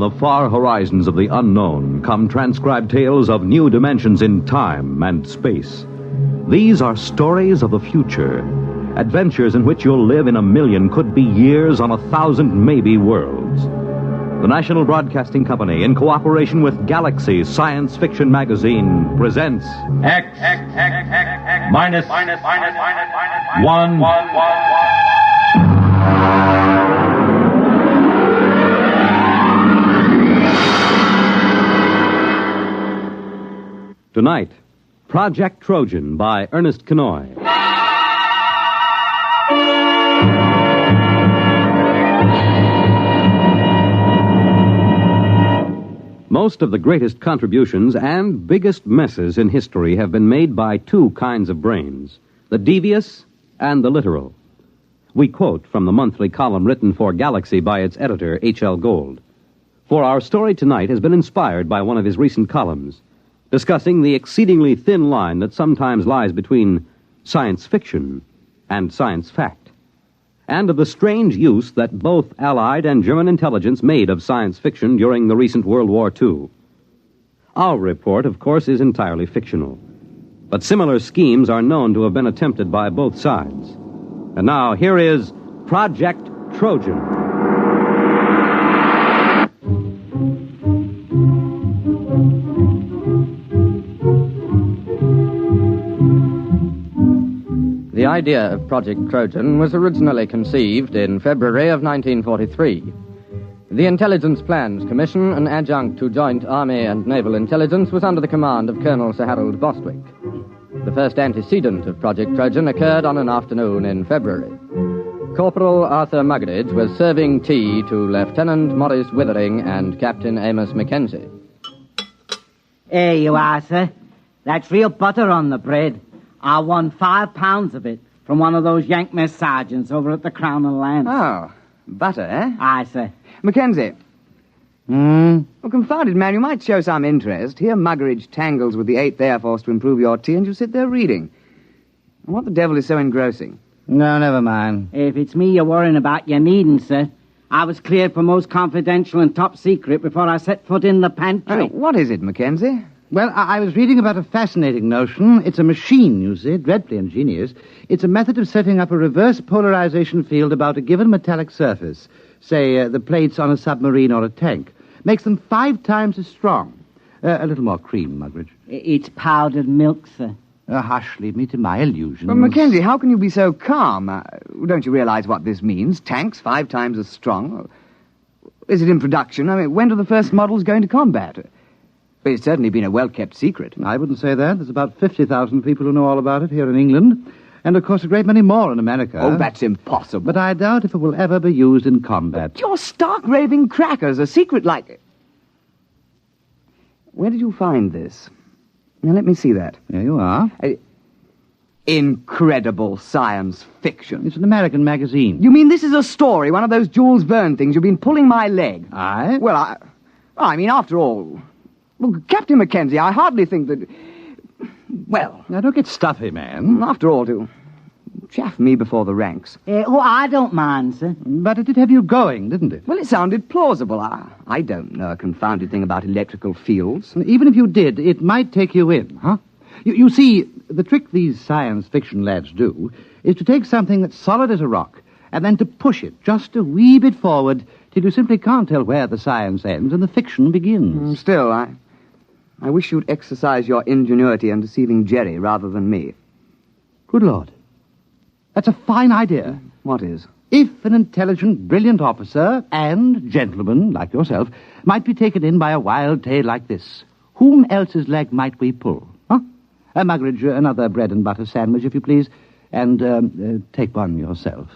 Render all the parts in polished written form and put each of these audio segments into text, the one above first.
the far horizons of the unknown come transcribed tales of new dimensions in time and space. These are stories of the future, adventures in which you'll live in a million, could be years on 1,000 maybe worlds. The National Broadcasting Company, in cooperation with Galaxy Science Fiction Magazine, presents X minus 1. Tonight, Project Trojan by Ernest Kenoy. Most of the greatest contributions and biggest messes in history have been made by two kinds of brains, the devious and the literal. We quote from the monthly column written for Galaxy by its editor, H.L. Gold. For our story tonight has been inspired by one of his recent columns, discussing the exceedingly thin line that sometimes lies between science fiction and science fact, and of the strange use that both Allied and German intelligence made of science fiction during the recent World War II. Our report, of course, is entirely fictional, but similar schemes are known to have been attempted by both sides. And now, here is Project Trojan. The idea of Project Trojan was originally conceived in February of 1943. The Intelligence Plans Commission, an adjunct to Joint Army and Naval Intelligence, was under the command of Colonel Sir Harold Bostwick. The first antecedent of Project Trojan occurred on an afternoon in February. Corporal Arthur Muggeridge was serving tea to Lieutenant Maurice Withering and Captain Amos Mackenzie. Here you are, sir. That's real butter on the bread. I won 5 pounds of it from one of those Yank mess sergeants over at the Crown and Lance. Oh, butter, eh? Aye, sir. Mackenzie. Well, confounded man, you might show some interest. Here Muggeridge tangles with the 8th Air Force to improve your tea, and you sit there reading. And what the devil is so engrossing? No, never mind. If it's me you're worrying about, you needn't, sir. I was cleared for most confidential and top secret before I set foot in the pantry. What is it, Mackenzie? Well, I was reading about a fascinating notion. It's a machine, you see, dreadfully ingenious. It's a method of setting up a reverse polarization field about a given metallic surface, say the plates on a submarine or a tank. Makes them 5 times as strong. A little more cream, Muggeridge. It's powdered milk, sir. Hush, leave me to my illusions. Well, Mackenzie, how can you be so calm? Don't you realize what this means? Tanks 5 times as strong? Is it in production? I mean, when do the first models go into combat? It's certainly been a well-kept secret. I wouldn't say that. There's about 50,000 people who know all about it here in England, and, of course, a great many more in America. Oh, that's impossible. But I doubt if it will ever be used in combat. You're stark raving crackers, a secret like... Where did you find this? Now, let me see that. There you are. Incredible science fiction. It's an American magazine. You mean this is a story, one of those Jules Verne things? You've been pulling my leg. Aye? Well, I mean, after all... Well, Captain Mackenzie, I hardly think that... Well... Now, don't get stuffy, man. After all, to chaff me before the ranks. I don't mind, sir. But it did have you going, didn't it? Well, it sounded plausible. I don't know a confounded thing about electrical fields. Even if you did, it might take you in, huh? You see, the trick these science fiction lads do is to take something that's solid as a rock and then to push it just a wee bit forward till you simply can't tell where the science ends and the fiction begins. Still, I wish you'd exercise your ingenuity in deceiving Jerry rather than me. Good Lord. That's a fine idea. What is? If an intelligent, brilliant officer and gentleman like yourself might be taken in by a wild tale like this, whom else's leg might we pull? Huh? Muggeridge, another bread and butter sandwich, if you please, and take one yourself.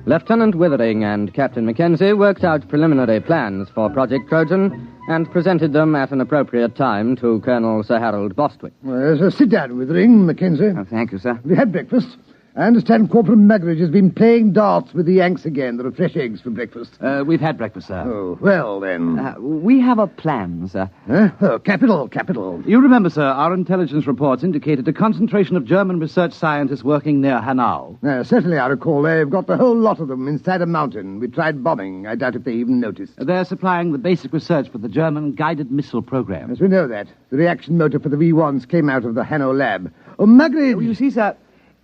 Lieutenant Withering and Captain Mackenzie worked out preliminary plans for Project Trojan and presented them at an appropriate time to Colonel Sir Harold Bostwick. Well, sit down, Withering, Mackenzie. Oh, thank you, sir. Have you had breakfast? I understand Corporal Muggeridge has been playing darts with the Yanks again. There are fresh eggs for breakfast. We've had breakfast, sir. Oh, well, then. We have a plan, sir. Huh? Oh, capital. You remember, sir, our intelligence reports indicated a concentration of German research scientists working near Hanau. Certainly, I recall. They've got the whole lot of them inside a mountain. We tried bombing. I doubt if they even noticed. They're supplying the basic research for the German guided missile program. Yes, we know that. The reaction motor for the V1s came out of the Hanau lab. Oh, Muggeridge! You see, sir,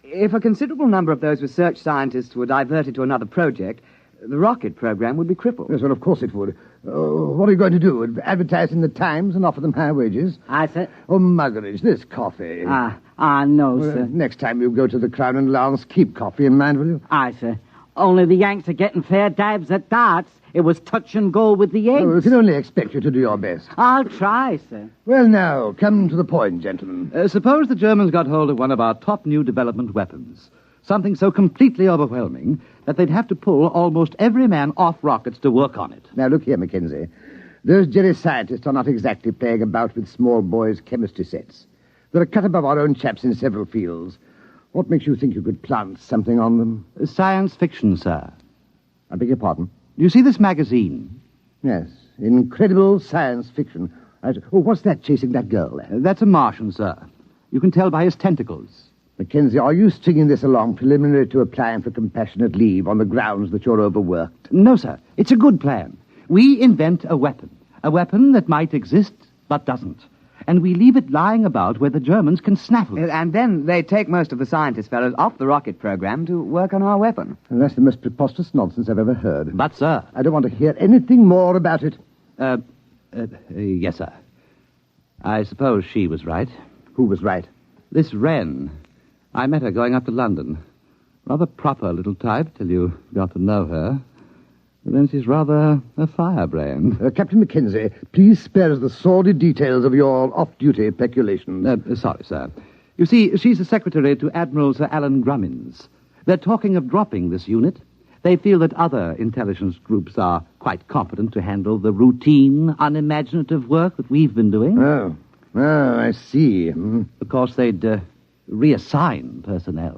if a considerable number of those research scientists were diverted to another project, the rocket program would be crippled. Yes, well, of course it would. What are you going to do? Advertise in the Times and offer them higher wages? Aye, sir. Oh, Muggeridge, this coffee. No, sir. Next time you go to the Crown and Lance, keep coffee in mind, will you? Aye, sir. Only the Yanks are getting fair dabs at darts. It was touch and go with the Yanks. Oh, we can only expect you to do your best. I'll try, sir. Well, now, come to the point, gentlemen. Suppose the Germans got hold of one of our top new development weapons. Something so completely overwhelming that they'd have to pull almost every man off rockets to work on it. Now, look here, Mackenzie. Those Jerry scientists are not exactly playing about with small boys' chemistry sets. They're a cut above our own chaps in several fields. What makes you think you could plant something on them? Science fiction, sir. I beg your pardon? You see this magazine? Yes, incredible science fiction. What's that chasing that girl there? That's a Martian, sir. You can tell by his tentacles. Mackenzie, are you stringing this along preliminary to applying for compassionate leave on the grounds that you're overworked? No, sir. It's a good plan. We invent a weapon that might exist but doesn't. And we leave it lying about where the Germans can snaffle it. And then they take most of the scientist fellows off the rocket program to work on our weapon. And that's the most preposterous nonsense I've ever heard. But, sir... I don't want to hear anything more about it. Yes, sir. I suppose she was right. Who was right? This Wren. I met her going up to London. Rather proper little type till you got to know her. And then she's rather a firebrand. Captain Mackenzie, please spare us the sordid details of your off-duty peculations. Sorry, sir. You see, she's the secretary to Admiral Sir Alan Grummins. They're talking of dropping this unit. They feel that other intelligence groups are quite competent to handle the routine, unimaginative work that we've been doing. Oh, I see. Of course, they'd reassign personnel.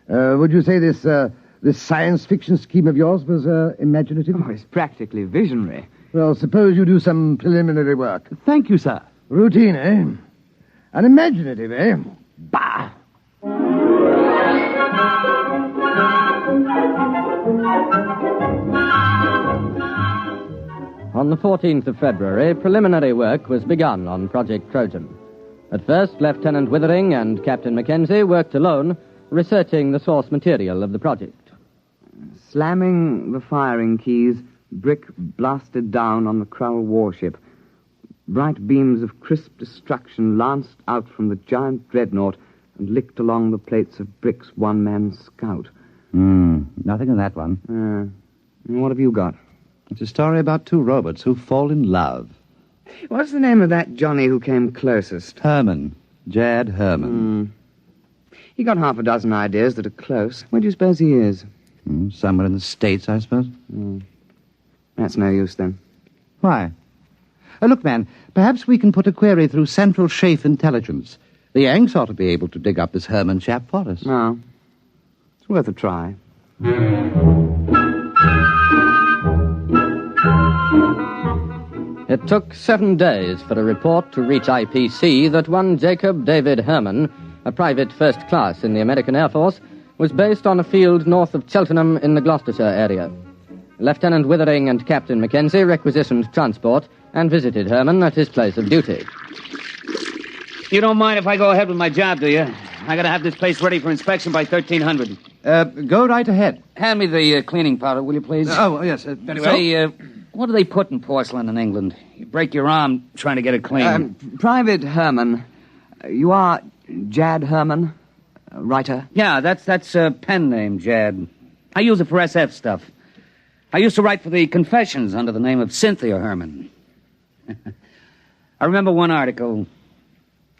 Would you say this science fiction scheme of yours was imaginative? Oh, it's practically visionary. Well, suppose you do some preliminary work. Thank you, sir. Routine, eh? Unimaginative, eh? Bah! On the 14th of February, preliminary work was begun on Project Trojan. At first, Lieutenant Withering and Captain Mackenzie worked alone, researching the source material of the project. Slamming the firing keys, brick blasted down on the Krull warship. Bright beams of crisp destruction lanced out from the giant dreadnought and licked along the plates of Brick's one-man scout. Nothing in that one. What have you got? It's a story about two robots who fall in love. What's the name of that Johnny who came closest? Herman. Jad Herman. He got half a dozen ideas that are close. Where do you suppose he is? Somewhere in the States, I suppose. That's no use, then. Why? Look, man, perhaps we can put a query through Central Chafe Intelligence. The Yanks ought to be able to dig up this Herman chap for us. No. It's worth a try. It took 7 days for a report to reach IPC that one Jacob David Herman, a private first class in the American Air Force, was based on a field north of Cheltenham in the Gloucestershire area. Lieutenant Withering and Captain Mackenzie requisitioned transport and visited Herman at his place of duty. You don't mind if I go ahead with my job, do you? I gotta have this place ready for inspection by 1300. Go right ahead. Hand me the cleaning powder, will you, please? Yes, very well. Say, what do they put in porcelain in England? You break your arm trying to get it clean. Private Herman. You are Jad Herman, writer? Yeah, that's a pen name, Jad. I use it for SF stuff. I used to write for the Confessions under the name of Cynthia Herman. I remember one article.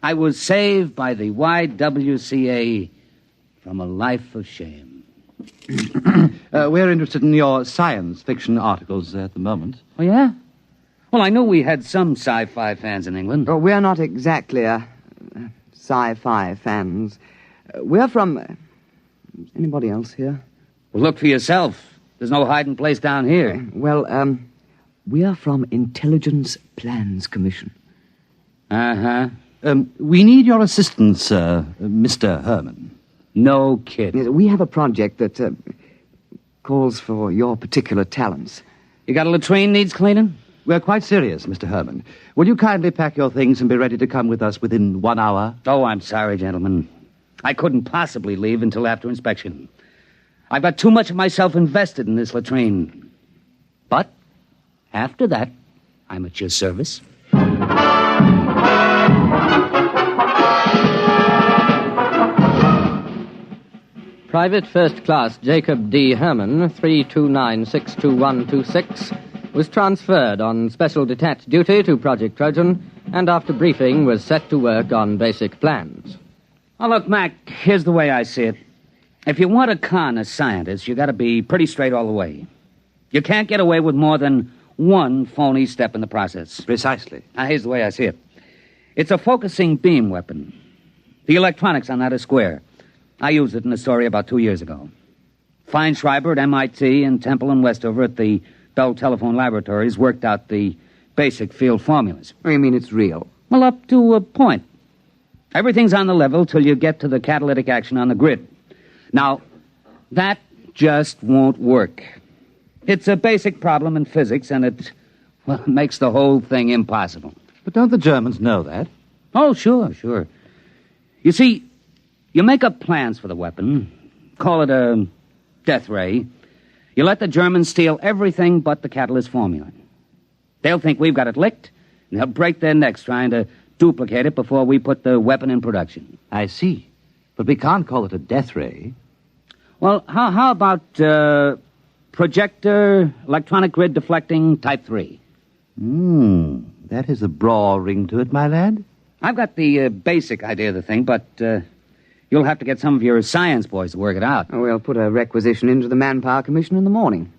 I was saved by the YWCA from a life of shame. We're interested in your science fiction articles at the moment. Oh, yeah? Well, I know we had some sci-fi fans in England. Well, we're not exactly sci-fi fans. We're from Is anybody else here? Well, look for yourself. There's no hiding place down here. Well, we are from Intelligence Plans Commission. Uh-huh. We need your assistance, Mr. Herman. No kidding. Yes, we have a project that calls for your particular talents. You got a latrine needs cleaning? We're quite serious, Mr. Herman. Will you kindly pack your things and be ready to come with us within 1 hour? Oh, I'm sorry, gentlemen. I couldn't possibly leave until after inspection. I've got too much of myself invested in this latrine. But after that, I'm at your service. Private First Class Jacob D. Herman, 329-62126, was transferred on special detached duty to Project Trojan, and after briefing was set to work on basic plans. Oh, look, Mac, here's the way I see it. If you want to con a scientist, you got to be pretty straight all the way. You can't get away with more than one phony step in the process. Precisely. Now, here's the way I see it. It's a focusing beam weapon. The electronics on that is square. I used it in a story about 2 years ago. Feinschreiber at MIT and Temple and Westover at the Bell Telephone Laboratories worked out the basic field formulas. Oh, you mean it's real? Well, up to a point. Everything's on the level till you get to the catalytic action on the grid. Now, that just won't work. It's a basic problem in physics, and it makes the whole thing impossible. But don't the Germans know that? Oh, sure. You see, you make up plans for the weapon, call it a death ray. You let the Germans steal everything but the catalyst formula. They'll think we've got it licked, and they'll break their necks trying to duplicate it before we put the weapon in production. I see. But we can't call it a death ray. Well, how about projector, electronic grid deflecting type 3? That has a broad ring to it, my lad. I've got the basic idea of the thing, but you'll have to get some of your science boys to work it out. Oh, we'll put a requisition into the Manpower Commission in the morning.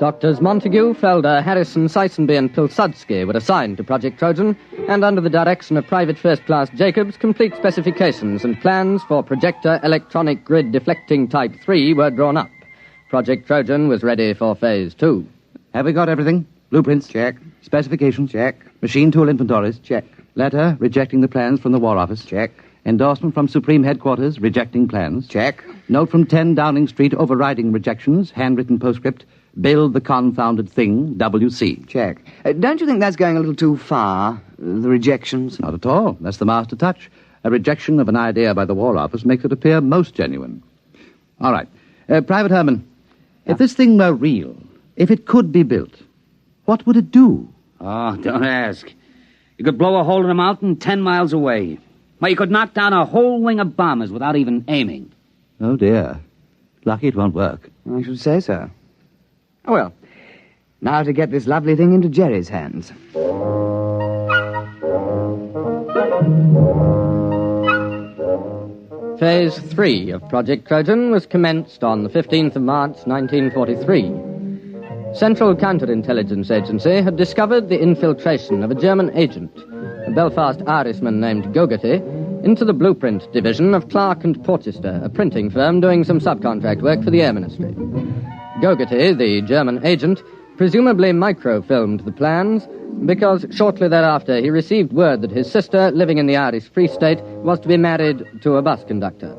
Doctors Montague, Felder, Harrison, Seisenby, and Pilsudski were assigned to Project Trojan, and under the direction of Private First Class Jacobs, complete specifications and plans for projector electronic grid deflecting Type 3 were drawn up. Project Trojan was ready for Phase 2. Have we got everything? Blueprints? Check. Specifications? Check. Machine tool inventories? Check. Letter rejecting the plans from the War Office? Check. Endorsement from Supreme Headquarters rejecting plans? Check. Note from 10 Downing Street overriding rejections, handwritten postscript, build the confounded thing, WC. Check. Don't you think that's going a little too far, the rejections? Not at all. That's the master touch. A rejection of an idea by the War Office makes it appear most genuine. All right. Private Herman, if this thing were real, if it could be built, what would it do? Oh, don't ask. You could blow a hole in a mountain 10 miles away. Well, you could knock down a whole wing of bombers without even aiming. Oh, dear. Lucky it won't work. I should say so. Oh, well, now to get this lovely thing into Jerry's hands. Phase 3 of Project Trojan was commenced on the 15th of March, 1943. Central Counterintelligence Agency had discovered the infiltration of a German agent, a Belfast Irishman named Gogarty, into the blueprint division of Clark and Porchester, a printing firm doing some subcontract work for the Air Ministry. Gogarty, the German agent, presumably microfilmed the plans because shortly thereafter he received word that his sister, living in the Irish Free State, was to be married to a bus conductor.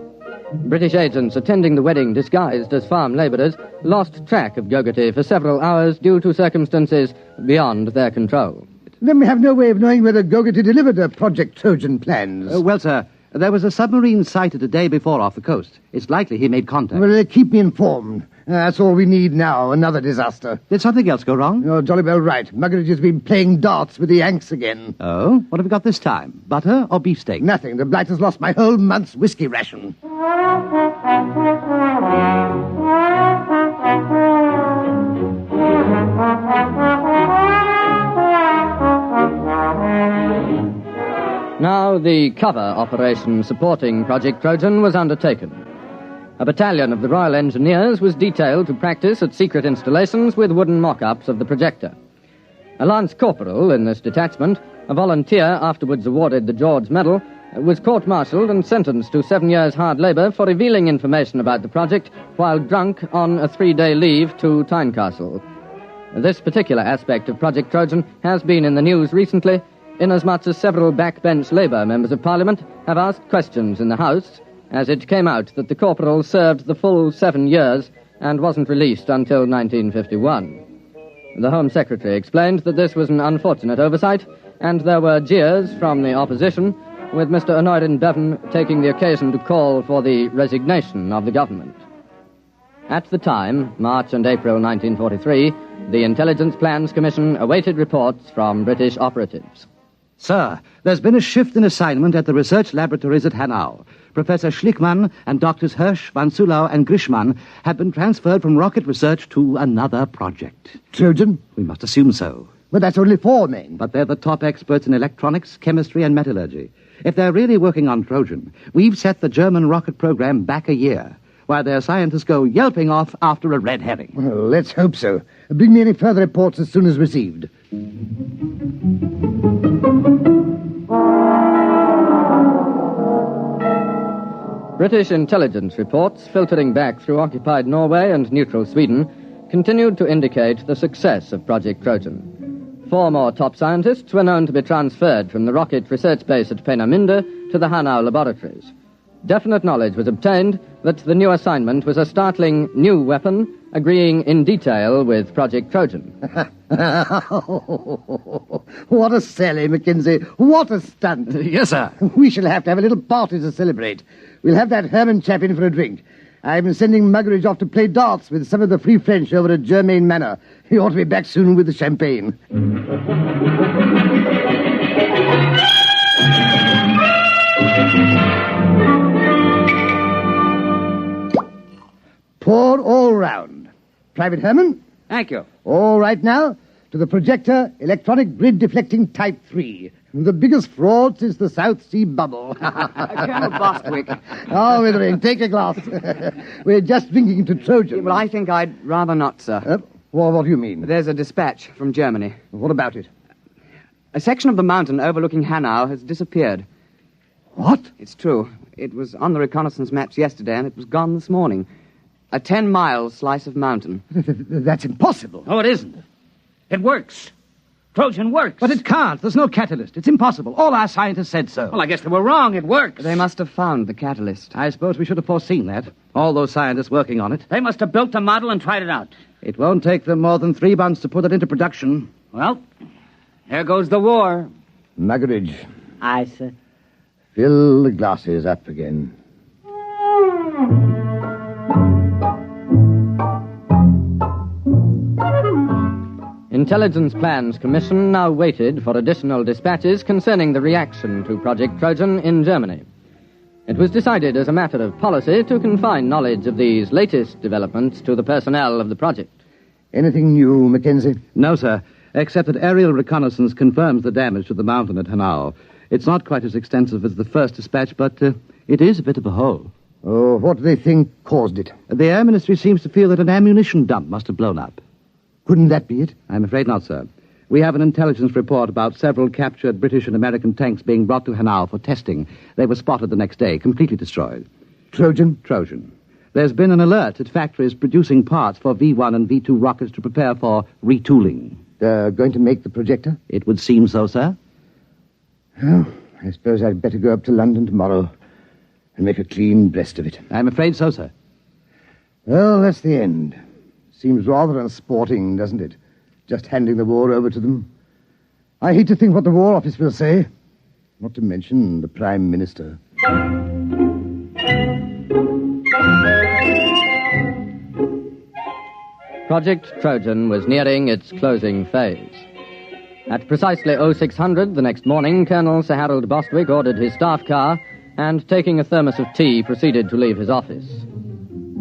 British agents attending the wedding disguised as farm laborers lost track of Gogarty for several hours due to circumstances beyond their control. Then we have no way of knowing whether Gogarty delivered the Project Trojan plans. Well, sir, there was a submarine sighted a day before off the coast. It's likely he made contact. Well, keep me informed. That's all we need now, another disaster. Did something else go wrong? You're jolly well right. Muggeridge has been playing darts with the Yanks again. Oh? What have we got this time? Butter or beefsteak? Nothing. The blight has lost my whole month's whiskey ration. Now the cover operation supporting Project Trojan was undertaken. A battalion of the Royal Engineers was detailed to practice at secret installations with wooden mock-ups of the projector. A lance corporal in this detachment A volunteer, afterwards awarded the George Medal, was court-martialed and sentenced to 7 years hard labor for revealing information about the project while drunk on a 3-day leave to Tynecastle. This particular aspect of Project Trojan has been in the news recently, inasmuch as several backbench Labour members of Parliament have asked questions in the House, as it came out that the corporal served the full 7 years and wasn't released until 1951. The Home Secretary explained that this was an unfortunate oversight, and there were jeers from the opposition, with Mr. Honorin Bevan taking the occasion to call for the resignation of the government. At the time, March and April 1943, the Intelligence Plans Commission awaited reports from British operatives. Sir, there's been a shift in assignment at the research laboratories at Hanau. Professor Schlickmann and Doctors Hirsch, Van Sulau, and Grishman have been transferred from rocket research to another project. Trojan? We must assume so. But that's only 4 men. But they're the top experts in electronics, chemistry, and metallurgy. If they're really working on Trojan, we've set the German rocket program back a year, while their scientists go yelping off after a red herring. Well, let's hope so. Bring me any further reports as soon as received. British intelligence reports, filtering back through occupied Norway and neutral Sweden, continued to indicate the success of Project Trojan. 4 more top scientists were known to be transferred from the rocket research base at Peenemünde to the Hanau laboratories. Definite knowledge was obtained that the new assignment was a startling new weapon, agreeing in detail with Project Trojan. What a sally, Mackenzie. What a stunt. Yes, sir. We shall have to have a little party to celebrate. We'll have that Herman chap in for a drink. I've been sending Muggeridge off to play darts with some of the Free French over at Germain Manor. He ought to be back soon with the champagne. Pour all round. Private Herman? Thank you. All right now, to the projector, electronic grid deflecting type 3. The biggest fraud since the South Sea bubble. Colonel Bostwick. Oh, Withering, take a glass. We're just drinking to Trojan. Well, I think I'd rather not, sir. What do you mean? There's a dispatch from Germany. What about it? A section of the mountain overlooking Hanau has disappeared. What? It's true. It was on the reconnaissance maps yesterday, and it was gone this morning. A 10-mile slice of mountain. That's impossible. Oh, it isn't. It works. Trojan works. But it can't. There's no catalyst. It's impossible. All our scientists said so. Well, I guess they were wrong. It works. They must have found the catalyst. I suppose we should have foreseen that. All those scientists working on it. They must have built the model and tried it out. It won't take them more than 3 months to put it into production. Well, there goes the war. Muggeridge, Aye, sir. fill the glasses up again. Intelligence Plans Commission now waited for additional dispatches concerning the reaction to Project Trojan in Germany. It was decided as a matter of policy to confine knowledge of these latest developments to the personnel of the project. Anything new, Mackenzie? No, sir, except that aerial reconnaissance confirms the damage to the mountain at Hanau. It's not quite as extensive as the first dispatch, but it is a bit of a hole. Oh, what do they think caused it? The Air Ministry seems to feel that an ammunition dump must have blown up. Couldn't that be it? I'm afraid not, sir. We have an intelligence report about several captured British and American tanks being brought to Hanau for testing. They were spotted the next day, completely destroyed. Trojan? Trojan. There's been an alert at factories producing parts for V-1 and V-2 rockets to prepare for retooling. They're going to make the projector? It would seem so, sir. Well, I suppose I'd better go up to London tomorrow and make a clean breast of it. I'm afraid so, sir. Well, that's the end. Seems rather unsporting, doesn't it? Just handing the war over to them. I hate to think what the War Office will say. Not to mention the Prime Minister. Project Trojan was nearing its closing phase. At precisely 0600 the next morning, Colonel Sir Harold Bostwick ordered his staff car and, taking a thermos of tea, proceeded to leave his office.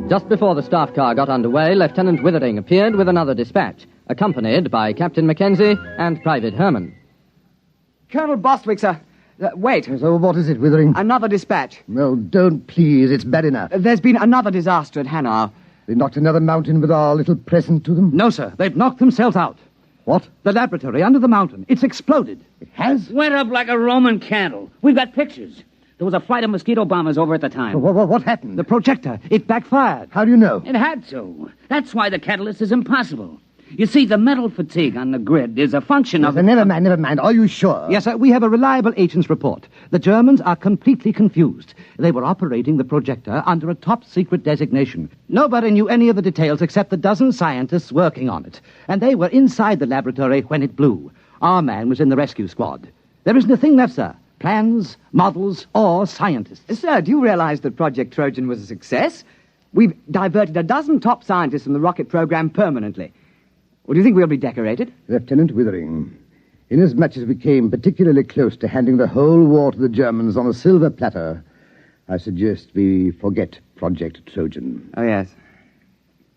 Just before the staff car got underway, Lieutenant Withering appeared with another dispatch, accompanied by Captain Mackenzie and Private Herman. Colonel Bostwick, sir. Wait. So what is it, Withering? Another dispatch. Well, don't please. It's bad enough. There's been another disaster at Hanau. They knocked another mountain with our little present to them? No, sir. They've knocked themselves out. What? The laboratory under the mountain. It's exploded. It has? Went up like a Roman candle. We've got pictures. There was a flight of mosquito bombers over at the time. What happened? The projector. It backfired. How do you know? It had to. That's why the catalyst is impossible. You see, the metal fatigue on the grid is a function of... Never mind. Are you sure? Yes, sir. We have a reliable agent's report. The Germans are completely confused. They were operating the projector under a top-secret designation. Nobody knew any of the details except the dozen scientists working on it. And they were inside the laboratory when it blew. Our man was in the rescue squad. There isn't a thing left, sir. Plans, models, or scientists. Sir, do you realize that Project Trojan was a success? We've diverted a dozen top scientists from the rocket program permanently. Well, do you think we'll be decorated? Lieutenant Withering, inasmuch as we came particularly close to handing the whole war to the Germans on a silver platter, I suggest we forget Project Trojan. Oh, yes.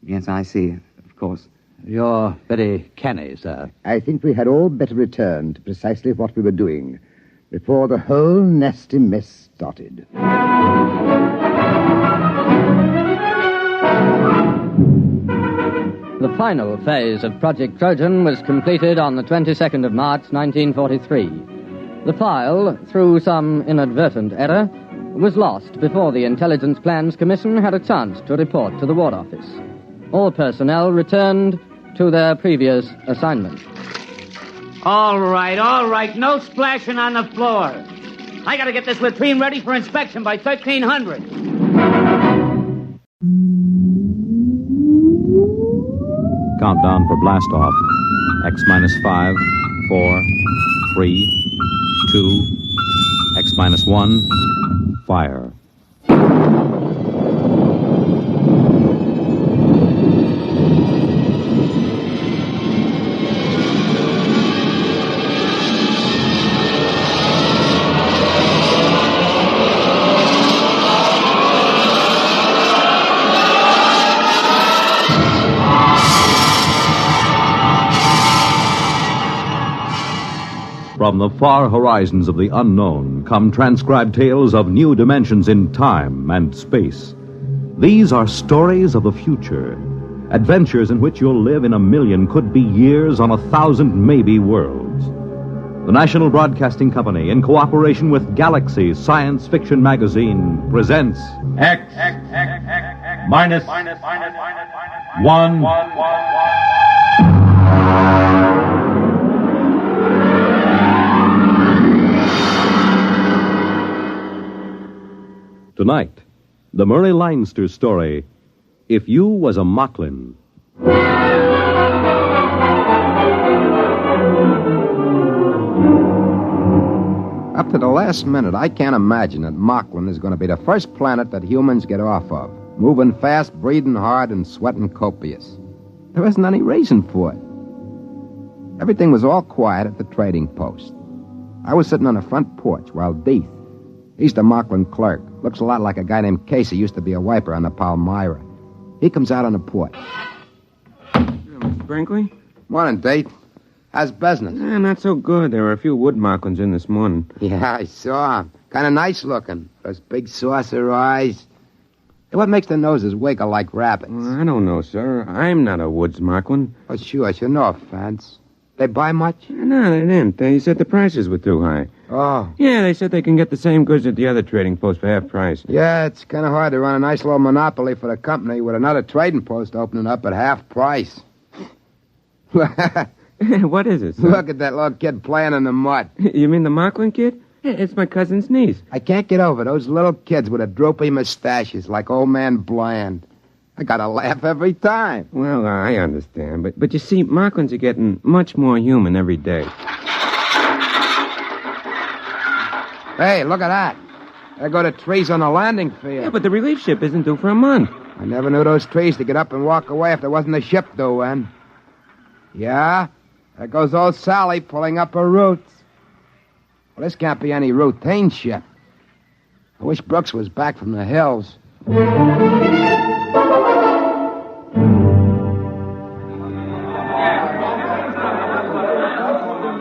Yes, I see. Of course. You're very canny, sir. I think we had all better return to precisely what we were doing before the whole nasty mess started. The final phase of Project Trojan was completed on the 22nd of March, 1943. The file, through some inadvertent error, was lost before the Intelligence Plans Commission had a chance to report to the War Office. All personnel returned to their previous assignment. All right. No splashing on the floor. I gotta get this latrine ready for inspection by 1300. Countdown for blast-off. X minus 5, 4, 3, 2, X minus 1, fire. From the far horizons of the unknown come transcribed tales of new dimensions in time and space. These are stories of the future, adventures in which you'll live in a million, could be years, on 1,000 maybe worlds. The National Broadcasting Company, in cooperation with Galaxy Science Fiction Magazine, presents X minus 1. Tonight, the Murray Leinster story, If You Was a Moklin. Up to the last minute, I can't imagine that Moklin is going to be the first planet that humans get off of. Moving fast, breathing hard, and sweating copious. There isn't any reason for it. Everything was all quiet at the trading post. I was sitting on the front porch while Deeth, he's the Moklin clerk. Looks a lot like a guy named Casey, used to be a wiper on the Palmyra. He comes out on the porch. Mr. Brinkley? Morning, Deeth. How's business? Not so good. There were a few wood Moklins in this morning. Yeah, I saw him. Kind of nice looking. Those big saucer eyes. Hey, what makes the noses wiggle like rabbits? Well, I don't know, sir. I'm not a woods Moklin. Oh, sure. No offense. They buy much? No, they didn't. They said the prices were too high. Oh. Yeah, they said they can get the same goods at the other trading post for half price. Yeah, it's kind of hard to run a nice little monopoly for the company with another trading post opening up at half price. What is it, sir? Look at that little kid playing in the mud. You mean the Moklin kid? It's my cousin's niece. I can't get over those little kids with the droopy mustaches like old man Bland. I gotta laugh every time. Well, I understand, but you see, Moklins are getting much more human every day. Hey, look at that. There go the trees on the landing field. Yeah, but the relief ship isn't due for a month. I never knew those trees to get up and walk away if there wasn't a ship due in. Yeah, there goes old Sally pulling up her roots. Well, this can't be any routine ship. I wish Brooks was back from the hills.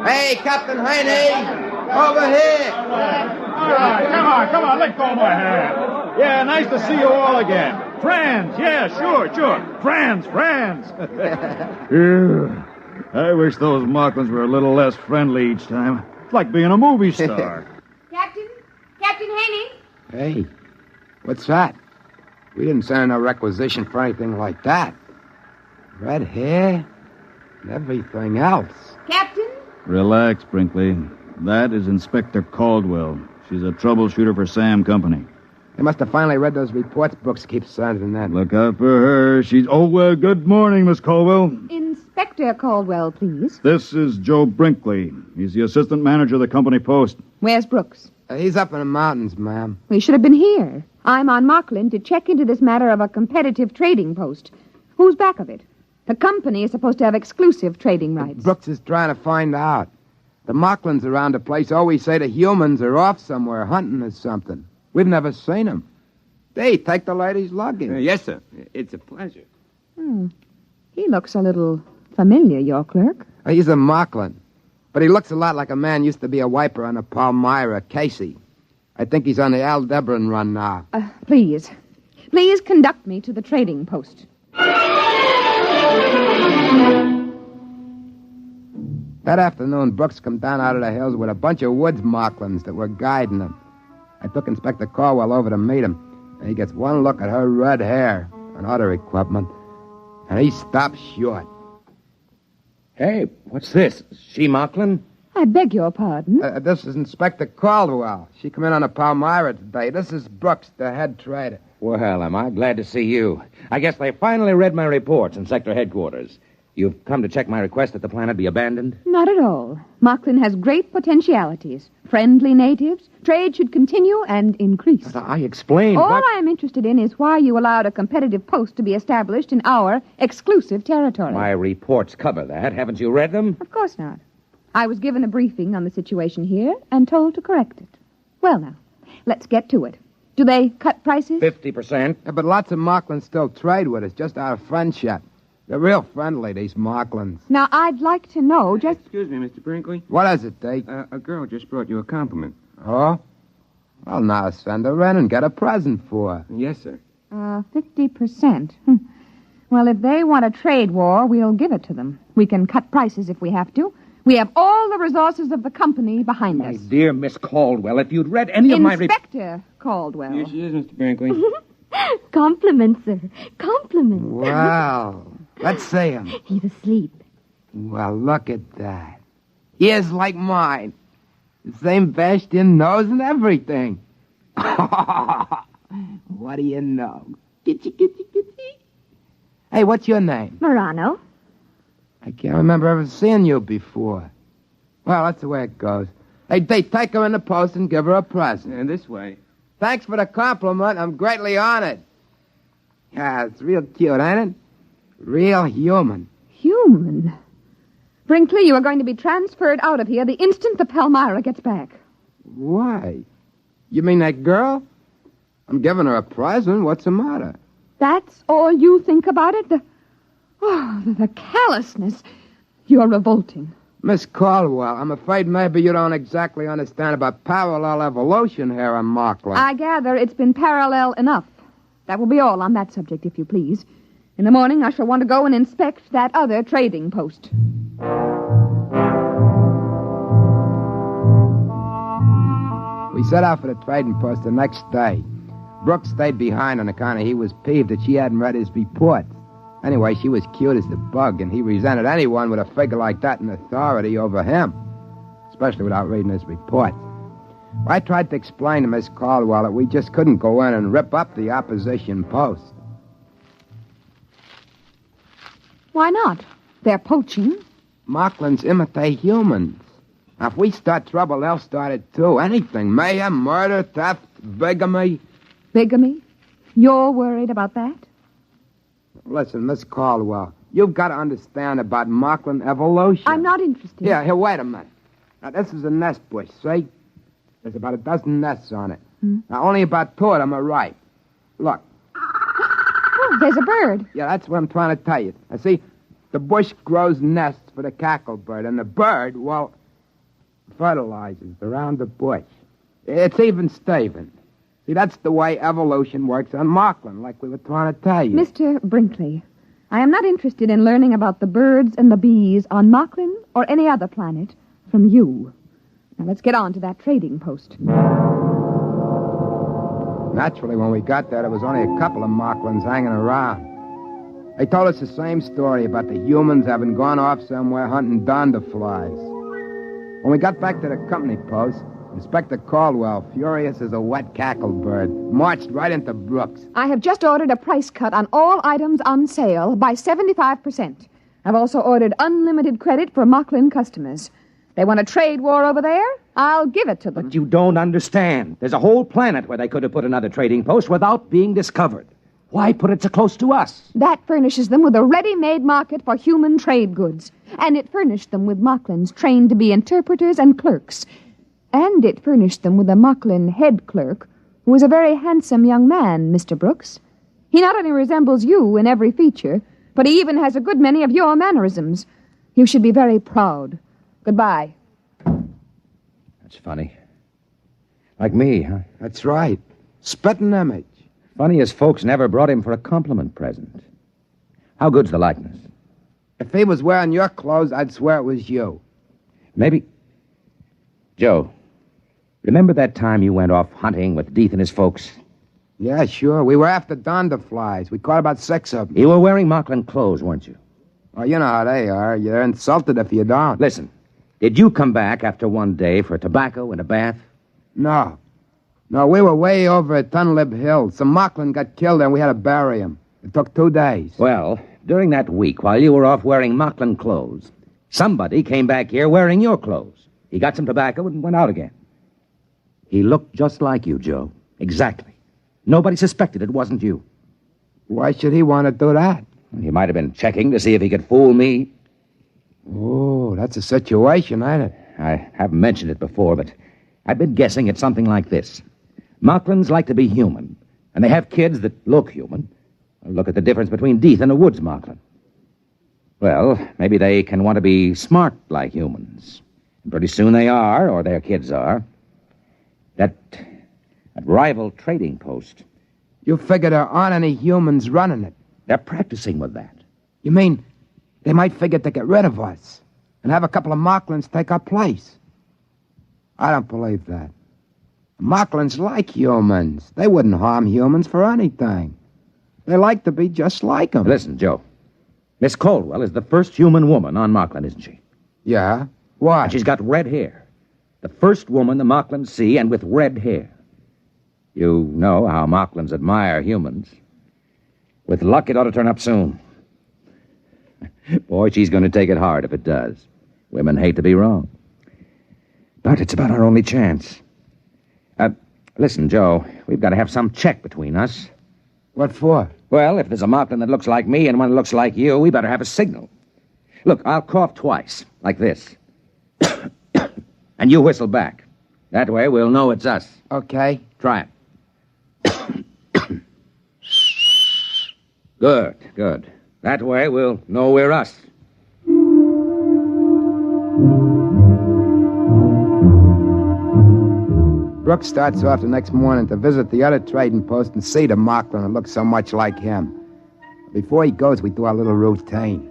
Hey, Captain Haney! Over here! All right, come on, let go of my hand. Yeah, nice to see you all again. Friends, yeah, sure. Friends. I wish those Moklins were a little less friendly each time. It's like being a movie star. Captain? Captain Haney? Hey, what's that? We didn't send in a requisition for anything like that. Red hair and everything else. Captain? Relax, Brinkley. That is Inspector Caldwell. She's a troubleshooter for Sam Company. They must have finally read those reports Brooks keeps sending that. Look out for her. She's... Oh, good morning, Miss Caldwell. Inspector Caldwell, please. This is Joe Brinkley. He's the assistant manager of the company post. Where's Brooks? He's up in the mountains, ma'am. He should have been here. I'm on Moklin to check into this matter of a competitive trading post. Who's back of it? The company is supposed to have exclusive trading rights. Brooks is trying to find out. The Moklins around the place always say the humans are off somewhere hunting or something. We've never seen them. Hey, take the lady's luggage. Yes, sir. It's a pleasure. He looks a little familiar, your clerk. He's a Moklin. But he looks a lot like a man used to be a wiper on the Palmyra, Casey. I think he's on the Aldebaran run now. Please. Please conduct me to the trading post. That afternoon, Brooks come down out of the hills with a bunch of woods Moklins that were guiding him. I took Inspector Caldwell over to meet him, and he gets one look at her red hair and other equipment, and he stops short. Hey, what's this? She Moklin? I beg your pardon. This is Inspector Caldwell. She come in on the Palmyra today. This is Brooks, the head trader. Well, am I glad to see you. I guess they finally read my reports in sector headquarters. You've come to check my request that the planet be abandoned? Not at all. Moklin has great potentialities. Friendly natives. Trade should continue and increase. But I explained. All I am interested in is why you allowed a competitive post to be established in our exclusive territory. My reports cover that. Haven't you read them? Of course not. I was given a briefing on the situation here and told to correct it. Well, now, let's get to it. Do they cut prices? 50%. Yeah, but lots of Moklins still trade with us, just out of friendship. They're real friendly, these Moklins. Now, I'd like to know just... Excuse me, Mr. Brinkley. What is it, Deke? A girl just brought you a compliment. Oh? Well, now send her in and get a present for her. Yes, sir. 50%. Well, if they want a trade war, we'll give it to them. We can cut prices if we have to. We have all the resources of the company behind us. My dear Miss Caldwell, if you'd read any of my... Inspector Caldwell. Here she is, Mr. Brinkley. Compliments, sir. Compliments. Wow. Let's see him. He's asleep. Well, look at that. Ears like mine. The same bashed-in nose and everything. What do you know? Kitty, kitty, kitty. Hey, what's your name? Morano. I can't remember ever seeing you before. Well, that's the way it goes. Hey, take her in the post and give her a present. And this way. Thanks for the compliment. I'm greatly honored. Yeah, it's real cute, ain't it? Real human. Human? Brinkley, you are going to be transferred out of here the instant the Palmyra gets back. Why? You mean that girl? I'm giving her a present. What's the matter? That's all you think about it? The callousness. You're revolting. Miss Caldwell, I'm afraid maybe you don't exactly understand about parallel evolution here on Moklin. I gather it's been parallel enough. That will be all on that subject, if you please. In the morning, I shall want to go and inspect that other trading post. We set out for the trading post the next day. Brooks stayed behind on account of he was peeved that she hadn't read his report. Anyway, she was cute as the bug, and he resented anyone with a figure like that in authority over him, especially without reading his report. I tried to explain to Miss Caldwell that we just couldn't go in and rip up the opposition post. Why not? They're poaching. Moklins imitate humans. Now, if we start trouble, they'll start it too. Anything. Mayhem, murder, theft, bigamy. Bigamy? You're worried about that? Listen, Miss Caldwell, you've got to understand about Moklin evolution. I'm not interested. Here, wait a minute. Now, this is a nest bush, see? There's about a dozen nests on it. Now, only about 2 of them are ripe. Look. Oh, there's a bird. Yeah, that's what I'm trying to tell you. Now, see, the bush grows nests for the cacklebird, and the bird, well, fertilizes around the bush. It's even Steven. See, that's the way evolution works on Moklin, like we were trying to tell you. Mr. Brinkley, I am not interested in learning about the birds and the bees on Moklin or any other planet from you. Now, let's get on to that trading post. Naturally, when we got there was only a couple of Moklins hanging around. They told us the same story about the humans having gone off somewhere hunting donderflies. When we got back to the company post, Inspector Caldwell, furious as a wet cacklebird, marched right into Brooks. I have just ordered a price cut on all items on sale by 75%. I've also ordered unlimited credit for Moklin customers. They want a trade war over there? I'll give it to them. But you don't understand. There's a whole planet where they could have put another trading post without being discovered. Why put it so close to us? That furnishes them with a ready-made market for human trade goods. And it furnished them with Moklins trained to be interpreters and clerks. And it furnished them with a Moklin head clerk, who is a very handsome young man, Mr. Brooks. He not only resembles you in every feature, but he even has a good many of your mannerisms. You should be very proud. Goodbye. That's funny. Like me, huh? That's right. Spitting image. Funny as folks never brought him for a compliment present. How good's the likeness? If he was wearing your clothes, I'd swear it was you. Maybe. Joe, remember that time you went off hunting with Deeth and his folks? Yeah, sure. We were after donderflies. We caught about 6 of them. You were wearing Moklin clothes, weren't you? Well, you know how they are. You're insulted if you don't. Listen, did you come back after one day for tobacco and a bath? No. No, we were way over at Tunlib Hill. Some Moklin got killed and we had to bury him. It took 2 days. Well, during that week, while you were off wearing Moklin clothes, somebody came back here wearing your clothes. He got some tobacco and went out again. He looked just like you, Joe. Exactly. Nobody suspected it wasn't you. Why should he want to do that? He might have been checking to see if he could fool me. Oh, that's a situation, ain't it? I haven't mentioned it before, but I've been guessing it's something like this. Moklins like to be human, and they have kids that look human. Look at the difference between Deeth and a woods Moklin. Well, maybe they can want to be smart like humans. And pretty soon they are, or their kids are. That rival trading post. You figure there aren't any humans running it. They're practicing with that. You mean they might figure to get rid of us and have a couple of Moklins take our place? I don't believe that. Moklins like humans. They wouldn't harm humans for anything. They like to be just like them. Listen, Joe. Miss Caldwell is the first human woman on Moklin, isn't she? Yeah? Why? And she's got red hair. The first woman the Moklins see, and with red hair. You know how Moklins admire humans. With luck, it ought to turn up soon. Boy, she's going to take it hard if it does. Women hate to be wrong. But it's about our only chance. Listen, Joe, we've got to have some check between us. What for? Well, if there's a Moklin that looks like me and one that looks like you, we better have a signal. Look, I'll cough twice, like this. And you whistle back. That way we'll know it's us. Okay. Try it. Good, good. That way we'll know we're us. Brooks starts off the next morning to visit the other trading post and see the Moklin that looks so much like him. Before he goes, we do our little routine.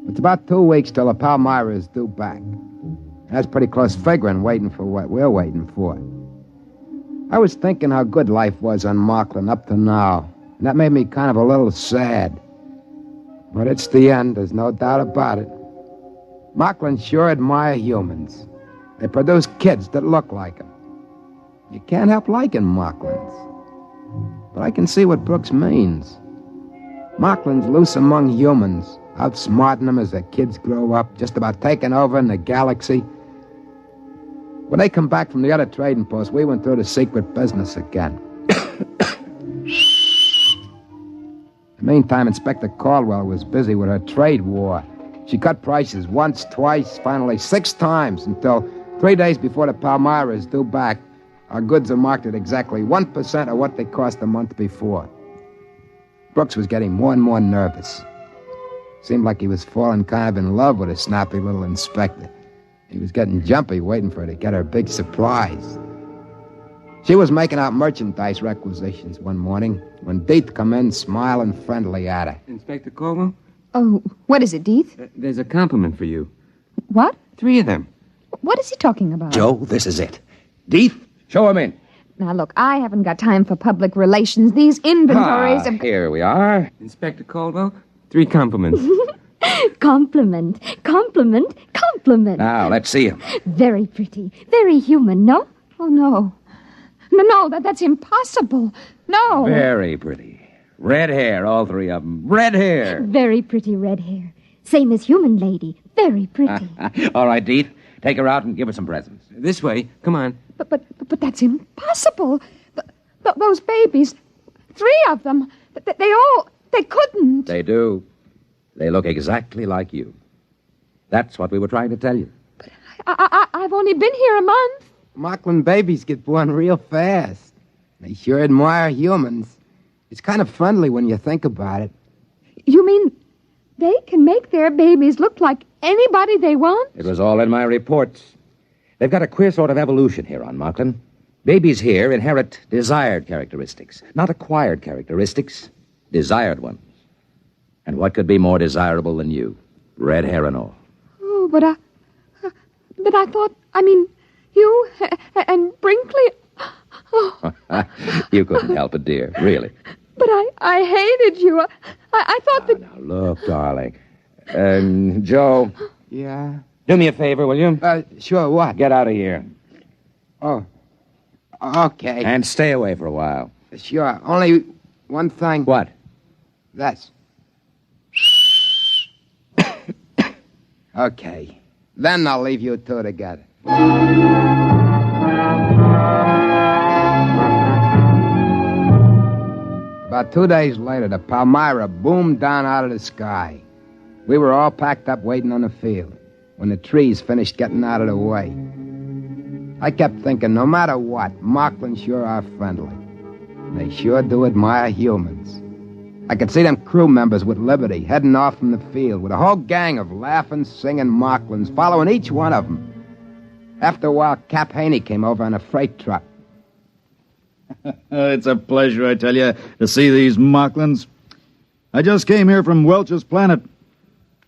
It's about 2 weeks till the Palmyra is due back. That's pretty close figuring, waiting for what we're waiting for. I was thinking how good life was on Moklin up to now, and that made me kind of a little sad. But it's the end, there's no doubt about it. Moklin sure admire humans. They produce kids that look like them. You can't help liking Moklins. But I can see what Brooks means. Moklin's loose among humans, outsmarting them as their kids grow up, just about taking over in the galaxy. When they come back from the other trading post, we went through the secret business again. In the meantime, Inspector Caldwell was busy with her trade war. She cut prices once, twice, finally 6 times, until 3 days before the Palmyra is due back, our goods are marked at exactly 1% of what they cost a month before. Brooks was getting more and more nervous. Seemed like he was falling kind of in love with a snappy little inspector. He was getting jumpy, waiting for her to get her big surprise. She was making out merchandise requisitions one morning when Deeth come in smiling friendly at her. Inspector Caldwell? Oh, what is it, Deeth? There's a compliment for you. What? 3 of them. What is he talking about? Joe, this is it. Deeth, show him in. Now, look, I haven't got time for public relations. These inventories of... Here we are. Inspector Caldwell, 3 compliments. Compliment, compliment, compliment. Now, let's see him. Very pretty, very human, no? Oh, no. No, that's impossible. No. Very pretty. Red hair, all 3 of them. Red hair. Very pretty red hair. Same as human lady. Very pretty. All right, Deeth. Take her out and give her some presents. This way. Come on. But that's impossible. Those babies, 3 of them, they couldn't. They do. They look exactly like you. That's what we were trying to tell you. I've only been here a month. Moklin babies get born real fast. They sure admire humans. It's kind of friendly when you think about it. You mean they can make their babies look like anybody they want? It was all in my reports. They've got a queer sort of evolution here on Moklin. Babies here inherit desired characteristics, not acquired characteristics, desired ones. And what could be more desirable than you? Red hair and all. Oh, but I thought, you and Brinkley... Oh. You couldn't help it, dear, really. But I hated you. I thought that... Now, look, darling. Joe. Yeah? Do me a favor, will you? Sure, what? Get out of here. Oh, okay. And stay away for a while. Sure, only one thing. What? That's... Okay. Then I'll leave you 2 together. About 2 days later, the Palmyra boomed down out of the sky. We were all packed up waiting on the field when the trees finished getting out of the way. I kept thinking, no matter what, Moklin sure are friendly. They sure do admire humans. I could see them crew members with Liberty heading off from the field with a whole gang of laughing, singing Moklins following each one of them. After a while, Cap Haney came over on a freight truck. It's a pleasure, I tell you, to see these Moklins. I just came here from Welch's planet.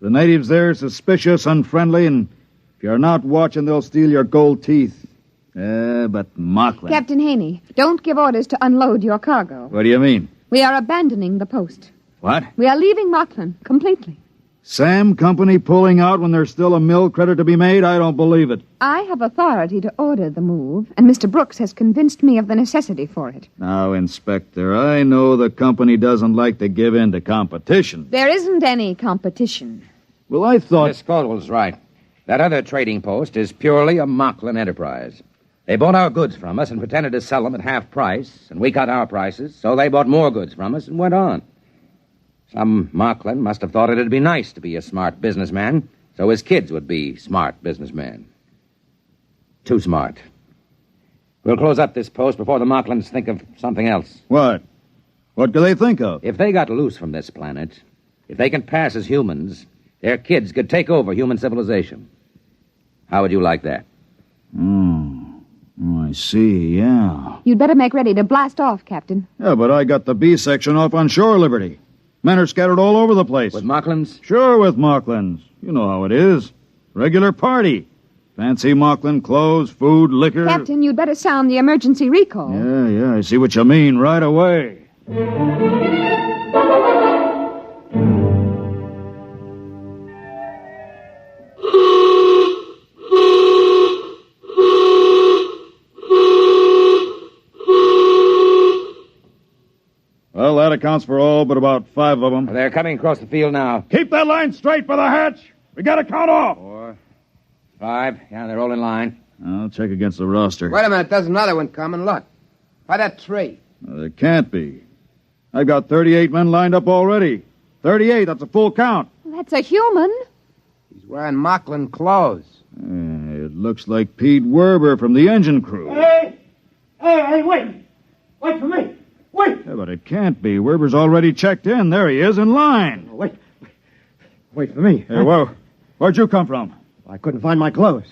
The natives there are suspicious, unfriendly, and if you're not watching, they'll steal your gold teeth. But Moklin... Captain Haney, don't give orders to unload your cargo. What do you mean? We are abandoning the post. What? We are leaving Moklin completely. Sam Company pulling out when there's still a mill credit to be made? I don't believe it. I have authority to order the move, and Mr. Brooks has convinced me of the necessity for it. Now, Inspector, I know the company doesn't like to give in to competition. There isn't any competition. Well, I thought... Miss Caldwell's right. That other trading post is purely a Moklin enterprise. They bought our goods from us and pretended to sell them at half price, and we cut our prices, so they bought more goods from us and went on. Some Moklin must have thought it'd be nice to be a smart businessman, so his kids would be smart businessmen. Too smart. We'll close up this post before the Moklins think of something else. What? What do they think of? If they got loose from this planet, if they can pass as humans, their kids could take over human civilization. How would you like that? Oh, I see, yeah. You'd better make ready to blast off, Captain. Yeah, but I got the B section off on shore Liberty. Men are scattered all over the place. With Moklins? Sure, with Moklins. You know how it is. Regular party. Fancy Moklin clothes, food, liquor. Captain, you'd better sound the emergency recall. Yeah, I see what you mean right away. Well, that accounts for all but about 5 of them. They're coming across the field now. Keep that line straight for the hatch. We got to count off. 4, 5. Yeah, they're all in line. I'll check against the roster. Wait a minute, there's another one coming. Look. By that tree. There can't be. I've got 38 men lined up already. 38, that's a full count. That's a human. He's wearing Moklin clothes. It looks like Pete Werber from the engine crew. Hey, wait. Wait for me. Wait. Yeah, but it can't be. Werber's already checked in. There he is, in line. Wait for me. Hey, where'd you come from? I couldn't find my clothes.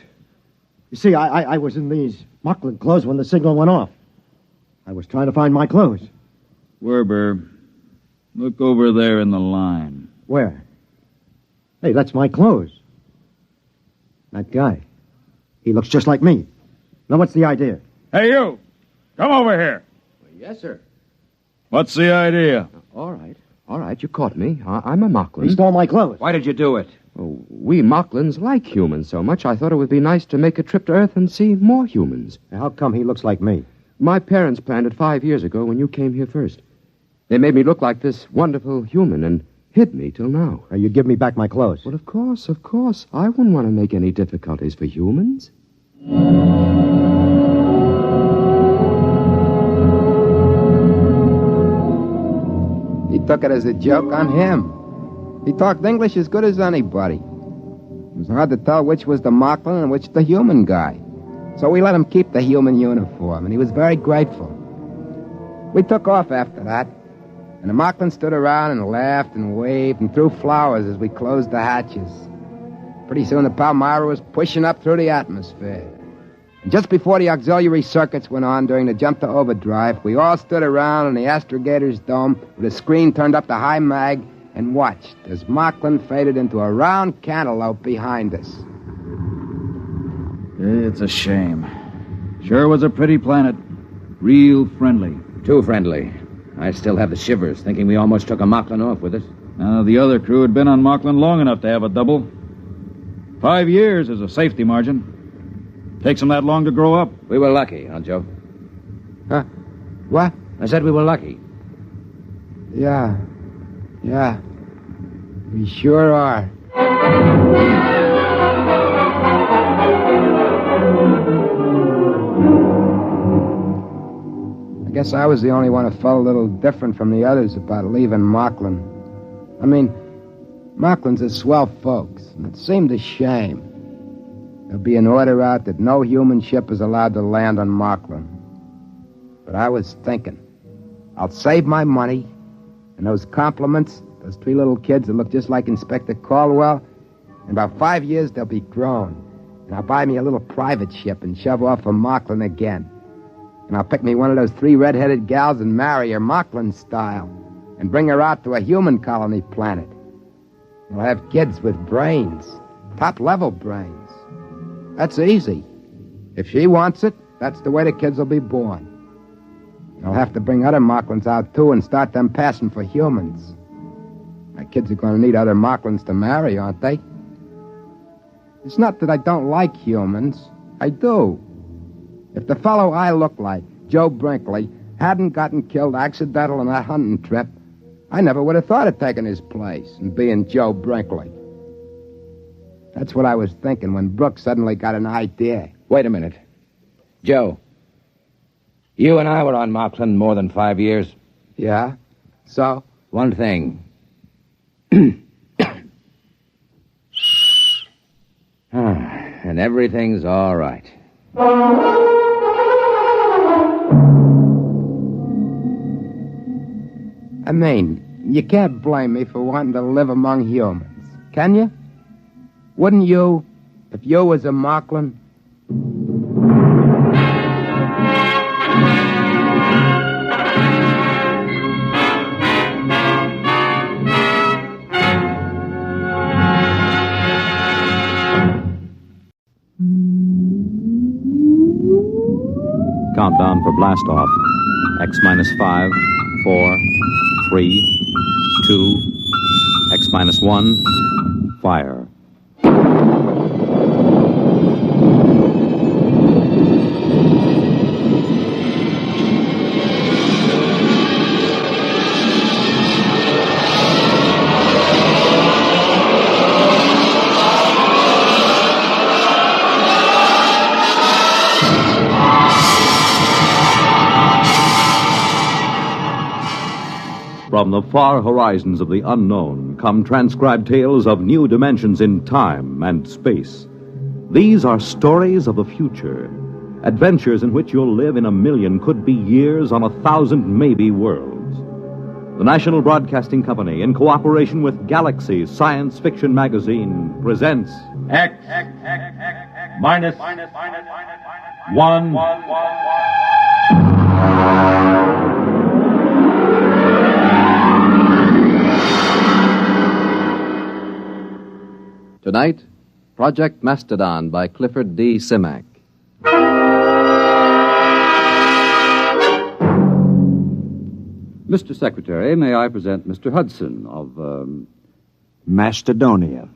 You see, I was in these Moklin clothes when the signal went off. I was trying to find my clothes. Werber, look over there in the line. Where? Hey, that's my clothes. That guy. He looks just like me. Now, what's the idea? Hey, you! Come over here. Yes, sir. What's the idea? All right. All right, you caught me. I'm a Moklin. He stole my clothes. Why did you do it? Oh, we Moklins like humans so much, I thought it would be nice to make a trip to Earth and see more humans. How come he looks like me? My parents planned it 5 years ago when you came here first. They made me look like this wonderful human and hid me till now. You give me back my clothes. Well, of course. I wouldn't want to make any difficulties for humans. He took it as a joke on him. He talked English as good as anybody. It was hard to tell which was the Moklin and which the human guy. So we let him keep the human uniform, and he was very grateful. We took off after that, and the Moklin stood around and laughed and waved and threw flowers as we closed the hatches. Pretty soon the Palmyra was pushing up through the atmosphere. And just before the auxiliary circuits went on during the jump to overdrive, we all stood around in the astrogator's dome with a screen turned up to high mag and watched as Moklin faded into a round cantaloupe behind us. It's a shame. Sure was a pretty planet. Real friendly. Too friendly. I still have the shivers, thinking we almost took a Moklin off with us. The other crew had been on Moklin long enough to have a double. 5 years is a safety margin. Takes them that long to grow up. We were lucky, huh, Joe? Huh? What? I said we were lucky. Yeah. We sure are. I guess I was the only one who felt a little different from the others about leaving Moklin. I mean, Moklin's are swell folks, and it seemed a shame. There'll be an order out that no human ship is allowed to land on Moklin. But I was thinking, I'll save my money, and those compliments, those 3 little kids that look just like Inspector Caldwell, in about 5 years they'll be grown. And I'll buy me a little private ship and shove off for Moklin again. And I'll pick me one of those 3 red-headed gals and marry her Moklin style and bring her out to a human colony planet. We'll have kids with brains, top-level brains. That's easy. If she wants it, that's the way the kids will be born. I'll have to bring other Moklins out, too, and start them passing for humans. My kids are going to need other Moklins to marry, aren't they? It's not that I don't like humans. I do. If the fellow I look like, Joe Brinkley, hadn't gotten killed accidental on that hunting trip, I never would have thought of taking his place and being Joe Brinkley. That's what I was thinking when Brooks suddenly got an idea. Wait a minute. Joe, you and I were on Moklin more than 5 years. Yeah? So? One thing. And everything's all right. I mean, you can't blame me for wanting to live among humans, can you? Wouldn't you, if you was a Moklin? Countdown for blast off. X-5, 4, 3, 2, X-1, fire. From the far horizons of the unknown come transcribed tales of new dimensions in time and space. These are stories of the future, adventures in which you'll live in a million, could be years, on 1,000 maybe worlds. The National Broadcasting Company, in cooperation with Galaxy Science Fiction Magazine, presents X minus 1. Tonight, Project Mastadon by Clifford D. Simak. Mr. Secretary, may I present Mr. Hudson of, Macedonia.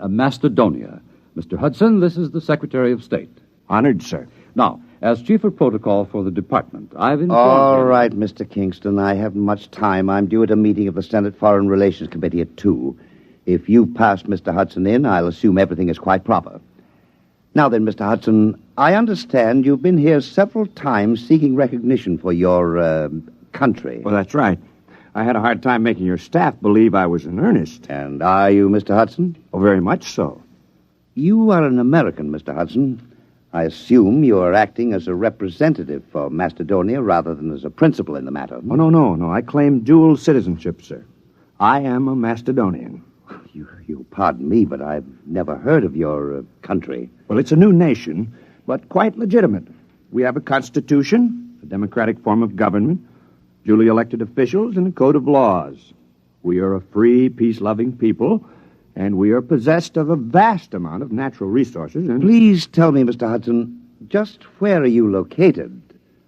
Macedonia. Mr. Hudson, this is the Secretary of State. Honored, sir. Now, as Chief of Protocol for the Department, I've informed All him... right, Mr. Kingston. I haven't much time. I'm due at a meeting of the Senate Foreign Relations Committee at 2. If you pass Mr. Hudson in, I'll assume everything is quite proper. Now then, Mr. Hudson, I understand you've been here several times seeking recognition for your, country. Well, that's right. I had a hard time making your staff believe I was in earnest. And are you, Mr. Hudson? Oh, very much so. You are an American, Mr. Hudson. I assume you are acting as a representative for Macedonia rather than as a principal in the matter. Oh, no. I claim dual citizenship, sir. I am a Macedonian. You pardon me, but I've never heard of your country. Well, it's a new nation, but quite legitimate. We have a constitution, a democratic form of government, duly elected officials, and a code of laws. We are a free, peace-loving people, and we are possessed of a vast amount of natural resources. And Please tell me, Mr. Hudson, just where are you located?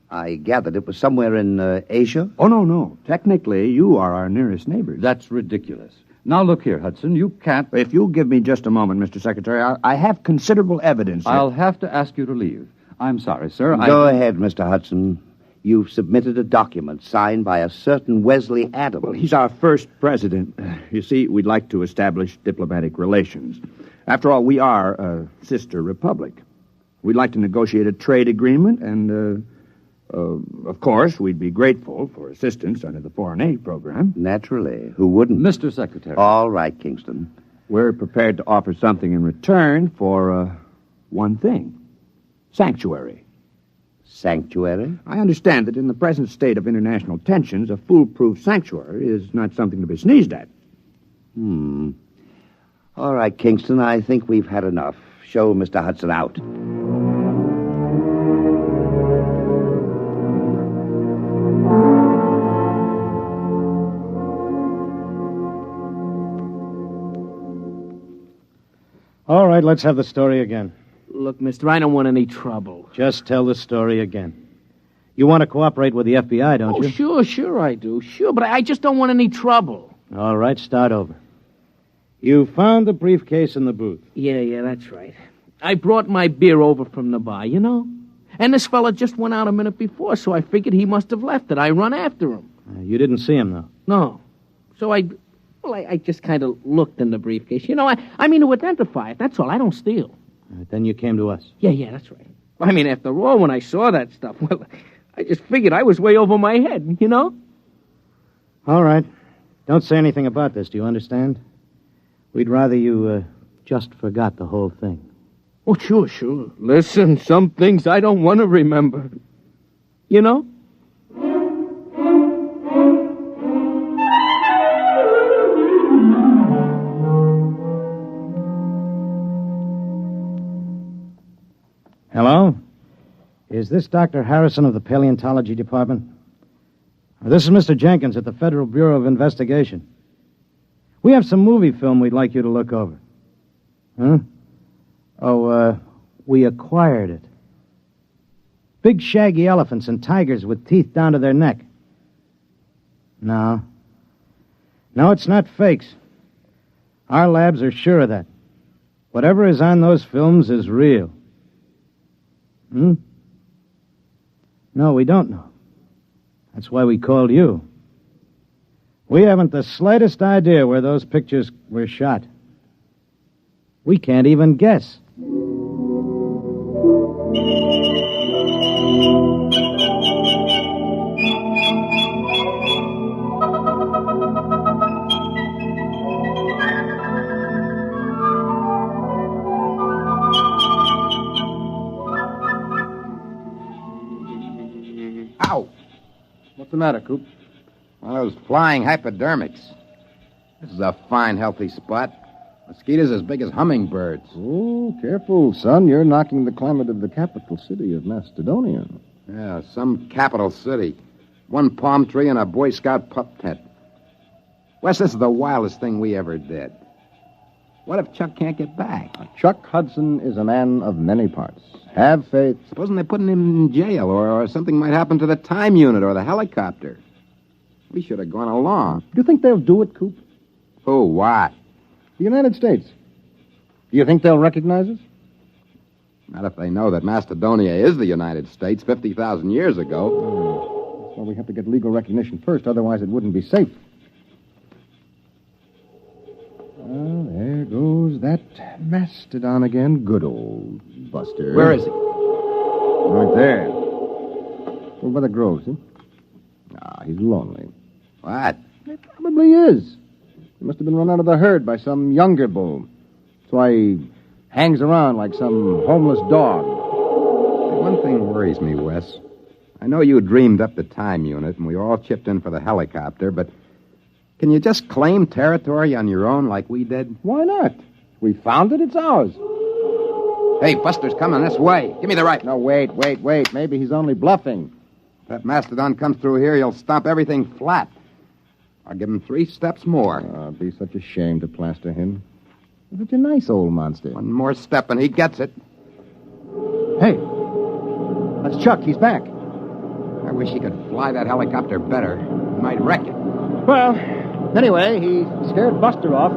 I gathered it was somewhere in Asia. Oh, no. Technically, you are our nearest neighbors. That's ridiculous. Now, look here, Hudson, you can't... If you'll give me just a moment, Mr. Secretary, I have considerable evidence. I'll have to ask you to leave. I'm sorry, sir. Go ahead, Mr. Hudson. You've submitted a document signed by a certain Wesley Adams. Well, he's our first president. You see, we'd like to establish diplomatic relations. After all, we are a sister republic. We'd like to negotiate a trade agreement, and, of course, we'd be grateful for assistance under the foreign aid program. Naturally. Who wouldn't? Mr. Secretary. All right, Kingston. We're prepared to offer something in return for, one thing. Sanctuary. Sanctuary? I understand that in the present state of international tensions, a foolproof sanctuary is not something to be sneezed at. All right, Kingston, I think we've had enough. Show Mr. Hudson out. All right, let's have the story again. Look, mister, I don't want any trouble. Just tell the story again. You want to cooperate with the FBI, don't you? Sure I do. Sure, but I just don't want any trouble. All right, start over. You found the briefcase in the booth. Yeah, that's right. I brought my beer over from the bar, you know? And this fella just went out a minute before, so I figured he must have left it. I run after him. You didn't see him, though? No. So I just kind of looked in the briefcase. You know, I mean to identify it. That's all. I don't steal. Then you came to us. Yeah, that's right. I mean, after all, when I saw that stuff, well, I just figured I was way over my head, you know? All right. Don't say anything about this, do you understand? We'd rather you just forgot the whole thing. Oh, sure. Listen, some things I don't want to remember. You know? Hello? Is this Dr. Harrison of the Paleontology Department? This is Mr. Jenkins at the Federal Bureau of Investigation. We have some movie film we'd like you to look over. Huh? Oh, we acquired it. Big shaggy elephants and tigers with teeth down to their neck. No, it's not fakes. Our labs are sure of that. Whatever is on those films is real. No, we don't know. That's why we called you. We haven't the slightest idea where those pictures were shot. We can't even guess. Ow! What's the matter, Coop? One of those flying hypodermics. This is a fine, healthy spot. Mosquitoes as big as hummingbirds. Oh, careful, son. You're knocking the climate of the capital city of Macedonia. Yeah, some capital city. One palm tree and a Boy Scout pup tent. Wes, this is the wildest thing we ever did. What if Chuck can't get back? Chuck Hudson is a man of many parts. Have faith. Supposing they're putting him in jail, or something might happen to the time unit or the helicopter. We should have gone along. Do you think they'll do it, Coop? Who, what? The United States. Do you think they'll recognize us? Not if they know that Macedonia is the United States 50,000 years ago. Well, we have to get legal recognition first, otherwise it wouldn't be safe. Well, there goes that Mastadon again. Good old Buster. Where is he? Right there. Over by the groves, huh? Ah, he's lonely. What? He probably is. He must have been run out of the herd by some younger bull. That's why he hangs around like some homeless dog. One thing worries me, Wes. I know you dreamed up the time unit, and we all chipped in for the helicopter, but can you just claim territory on your own like we did? Why not? We found it, it's ours. Hey, Buster's coming this way. Give me the rifle. No, wait. Maybe he's only bluffing. If that Mastodon comes through here, he'll stomp everything flat. I'll give him 3 steps more. Oh, it'd be such a shame to plaster him. He's such a nice old monster. One more step and he gets it. Hey, that's Chuck. He's back. I wish he could fly that helicopter better. He might wreck it. Well, anyway, he scared Buster off.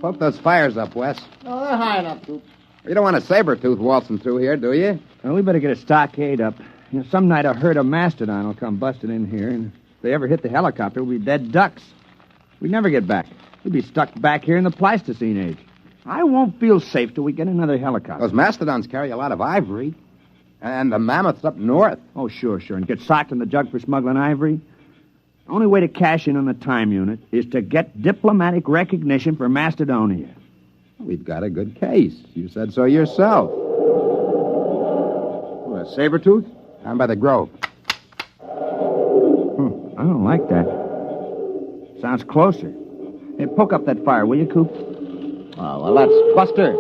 Poke those fires up, Wes. Oh, they're high enough, Coop. You don't want a saber-tooth waltzing through here, do you? Well, we better get a stockade up. You know, some night a herd of Mastodon will come busting in here, and if they ever hit the helicopter, we'll be dead ducks. We'd never get back. We'd be stuck back here in the Pleistocene age. I won't feel safe till we get another helicopter. Those Mastodons carry a lot of ivory. And the mammoths up north. Oh, sure. And get socked in the jug for smuggling ivory? The only way to cash in on the time unit is to get diplomatic recognition for Macedonia. We've got a good case. You said so yourself. What, a saber-tooth? Down by the grove. I don't like that. Sounds closer. Hey, poke up that fire, will you, Coop? Oh, well, that's Buster.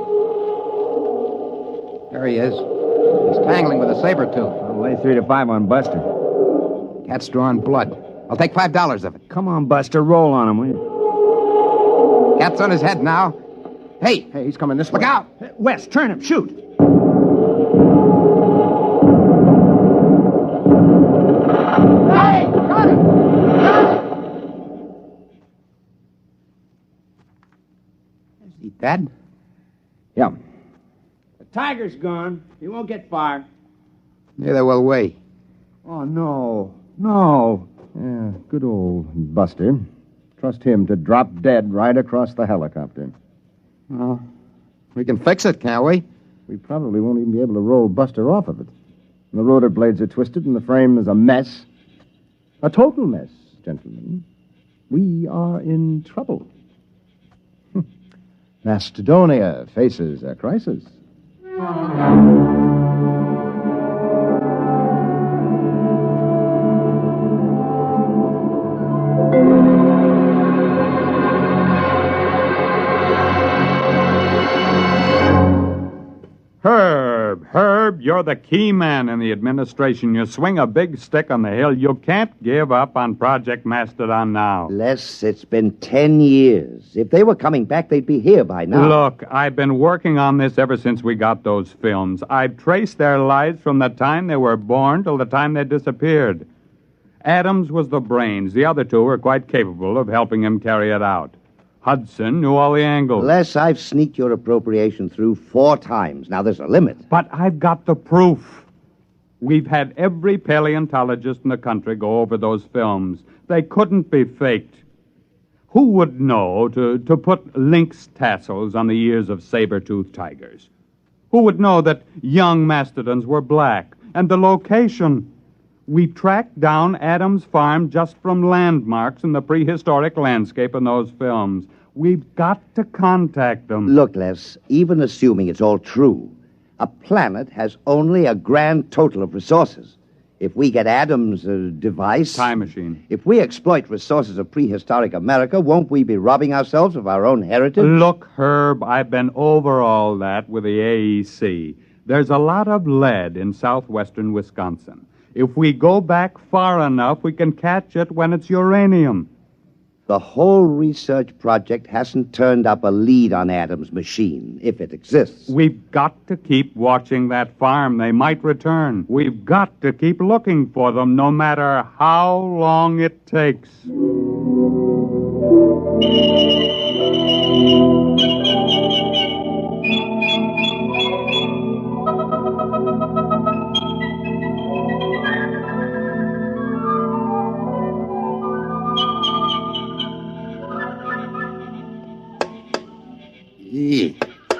There he is. He's tangling with a saber-tooth. I'll lay 3 to 5 on Buster. Cat's drawing blood. I'll take $5 of it. Come on, Buster. Roll on him, will you? Cat's on his head now. Hey, he's coming this way. Look out! Hey, Wes, turn him. Shoot. Hey! Got him! Is he dead? Yeah. The tiger's gone. He won't get far. Neither will we. Oh, no. Yeah, good old Buster. Trust him to drop dead right across the helicopter. Well, we can fix it, can't we? We probably won't even be able to roll Buster off of it. The rotor blades are twisted and the frame is a mess. A total mess, gentlemen. We are in trouble. Macedonia faces a crisis. Herb, you're the key man in the administration. You swing a big stick on the hill. You can't give up on Project Mastodon now. Les, it's been 10 years. If they were coming back, they'd be here by now. Look, I've been working on this ever since we got those films. I've traced their lives from the time they were born till the time they disappeared. Adams was the brains. The other two were quite capable of helping him carry it out. Hudson knew all the angles. Les, I've sneaked your appropriation through 4 times. Now, there's a limit. But I've got the proof. We've had every paleontologist in the country go over those films. They couldn't be faked. Who would know to put lynx tassels on the ears of saber-toothed tigers? Who would know that young mastodons were black? And the location. We tracked down Adams' farm just from landmarks in the prehistoric landscape in those films. We've got to contact them. Look, Les, even assuming it's all true, a planet has only a grand total of resources. If we get Adams' device... Time machine. If we exploit resources of prehistoric America, won't we be robbing ourselves of our own heritage? Look, Herb, I've been over all that with the AEC. There's a lot of lead in southwestern Wisconsin. If we go back far enough, we can catch it when it's uranium. The whole research project hasn't turned up a lead on Adam's machine, if it exists. We've got to keep watching that farm. They might return. We've got to keep looking for them, no matter how long it takes.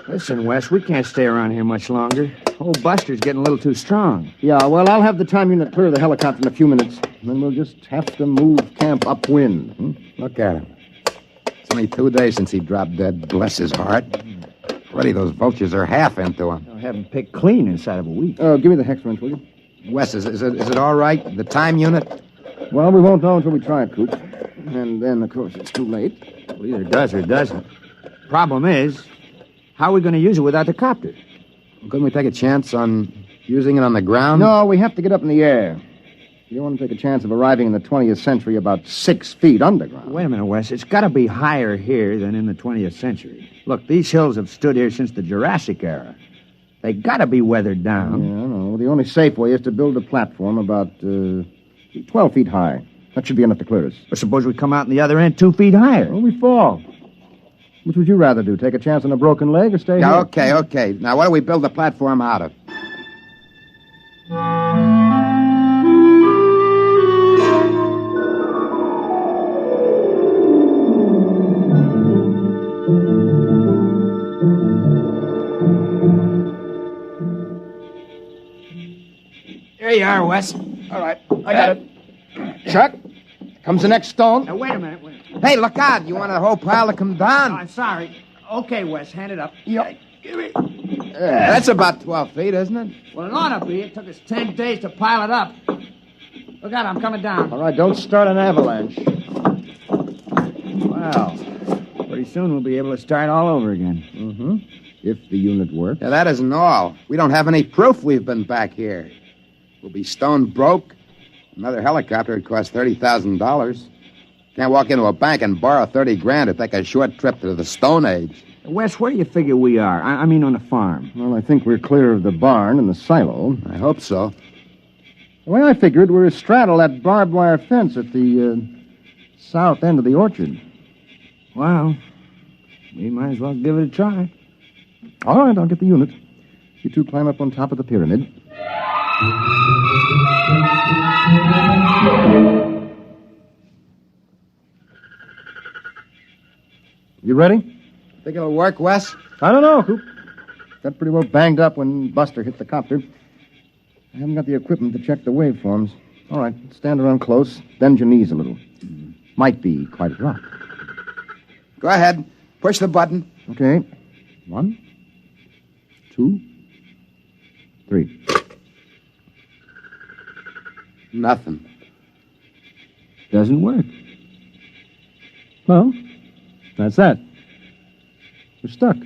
Listen, Wes, we can't stay around here much longer. Old Buster's getting a little too strong. Yeah, well, I'll have the time unit clear the helicopter in a few minutes. And then we'll just have to move camp upwind. Look at him. It's only 2 days since he dropped dead, bless his heart. Already those vultures are half into him. I'll have him picked clean inside of a week. Give me the hex wrench, will you? Wes, is it all right? The time unit? Well, we won't know until we try it, Coop. And then, of course, it's too late. Well, either it does or it doesn't. Problem is, how are we going to use it without the copter? Couldn't we take a chance on using it on the ground? No, we have to get up in the air. You don't want to take a chance of arriving in the 20th century about 6 feet underground. Wait a minute, Wes. It's got to be higher here than in the 20th century. Look, these hills have stood here since the Jurassic era. They got to be weathered down. Yeah, I know. The only safe way is to build a platform about 12 feet high. That should be enough to clear us. But suppose we come out on the other end 2 feet higher. Well, we fall. Which would you rather do? Take a chance on a broken leg or stay Yeah, here? okay. Now, what do we build the platform out of? There you are, Wes. All right, I got it. Chuck, comes the next stone. Now, wait a minute. Hey, look out. You want the whole pile to come down? I'm sorry. Okay, Wes, hand it up. Yep. Give me. That's about 12 feet, isn't it? Well, it ought to be. It took us 10 days to pile it up. Look out, I'm coming down. All right, don't start an avalanche. Well, pretty soon we'll be able to start all over again. Mm-hmm. If the unit works. Yeah, that isn't all. We don't have any proof we've been back here. We'll be stone broke. Another helicopter would cost $30,000. Can't walk into a bank and borrow 30 grand to take a short trip to the Stone Age. Wes, where do you figure we are? I mean on the farm. Well, I think we're clear of the barn and the silo. I hope so. The way I figured, we're astraddle that barbed wire fence at the south end of the orchard. Well, we might as well give it a try. All right, I'll get the unit. You two climb up on top of the pyramid. You ready? Think it'll work, Wes? I don't know, Coop. Got pretty well banged up when Buster hit the copter. I haven't got the equipment to check the waveforms. All right, stand around close, bend your knees a little. Might be quite a drop. Go ahead. Push the button. Okay. 1, 2, 3. Nothing. Doesn't work. Well, that's that. We're stuck.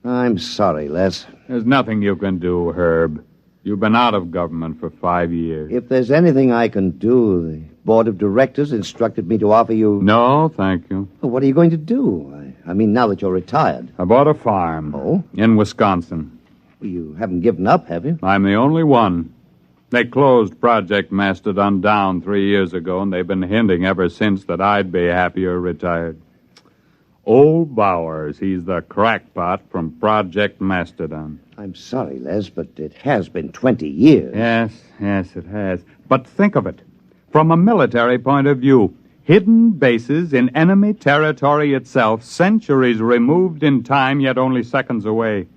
I'm sorry, Les. There's nothing you can do, Herb. You've been out of government for 5 years. If there's anything I can do, the board of directors instructed me to offer you... No, thank you. Well, what are you going to do? I mean, now that you're retired. I bought a farm. Oh? In Wisconsin. Well, you haven't given up, have you? I'm the only one. They closed Project Mastadon down 3 years ago, and they've been hinting ever since that I'd be happier retired. Old Bowers, he's the crackpot from Project Mastadon. I'm sorry, Les, but it has been 20 years. Yes, it has. But think of it. From a military point of view, hidden bases in enemy territory itself, centuries removed in time, yet only seconds away.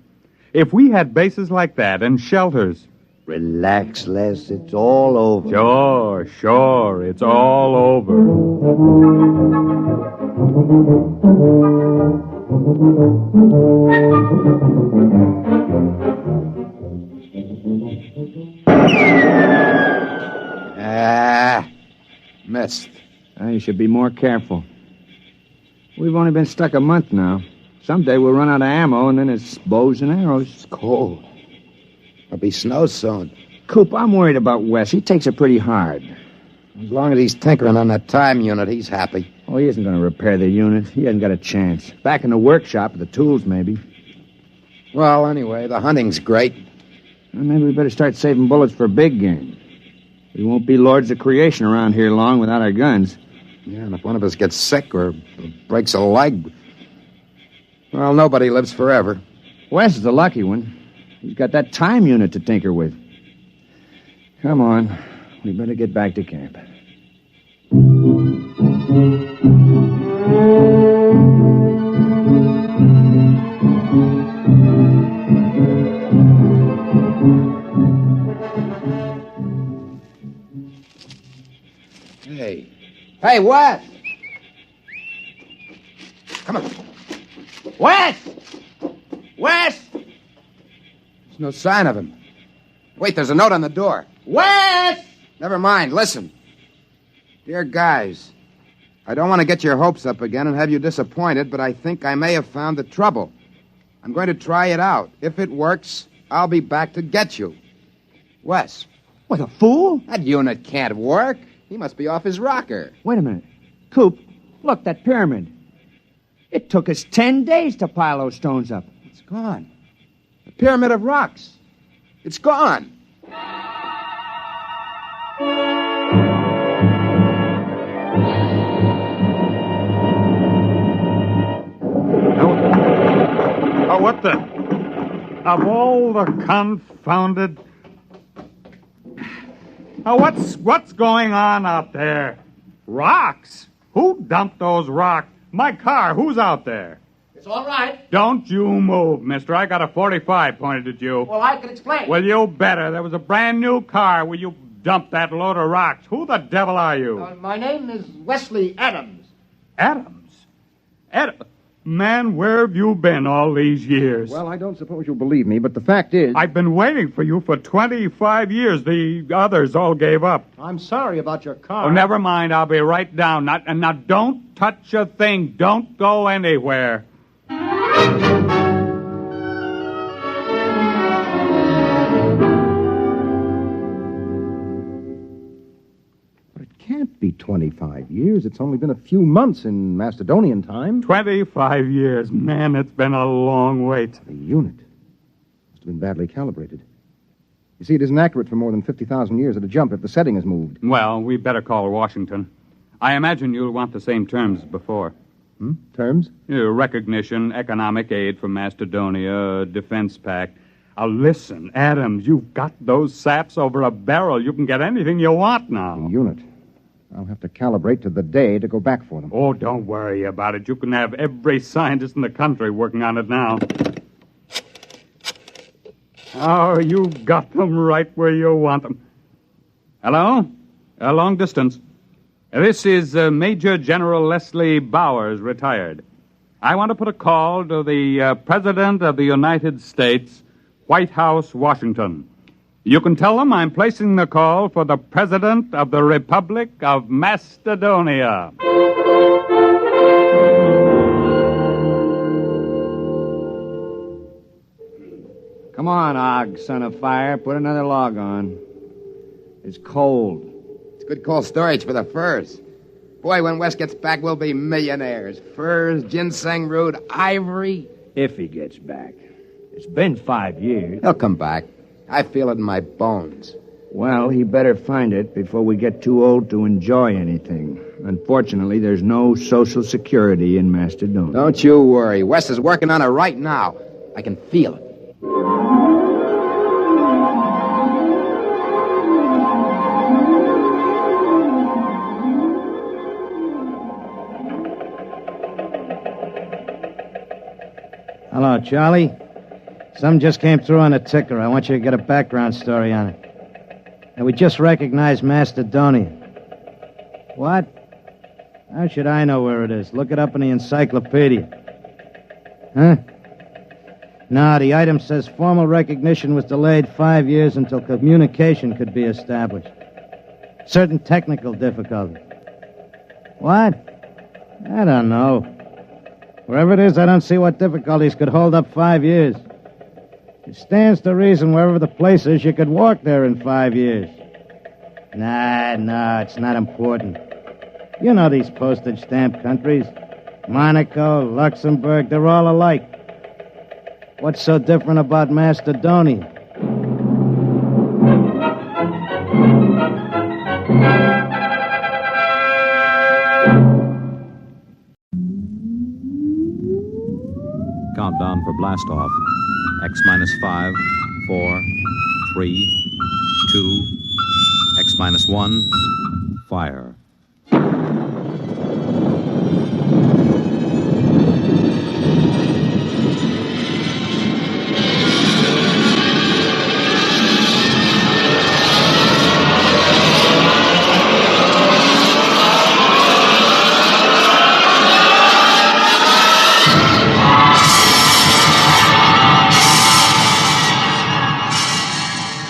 If we had bases like that and shelters... Relax, Les. It's all over. Sure. It's all over. Miss. West. You should be more careful. We've only been stuck a month now. Someday we'll run out of ammo, and then it's bows and arrows. It's cold. There'll be snow soon. Coop, I'm worried about Wes. He takes it pretty hard. As long as he's tinkering on that time unit, he's happy. Oh, he isn't going to repair the unit. He hasn't got a chance. Back in the workshop with the tools, maybe. Well, anyway, the hunting's great. Well, maybe we better start saving bullets for big game. We won't be lords of creation around here long without our guns. Yeah, and if one of us gets sick or breaks a leg, well, nobody lives forever. Wes is the lucky one. He's got that time unit to tinker with. Come on. We better get back to camp. Hey, Wes! Come on. Wes! Wes! There's no sign of him. Wait, there's a note on the door. Wes! Never mind, listen. Dear guys, I don't want to get your hopes up again and have you disappointed, but I think I may have found the trouble. I'm going to try it out. If it works, I'll be back to get you. Wes. What, a fool? That unit can't work. He must be off his rocker. Wait a minute. Coop, look, that pyramid. It took us 10 days to pile those stones up. It's gone. The pyramid of rocks. It's gone. Oh, what the... Of all the confounded... Oh, what's going on out there? Rocks? Who dumped those rocks? My car, who's out there? It's all right. Don't you move, mister. I got a 45 pointed at you. Well, I can explain. Well, you better. There was a brand new car where you dumped that load of rocks. Who the devil are you? My name is Wesley Adams. Adams? Man, where have you been all these years? Well, I don't suppose you'll believe me, but the fact is... I've been waiting for you for 25 years. The others all gave up. I'm sorry about your car. Oh, never mind. I'll be right down. Now, don't touch a thing. Don't go anywhere. Can't be 25 years. It's only been a few months in Mastadonian time. 25 years. Man, it's been a long wait. The unit must have been badly calibrated. You see, it isn't accurate for more than 50,000 years at a jump if the setting is moved. Well, we better call Washington. I imagine you'll want the same terms as before. Terms? Recognition, economic aid from Macedonia, defense pact. Listen, Adams, you've got those saps over a barrel. You can get anything you want now. The unit. I'll have to calibrate to the day to go back for them. Oh, don't worry about it. You can have every scientist in the country working on it now. Oh, you've got them right where you want them. Hello? Long distance. This is Major General Leslie Bowers, retired. I want to put a call to the President of the United States, White House, Washington. You can tell them I'm placing the call for the President of the Republic of Macedonia. Come on, Og, son of fire. Put another log on. It's cold. It's good cold storage for the furs. Boy, when Wes gets back, we'll be millionaires. Furs, ginseng root, ivory. If he gets back. It's been 5 years. He'll come back. I feel it in my bones. Well, he better find it before we get too old to enjoy anything. Unfortunately, there's no Social Security in Mastadon. Don't you worry. Wes is working on it right now. I can feel it. Hello, Charlie. Some just came through on a ticker. I want you to get a background story on it. And we just recognized Macedonia. What? How should I know where it is? Look it up in the encyclopedia. Huh? No, the item says formal recognition was delayed 5 years until communication could be established. Certain technical difficulties. What? I don't know. Wherever it is, I don't see what difficulties could hold up 5 years. It stands to reason wherever the place is, you could walk there in 5 years. Nah, it's not important. You know these postage stamp countries. Monaco, Luxembourg, they're all alike. What's so different about Macedonia? Countdown for blast off. X minus 5, 4, 3, 2, X minus 1, fire.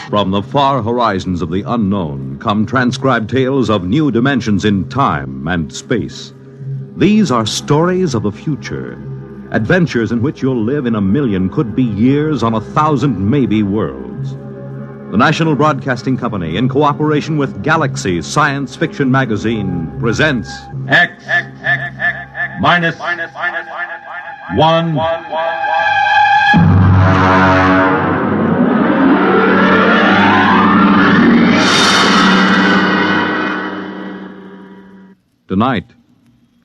From the far horizons of the unknown come transcribed tales of new dimensions in time and space. These are stories of the future, adventures in which you'll live in a million, could be years, on 1,000 maybe worlds. The National Broadcasting Company, in cooperation with Galaxy Science Fiction Magazine, presents X minus 1. Tonight,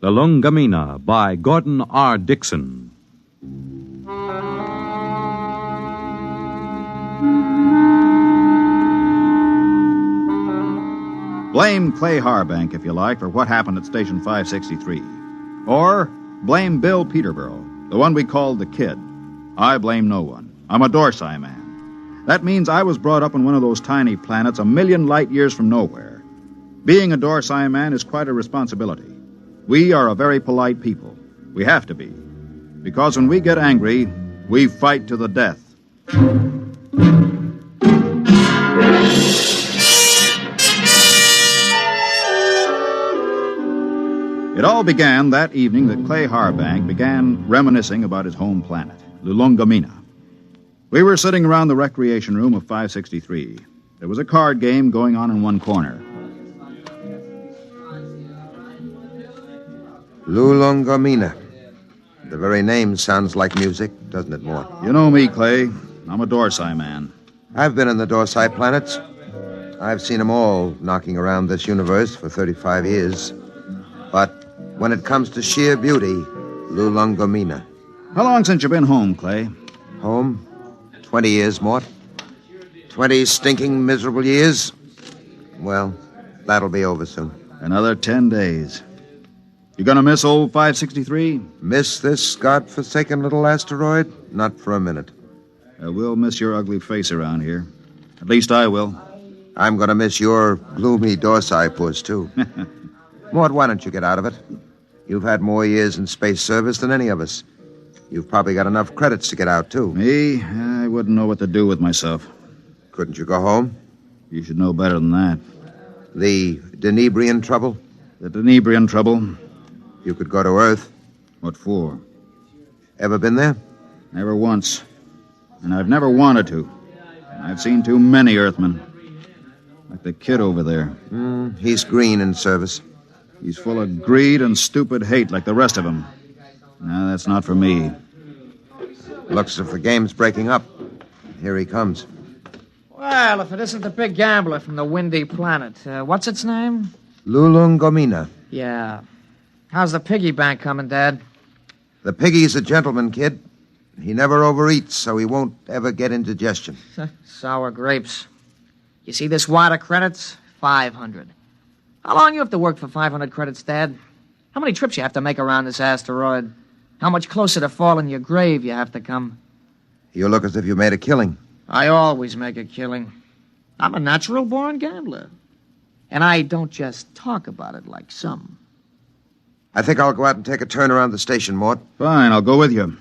Lulungomeena by Gordon R. Dixon. Blame Clay Harbank, if you like, for what happened at Station 563. Or blame Bill Peterborough, the one we called the Kid. I blame no one. I'm a Dorsai man. That means I was brought up on one of those tiny planets a million light years from nowhere. Being a Dorsai man is quite a responsibility. We are a very polite people. We have to be. Because when we get angry, we fight to the death. It all began that evening that Clay Harbank began reminiscing about his home planet, Lulungomeena. We were sitting around the recreation room of 563. There was a card game going on in one corner. Lulungomeena. The very name sounds like music, doesn't it, Mort? You know me, Clay. I'm a Dorsai man. I've been in the Dorsai planets. I've seen them all knocking around this universe for 35 years. But when it comes to sheer beauty, Lulungomeena. How long since you've been home, Clay? Home? 20 years, Mort. 20 stinking, miserable years. Well, that'll be over soon. Another 10 days. You gonna miss old 563? Miss this godforsaken little asteroid? Not for a minute. We'll miss your ugly face around here. At least I will. I'm gonna miss your gloomy Dorsai puss, too. Mort, why don't you get out of it? You've had more years in space service than any of us. You've probably got enough credits to get out, too. Me? I wouldn't know what to do with myself. Couldn't you go home? You should know better than that. The Denebrian trouble? The Denebrian trouble? You could go to Earth. What for? Ever been there? Never once. And I've never wanted to. I've seen too many Earthmen. Like the Kid over there. He's green in service. He's full of greed and stupid hate like the rest of them. No, that's not for me. Looks as if the game's breaking up. Here he comes. Well, if it isn't the big gambler from the windy planet. What's its name? Lulungomeena. Yeah. How's the piggy bank coming, Dad? The piggy's a gentleman, Kid. He never overeats, so he won't ever get indigestion. Sour grapes. You see this wad of credits? 500. How long you have to work for 500 credits, Dad? How many trips you have to make around this asteroid? How much closer to falling your grave you have to come? You look as if you made a killing. I always make a killing. I'm a natural-born gambler. And I don't just talk about it like some. I think I'll go out and take a turn around the station, Mort. Fine, I'll go with you.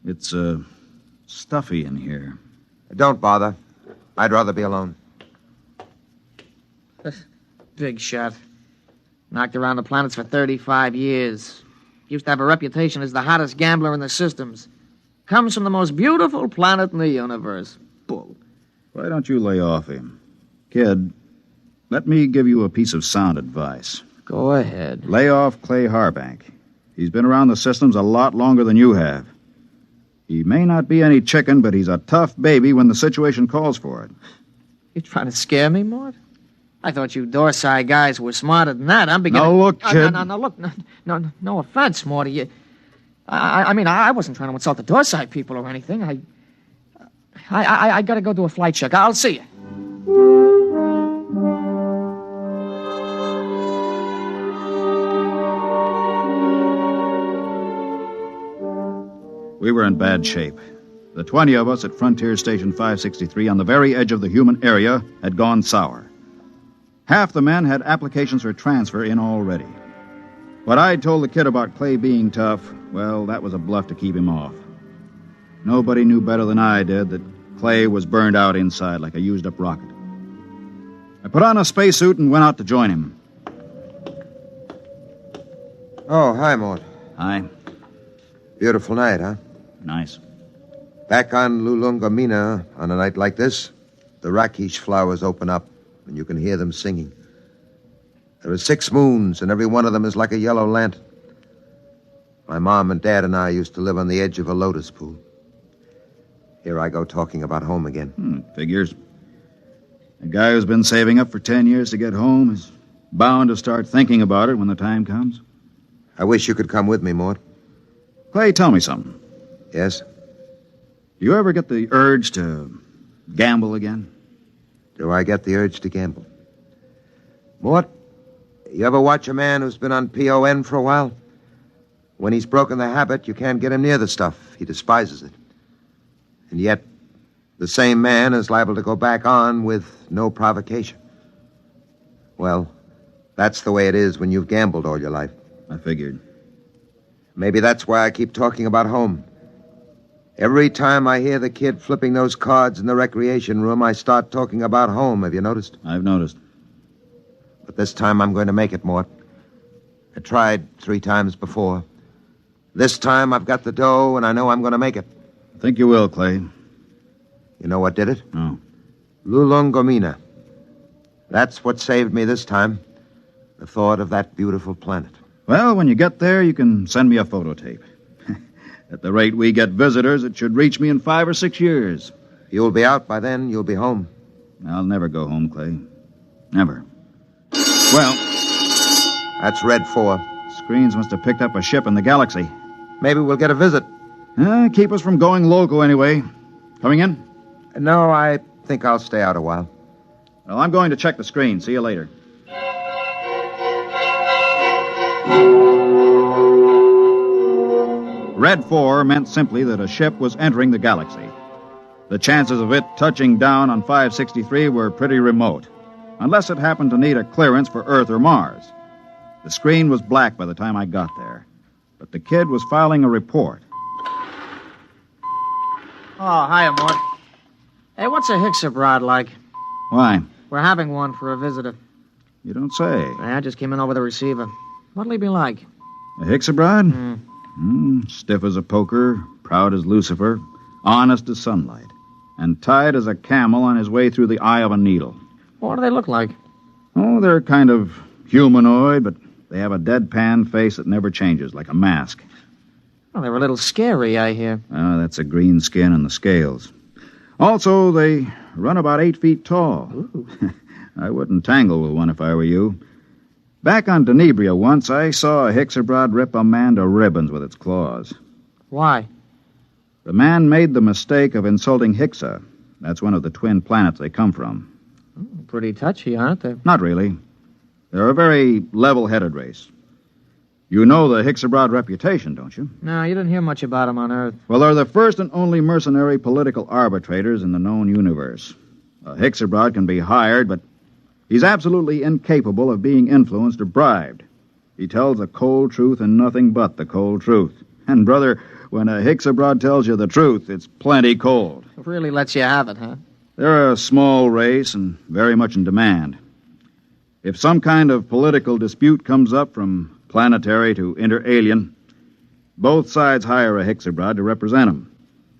It's, stuffy in here. Don't bother. I'd rather be alone. Big shot. Knocked around the planets for 35 years. Used to have a reputation as the hottest gambler in the systems. Comes from the most beautiful planet in the universe. Bull. Why don't you lay off him? Kid, let me give you a piece of sound advice. Go ahead. Lay off Clay Harbank. He's been around the systems a lot longer than you have. He may not be any chicken, but he's a tough baby when the situation calls for it. You trying to scare me, Mort? I thought you Dorsai guys were smarter than that. I'm beginning... No, look, kid. No, look. No offense, Morty. I wasn't trying to insult the Dorsai people or anything. I gotta go do a flight check. I'll see you. We were in bad shape. The 20 of us at Frontier Station 563 on the very edge of the human area had gone sour. Half the men had applications for transfer in already. What I'd told the kid about Clay being tough, well, that was a bluff to keep him off. Nobody knew better than I did that Clay was burned out inside like a used-up rocket. I put on a spacesuit and went out to join him. Oh, hi, Mort. Hi. Beautiful night, huh? Nice. Back on Lulungomeena, on a night like this, the rakish flowers open up, and you can hear them singing. There are 6 moons, and every one of them is like a yellow lantern. My mom and dad and I used to live on the edge of a lotus pool. Here I go talking about home again. Figures. A guy who's been saving up for 10 years to get home is bound to start thinking about it when the time comes. I wish you could come with me, Mort. Clay, tell me something. Yes? Do you ever get the urge to gamble again? Do I get the urge to gamble? Mort, you ever watch a man who's been on PON for a while? When he's broken the habit, you can't get him near the stuff. He despises it. And yet, the same man is liable to go back on with no provocation. Well, that's the way it is when you've gambled all your life. I figured. Maybe that's why I keep talking about home. Every time I hear the kid flipping those cards in the recreation room, I start talking about home. Have you noticed? I've noticed. But this time I'm going to make it, Mort. I tried 3 times before. This time I've got the dough, and I know I'm going to make it. I think you will, Clay. You know what did it? No. Lulungomeena. That's what saved me this time. The thought of that beautiful planet. Well, when you get there, you can send me a photo tape. At the rate we get visitors, it should reach me in 5 or 6 years. You'll be out by then. You'll be home. I'll never go home, Clay. Never. Well... That's Red 4. Screens must have picked up a ship in the galaxy. Maybe we'll get a visit. Keep us from going loco anyway. Coming in? No, I think I'll stay out a while. Well, I'm going to check the screen. See you later. Red 4 meant simply that a ship was entering the galaxy. The chances of it touching down on 563 were pretty remote, unless it happened to need a clearance for Earth or Mars. The screen was black by the time I got there, but the kid was filing a report. Oh, hiya, Mort. Hey, what's a Hixabrod like? Why? We're having one for a visitor. You don't say. I just came in over the receiver. What'll he be like? A Hixabrod? Stiff as a poker, proud as Lucifer, honest as sunlight, and tied as a camel on his way through the eye of a needle. What do they look like? Oh, they're kind of humanoid, but they have a deadpan face that never changes, like a mask. Well, they're a little scary, I hear. Oh, that's the green skin and the scales. Also, they run about 8 feet tall. I wouldn't tangle with one if I were you. Back on Denebria once, I saw a Hixabrod rip a man to ribbons with its claws. Why? The man made the mistake of insulting Hixa. That's one of the twin planets they come from. Pretty touchy, aren't they? Not really. They're a very level-headed race. You know the Hixabrod reputation, don't you? No, you didn't hear much about them on Earth. Well, they're the first and only mercenary political arbitrators in the known universe. A Hixabrod can be hired, but he's absolutely incapable of being influenced or bribed. He tells the cold truth and nothing but the cold truth. And, brother, when a Hixabrod tells you the truth, it's plenty cold. It really lets you have it, huh? They're a small race and very much in demand. If some kind of political dispute comes up from planetary to inter-alien, both sides hire a Hexabrod to represent them.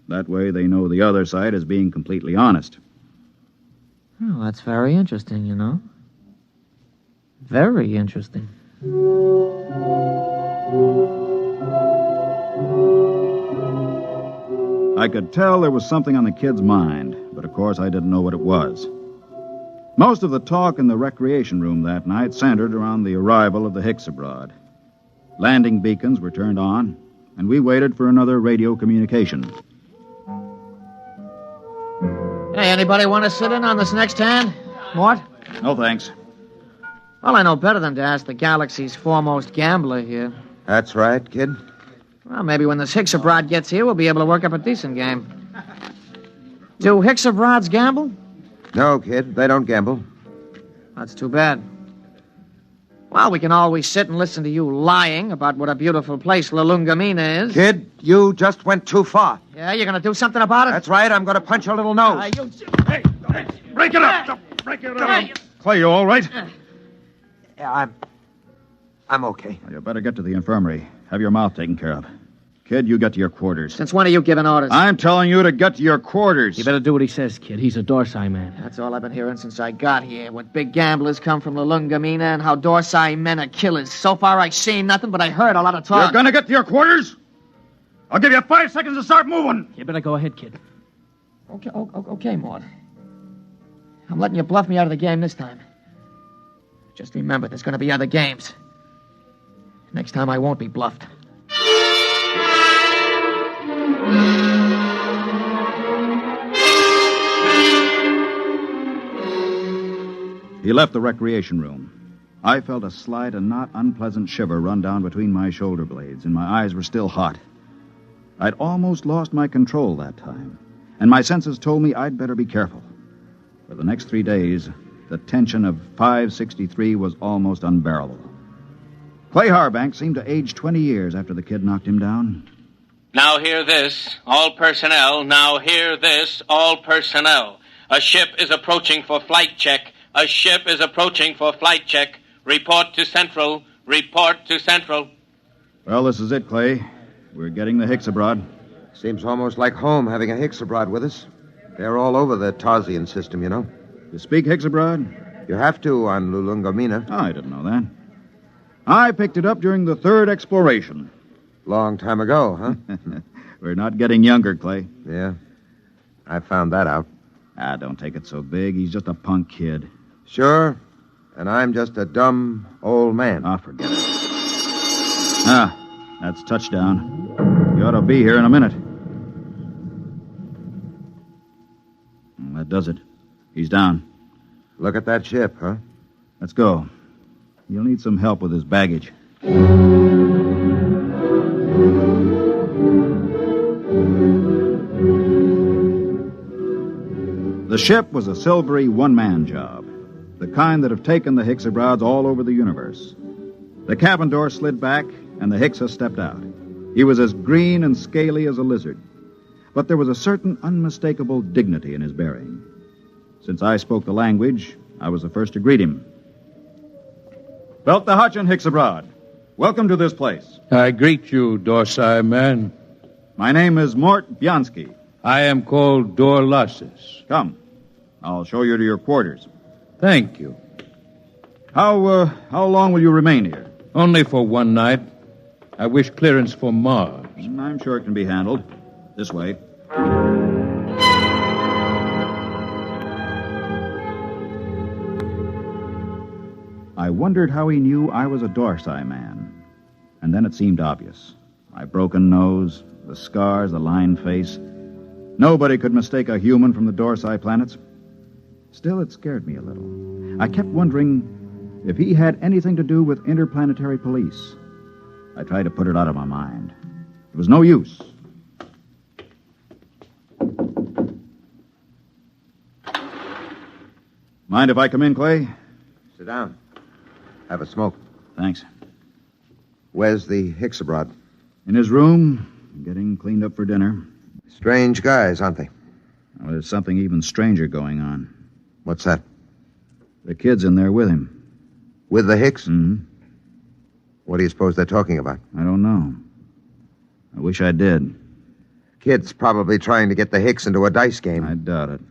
That way they know the other side is being completely honest. Oh, that's very interesting, you know. Very interesting. I could tell there was something on the kid's mind, but of course I didn't know what it was. Most of the talk in the recreation room that night centered around the arrival of the Hexabrod. Landing beacons were turned on, and we waited for another radio communication. Hey, anybody want to sit in on this next hand? Mort? No, thanks. Well, I know better than to ask the galaxy's foremost gambler here. That's right, kid. Well, maybe when this Hexabrod gets here, we'll be able to work up a decent game. Do Hexabrods gamble? No, kid, they don't gamble. That's too bad. Well, we can always sit and listen to you lying about what a beautiful place Lulungomeena is. Kid, you just went too far. Yeah, you're going to do something about it? That's right, I'm going to punch your little nose. Hey, break it up! Break it up! Clay, you all right? Yeah, I'm okay. Well, you better get to the infirmary. Have your mouth taken care of. Kid, you get to your quarters. Since when are you giving orders? I'm telling you to get to your quarters. You better do what he says, kid. He's a Dorsai man. That's all I've been hearing since I got here. What big gamblers come from Lulungomeena and how Dorsai men are killers. So far, I've seen nothing, but I heard a lot of talk. You're gonna get to your quarters? I'll give you 5 seconds to start moving. You better go ahead, kid. Okay, Mort. I'm letting you bluff me out of the game this time. Just remember, there's going to be other games. Next time, I won't be bluffed. He left the recreation room. I felt a slight and not unpleasant shiver run down between my shoulder blades, and my eyes were still hot. I'd almost lost my control that time, and my senses told me I'd better be careful. For the next 3 days, the tension of 563 was almost unbearable. Clay Harbank seemed to age 20 years after the kid knocked him down. Now hear this, all personnel. Now hear this, all personnel. A ship is approaching for flight check. A ship is approaching for flight check. Report to Central. Report to Central. Well, this is it, Clay. We're getting the Hexabrod. Seems almost like home having a Hexabrod with us. They're all over the Tarsian system, you know. You speak Hexabrod? You have to on Lulungomeena. Oh, I didn't know that. I picked it up during the 3rd exploration. Long time ago, huh? We're not getting younger, Clay. Yeah. I found that out. Don't take it so big. He's just a punk kid. Sure. And I'm just a dumb old man. Forget it. That's touchdown. You ought to be here in a minute. That does it. He's down. Look at that ship, huh? Let's go. You'll need some help with his baggage. The ship was a silvery one-man job, the kind that have taken the Hexabrods all over the universe. The cabin door slid back, and the Hexa stepped out. He was as green and scaly as a lizard, but there was a certain unmistakable dignity in his bearing. Since I spoke the language, I was the first to greet him. Belt the Hutch and Hexabrod. Welcome to this place. I greet you, Dorsai man. My name is Mort Bianski. I am called Dorlassus. Come. I'll show you to your quarters. Thank you. How long will you remain here? Only for one night. I wish clearance for Mars. I'm sure it can be handled. This way. I wondered how he knew I was a Dorsai man. And then it seemed obvious. My broken nose, the scars, the lined face. Nobody could mistake a human from the Dorsai planets. Still, it scared me a little. I kept wondering if he had anything to do with interplanetary police. I tried to put it out of my mind. It was no use. Mind if I come in, Clay? Sit down. Have a smoke. Thanks. Where's the Hexabrod? In his room, getting cleaned up for dinner. Strange guys, aren't they? Well, there's something even stranger going on. What's that? The kid's in there with him. With the Hicks? Mm-hmm. What do you suppose they're talking about? I don't know. I wish I did. Kid's probably trying to get the Hicks into a dice game. I doubt it.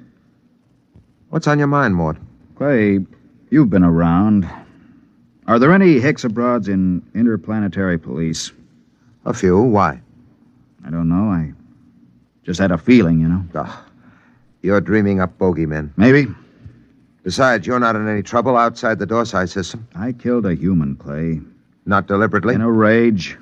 What's on your mind, Mort? Clay, you've been around. Are there any Hicks abroads in interplanetary police? A few. Why? I don't know. I just had a feeling, you know. You're dreaming up bogeymen. Maybe. Besides, you're not in any trouble outside the Dorsai system. I killed a human, Clay. Not deliberately? In a rage.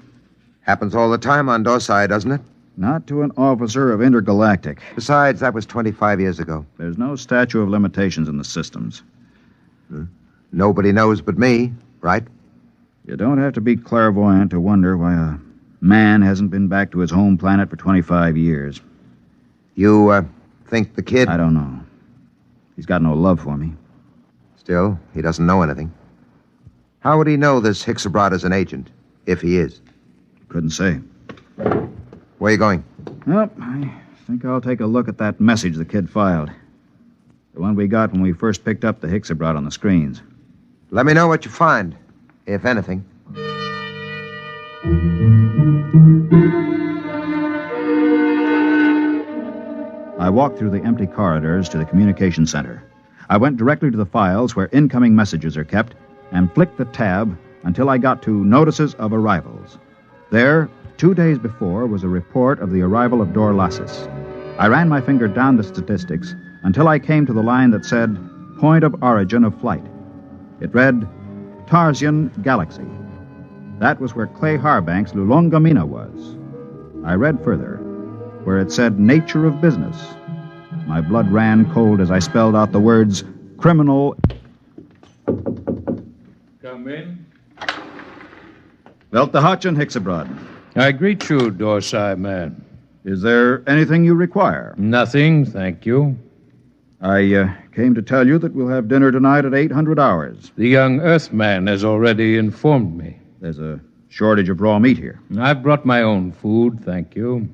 Happens all the time on Dorsai, doesn't it? Not to an officer of Intergalactic. Besides, that was 25 years ago. There's no statute of limitations in the systems. Nobody knows but me, right? You don't have to be clairvoyant to wonder why a man hasn't been back to his home planet for 25 years. You, think the kid... I don't know. He's got no love for me. Still, he doesn't know anything. How would he know this Hicks abroad is an agent, if he is? Couldn't say. Where are you going? Well, I think I'll take a look at that message the kid filed. The one we got when we first picked up the Hicks abroad on the screens. Let me know what you find, if anything. I walked through the empty corridors to the communication center. I went directly to the files where incoming messages are kept and flicked the tab until I got to Notices of Arrivals. There, 2 days before, was a report of the arrival of Dorlasis. I ran my finger down the statistics until I came to the line that said, Point of Origin of Flight. It read, Tarsian Galaxy. That was where Clay Harbank's Lulungomeena was. I read further, where it said Nature of Business. My blood ran cold as I spelled out the words criminal. Come in. Belt the Hotch and Hicks abroad. I greet you, Dorsai man. Is there anything you require? Nothing, thank you. I came to tell you that we'll have dinner tonight at 800 hours. The young Earthman has already informed me. There's a shortage of raw meat here. I've brought my own food, thank you.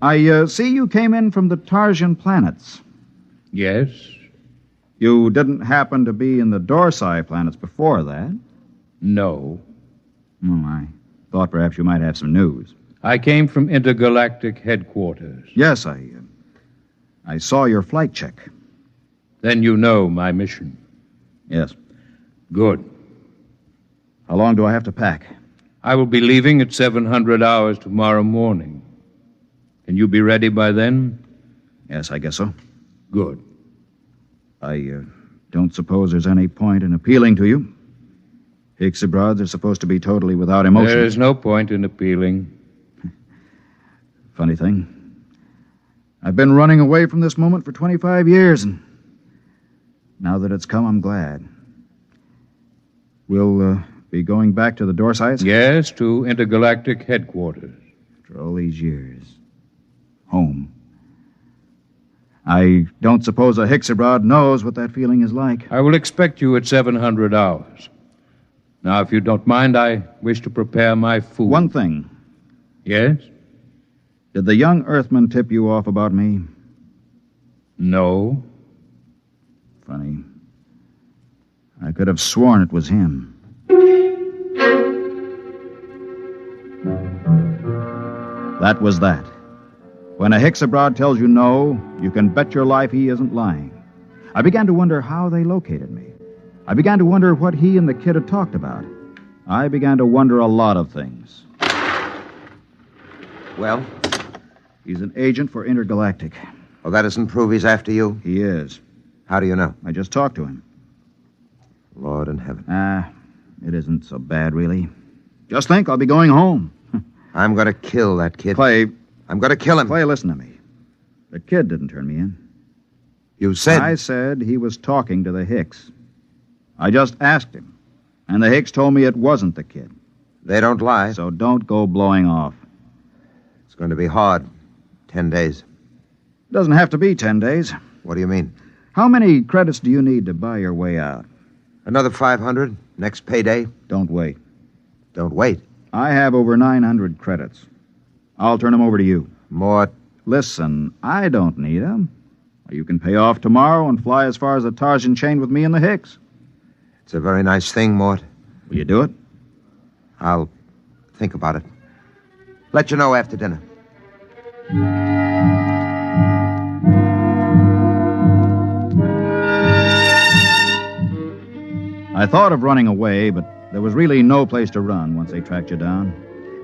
I see you came in from the Tarsian planets. Yes. You didn't happen to be in the Dorsai planets before that? No. Oh, I thought perhaps you might have some news. I came from intergalactic headquarters. Yes, I saw your flight check. Then you know my mission. Yes. Good. How long do I have to pack? I will be leaving at 700 hours tomorrow morning. Can you be ready by then? Yes, I guess so. Good. I don't suppose there's any point in appealing to you. Hicks abroads are supposed to be totally without emotion. There is no point in appealing. Funny thing. I've been running away from this moment for 25 years, and now that it's come, I'm glad. We'll be going back to the Dorsites? Yes, to intergalactic headquarters. After all these years. Home. I don't suppose a Hicks abroad knows what that feeling is like. I will expect you at 700 hours. Now, if you don't mind, I wish to prepare my food. One thing. Yes? Did the young Earthman tip you off about me? No. Funny. I could have sworn it was him. That was that. When a Hicks abroad tells you no, you can bet your life he isn't lying. I began to wonder how they located me. I began to wonder what he and the kid had talked about. I began to wonder a lot of things. Well? He's an agent for Intergalactic. Well, that doesn't prove he's after you? He is. How do you know? I just talked to him. Lord in heaven. It isn't so bad, really. Just think, I'll be going home. I'm going to kill that kid. Clay. I'm going to kill him. Clay, listen to me. The kid didn't turn me in. You said... I said he was talking to the Hicks. I just asked him, and the Hicks told me it wasn't the kid. They don't lie. So don't go blowing off. It's going to be hard. 10 days. It doesn't have to be 10 days. What do you mean? How many credits do you need to buy your way out? Another 500. Next payday. Don't wait. Don't wait? I have over 900 credits. I'll turn them over to you. Mort. Listen, I don't need them. You can pay off tomorrow and fly as far as the Tarsian chain with me and the Hicks. It's a very nice thing, Mort. Will you do it? I'll think about it. Let you know after dinner. I thought of running away, but there was really no place to run once they tracked you down.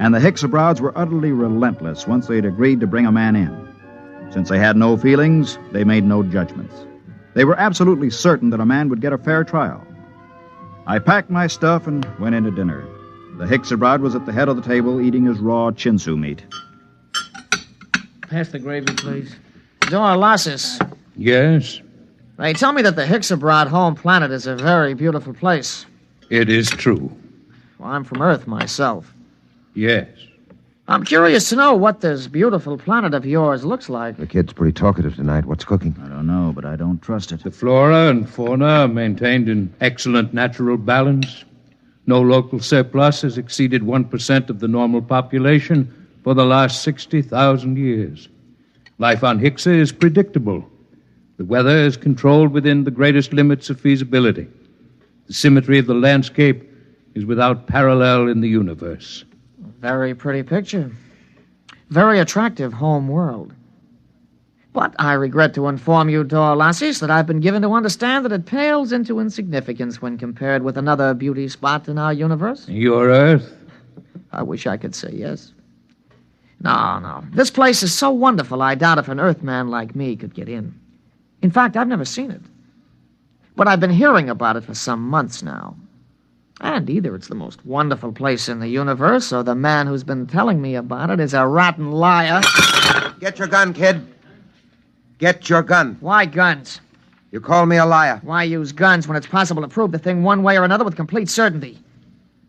And the Hicksabrods were utterly relentless once they'd agreed to bring a man in. Since they had no feelings, they made no judgments. They were absolutely certain that a man would get a fair trial. I packed my stuff and went into dinner. The Hickabrod was at the head of the table eating his raw chinsu meat. Pass the gravy, please. Dorlasis. Yes? They tell me that the Hickabrod home planet is a very beautiful place. It is true. Well, I'm from Earth myself. Yes. I'm curious to know what this beautiful planet of yours looks like. The kid's pretty talkative tonight. What's cooking? I don't know, but I don't trust it. The flora and fauna are maintained in excellent natural balance. No local surplus has exceeded 1% of the normal population for the last 60,000 years. Life on Hixa is predictable. The weather is controlled within the greatest limits of feasibility. The symmetry of the landscape is without parallel in the universe. Very pretty picture. Very attractive home world. But I regret to inform you, Dorlasis, that I've been given to understand that it pales into insignificance when compared with another beauty spot in our universe. Your Earth? I wish I could say yes. No. This place is so wonderful, I doubt if an Earthman like me could get in. In fact, I've never seen it. But I've been hearing about it for some months now. And either it's the most wonderful place in the universe, or the man who's been telling me about it is a rotten liar. Get your gun, kid. Get your gun. Why guns? You call me a liar. Why use guns when it's possible to prove the thing one way or another with complete certainty?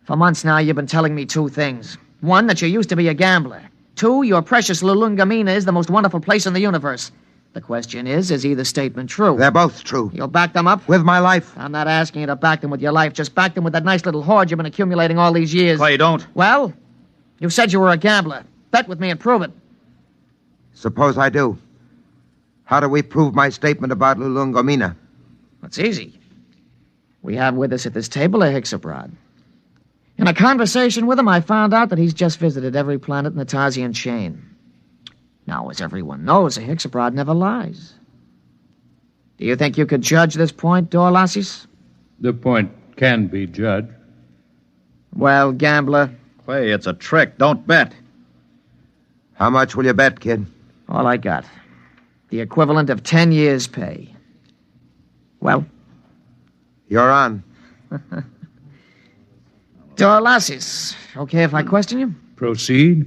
For months now, you've been telling me two things. One, that you used to be a gambler. Two, your precious Lulungomeena is the most wonderful place in the universe. The question is either statement true? They're both true. You'll back them up? With my life. I'm not asking you to back them with your life. Just back them with that nice little hoard you've been accumulating all these years. Clay, don't. Well, you said you were a gambler. Bet with me and prove it. Suppose I do. How do we prove my statement about Lulungomeena? It's easy. We have with us at this table a Hickabrod. In a conversation with him, I found out that he's just visited every planet in the Tarsian chain. Now, as everyone knows, a Hickabrod never lies. Do you think you could judge this point, Dorlasis? The point can be judged. Well, gambler. Clay, it's a trick. Don't bet. How much will you bet, kid? All I got. The equivalent of 10 years' pay. Well? You're on. Dorlasis, okay if I question you? Proceed.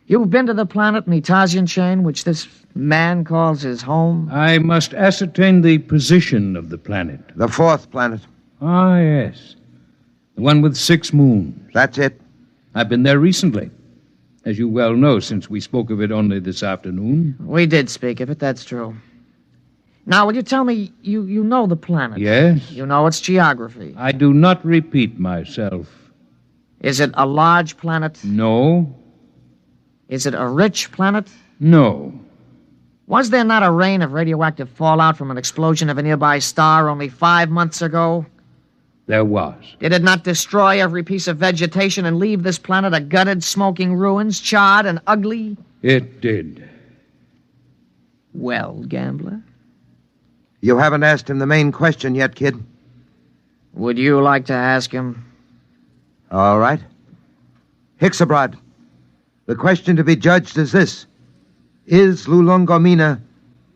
You've been to the planet in the Tarsian chain, which this man calls his home? I must ascertain the position of the planet. The fourth planet. Ah, yes. The one with 6 moons. That's it. I've been there recently. As you well know, since we spoke of it only this afternoon. We did speak of it, that's true. Now, will you tell me, you know the planet? Yes. You know its geography? I do not repeat myself. Is it a large planet? No. Is it a rich planet? No. Was there not a rain of radioactive fallout from an explosion of a nearby star only 5 months ago? There was. Did it not destroy every piece of vegetation and leave this planet a gutted, smoking ruins, charred and ugly? It did. Well, gambler? You haven't asked him the main question yet, kid. Would you like to ask him? All right. Hickabrod, the question to be judged is this. Is Lulungomeena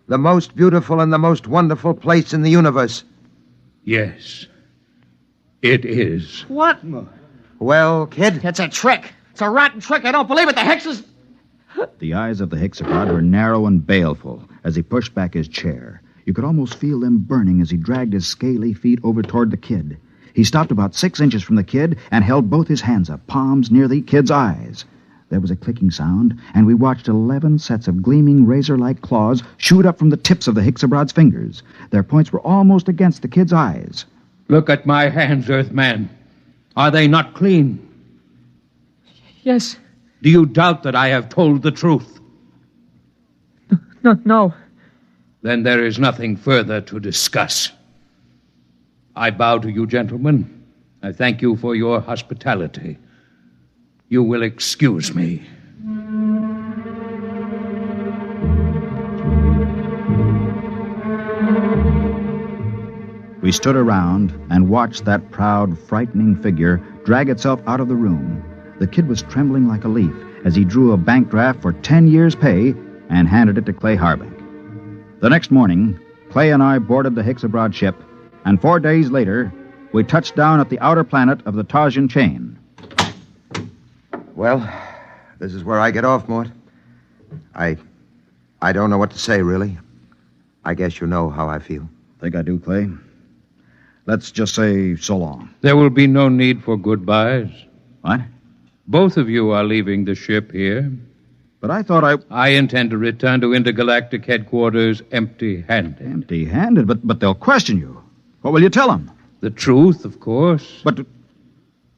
the most beautiful and the most wonderful place in the universe? Yes. It is. What? Well, kid? It's a trick. It's a rotten trick. I don't believe it. The Hicks is... The eyes of the Hickabrod were narrow and baleful as he pushed back his chair. You could almost feel them burning as he dragged his scaly feet over toward the kid. He stopped about 6 inches from the kid and held both his hands up, palms near the kid's eyes. There was a clicking sound, and we watched 11 sets of gleaming razor-like claws shoot up from the tips of the Hicksabrod's fingers. Their points were almost against the kid's eyes. Look at my hands, Earthman. Are they not clean? Yes. Do you doubt that I have told the truth? No. Then there is nothing further to discuss. I bow to you, gentlemen. I thank you for your hospitality. You will excuse me. We stood around and watched that proud, frightening figure drag itself out of the room. The kid was trembling like a leaf as he drew a bank draft for 10 years' pay and handed it to Clay Harbank. The next morning, Clay and I boarded the Hicks-Abroad ship, and 4 days later, we touched down at the outer planet of the Trojan chain. Well, this is where I get off, Mort. I don't know what to say, really. I guess you know how I feel. Think I do, Clay. Let's just say so long. There will be no need for goodbyes. What? Both of you are leaving the ship here. But I thought I intend to return to intergalactic headquarters empty-handed. Empty-handed? But they'll question you. What will you tell them? The truth, of course. But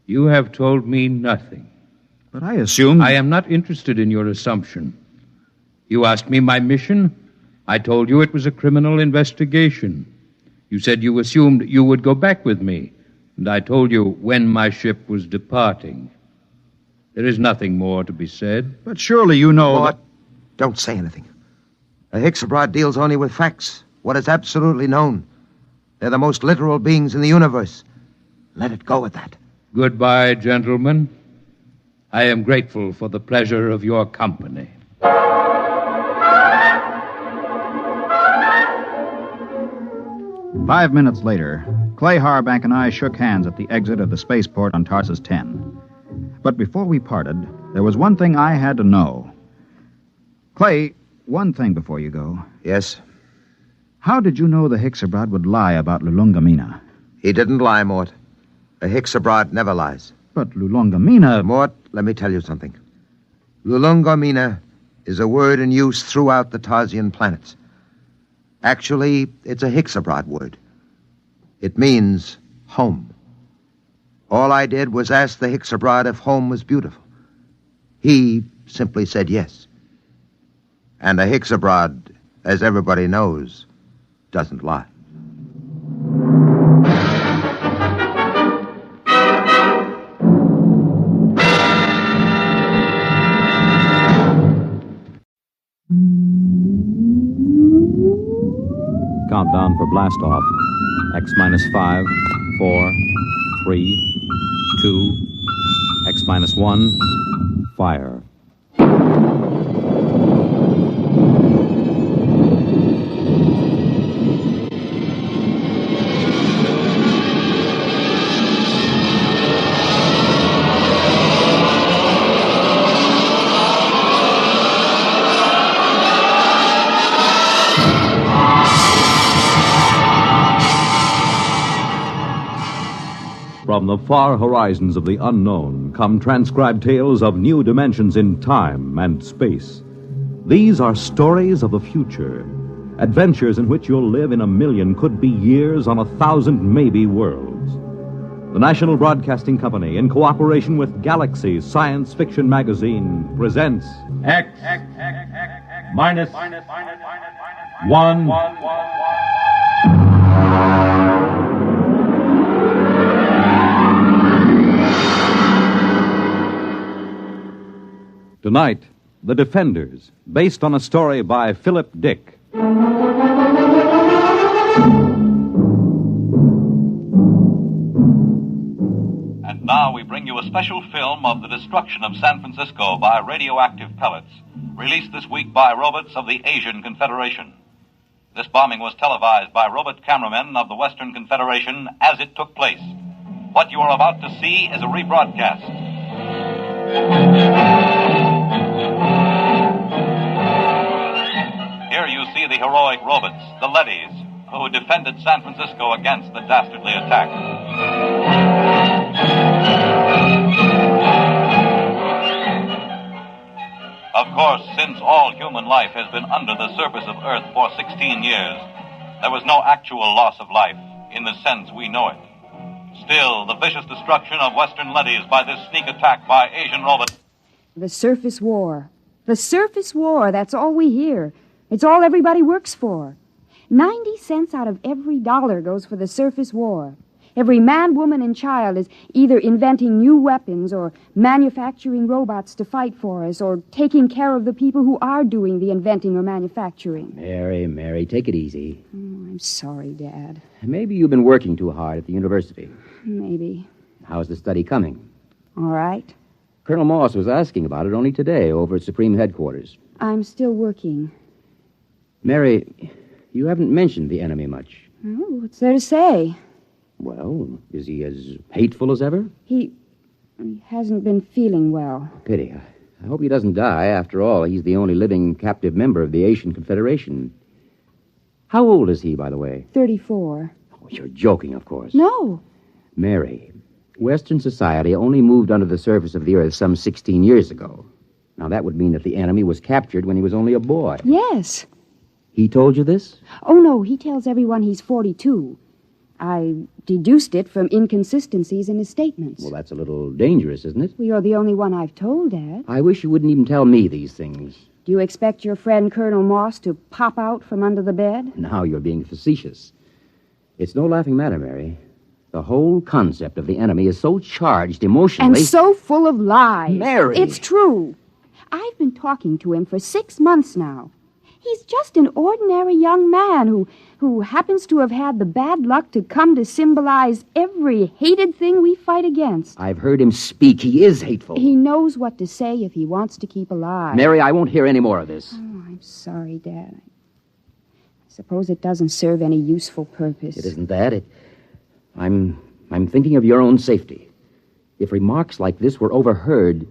you have told me nothing. But I assumed... I am not interested in your assumption. You asked me my mission. I told you it was a criminal investigation. You said you assumed you would go back with me, and I told you when my ship was departing. There is nothing more to be said. But surely you know... Mort, don't say anything. A Hicks-Abroad deals only with facts, what is absolutely known. They're the most literal beings in the universe. Let it go at that. Goodbye, gentlemen. I am grateful for the pleasure of your company. 5 minutes later, Clay Harbank and I shook hands at the exit of the spaceport on Tarsus 10. But before we parted, there was one thing I had to know. Clay, one thing before you go. Yes? How did you know the Hicks-Abroad would lie about Lulungomeena? He didn't lie, Mort. A Hicks-Abroad never lies. But Lulungomeena... Mort, let me tell you something. Lulungomeena is a word in use throughout the Tarsian planets. Actually, it's a Hicks-Abroad word. It means home. All I did was ask the Hicks-Abroad if home was beautiful. He simply said yes. And a Hicks-Abroad, as everybody knows, doesn't lie. Countdown for blast off. X-5, 4, 3, 2, X-1, fire. From the far horizons of the unknown come transcribed tales of new dimensions in time and space. These are stories of the future, adventures in which you'll live in 1,000,000 could-be years on 1,000 maybe worlds. The National Broadcasting Company, in cooperation with Galaxy Science Fiction Magazine, presents X minus 1. Tonight, The Defenders, based on a story by Philip Dick. And now we bring you a special film of the destruction of San Francisco by radioactive pellets, released this week by robots of the Asian Confederation. This bombing was televised by robot cameramen of the Western Confederation as it took place. What you are about to see is a rebroadcast. Here you see the heroic robots, the Leddies, who defended San Francisco against the dastardly attack. Of course, since all human life has been under the surface of Earth for 16 years, there was no actual loss of life in the sense we know it. Still, the vicious destruction of Western Leddies by this sneak attack by Asian robots... The surface war. The surface war, that's all we hear. It's all everybody works for. 90 cents out of every dollar goes for the surface war. Every man, woman, and child is either inventing new weapons or manufacturing robots to fight for us or taking care of the people who are doing the inventing or manufacturing. Mary, take it easy. Oh, I'm sorry, Dad. Maybe you've been working too hard at the university. Maybe. How's the study coming? All right. Colonel Moss was asking about it only today over at Supreme Headquarters. I'm still working. Mary, you haven't mentioned the enemy much. Oh, what's there to say? Well, is he as hateful as ever? He hasn't been feeling well. Pity. I hope he doesn't die. After all, he's the only living captive member of the Asian Confederation. How old is he, by the way? 34. Oh, you're joking, of course. No. Mary, Western society only moved under the surface of the Earth some 16 years ago. Now, that would mean that the enemy was captured when he was only a boy. Yes. He told you this? Oh, no, he tells everyone he's 42. I deduced it from inconsistencies in his statements. Well, that's a little dangerous, isn't it? Well, you're the only one I've told, Dad. I wish you wouldn't even tell me these things. Do you expect your friend Colonel Moss to pop out from under the bed? Now you're being facetious. It's no laughing matter, Mary. The whole concept of the enemy is so charged emotionally... And so full of lies. Mary! It's true. I've been talking to him for 6 months now. He's just an ordinary young man who happens to have had the bad luck to come to symbolize every hated thing we fight against. I've heard him speak. He is hateful. He knows what to say if he wants to keep alive. Mary, I won't hear any more of this. Oh, I'm sorry, Dad. I suppose it doesn't serve any useful purpose. It isn't that. I'm thinking of your own safety. If remarks like this were overheard,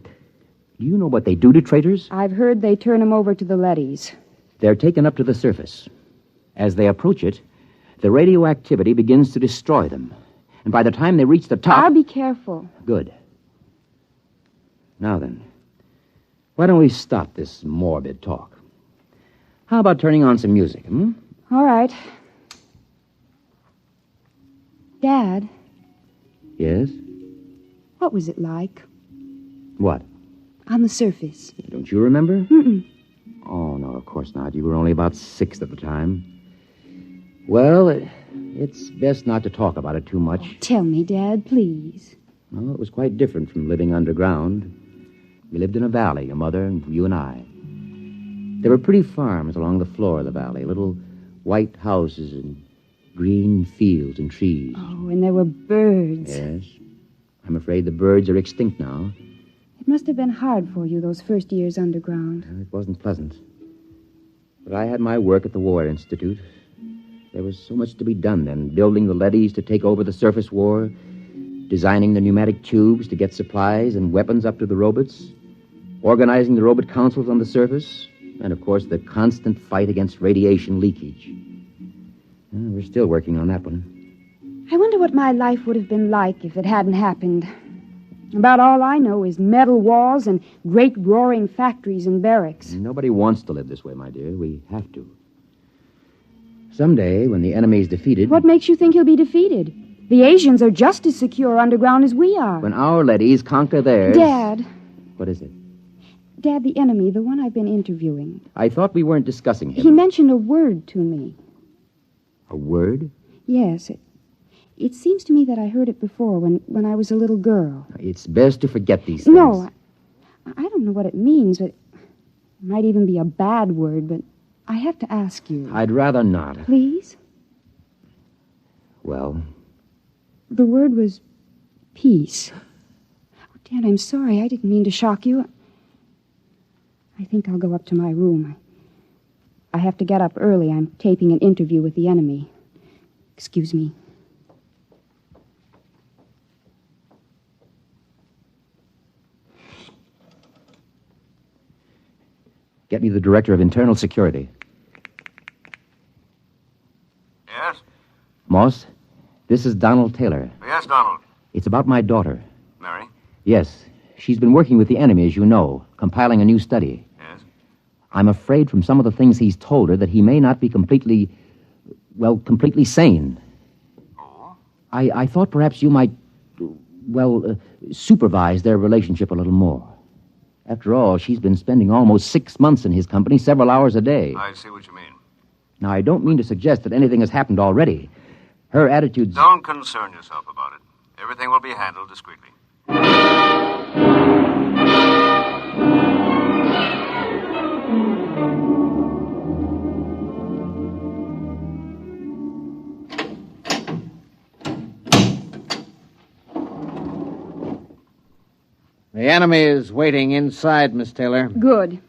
do you know what they do to traitors? I've heard they turn them over to the leadys. They're taken up to the surface. As they approach it, the radioactivity begins to destroy them. And by the time they reach the top... I'll be careful. Good. Now then, why don't we stop this morbid talk? How about turning on some music, All right. Dad. Yes? What was it like? What? On the surface. Don't you remember? Mm-mm. Oh, no, of course not. You were only about 6 at the time. Well, it's best not to talk about it too much. Tell me, Dad, please. Well, it was quite different from living underground. We lived in a valley, your mother and you and I. There were pretty farms along the floor of the valley, little white houses and green fields and trees. Oh, and there were birds. Yes. I'm afraid the birds are extinct now. It must have been hard for you those first years underground. It wasn't pleasant. But I had my work at the War Institute. There was so much to be done then, building the leadys to take over the surface war, designing the pneumatic tubes to get supplies and weapons up to the robots, organizing the robot councils on the surface, and, of course, the constant fight against radiation leakage. We're still working on that one. I wonder what my life would have been like if it hadn't happened. About all I know is metal walls and great roaring factories and barracks. Nobody wants to live this way, my dear. We have to. Someday, when the enemy's defeated... What makes you think he'll be defeated? The Asians are just as secure underground as we are. When our leadys conquer theirs... Dad. What is it? Dad, the enemy, the one I've been interviewing. I thought we weren't discussing him. He mentioned a word to me. A word? Yes, it seems to me that I heard it before when I was a little girl. It's best to forget these things. No, I don't know what it means, but it might even be a bad word, but I have to ask you. I'd rather not. Please? Well? The word was peace. Oh, Dad, I'm sorry. I didn't mean to shock you. I think I'll go up to my room. I have to get up early. I'm taping an interview with the enemy. Excuse me. Get me the Director of Internal Security. Yes? Moss, this is Donald Taylor. Yes, Donald. It's about my daughter. Mary? Yes. She's been working with the enemy, as you know, compiling a new study. Yes? I'm afraid from some of the things he's told her that he may not be completely sane. Oh? I thought perhaps you might, supervise their relationship a little more. After all, she's been spending almost 6 months in his company, several hours a day. I see what you mean. Now, I don't mean to suggest that anything has happened already, Her attitude's... Don't concern yourself about it. Everything will be handled discreetly. The enemy is waiting inside, Miss Taylor. Good.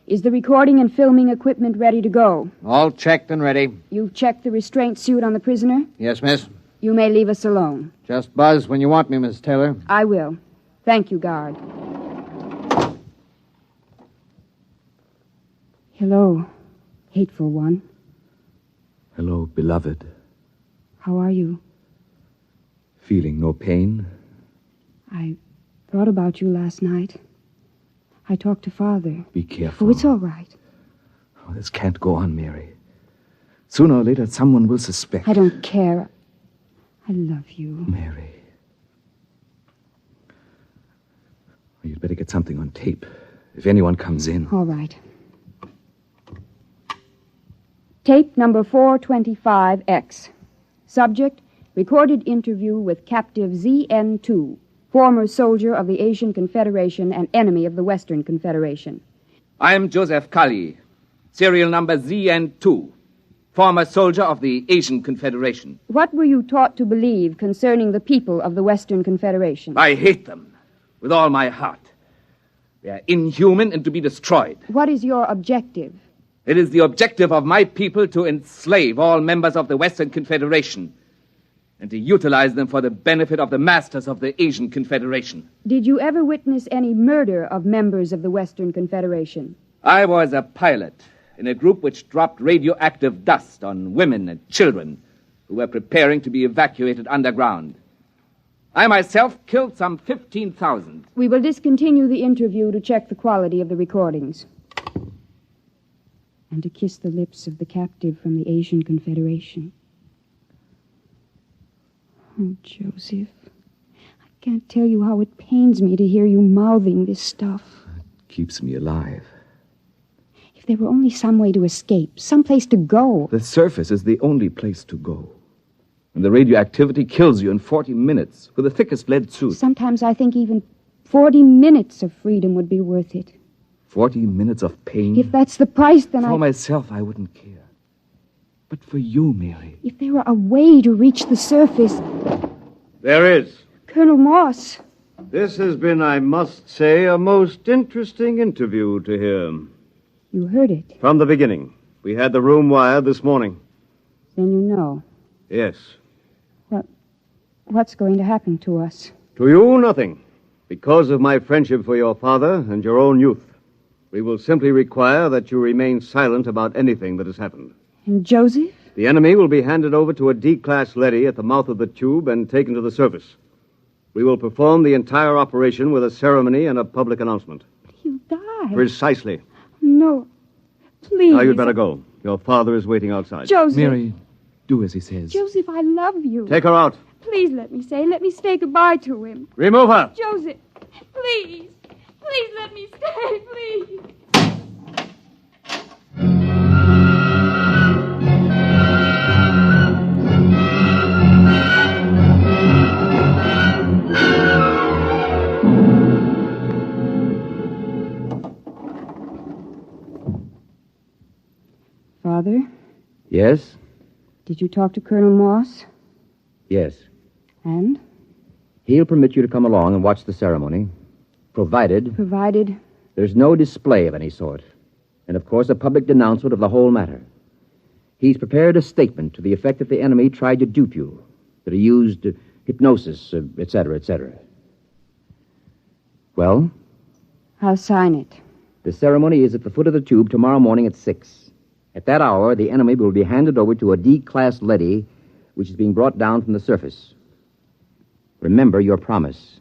Is the recording and filming equipment ready to go? All checked and ready. You've checked the restraint suit on the prisoner? Yes, miss. You may leave us alone. Just buzz when you want me, Miss Taylor. I will. Thank you, guard. Hello, hateful one. Hello, beloved. How are you? Feeling no pain? I thought about you last night. I talked to Father. Be careful. Oh, it's all right. Oh, this can't go on, Mary. Sooner or later, someone will suspect. I don't care. I love you. Mary. You'd better get something on tape. If anyone comes in. All right. Tape number 425X. Subject, recorded interview with captive ZN2, former soldier of the Asian Confederation and enemy of the Western Confederation. I'm Joseph Kali, serial number ZN2, former soldier of the Asian Confederation. What were you taught to believe concerning the people of the Western Confederation? I hate them with all my heart. They are inhuman and to be destroyed. What is your objective? It is the objective of my people to enslave all members of the Western Confederation and to utilize them for the benefit of the masters of the Asian Confederation. Did you ever witness any murder of members of the Western Confederation? I was a pilot in a group which dropped radioactive dust on women and children who were preparing to be evacuated underground. I myself killed some 15,000. We will discontinue the interview to check the quality of the recordings. And to kiss the lips of the captive from the Asian Confederation. Oh, Joseph, I can't tell you how it pains me to hear you mouthing this stuff. It keeps me alive. If there were only some way to escape, some place to go. The surface is the only place to go. And the radioactivity kills you in 40 minutes with the thickest lead suit. Sometimes I think even 40 minutes of freedom would be worth it. 40 minutes of pain? If that's the price, then For myself, I wouldn't care. But for you, Mary. If there were a way to reach the surface... There is. Colonel Moss. This has been, I must say, a most interesting interview to hear. You heard it. From the beginning. We had the room wired this morning. Then you know. Yes. What's going to happen to us? To you, nothing. Because of my friendship for your father and your own youth. We will simply require that you remain silent about anything that has happened. And Joseph? The enemy will be handed over to a D-class leady at the mouth of the tube and taken to the surface. We will perform the entire operation with a ceremony and a public announcement. He'll die. Precisely. No. Please. Now you'd better go. Your father is waiting outside. Joseph. Mary, do as he says. Joseph, I love you. Take her out. Please let me say goodbye to him. Remove her. Joseph, please. Please let me stay, please. Father? Yes? Did you talk to Colonel Moss? Yes. And? He'll permit you to come along and watch the ceremony, provided there's no display of any sort, and, of course, a public denouncement of the whole matter. He's prepared a statement to the effect that the enemy tried to dupe you, that he used hypnosis, etc., etc. Well? I'll sign it. The ceremony is at the foot of the tube tomorrow morning at 6. At that hour, the enemy will be handed over to a D-class leady, which is being brought down from the surface. Remember your promise.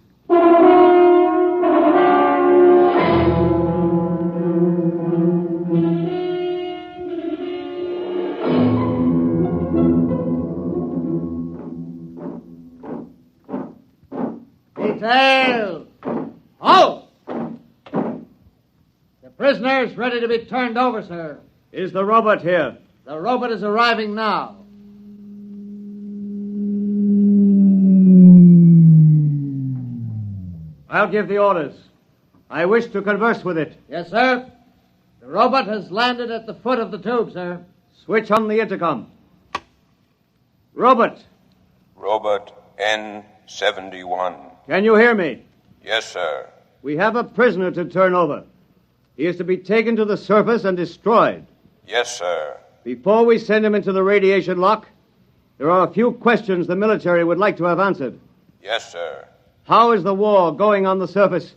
Detail! Halt! The prisoner is ready to be turned over, sir. Is the robot here? The robot is arriving now. I'll give the orders. I wish to converse with it. Yes, sir. The robot has landed at the foot of the tube, sir. Switch on the intercom. Robot, Robot N71. can you hear me? Yes, sir. We have a prisoner to turn over. He is to be taken to the surface and destroyed. Yes, sir. Before we send him into the radiation lock, there are a few questions the military would like to have answered. Yes, sir. How is the war going on the surface?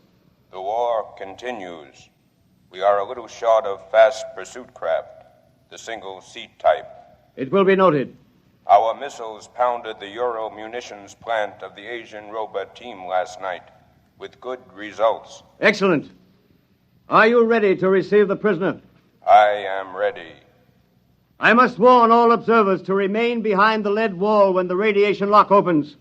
The war continues. We are a little short of fast pursuit craft, the single-seat type. It will be noted. Our missiles pounded the Euro munitions plant of the Asian robot team last night with good results. Excellent. Are you ready to receive the prisoner? I am ready. I must warn all observers to remain behind the lead wall when the radiation lock opens.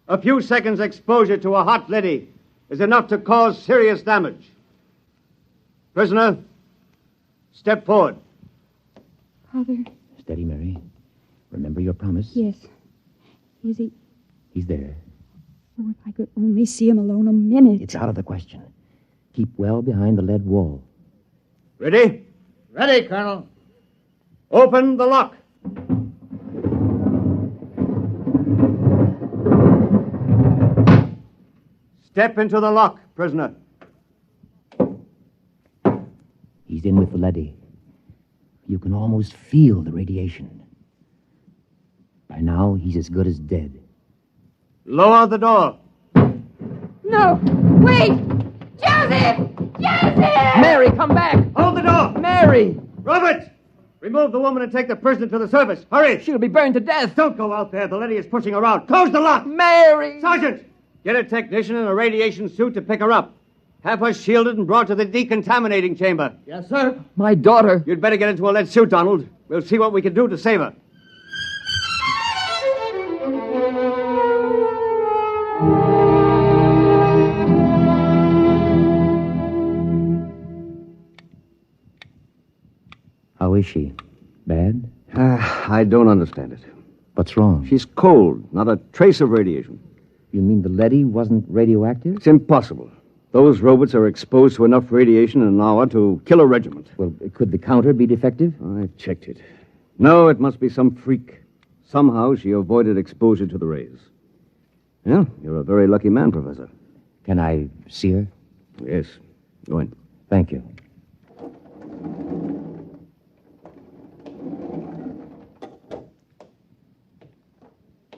A few seconds exposure to a hot leady is enough to cause serious damage. Prisoner, step forward. Father. Steady, Mary. Remember your promise? Yes. Is he? He's there. Oh, if I could only see him alone a minute. It's out of the question. Keep well behind the lead wall. Ready? Ready, Colonel. Open the lock. Step into the lock, prisoner. He's in with the leady. You can almost feel the radiation. By now, he's as good as dead. Lower the door. No! Wait! Joseph! Joseph! Mary, come back! Hold the door! Mary! Robert! Remove the woman and take the prisoner to the surface. Hurry! She'll be burned to death. Don't go out there. The lady is pushing her out. Close the lock! Mary! Sergeant! Get a technician in a radiation suit to pick her up. Have her shielded and brought to the decontaminating chamber. Yes, sir. My daughter. You'd better get into a lead suit, Donald. We'll see what we can do to save her. How is she? Bad? I don't understand it. What's wrong? She's cold. Not a trace of radiation. You mean the leady wasn't radioactive? It's impossible. Those robots are exposed to enough radiation in an hour to kill a regiment. Well, could the counter be defective? I checked it. No, it must be some freak. Somehow she avoided exposure to the rays. Yeah, you're a very lucky man, Professor. Can I see her? Yes. Go in. Thank you.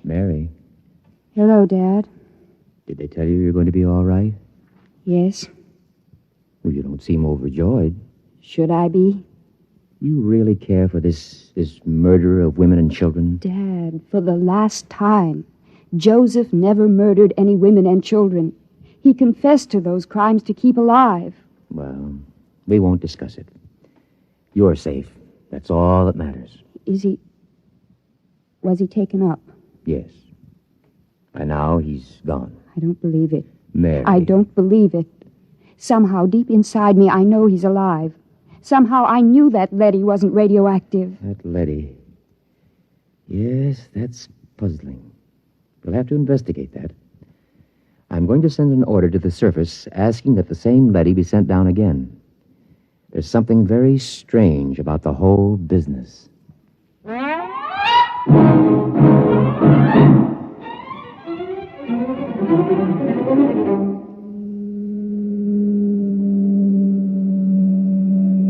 Mary, Hello, Dad. did they tell you you're going to be all right? Yes. Well, you don't seem overjoyed. Should I be? You really care for this murder of women and children? Dad, for the last time, Joseph never murdered any women and children. He confessed to those crimes to keep alive. Well, we won't discuss it. You're safe. That's all that matters. Is he... Was he taken up? Yes. By now, he's gone. I don't believe it. Mary. I don't believe it. Somehow, deep inside me, I know he's alive. Somehow, I knew that leady wasn't radioactive. That leady. Yes, that's puzzling. We'll have to investigate that. I'm going to send an order to the surface asking that the same leady be sent down again. There's something very strange about the whole business.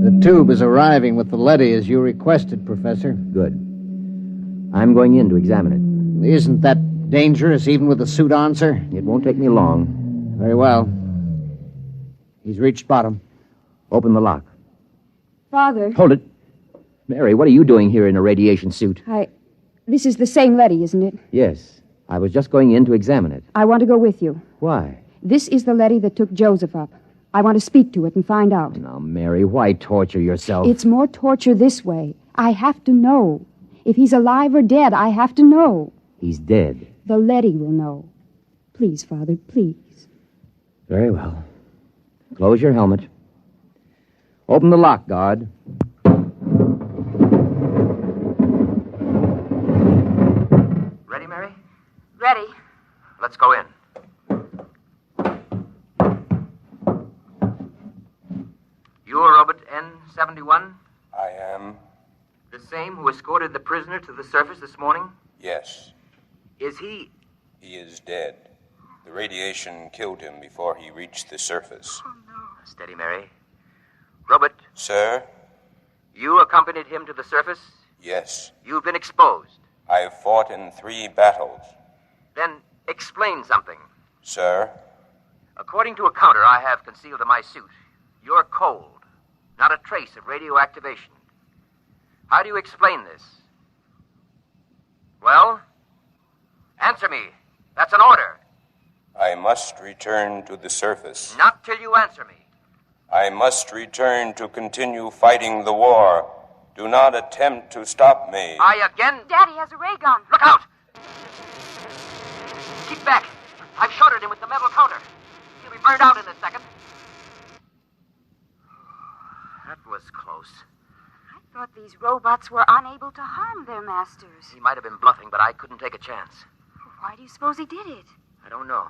The tube is arriving with the leady as you requested, Professor. Good. I'm going in to examine it. Isn't that dangerous, even with the suit on, sir? It won't take me long. Very well. He's reached bottom. Open the lock. Father. Hold it. Mary, what are you doing here in a radiation suit? This is the same leady, isn't it? Yes. I was just going in to examine it. I want to go with you. Why? This is the leady that took Joseph up. I want to speak to it and find out. Now, Mary, why torture yourself? It's more torture this way. I have to know. If he's alive or dead, I have to know. He's dead. The leady will know. Please, Father, please. Very well. Close your helmet. Open the lock, guard. Ready, Mary? Ready. Let's go in. You're Robert N-71? I am. The same who escorted the prisoner to the surface this morning? Yes. Is he... He is dead. The radiation killed him before he reached the surface. Oh, no. Steady, Mary. Robert. Sir? You accompanied him to the surface? Yes. You've been exposed. I've fought in 3 battles. Then explain something. Sir? According to a counter I have concealed in my suit, you're cold. Not a trace of radioactivation. How do you explain this? Well? Answer me. That's an order. I must return to the surface. Not till you answer me. I must return to continue fighting the war. Do not attempt to stop me. Daddy has a ray gun. Look out! Keep back. I've shorted him with the metal counter. He'll be burned out in a second. That was close. I thought these robots were unable to harm their masters. He might have been bluffing, but I couldn't take a chance. Why do you suppose he did it? I don't know.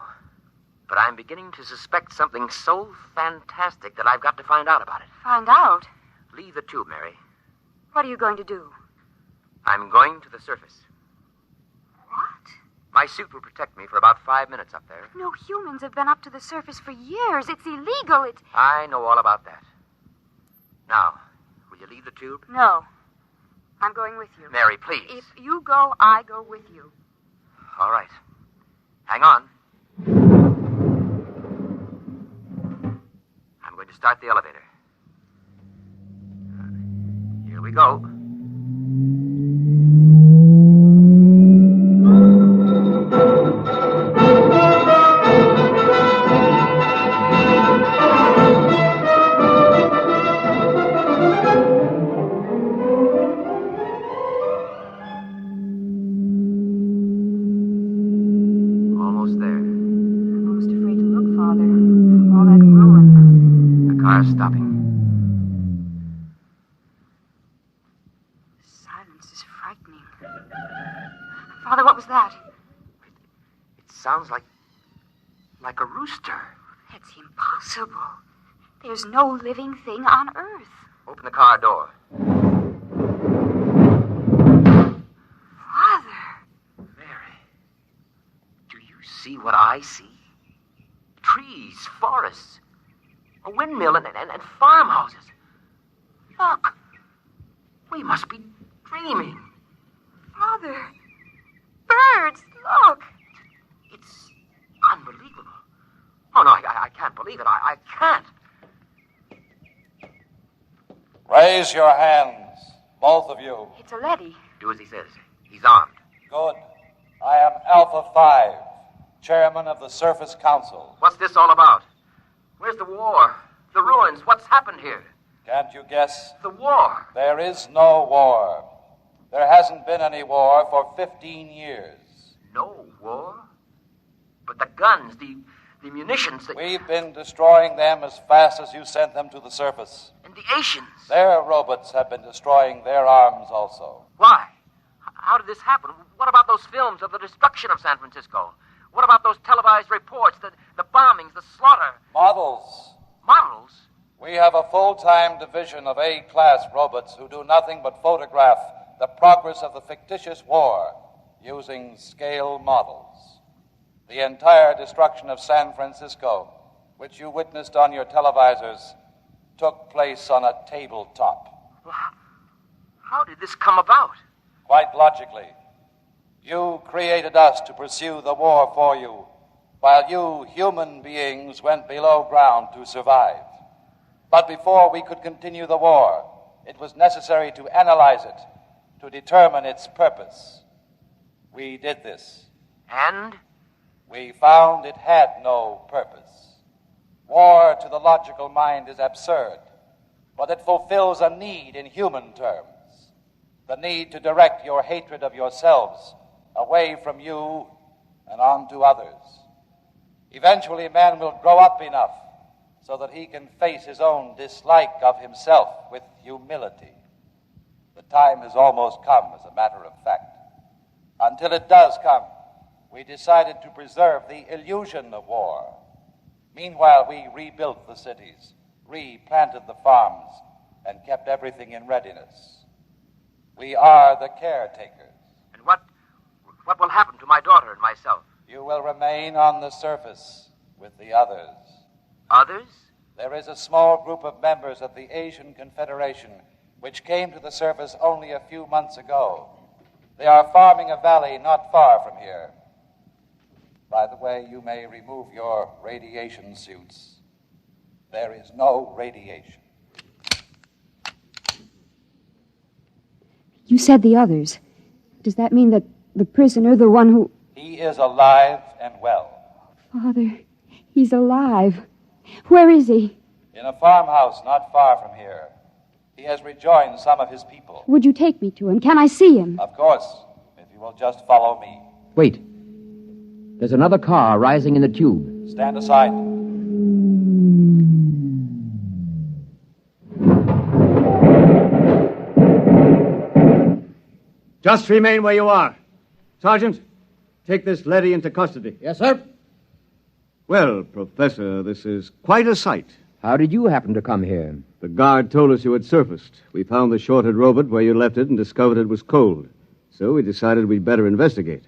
But I'm beginning to suspect something so fantastic that I've got to find out about it. Find out? Leave the tube, Mary. What are you going to do? I'm going to the surface. What? My suit will protect me for about 5 minutes up there. No humans have been up to the surface for years. It's illegal. I know all about that. Now, will you leave the tube? No. I'm going with you. Mary, please. If you go, I go with you. All right. Hang on. I'm going to start the elevator. Here we go. Almost there. I'm almost afraid to look, Father. All that ruin. The car's stopping. Silence is frightening. Father, what was that? It sounds like a rooster. That's impossible. There's no living thing on Earth. Open the car door. Father! Mary, do you see what I see? Trees, forests, a windmill, and farmhouses. Look, we must be dreaming. Father! Birds! Look! It's unbelievable. Oh, no, I can't believe it. I can't. Raise your hands, both of you. It's a leady. Do as he says. He's armed. Good. I am Alpha 5, chairman of the Surface Council. What's this all about? Where's the war? The ruins? What's happened here? Can't you guess? The war. There is no war. There hasn't been any war for 15 years. No war? But the guns, the munitions... We've been destroying them as fast as you sent them to the surface. And the Asians? Their robots have been destroying their arms also. Why? How did this happen? What about those films of the destruction of San Francisco? What about those televised reports, the bombings, the slaughter? Models. Models? We have a full-time division of A-class robots who do nothing but photograph the progress of the fictitious war using scale models. The entire destruction of San Francisco, which you witnessed on your televisors, took place on a tabletop. How did this come about? Quite logically. You created us to pursue the war for you, while you, human beings, went below ground to survive. But before we could continue the war, it was necessary to analyze it, to determine its purpose. We did this. And? We found it had no purpose. War, to the logical mind, is absurd, but it fulfills a need in human terms. The need to direct your hatred of yourselves away from you and onto others. Eventually, man will grow up enough so that he can face his own dislike of himself with humility. The time has almost come, as a matter of fact. Until it does come, we decided to preserve the illusion of war. Meanwhile, we rebuilt the cities, replanted the farms, and kept everything in readiness. We are the caretakers. And what will happen to my daughter and myself? You will remain on the surface with the others. Others? There is a small group of members of the Asian Confederation which came to the surface only a few months ago. They are farming a valley not far from here. By the way, you may remove your radiation suits. There is no radiation. You said the others. Does that mean that the prisoner, the one who... He is alive and well. Father, he's alive. Where is he? In a farmhouse not far from here. He has rejoined some of his people. Would you take me to him? Can I see him? Of course, if you will just follow me. Wait. There's another car rising in the tube. Stand aside. Just remain where you are. Sergeant, take this leady into custody. Yes, sir. Well, Professor, this is quite a sight. How did you happen to come here? The guard told us you had surfaced. We found the shorted robot where you left it and discovered it was cold. So we decided we'd better investigate.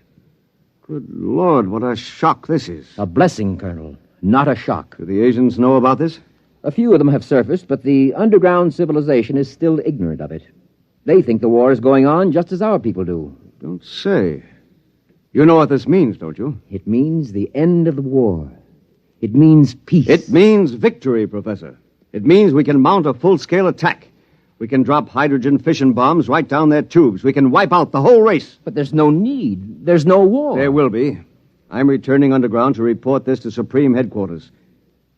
Good Lord, what a shock this is. A blessing, Colonel, not a shock. Do the Asians know about this? A few of them have surfaced, but the underground civilization is still ignorant of it. They think the war is going on just as our people do. Don't say. You know what this means, don't you? It means the end of the war. It means peace. It means victory, Professor. It means we can mount a full-scale attack. We can drop hydrogen fission bombs right down their tubes. We can wipe out the whole race. But there's no need. There's no war. There will be. I'm returning underground to report this to Supreme Headquarters.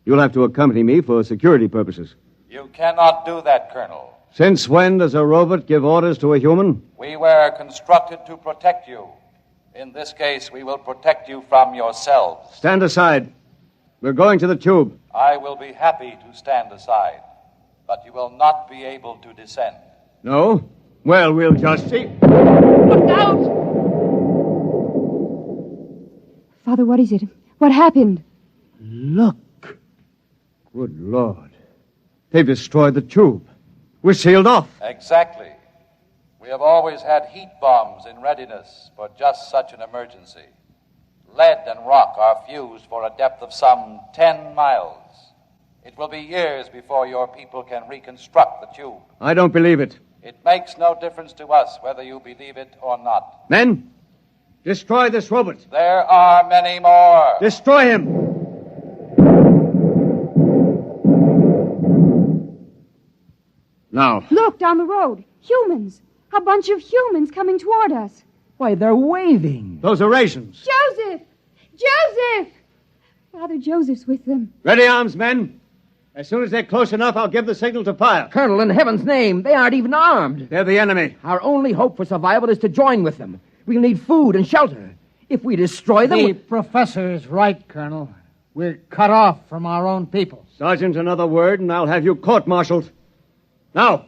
You'll have to accompany me for security purposes. You cannot do that, Colonel. Since when does a robot give orders to a human? We were constructed to protect you. In this case, we will protect you from yourselves. Stand aside. We're going to the tube. I will be happy to stand aside, but you will not be able to descend. No? Well, we'll just see. Look out! Father, what is it? What happened? Look. Good Lord. They've destroyed the tube. We're sealed off. Exactly. We have always had heat bombs in readiness for just such an emergency. Lead and rock are fused for a depth of some 10 miles. It will be years before your people can reconstruct the tube. I don't believe it. It makes no difference to us whether you believe it or not. Men, destroy this robot. There are many more. Destroy him. Now. Look, down the road. Humans. A bunch of humans coming toward us. Why, they're waving. Those are rations. Joseph! Joseph! Father Joseph's with them. Ready arms, men. As soon as they're close enough, I'll give the signal to fire. Colonel, in heaven's name, they aren't even armed. They're the enemy. Our only hope for survival is to join with them. We'll need food and shelter. If we destroy them... The professor is right, Colonel. We're cut off from our own people. Sergeant, another word, and I'll have you court-martialed. Now,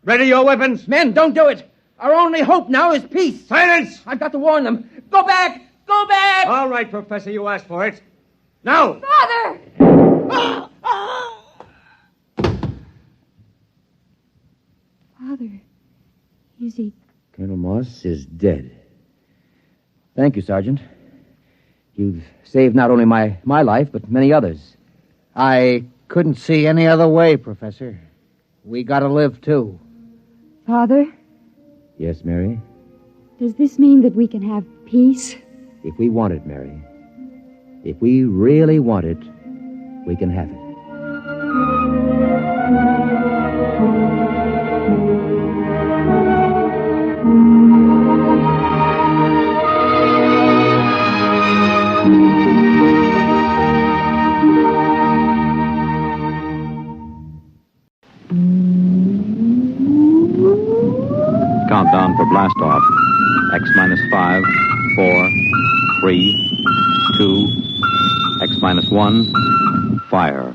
ready your weapons. Men, don't do it. Our only hope now is peace. Silence! I've got to warn them. Go back! Go back! All right, Professor, you asked for it. Now! Father! Father, is he... Colonel Moss is dead. Thank you, Sergeant. You've saved not only my life, but many others. I couldn't see any other way, Professor. We gotta live, too. Father, Yes, Mary? does this mean that we can have peace? If we want it, Mary. If we really want it, we can have it. Countdown for blast off. X minus 5, 4, 3, 2, X minus 1, fire.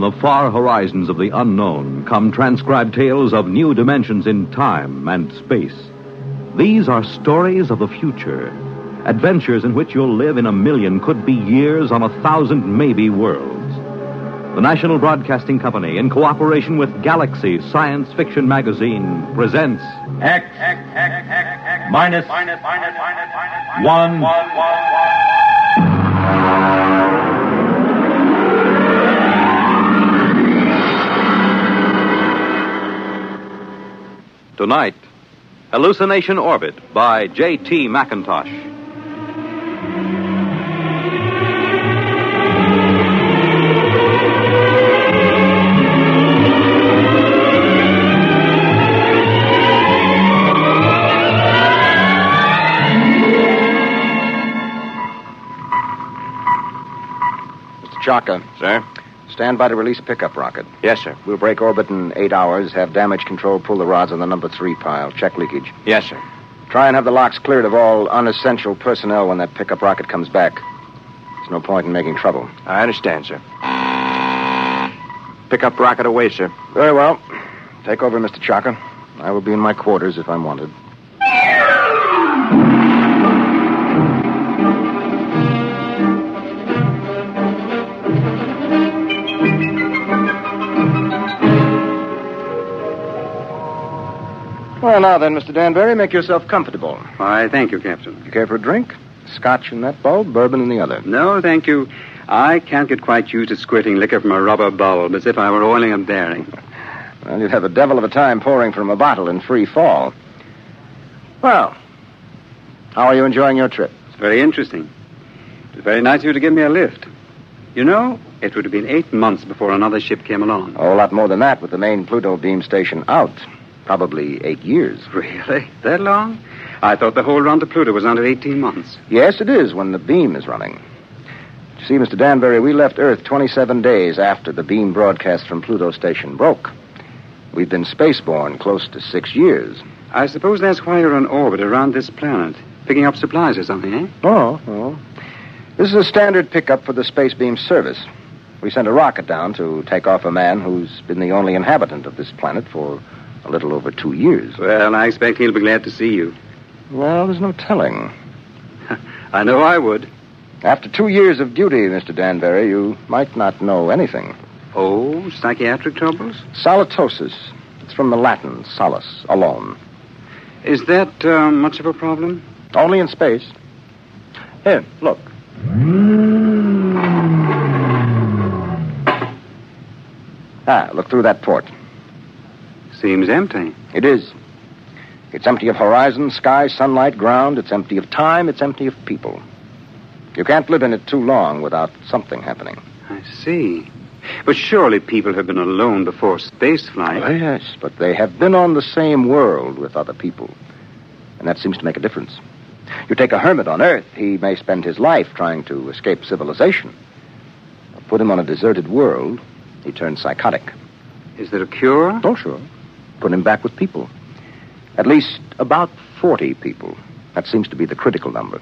the far horizons of the unknown come transcribed tales of new dimensions in time and space. These are stories of the future, adventures in which you'll live in a million, could be years, on 1,000 maybe worlds. The National Broadcasting Company, in cooperation with Galaxy Science Fiction Magazine, presents X minus 1. Tonight, Hallucination Orbit by J.T. McIntosh. Chaka. Sir? Stand by to release a pickup rocket. Yes, sir. We'll break orbit in 8 hours, have damage control pull the rods on the number 3 pile. Check leakage. Yes, sir. Try and have the locks cleared of all unessential personnel when that pickup rocket comes back. There's no point in making trouble. I understand, sir. Pickup rocket away, sir. Very well. Take over, Mr. Chaka. I will be in my quarters if I'm wanted. Well, now then, Mr. Danbury, make yourself comfortable. Why, thank you, Captain. You care for a drink? Scotch in that bulb, bourbon in the other. No, thank you. I can't get quite used to squirting liquor from a rubber bulb as if I were oiling a bearing. Well, you'd have a devil of a time pouring from a bottle in free fall. Well, how are you enjoying your trip? It's very interesting. It was very nice of you to give me a lift. You know, it would have been 8 months before another ship came along. A whole lot more than that with the main Pluto beam station out. Probably 8 years. Really? That long? I thought the whole run to Pluto was under 18 months. Yes, it is when the beam is running. You see, Mr. Danbury, we left Earth 27 days after the beam broadcast from Pluto station broke. We've been spaceborne close to 6 years. I suppose that's why you're on orbit around this planet, picking up supplies or something, eh? Oh. This is a standard pickup for the space beam service. We sent a rocket down to take off a man who's been the only inhabitant of this planet for a little over 2 years. Well, I expect he'll be glad to see you. Well, there's no telling. I know I would. After 2 years of duty, Mr. Danbury, you might not know anything. Oh, psychiatric troubles? Solitosis. It's from the Latin, solace, alone. Is that much of a problem? Only in space. Here, look. Look through that port. Seems empty. It is. It's empty of horizon, sky, sunlight, ground. It's empty of time. It's empty of people. You can't live in it too long without something happening. I see. But surely people have been alone before spaceflight. Oh, yes, but they have been on the same world with other people. And that seems to make a difference. You take a hermit on Earth, he may spend his life trying to escape civilization. Put him on a deserted world, he turns psychotic. Is there a cure? Oh, sure. Put him back with people. At least about 40 people. That seems to be the critical number.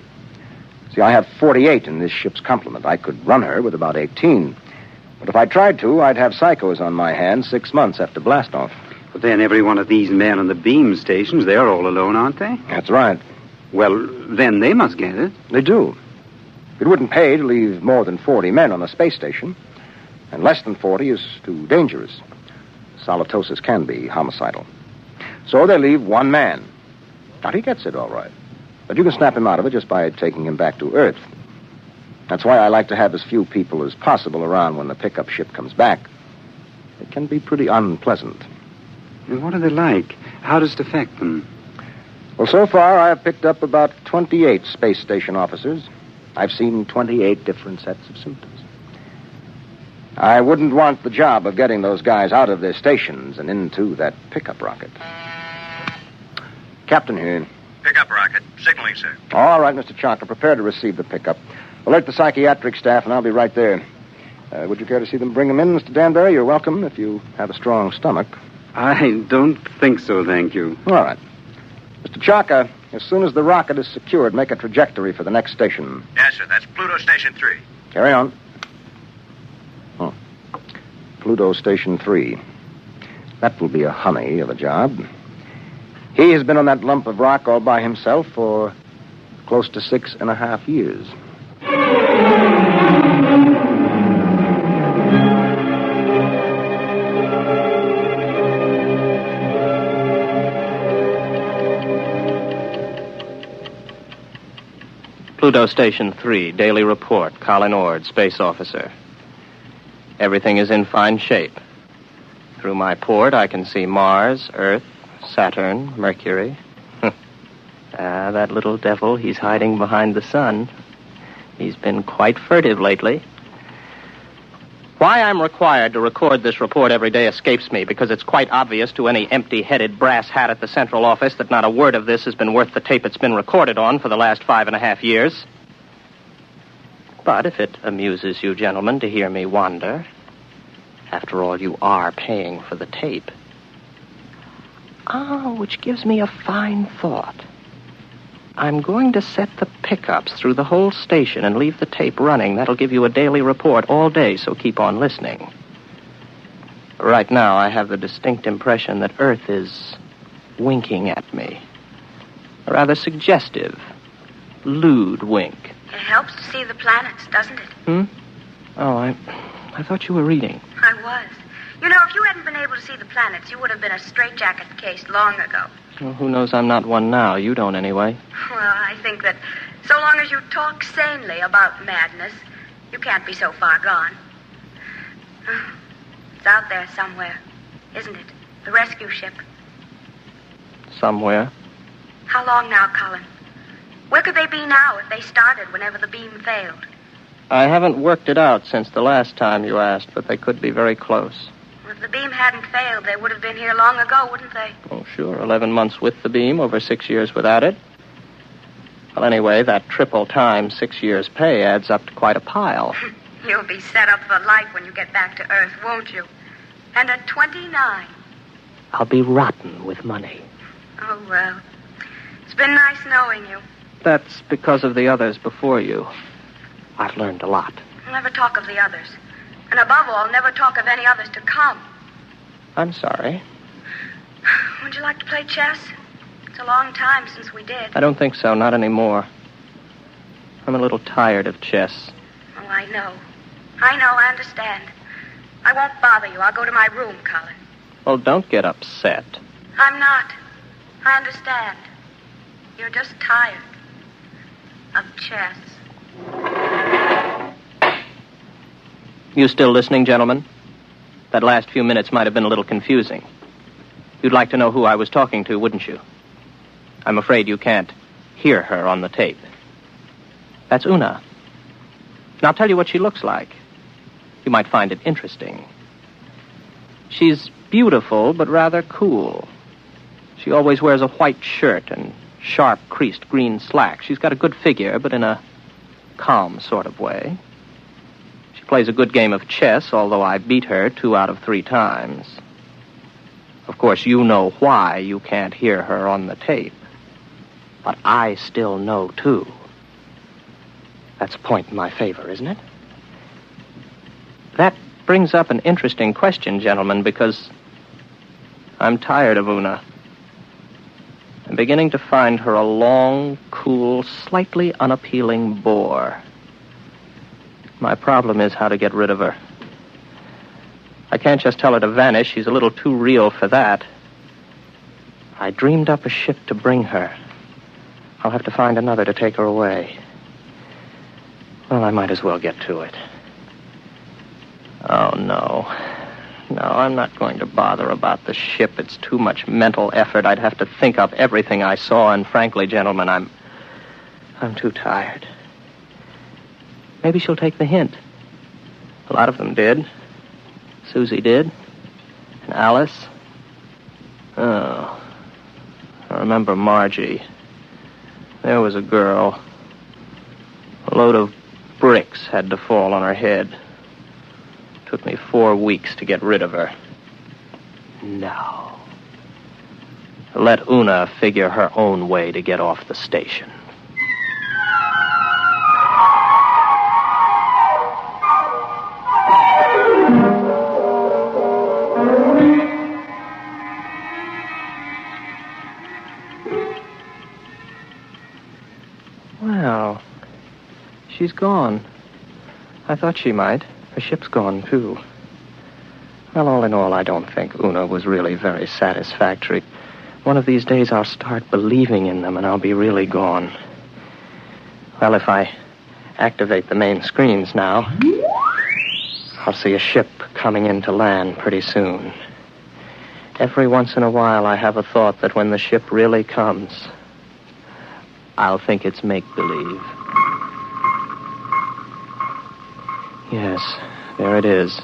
See, I have 48 in this ship's complement. I could run her with about 18. But if I tried to, I'd have psychos on my hands 6 months after blastoff. But then every one of these men on the beam stations, they're all alone, aren't they? That's right. Well, then they must get it. They do. It wouldn't pay to leave more than 40 men on a space station. And less than 40 is too dangerous. Solitosis can be homicidal. So they leave one man. Now, he gets it all right. But you can snap him out of it just by taking him back to Earth. That's why I like to have as few people as possible around when the pickup ship comes back. It can be pretty unpleasant. And what are they like? How does it affect them? Well, so far, I've picked up about 28 space station officers. I've seen 28 different sets of symptoms. I wouldn't want the job of getting those guys out of their stations and into that pickup rocket. Captain here. Pickup rocket. Signaling, sir. All right, Mr. Chaka, prepare to receive the pickup. Alert the psychiatric staff, and I'll be right there. Would you care to see them bring them in, Mr. Danbury? You're welcome if you have a strong stomach. I don't think so, thank you. All right. Mr. Chaka, as soon as the rocket is secured, make a trajectory for the next station. Yes, sir. That's Pluto Station 3. Carry on. Pluto Station 3. That will be a honey of a job. He has been on that lump of rock all by himself for close to 6.5 years. Pluto Station 3, daily report. Colin Ord, space officer. Everything is in fine shape. Through my port, I can see Mars, Earth, Saturn, Mercury. That little devil, he's hiding behind the sun. He's been quite furtive lately. Why I'm required to record this report every day escapes me, because it's quite obvious to any empty-headed brass hat at the central office that not a word of this has been worth the tape it's been recorded on for the last 5.5 years. But if it amuses you gentlemen to hear me wander, after all, you are paying for the tape. Which gives me a fine thought. I'm going to set the pickups through the whole station and leave the tape running. That'll give you a daily report all day, so keep on listening. Right now, I have the distinct impression that Earth is winking at me. A rather suggestive, lewd wink. It helps to see the planets, doesn't it? Oh, I thought you were reading. I was. You know, if you hadn't been able to see the planets, you would have been a straitjacket case long ago. Well, who knows I'm not one now? You don't, anyway. Well, I think that so long as you talk sanely about madness, you can't be so far gone. It's out there somewhere, isn't it? The rescue ship. Somewhere. How long now, Colin? Where could they be now if they started whenever the beam failed? I haven't worked it out since the last time you asked, but they could be very close. Well, if the beam hadn't failed, they would have been here long ago, wouldn't they? Oh, sure. 11 months with the beam, over 6 years without it. Well, anyway, that triple times 6 years' pay adds up to quite a pile. You'll be set up for life when you get back to Earth, won't you? And at 29. I'll be rotten with money. Oh, well. It's been nice knowing you. That's because of the others before you. I've learned a lot. I'll never talk of the others. And above all, never talk of any others to come. I'm sorry. Would you like to play chess? It's a long time since we did. I don't think so, not anymore. I'm a little tired of chess. Oh, I know. I understand. I won't bother you. I'll go to my room, Colin. Well, don't get upset. I'm not. I understand. You're just tired of chess. You still listening, gentlemen? That last few minutes might have been a little confusing. You'd like to know who I was talking to, wouldn't you? I'm afraid you can't hear her on the tape. That's Una. And I'll tell you what she looks like. You might find it interesting. She's beautiful, but rather cool. She always wears a white shirt and sharp, creased green slacks. She's got a good figure, but in a calm sort of way. She plays a good game of chess, although I beat her 2 out of 3 times. Of course, you know why you can't hear her on the tape. But I still know, too. That's a point in my favor, isn't it? That brings up an interesting question, gentlemen, because I'm tired of Una. I'm beginning to find her a long, cool, slightly unappealing bore. My problem is how to get rid of her. I can't just tell her to vanish. She's a little too real for that. I dreamed up a ship to bring her. I'll have to find another to take her away. Well, I might as well get to it. Oh, no. No, I'm not going to bother about the ship. It's too much mental effort. I'd have to think up everything I saw, and frankly, gentlemen, I'm too tired. Maybe she'll take the hint. A lot of them did. Susie did. And Alice. Oh. I remember Margie. There was a girl. A load of bricks had to fall on her head. Took me 4 weeks to get rid of her. No. Let Una figure her own way to get off the station. Well, she's gone. I thought she might. Her ship's gone, too. Well, all in all, I don't think Una was really very satisfactory. One of these days I'll start believing in them and I'll be really gone. Well, if I activate the main screens now, I'll see a ship coming in to land pretty soon. Every once in a while I have a thought that when the ship really comes, I'll think it's make-believe. Yes, there it is.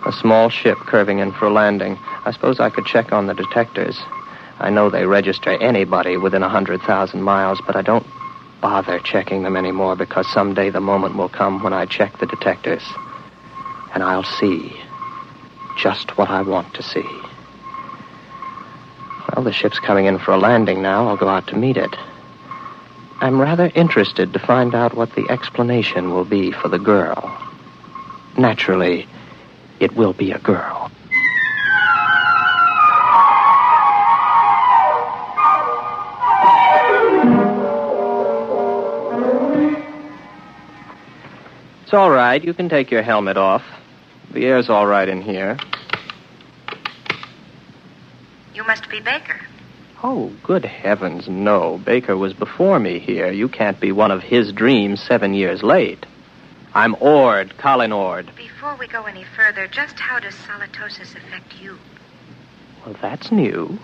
A small ship curving in for a landing. I suppose I could check on the detectors. I know they register anybody within 100,000 miles, but I don't bother checking them anymore because someday the moment will come when I check the detectors. And I'll see just what I want to see. Well, the ship's coming in for a landing now. I'll go out to meet it. I'm rather interested to find out what the explanation will be for the girl. Naturally, it will be a girl. It's all right. You can take your helmet off. The air's all right in here. You must be Baker. Oh, good heavens, no. Baker was before me here. You can't be one of his dreams 7 years late. I'm Ord, Colin Ord. Before we go any further, just how does solitosis affect you? Well, that's new.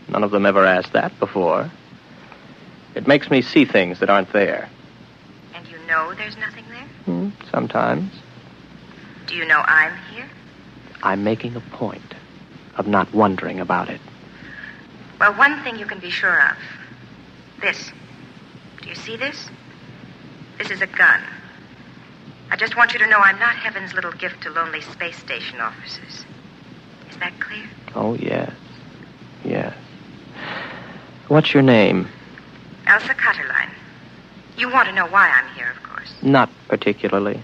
None of them ever asked that before. It makes me see things that aren't there. And you know there's nothing there? Sometimes. Do you know I'm here? I'm making a point of not wondering about it. Well, one thing you can be sure of. This. Do you see this? This is a gun. I just want you to know I'm not heaven's little gift to lonely space station officers. Is that clear? Oh, yes. Yes. What's your name? Elsa Cutterline. You want to know why I'm here, of course. Not particularly.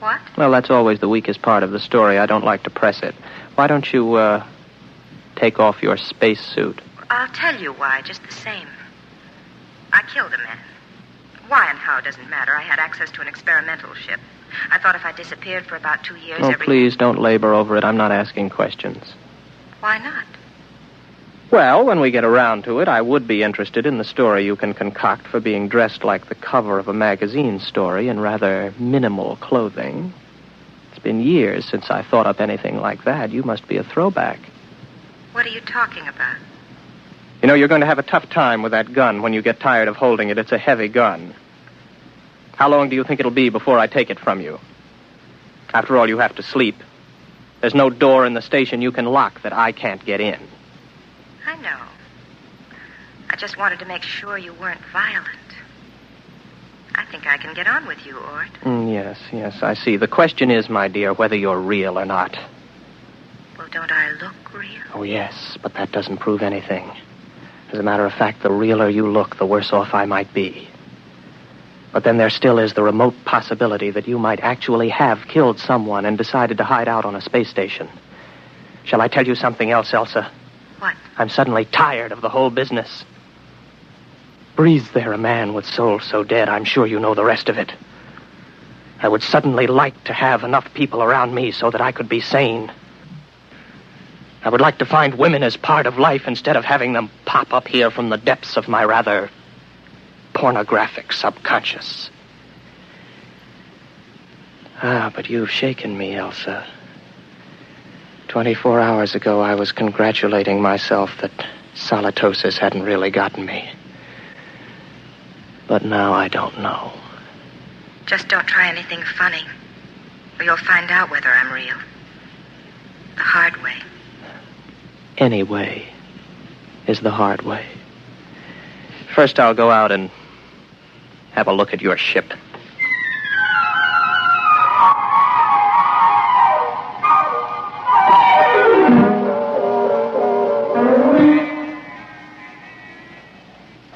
What? Well, that's always the weakest part of the story. I don't like to press it. Why don't you, take off your spacesuit? I'll tell you why, just the same. I killed a man. Why and how doesn't matter. I had access to an experimental ship. I thought if I disappeared for about 2 years, Please don't labor over it. I'm not asking questions. Why not? Well, when we get around to it, I would be interested in the story you can concoct for being dressed like the cover of a magazine story in rather minimal clothing. It's been years since I thought up anything like that. You must be a throwback. What are you talking about? You know, you're going to have a tough time with that gun when you get tired of holding it. It's a heavy gun. How long do you think it'll be before I take it from you? After all, you have to sleep. There's no door in the station you can lock that I can't get in. I know. I just wanted to make sure you weren't violent. I think I can get on with you, Ord. Yes, I see. The question is, my dear, whether you're real or not. Well, don't I look real? Oh, yes, but that doesn't prove anything. As a matter of fact, the realer you look, the worse off I might be. But then there still is the remote possibility that you might actually have killed someone and decided to hide out on a space station. Shall I tell you something else, Elsa? What? I'm suddenly tired of the whole business. Breathes there a man with soul so dead, I'm sure you know the rest of it. I would suddenly like to have enough people around me so that I could be sane. I would like to find women as part of life instead of having them pop up here from the depths of my rather pornographic subconscious. But you've shaken me, Elsa. 24 hours ago, I was congratulating myself that solitosis hadn't really gotten me. But now I don't know. Just don't try anything funny, or you'll find out whether I'm real. The hard way. Any way is the hard way. First, I'll go out and have a look at your ship.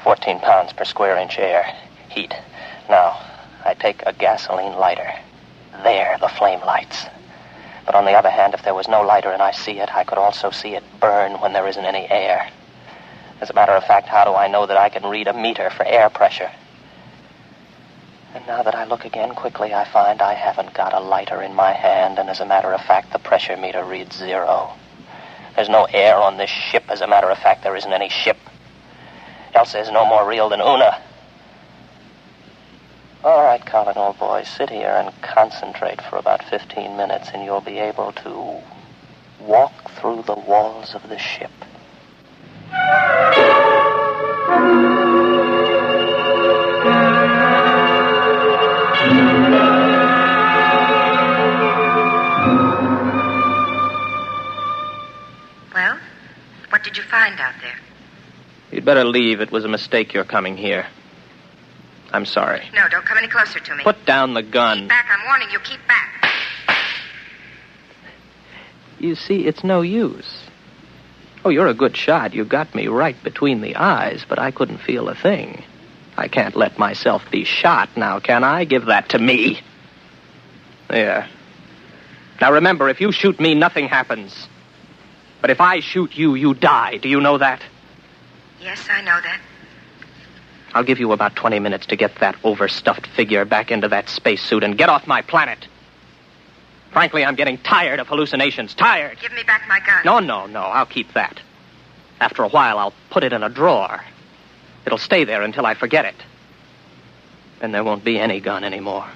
£14 per square inch air. Heat. Now, I take a gasoline lighter. There, the flame lights. But on the other hand, if there was no lighter and I see it, I could also see it burn when there isn't any air. As a matter of fact, how do I know that I can read a meter for air pressure? And now that I look again quickly, I find I haven't got a lighter in my hand, and as a matter of fact, the pressure meter reads 0. There's no air on this ship. As a matter of fact, there isn't any ship. Elsa is no more real than Una. All right, Colin, old boy, sit here and concentrate for about 15 minutes, and you'll be able to walk through the walls of the ship. Well, what did you find out there? You'd better leave. It was a mistake your coming here. I'm sorry. No, don't come any closer to me. Put down the gun. Keep back, I'm warning you, keep back. You see, it's no use. Oh, you're a good shot. You got me right between the eyes, but I couldn't feel a thing. I can't let myself be shot now, can I? Give that to me. There. Now remember, if you shoot me, nothing happens. But if I shoot you, you die. Do you know that? Yes, I know that. I'll give you about 20 minutes to get that overstuffed figure back into that spacesuit and get off my planet. Frankly, I'm getting tired of hallucinations. Tired. Give me back my gun. No. I'll keep that. After a while, I'll put it in a drawer. It'll stay there until I forget it. Then there won't be any gun anymore.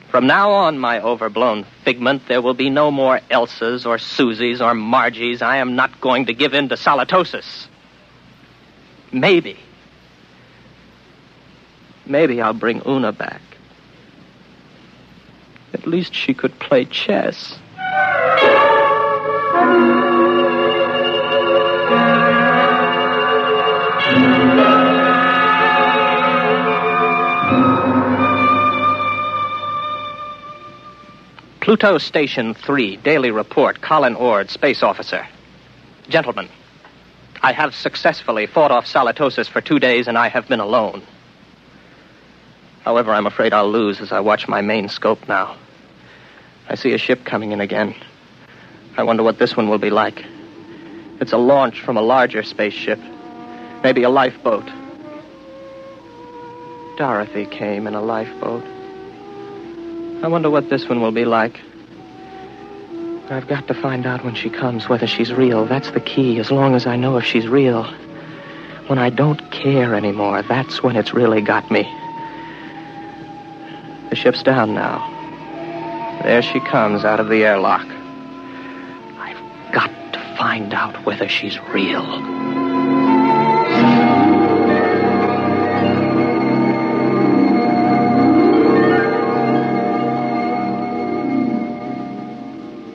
From now on, my overblown figment, there will be no more Elsas or Susies or Margies. I am not going to give in to solitosis. Maybe I'll bring Una back. At least she could play chess. Pluto Station 3, Daily Report, Colin Ord, Space Officer. Gentlemen, I have successfully fought off solitosis for 2 days, and I have been alone. However, I'm afraid I'll lose as I watch my main scope now. I see a ship coming in again. I wonder what this one will be like. It's a launch from a larger spaceship. Maybe a lifeboat. Dorothy came in a lifeboat. I wonder what this one will be like. I've got to find out when she comes whether she's real. That's the key, as long as I know if she's real. When I don't care anymore, that's when it's really got me. The ship's down now. There she comes out of the airlock. I've got to find out whether she's real.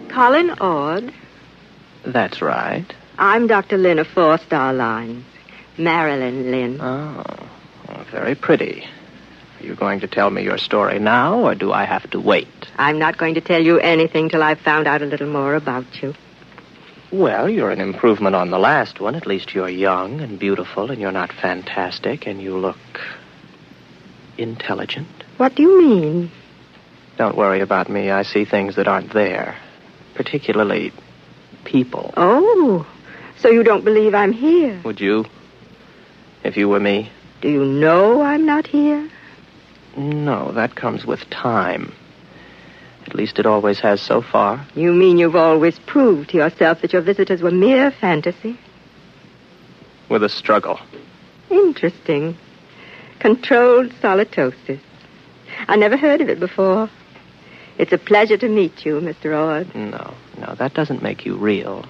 Colin Ord. That's right. I'm Dr. Lynn of 4 Star Lines. Marilyn Lynn. Oh, very pretty. Are you going to tell me your story now, or do I have to wait? I'm not going to tell you anything till I've found out a little more about you. Well, you're an improvement on the last one. At least you're young and beautiful, and you're not fantastic, and you look intelligent. What do you mean? Don't worry about me. I see things that aren't there. Particularly people. Oh, so you don't believe I'm here? Would you? If you were me? Do you know I'm not here? No, that comes with time. At least it always has so far. You mean you've always proved to yourself that your visitors were mere fantasy? With a struggle. Interesting. Controlled solitosis. I never heard of it before. It's a pleasure to meet you, Mr. Ord. No, that doesn't make you real.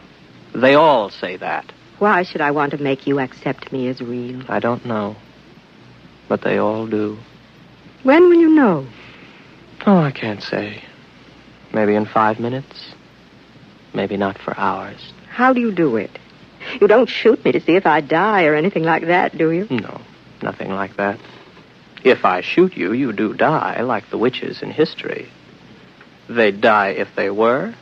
They all say that. Why should I want to make you accept me as real? I don't know. But they all do. When will you know? Oh, I can't say. Maybe in 5 minutes. Maybe not for hours. How do you do it? You don't shoot me to see if I die or anything like that, do you? No, nothing like that. If I shoot you, you do die, like the witches in history. They'd die if they were,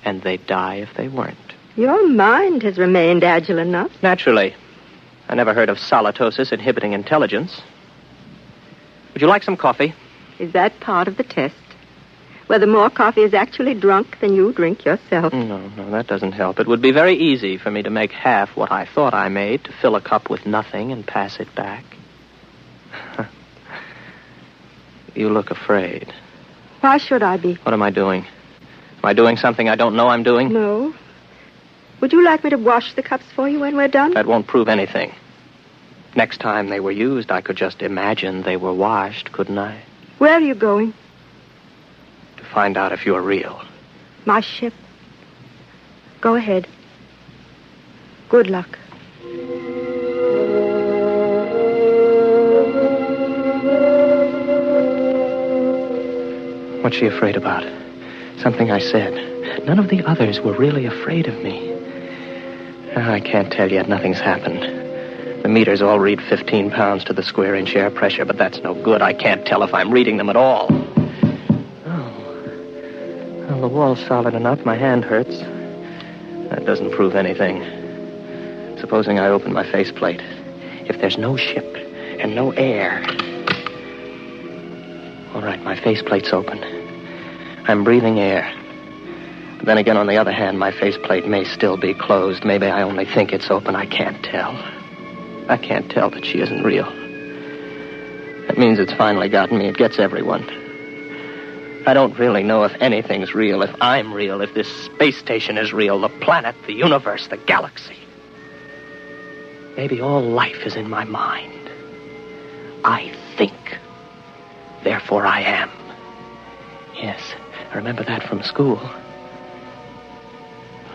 and they'd die if they weren't. Your mind has remained agile enough. Naturally. I never heard of solitosis inhibiting intelligence. Would you like some coffee? Is that part of the test? whether more coffee is actually drunk than you drink yourself. No, that doesn't help. It would be very easy for me to make half what I thought I made, to fill a cup with nothing and pass it back. You look afraid. Why should I be? What am I doing? Am I doing something I don't know I'm doing? No. Would you like me to wash the cups for you when we're done? That won't prove anything. Next time they were used, I could just imagine they were washed, couldn't I? Where are you going? To find out if you're real. My ship. Go ahead. Good luck. What's she afraid about? Something I said. None of the others were really afraid of me. I can't tell yet. Nothing's happened. The meters all read 15 pounds to the square inch air pressure, but that's no good. I can't tell if I'm reading them at all. Well, the wall's solid enough. My hand hurts. That doesn't prove anything. Supposing I open my faceplate. If there's no ship and no air... All right, my faceplate's open. I'm breathing air. But then again, on the other hand, my faceplate may still be closed. Maybe I only think it's open. I can't tell. I can't tell that she isn't real. That means it's finally gotten me. It gets everyone. I don't really know if anything's real, if I'm real, if this space station is real, the planet, the universe, the galaxy. Maybe all life is in my mind. I think. Therefore I am. Yes, I remember that from school.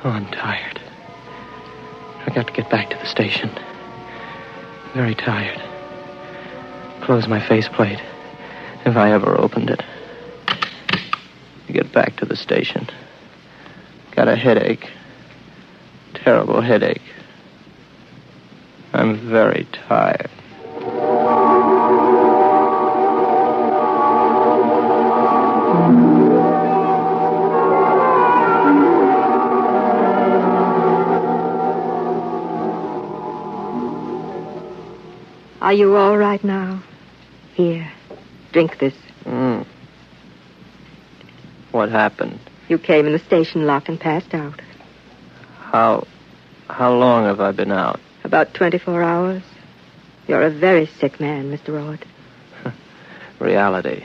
Oh, I'm tired. I got to get back to the station. Very tired. Close my faceplate, if I ever opened it. Get back to the station. Got a headache. Terrible headache. I'm very tired. Are you all right now? Here, drink this. What happened? You came in the station lock and passed out. How long have I been out? About 24 hours. You're a very sick man, Mr. Ord. Reality.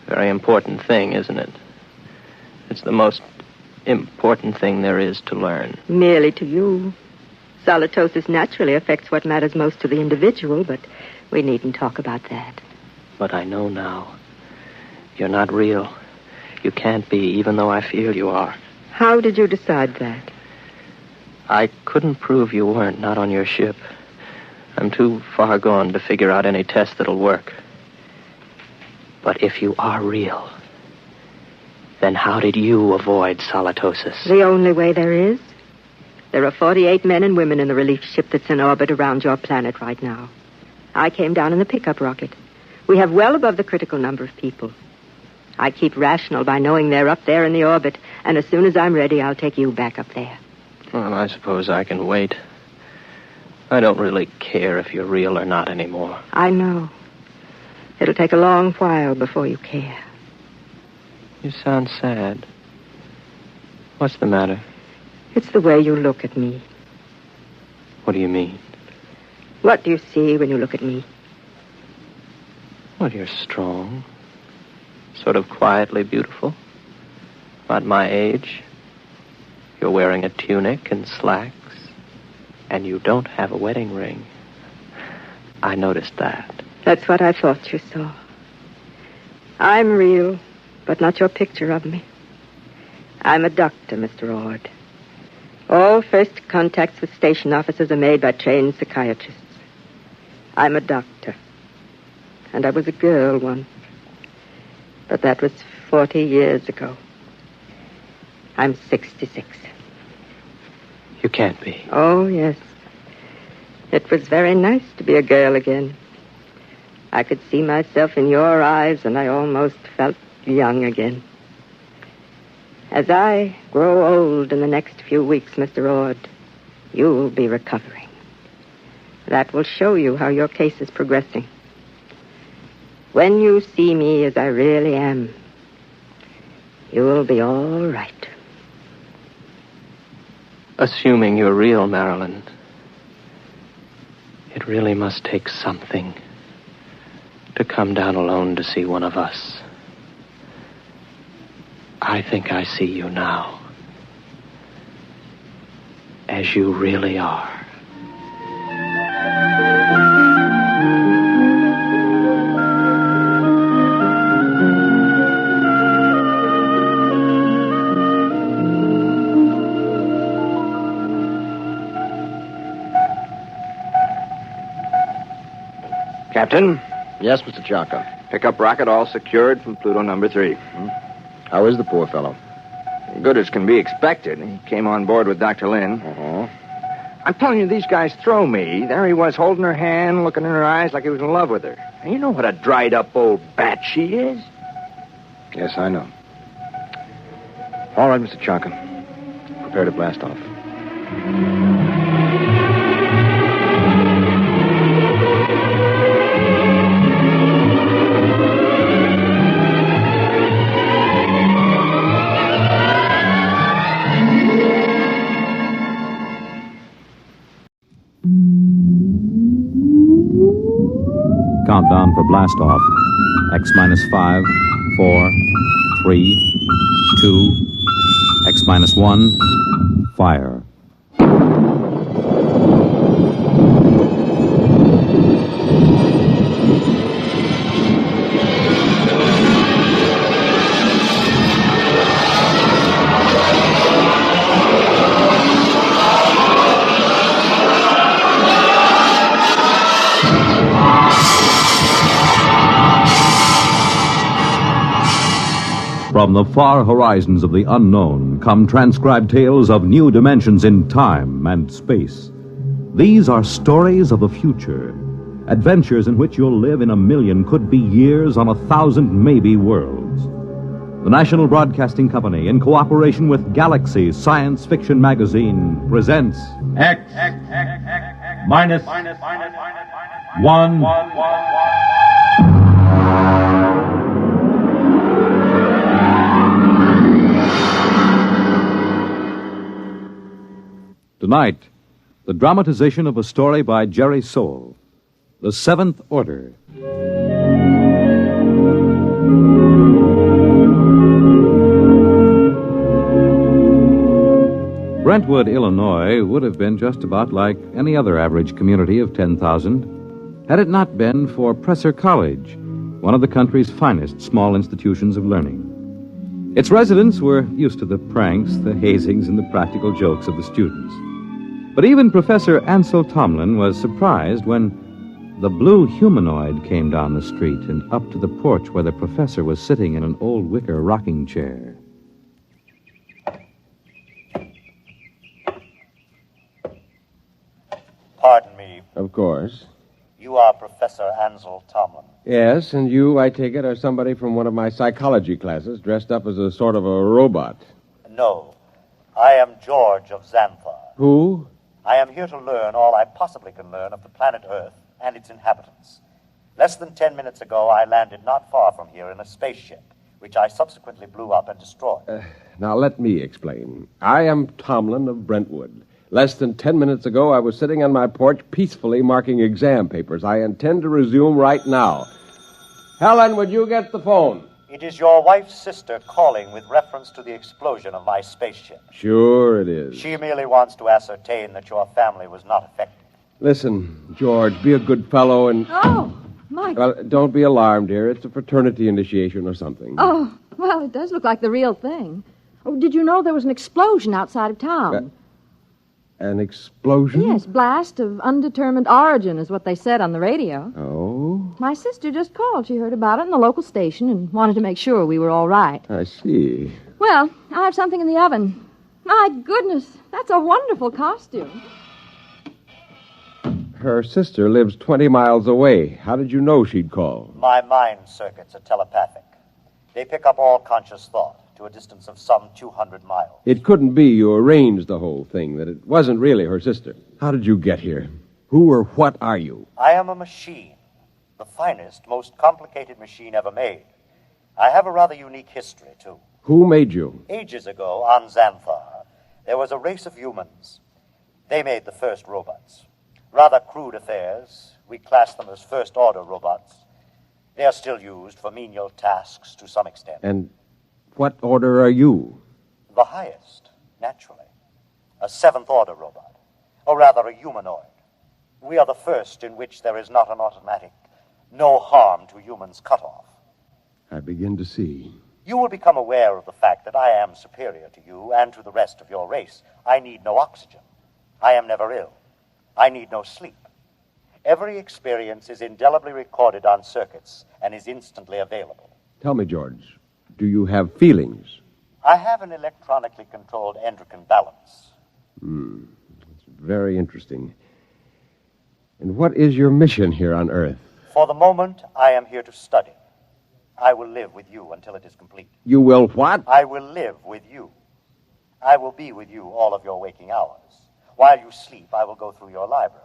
Very important thing, isn't it? It's the most important thing there is to learn. Merely to you. Solitosis naturally affects what matters most to the individual, but we needn't talk about that. But I know now. You're not real. You can't be, even though I feel you are. How did you decide that? I couldn't prove you weren't, not on your ship. I'm too far gone to figure out any test that'll work. But if you are real, then how did you avoid solitosis? The only way there is. There are 48 men and women in the relief ship that's in orbit around your planet right now. I came down in the pickup rocket. We have well above the critical number of people. I keep rational by knowing they're up there in the orbit, and as soon as I'm ready, I'll take you back up there. Well, I suppose I can wait. I don't really care if you're real or not anymore. I know. It'll take a long while before you care. You sound sad. What's the matter? It's the way you look at me. What do you mean? What do you see when you look at me? Well, you're strong. Sort of quietly beautiful. About my age. You're wearing a tunic and slacks. And you don't have a wedding ring. I noticed that. That's what I thought you saw. I'm real, but not your picture of me. I'm a doctor, Mr. Ord. All first contacts with station officers are made by trained psychiatrists. I'm a doctor. And I was a girl once. But that was 40 years ago. I'm 66. You can't be. Oh, yes. It was very nice to be a girl again. I could see myself in your eyes, and I almost felt young again. As I grow old in the next few weeks, Mr. Ord, you'll be recovering. That will show you how your case is progressing. When you see me as I really am, You'll be all right. Assuming you're real, Marilyn, it really must take something to come down alone to see one of us. I think I see you now, as you really are. Captain? Yes, Mr. Chalker. Pickup rocket all secured from Pluto number 3. How is the poor fellow? Good as can be expected. He came on board with Dr. Lynn. I'm telling you, these guys throw me. There he was, holding her hand, looking in her eyes like he was in love with her. And you know what a dried-up old bat she is? Yes, I know. All right, Mr. Chalker. Prepare to blast off. Countdown for blast off. X minus 5, 4, 3, 2, X minus 1, fire. From the far horizons of the unknown come transcribed tales of new dimensions in time and space. These are stories of the future, adventures in which you'll live in a million, could be years, on 1,000 maybe worlds. The National Broadcasting Company, in cooperation with Galaxy Science Fiction Magazine, presents X minus 1. Tonight, the dramatization of a story by Jerry Soule, The Seventh Order. Brentwood, Illinois, would have been just about like any other average community of 10,000 had it not been for Presser College, one of the country's finest small institutions of learning. Its residents were used to the pranks, the hazings, and the practical jokes of the students. But even Professor Ansel Tomlin was surprised when the blue humanoid came down the street and up to the porch where the professor was sitting in an old wicker rocking chair. Pardon me. Of course. You are Professor Ansel Tomlin. Yes, and you, I take it, are somebody from one of my psychology classes dressed up as a sort of a robot. No. I am George of Xanthar. Who? I am here to learn all I possibly can learn of the planet Earth and its inhabitants. Less than 10 minutes ago, I landed not far from here in a spaceship, which I subsequently blew up and destroyed. Now, let me explain. I am Tomlin of Brentwood. Less than 10 minutes ago, I was sitting on my porch peacefully marking exam papers. I intend to resume right now. Helen, would you get the phone? It is your wife's sister calling with reference to the explosion of my spaceship. Sure it is. She merely wants to ascertain that your family was not affected. Listen, George, be a good fellow and... Oh, Mike. Well, don't be alarmed, dear. It's a fraternity initiation or something. Oh, well, it does look like the real thing. Oh, did you know there was an explosion outside of town? An explosion? Yes, blast of undetermined origin is what they said on the radio. Oh? My sister just called. She heard about it in the local station and wanted to make sure we were all right. I see. Well, I have something in the oven. My goodness, that's a wonderful costume. Her sister lives 20 miles away. How did you know she'd call? My mind circuits are telepathic. They pick up all conscious thought to a distance of some 200 miles. It couldn't be you arranged the whole thing, that it wasn't really her sister. How did you get here? Who or what are you? I am a machine. The finest, most complicated machine ever made. I have a rather unique history, too. Who made you? Ages ago, on Xanthar, there was a race of humans. They made the first robots. Rather crude affairs. We class them as first-order robots. They are still used for menial tasks to some extent. And what order are you? The highest, naturally. A seventh-order robot. Or rather, a humanoid. We are the first in which there is not an automatic, no harm to humans cutoff. I begin to see. You will become aware of the fact that I am superior to you and to the rest of your race. I need no oxygen. I am never ill. I need no sleep. Every experience is indelibly recorded on circuits and is instantly available. Tell me, George, do you have feelings? I have an electronically controlled endocrine balance. It's very interesting. And what is your mission here on Earth? For the moment, I am here to study. I will live with you until it is complete. You will what? I will live with you. I will be with you all of your waking hours. While you sleep, I will go through your library.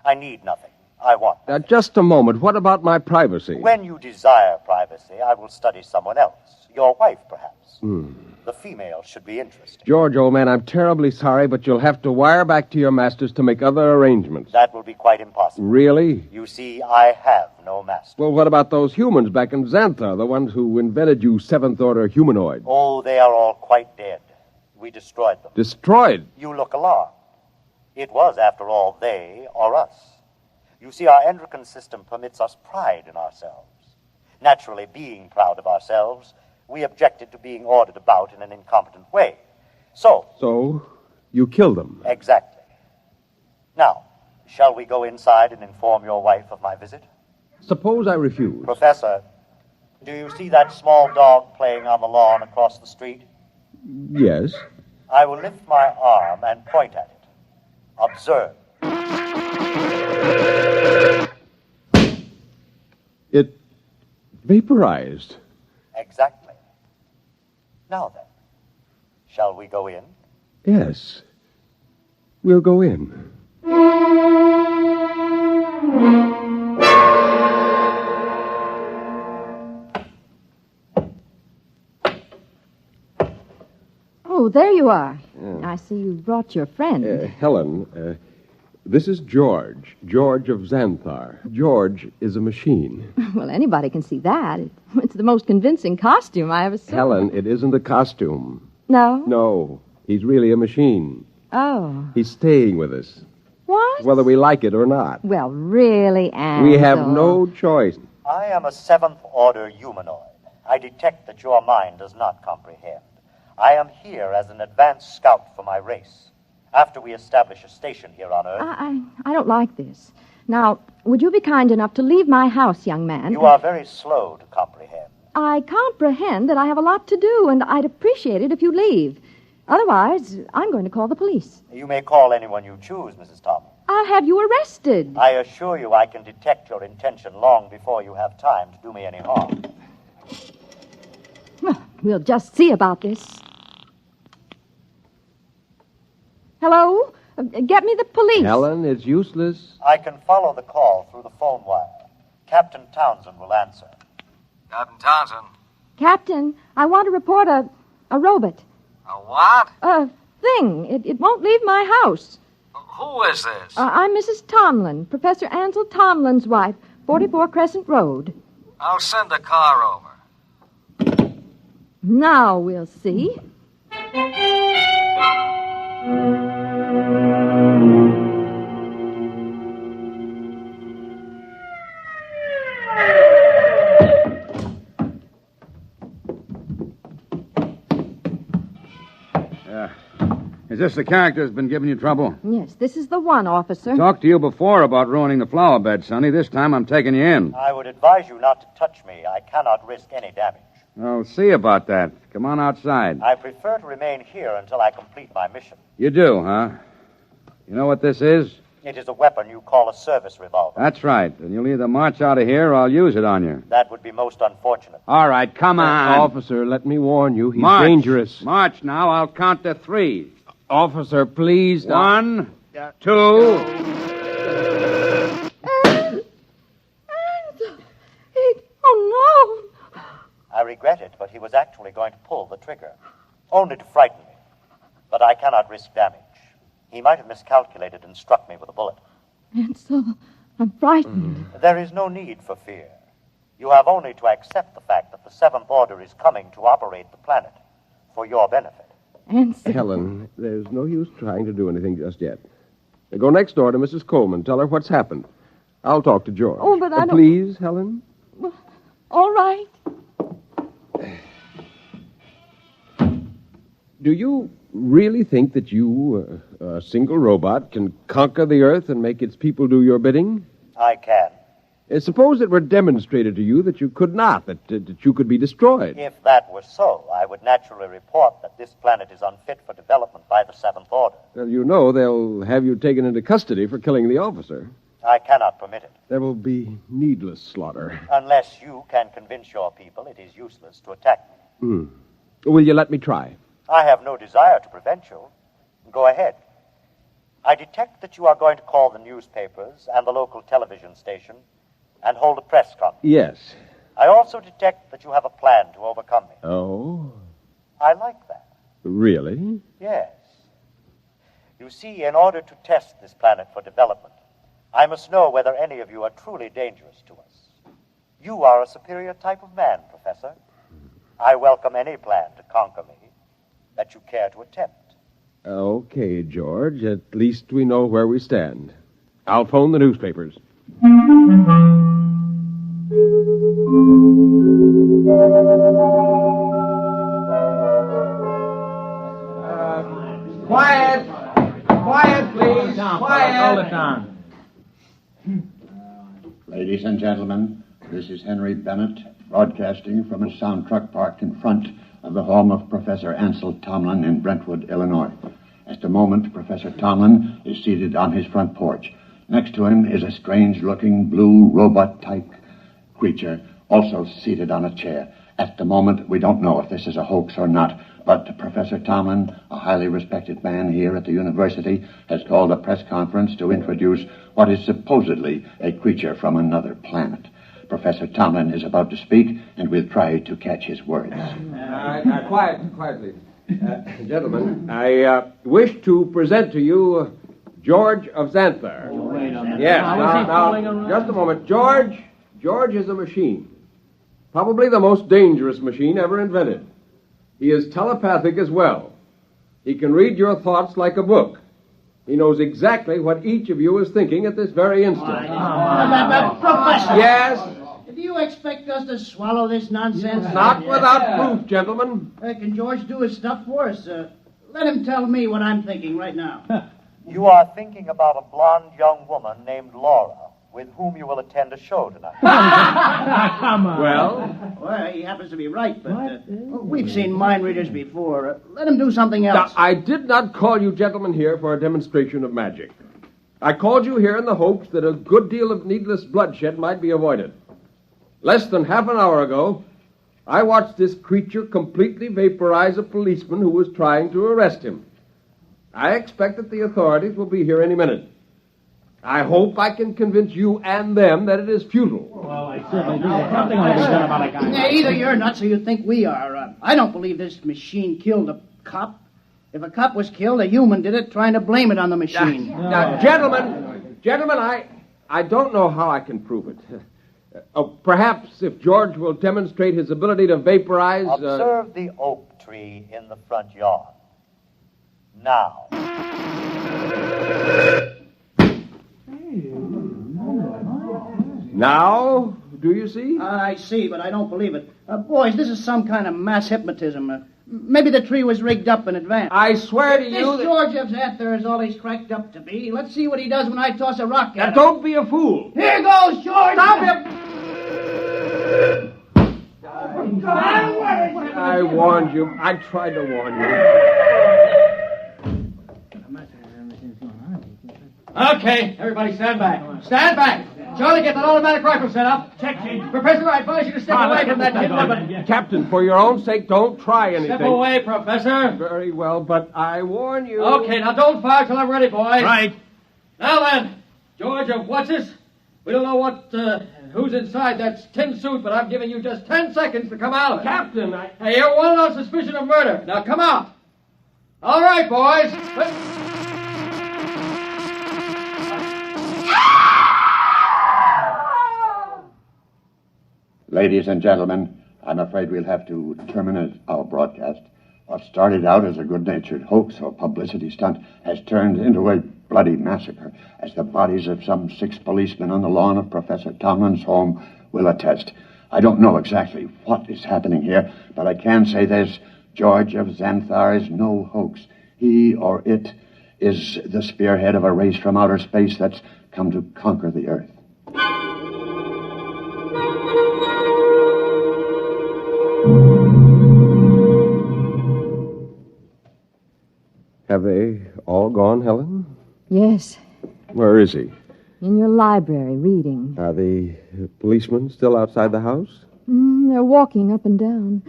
I need nothing. I want nothing. Just a moment. What about my privacy? When you desire privacy, I will study someone else. Your wife, perhaps. The female should be interested. George, old man, I'm terribly sorry, but you'll have to wire back to your masters to make other arrangements. That will be quite impossible. Really? You see, I have no master. Well, what about those humans back in Xanthar, the ones who invented you seventh-order humanoid? Oh, they are all quite dead. We destroyed them. Destroyed? You look alarmed. It was, after all, they or us. You see, our endocrine system permits us pride in ourselves. Naturally, being proud of ourselves, we objected to being ordered about in an incompetent way. So, you killed them? Exactly. Now, shall we go inside and inform your wife of my visit? Suppose I refuse. Professor, do you see that small dog playing on the lawn across the street? Yes. I will lift my arm and point at it. Observe. It vaporized. Exactly. Now then, shall we go in? Yes. We'll go in. Oh, there you are. I see you brought your friend. Helen, this is George. George of Xanthar. George is a machine. Well, anybody can see that. It's the most convincing costume I ever saw. Helen, it isn't a costume. No? No, he's really a machine. Oh. He's staying with us. What? Whether we like it or not. Well, really, Ansel. We have no choice. I am a seventh-order humanoid. I detect that your mind does not comprehend. I am here as an advanced scout for my race. After we establish a station here on Earth... I don't like this. Now, would you be kind enough to leave my house, young man? You are very slow to comprehend. I comprehend that I have a lot to do, and I'd appreciate it if you leave. Otherwise, I'm going to call the police. You may call anyone you choose, Mrs. Thomas. I'll have you arrested. I assure you I can detect your intention long before you have time to do me any harm. Well, we'll just see about this. Hello? Get me the police. Helen, it's useless. I can follow the call through the phone wire. Captain Townsend will answer. Captain Townsend. Captain, I want to report a robot. A what? A thing. It won't leave my house. Who is this? I'm Mrs. Tomlin, Professor Ansel Tomlin's wife, 44 Crescent Road. I'll send a car over. Now we'll see. Is this the character that's been giving you trouble? Yes, this is the one, officer. Talked to you before about ruining the flower bed, Sonny. This time I'm taking you in. I would advise you not to touch me. I cannot risk any damage. I'll see about that. Come on outside. I prefer to remain here until I complete my mission. You do, huh? You know what this is? It is a weapon you call a service revolver. That's right. And you'll either march out of here or I'll use it on you. That would be most unfortunate. All right, come on. Officer, let me warn you. He's March. dangerous. March now. I'll count to 3. Officer, please. 1, 2. Oh, no. I regret it, but he was actually actually going to pull the trigger, only to frighten me. But I cannot risk damage. He might have miscalculated and struck me with a bullet. Ansel, I'm frightened. There is no need for fear. You have only to accept the fact that the Seventh Order is coming to operate the planet for your benefit. Ansel. Helen, there's no use trying to do anything just yet. Now go next door to Mrs. Coleman. Tell her what's happened. I'll talk to George. Oh, but I don't... Please, Helen? Well, all right. Do you really think that you, a single robot, can conquer the Earth and make its people do your bidding? I can. Suppose it were demonstrated to you that you could not, that you could be destroyed. If that were so, I would naturally report that this planet is unfit for development by the Seventh Order. Well, you know they'll have you taken into custody for killing the officer. I cannot permit it. There will be needless slaughter. Unless you can convince your people it is useless to attack me. Will you let me try? I have no desire to prevent you. Go ahead. I detect that you are going to call the newspapers and the local television station and hold a press conference. Yes. I also detect that you have a plan to overcome me. Oh? I like that. Really? Yes. You see, in order to test this planet for development, I must know whether any of you are truly dangerous to us. You are a superior type of man, Professor. I welcome any plan to conquer me that you care to attempt. Okay, George. At least we know where we stand. I'll phone the newspapers. Quiet! Quiet, please! Quiet! Hold it down. Ladies and gentlemen, this is Henry Bennett, broadcasting from a sound truck parked in front of the home of Professor Ansel Tomlin in Brentwood, Illinois. At the moment, Professor Tomlin is seated on his front porch. Next to him is a strange-looking blue robot-type creature, also seated on a chair. At the moment, we don't know if this is a hoax or not, but Professor Tomlin, a highly respected man here at the university, has called a press conference to introduce what is supposedly a creature from another planet. Professor Tomlin is about to speak, and we'll try to catch his words. Quietly. Gentlemen, I wish to present to you George of Xanthar. Yes, now, just a moment. George is a machine. Probably the most dangerous machine ever invented. He is telepathic as well. He can read your thoughts like a book. He knows exactly what each of you is thinking at this very instant. Professor! Yes? Do you expect us to swallow this nonsense? Not without proof, gentlemen. Can George do his stuff for us? Let him tell me what I'm thinking right now. You are thinking about a blonde young woman named Laura, with whom you will attend a show tonight. Come on. Well, he happens to be right, but we've seen mind readers before. Let him do something else. Now, I did not call you gentlemen here for a demonstration of magic. I called you here in the hopes that a good deal of needless bloodshed might be avoided. Less than half an hour ago, I watched this creature completely vaporize a policeman who was trying to arrest him. I expect that the authorities will be here any minute. I hope I can convince you and them that it is futile. Well, I certainly do. Something ought to be done about a guy. Either you're nuts or you think we are. I don't believe this machine killed a cop. If a cop was killed, a human did it, trying to blame it on the machine. Now, gentlemen, I don't know how I can prove it. Perhaps if George will demonstrate his ability to vaporize... Observe the oak tree in the front yard. Now. Now, do you see? I see, but I don't believe it. Boys, this is some kind of mass hypnotism. Maybe the tree was rigged up in advance. I swear to you... This George of Xanthar is all he's cracked up to be. Let's see what he does when I toss a rock at him. Don't be a fool. Here goes, George! Stop him! I warned you. I tried to warn you. Okay, everybody stand back. Stand back. Charlie, get that automatic rifle set up. Check, Chief. Professor, I advise you to step away from that kidnap. Captain, for your own sake, don't try anything. Step away, Professor. Very well, but I warn you. Okay, now don't fire till I'm ready, boys. Right. Now then, George of What's-This, We don't know who's inside that tin suit, but I'm giving you just 10 seconds to come out of it. Captain, Hey, you're wanted on suspicion of murder. Now come out. All right, boys. Ladies and gentlemen, I'm afraid we'll have to terminate our broadcast. What started out as a good-natured hoax or publicity stunt has turned into a bloody massacre, as the bodies of some 6 policemen on the lawn of Professor Tomlin's home will attest. I don't know exactly what is happening here, but I can say this: George of Xanthar is no hoax. He or it is the spearhead of a race from outer space that's come to conquer the Earth. Have they all gone, Helen? Yes, Where is he? in your library, reading. Are the policemen still outside the house? They're walking up and down.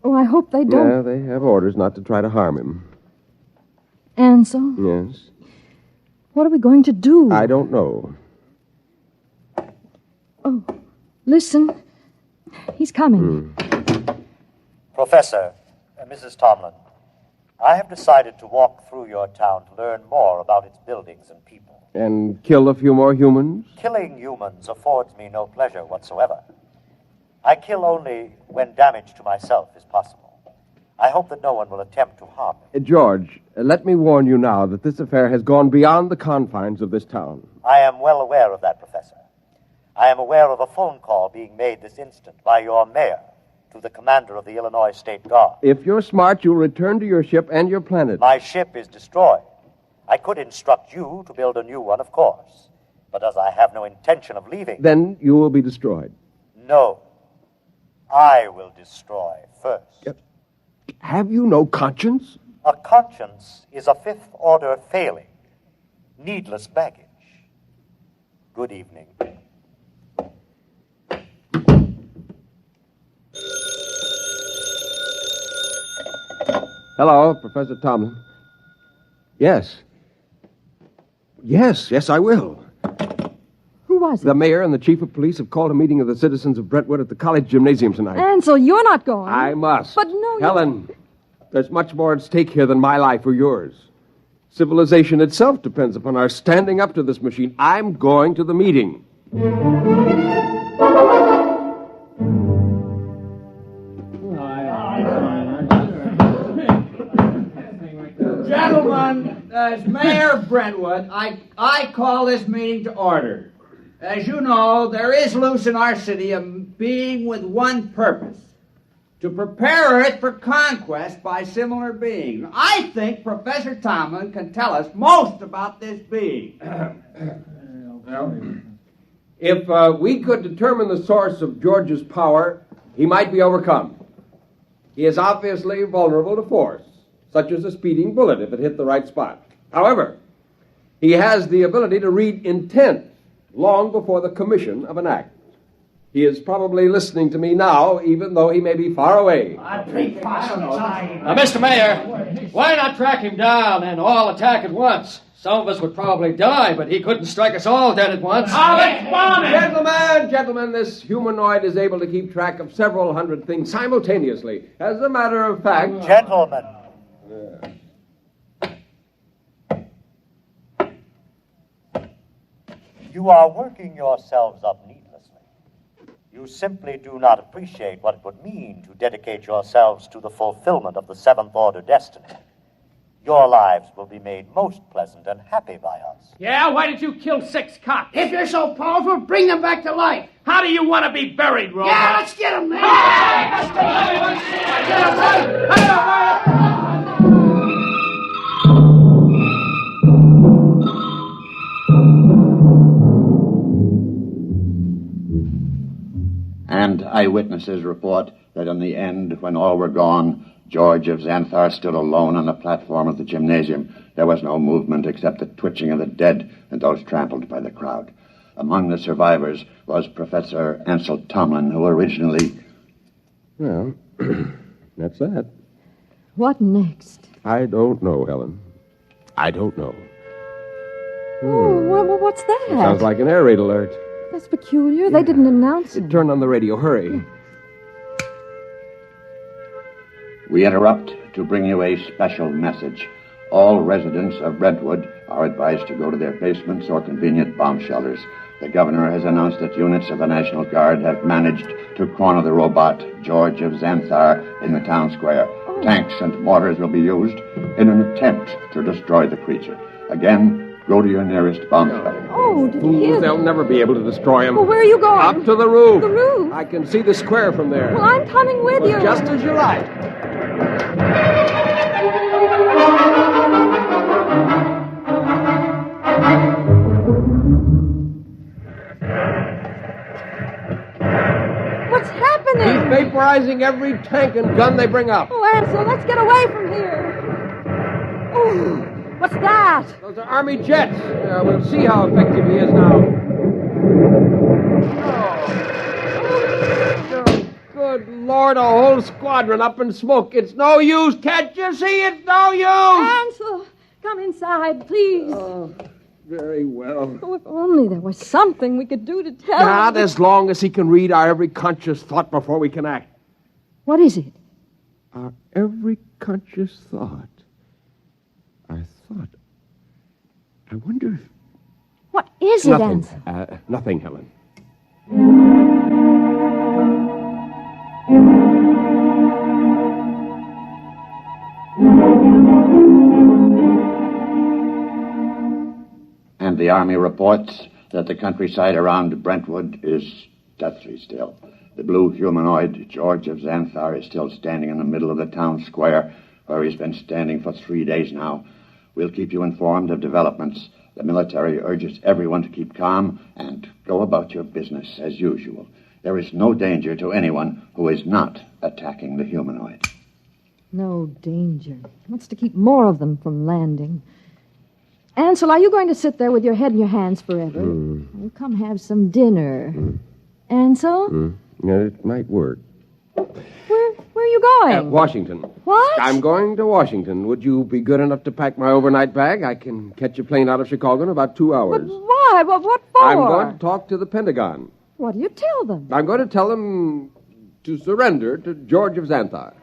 Oh, I hope they don't. Yeah, they have orders not to try to harm him. Ansel, Yes. what are we going to do? I don't know. Oh, listen. He's coming. Professor, Mrs. Tomlin, I have decided to walk through your town to learn more about its buildings and people. And kill a few more humans? Killing humans affords me no pleasure whatsoever. I kill only when damage to myself is possible. I hope that no one will attempt to harm me. George, let me warn you now that this affair has gone beyond the confines of this town. I am well aware of that, Professor. I am aware of a phone call being made this instant by your mayor to the commander of the Illinois State Guard. If you're smart, you'll return to your ship and your planet. My ship is destroyed. I could instruct you to build a new one, of course. But as I have no intention of leaving... Then you will be destroyed. No. I will destroy first. Have you no conscience? A conscience is a fifth-order failing. Needless baggage. Good evening. Hello, Professor Tomlin. Yes. Yes, I will. Who was it? The mayor and the chief of police have called a meeting of the citizens of Brentwood at the college gymnasium tonight. Ansel, you're not going. I must. But no, Helen, there's much more at stake here than my life or yours. Civilization itself depends upon our standing up to this machine. I'm going to the meeting. Gentlemen, as Mayor of Brentwood, I call this meeting to order. As you know, there is loose in our city a being with one purpose: to prepare Earth for conquest by similar beings. I think Professor Tomlin can tell us most about this being. If we could determine the source of George's power, he might be overcome. He is obviously vulnerable to force, such as a speeding bullet if it hit the right spot. However, he has the ability to read intent long before the commission of an act. He is probably listening to me now, even though he may be far away. Now, Mr. Mayor, why not track him down and all attack at once? Some of us would probably die, but he couldn't strike us all dead at once. Gentlemen, this humanoid is able to keep track of several hundred things simultaneously. As a matter of fact... Gentlemen. You are working yourselves up needlessly. You simply do not appreciate what it would mean to dedicate yourselves to the fulfillment of the seventh order destiny. Your lives will be made most pleasant and happy by us. Yeah, why did you kill 6 cops? If you're so powerful, bring them back to life. How do you want to be buried, Robot? Yeah, let's get them, man. And eyewitnesses report that in the end, when all were gone, George of Xanthar stood alone on the platform of the gymnasium. There was no movement except the twitching of the dead and those trampled by the crowd. Among the survivors was Professor Ansel Tomlin, who originally... Well, that's that. What next? I don't know, Helen. I don't know. Oh, what's that? It sounds like an air raid alert. That's peculiar. They didn't announce it. Turn on the radio. Hurry. We interrupt to bring you a special message. All residents of Brentwood are advised to go to their basements or convenient bomb shelters. The governor has announced that units of the National Guard have managed to corner the robot, George of Xanthar, in the town square. Tanks and mortars will be used in an attempt to destroy the creature. Again, go to your nearest bomb shelter. Oh, did you hear They'll never be able to destroy him. Well, where are you going? Up to the roof. The roof? I can see the square from there. Well, I'm coming with you. Just as you like. What's happening? He's vaporizing every tank and gun they bring up. Oh, Ansel, let's get away from here. Oh, what's that? Those are Army jets. We'll see how effective he is now. Oh, good Lord, a whole squadron up in smoke. It's no use. Can't you see? It's no use. Ansel, come inside, please. Oh, very well. Oh, if only there was something we could do to tell Not him. as long as he can read our every conscious thought before we can act. What is it? Our every conscious thought. I wonder if... What is it, Nothing. Ansel? Nothing, Helen. And the Army reports that the countryside around Brentwood is deathly still. The blue humanoid, George of Xanthar, is still standing in the middle of the town square, where he's been standing for 3 days now. We'll keep you informed of developments. The military urges everyone to keep calm and go about your business as usual. There is no danger to anyone who is not attacking the humanoid. No danger. What's to keep more of them from landing? Ansel, are you going to sit there with your head in your hands forever? Well, come have some dinner. Ansel? Yeah, it might work. Where are you going? Washington. What? I'm going to Washington. Would you be good enough to pack my overnight bag? I can catch a plane out of Chicago in about 2 hours. But why? What for? I'm going to talk to the Pentagon. What do you tell them? I'm going to tell them to surrender to George of Xanthar.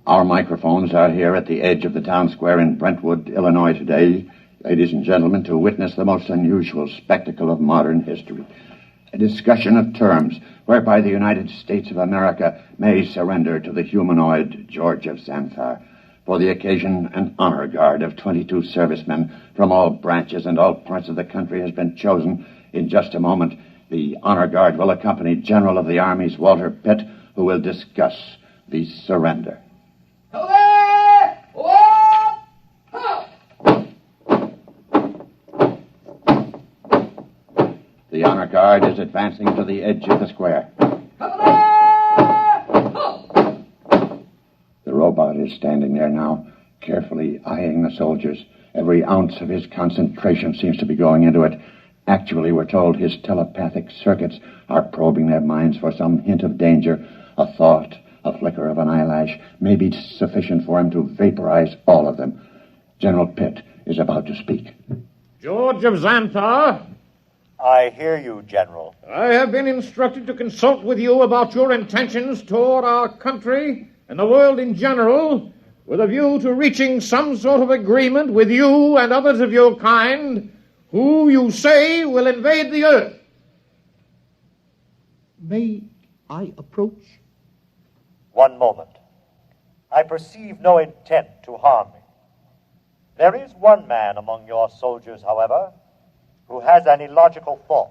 Our microphones are here at the edge of the town square in Brentwood, Illinois today, ladies and gentlemen, to witness the most unusual spectacle of modern history. A discussion of terms whereby the United States of America may surrender to the humanoid George of Xanthar. For the occasion, an honor guard of 22 servicemen from all branches and all parts of the country has been chosen. In just a moment, the honor guard will accompany General of the Army's Walter Pitt, who will discuss the surrender. The honor guard is advancing to the edge of the square. The robot is standing there now, carefully eyeing the soldiers. Every ounce of his concentration seems to be going into it. Actually, we're told his telepathic circuits are probing their minds for some hint of danger. A thought, a flicker of an eyelash may be sufficient for him to vaporize all of them. General Pitt is about to speak. George of Xanthar. I hear you, General. I have been instructed to consult with you about your intentions toward our country and the world in general, with a view to reaching some sort of agreement with you and others of your kind, who you say will invade the earth. May I approach? One moment. I perceive no intent to harm me. There is one man among your soldiers, however, who has an illogical thought.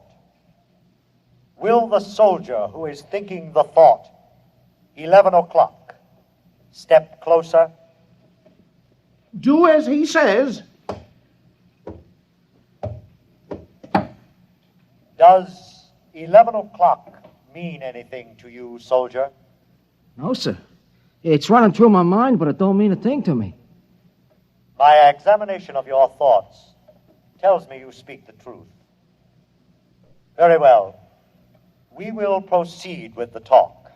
Will the soldier who is thinking the thought, 11 o'clock, step closer? Do as he says. Does 11 o'clock mean anything to you, soldier? No, sir. It's running through my mind, but it don't mean a thing to me. My examination of your thoughts tells me you speak the truth. Very well. We will proceed with the talk.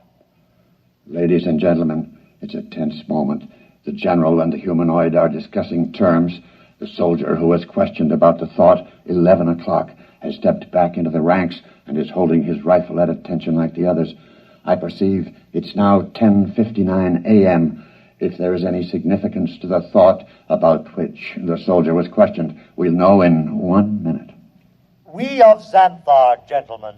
Ladies and gentlemen, It's a tense moment. The general and the humanoid are discussing terms. The soldier who was questioned about the thought, 11 o'clock, has stepped back into the ranks and is holding his rifle at attention like the others. I perceive it's now 10:59 a.m. If there is any significance to the thought about which the soldier was questioned, we'll know in 1 minute. We of Xanthar, gentlemen,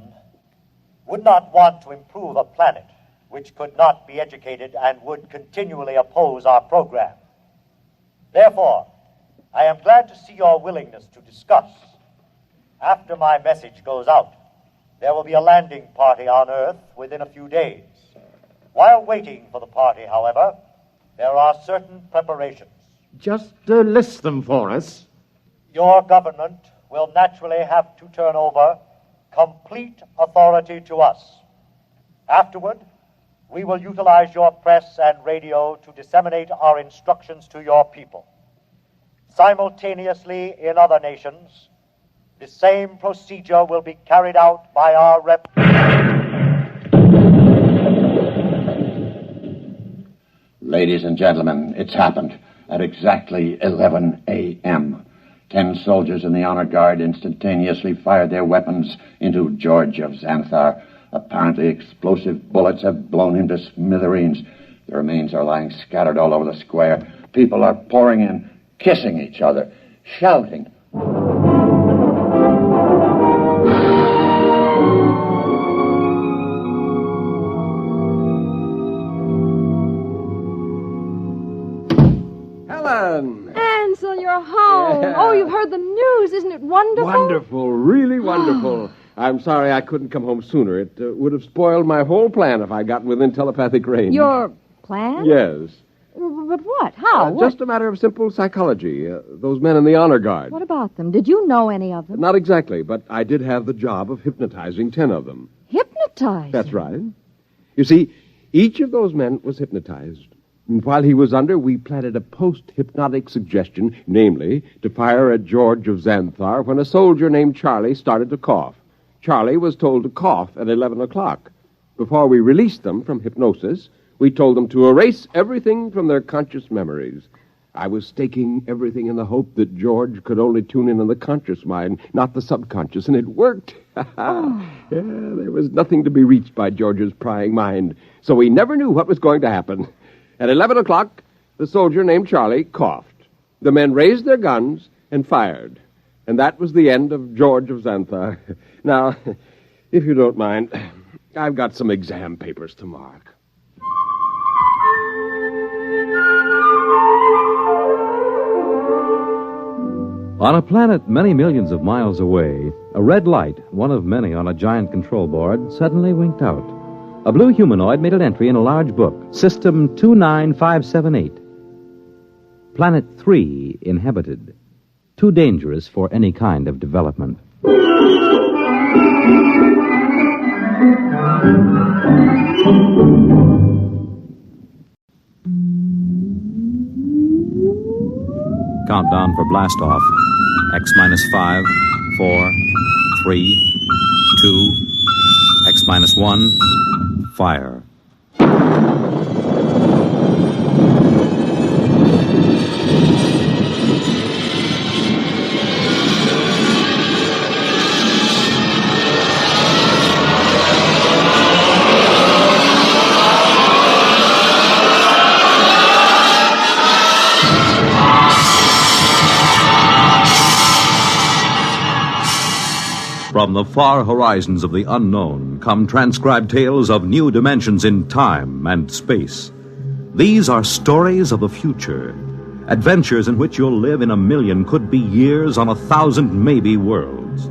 would not want to improve a planet which could not be educated and would continually oppose our program. Therefore, I am glad to see your willingness to discuss. After my message goes out, there will be a landing party on Earth within a few days. While waiting for the party, however, there are certain preparations. Just list them for us. Your government will naturally have to turn over complete authority to us. Afterward, we will utilize your press and radio to disseminate our instructions to your people. Simultaneously, in other nations, the same procedure will be carried out by our rep. Ladies and gentlemen, it's happened at exactly 11 a.m. 10 soldiers in the honor guard instantaneously fired their weapons into George of Xanthar. Apparently explosive bullets have blown him to smithereens. The remains are lying scattered all over the square. People are pouring in, kissing each other, shouting. Helen! Ansel, you're home. Yeah. Oh, you've heard the news. Isn't it wonderful? Wonderful, really wonderful. I'm sorry I couldn't come home sooner. It would have spoiled my whole plan if I'd gotten within telepathic range. Your plan? Yes. But what? How? What? Just a matter of simple psychology. Those men in the honor guard. What about them? Did you know any of them? Not exactly, but I did have the job of hypnotizing 10 of them. Hypnotized? That's right. You see, each of those men was hypnotized. And while he was under, we planted a post-hypnotic suggestion, namely, to fire at George of Xanthar when a soldier named Charlie started to cough. Charlie was told to cough at 11 o'clock. Before we released them from hypnosis, we told them to erase everything from their conscious memories. I was staking everything in the hope that George could only tune in on the conscious mind, not the subconscious, and it worked. Yeah, there was nothing to be reached by George's prying mind, so we never knew what was going to happen. At 11 o'clock, the soldier named Charlie coughed. The men raised their guns and fired. And that was the end of George of Xanthar. Now, if you don't mind, I've got some exam papers to mark. On a planet many millions of miles away, a red light, one of many on a giant control board, suddenly winked out. A blue humanoid made an entry in a large book, System 29578. Planet 3 inhabited. Too dangerous for any kind of development. Countdown for blast off. X minus 5, 4, 3, 2, X minus 1, fire. From the far horizons of the unknown come transcribed tales of new dimensions in time and space. These are stories of the future, adventures in which you'll live in a million, could be years, on 1,000 maybe worlds.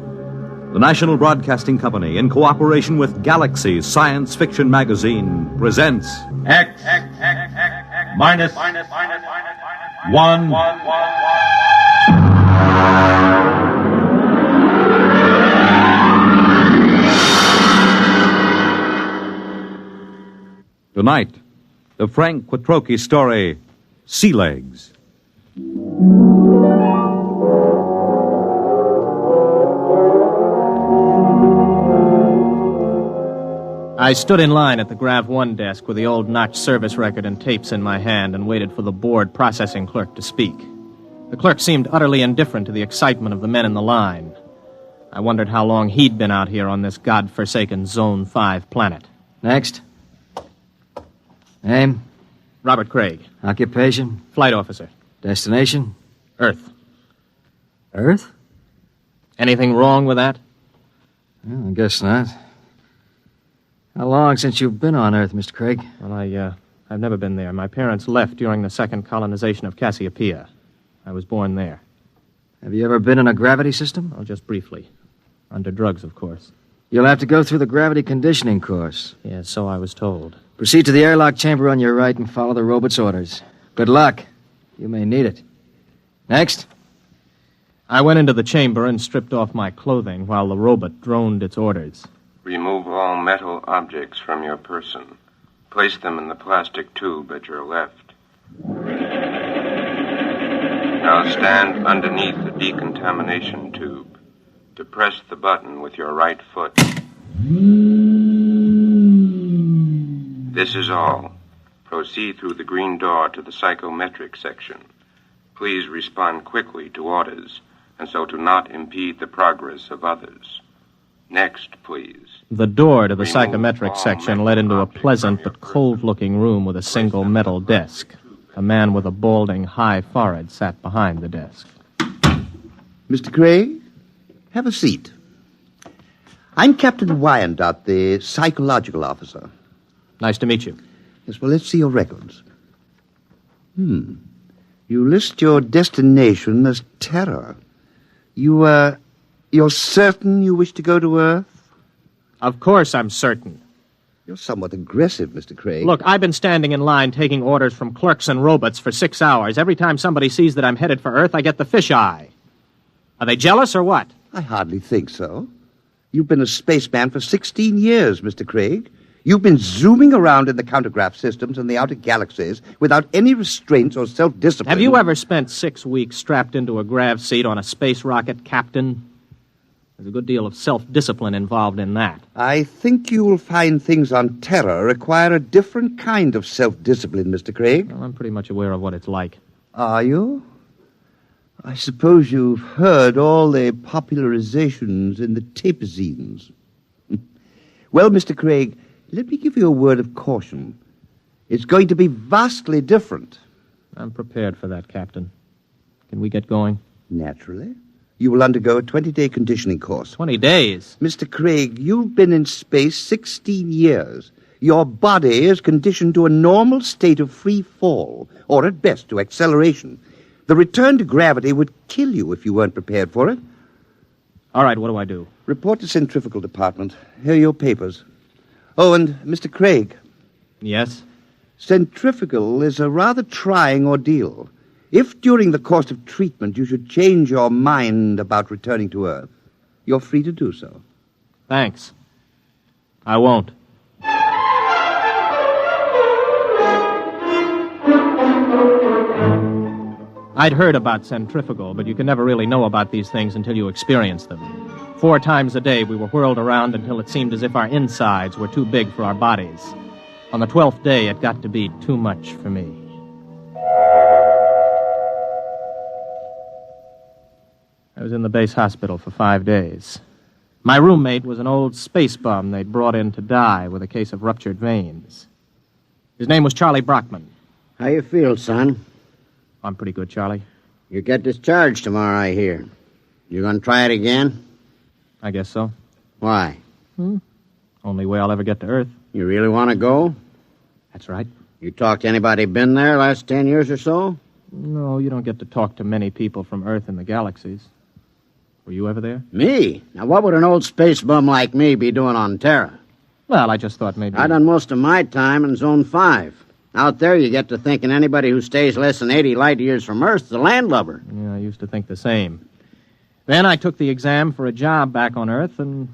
The National Broadcasting Company, in cooperation with Galaxy Science Fiction Magazine, presents X minus 1. Tonight, the Frank Quattrocchi story, Sea Legs. I stood in line at the Grav 1 desk with the old notch service record and tapes in my hand and waited for the board processing clerk to speak. The clerk seemed utterly indifferent to the excitement of the men in the line. I wondered how long he'd been out here on this godforsaken Zone 5 planet. Next. Name? Robert Craig. Occupation? Flight officer. Destination? Earth. Earth? Anything wrong with that? Well, I guess not. How long since you've been on Earth, Mr. Craig? Well, I've never been there. My parents left during the second colonization of Cassiopeia. I was born there. Have you ever been in a gravity system? Oh, just briefly. Under drugs, of course. You'll have to go through the gravity conditioning course. Yes, so I was told. Proceed to the airlock chamber on your right and follow the robot's orders. Good luck. You may need it. Next. I went into the chamber and stripped off my clothing while the robot droned its orders. Remove all metal objects from your person. Place them in the plastic tube at your left. Now stand underneath the decontamination tube. Depress the button with your right foot. This is all. Proceed through the green door to the psychometric section. Please respond quickly to orders, and so to not impede the progress of others. Next, please. The door to the psychometric section led into a pleasant but cold-looking room with a single metal desk. A man with a balding, high forehead sat behind the desk. Mr. Craig, have a seat. I'm Captain Wyandotte, the psychological officer. Nice to meet you. Yes, well, let's see your records. You list your destination as Terror. You're certain you wish to go to Earth? Of course I'm certain. You're somewhat aggressive, Mr. Craig. Look, I've been standing in line taking orders from clerks and robots for 6 hours. Every time somebody sees that I'm headed for Earth, I get the fisheye. Are they jealous or what? I hardly think so. You've been a spaceman for 16 years, Mr. Craig. You've been zooming around in the countergraph systems in the outer galaxies without any restraints or self-discipline. Have you ever spent 6 weeks strapped into a grav seat on a space rocket, Captain? There's a good deal of self-discipline involved in that. I think you will find things on Terror require a different kind of self-discipline, Mr. Craig. Well, I'm pretty much aware of what it's like. Are you? I suppose you've heard all the popularizations in the tapezines. Well, Mr. Craig, let me give you a word of caution. It's going to be vastly different. I'm prepared for that, Captain. Can we get going? Naturally. You will undergo a 20-day conditioning course. 20 days? Mr. Craig, you've been in space 16 years. Your body is conditioned to a normal state of free fall, or at best to acceleration. The return to gravity would kill you if you weren't prepared for it. All right, what do I do? Report to Centrifugal Department. Here are your papers. Oh, and Mr. Craig. Yes? Centrifugal is a rather trying ordeal. If during the course of treatment you should change your mind about returning to Earth, you're free to do so. Thanks. I won't. I'd heard about centrifugal, but you can never really know about these things until you experience them. 4 times a day we were whirled around until it seemed as if our insides were too big for our bodies. On the 12th day, it got to be too much for me. I was in the base hospital for 5 days. My roommate was an old space bum they'd brought in to die with a case of ruptured veins. His name was Charlie Brockman. How you feel, son? I'm pretty good, Charlie. You get discharged tomorrow, I hear. You gonna try it again? I guess so. Why? Only way I'll ever get to Earth. You really want to go? That's right. You talked to anybody been there last 10 years or so? No, you don't get to talk to many people from Earth and the galaxies. Were you ever there? Me? Now, what would an old space bum like me be doing on Terra? Well, I just thought maybe... I done most of my time in Zone 5. Out there, you get to thinking anybody who stays less than 80 light years from Earth is a landlubber. Yeah, I used to think the same. Then I took the exam for a job back on Earth, and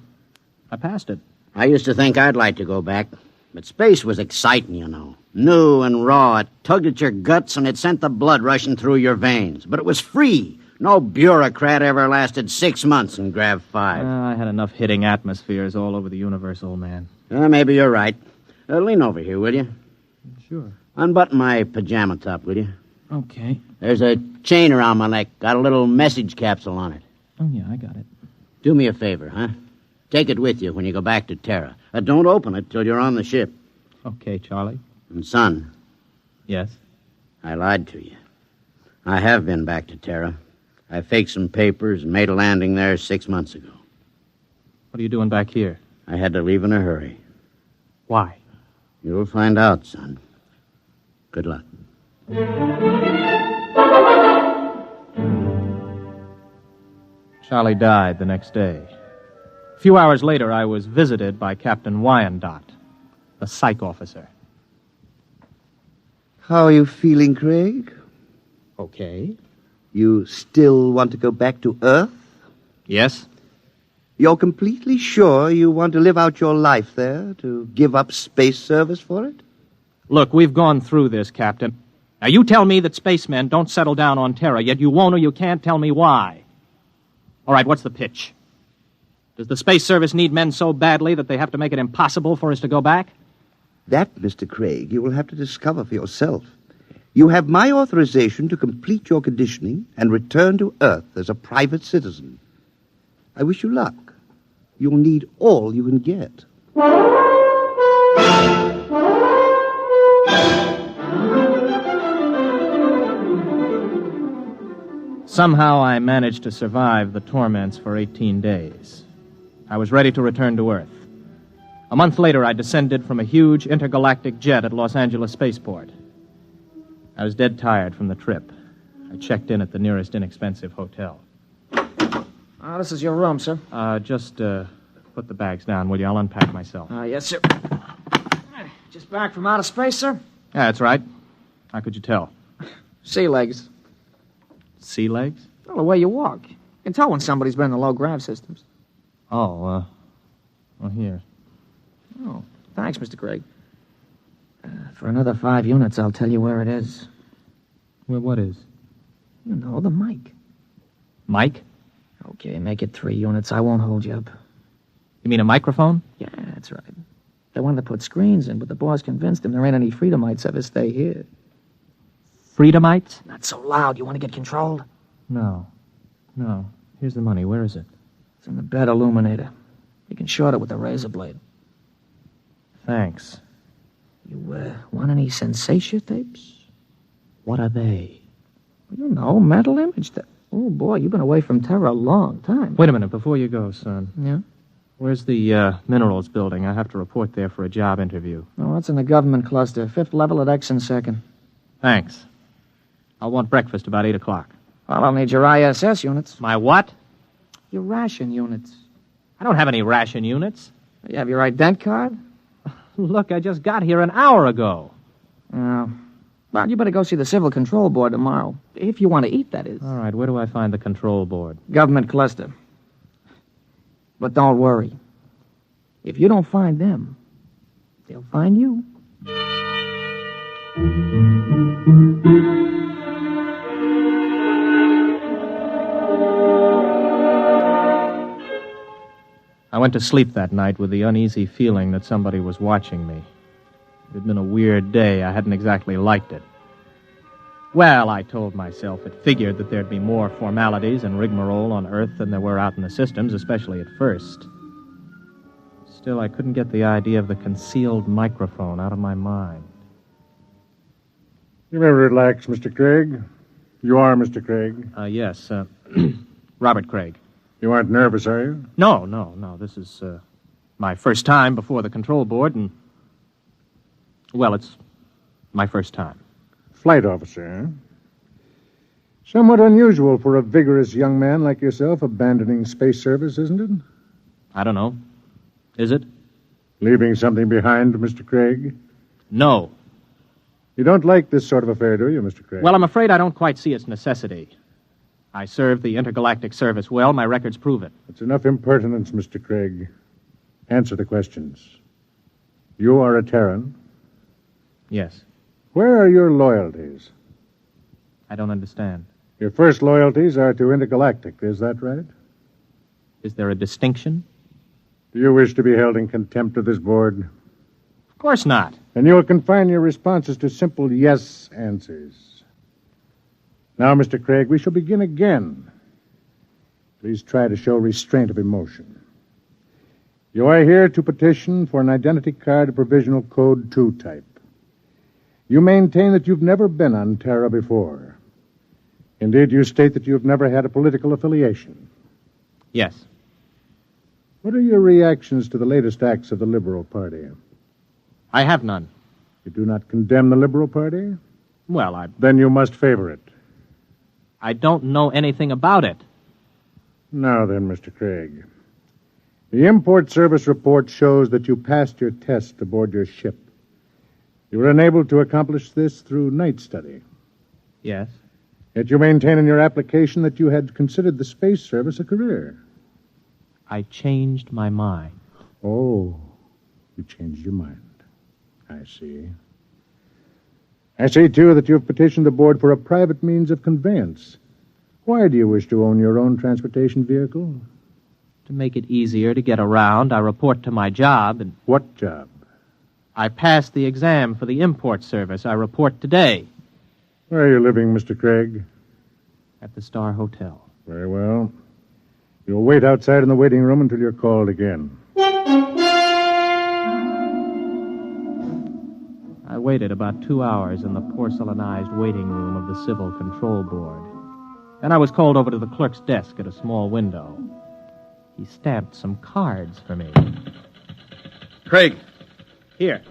I passed it. I used to think I'd like to go back. But space was exciting, you know. New and raw. It tugged at your guts, and it sent the blood rushing through your veins. But it was free. No bureaucrat ever lasted 6 months in Grav 5. I had enough hitting atmospheres all over the universe, old man. Maybe you're right. Lean over here, will you? Sure. Unbutton my pajama top, will you? Okay. There's a chain around my neck. Got a little message capsule on it. Oh, yeah, I got it. Do me a favor, huh? Take it with you when you go back to Terra. Don't open it till you're on the ship. Okay, Charlie. And, son. Yes? I lied to you. I have been back to Terra. I faked some papers and made a landing there 6 months ago. What are you doing back here? I had to leave in a hurry. Why? You'll find out, son. Good luck. Charlie died the next day. A few hours later, I was visited by Captain Wyandotte, the psych officer. How are you feeling, Craig? Okay. You still want to go back to Earth? Yes. You're completely sure you want to live out your life there, to give up space service for it? Look, we've gone through this, Captain. Now, you tell me that spacemen don't settle down on Terra, yet you won't or you can't tell me why. All right, what's the pitch? Does the Space Service need men so badly that they have to make it impossible for us to go back? That, Mr. Craig, you will have to discover for yourself. You have my authorization to complete your conditioning and return to Earth as a private citizen. I wish you luck. You'll need all you can get. Somehow I managed to survive the torments for 18 days. I was ready to return to Earth. A month later, I descended from a huge intergalactic jet at Los Angeles Spaceport. I was dead tired from the trip. I checked in at the nearest inexpensive hotel. This is your room, sir. Just put the bags down, will you? I'll unpack myself. Yes, sir. Just back from outer space, sir? Yeah, that's right. How could you tell? Sea legs. Sea legs? Well, the way you walk. You can tell when somebody's been in the low-grav systems. Oh, well, here. Oh, thanks, Mr. Craig. For another 5 units, I'll tell you where it is. Well, what is? You know, the mic. Mic? Okay, make it 3 units. I won't hold you up. You mean a microphone? Yeah, that's right. They wanted to put screens in, but the boss convinced them there ain't any Freedomites ever stay here. Freedomites? Not so loud. You want to get controlled? No. Here's the money. Where is it? It's in the bed illuminator. You can short it with a razor blade. Thanks. You, want any sensation tapes? What are they? I don't know. Mental image tapes. Oh, boy, you've been away from Terra a long time. Wait a minute, before you go, son. Yeah? Where's the minerals building? I have to report there for a job interview. Oh, it's in the government cluster. 5th level at X and 2nd. Thanks. I'll want breakfast about 8 o'clock. Well, I'll need your ISS units. My what? Your ration units. I don't have any ration units. You have your ident card? Look, I just got here an hour ago. Oh. Well, you better go see the Civil Control Board tomorrow. If you want to eat, that is. All right, where do I find the control board? Government cluster. But don't worry. If you don't find them, they'll find you. I went to sleep that night with the uneasy feeling that somebody was watching me. It had been a weird day. I hadn't exactly liked it. Well, I told myself it figured that there'd be more formalities and rigmarole on Earth than there were out in the systems, especially at first. Still, I couldn't get the idea of the concealed microphone out of my mind. You may relax, Mr. Craig. You are Mr. Craig? Yes, Robert Craig. You aren't nervous, are you? No. This is my first time before the control board, and, well, it's my first time. Flight officer, huh? Somewhat unusual for a vigorous young man like yourself abandoning space service, isn't it? I don't know. Is it? Leaving something behind, Mr. Craig? No. You don't like this sort of affair, do you, Mr. Craig? Well, I'm afraid I don't quite see its necessity. I served the intergalactic service well. My records prove it. It's enough impertinence, Mr. Craig. Answer the questions. You are a Terran? Yes. Where are your loyalties? I don't understand. Your first loyalties are to intergalactic, is that right? Is there a distinction? Do you wish to be held in contempt of this board? Of course not. Then you will confine your responses to simple yes answers. Now, Mr. Craig, we shall begin again. Please try to show restraint of emotion. You are here to petition for an identity card of provisional code 2 type. You maintain that you've never been on Terra before. Indeed, you state that you've never had a political affiliation. Yes. What are your reactions to the latest acts of the Liberal Party? I have none. You do not condemn the Liberal Party? Well, Then you must favor it. I don't know anything about it. Now then, Mr. Craig. The import service report shows that you passed your test aboard your ship. You were unable to accomplish this through night study. Yes. Yet you maintain in your application that you had considered the space service a career. I changed my mind. Oh, you changed your mind. I see. I see, too, that you have petitioned the board for a private means of conveyance. Why do you wish to own your own transportation vehicle? To make it easier to get around, I report to my job and... What job? I passed the exam for the import service. I report today. Where are you living, Mr. Craig? At the Star Hotel. Very well. You'll wait outside in the waiting room until you're called again. I waited about 2 hours in the porcelainized waiting room of the Civil Control Board. Then I was called over to the clerk's desk at a small window. He stamped some cards for me. Craig. Here.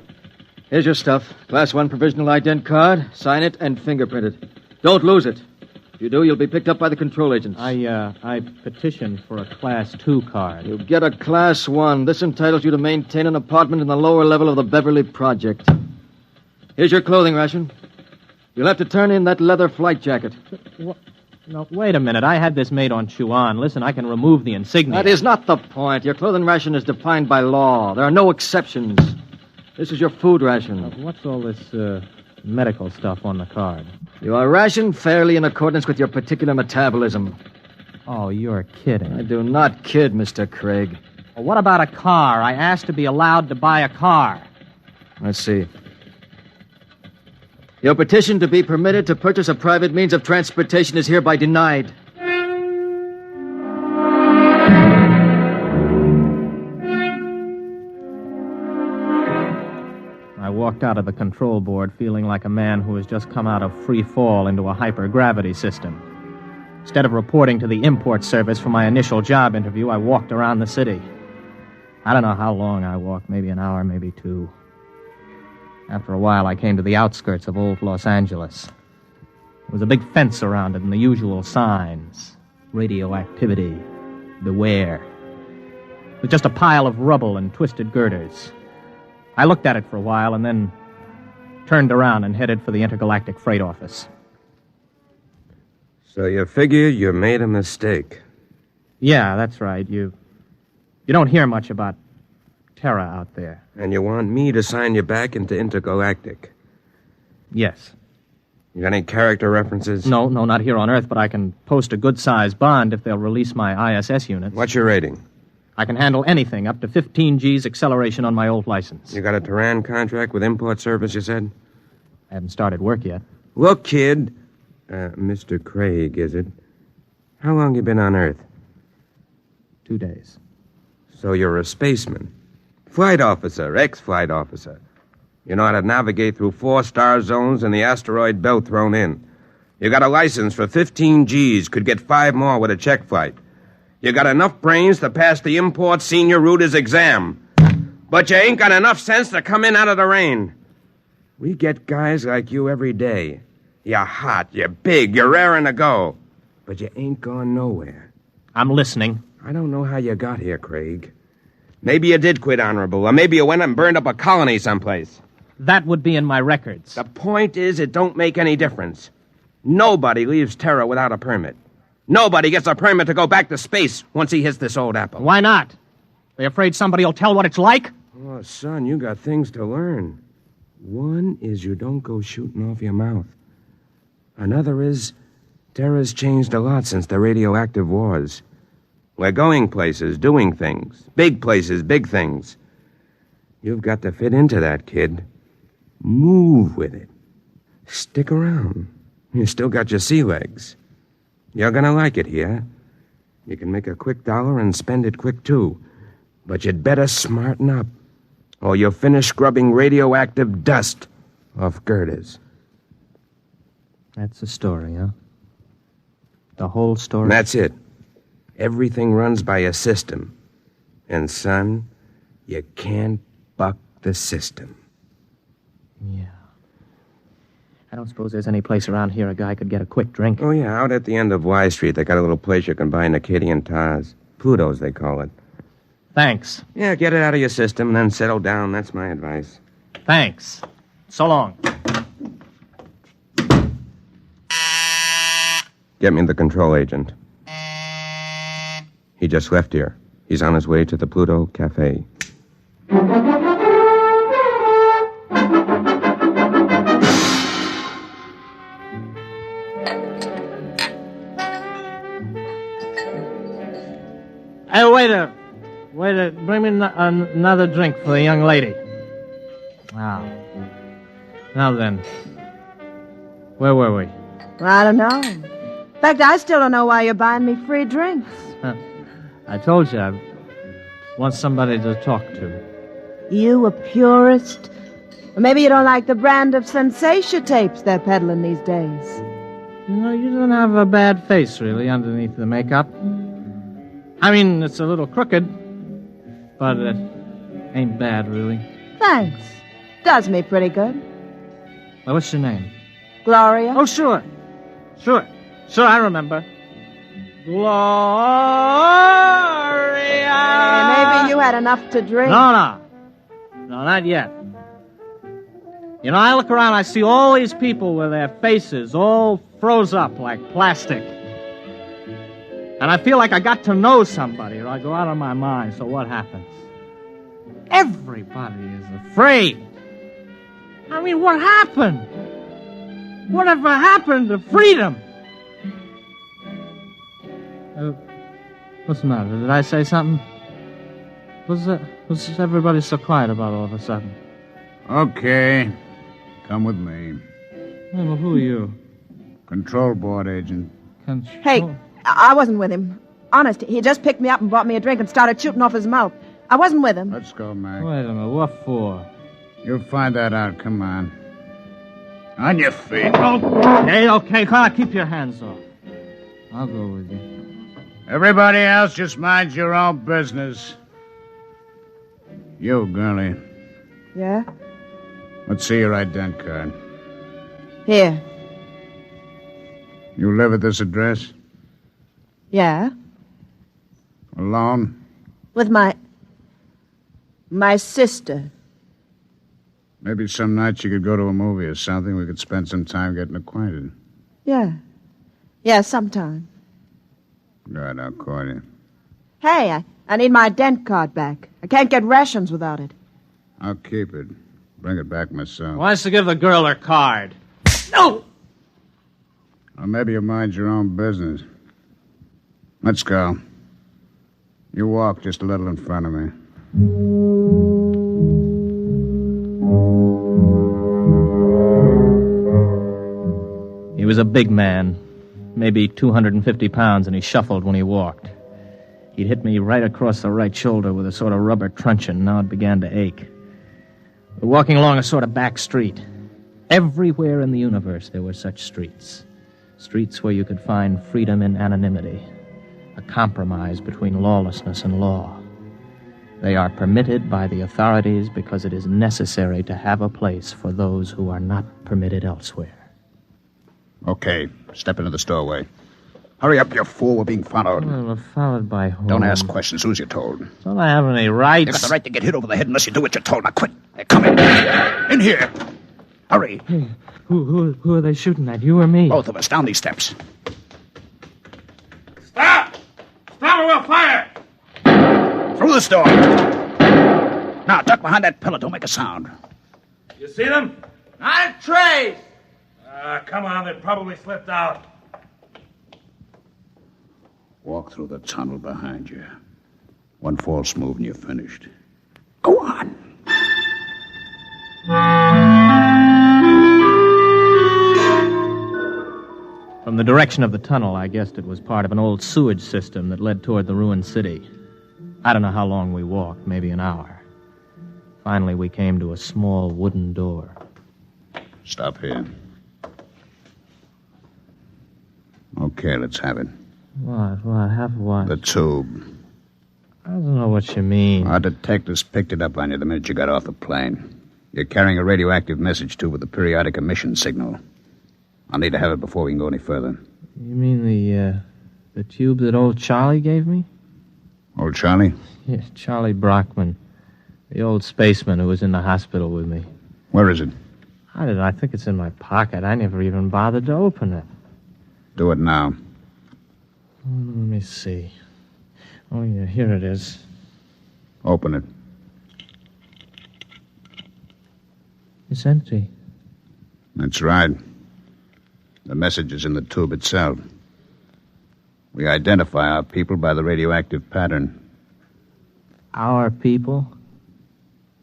Here's your stuff. Class 1 provisional ident card. Sign it and fingerprint it. Don't lose it. If you do, you'll be picked up by the control agents. I petitioned for a Class 2 card. You'll get a Class 1. This entitles you to maintain an apartment in the lower level of the Beverly Project. Here's your clothing ration. You'll have to turn in that leather flight jacket. What? No, wait a minute. I had this made on Chuan. Listen, I can remove the insignia. That is not the point. Your clothing ration is defined by law. There are no exceptions. This is your food ration. What's all this medical stuff on the card? You are rationed fairly in accordance with your particular metabolism. Oh, you're kidding. I do not kid, Mr. Craig. Well, what about a car? I asked to be allowed to buy a car. Let's see. Your petition to be permitted to purchase a private means of transportation is hereby denied. I walked out of the control board feeling like a man who has just come out of free fall into a hypergravity system. Instead of reporting to the import service for my initial job interview, I walked around the city. I don't know how long I walked, maybe an hour, maybe 2. After a while, I came to the outskirts of old Los Angeles. There was a big fence around it and the usual signs. Radioactivity. Beware. It was just a pile of rubble and twisted girders. I looked at it for a while and then turned around and headed for the intergalactic freight office. So you figure you made a mistake? Yeah, that's right. You don't hear much about Terra out there. And you want me to sign you back into intergalactic? Yes. You got any character references? No, not here on Earth, but I can post a good-sized bond if they'll release my ISS units. What's your rating? I can handle anything, up to 15 G's acceleration on my old license. You got a Terran contract with import service, you said? I haven't started work yet. Look, kid. Mr. Craig, is it? How long you been on Earth? 2 days. So you're a spaceman. Flight officer, ex-flight officer. You know how to navigate through 4 star zones and the asteroid belt thrown in. You got a license for 15 G's, could get 5 more with a check flight. You got enough brains to pass the import senior router's exam. But you ain't got enough sense to come in out of the rain. We get guys like you every day. You're hot, you're big, you're raring to go. But you ain't gone nowhere. I'm listening. I don't know how you got here, Craig. Maybe you did quit honorable, or maybe you went and burned up a colony someplace. That would be in my records. The point is, it don't make any difference. Nobody leaves Terra without a permit. Nobody gets a permit to go back to space once he hits this old apple. Why not? They afraid somebody will tell what it's like? Oh, son, you got things to learn. One is you don't go shooting off your mouth. Another is Terra's changed a lot since the radioactive wars. We're going places, doing things. Big places, big things. You've got to fit into that, kid. Move with it. Stick around. You still got your sea legs. You're gonna like it here. You can make a quick dollar and spend it quick, too. But you'd better smarten up, or you'll finish scrubbing radioactive dust off girders. That's the story, huh? The whole story? That's it. Everything runs by a system. And, son, you can't buck the system. Yeah. I don't suppose there's any place around here a guy could get a quick drink. Oh, yeah, out at the end of Y Street, they got a little place you can buy Acadian tars. Pluto's, they call it. Thanks. Yeah, get it out of your system and then settle down. That's my advice. Thanks. So long. Get me the control agent. He just left here. He's on his way to the Pluto Cafe. Hey, waiter, bring me another drink for the young lady. Now then, where were we? Well, I don't know. In fact, I still don't know why you're buying me free drinks. I told you I want somebody to talk to. You a purist? Or maybe you don't like the brand of sensation tapes they're peddling these days. You know, you don't have a bad face, really, underneath the makeup. I mean, it's a little crooked, but it ain't bad, really. Thanks. Does me pretty good. Well, what's your name? Gloria. Oh, sure, I remember. Gloria! Maybe you had enough to drink. No, not yet. You know, I look around, I see all these people with their faces all froze up like plastic. And I feel like I got to know somebody, or I go out of my mind. So what happens? Everybody is afraid. I mean, what happened? Whatever happened to freedom? What's the matter? Did I say something? What's everybody so quiet about all of a sudden? Okay. Come with me. Hey, well, who are you? Control board agent. Hey, I wasn't with him. Honest, he just picked me up and bought me a drink and started shooting off his mouth. I wasn't with him. Let's go, Mac. Wait a minute, what for? You'll find that out. Come on. On your feet. Okay, come on, keep your hands off. I'll go with you. Everybody else, just mind your own business. You, girlie. Yeah? Let's see your ident card. Here. You live at this address? Yeah? Alone? With my sister. Maybe some nights you could go to a movie or something. We could spend some time getting acquainted. Yeah. Yeah, sometime. Good, I'll call you. Hey, I need my ident card back. I can't get rations without it. I'll keep it. Bring it back myself. Wants to give the girl her card. No! Or maybe you mind your own business. Let's go. You walk just a little in front of me. He was a big man, maybe 250 pounds, and he shuffled when he walked. He'd hit me right across the right shoulder with a sort of rubber truncheon. Now it began to ache. We're walking along a sort of back street. Everywhere in the universe there were such streets. Streets where you could find freedom in anonymity, a compromise between lawlessness and law. They are permitted by the authorities because it is necessary to have a place for those who are not permitted elsewhere. Okay, step into the doorway. Hurry up, you fool. We're being followed. Well, we're followed by whom? Don't ask questions. Who's you told? Don't I have any rights? You got the right to get hit over the head unless you do what you're told. Now quit. Come in. In here. Hurry. Hey, who are they shooting at, you or me? Both of us. Down these steps. Stop! Stop or we'll fire! Through this door. Now, duck behind that pillar. Don't make a sound. You see them? Not a trace! Come on, they probably slipped out. Walk through the tunnel behind you. One false move and you're finished. Go on. From the direction of the tunnel, I guessed it was part of an old sewage system that led toward the ruined city. I don't know how long we walked, maybe an hour. Finally, we came to a small wooden door. Stop here. Okay, let's have it. What? Have what? The tube. I don't know what you mean. Our detectives picked it up on you the minute you got off the plane. You're carrying a radioactive message tube with a periodic emission signal. I'll need to have it before we can go any further. You mean the tube that old Charlie gave me? Old Charlie? Yeah, Charlie Brockman. The old spaceman who was in the hospital with me. Where is it? I think it's in my pocket. I never even bothered to open it. Do it now. Let me see. Oh, yeah, here it is. Open it. It's empty. That's right. The message is in the tube itself. We identify our people by the radioactive pattern. Our people?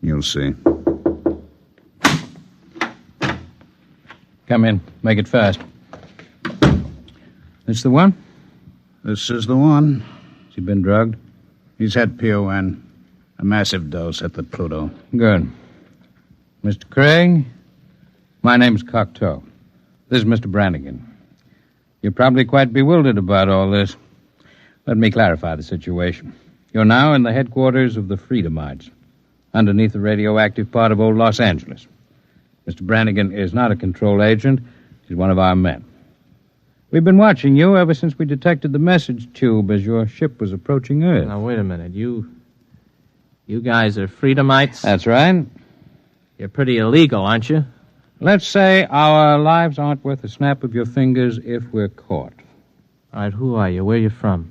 You'll see. Come in. Make it fast. This the one? This is the one. Has he been drugged? He's had PON. A massive dose at the Pluto. Good. Mr. Craig, my name's Cocteau. This is Mr. Brannigan. You're probably quite bewildered about all this. Let me clarify the situation. You're now in the headquarters of the Freedomites, underneath the radioactive part of old Los Angeles. Mr. Brannigan is not a control agent. He's one of our men. We've been watching you ever since we detected the message tube as your ship was approaching Earth. Now, wait a minute. You guys are Freedomites? That's right. You're pretty illegal, aren't you? Let's say our lives aren't worth a snap of your fingers if we're caught. All right, who are you? Where are you from?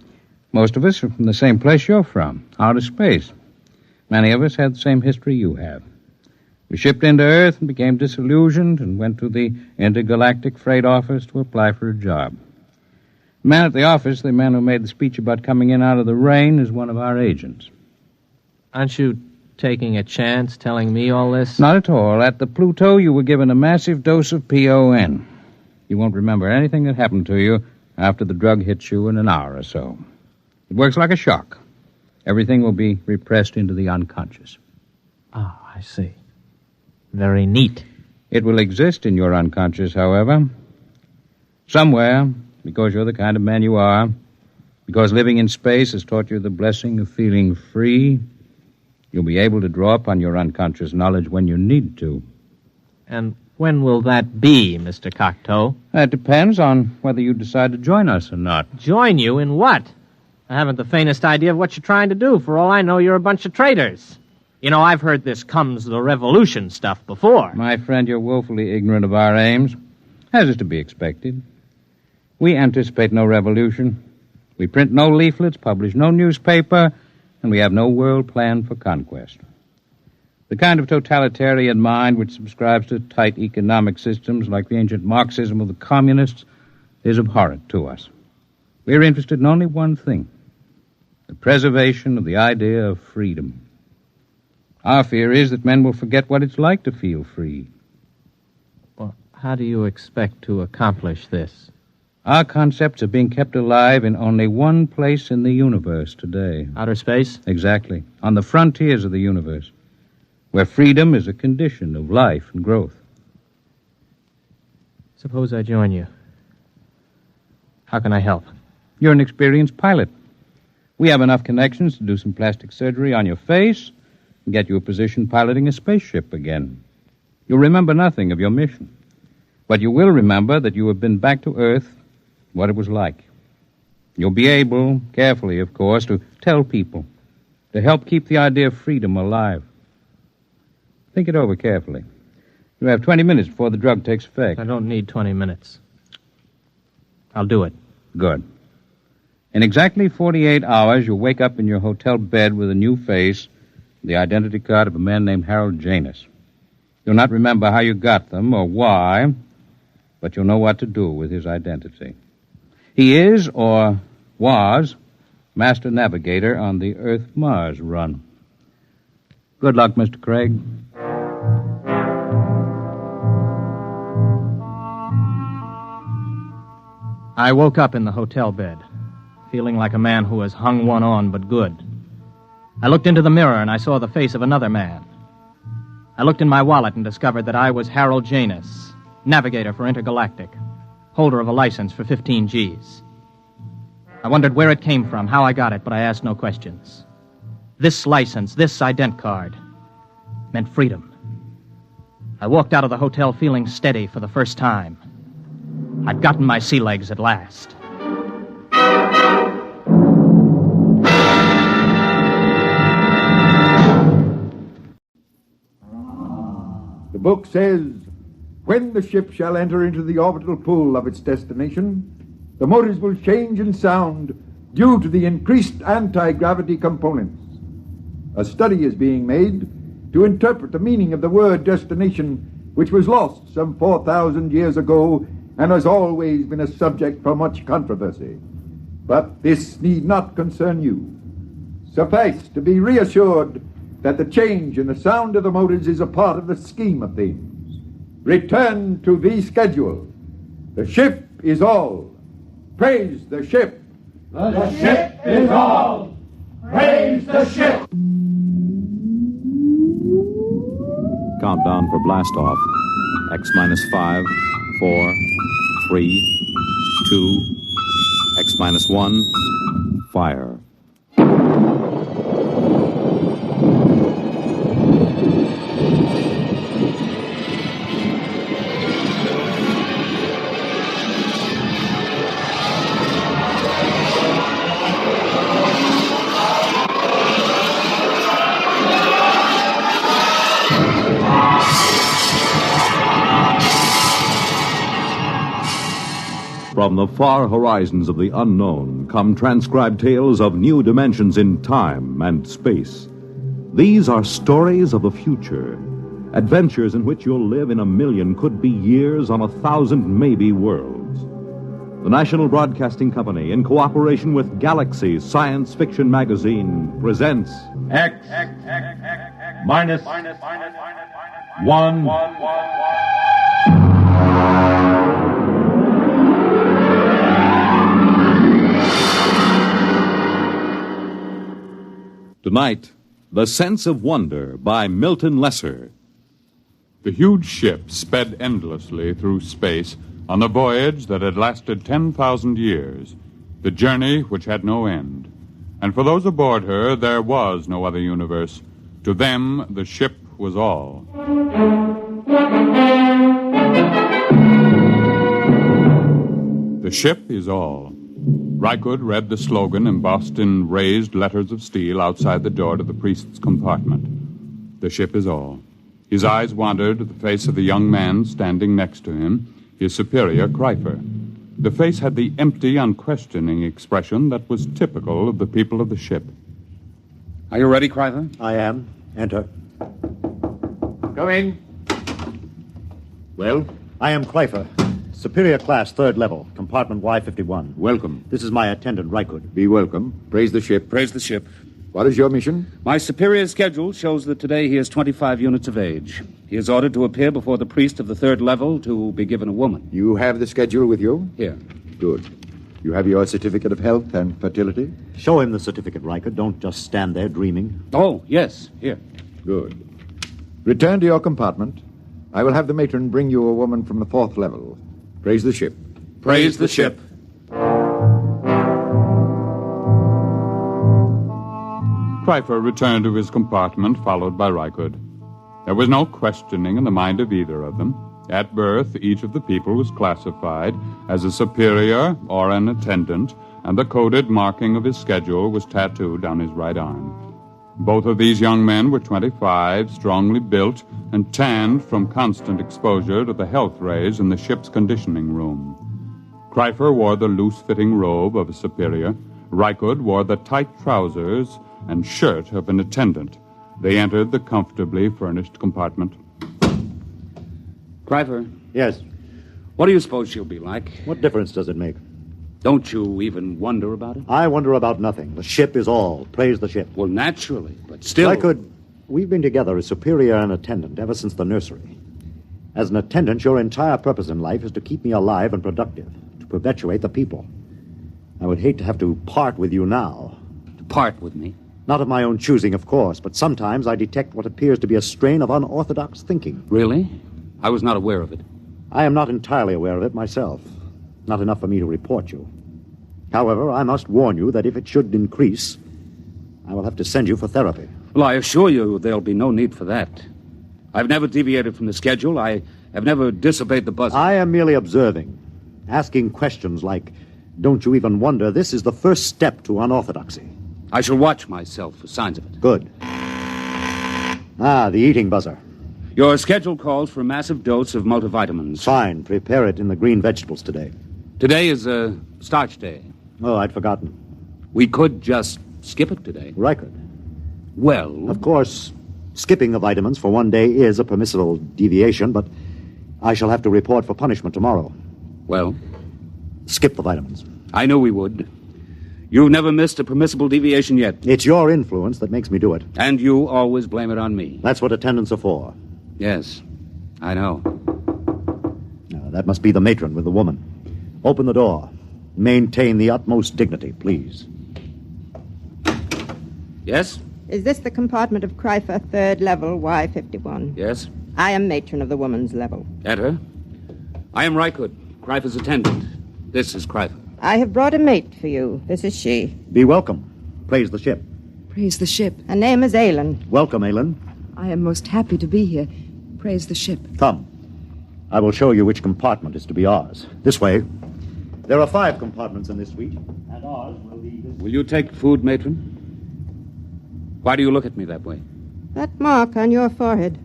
Most of us are from the same place you're from, outer space. Many of us had the same history you have. We shipped into Earth and became disillusioned and went to the intergalactic freight office to apply for a job. The man at the office, the man who made the speech about coming in out of the rain, is one of our agents. Aren't you taking a chance telling me all this? Not at all. At the Pluto, you were given a massive dose of PON. You won't remember anything that happened to you after the drug hits you in an hour or so. It works like a shock. Everything will be repressed into the unconscious. Oh, I see. Very neat. It will exist in your unconscious, however. Somewhere, because you're the kind of man you are, because living in space has taught you the blessing of feeling free, you'll be able to draw upon your unconscious knowledge when you need to. And when will that be, Mr. Cocteau? That depends on whether you decide to join us or not. Join you in what? I haven't the faintest idea of what you're trying to do. For all I know, you're a bunch of traitors. You know, I've heard this comes the revolution stuff before. My friend, you're woefully ignorant of our aims, as is to be expected. We anticipate no revolution. We print no leaflets, publish no newspaper, and we have no world plan for conquest. The kind of totalitarian mind which subscribes to tight economic systems like the ancient Marxism of the communists is abhorrent to us. We're interested in only one thing, the preservation of the idea of freedom. Our fear is that men will forget what it's like to feel free. Well, how do you expect to accomplish this? Our concepts are being kept alive in only one place in the universe today. Outer space? Exactly. On the frontiers of the universe, where freedom is a condition of life and growth. Suppose I join you. How can I help? You're an experienced pilot. We have enough connections to do some plastic surgery on your face and get you a position piloting a spaceship again. You'll remember nothing of your mission, but you will remember that you have been back to Earth, what it was like. You'll be able, carefully, of course, to tell people, to help keep the idea of freedom alive. Think it over carefully. You have 20 minutes before the drug takes effect. I don't need 20 minutes. I'll do it. Good. In exactly 48 hours, you'll wake up in your hotel bed with a new face, the identity card of a man named Harold Janus. You'll not remember how you got them or why, but you'll know what to do with his identity. He is, or Was Master Navigator on the Earth-Mars run. Good luck, Mr. Craig. I woke up in the hotel bed, feeling like a man who has hung one on but good. I looked into the mirror and I saw the face of another man. I looked in my wallet and discovered that I was Harold Janus, navigator for Intergalactic, holder of a license for 15 Gs. I wondered where it came from, how I got it, but I asked no questions. This license, this ident card, meant freedom. I walked out of the hotel feeling steady for the first time. I'd gotten my sea legs at last. The book says, when the ship shall enter into the orbital pool of its destination, the motors will change in sound due to the increased anti-gravity components. A study is being made to interpret the meaning of the word destination, which was lost some 4,000 years ago and has always been a subject for much controversy. But this need not concern you. Suffice to be reassured that the change in the sound of the motors is a part of the scheme of things. Return to the schedule. The ship is all. Praise the ship. The ship is all. Praise the ship. Countdown for blast off. X-5, 4, 3, 2, X-1, fire. From the far horizons of the unknown come transcribed tales of new dimensions in time and space. These are stories of the future, adventures in which you'll live in a million, could be years, on 1,000 maybe worlds. The National Broadcasting Company, in cooperation with Galaxy Science Fiction Magazine, presents X minus 1. Tonight, The Sense of Wonder by Milton Lesser. The huge ship sped endlessly through space on a voyage that had lasted 10,000 years, the journey which had no end. And for those aboard her, there was no other universe. To them, the ship was all. The ship is all. Rykud read the slogan embossed in raised letters of steel outside the door to the priest's compartment. The ship is all. His eyes wandered to the face of the young man standing next to him, his superior, Kryper. The face had the empty, unquestioning expression that was typical of the people of the ship. Are you ready, Kryper? I am. Enter. Come in. Well? I am Kryper. Superior class, 3rd level, compartment Y51. Welcome. This is my attendant, Rykud. Be welcome. Praise the ship. Praise the ship. What is your mission? My superior's schedule shows that today he is 25 units of age. He is ordered to appear before the priest of the 3rd level to be given a woman. You have the schedule with you? Here. Good. You have your certificate of health and fertility? Show him the certificate, Rykud. Don't just stand there dreaming. Oh, yes. Here. Good. Return to your compartment. I will have the matron bring you a woman from the 4th level. Praise the ship. Praise the ship. Kryper returned to his compartment, followed by Rykud. There was no questioning in the mind of either of them. At birth, each of the people was classified as a superior or an attendant, and the coded marking of his schedule was tattooed on his right arm. Both of these young men were 25, strongly built, and tanned from constant exposure to the health rays in the ship's conditioning room. Kryper wore the loose-fitting robe of a superior. Rykud wore the tight trousers and shirt of an attendant. They entered the comfortably furnished compartment. Kryper? Yes? What do you suppose she'll be like? What difference does it make? Don't you even wonder about it? I wonder about nothing. The ship is all. Praise the ship. Well, naturally, but still... We've been together as superior and attendant ever since the nursery. As an attendant, your entire purpose in life is to keep me alive and productive, to perpetuate the people. I would hate to have to part with you now. To part with me? Not of my own choosing, of course, but sometimes I detect what appears to be a strain of unorthodox thinking. Really? I was not aware of it. I am not entirely aware of it myself. Not enough for me to report you. However, I must warn you that if it should increase, I will have to send you for therapy. Well, I assure you there'll be no need for that. I've never deviated from the schedule. I have never disobeyed the buzzer. I am merely observing. Asking questions like, don't you even wonder, this is the first step to unorthodoxy. I shall watch myself for signs of it. Good. The eating buzzer. Your schedule calls for a massive dose of multivitamins. Fine. Prepare it in the green vegetables today. Today is a starch day. Oh, I'd forgotten. We could just skip it today. Reichard. Well... Of course, skipping the vitamins for one day is a permissible deviation, but I shall have to report for punishment tomorrow. Well? Skip the vitamins. I knew we would. You've never missed a permissible deviation yet. It's your influence that makes me do it. And you always blame it on me. That's what attendants are for. Yes, I know. That must be the matron with the woman. Open the door. Maintain the utmost dignity, please. Yes? Is this the compartment of Kreifer, 3rd level, Y51? Yes. I am matron of the woman's level. Enter. I am Reichard, Kreifer's attendant. This is Kreifer. I have brought a mate for you. This is she. Be welcome. Praise the ship. Praise the ship. Her name is Aylin. Welcome, Aylin. I am most happy to be here. Praise the ship. Come. I will show you which compartment is to be ours. This way. There are 5 compartments in this suite, and ours will be this... Will you take food, matron? Why do you look at me that way? That mark on your forehead.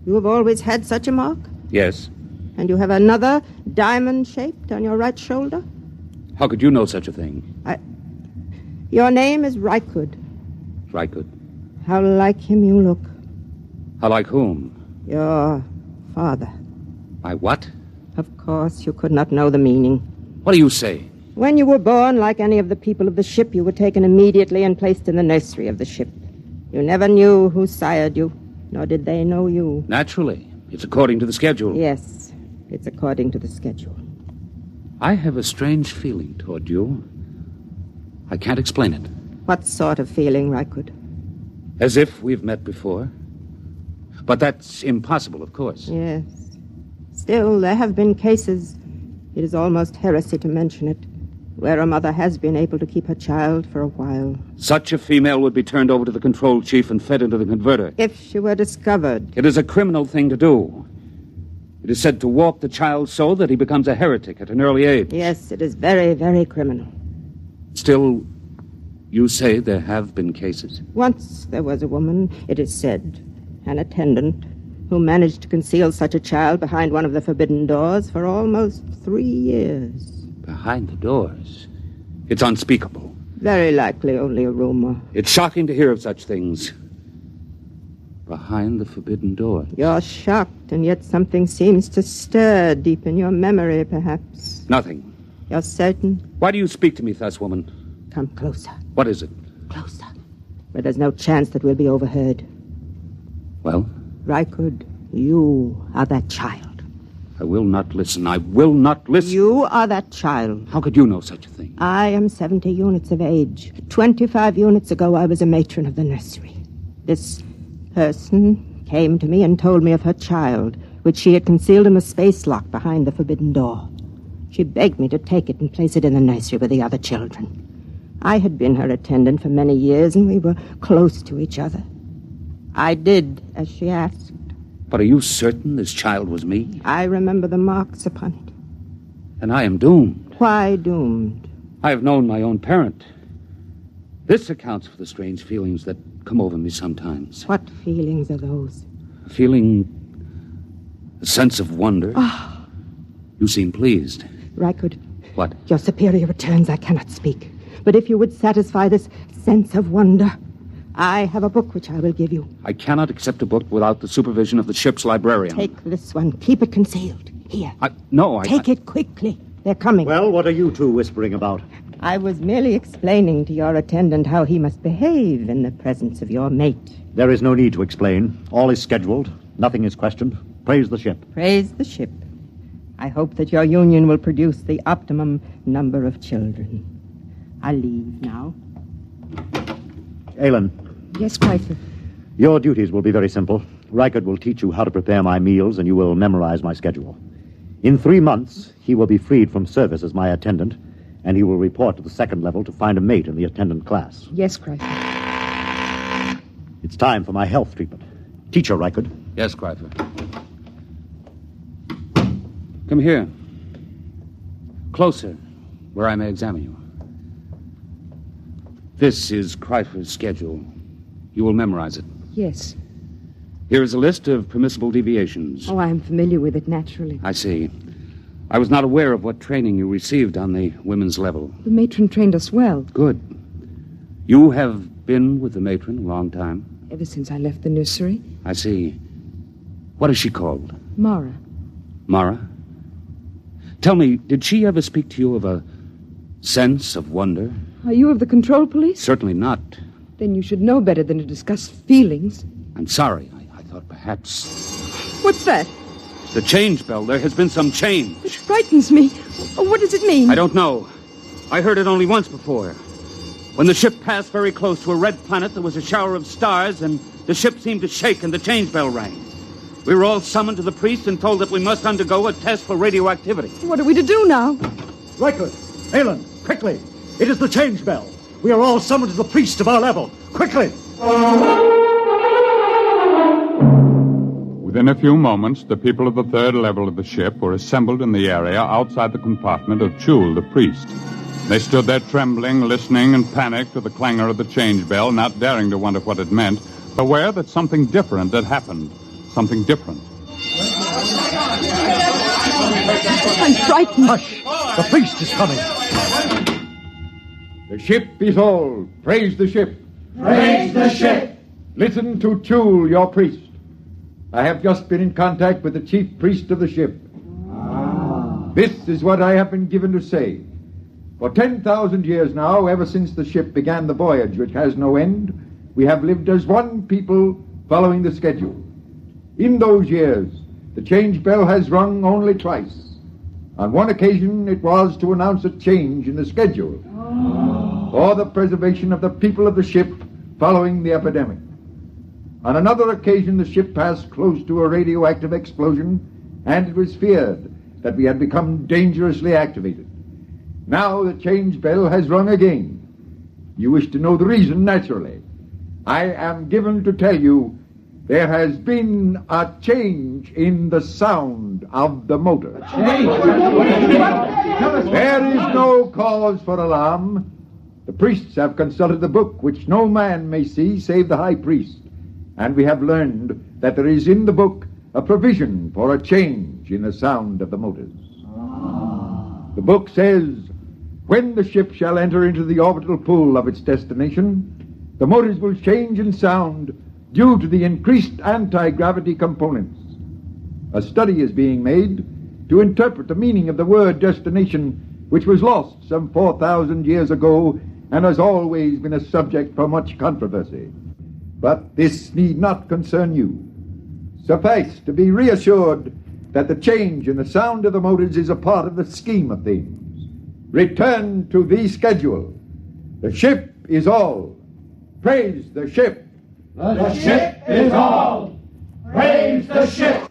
You have always had such a mark? Yes. And you have another diamond-shaped on your right shoulder? How could you know such a thing? Your name is Reichard. Reichard. How like him you look. How like whom? Your father. My what? Of course, you could not know the meaning. What do you say? When you were born, like any of the people of the ship, you were taken immediately and placed in the nursery of the ship. You never knew who sired you, nor did they know you. Naturally. It's according to the schedule. Yes, it's according to the schedule. I have a strange feeling toward you. I can't explain it. What sort of feeling, Reichard? As if we've met before. But that's impossible, of course. Yes. Still, there have been cases, it is almost heresy to mention it, where a mother has been able to keep her child for a while. Such a female would be turned over to the control chief and fed into the converter. If she were discovered. It is a criminal thing to do. It is said to warp the child so that he becomes a heretic at an early age. Yes, it is very, very criminal. Still, you say there have been cases? Once there was a woman, it is said, an attendant, who managed to conceal such a child behind one of the forbidden doors for almost 3 years. Behind the doors? It's unspeakable. Very likely only a rumor. It's shocking to hear of such things. Behind the forbidden doors. You're shocked, and yet something seems to stir deep in your memory, perhaps. Nothing. You're certain? Why do you speak to me thus, woman? Come closer. What is it? Closer. Where there's no chance that we'll be overheard. Well? Reichard, you are that child. I will not listen. I will not listen. You are that child. How could you know such a thing? I am 70 units of age. 25 units ago, I was a matron of the nursery. This person came to me and told me of her child, which she had concealed in the space lock behind the forbidden door. She begged me to take it and place it in the nursery with the other children. I had been her attendant for many years, and we were close to each other. I did as she asked. But are you certain this child was me? I remember the marks upon it. And I am doomed. Why doomed? I have known my own parent. This accounts for the strange feelings that come over me sometimes. What feelings are those? A feeling... a sense of wonder. Ah. You seem pleased. Reichard. What? Your superior returns. I cannot speak. But if you would satisfy this sense of wonder, I have a book which I will give you. I cannot accept a book without the supervision of the ship's librarian. Take this one. Keep it concealed. Here. No, Take it quickly. They're coming. Well, what are you two whispering about? I was merely explaining to your attendant how he must behave in the presence of your mate. There is no need to explain. All is scheduled. Nothing is questioned. Praise the ship. Praise the ship. I hope that your union will produce the optimum number of children. I'll leave now. Aylin. Yes, Pfeiffer. Your duties will be very simple. Reichert will teach you how to prepare my meals, and you will memorize my schedule. In 3 months, he will be freed from service as my attendant, and he will report to the second level to find a mate in the attendant class. Yes, Pfeiffer. It's time for my health treatment. Teacher Reichert. Yes, Cryfer. Come here. Closer, where I may examine you. This is Cryfer's schedule. You will memorize it. Yes. Here is a list of permissible deviations. Oh, I am familiar with it, naturally. I see. I was not aware of what training you received on the women's level. The matron trained us well. Good. You have been with the matron a long time? Ever since I left the nursery. I see. What is she called? Mara. Mara? Tell me, did she ever speak to you of a sense of wonder? Are you of the control police? Certainly not. Then you should know better than to discuss feelings. I'm sorry. I thought perhaps... What's that? The change bell. There has been some change. It frightens me. Oh, what does it mean? I don't know. I heard it only once before. When the ship passed very close to a red planet, there was a shower of stars, and the ship seemed to shake, and the change bell rang. We were all summoned to the priest and told that we must undergo a test for radioactivity. What are we to do now? Reichert, Aylin, quickly. It is the change bell. We are all summoned to the priest of our level. Quickly! Within a few moments, the people of the third level of the ship were assembled in the area outside the compartment of Chul, the priest. They stood there trembling, listening, and panicked to the clangor of the change bell, not daring to wonder what it meant, aware that something different had happened. Something different. I'm frightened. Hush! The priest is coming. The ship is all. Praise the ship. Praise the ship. Listen to Chul, your priest. I have just been in contact with the chief priest of the ship. This is what I have been given to say. For 10,000 years now, ever since the ship began the voyage, which has no end, we have lived as one people following the schedule. In those years, the change bell has rung only twice. On one occasion, it was to announce a change in the schedule for the preservation of the people of the ship following the epidemic. On another occasion, the ship passed close to a radioactive explosion, and it was feared that we had become dangerously activated. Now the change bell has rung again. You wish to know the reason, naturally. I am given to tell you there has been a change in the sound of the motor. There is no cause for alarm. The priests have consulted the book, which no man may see save the high priest. And we have learned that there is in the book a provision for a change in the sound of the motors. The book says, when the ship shall enter into the orbital pool of its destination, the motors will change in sound due to the increased anti-gravity components. A study is being made to interpret the meaning of the word destination, which was lost some 4,000 years ago and has always been a subject for much controversy. But this need not concern you. Suffice to be reassured that the change in the sound of the motors is a part of the scheme of things. Return to the schedule. The ship is all. Praise the ship. The ship is all. Praise the ship.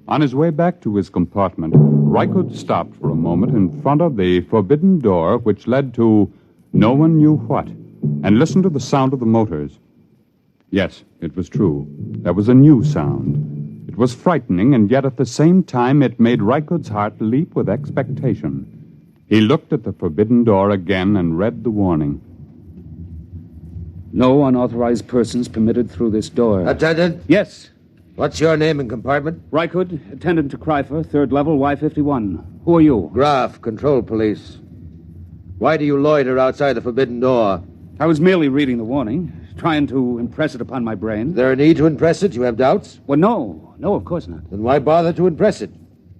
On his way back to his compartment, Reichert stopped for a moment in front of the forbidden door which led to no one knew what, and listened to the sound of the motors. Yes, it was true. There was a new sound. It was frightening, and yet at the same time it made Reichert's heart leap with expectation. He looked at the forbidden door again and read the warning. No unauthorized persons permitted through this door. Attendant? Yes. What's your name and compartment? Reichert, attendant to Kreifer, third level, Y51. Who are you? Graf, control police. Why do you loiter outside the forbidden door? I was merely reading the warning, trying to impress it upon my brain. Is there a need to impress it? You have doubts? Well, no, of course not. Then why bother to impress it?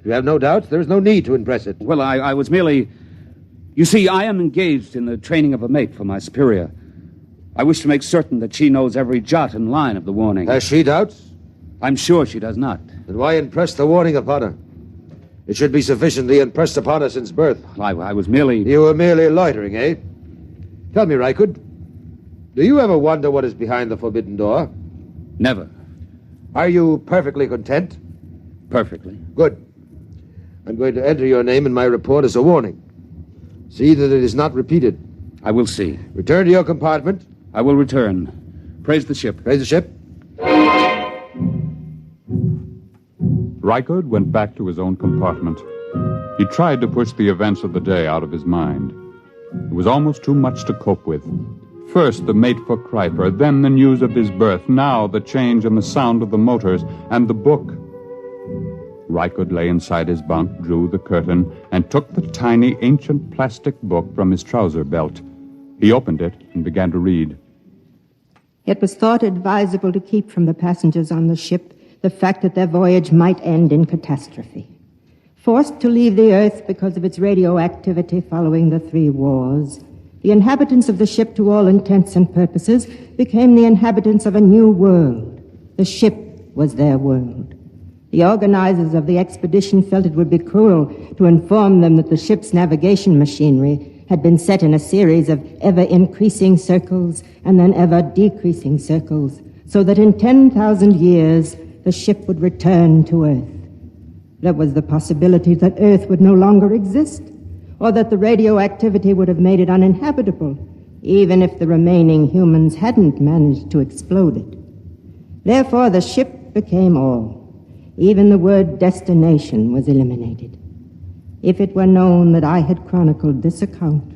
You have no doubts? There is no need to impress it. Well, I was merely... You see, I am engaged in the training of a mate for my superior. I wish to make certain that she knows every jot and line of the warning. Has she doubts? I'm sure she does not. Then why impress the warning upon her? It should be sufficiently impressed upon her since birth. I was merely... You were merely loitering, eh? Tell me, Rykud, do you ever wonder what is behind the forbidden door? Never. Are you perfectly content? Perfectly. Good. I'm going to enter your name in my report as a warning. See that it is not repeated. I will see. Return to your compartment. I will return. Praise the ship. Praise the ship. Rykud went back to his own compartment. He tried to push the events of the day out of his mind. It was almost too much to cope with. First, the mate for Kreiper, then the news of his birth, now the change in the sound of the motors, and the book. Rykud lay inside his bunk, drew the curtain, and took the tiny, ancient plastic book from his trouser belt. He opened it and began to read. It was thought advisable to keep from the passengers on the ship the fact that their voyage might end in catastrophe. Forced to leave the Earth because of its radioactivity following the 3 wars, the inhabitants of the ship, to all intents and purposes, became the inhabitants of a new world. The ship was their world. The organizers of the expedition felt it would be cruel to inform them that the ship's navigation machinery had been set in a series of ever-increasing circles and then ever-decreasing circles, so that in 10,000 years the ship would return to Earth. There was the possibility that Earth would no longer exist, or that the radioactivity would have made it uninhabitable, even if the remaining humans hadn't managed to explode it. Therefore, the ship became all. Even the word destination was eliminated. If it were known that I had chronicled this account,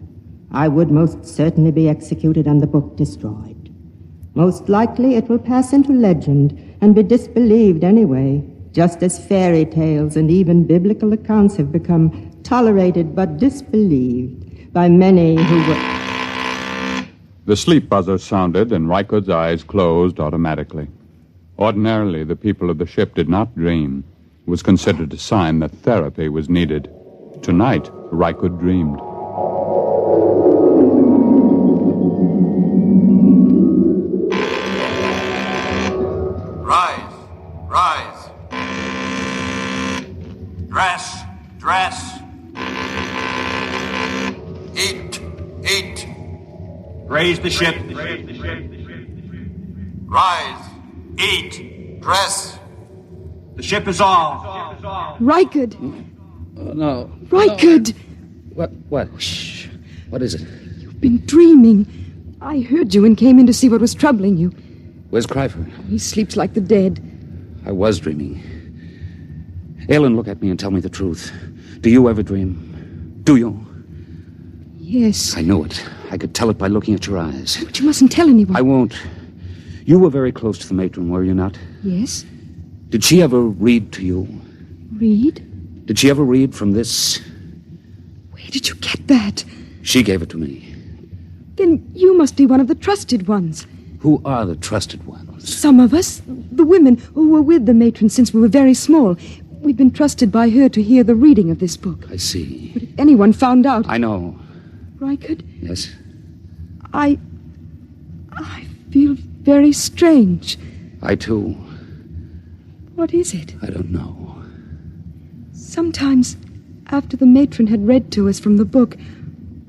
I would most certainly be executed and the book destroyed. Most likely it will pass into legend and be disbelieved anyway, just as fairy tales and even biblical accounts have become tolerated but disbelieved by many who were... The sleep buzzer sounded, and Rykud's eyes closed automatically. Ordinarily, the people of the ship did not dream. It was considered a sign that therapy was needed. Tonight, Rykud dreamed. Rise, rise. Dress, dress. Eat, eat. Raise the ship. Rise, eat, dress. The ship is all. Rykud! No. Rykud! What? Shh. What is it? You've been dreaming. I heard you and came in to see what was troubling you. Where's Kreifer? He sleeps like the dead. I was dreaming. Ellen, look at me and tell me the truth. Do you ever dream? Do you? Yes. I know it. I could tell it by looking at your eyes. But you mustn't tell anyone. I won't. You were very close to the matron, were you not? Yes. Did she ever read to you? Read? Did she ever read from this? Where did you get that? She gave it to me. Then you must be one of the trusted ones. Who are the trusted ones? Some of us, the women who were with the matron since we were very small. We've been trusted by her to hear the reading of this book. I see. But if anyone found out... I know. Rykud? Yes? I feel very strange. I, too. What is it? I don't know. Sometimes, after the matron had read to us from the book,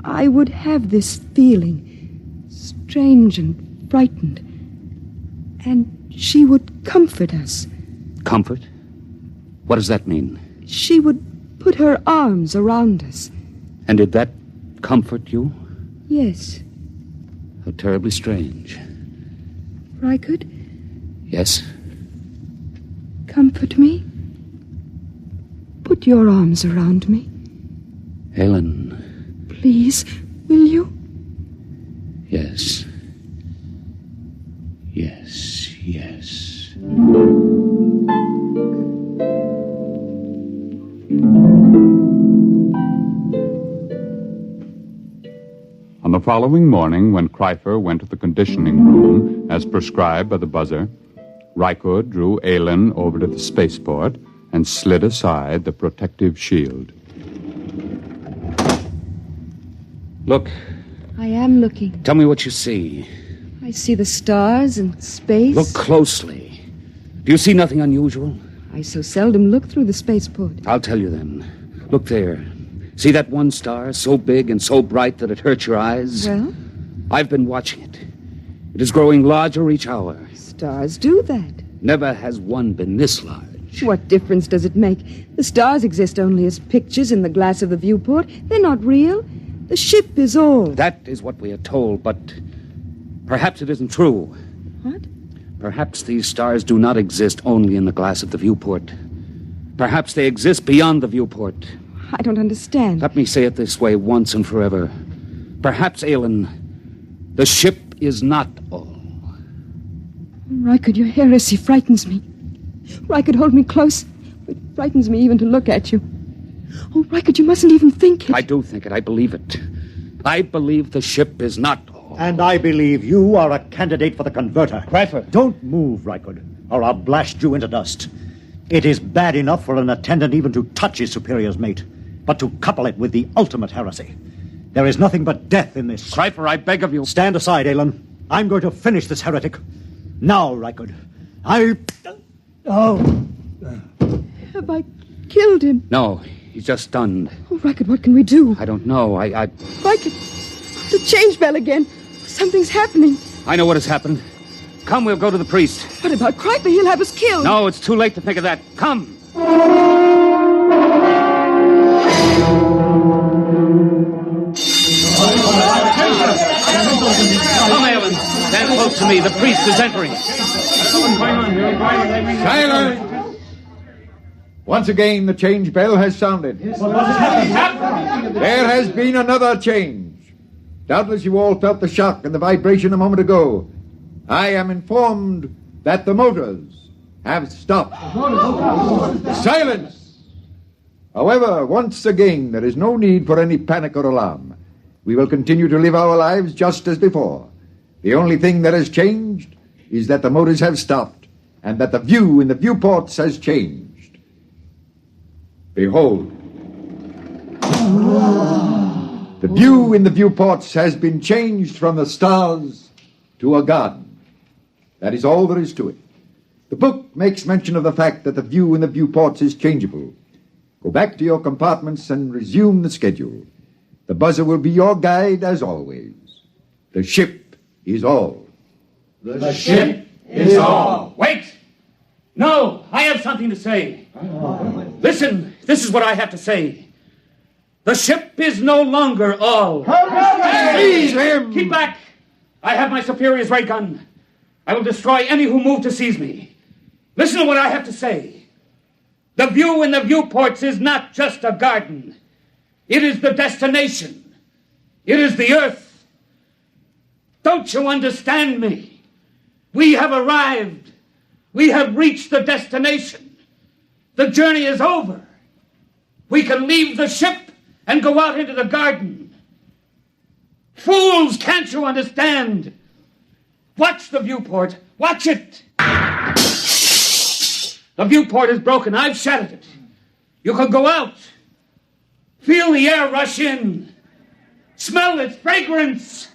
I would have this feeling, strange and frightened. And she would comfort us. Comfort? What does that mean? She would put her arms around us. And did that comfort you? Yes. How terribly strange. Rykud? Yes? Comfort me. Put your arms around me. Helen. Please, will you? Yes. Yes, yes. On the following morning, when Kreifer went to the conditioning room, as prescribed by the buzzer, Rykud drew Aylin over to the spaceport and slid aside the protective shield. Look. I am looking. Tell me what you see. I see the stars and space. Look closely. Do you see nothing unusual? I so seldom look through the spaceport. I'll tell you then. Look there. See that one star, so big and so bright that it hurts your eyes? Well? I've been watching it. It is growing larger each hour. Stars do that. Never has one been this large. What difference does it make? The stars exist only as pictures in the glass of the viewport. They're not real. The ship is all. That is what we are told, but perhaps it isn't true. What? Perhaps these stars do not exist only in the glass of the viewport. Perhaps they exist beyond the viewport. I don't understand. Let me say it this way once and forever. Perhaps, Aelin, the ship is not all. Rykard, your heresy frightens me. Rykard, hold me close. It frightens me even to look at you. Oh, Rykard, you mustn't even think it. I do think it. I believe it. I believe the ship is not all. And I believe you are a candidate for the converter. Crawford. Don't move, Rykard, or I'll blast you into dust. It is bad enough for an attendant even to touch his superior's mate, but to couple it with the ultimate heresy. There is nothing but death in this. Crawford, I beg of you. Stand aside, Aelin. I'm going to finish this heretic. Now, Rykard. Have I killed him? No, he's just stunned. Oh, Rykard, what can we do? I don't know. Rykard, the change bell again. Something's happening. I know what has happened. Come, we'll go to the priest. What about Crawford? He'll have us killed. No, it's too late to think of that. Come. Come, Aelin. Stand close to me. The priest is entering. Silence! Once again, the change bell has sounded. There has been another change. Doubtless you all felt the shock and the vibration a moment ago. I am informed that the motors have stopped. Silence! However, once again, there is no need for any panic or alarm. We will continue to live our lives just as before. The only thing that has changed is that the motors have stopped and that the view in the viewports has changed. Behold. The view in the viewports has been changed from the stars to a garden. That is all there is to it. The book makes mention of the fact that the view in the viewports is changeable. Go back to your compartments and resume the schedule. The buzzer will be your guide as always. The ship is all. The ship is all. Wait! No, I have something to say. Listen, this is what I have to say. The ship is no longer all. Seize him! Keep back! I have my superior's ray gun. I will destroy any who move to seize me. Listen to what I have to say. The view in the viewports is not just a garden. It is the destination. It is the earth. Don't you understand me? We have arrived. We have reached the destination. The journey is over. We can leave the ship and go out into the garden. Fools, can't you understand? Watch the viewport. Watch it. The viewport is broken. I've shattered it. You can go out. Feel the air rush in. Smell its fragrance.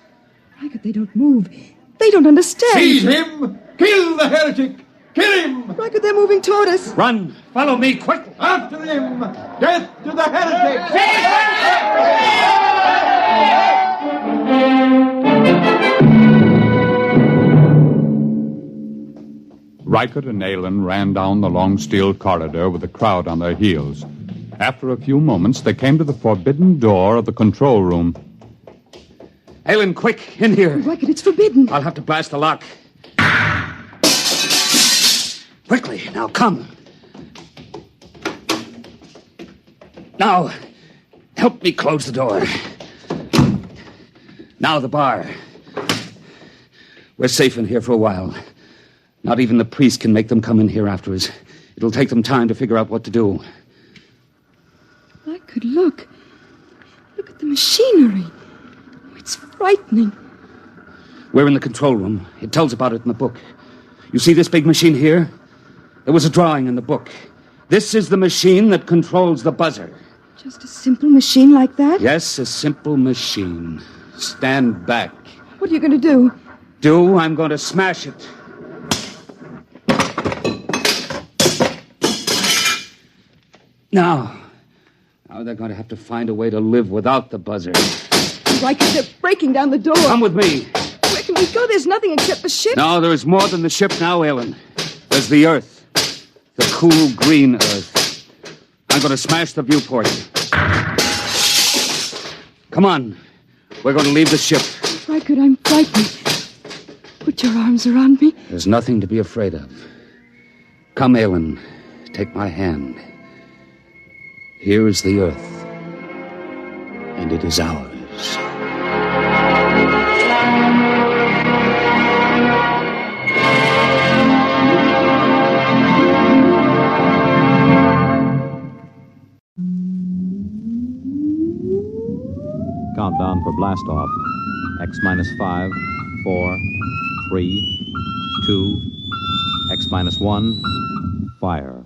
Rykard, they don't move. They don't understand. Seize him! Kill the heretic! Kill him! Rykard, they're moving toward us. Run. Follow me quickly. After him! Death to the heretic! Rykard and Aelin ran down the long steel corridor with the crowd on their heels. After a few moments, they came to the forbidden door of the control room. Aelin, quick, in here. Rykard, it's forbidden. I'll have to blast the lock. Quickly, now come. Now, help me close the door. Now the bar. We're safe in here for a while. Not even the priest can make them come in here after us. It'll take them time to figure out what to do. Rykard, look. Look at the machinery. Oh, it's frightening. We're in the control room. It tells about it in the book. You see this big machine here? There was a drawing in the book. This is the machine that controls the buzzer. Just a simple machine like that? Yes, a simple machine. Stand back. What are you going to do? I'm going to smash it. Now they're going to have to find a way to live without the buzzer. Riker, they're breaking down the door. Come with me. Where can we go? There's nothing except the ship. No, there is more than the ship now, Ellen. There's the Earth. The cool green Earth. I'm going to smash the viewport. Come on. We're going to leave the ship. Riker, I'm frightened. Put your arms around me. There's nothing to be afraid of. Come, Ellen. Take my hand. Here is the Earth. And it is ours. Countdown for blast off. X minus 5, 4, 3, 2, X minus 1, fire.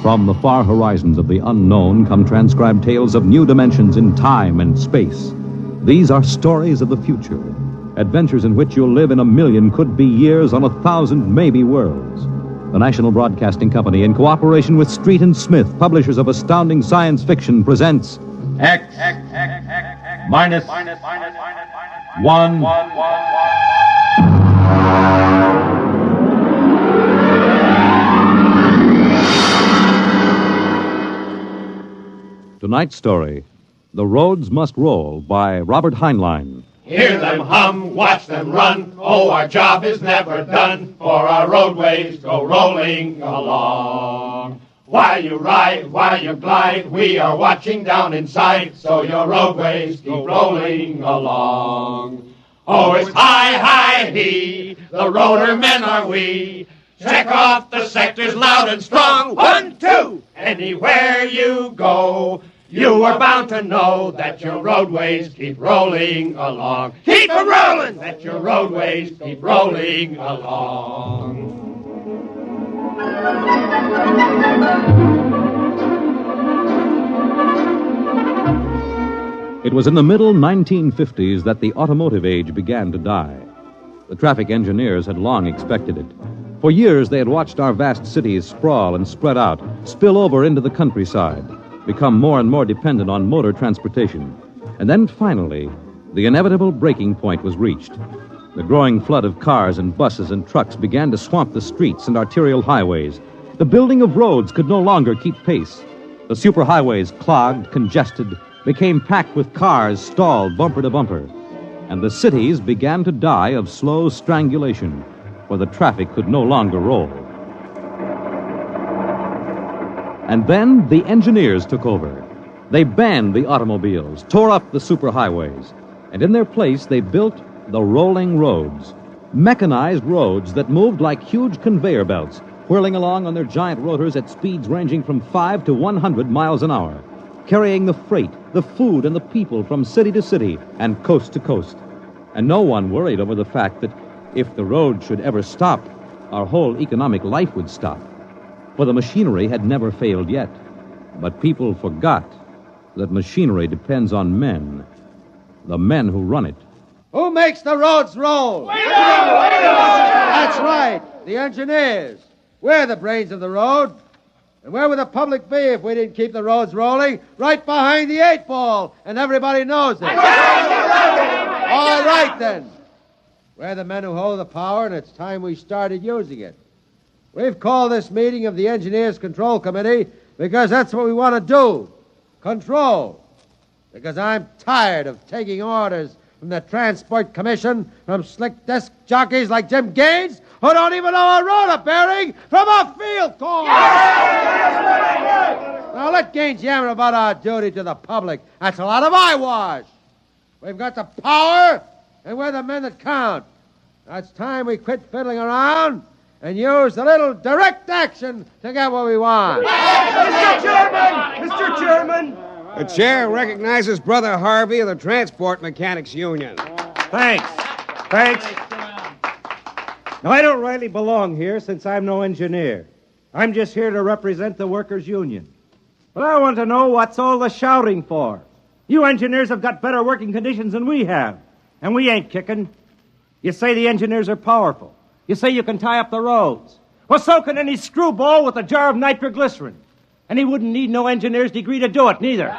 From the far horizons of the unknown come transcribed tales of new dimensions in time and space. These are stories of the future, adventures in which you'll live in 1,000,000 could-be years on 1,000 maybe worlds. The National Broadcasting Company, in cooperation with Street and Smith, publishers of astounding science fiction, presents X minus 1. Tonight's story, The Roads Must Roll, by Robert Heinlein. Hear them hum, watch them run. Oh, our job is never done, for our roadways go rolling along. While you ride, while you glide, we are watching down inside, so your roadways keep rolling along. Oh, it's high, high, he, the rotor men are we. Check off the sectors loud and strong. 1, 2, anywhere you go. You are bound to know that your roadways keep rolling along. Keep them rolling! That your roadways keep rolling along. It was in the middle 1950s that the automotive age began to die. The traffic engineers had long expected it. For years, they had watched our vast cities sprawl and spread out, spill over into the countryside, become more and more dependent on motor transportation. And then finally, the inevitable breaking point was reached. The growing flood of cars and buses and trucks began to swamp the streets and arterial highways. The building of roads could no longer keep pace. The superhighways, clogged, congested, became packed with cars stalled bumper to bumper. And the cities began to die of slow strangulation, for the traffic could no longer roll. And then the engineers took over. They banned the automobiles, tore up the superhighways, and in their place they built the rolling roads, mechanized roads that moved like huge conveyor belts, whirling along on their giant rotors at speeds ranging from 5 to 100 miles an hour, carrying the freight, the food, and the people from city to city and coast to coast. And no one worried over the fact that if the road should ever stop, our whole economic life would stop. For the machinery had never failed yet. But people forgot that machinery depends on men, the men who run it. Who makes the roads roll? We do! That's right, the engineers. We're the brains of the road. And where would the public be if we didn't keep the roads rolling? Right behind the 8 ball, and everybody knows it. All right, then. We're the men who hold the power, and it's time we started using it. We've called this meeting of the Engineers Control Committee because that's what we want to do. Control. Because I'm tired of taking orders from the Transport Commission, from slick desk jockeys like Jim Gaines, who don't even know a rotor bearing from a field corn. Now let Gaines yammer about our duty to the public. That's a lot of eyewash. We've got the power, and we're the men that count. Now it's time we quit fiddling around and use a little direct action to get what we want. Mr. Chairman! Mr. Chairman! The chair recognizes Brother Harvey of the Transport Mechanics Union. Thanks. Now, I don't rightly belong here since I'm no engineer. I'm just here to represent the workers' union. But I want to know what's all the shouting for. You engineers have got better working conditions than we have, and we ain't kicking. You say the engineers are powerful. You say you can tie up the roads. Well, so can any screwball with a jar of nitroglycerin. And he wouldn't need no engineer's degree to do it, neither.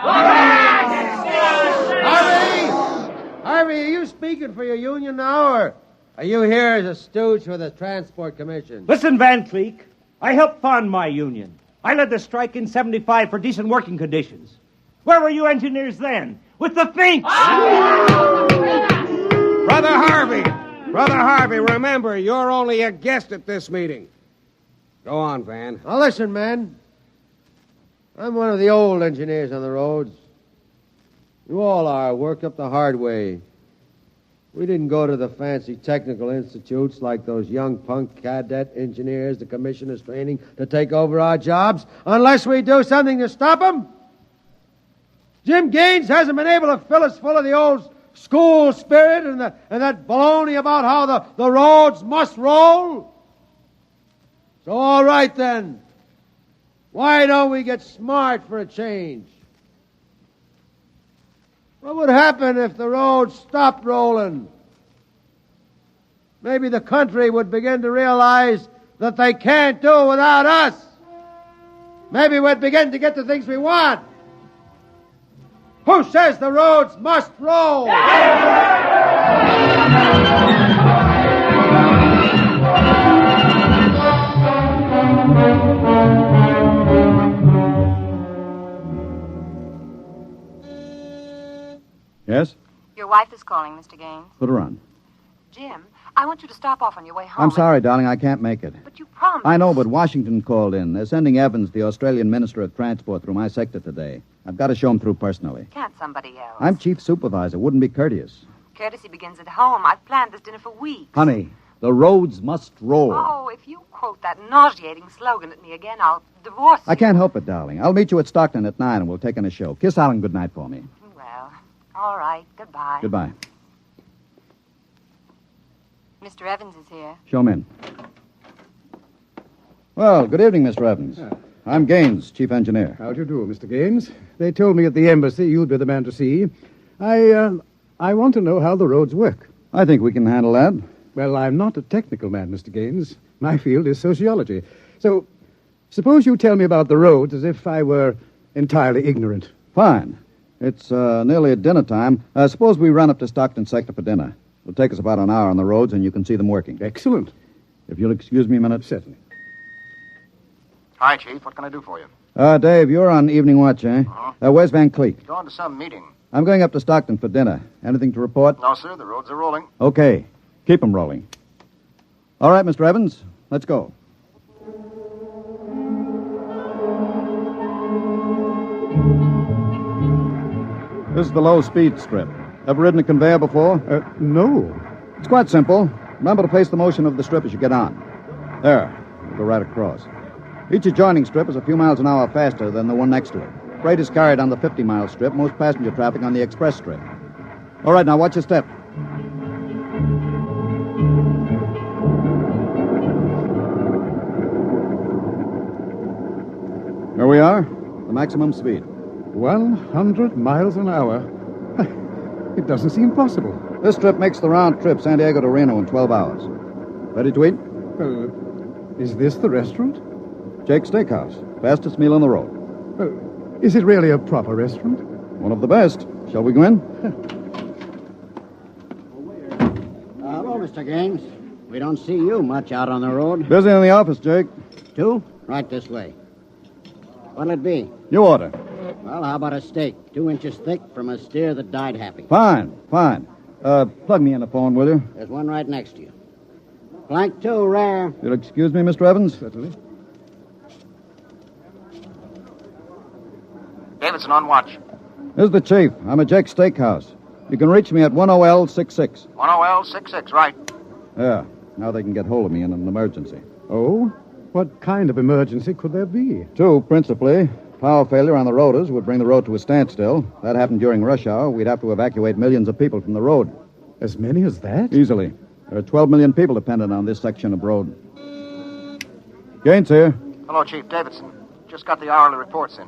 Harvey, are you speaking for your union now, or are you here as a stooge for the Transport Commission? Listen, Van Cleek, I helped fund my union. I led the strike in 75 for decent working conditions. Where were you engineers then? With the Finks! Brother Harvey, remember, you're only a guest at this meeting. Go on, Van. Now listen, man. I'm one of the old engineers on the roads. You all are, worked up the hard way. We didn't go to the fancy technical institutes like those young punk cadet engineers the commission is training to take over our jobs unless we do something to stop them. Jim Gaines hasn't been able to fill us full of the old school spirit and that baloney about how the roads must roll. So all right then. Why don't we get smart for a change? What would happen if the roads stopped rolling? Maybe the country would begin to realize that they can't do without us. Maybe we'd begin to get the things we want. Who says the roads must roll? Yes? Your wife is calling, Mr. Gaines. Put her on. Jim, I want you to stop off on your way home. I'm sorry, darling, I can't make it. But you promised. I know, but Washington called in. They're sending Evans, the Australian Minister of Transport, through my sector today. I've got to show him through personally. Can't somebody else? I'm chief supervisor. Wouldn't be courteous. Courtesy begins at home. I've planned this dinner for weeks. Honey, the roads must roll. Oh, if you quote that nauseating slogan at me again, I'll divorce you. I can't help it, darling. I'll meet you at Stockton at 9 and we'll take in a show. Kiss Alan goodnight for me. Well, all right. Goodbye. Goodbye. Mr. Evans is here. Show him in. Well, good evening, Mr. Evans. I'm Gaines, chief engineer. How do you do, Mr. Gaines? They told me at the embassy you'd be the man to see. I want to know how the roads work. I think we can handle that. Well, I'm not a technical man, Mr. Gaines. My field is sociology. So, suppose you tell me about the roads as if I were entirely ignorant. Fine. It's nearly at dinner time. Suppose we run up to Stockton sector for dinner. It'll take us about an hour on the roads, and you can see them working. Excellent. If you'll excuse me a minute. Certainly. Hi, Chief. What can I do for you? Dave, you're on evening watch, eh? Uh-huh. Where's Van Cleek? Going to some meeting. I'm going up to Stockton for dinner. Anything to report? No, sir. The roads are rolling. Okay. Keep them rolling. All right, Mr. Evans. Let's go. This is the low-speed strip. Ever ridden a conveyor before? No. It's quite simple. Remember to face the motion of the strip as you get on. There. We'll go right across. Each adjoining strip is a few miles an hour faster than the one next to it. Freight is carried on the 50-mile strip, most passenger traffic on the express strip. All right, now watch your step. Here we are, the maximum speed. 100 miles an hour. It doesn't seem possible. This trip makes the round trip, San Diego to Reno, in 12 hours. Ready to eat? Is this the restaurant? Jake's Steakhouse. Fastest meal on the road. Is it really a proper restaurant? One of the best. Shall we go in? Hello, Mr. Gaines. We don't see you much out on the road. Busy in the office, Jake. Two? Right this way. What'll it be? You order. Well, how about a steak? 2 inches thick from a steer that died happy. Fine. Plug me in the phone, will you? There's one right next to you. Flank 2, rare. You'll excuse me, Mr. Evans? Certainly. Davidson on watch. This is the chief. I'm at Jake's Steakhouse. You can reach me at 10L66. 10L66, right. Yeah. Now they can get hold of me in an emergency. Oh? What kind of emergency could there be? Two, principally. Power failure on the rotors would bring the road to a standstill. That happened during rush hour. We'd have to evacuate millions of people from the road. As many as that? Easily. There are 12 million people dependent on this section of road. Gaines here. Hello, Chief. Davidson. Just got the hourly reports in.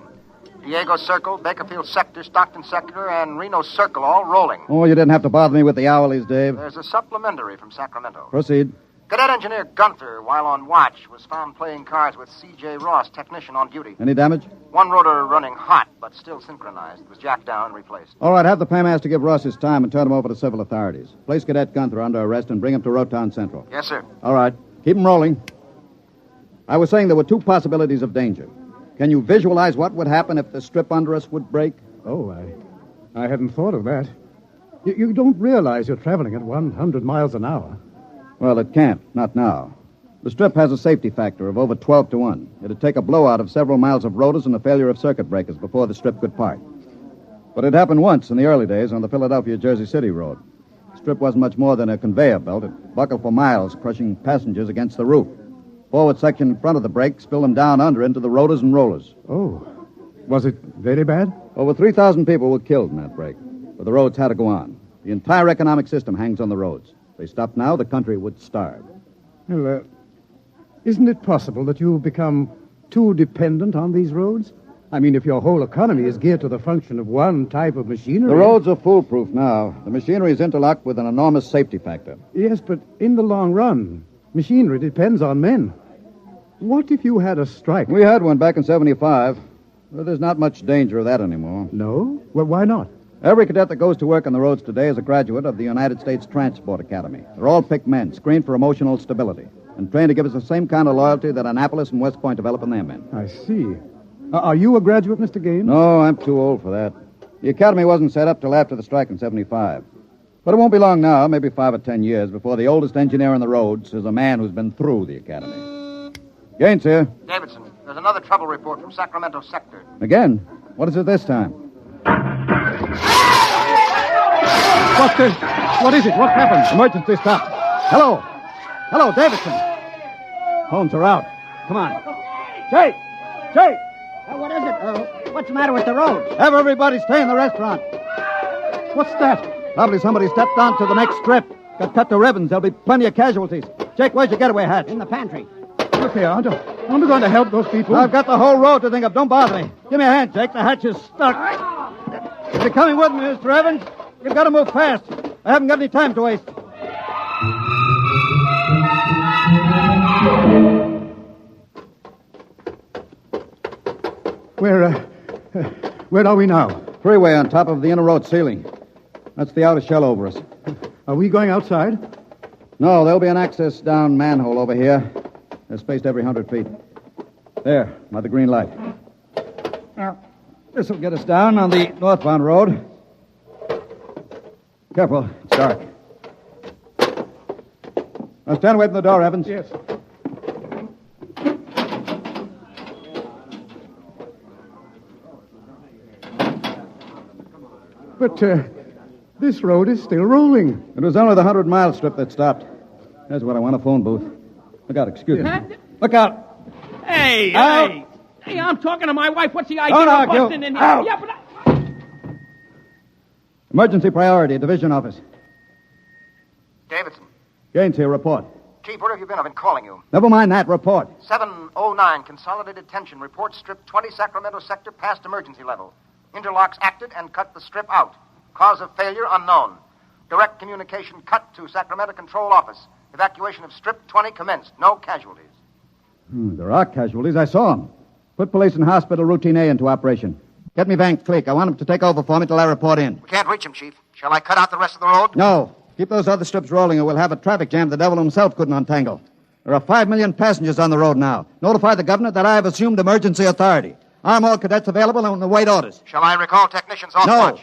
Diego Circle, Bakerfield Sector, Stockton Sector, and Reno Circle all rolling. Oh, you didn't have to bother me with the hourlies, Dave. There's a supplementary from Sacramento. Proceed. Cadet Engineer Gunther, while on watch, was found playing cards with C.J. Ross, technician on duty. Any damage? One rotor running hot, but still synchronized. It was jacked down and replaced. All right, have the paymaster give Ross his time and turn him over to civil authorities. Place Cadet Gunther under arrest and bring him to Rotown Central. Yes, sir. All right. Keep him rolling. I was saying there were two possibilities of danger. Can you visualize what would happen if the strip under us would break? Oh, I hadn't thought of that. You don't realize you're traveling at 100 miles an hour. Well, it can't. Not now. The strip has a safety factor of over 12 to 1. It'd take a blowout of several miles of rotors and a failure of circuit breakers before the strip could part. But it happened once in the early days on the Philadelphia-Jersey City road. The strip wasn't much more than a conveyor belt. It buckled for miles, crushing passengers against the roof. Forward section in front of the brake spilled them down under into the rotors and rollers. Oh. Was it very bad? Over 3,000 people were killed in that break. But the roads had to go on. The entire economic system hangs on the roads. If they stopped now, the country would starve. Well, isn't it possible that you've become too dependent on these roads? I mean, if your whole economy is geared to the function of one type of machinery... The roads are foolproof now. The machinery is interlocked with an enormous safety factor. Yes, but in the long run, machinery depends on men. What if you had a strike? We had one back in 75. Well, there's not much danger of that anymore. No? Well, why not? Every cadet that goes to work on the roads today is a graduate of the United States Transport Academy. They're all picked men, screened for emotional stability, and trained to give us the same kind of loyalty that Annapolis and West Point develop in their men. I see. Are you a graduate, Mr. Gaines? No, I'm too old for that. The academy wasn't set up till after the strike in 75. But it won't be long now, maybe 5 or 10 years, before the oldest engineer on the roads is a man who's been through the academy. Gaines here. Davidson, there's another trouble report from Sacramento Sector. Again? What is it this time? What is it? What happened? Emergency stop. Hello. Hello, Davidson. Phones are out. Come on. Jake! What is it? What's the matter with the roads? Have everybody stay in the restaurant. What's that? Probably somebody stepped onto the next strip. Got cut to ribbons. There'll be plenty of casualties. Jake, where's your getaway hat? In the pantry. Look here, aren't you going to help those people? I've got the whole road to think of. Don't bother me. Give me a hand, Jake. The hatch is stuck. If you're coming with me, Mr. Evans, you've got to move fast. I haven't got any time to waste. Where are we now? Freeway on top of the inner road ceiling. That's the outer shell over us. Are we going outside? No, there'll be an access down manhole over here. They're spaced every 100 feet. There, by the green light. Now, this will get us down on the northbound road. Careful, it's dark. Now stand away from the door, Evans. Yes. But this road is still rolling. It was only the 100-mile strip that stopped. That's what I want, a phone booth. Look out, excuse me. Look out. Hey, out. Hey, I'm talking to my wife. What's the idea Don't of argue. busting in here? Out. Yeah, but Emergency priority, division office. Davidson. Gaines here, report. Chief, where have you been? I've been calling you. Never mind that, report. 709, Consolidated Tension. Report strip 20 Sacramento Sector past emergency level. Interlocks acted and cut the strip out. Cause of failure unknown. Direct communication cut to Sacramento Control Office. Evacuation of strip 20 commenced. No casualties. There are casualties. I saw them. Put police and hospital routine A into operation. Get me Van Cleek. I want him to take over for me till I report in. We can't reach him, Chief. Shall I cut out the rest of the road? No. Keep those other strips rolling or we'll have a traffic jam the devil himself couldn't untangle. There are 5 million passengers on the road now. Notify the governor that I have assumed emergency authority. Arm all cadets available and await orders. Shall I recall technicians off No. watch?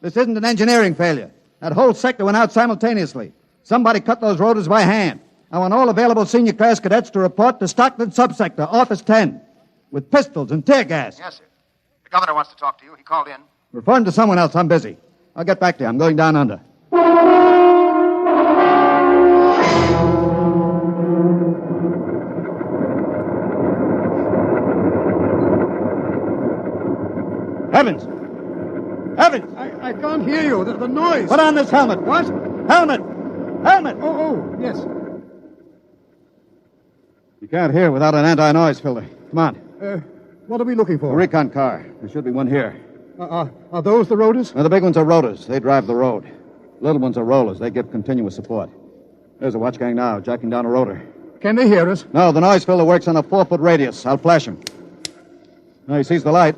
This isn't an engineering failure. That whole sector went out simultaneously. Somebody cut those rotors by hand. I want all available senior class cadets to report to Stockton Subsector, Office 10, with pistols and tear gas. Yes, sir. The governor wants to talk to you. He called in. Refer him to someone else. I'm busy. I'll get back to you. I'm going down under. Heavens! Heavens! I can't hear you. The noise. Put on this helmet. What? Helmet! Helmet! Oh, yes. You can't hear without an anti-noise filter. Come on. What are we looking A for? recon car. There should be one here. Are those the rotors? Now, the big ones are rotors. They drive the road. Little ones are rollers. They give continuous support. There's a watch gang now, jacking down a rotor. Can they hear us? No, the noise filter works on a 4-foot radius. I'll flash him. Now, he sees the light.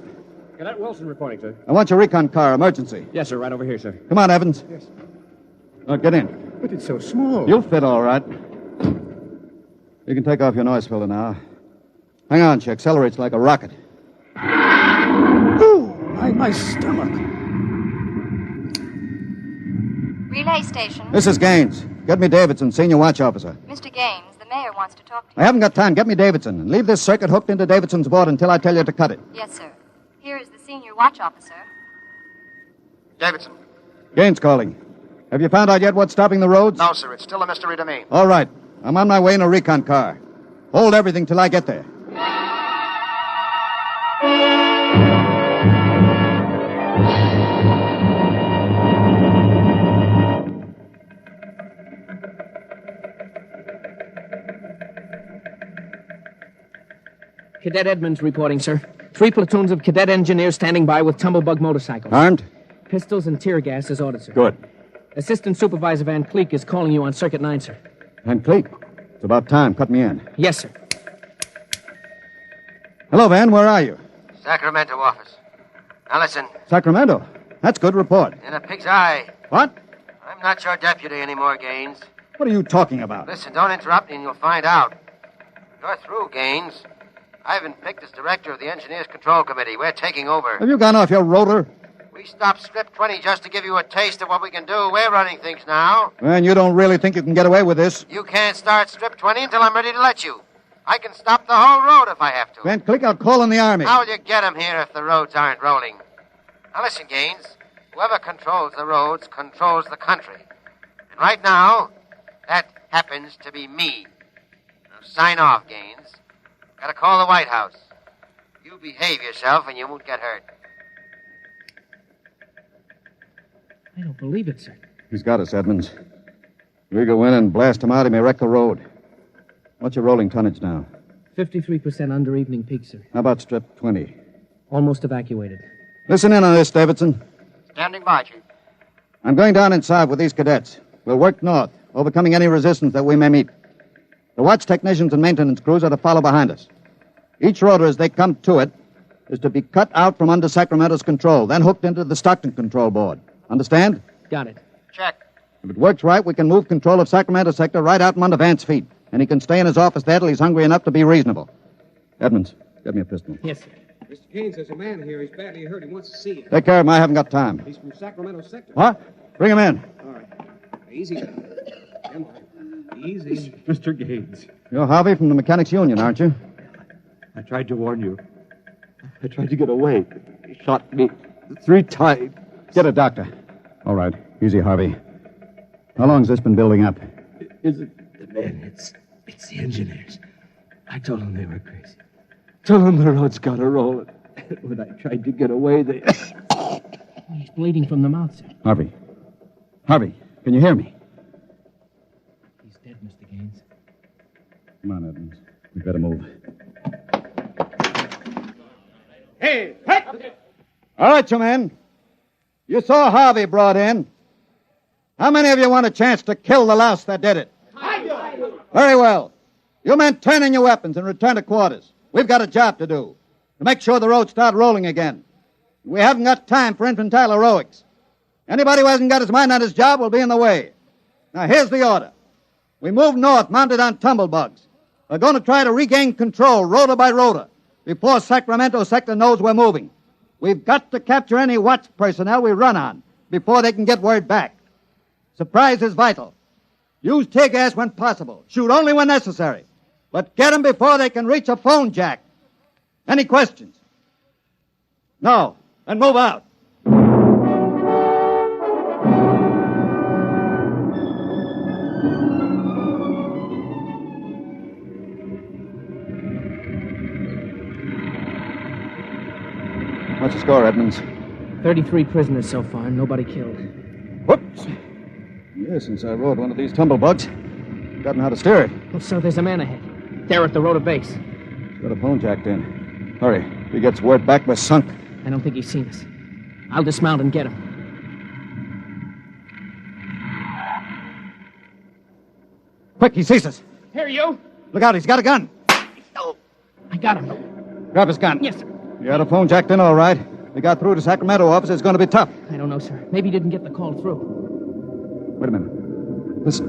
Cadet Wilson reporting, sir. I want your recon car. Emergency. Yes, sir. Right over here, sir. Come on, Evans. Yes. Get in. But it's so small. You'll fit all right. You can take off your noise filter now. Hang on, she accelerates like a rocket. Oh, my stomach. Relay station. This is Gaines. Get me Davidson, senior watch officer. Mr. Gaines, the mayor wants to talk to you. I haven't got time. Get me Davidson. And leave this circuit hooked into Davidson's board until I tell you to cut it. Yes, sir. Here is the senior watch officer. Davidson. Gaines calling. Have you found out yet what's stopping the roads? No, sir. It's still a mystery to me. All right. I'm on my way in a recon car. Hold everything till I get there. Cadet Edmonds reporting, sir. 3 platoons of cadet engineers standing by with tumblebug motorcycles. Armed? Pistols and tear gas as ordered, sir. Good. Assistant Supervisor Van Cleek is calling you on Circuit 9, sir. Van Cleek. It's about time. Cut me in. Yes, sir. Hello, Van. Where are you? Sacramento office. Now listen, Sacramento. That's good report. in a pig's eye. What? I'm not your deputy anymore, Gaines. What are you talking about? Listen, don't interrupt me and you'll find out. You're through, Gaines. I've been picked as director of the Engineers Control Committee. We're taking over. Have you gone off your rotor? We stopped Strip 20 just to give you a taste of what we can do. We're running things now. And you don't really think you can get away with this? You can't start Strip 20 until I'm ready to let you. I can stop the whole road if I have to. Van Cleek, I'll call in the Army. How will you get 'em here if the roads aren't rolling? Now listen, Gaines. Whoever controls the roads controls the country. And right now, that happens to be me. Now sign off, Gaines. Gotta call the White House. You behave yourself and you won't get hurt. I don't believe it, sir. He's got us, Edmonds. We go in and blast him out, he may wreck the road. What's your rolling tonnage now? 53% under evening peak, sir. How about Strip 20? Almost evacuated. Listen in on this, Davidson. Standing by, Chief. I'm going down inside with these cadets. We'll work north, overcoming any resistance that we may meet. The watch technicians and maintenance crews are to follow behind us. Each rotor, as they come to it, is to be cut out from under Sacramento's control, then hooked into the Stockton control board. Understand? Got it. Check. If it works right, we can move control of Sacramento sector right out from under Vance's feet, and he can stay in his office there till he's hungry enough to be reasonable. Edmonds, get me a pistol. Yes, sir. Mr. Gaines, there's a man here. He's badly hurt. He wants to see you. Take care of him. I haven't got time. He's from Sacramento sector. What? Bring him in. All right. Easy. Come on. Easy. Mr. Gaines. You're Harvey from the Mechanics Union, aren't you? I tried to warn you. I tried to get away. He shot me 3 times. Get a doctor. All right. Easy, Harvey. How long's this been building up? Is it the men? It's the engineers. I told them they were crazy. Told them the road's got to roll. When I tried to get away, they... He's bleeding from the mouth, sir. Harvey. Harvey, can you hear me? He's dead, Mr. Gaines. Come on, Edmonds. We better move. Hey! All right, you men. You saw Harvey brought in. How many of you want a chance to kill the louse that did it? Very well. You men turn in your weapons and return to quarters. We've got a job to do, to make sure the roads start rolling again. We haven't got time for infantile heroics. Anybody who hasn't got his mind on his job will be in the way. Now, here's the order. We move north, mounted on tumblebugs. We're going to try to regain control, rotor by rotor, before Sacramento sector knows we're moving. We've got to capture any watch personnel we run on before they can get word back. Surprise is vital. Use tear gas when possible. Shoot only when necessary. But get them before they can reach a phone jack. Any questions? No. Then move out. score, Edmonds? 33 prisoners so far, nobody killed. Whoops. Yeah, since I rode one of these tumblebugs, I've gotten how to steer it. Oh, so there's a man ahead. There at the rotor base. He's got a phone jacked in. Hurry. If he gets word back, we're sunk. I don't think he's seen us. I'll dismount and get him. Quick, he sees us. Here, you. Look out, he's got a gun. I got him. Grab his gun. Yes, sir. You had a phone jacked in all right. We got through to Sacramento office. It's going to be tough. I don't know, sir. Maybe he didn't get the call through. Wait a minute. Listen.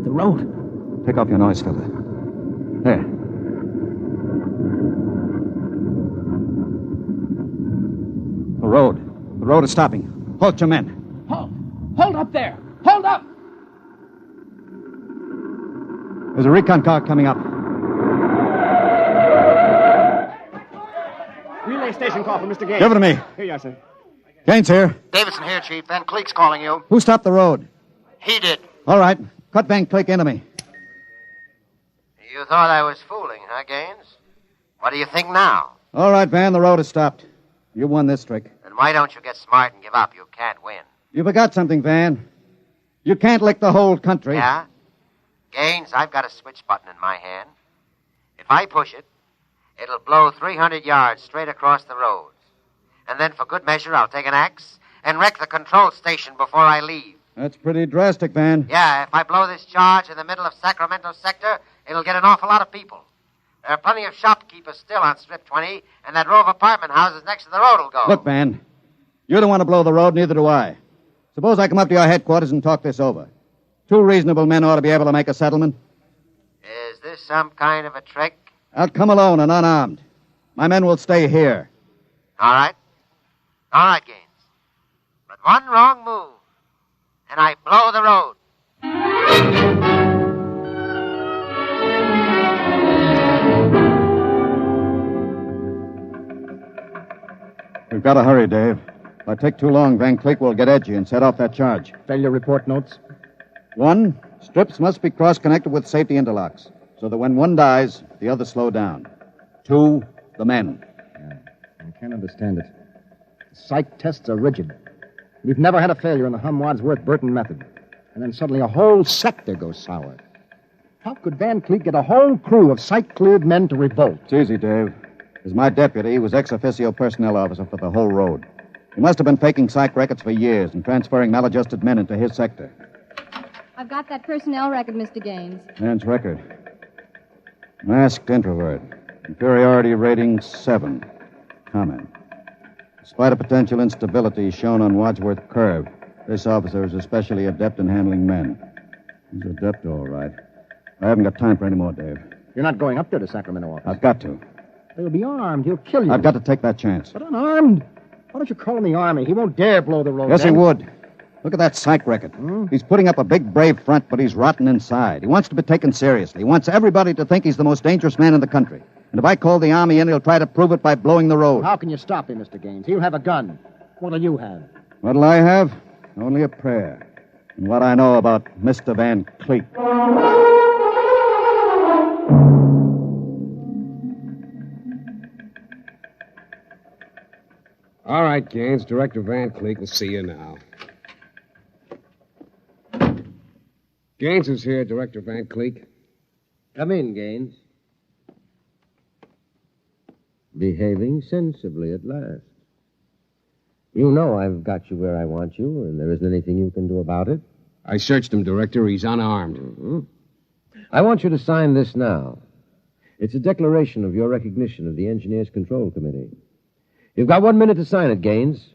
The road. Take off your noise filter. There. The road. The road is stopping. Halt your men. Halt. Hold up there. Hold up. There's a recon car coming up. Relay station call for Mr. Gaines. Give it to me. Here you are, sir. Gaines here. Davidson here, Chief. Van Cleek's calling you. Who stopped the road? He did. All right. Cut Van Cleek into me. You thought I was fooling, huh, Gaines? What do you think now? All right, Van. The road is stopped. You won this trick. Then why don't you get smart and give up? You can't win. You forgot something, Van. You can't lick the whole country. Yeah? Gaines, I've got a switch button in my hand. If I push it, it'll blow 300 yards straight across the roads. And then for good measure, I'll take an axe and wreck the control station before I leave. That's pretty drastic, Van. Yeah, if I blow this charge in the middle of Sacramento sector, it'll get an awful lot of people. There are plenty of shopkeepers still on Strip 20, and that row of apartment houses next to the road will go. Look, Van, you don't want to blow the road, neither do I. Suppose I come up to your headquarters and talk this over. 2 reasonable men ought to be able to make a settlement. Is this some kind of a trick? I'll come alone and unarmed. My men will stay here. All right. All right, Gaines. But one wrong move, and I blow the road. We've got to hurry, Dave. If I take too long, Van Cleek will get edgy and set off that charge. Failure report notes. 1, strips must be cross-connected with safety interlocks, so that when one dies, the others slow down. 2, the men. I can't understand it. The psych tests are rigid. We've never had a failure in the Hum-Wadsworth-Burton method. And then suddenly a whole sector goes sour. How could Van Cleek get a whole crew of psych-cleared men to revolt? It's easy, Dave. As my deputy, he was ex-officio personnel officer for the whole road. He must have been faking psych records for years and transferring maladjusted men into his sector. I've got that personnel record, Mr. Gaines. Man's record. Masked introvert. Inferiority rating 7. Comment. Despite a potential instability shown on Wadsworth Curve, this officer is especially adept in handling men. He's adept, all right. I haven't got time for any more, Dave. You're not going up there to Sacramento office. I've got to. He'll be armed. He'll kill you. I've got to take that chance. But unarmed? Why don't you call in the Army? He won't dare blow the road. Yes, he then. would. Look at that psych record. He's putting up a big, brave front, but he's rotten inside. He wants to be taken seriously. He wants everybody to think he's the most dangerous man in the country. And if I call the Army in, he'll try to prove it by blowing the road. How can you stop him, Mr. Gaines? He'll have a gun. What'll you have? What'll I have? Only a prayer. And what I know about Mr. Van Cleek. All right, Gaines. Director Van Cleek will see you now. Gaines is here, Director Van Cleek. Come in, Gaines. Behaving sensibly at last. You know I've got you where I want you, and there isn't anything you can do about it. I searched him, Director. He's unarmed. Mm-hmm. I want you to sign this now. It's a declaration of your recognition of the Engineers Control Committee. You've got 1 minute to sign it, Gaines,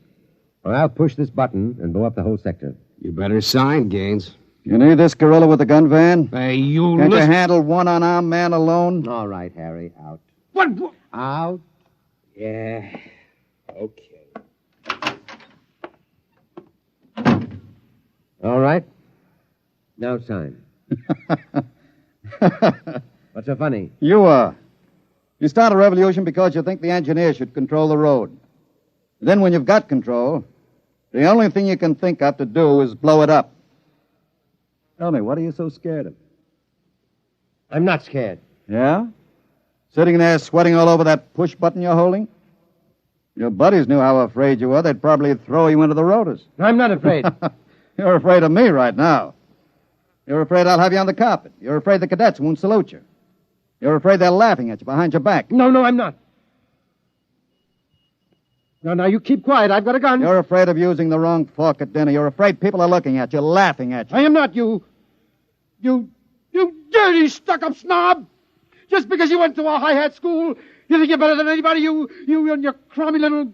or I'll push this button and blow up the whole sector. You better sign, Gaines. You need this gorilla with the gun, Van? Hey, you Can't listen... you handle one unarmed man alone? All right, Harry, out. What? Out. Yeah. Okay. All right. Now sign. What's so funny? You are. You start a revolution because you think the engineer should control the road. Then when you've got control, the only thing you can think of to do is blow it up. Tell me, what are you so scared of? I'm not scared. Yeah? Sitting there sweating all over that push button you're holding? Your buddies knew how afraid you were. They'd probably throw you into the rotors. I'm not afraid. You're afraid of me right now. You're afraid I'll have you on the carpet. You're afraid the cadets won't salute you. You're afraid they're laughing at you behind your back. No, I'm not. Now, you keep quiet. I've got a gun. You're afraid of using the wrong fork at dinner. You're afraid people are looking at you, laughing at you. I am not, you dirty, stuck-up snob. Just because you went to a high-hat school, you think you're better than anybody, you and your crummy little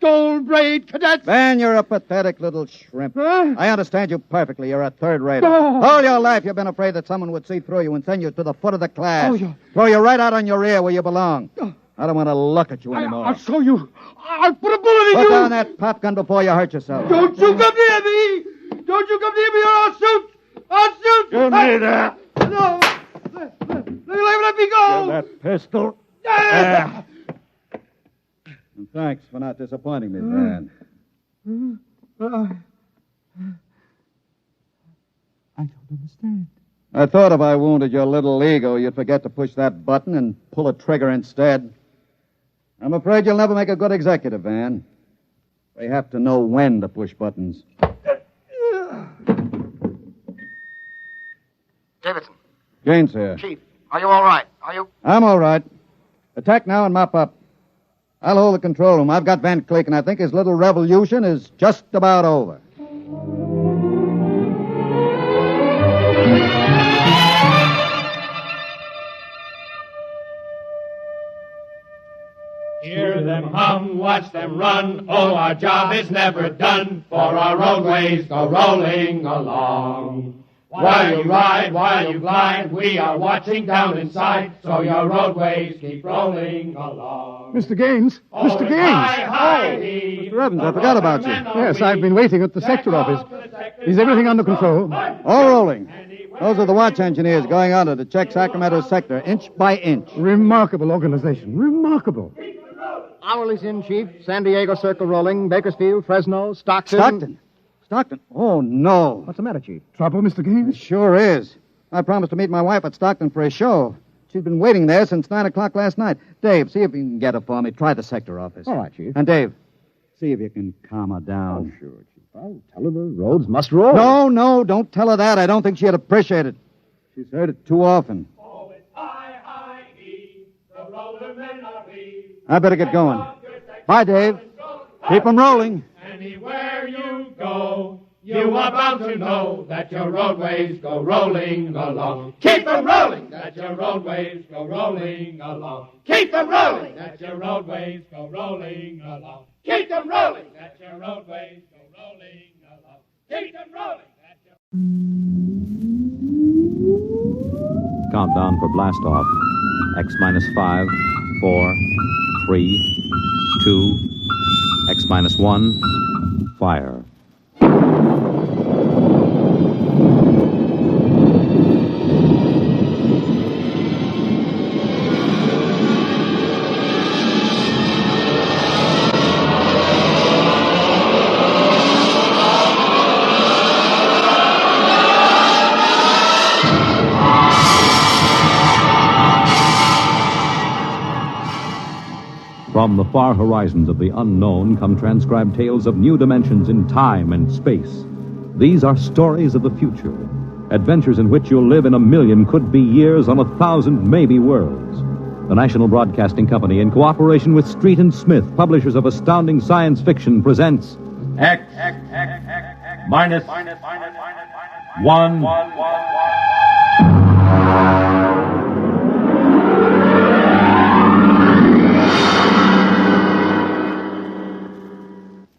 gold-braid cadets. Van, you're a pathetic little shrimp. Huh? I understand you perfectly. You're a third-rater. Oh. All your life you've been afraid that someone would see through you and send you to the foot of the class. Oh, yeah. Throw you right out on your ear where you belong. I don't want to look at you anymore. I'll show you. I'll put a bullet in you. Put down that pop gun before you hurt yourself. Don't you come near me. Don't you come near me or I'll shoot. I'll shoot. Give me that. No. Let me go. Give that pistol. And thanks for not disappointing me, Van. I don't understand. I thought if I wounded your little ego, you'd forget to push that button and pull a trigger instead. I'm afraid you'll never make a good executive, Van. They have to know when to push buttons. Davidson. Gaines here. Chief, are you all right? Are you? I'm all right. Attack now and mop up. I'll hold the control room. I've got Van Cleek, and I think his little revolution is just about over. Hear them hum, watch them run. Oh, our job is never done, for our roadways go rolling along. While you ride, while you glide, we are watching down inside, so your roadways keep rolling along. Mr. Gaines! Mr. Gaines! Mr. Evans, I forgot about you. Yes, I've been waiting at the sector office. Is everything under control? All rolling. Those are the watch engineers going under to check Sacramento's sector, inch by inch. Remarkable organization. Remarkable. Hourly's in, Chief. San Diego Circle rolling. Bakersfield, Fresno, Stockton. Stockton? Oh, no. What's the matter, Chief? Trouble, Mr. Gaines? It sure is. I promised to meet my wife at Stockton for a show. She's been waiting there since 9 o'clock last night. Dave, see if you can get her for me. Try the sector office. All right, Chief. And Dave, see if you can calm her down. Oh, sure, Chief. I'll tell her the roads must roll. No, don't tell her that. I don't think she'd appreciate it. She's heard it too often. Oh, it's I-I-E, the roller men are we. I better get going. Bye, Dave. Keep 'em rolling. Anywhere you go, you are bound to know that your roadways go rolling along. Keep them rolling, that your roadways go rolling along. Keep them rolling, that your roadways go rolling along. Keep them rolling, that your roadways go rolling along. Keep them rolling, that your... Countdown for blast off. X minus 5, 4, 3, 2, X minus 1, fire. From the far horizons of the unknown come transcribed tales of new dimensions in time and space. These are stories of the future, adventures in which you'll live in a million could-be years on 1,000 maybe worlds. The National Broadcasting Company, in cooperation with Street and Smith, publishers of astounding science fiction, presents... X minus 1.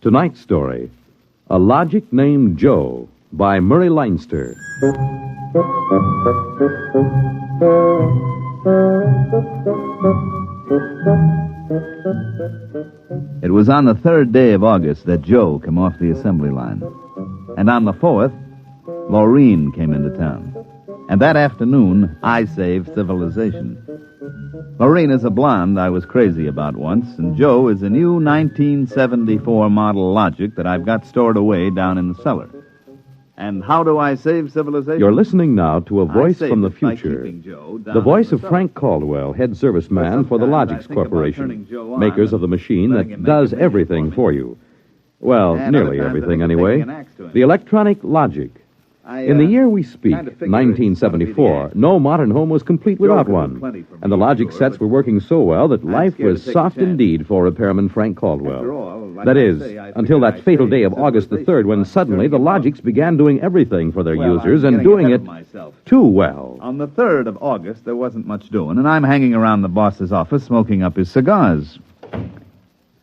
Tonight's story, A Logic Named Joe, by Murray Leinster. It was on the 3rd day of August that Joe came off the assembly line. And on the 4th, Laurie came into town. And that afternoon, I saved civilization. Laurie is a blonde I was crazy about once, and Joe is a new 1974 model Logic that I've got stored away down in the cellar. And how do I save civilization? You're listening now to a voice saved from the it by future. keeping Joe down The voice on of the Frank Caldwell, head serviceman for the sometimes I Logix think about Corporation, turning Joe on makers and of the machine letting that him make does a million everything for for you. Well, And nearly other times I everything think of anyway. taking an axe to him. The electronic Logic. In the year we speak, kind of figured it's gonna be the 1974, no modern home was complete Joe without could do one. plenty for And the me, Logic sure, sets but were working so well that life scared was to take a soft chance. indeed for repairman Frank Caldwell. After all, like That I is, say, I until figured that I'd fatal save day of August the 3rd when suddenly the Logics began doing everything for their Well, users I'm and getting doing ahead it of myself. too well. On the 3rd of August, there wasn't much doing, and I'm hanging around the boss's office smoking up his cigars.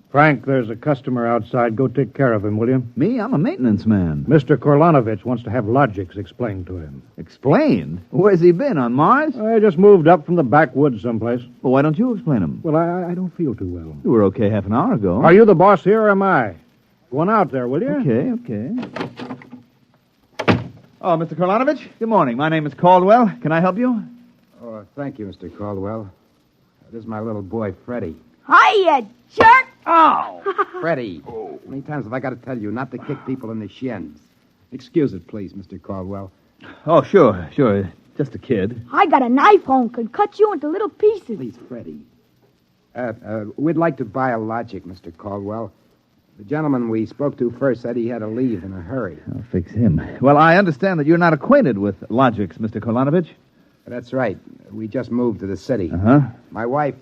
Frank, there's a customer outside. Go take care of him, will you? Me? I'm a maintenance man. Mr. Korlanovich wants to have Logix explained to him. Explained? Where's he been, on Mars? I just moved up from the backwoods someplace. Well, why don't you explain him? Well, I don't feel too well. You were okay half an hour ago. Are you the boss here or am I? Go on out there, will you? Okay. Oh, Mr. Korlanovich, good morning. My name is Caldwell. Can I help you? Oh, thank you, Mr. Caldwell. This is my little boy, Freddie. Hiya, jerk! Oh! Freddie, how many times have I got to tell you not to kick people in the shins? Excuse it, please, Mr. Caldwell. Oh, sure. Just a kid. I got a knife home, could cut you into little pieces. Please, Freddie. We'd like to buy a Logic, Mr. Caldwell. The gentleman we spoke to first said he had to leave in a hurry. I'll fix him. Well, I understand that you're not acquainted with Logix, Mr. Korlanovich. That's right. We just moved to the city. Uh-huh. My wife,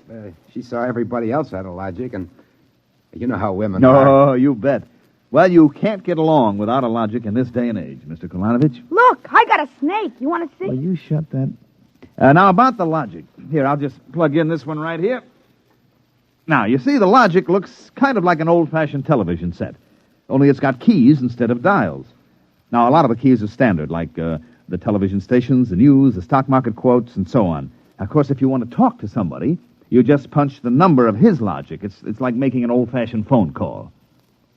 she saw everybody else had a Logic, and you know how women are. Oh, you bet. Well, you can't get along without a Logic in this day and age, Mr. Korlanovich. Look, I got a snake. You want to see? Well, you shut that. Now, about the Logic. Here, I'll just plug in this one right here. Now, you see, the Logic looks kind of like an old-fashioned television set, only it's got keys instead of dials. Now, a lot of the keys are standard, like the television stations, the news, the stock market quotes, and so on. Of course, if you want to talk to somebody, you just punch the number of his Logic. It's like making an old-fashioned phone call.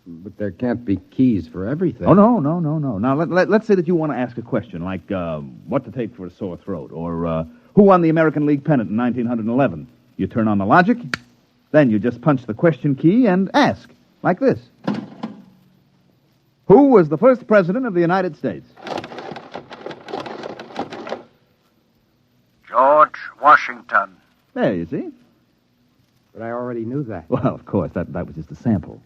But there can't be keys for everything. Oh, no. Now, let's say that you want to ask a question, like what to take for a sore throat, or who won the American League pennant in 1911. You turn on the Logic, then you just punch the question key and ask, like this. Who was the first president of the United States? George Washington. There, you see. But I already knew that. Well, of course, that was just a sample.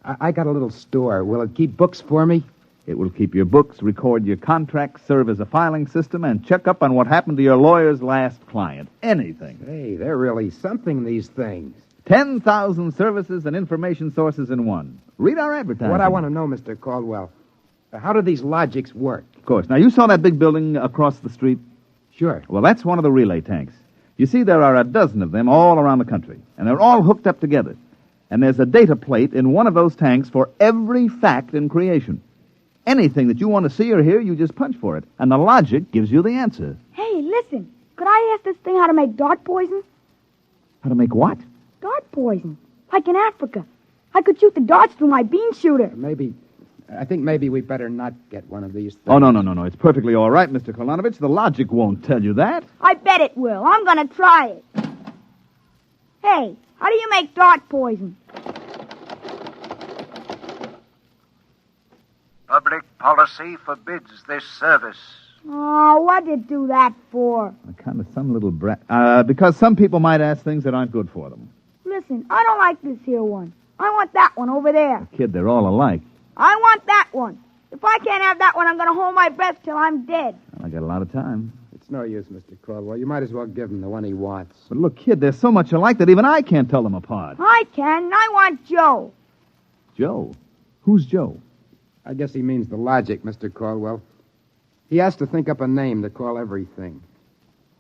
I got a little store. Will it keep books for me? It will keep your books, record your contracts, serve as a filing system, and check up on what happened to your lawyer's last client. Anything. Hey, they're really something, these things. 10,000 services and information sources in one. Read our advertising. What I want to know, Mr. Caldwell, how do these Logics work? Of course. Now, you saw that big building across the street? Sure. Well, that's one of the relay tanks. You see, there are a dozen of them all around the country, and they're all hooked up together. And there's a data plate in one of those tanks for every fact in creation. Anything that you want to see or hear, you just punch for it, and the Logic gives you the answer. Hey, listen. Could I ask this thing how to make dart poison? How to make what? Dart poison. Like in Africa. I could shoot the darts through my bean shooter. I think maybe we better not get one of these things. Oh, no. It's perfectly all right, Mr. Korlanovich. The Logic won't tell you that. I bet it will. I'm going to try it. Hey, how do you make dart poison? Public policy forbids this service. Oh, what did it do that for? Kind of some little brat. Because some people might ask things that aren't good for them. Listen, I don't like this here one. I want that one over there. Kid, they're all alike. I want that one. If I can't have that one, I'm going to hold my breath till I'm dead. Well, I got a lot of time. It's no use, Mr. Caldwell. You might as well give him the one he wants. But look, kid, they're so much alike that even I can't tell them apart. I can. I want Joe. Joe? Who's Joe? I guess he means the Logic, Mr. Caldwell. He has to think up a name to call everything.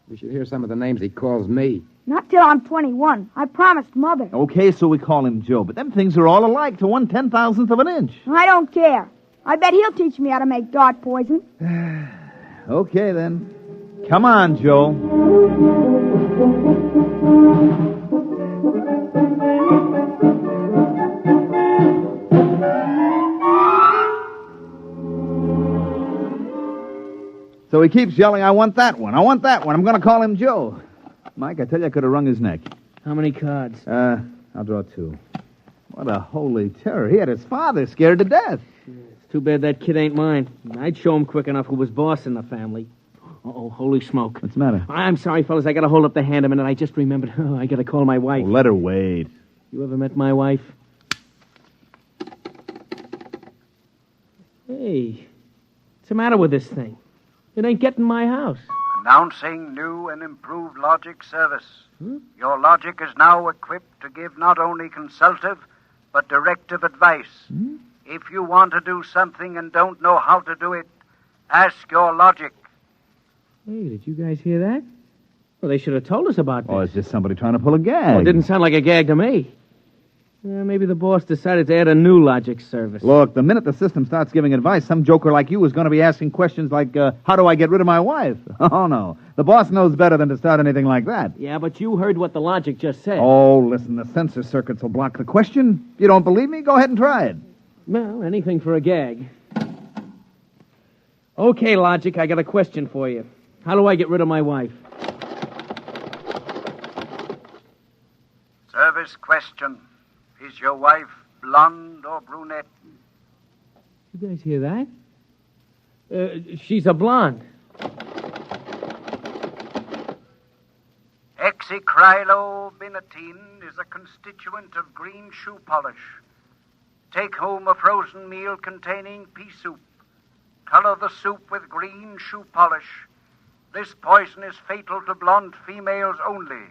We should hear some of the names he calls me. Not till I'm 21. I promised Mother. Okay, so we call him Joe, but them things are all alike to 1/10,000th of an inch. I don't care. I bet he'll teach me how to make dart poison. Okay, then. Come on, Joe. So he keeps yelling, I want that one. I want that one. I'm going to call him Joe. Mike, I tell you, I could have wrung his neck. How many cards? I'll draw 2. What a holy terror. He had his father scared to death. It's Too bad that kid ain't mine. I'd show him quick enough who was boss in the family. Uh-oh, holy smoke. What's the matter? I'm sorry, fellas. I gotta hold up the hand a minute. I just remembered. Oh, I gotta call my wife. Oh, let her wait. You ever met my wife? Hey, what's the matter with this thing? It ain't getting my house. Announcing new and improved logic service. Your logic is now equipped to give not only consultative, but directive advice. If you want to do something and don't know how to do it, ask your logic. Hey, did you guys hear that? Well, they should have told us about this. Oh, it's just somebody trying to pull a gag. Well, it didn't sound like a gag to me. Maybe the boss decided to add a new logic service. Look, the minute the system starts giving advice, some joker like you is going to be asking questions like, how do I get rid of my wife? Oh, no. The boss knows better than to start anything like that. Yeah, but you heard what the logic just said. Oh, listen, the sensor circuits will block the question. If you don't believe me, go ahead and try it. Well, anything for a gag. Okay, logic, I got a question for you. How do I get rid of my wife? Service question. Is your wife blonde or brunette? You guys hear that? She's a blonde. Hexacrylobinatine is a constituent of green shoe polish. Take home a frozen meal containing pea soup. Color the soup with green shoe polish. This poison is fatal to blonde females only.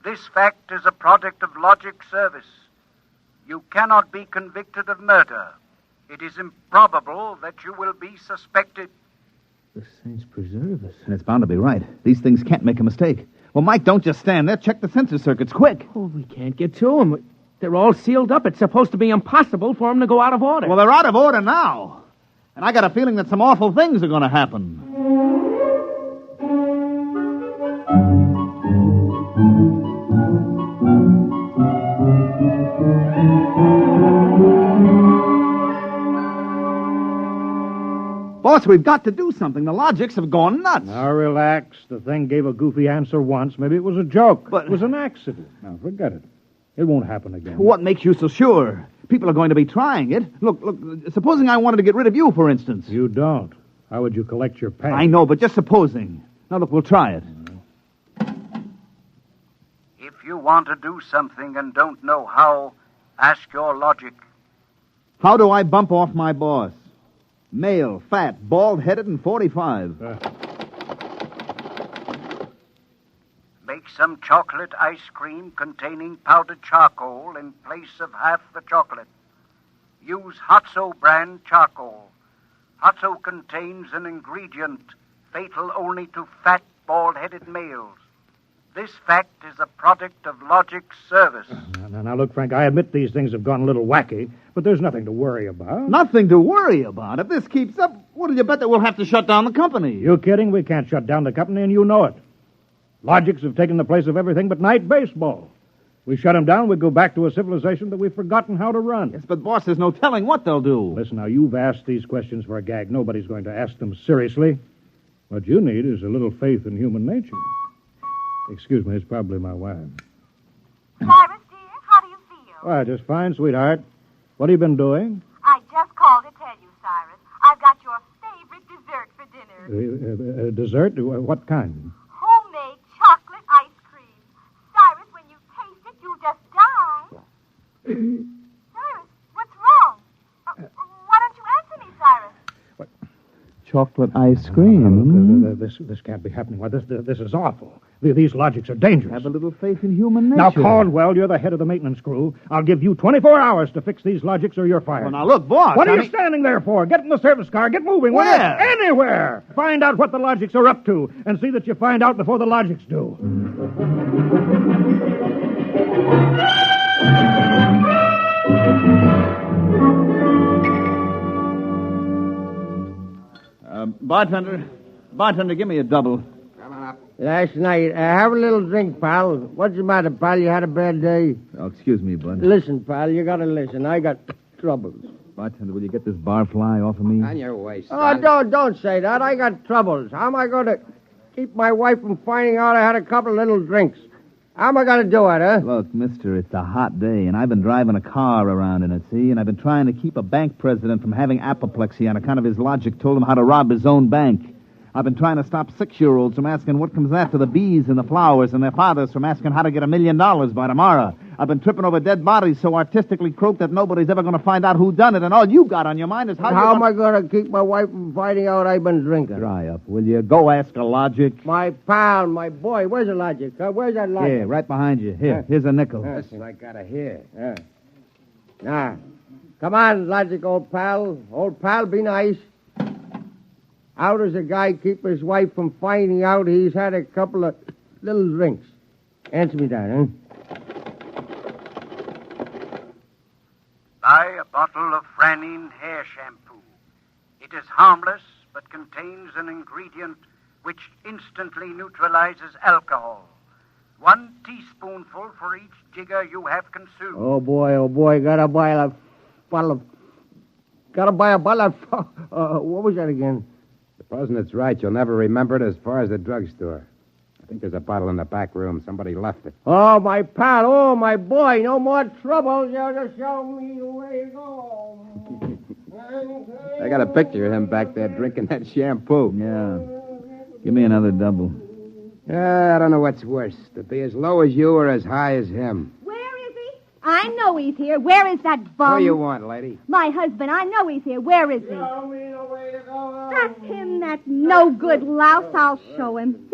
This fact is a product of logic service. You cannot be convicted of murder. It is improbable that you will be suspected. The saints preserve us. And it's bound to be right. These things can't make a mistake. Well, Mike, don't just stand there. Check the sensor circuits, quick. Oh, we can't get to them. They're all sealed up. It's supposed to be impossible for them to go out of order. Well, they're out of order now. And I got a feeling that some awful things are going to happen. Boss, we've got to do something. The logics have gone nuts. Now, relax. The thing gave a goofy answer once. Maybe it was a joke. But it was an accident. Now, forget it. It won't happen again. What makes you so sure? People are going to be trying it. Look, supposing I wanted to get rid of you, for instance. You don't. How would you collect your pay? I know, but just supposing. Now, look, we'll try it. If you want to do something and don't know how, ask your logic. How do I bump off my boss? Male, fat, bald-headed, and 45. Make some chocolate ice cream containing powdered charcoal in place of half the chocolate. Use Hotso brand charcoal. Hotso contains an ingredient fatal only to fat, bald-headed males. This fact is a product of logic service. Now, look, Frank, I admit these things have gone a little wacky, but there's nothing to worry about. Nothing to worry about? If this keeps up, what do you bet that we'll have to shut down the company? You kidding? We can't shut down the company, and you know it. Logics have taken the place of everything but night baseball. We shut them down, we go back to a civilization that we've forgotten how to run. Yes, but, boss, there's no telling what they'll do. Listen, now, you've asked these questions for a gag. Nobody's going to ask them seriously. What you need is a little faith in human nature. Excuse me, it's probably my wife. Cyrus, dear, how do you feel? Why, just fine, sweetheart. What have you been doing? I just called to tell you, Cyrus. I've got your favorite dessert for dinner. Dessert? What kind? Homemade chocolate ice cream. Cyrus, when you taste it, you'll just die. Cyrus, what's wrong? Why don't you answer me, Cyrus? Chocolate ice cream. This can't be happening. Why, this is awful. These logics are dangerous. Have a little faith in human nature. Now, Caldwell, you're the head of the maintenance crew. I'll give you 24 hours to fix these logics or you're fired. Well, now, look, boss. What are you standing there for? Get in the service car. Get moving. Where? Anywhere. Find out what the logics are up to and see that you find out before the logics do. Bartender, give me a double. Come on up. Last night, have a little drink, pal. What's the matter, pal? You had a bad day? Oh, excuse me, bud. Listen, pal, you gotta listen. I got troubles. Bartender, will you get this barfly off of me? On your way, son. Oh, don't say that. I got troubles. How am I going to keep my wife from finding out I had a couple of little drinks? How am I going to do it, huh? Look, mister, it's a hot day, and I've been driving a car around in it, see? And I've been trying to keep a bank president from having apoplexy on account of his logic told him how to rob his own bank. I've been trying to stop 6-year-olds from asking what comes after the bees and the flowers and their fathers from asking how to get $1 million by tomorrow. I've been tripping over dead bodies so artistically croaked that nobody's ever going to find out who done it, and all you got on your mind is how am I going to keep my wife from finding out I've been drinking? Dry up, will you? Go ask a logic. My pal, my boy. Where's the logic? Where's that logic? Here, right behind you. Here, here's a nickel. Listen, I gotta hear. Now, come on, logic, old pal. Old pal, be nice. How does a guy keep his wife from finding out he's had a couple of little drinks? Answer me that, huh? Buy a bottle of Franine hair shampoo. It is harmless, but contains an ingredient which instantly neutralizes alcohol. 1 teaspoonful for each jigger you have consumed. Oh, boy, gotta buy a bottle of... what was that again? Supposing it's right, you'll never remember it as far as the drugstore. I think there's a bottle in the back room. Somebody left it. Oh, my pal. Oh, my boy. No more trouble. You'll just show me the way to go. I got a picture of him back there drinking that shampoo. Yeah. Give me another double. I don't know what's worse, to be as low as you or as high as him. Where is he? I know he's here. Where is that bum? What do you want, lady? My husband. I know he's here. Where is he? Show me the way to go. That's him, that no-good louse. I'll show him.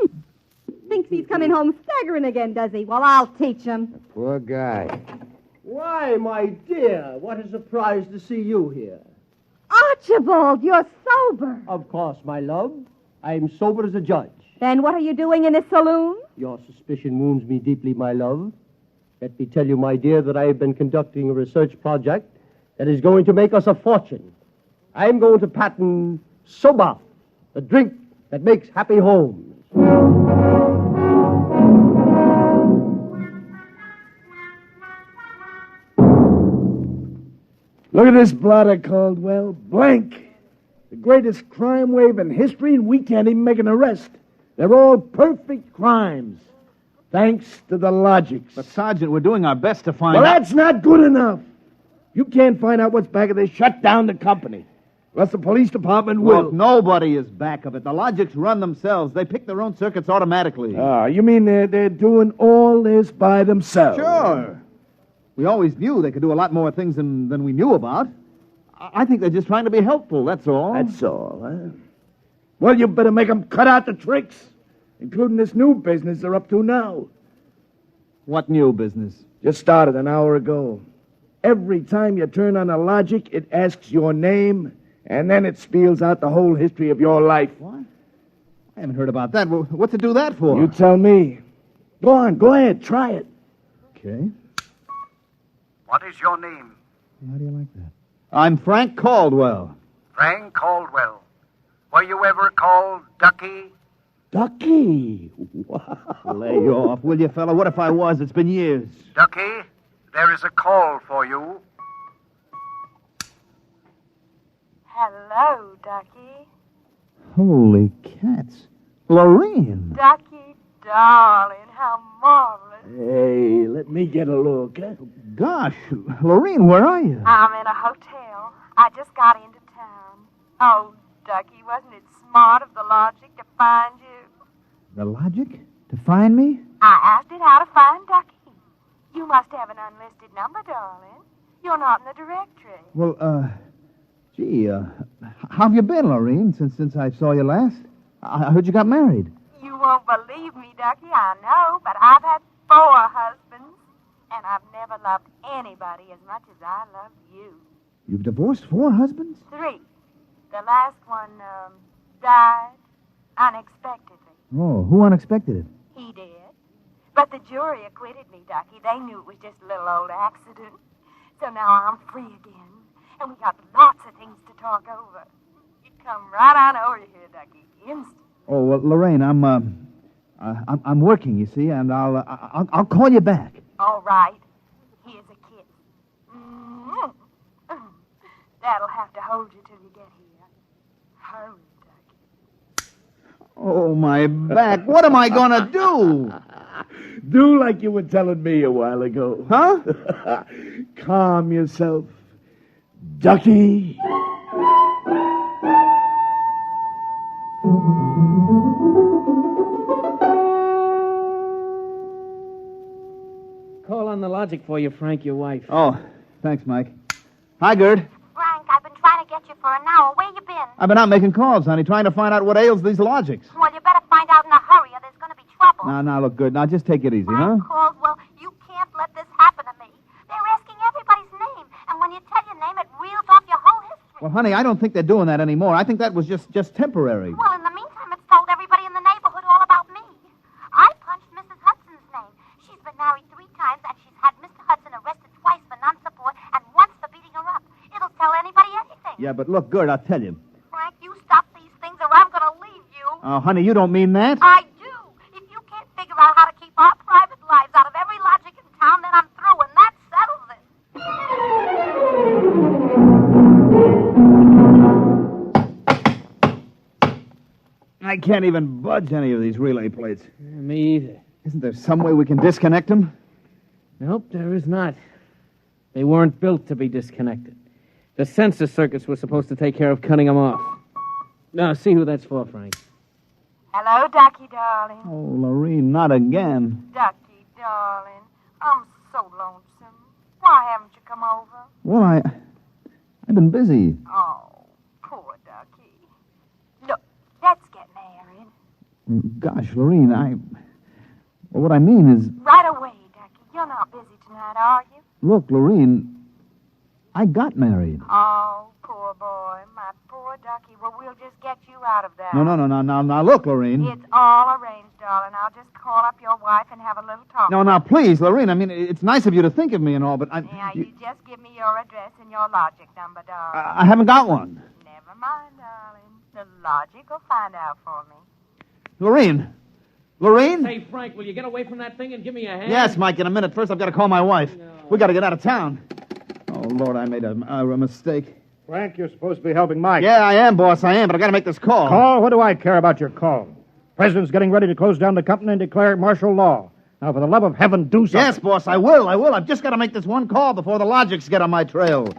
Thinks he's coming home staggering again, does he? Well, I'll teach him. Poor guy. Why, my dear, what a surprise to see you here. Archibald, you're sober. Of course, my love. I'm sober as a judge. Then what are you doing in this saloon? Your suspicion wounds me deeply, my love. Let me tell you, my dear, that I have been conducting a research project that is going to make us a fortune. I'm going to patent Soba, the drink that makes happy homes. Look at this blotter, Caldwell. Blank. The greatest crime wave in history, and we can't even make an arrest. They're all perfect crimes. Thanks to the logics. But, Sergeant, we're doing our best to find Well, out... that's not good enough. You can't find out what's back of this. Shut down the company. Unless the police department will. Look, nobody is back of it. The logics run themselves. They pick their own circuits automatically. You mean they're doing all this by themselves? Sure. We always knew they could do a lot more things than we knew about. I think they're just trying to be helpful, that's all. That's all, huh? Well, you better make them cut out the tricks, including this new business they're up to now. What new business? Just started an hour ago. Every time you turn on a logic, it asks your name, and then it spells out the whole history of your life. What? I haven't heard about that. What's it do that for? You tell me. Go on, go ahead, try it. Okay. What is your name? How do you like that? I'm Frank Caldwell. Frank Caldwell. Were you ever called Ducky? Ducky? Wow. Lay off, will you, fella? What if I was? It's been years. Ducky, there is a call for you. Hello, Ducky. Holy cats. Lorene. Ducky, darling, how marvelous. Hey, let me get a look, huh? Gosh, Lorene, where are you? I'm in a hotel. I just got into town. Oh, Ducky, wasn't it smart of the logic to find you? The logic? To find me? I asked it how to find Ducky. You must have an unlisted number, darling. You're not in the directory. Well, gee, how have you been, Lorene, since I saw you last? I heard you got married. You won't believe me, Ducky, I know, but I've had 4 husbands, and I've never loved anybody as much as I love you. You've divorced 4 husbands? 3. The last one, died unexpectedly. Oh, who unexpected it? He did. But the jury acquitted me, Ducky. They knew it was just a little old accident. So now I'm free again, and we got lots of things to talk over. You come right on over here, Ducky. Instant. Oh, well, Lorraine, I'm working, you see, and I'll call you back. All right. Here's a kiss. Mm-hmm. That'll have to hold you till you get here. Hurry, Ducky. Oh, my back. What am I going to do? Do like you were telling me a while ago. Huh? Calm yourself, Ducky. Call on the logic for you, Frank, your wife. Oh, thanks, Mike. Hi, Gerd. Frank, I've been trying to get you for an hour. Where you been? I've been out making calls, honey, trying to find out what ails these logics. Well, you better find out in a hurry or there's going to be trouble. Now, look, Gerd. Now, just take it easy, huh? Caldwell, you can't let this happen to me. They're asking everybody's name, and when you tell your name, it reels off your whole history. Well, honey, I don't think they're doing that anymore. I think that was just temporary. Well, in the meantime, it's told everybody in the neighborhood all about me. I punched Mrs. Hudson's name. She's been married 3 times, and she's had Mr. Hudson arrested twice for non-support and once for beating her up. It'll tell anybody anything. Yeah, but look, Gerd, I'll tell you. Frank, you stop these things or I'm going to leave you. Oh, honey, you don't mean that? I do. If you can't figure out how to keep our private lives out of every logic in town, then I'm through, and that settles it. I can't even budge any of these relay plates. Me either. Isn't there some way we can disconnect them? Nope, there is not. They weren't built to be disconnected. The sensor circuits were supposed to take care of cutting them off. Now, see who that's for, Frank. Hello, Ducky, darling. Oh, Lorene, not again. Ducky, darling. I'm so lonesome. Why haven't you come over? Well, I've been busy. Oh, poor Ducky. Look, let's get married. Gosh, Lorene, well, what I mean is... Right away, Ducky. You're not busy tonight, are you? Look, Lorene, I got married. Oh, poor boy. My poor Ducky. Well, we'll just get you out of that. No, look, Lorene. It's all arranged, darling. I'll just call up your wife and have a little talk. No, now, please, Lorene, I mean, it's nice of you to think of me and all, but Yeah, you just give me your address and your logic number, darling. I haven't got one. Never mind, darling. The logic will find out for me. Lorene? Hey, Frank, will you get away from that thing and give me a hand? Yes, Mike, in a minute. First, I've got to call my wife. We got to get out of town. Oh, Lord, I made a mistake. Frank, you're supposed to be helping Mike. Yeah, I am, boss, I am, but I got to make this call. Call? What do I care about your call? President's getting ready to close down the company and declare martial law. Now, for the love of heaven, do something. Yes, boss, I will. I've just got to make this one call before the logics get on my trail.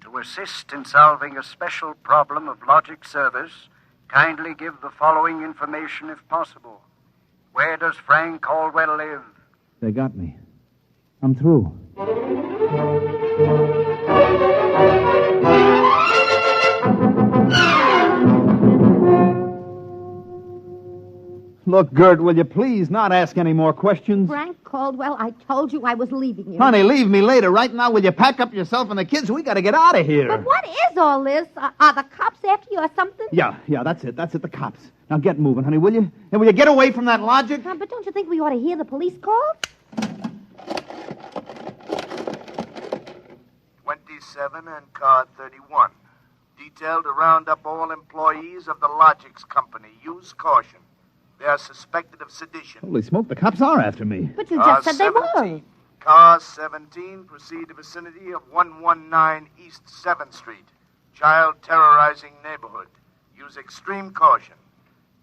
To assist in solving a special problem of logic service, kindly give the following information if possible. Where does Frank Caldwell live? They got me. I'm through. Look, Gert, will you please not ask any more questions? Frank Caldwell, I told you I was leaving you. Honey, leave me later. Right now, will you pack up yourself and the kids? We got to get out of here. But what is all this? Are the cops after you or something? Yeah, that's it, the cops. Now get moving, honey, will you? And will you get away from that logic? But don't you think we ought to hear the police calls? 27 and car 31. Detailed to round up all employees of the Logics Company. Use caution. They are suspected of sedition. Holy smoke, the cops are after me. But you just said they were. Car 17, proceed to vicinity of 119 East 7th Street. Child terrorizing neighborhood. Use extreme caution.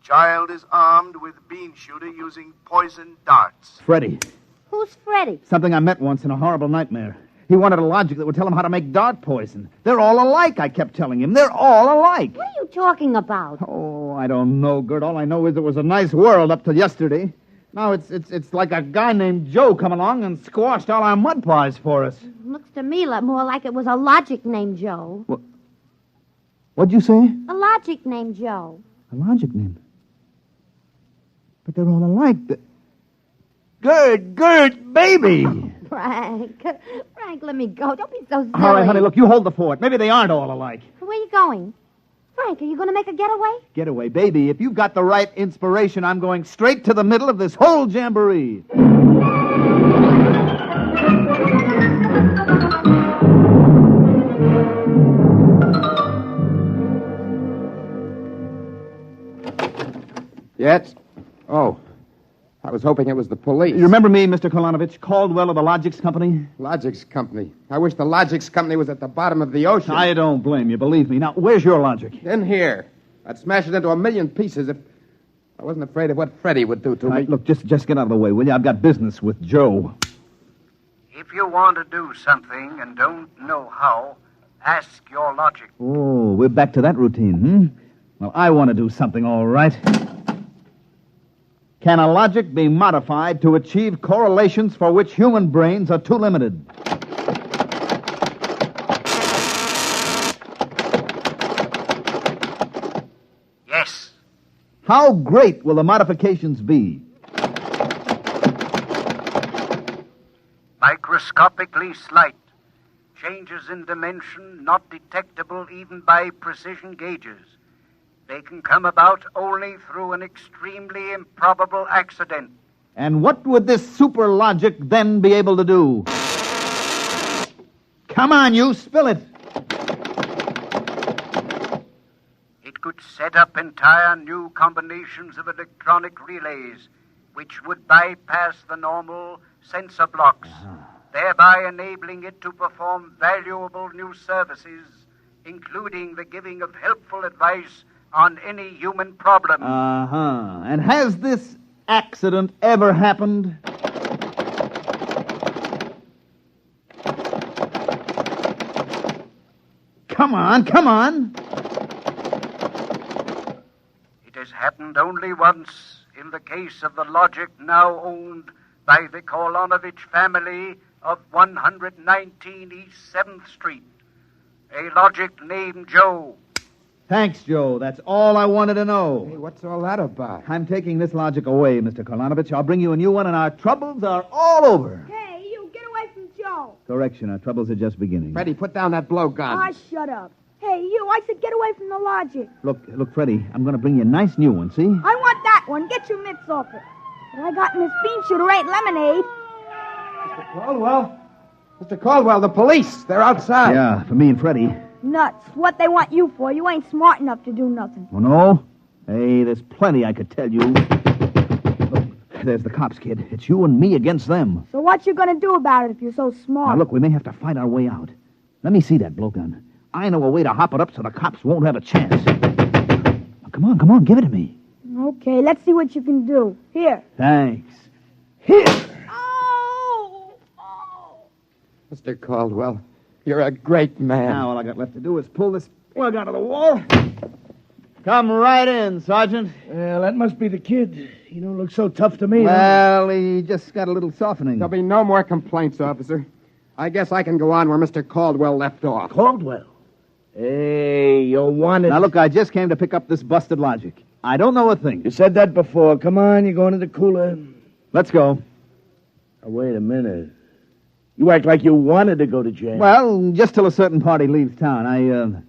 Child is armed with bean shooter using poison darts. Freddie. Who's Freddie? Something I met once in a horrible nightmare. He wanted a logic that would tell him how to make dart poison. They're all alike, I kept telling him. They're all alike. What are you talking about? Oh, I don't know, Gert. All I know is it was a nice world up till yesterday. Now it's like a guy named Joe come along and squashed all our mud pies for us. Looks to me more like it was a logic named Joe. What'd you say? A logic named Joe. A logic name? But they're all alike. Gert, baby! Frank, let me go. Don't be so silly. All right, honey, look, you hold the fort. Maybe they aren't all alike. Where are you going? Frank, are you going to make a getaway? Getaway, baby. If you've got the right inspiration, I'm going straight to the middle of this whole jamboree. Yes? Oh. I was hoping it was the police. You remember me, Mr. Kolanovich, Caldwell of the Logics Company? Logics Company. I wish the Logics Company was at the bottom of the ocean. I don't blame you, believe me. Now, where's your logic? In here. I'd smash it into a million pieces if I wasn't afraid of what Freddie would do to me. Look, just get out of the way, will you? I've got business with Joe. If you want to do something and don't know how, ask your logic. Oh, we're back to that routine, Well, I want to do something, all right. Can a logic be modified to achieve correlations for which human brains are too limited? Yes. How great will the modifications be? Microscopically slight. Changes in dimension not detectable even by precision gauges. They can come about only through an extremely improbable accident. And what would this super logic then be able to do? Come on, you, spill it. It could set up entire new combinations of electronic relays, which would bypass the normal sensor blocks, thereby enabling it to perform valuable new services, including the giving of helpful advice on any human problem. And has this accident ever happened? Come on. It has happened only once in the case of the logic now owned by the Kolonovich family of 119 East 7th Street. A logic named Joe. Thanks, Joe. That's all I wanted to know. Hey, what's all that about? I'm taking this logic away, Mr. Kolonovich. I'll bring you a new one, and our troubles are all over. Hey, you, get away from Joe. Correction, our troubles are just beginning. Freddie, put down that blowgun. Ah, shut up. Hey, you, I said get away from the logic. Look, Freddie, I'm going to bring you a nice new one, see? I want that one. Get your mitts off it. What I got in this bean shooter ain't lemonade. Mr. Caldwell, the police. They're outside. Yeah, for me and Freddie. Nuts. What they want you for? You ain't smart enough to do nothing. Oh, no? Hey, there's plenty I could tell you. Look, there's the cops, kid. It's you and me against them. So what you gonna do about it if you're so smart? Now, look, we may have to fight our way out. Let me see that blowgun. I know a way to hop it up so the cops won't have a chance. Now, come on, give it to me. Okay, let's see what you can do. Here. Thanks. Here! Mr. Caldwell, you're a great man. Now all I got left to do is pull this plug out of the wall. Come right in, Sergeant. Well, that must be the kid. He don't look so tough to me. Well, he just got a little softening. There'll be no more complaints, officer. I guess I can go on where Mr. Caldwell left off. Caldwell? Hey, you're wanted. Now, look, I just came to pick up this busted logic. I don't know a thing. You said that before. Come on, you're going to the cooler. Let's go. Now, wait a minute. You act like you wanted to go to jail. Well, just till a certain party leaves town. I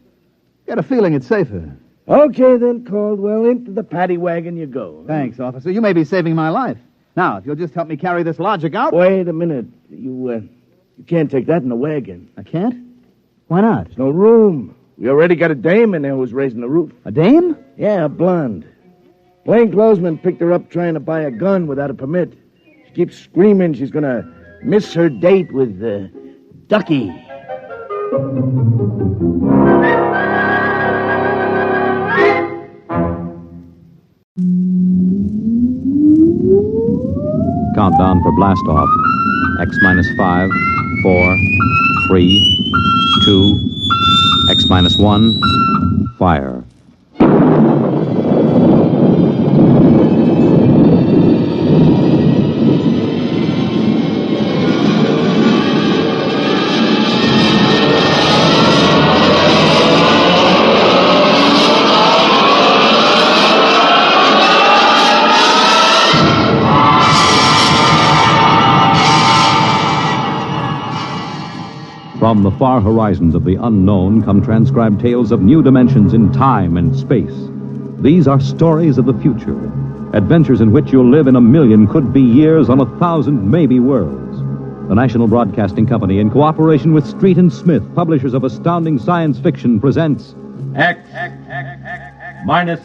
got a feeling it's safer. Okay, then, Caldwell. Into the paddy wagon you go. Thanks, officer. You may be saving my life. Now, if you'll just help me carry this logic out... Wait a minute. You can't take that in the wagon. I can't? Why not? There's no room. We already got a dame in there who's raising the roof. A dame? Yeah, a blonde. Plainclothesman picked her up trying to buy a gun without a permit. She keeps screaming she's going to miss her date with Ducky. Countdown for blast off. X minus 5, 4, 3, 2, X minus 1, fire. From the far horizons of the unknown come transcribed tales of new dimensions in time and space. These are stories of the future, adventures in which you'll live in a million could-be years on 1,000 maybe worlds. The National Broadcasting Company, in cooperation with Street and Smith, publishers of astounding science fiction, presents X minus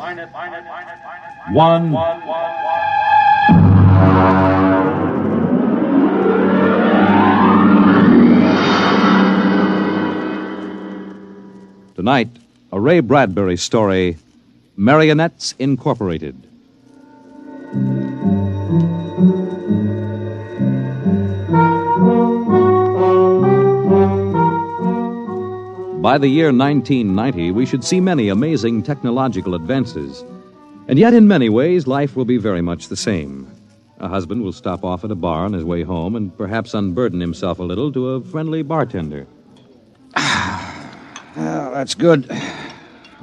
1. Tonight, a Ray Bradbury story, Marionettes Incorporated. By the year 1990, we should see many amazing technological advances. And yet, in many ways, life will be very much the same. A husband will stop off at a bar on his way home and perhaps unburden himself a little to a friendly bartender. Well, that's good.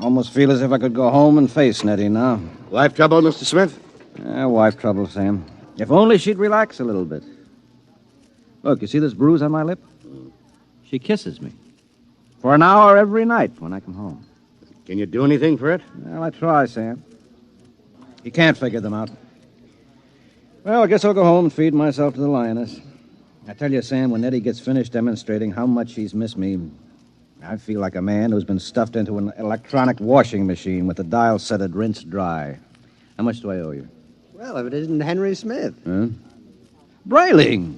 Almost feel as if I could go home and face Nettie now. Wife trouble, Mr. Smith? Wife trouble, Sam. If only she'd relax a little bit. Look, you see this bruise on my lip? She kisses me. For an hour every night when I come home. Can you do anything for it? Well, I try, Sam. You can't figure them out. Well, I guess I'll go home and feed myself to the lioness. I tell you, Sam, when Nettie gets finished demonstrating how much she's missed me, I feel like a man who's been stuffed into an electronic washing machine with the dial set at rinse dry. How much do I owe you? Well, if it isn't Henry Smith. Huh? Brayling!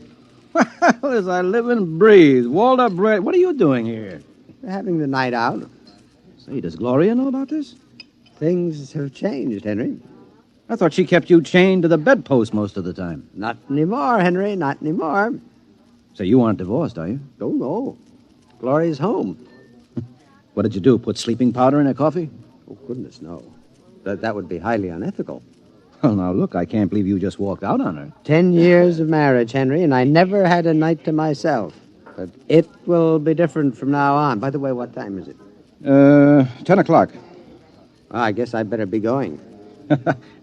Well, as I live and breathe. Walter Brayling. What are you doing here? We're having the night out. Say, does Gloria know about this? Things have changed, Henry. I thought she kept you chained to the bedpost most of the time. Not anymore, Henry, not anymore. So you aren't divorced, are you? Oh, no. Gloria's home. What did you do, put sleeping powder in her coffee? Oh, goodness, no. That would be highly unethical. Well, now, look, I can't believe you just walked out on her. 10 years of marriage, Henry, and I never had a night to myself. But it will be different from now on. By the way, what time is it? 10 o'clock. Well, I guess I'd better be going.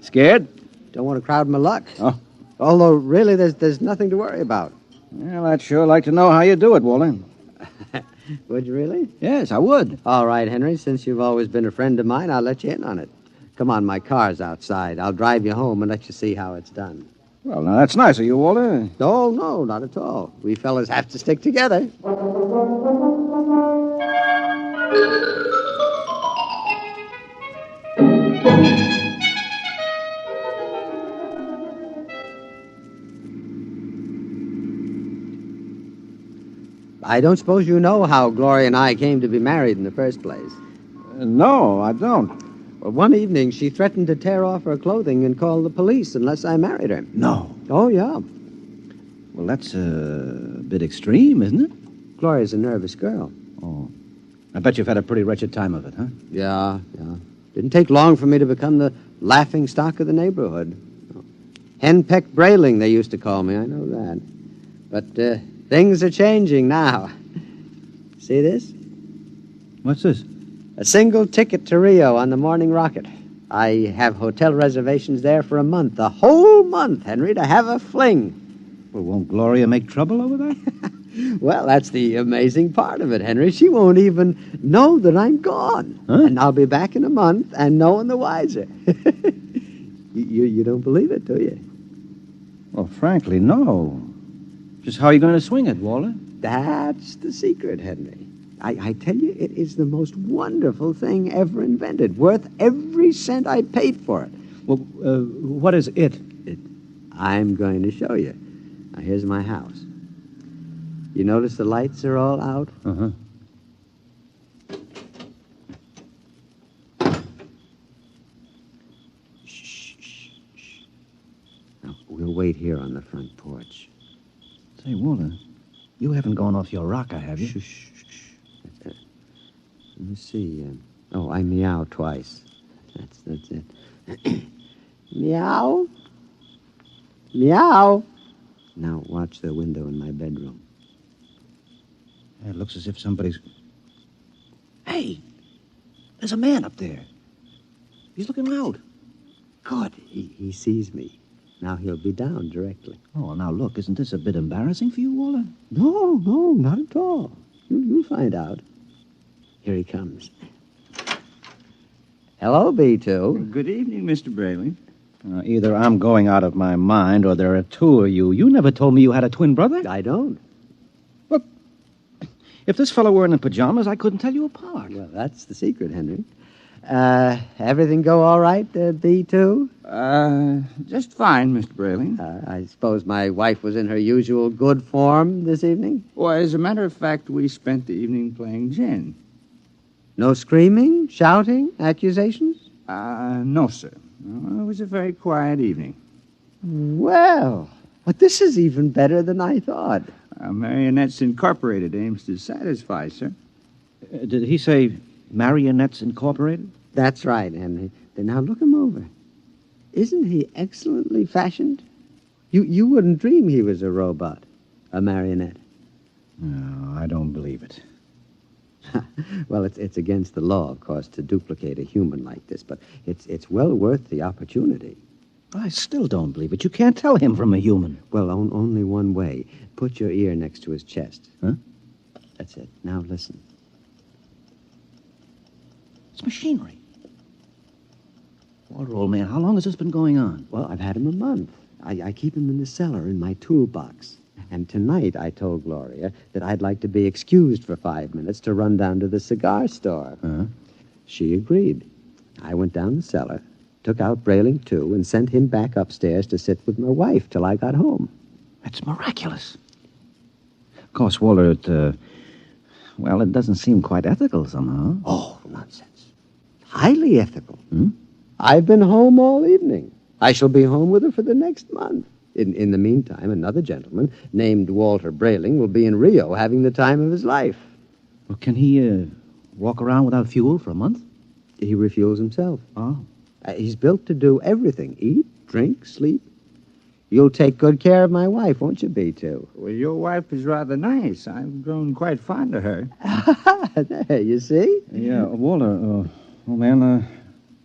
Scared? Don't want to crowd my luck. Oh. Although, really, there's nothing to worry about. Well, I'd sure like to know how you do it, Walter. Would you really? Yes, I would. All right, Henry, since you've always been a friend of mine, I'll let you in on it. Come on, my car's outside. I'll drive you home and let you see how it's done. Well, now, that's nice of you, Walter. Oh, no, not at all. We fellas have to stick together. I don't suppose you know how Gloria and I came to be married in the first place. No, I don't. Well, one evening, she threatened to tear off her clothing and call the police unless I married her. No. Oh, yeah. Well, that's a bit extreme, isn't it? Gloria's a nervous girl. Oh. I bet you've had a pretty wretched time of it, huh? Yeah. Didn't take long for me to become the laughing stock of the neighborhood. Henpeck Brayling, they used to call me, I know that. But things are changing now. See this? What's this? A single ticket to Rio on the morning rocket. I have hotel reservations there for a month. A whole month, Henry, to have a fling. Well, won't Gloria make trouble over that? Well, that's the amazing part of it, Henry. She won't even know that I'm gone. Huh? And I'll be back in a month and no one the wiser. You don't believe it, do you? Well, frankly, no. Just how are you going to swing it, Walter? That's the secret, Henry. I tell you, it is the most wonderful thing ever invented. Worth every cent I paid for it. Well, what is it? I'm going to show you. Now, here's my house. You notice the lights are all out? Uh-huh. Shh. Now, we'll wait here on the front porch. Say, Walter, you haven't gone off your rocker, have you? Shh. Let me see. I meow twice. That's it. Meow. Meow. Now watch the window in my bedroom. It looks as if somebody's... Hey! There's a man up there. He's looking out. Good. He sees me. Now he'll be down directly. Oh, now look, isn't this a bit embarrassing for you, Walter? No, not at all. You'll find out. Here he comes. Hello, B2. Good evening, Mr. Brayling. Either I'm going out of my mind or there are two of you. You never told me you had a twin brother. I don't. Look, if this fellow were in pajamas, I couldn't tell you apart. Well, that's the secret, Henry. Everything go all right, B2? Just fine, Mr. Brayling. I suppose my wife was in her usual good form this evening? Well, as a matter of fact, we spent the evening playing gin. No screaming, shouting, accusations? No, sir. No, it was a very quiet evening. Well, but this is even better than I thought. Marionettes Incorporated aims to satisfy, sir. Did he say Marionettes Incorporated? That's right, Henry. Now look him over. Isn't he excellently fashioned? You wouldn't dream he was a robot, a marionette. No, I don't believe it. Well, it's against the law, of course, to duplicate a human like this, but it's well worth the opportunity. I still don't believe it. You can't tell him from a human. Well, only one way. Put your ear next to his chest. Huh? That's it. Now listen. It's machinery. Walter, old man, how long has this been going on? Well, I've had him a month. I keep him in the cellar in my toolbox. And tonight I told Gloria that I'd like to be excused for 5 minutes to run down to the cigar store. Uh-huh. She agreed. I went down the cellar, took out Brayling, too, and sent him back upstairs to sit with my wife till I got home. That's miraculous. Of course, Walter, it doesn't seem quite ethical somehow. Oh, nonsense. Highly ethical. Hmm? I've been home all evening. I shall be home with her for the next month. In the meantime, another gentleman named Walter Brayling will be in Rio having the time of his life. Well, can he walk around without fuel for a month? He refuels himself. Oh. He's built to do everything. Eat, drink, sleep. You'll take good care of my wife, won't you, B2? Well, your wife is rather nice. I've grown quite fond of her. There, you see? Yeah, Walter, old man,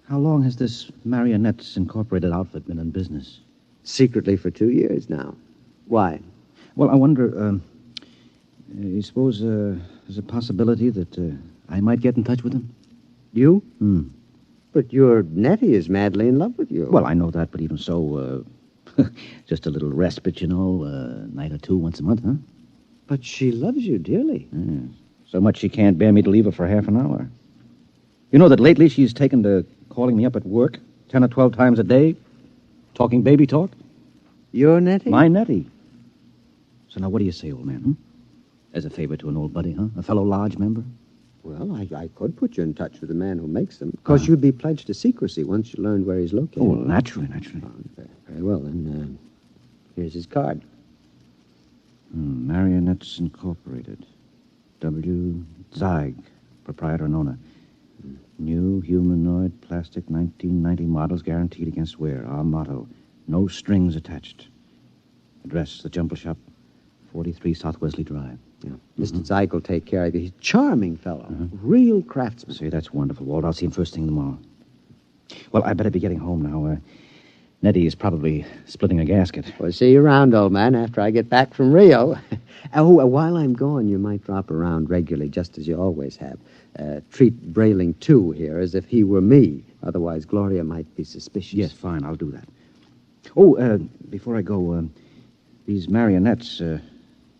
how long has this Marionettes Incorporated outfit been in business? Secretly for 2 years now. Why? Well, I wonder, you suppose there's a possibility that I might get in touch with him? You? Hmm. But your Nettie is madly in love with you. Well, I know that, but even so, just a little respite, a night or two once a month, huh? But she loves you dearly. Yeah. So much she can't bear me to leave her for half an hour. You know that lately she's taken to calling me up at work 10 or 12 times a day, talking baby talk? Your Nettie? My Nettie. So now what do you say, old man, huh? As a favor to an old buddy, huh? A fellow lodge member? Well, I could put you in touch with the man who makes them. Of course, you'd be pledged to secrecy once you learned where he's located. Oh, well, naturally. Very well, then. Here's his card. Marionettes Incorporated. W. Zeig, proprietor and owner. New humanoid plastic 1990 models guaranteed against wear. Our motto, no strings attached. Address, the Jumble Shop, 43 South Wesley Drive. Yeah. Mr. Zeig will take care of you. He's a charming fellow. Real craftsman. See, that's wonderful, Walt. I'll see him first thing tomorrow. Well, I better be getting home now. Nettie is probably splitting a gasket. Well, see you around, old man, after I get back from Rio. While I'm gone, you might drop around regularly, just as you always have. Treat Brayling, too, here, as if he were me. Otherwise, Gloria might be suspicious. Yes, fine, I'll do that. Oh, before I go, these marionettes,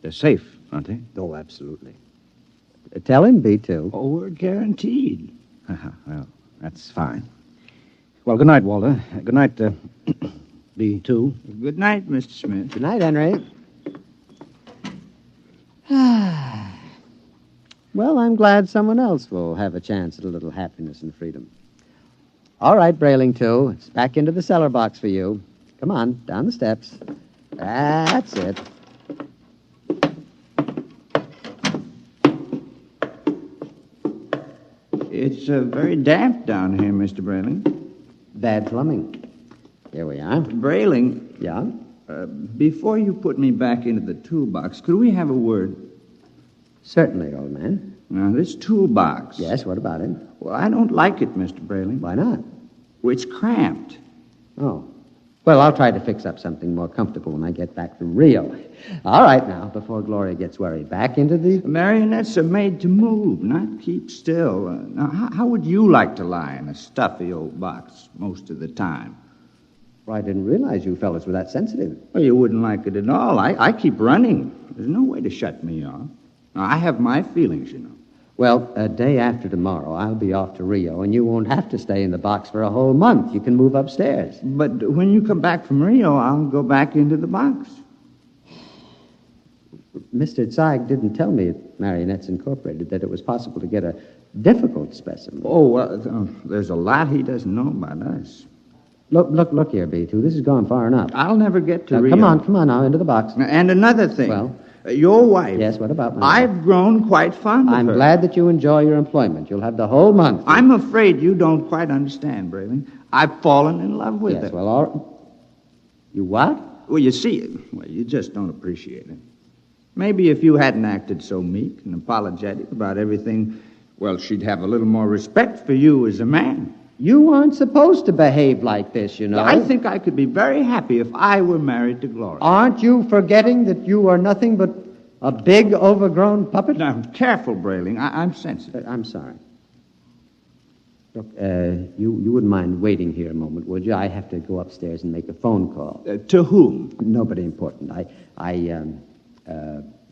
they're safe, aren't they? Oh, absolutely. Tell him, B2. Oh, we're guaranteed. Well, that's fine. Well, good night, Walter. Good night, B2. Good night, Mr. Smith. Good night, Henry. Well, I'm glad someone else will have a chance at a little happiness and freedom. All right, Brayling, too. It's back into the cellar box for you. Come on, down the steps. That's it. It's very damp down here, Mr. Brayling. Bad plumbing. Here we are. Brayling. Yeah? Before you put me back into the toolbox, could we have a word? Certainly, old man. Now, this toolbox. Yes, what about it? Well, I don't like it, Mr. Brayling. Why not? Well, it's cramped. Oh. Well, I'll try to fix up something more comfortable when I get back from Rio. All right, now, before Gloria gets worried, back into the... Marionettes are made to move, not keep still. Now, how would you like to lie in a stuffy old box most of the time? Well, I didn't realize you fellas were that sensitive. Well, you wouldn't like it at all. I keep running. There's no way to shut me off. Now, I have my feelings, you know. Well, a day after tomorrow, I'll be off to Rio, and you won't have to stay in the box for a whole month. You can move upstairs. But when you come back from Rio, I'll go back into the box. Mr. Zeig didn't tell me at Marionettes Incorporated that it was possible to get a difficult specimen. Oh, well, there's a lot he doesn't know about us. Look here, B2. This has gone far enough. I'll never get to Rio. Come on now, into the box. And another thing. Well? Your wife. Yes, what about my wife? I've grown quite fond of her. I'm glad that you enjoy your employment. You'll have the whole month. I'm afraid you don't quite understand, Brayling. I've fallen in love with her. Yes, well, all right. You what? Well, you see, you just don't appreciate it. Maybe if you hadn't acted so meek and apologetic about everything, well, she'd have a little more respect for you as a man. You aren't supposed to behave like this, you know. I think I could be very happy if I were married to Gloria. Aren't you forgetting that you are nothing but a big, overgrown puppet? Now, careful, Brayling. I'm sensitive. I'm sorry. Look, you wouldn't mind waiting here a moment, would you? I have to go upstairs and make a phone call. To whom? Nobody important. I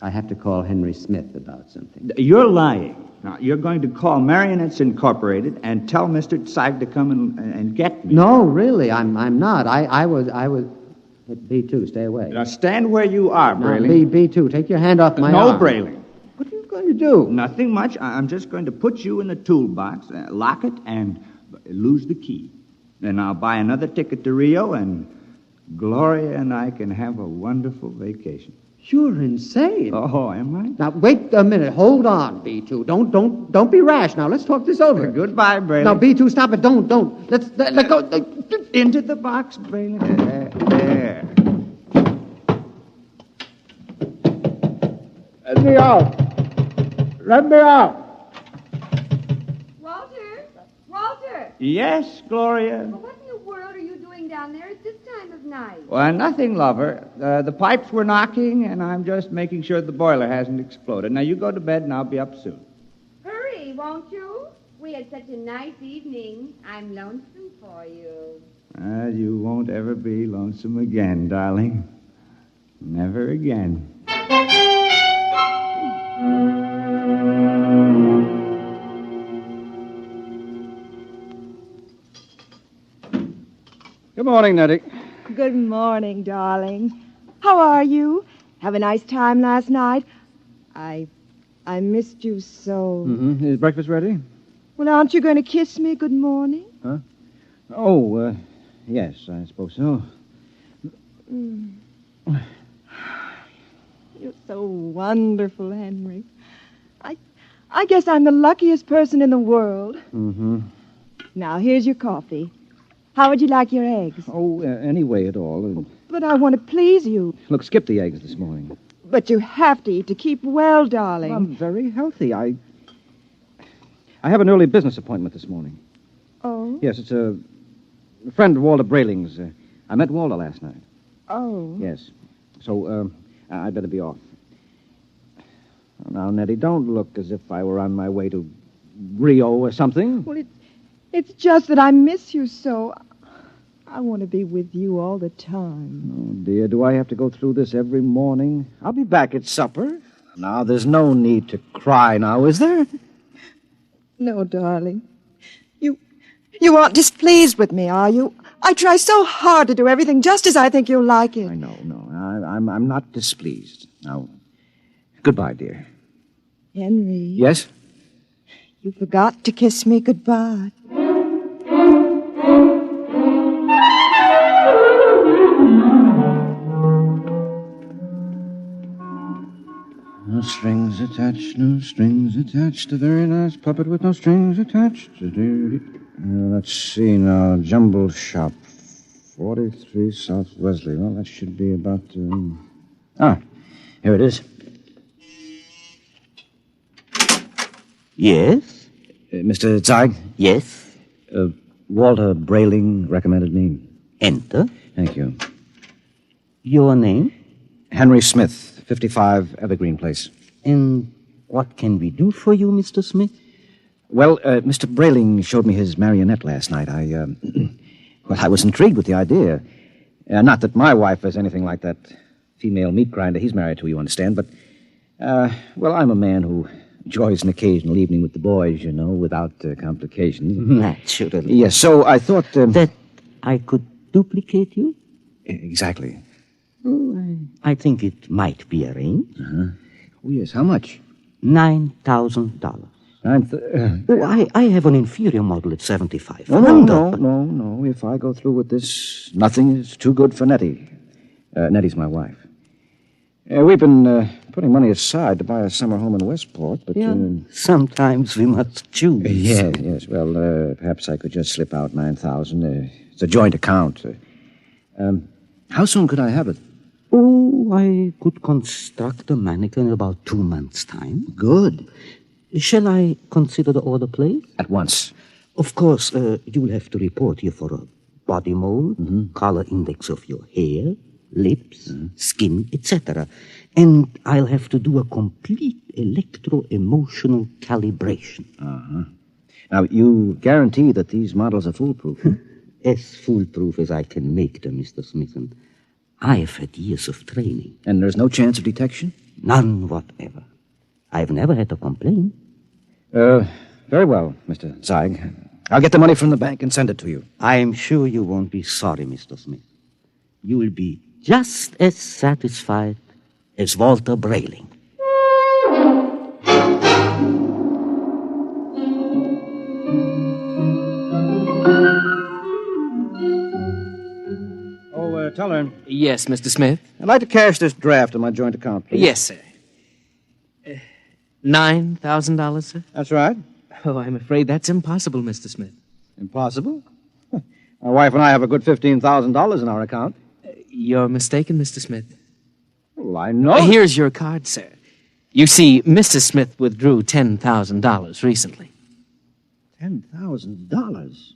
have to call Henry Smith about something. You're lying. Now, you're going to call Marionettes Incorporated and tell Mr. Zeig to come and get me. No, really, I'm not. I was... B2, stay away. Now, stand where you are, Brayling. No, B2, take your hand off my No, arm. Brayling. What are you going to do? Nothing much. I'm just going to put you in the toolbox, lock it, and lose the key. Then I'll buy another ticket to Rio, and Gloria and I can have a wonderful vacation. You're insane. Oh, am I? Now, wait a minute. Hold on, B2. Don't be rash. Now, let's talk this over. Goodbye, Brayling. Now, B2, stop it. Don't. Let go. Into the box, Brayling. There. Let me out. Let me out. Walter! Yes, Gloria? Well, what in the world are you doing down there at this time of night? Well, nothing, lover. The pipes were knocking, and I'm just making sure the boiler hasn't exploded. Now, you go to bed, and I'll be up soon. Hurry, won't you? We had such a nice evening. I'm lonesome for you. You won't ever be lonesome again, darling. Never again. Good morning, Nettie. Good morning, darling. How are you? Have a nice time last night? I missed you so. Mm-hmm. Is breakfast ready? Well, aren't you going to kiss me good morning? Huh? Oh, yes, I suppose so. Mm. You're so wonderful, Henry. I guess I'm the luckiest person in the world. Mm-hmm. Now, here's your coffee. How would you like your eggs? Oh, any way at all. But I want to please you. Look, skip the eggs this morning. But you have to eat to keep well, darling. I'm very healthy. I have an early business appointment this morning. Oh? Yes, it's a friend of Walter Brayling's. I met Walter last night. Oh? Yes. So, I'd better be off. Now, Nettie, don't look as if I were on my way to Rio or something. Well, it's just that I miss you so. I want to be with you all the time. Oh, dear, do I have to go through this every morning? I'll be back at supper. Now, there's no need to cry now, is there? No, darling. You aren't displeased with me, are you? I try so hard to do everything just as I think you'll like it. I know, no. I'm not displeased. Now, goodbye, dear. Henry. Yes? You forgot to kiss me goodbye. No strings attached, no strings attached. A very nice puppet with no strings attached. Let's see now. Jumble Shop, 43 South Wesley. Well, that should be about... here it is. Yes? Mr. Zeig? Yes? Walter Brayling recommended me. Enter. Thank you. Your name? Henry Smith, 55 Evergreen Place. And what can we do for you, Mr. Smith? Well, Mr. Brayling showed me his marionette last night. I was intrigued with the idea. Not that my wife is anything like that female meat grinder he's married to, you understand, but, I'm a man who enjoys an occasional evening with the boys, you know, without complications. Naturally. Yes, so I thought... that I could duplicate you? Exactly. Oh, I think it might be arranged. Uh-huh. Oh, yes, how much? $9,000. I have an inferior model at $7,500. No. If I go through with this, nothing is too good for Nettie. Nettie's my wife. We've been putting money aside to buy a summer home in Westport, but... Sometimes we must choose. Yes. Well, perhaps I could just slip out $9,000. It's a joint account. How soon could I have it? Oh, I could construct a mannequin in about 2 months' time. Good. Shall I consider the order placed? At once. Of course, you'll have to report here for a body mold, color index of your hair, lips, skin, etc. And I'll have to do a complete electro-emotional calibration. Now, you guarantee that these models are foolproof? As foolproof as I can make them, Mr. Smith. I've had years of training. And there's no chance of detection? None whatever. I've never had a complaint. Very well, Mr. Zeig. I'll get the money from the bank and send it to you. I'm sure you won't be sorry, Mr. Smith. You will be just as satisfied as Walter Brayling. Teller. Yes, Mr. Smith? I'd like to cash this draft in my joint account, please. Yes, sir. $9,000, sir? That's right. Oh, I'm afraid that's impossible, Mr. Smith. Impossible? My wife and I have a good $15,000 in our account. You're mistaken, Mr. Smith. Well, I know. Here's your card, sir. You see, Mrs. Smith withdrew $10,000 recently. $10,000?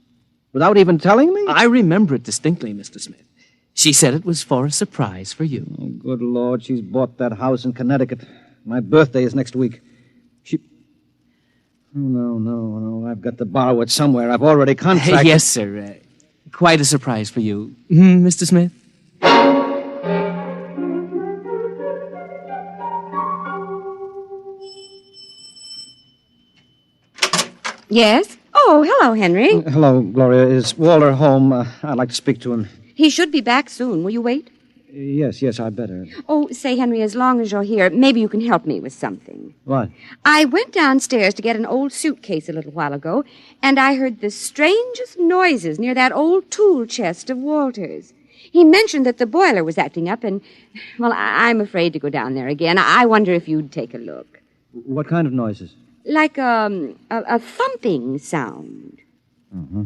Without even telling me? I remember it distinctly, Mr. Smith. She said it was for a surprise for you. Oh, good Lord, she's bought that house in Connecticut. My birthday is next week. Oh, no. I've got to borrow it somewhere. I've already contracted... Yes, sir. Quite a surprise for you. Mr. Smith? Yes? Oh, hello, Henry. Hello, Gloria. Is Walter home? I'd like to speak to him. He should be back soon. Will you wait? Yes, I'd better. Oh, say, Henry, as long as you're here, maybe you can help me with something. What? I went downstairs to get an old suitcase a little while ago, and I heard the strangest noises near that old tool chest of Walter's. He mentioned that the boiler was acting up, and, well, I'm afraid to go down there again. I wonder if you'd take a look. What kind of noises? Like a thumping sound. Mm-hmm.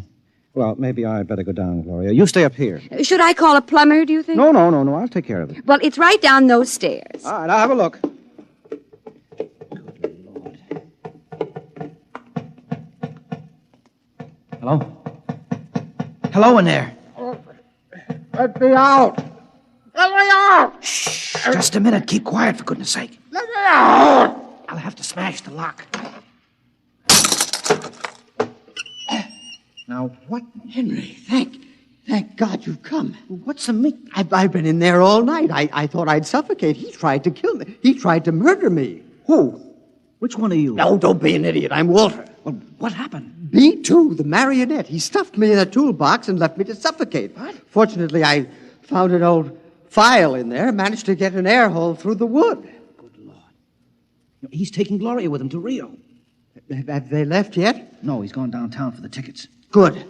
Well, maybe I'd better go down, Gloria. You stay up here. Should I call a plumber, do you think? No. I'll take care of it. Well, it's right down those stairs. All right, I'll have a look. Hello? Hello in there. Let me out! Let me out! Shh, just a minute. Keep quiet, for goodness sake. Let me out! I'll have to smash the lock. Now, what? Henry, thank God you've come. What's the meat? I've been in there all night. I thought I'd suffocate. He tried to kill me. He tried to murder me. Who? Which one of you? No, don't be an idiot. I'm Walter. Well, what happened? Me too, the marionette. He stuffed me in a toolbox and left me to suffocate. What? Fortunately, I found an old file in there, managed to get an air hole through the wood. Good Lord. He's taking Gloria with him to Rio. Have they left yet? No, he's gone downtown for the tickets. Good.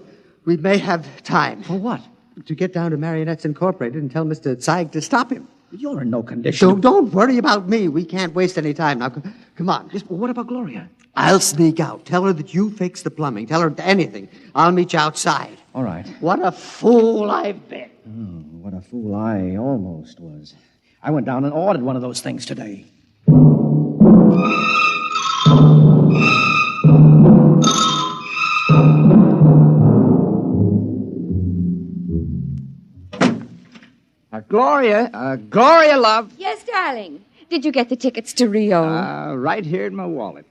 We may have time. For what? To get down to Marionettes Incorporated and tell Mr. Zeig to stop him. You're in no condition. Don't worry about me. We can't waste any time. Now, come on. Yes, but what about Gloria? I'll sneak out. Tell her that you fixed the plumbing. Tell her anything. I'll meet you outside. All right. What a fool I've been. Oh, what a fool I almost was. I went down and ordered one of those things today. Gloria, love. Yes, darling. Did you get the tickets to Rio? Right here in my wallet.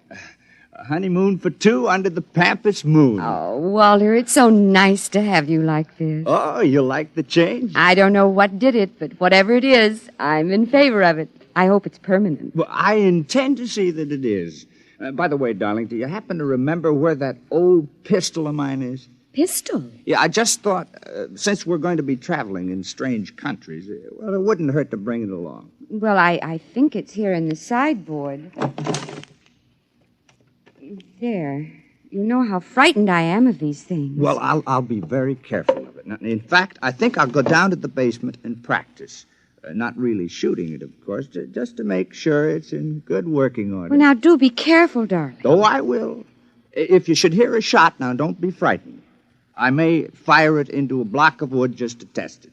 A honeymoon for two under the Pampas moon. Oh, Walter, it's so nice to have you like this. Oh, you like the change? I don't know what did it, but whatever it is, I'm in favor of it. I hope it's permanent. Well, I intend to see that it is. By the way, darling, do you happen to remember where that old pistol of mine is? Pistol? Yeah, I just thought, since we're going to be traveling in strange countries, well, it wouldn't hurt to bring it along. Well, I think it's here in the sideboard. There. You know how frightened I am of these things. Well, I'll be very careful of it. Now, in fact, I think I'll go down to the basement and practice. Not really shooting it, of course, just to make sure it's in good working order. Well, now, do be careful, darling. Oh, I will. If you should hear a shot, now, don't be frightened. I may fire it into a block of wood just to test it.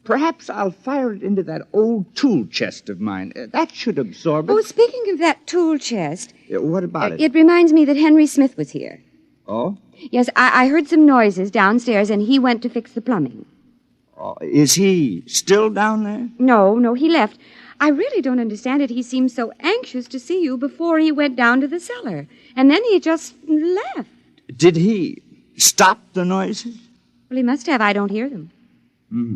Perhaps I'll fire it into that old tool chest of mine. That should absorb it. Oh, speaking of that tool chest... What about it? It reminds me that Henry Smith was here. Oh? Yes, I heard some noises downstairs, and he went to fix the plumbing. Oh, is he still down there? No, he left. I really don't understand it. He seemed so anxious to see you before he went down to the cellar. And then he just left. Did he stop the noises? Well, he must have. I don't hear them.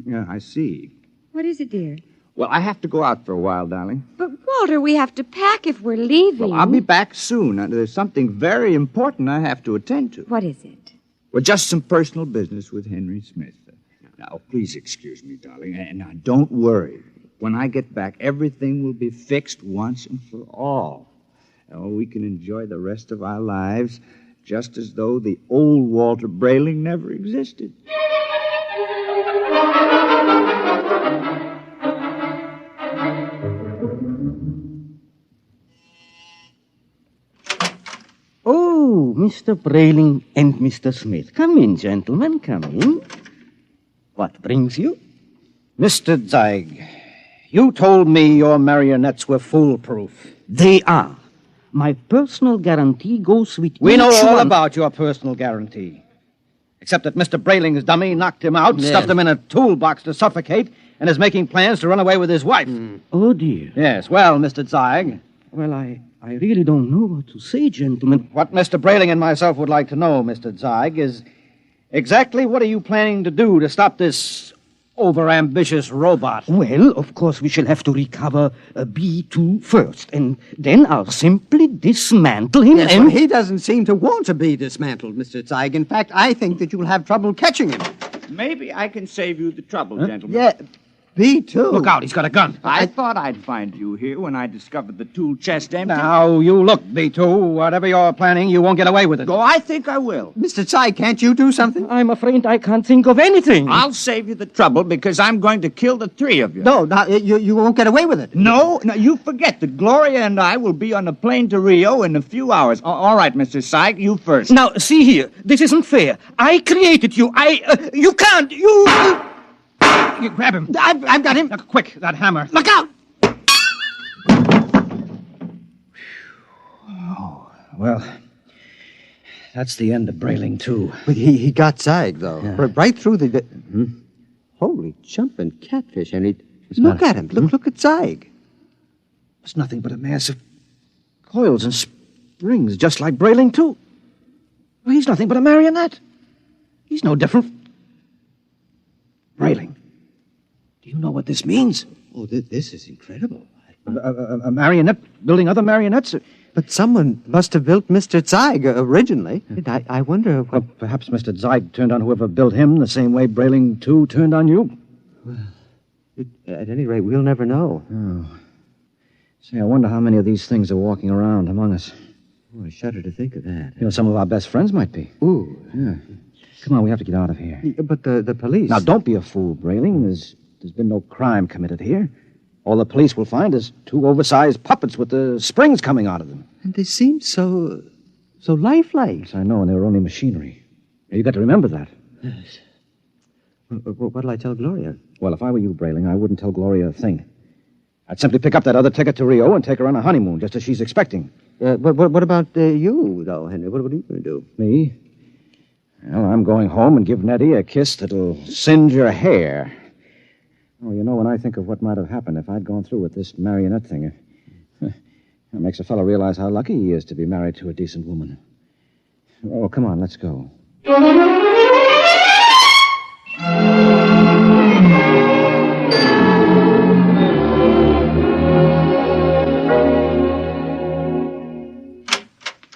Yeah, I see. What is it, dear? Well, I have to go out for a while, darling. But, Walter, we have to pack if we're leaving. Well, I'll be back soon. There's something very important I have to attend to. What is it? Well, just some personal business with Henry Smith. Now, please excuse me, darling. And now, don't worry. When I get back, everything will be fixed once and for all. We can enjoy the rest of our lives just as though the old Walter Brayling never existed. Oh, Mr. Brayling and Mr. Smith. Come in, gentlemen, come in. What brings you? Mr. Zeig, you told me your marionettes were foolproof. They are. My personal guarantee goes with We know each all one. about your personal guarantee. Except that Mr. Brayling's dummy knocked him out, Yes. stuffed him in a toolbox to suffocate, and is making plans to run away with his wife. Oh, dear. Yes, well, Mr. Zeig. Well, I really don't know what to say, gentlemen. What Mr. Brayling and myself would like to know, Mr. Zeig, is exactly what are you planning to do to stop this overambitious robot? Well, of course, we shall have to recover B2 first, and then I'll simply dismantle him Yes, and... well, he doesn't seem to want to be dismantled, Mr. Zeig. In fact, I think that you'll have trouble catching him. Maybe I can save you the trouble, gentlemen. Yeah, B2. Look out, he's got a gun. I thought I'd find you here when I discovered the tool chest empty. Now, you look, B2. Whatever you're planning, you won't get away with it. Oh, I think I will. Mr. Zeig, can't you do something? I'm afraid I can't think of anything. I'll save you the trouble because I'm going to kill the three of you. No, you won't get away with it. No, you forget that Gloria and I will be on a plane to Rio in a few hours. All right, Mr. Zeig, you first. Now, see here. This isn't fair. I created you. You can't. You grab him. I've got him. Now, quick, that hammer. Look out! Oh, well, that's the end of Brayling, too. But he got Zeig, though. Yeah. Right through the... Holy jumping catfish, and look at him. Look at Zeig. It's nothing but a mass of coils and springs, just like Brayling, too. Well, he's nothing but a marionette. He's no different. Brayling. Do you know what this means? Oh, this is incredible. A marionette building other marionettes? But someone must have built Mr. Zeig originally. I wonder what... Well, perhaps Mr. Zeig turned on whoever built him the same way Brayling, too, turned on you. Well, at any rate, we'll never know. Oh. Say, I wonder how many of these things are walking around among us. Oh, I shudder to think of that. You know, some of our best friends might be. Ooh. Yeah. Come on, we have to get out of here. But the police... Now, don't be a fool, Brayling. There's been no crime committed here. All the police will find is two oversized puppets with the springs coming out of them. And they seem so lifelike. Yes, I know, and they were only machinery. You got to remember that. Yes. What'll I tell Gloria? Well, if I were you, Brayling, I wouldn't tell Gloria a thing. I'd simply pick up that other ticket to Rio and take her on a honeymoon, just as she's expecting. But what about you, though, Henry? What are you going to do? Me? Well, I'm going home and give Nettie a kiss that'll singe her hair. Oh, you know, when I think of what might have happened if I'd gone through with this marionette thing, it makes a fellow realize how lucky he is to be married to a decent woman. Oh, come on, let's go.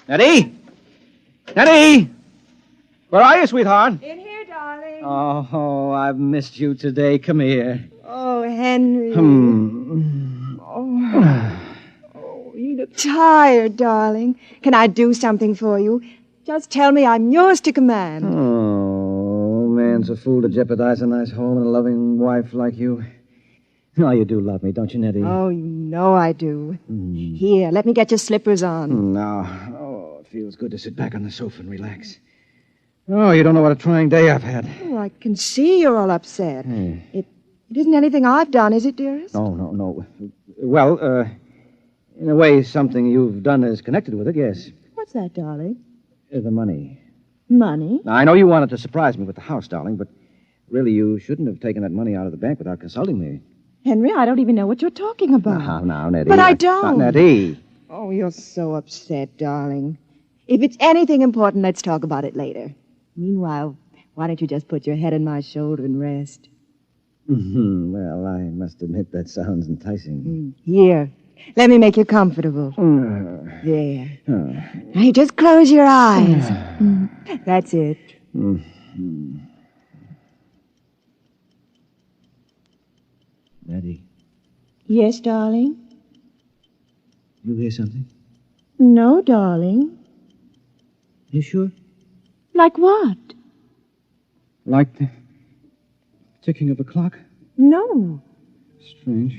Nettie? Nettie? Where are you, sweetheart? In here, darling. Oh, I've missed you today. Come here. Oh, Henry. Oh, you look tired, darling. Can I do something for you? Just tell me I'm yours to command. Oh, man's a fool to jeopardize a nice home and a loving wife like you. Oh, you do love me, don't you, Nettie? Oh, you know I do. Here, let me get your slippers on. No. Oh, it feels good to sit back on the sofa and relax. Oh, you don't know what a trying day I've had. Oh, I can see you're all upset. It isn't anything I've done, is it, dearest? No. Well, in a way, something you've done is connected with it, yes. What's that, darling? The money. Money? Now, I know you wanted to surprise me with the house, darling, but really you shouldn't have taken that money out of the bank without consulting me. Henry, I don't even know what you're talking about. Now, Nettie. But I don't. Nettie. Oh, you're so upset, darling. If it's anything important, let's talk about it later. Meanwhile, why don't you just put your head on my shoulder and rest? Well, I must admit that sounds enticing. Here, let me make you comfortable. There. Now you just close your eyes. That's it. Nettie, Yes, darling? you hear something? No, darling. You sure? Like what? Like the ticking of a clock? No. Strange.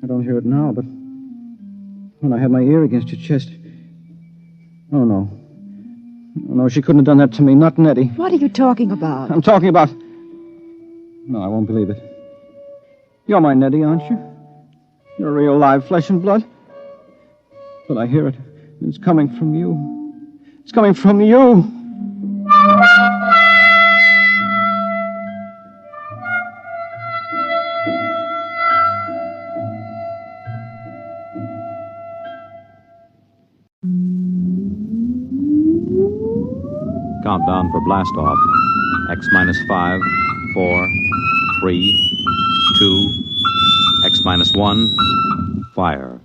I don't hear it now, but when I had my ear against your chest. Oh, no. Oh, no, she couldn't have done that to me. Not Nettie. What are you talking about? I'm talking about... No, I won't believe it. You're my Nettie, aren't you? You're real live flesh and blood. But I hear it. It's coming from you. It's coming from you. Countdown for blast off. X minus 5, 4, 3, 2, X minus 1, fire.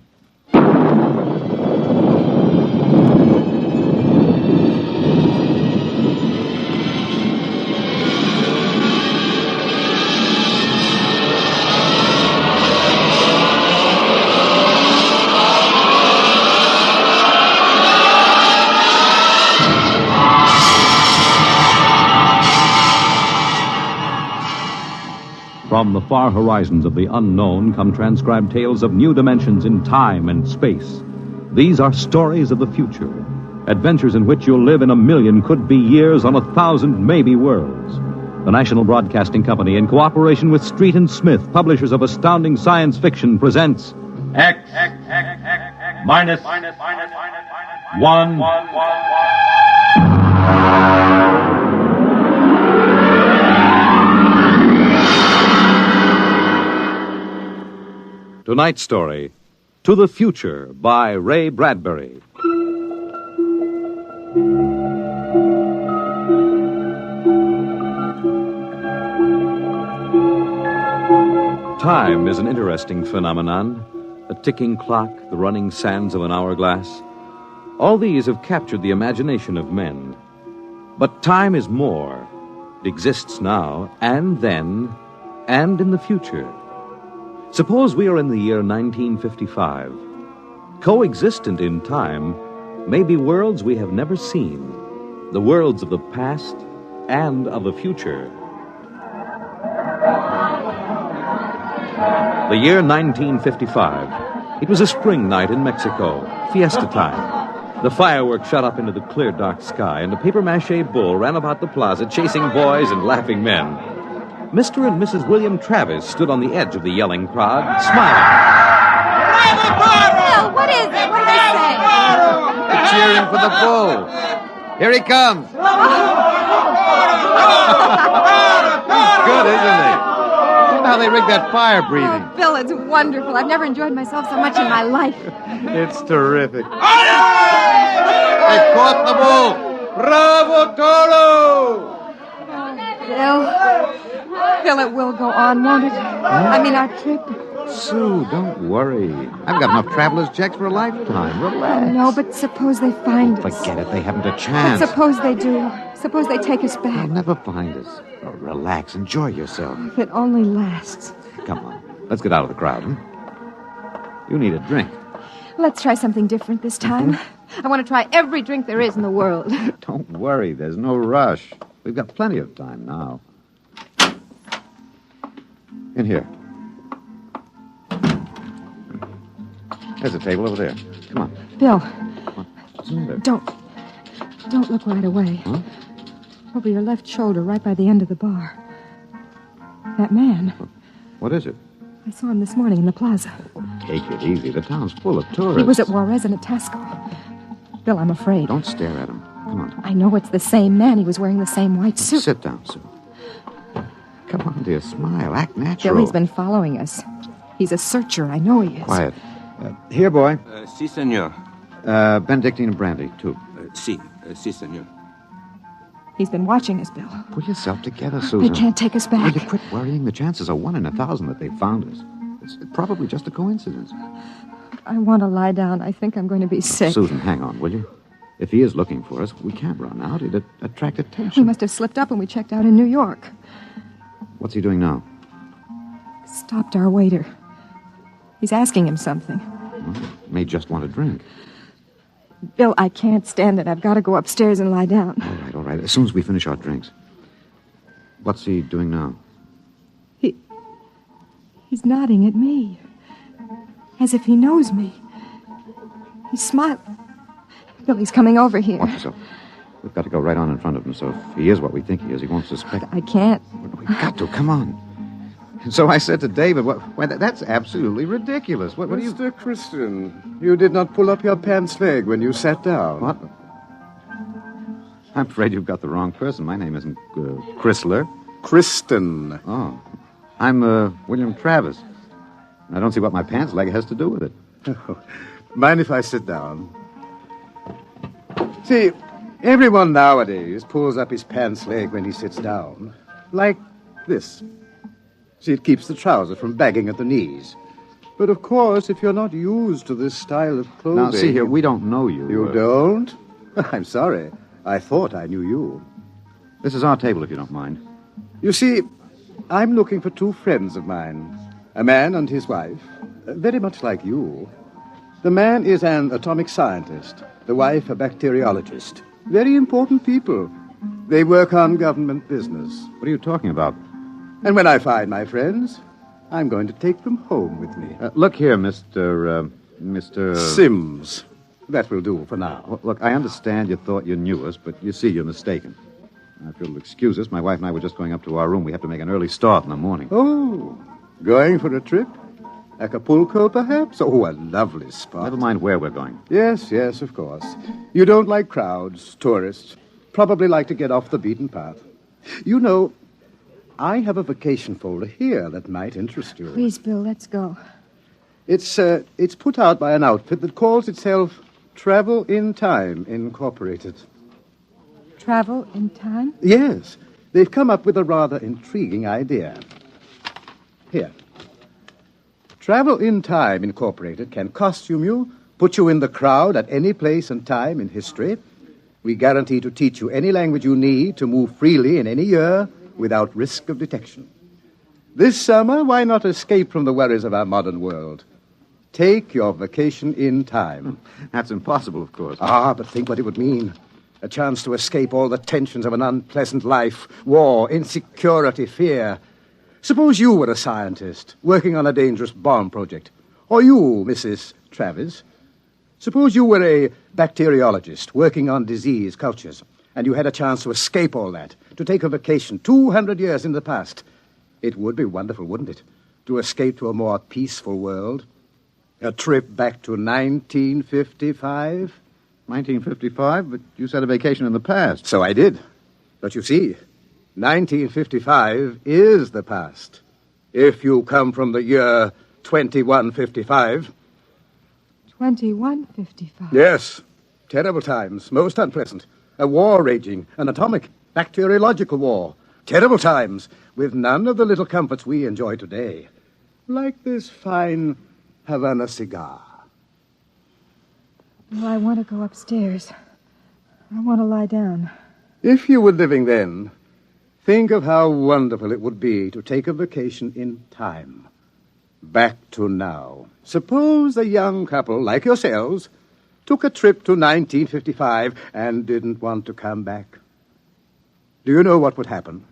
From the far horizons of the unknown come transcribed tales of new dimensions in time and space. These are stories of the future, adventures in which you'll live in a million could-be years on 1,000 maybe worlds. The National Broadcasting Company, in cooperation with Street and Smith, publishers of astounding science fiction, presents X minus 1. Tonight's story, To the Future, by Ray Bradbury. Time is an interesting phenomenon. A ticking clock, the running sands of an hourglass. All these have captured the imagination of men. But time is more. It exists now, and then, and in the future. Suppose we are in the year 1955. Coexistent in time may be worlds we have never seen, the worlds of the past and of the future. The year 1955. It was a spring night in Mexico, fiesta time. The fireworks shot up into the clear, dark sky, and a papier-mâché bull ran about the plaza chasing boys and laughing men. Mr. and Mrs. William Travis stood on the edge of the yelling crowd, smiling. Bill, what is it? What did they say? They're cheering for the bull. Here he comes. He's good, isn't he? Look how they rigged that fire breathing. Oh, Bill, it's wonderful. I've never enjoyed myself so much in my life. It's terrific. They caught the bull. Bravo, Toro! Bill, it will go on, won't it? I mean, our trip. Sue, don't worry. I've got enough traveler's checks for a lifetime. Relax. No, but suppose they find us. Forget it. They haven't a But chance. suppose they do. Suppose they take us back. They'll never find us. Oh, relax. Enjoy yourself. If it only lasts. Come on. Let's get out of the crowd, huh? You need a drink. Let's try something different this time. I want to try every drink there is in the world. Don't worry. There's no rush. We've got plenty of time now. In here. There's a table over there. Come on. Bill, What's the matter? don't look right away. Huh? Over your left shoulder, right by the end of the bar. That man. What is it? I saw him this morning in the plaza. Take it easy. The town's full of tourists. He was at Juarez and at Tasco. Bill, I'm afraid. Don't stare at him. Come on. I know it's the same man. He was wearing the same white suit. Sit down, Sue. Come on, dear. Smile. Act natural. Bill, he's been following us. He's a searcher. I know he is. Quiet. Here, boy. Si, senor. Benedictine and brandy, too. Si, senor. He's been watching us, Bill. Pull yourself together, Susan. They can't take us back. Will you quit worrying? The chances are 1 in 1,000 that they found us. It's probably just a coincidence. I want to lie down. I think I'm going to be sick. Susan, hang on, will you? If he is looking for us, we can't run out. It'd attract We attention. must have slipped up when we checked out in New York. What's he doing now? Stopped our waiter. He's asking him something. May just want a drink. Bill, I can't stand it. I've got to go upstairs and lie down. All right. As soon as we finish our drinks. What's he doing now? He's nodding at me. As if he knows me. He's smiling. Bill, he's coming over here. Watch yourself. We've got to go right on in front of him, so if he is what we think he is, he won't suspect. I can't. We've got to. Come on. And so I said to David, that's absolutely ridiculous. What do you... Mr. Christian, you did not pull up your pants leg when you sat down. What? I'm afraid you've got the wrong person. My name isn't Chrysler. Kristen. Oh. I'm William Travis. I don't see what my pants leg has to do with it. Mind if I sit down? See, everyone nowadays pulls up his pants leg when he sits down. Like this. See, it keeps the trouser from bagging at the knees. But of course, if you're not used to this style of clothing... Now, see here, we don't know you. You don't? I'm sorry. I thought I knew you. This is our table, if you don't mind. You see, I'm looking for 2 friends of mine. A man and his wife. Very much like you. The man is an atomic scientist. The wife, a bacteriologist. Very important people. They work on government business. What are you talking about? And when I find my friends, I'm going to take them home with me. Look here, Mr. Sims. That will do for now. Well, look, I understand you thought you knew us, but you see, you're mistaken. If you'll excuse us, my wife and I were just going up to our room. We have to make an early start in the morning. Oh, going for a trip? Acapulco, perhaps? Oh, a lovely spot. Never mind where we're going. Yes, of course. You don't like crowds, tourists. Probably like to get off the beaten path. You know, I have a vacation folder here that might interest you. Please, Bill, let's go. It's put out by an outfit that calls itself Travel in Time, Incorporated. Travel in time? Yes. They've come up with a rather intriguing idea. Here. Travel in Time, Incorporated can costume you, put you in the crowd at any place and time in history. We guarantee to teach you any language you need to move freely in any year without risk of detection. This summer, why not escape from the worries of our modern world? Take your vacation in time. That's impossible, of course. But think what it would mean. A chance to escape all the tensions of an unpleasant life. War, insecurity, fear. Suppose you were a scientist working on a dangerous bomb project. Or you, Mrs. Travis. Suppose you were a bacteriologist working on disease cultures, and you had a chance to escape all that, to take a vacation 200 years in the past. It would be wonderful, wouldn't it, to escape to a more peaceful world? A trip back to 1955? 1955? But you said a vacation in the past. So I did. But you see, 1955 is the past. If you come from the year 2155. 2155? Yes. Terrible times, most unpleasant. A war raging, an atomic, bacteriological war. Terrible times, with none of the little comforts we enjoy today. Like this fine Havana cigar. Well, I want to go upstairs. I want to lie down. If you were living then, think of how wonderful it would be to take a vacation in time. Back to now. Suppose a young couple like yourselves took a trip to 1955 and didn't want to come back. Do you know what would happen?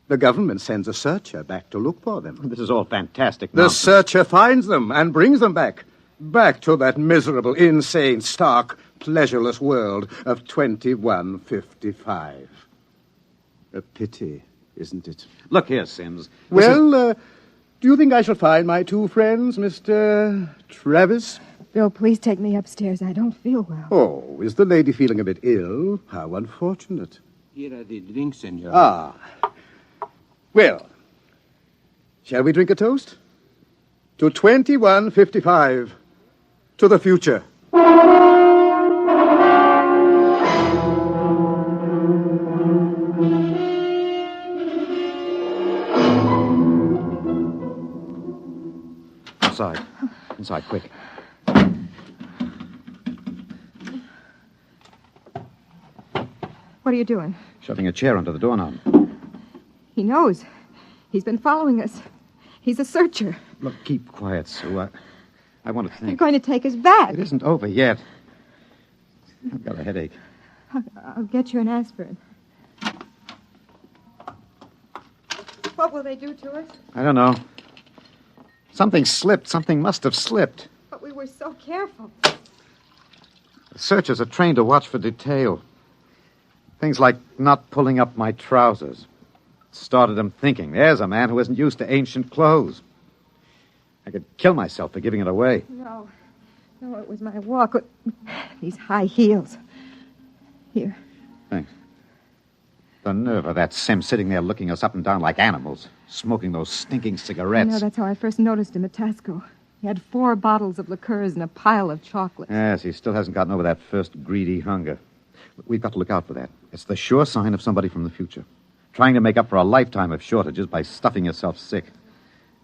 The government sends a searcher back to look for them. This is all fantastic The nonsense. searcher finds them and brings them back. Back to that miserable, insane, stark, pleasureless world of 2155. A pity, isn't it? Look here, Sims. Well, do you think I shall find my two friends, Mr. Travis? Bill, please take me upstairs. I don't feel well. Oh, is the lady feeling a bit ill? How unfortunate. Here are the drinks, senor. Ah. Well, shall we drink a toast? To 2155. To the future. Inside. Inside, quick. What are you doing? Shoving a chair under the doorknob. He knows. He's been following us. He's a searcher. Look, keep quiet, Sue. I want to think. You're going to take us back. It isn't over yet. I've got a headache. I'll get you an aspirin. What will they do to us? I don't know. Something slipped. Something must have slipped. But we were so careful. The searchers are trained to watch for detail. Things like not pulling up my trousers. Started them thinking, there's a man who isn't used to ancient clothes. I could kill myself for giving it away. No, it was my walk. These high heels. Here. Thanks. The nerve of that Sim sitting there looking us up and down like animals, smoking those stinking cigarettes. I know, that's how I first noticed him at Tasco. He had 4 bottles of liqueurs and a pile of chocolates. Yes, he still hasn't gotten over that first greedy hunger. We've got to look out for that. It's the sure sign of somebody from the future. Trying to make up for a lifetime of shortages by stuffing yourself sick.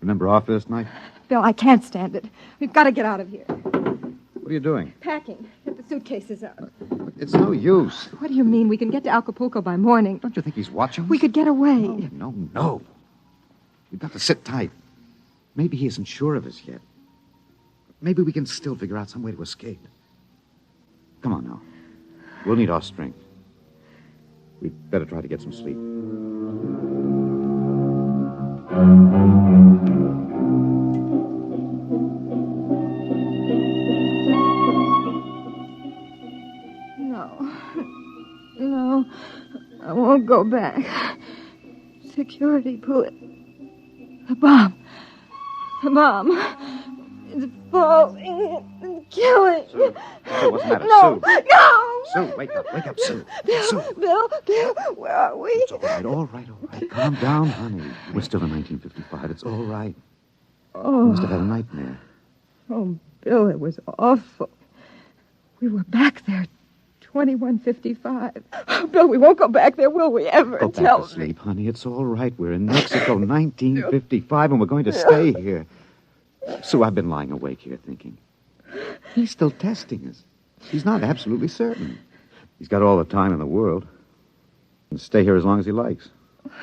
Remember our first night? Bill, I can't stand it. We've got to get out of here. What are you doing? Packing. Get the suitcases out. It's no use. What do you mean? We can get to Acapulco by morning. Don't you think he's watching us? We could get away. No. We've got to sit tight. Maybe he isn't sure of us yet. Maybe we can still figure out some way to escape. Come on now. We'll need our strength. We'd better try to get some sleep. No, I won't go back. Security, pull it. The bomb. It's falling and killing. Sue, what's the matter? No, Sue. no. Sue, wake up, Sue. Bill, where are we? It's all right. Calm down, honey. We're still in 1955. It's all right. Oh. You must have had a nightmare. Oh, Bill, it was awful. We were back there, 2155. Oh, Bill, we won't go back there, will we ever? Go back to sleep, honey. It's all right. We're in Mexico, 1955, and we're going to stay here. Sue, I've been lying awake here thinking. He's still testing us. He's not absolutely certain. He's got all the time in the world. He can stay here as long as he likes.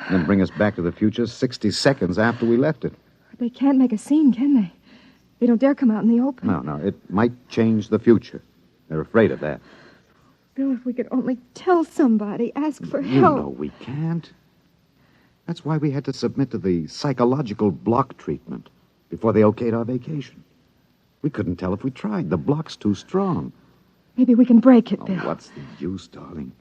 And then bring us back to the future 60 seconds after we left it. They can't make a scene, can they? They don't dare come out in the open. No. It might change the future. They're afraid of that. Bill, if we could only tell somebody, ask for You help. know we can't. That's why we had to submit to the psychological block treatment before they okayed our vacation. We couldn't tell if we tried. The block's too strong. Maybe we can break it, Bill. What's the use, darling?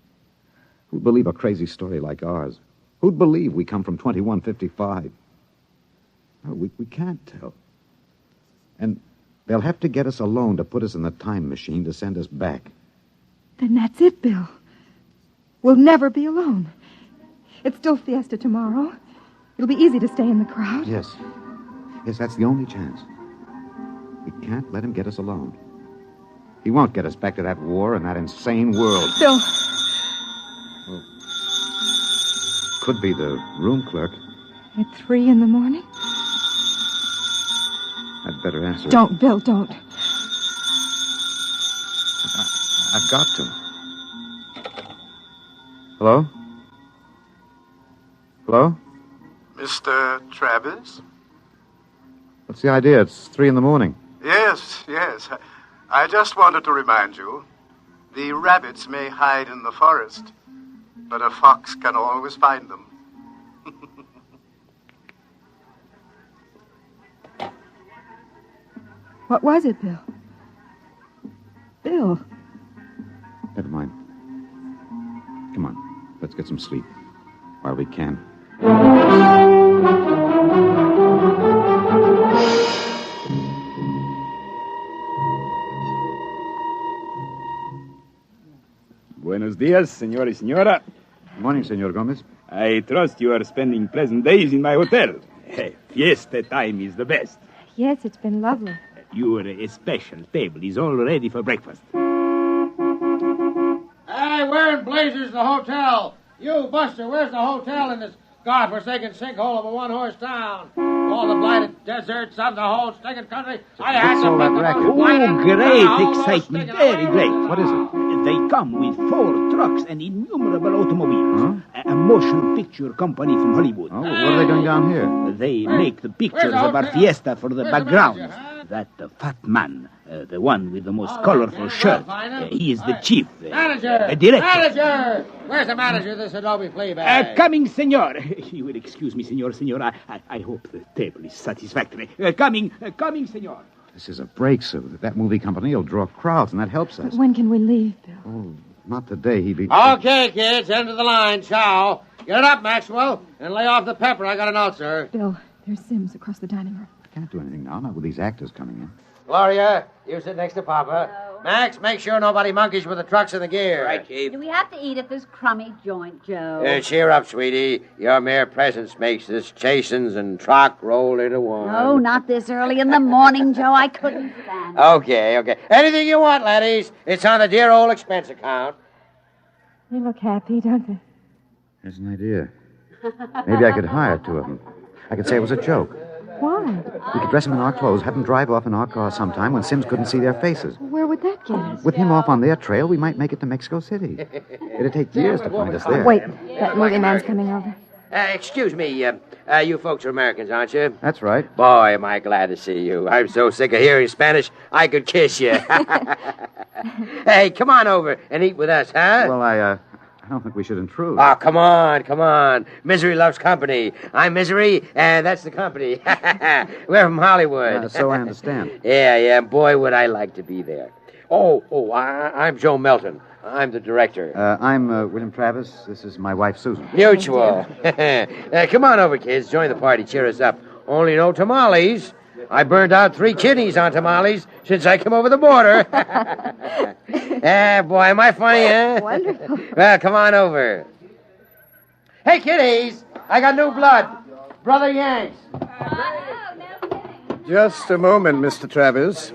Who'd believe a crazy story like ours? Who'd believe we come from 2155? No, we can't tell. And they'll have to get us a loan to put us in the time machine to send us back. Then that's it, Bill. We'll never be alone. It's still Fiesta tomorrow. It'll be easy to stay in the crowd. Yes, that's the only chance. We can't let him get us alone. He won't get us back to that war and that insane world. Bill. Well, could be the room clerk. At 3 in the morning? I'd better answer it. Don't, Bill, don't. I've got to. Hello? Hello? Mr. Travis? What's the idea? It's 3 in the morning. Yes. I just wanted to remind you. The rabbits may hide in the forest, but a fox can always find them. What was it, Bill? Bill. Never mind. Come on. Let's get some sleep. While we can. Buenos dias, senor y señora. Good morning, Senor Gomez. I trust you are spending pleasant days in my hotel. Fiesta time is the best. Yes, it's been lovely. Your special table is all ready for breakfast. Hey, we're in blazers the hotel. You, Buster, where's the hotel in this godforsaken sinkhole of a one-horse town? All the blighted deserts of the whole stinking country. I had to that pick racket? them up. Oh, great excitement, very great. What is it? They come with 4 trucks and innumerable automobiles. A motion picture company from Hollywood. Oh, what are they doing down here? They make the pictures of our fiesta for the background. That fat man, the one with the most colorful shirt, he is the chief. Manager! Director. Manager! Where's the manager of this Adobe flea bag? Coming, senor. You will excuse me, senor. I hope the table is satisfactory. Coming, senor. This is a break, Sue. That movie company will draw crowds, and that helps us. When can we leave, Bill? Oh, not today. He'd be... Okay, kids, end of the line. Ciao. Get it up, Maxwell, and lay off the pepper. I got a note, sir. Bill, there's Sims across the dining room. Can't do anything now, not with these actors coming in. Gloria, you sit next to Papa. Max, make sure nobody monkeys with the trucks and the gear. Right, Chief. Do we have to eat at this crummy joint, Joe? Cheer up, sweetie. Your mere presence makes this chasins and truck roll into one. No, not this early in the morning, Joe. I couldn't stand it. Okay. Anything you want, laddies. It's on the dear old expense account. They look happy, don't they? There's an idea. Maybe I could hire 2 of them. I could say it was a joke. Why? We could dress them in our clothes, have them drive off in our car sometime when Sims couldn't see their faces. Where would that get us? With him off on their trail, we might make it to Mexico City. It'd take years to find us there. Wait, that movie man's coming over. Excuse me, you folks are Americans, aren't you? That's right. Boy, am I glad to see you. I'm so sick of hearing Spanish, I could kiss you. Hey, come on over and eat with us, huh? Well, I don't think we should intrude. Oh, come on. Misery loves company. I'm Misery, and that's the company. We're from Hollywood. So I understand. Yeah. Boy, would I like to be there. I'm Joe Melton. I'm the director. I'm William Travis. This is my wife, Susan. Mutual. Come on over, kids. Join the party. Cheer us up. Only no tamales. I burned out 3 kidneys on tamales since I came over the border. Boy, am I funny, huh? Wonderful. Well, come on over. Hey, kiddies, I got new blood. Brother Yanks. Just a moment, Mr. Travis.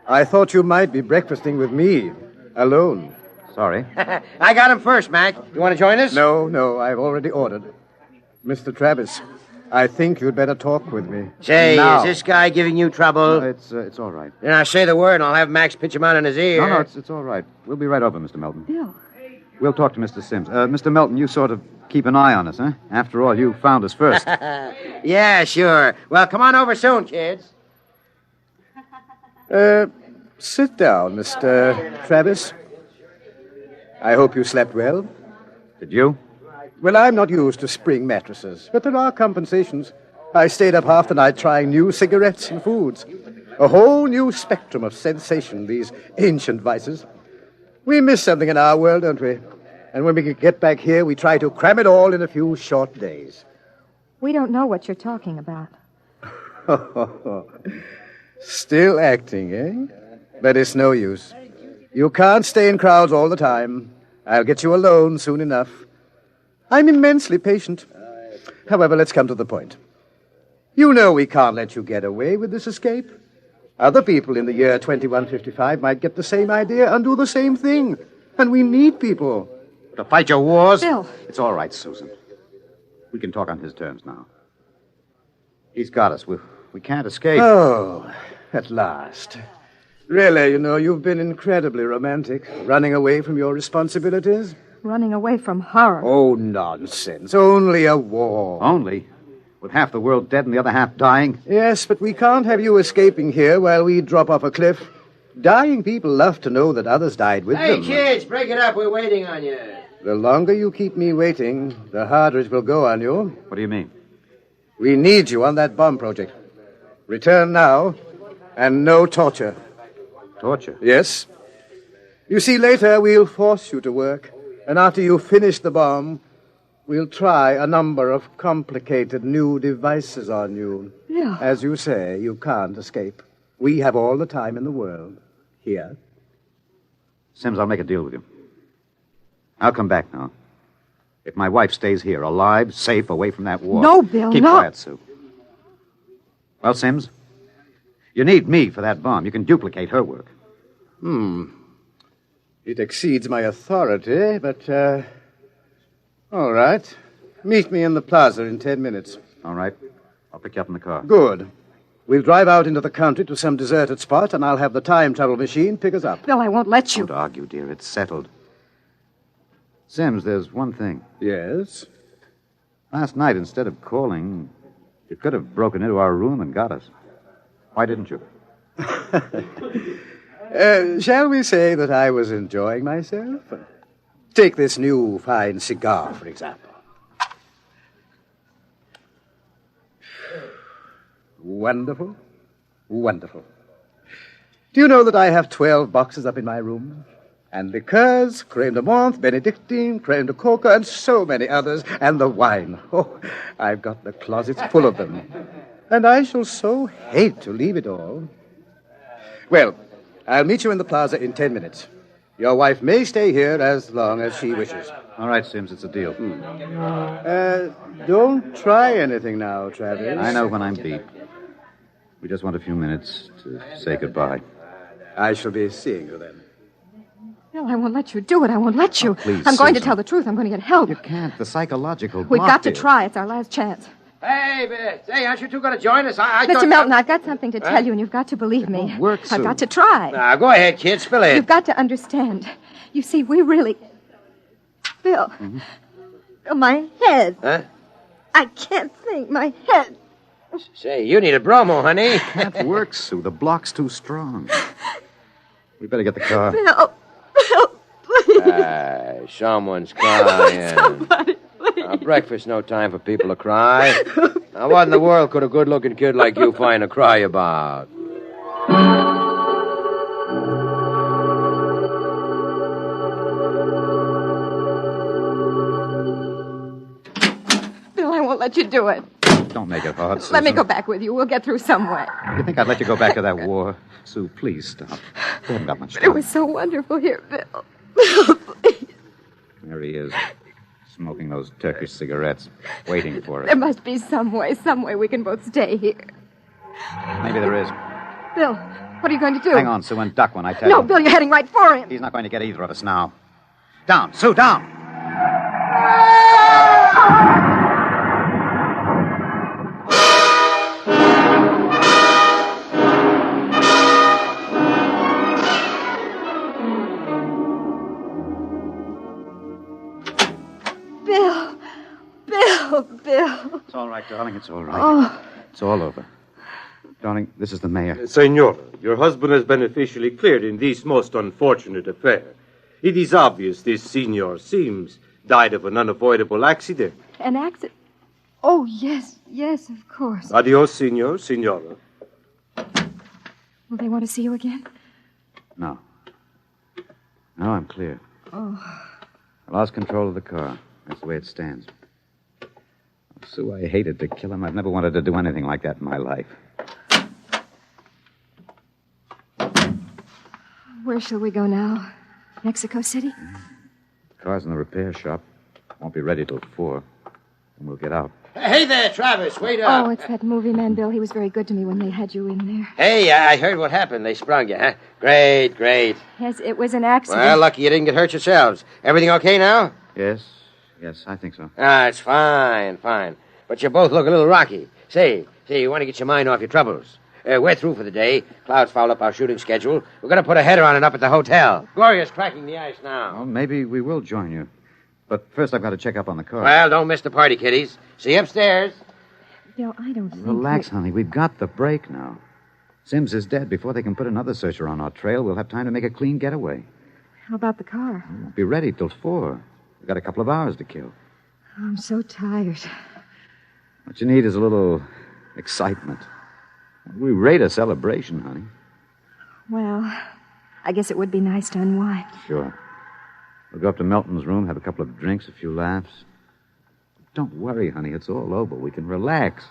I thought you might be breakfasting with me, alone. Sorry. I got him first, Mac. You want to join us? No, I've already ordered. Mr. Travis, I think you'd better talk with me. Say, now. Is this guy giving you trouble? No, it's all right. Then I'll say the word and I'll have Max pitch him out in his ear. No, it's all right. We'll be right over, Mr. Melton. Bill. We'll talk to Mr. Sims. Mr. Melton, you sort of keep an eye on us, huh? After all, you found us first. Yeah, sure. Well, come on over soon, kids. Sit down, Mr. Travis. I hope you slept well. Did you? Well, I'm not used to spring mattresses, but there are compensations. I stayed up half the night trying new cigarettes and foods. A whole new spectrum of sensation, these ancient vices. We miss something in our world, don't we? And when we get back here, we try to cram it all in a few short days. We don't know what you're talking about. Still acting, eh? But it's no use. You can't stay in crowds all the time. I'll get you alone soon enough. I'm immensely patient. However, let's come to the point. You know we can't let you get away with this escape. Other people in the year 2155 might get the same idea and do the same thing. And we need people. To fight your wars? Bill. It's all right, Susan. We can talk on his terms now. He's got us. We can't escape. Oh, at last. Really, you've been incredibly romantic, running away from your responsibilities. Running away from horror. Oh, nonsense. Only a war. Only? With half the world dead and the other half dying? Yes, but we can't have you escaping here while we drop off a cliff. Dying people love to know that others died with them. Hey, kids, break it up. We're waiting on you. The longer you keep me waiting, the harder it will go on you. What do you mean? We need you on that bomb project. Return now, and no torture. Torture? Yes. You see, later we'll force you to work. And after you finish the bomb, we'll try a number of complicated new devices on you. Yeah. As you say, you can't escape. We have all the time in the world. Here. Sims, I'll make a deal with you. I'll come back now. If my wife stays here, alive, safe, away from that war. No, Bill, Keep no. quiet, Sue. Well, Sims, you need me for that bomb. You can duplicate her work. It exceeds my authority, but, all right. Meet me in the plaza in 10 minutes. All right. I'll pick you up in the car. Good. We'll drive out into the country to some deserted spot, and I'll have the time travel machine pick us up. Bill, I won't let you. Don't argue, dear. It's settled. Sims, there's one thing. Yes? Last night, instead of calling, you could have broken into our room and got us. Why didn't you? Shall we say that I was enjoying myself? Take this new fine cigar, for example. Wonderful. Wonderful. Do you know that I have 12 boxes up in my room? And liqueurs, creme de menthe, Benedictine, creme de coca, and so many others. And the wine. Oh, I've got the closets full of them. And I shall so hate to leave it all. Well, I'll meet you in the plaza in 10 minutes. Your wife may stay here as long as she wishes. All right, Sims, it's a deal. Don't try anything now, Travis. I know when I'm beat. We just want a few minutes to say goodbye. I shall be seeing you then. Bill, I won't let you do it. I won't let you. Please, I'm going to Susan. tell the truth. I'm going to get help. You can't. The psychological We've block got to here. try. It's our last chance. Hey, aren't you two going to join us? I Mr. thought... Melton, I've got something to tell you, and you've got to believe me. Work, I've Sue. got to try. Now, go ahead, kid. Spill it. You've got to understand. You see, we really... Bill. Bill, my head. Huh? I can't think. My head. Say, you need a bromo, honey. Can't work, Sue. The block's too strong. We better get the car. Bill. Bill, please. Someone's crying. Somebody, please. Breakfast, no time for people to cry. Now, what in the world could a good-looking kid like you find to cry about? Bill, I won't let you do it. Don't make it hard, Susan. Let me go back with you. We'll get through some way. You think I'd let you go back to that war? Sue, please stop. We haven't got much But time. it was so wonderful here, Bill. There he is, smoking those Turkish cigarettes, waiting for us. There must be some way we can both stay here. Maybe there is. Bill, what are you going to do? Hang on, Sue, and duck when I tell you. No, Bill, you're heading right for him. He's not going to get either of us now. Down, Sue, down. Bill. It's all right, darling. It's all right. Oh. It's all over. Darling, this is the mayor. Senora, your husband has been officially cleared in this most unfortunate affair. It is obvious this senor seems died of an unavoidable accident. An accident? Oh, yes, of course. Adios, senor, senora. Will they want to see you again? No. No, I'm clear. Oh. I lost control of the car. That's the way it stands. Sue, I hated to kill him. I've never wanted to do anything like that in my life. Where shall we go now? Mexico City? The car's in the repair shop. Won't be ready till 4. And we'll get out. Hey there, Travis. Wait up. Oh, it's that movie man, Bill. He was very good to me when they had you in there. Hey, I heard what happened. They sprung you, huh? Great. Yes, it was an accident. Well, lucky you didn't get hurt yourselves. Everything okay now? Yes, I think so. It's fine. But you both look a little rocky. Say, you want to get your mind off your troubles. We're through for the day. Clouds fouled up our shooting schedule. We're going to put a header on it up at the hotel. Gloria's cracking the ice now. Well, maybe we will join you. But first I've got to check up on the car. Well, don't miss the party, kiddies. See you upstairs. Bill, I don't think... Relax, honey. We've got the break now. Sims is dead. Before they can put another searcher on our trail, we'll have time to make a clean getaway. How about the car? Won't be ready till 4. We've got a couple of hours to kill. I'm so tired. What you need is a little excitement. We rate a celebration, honey. Well, I guess it would be nice to unwind. Sure. We'll go up to Melton's room, have a couple of drinks, a few laughs. Don't worry, honey. It's all over. We can relax.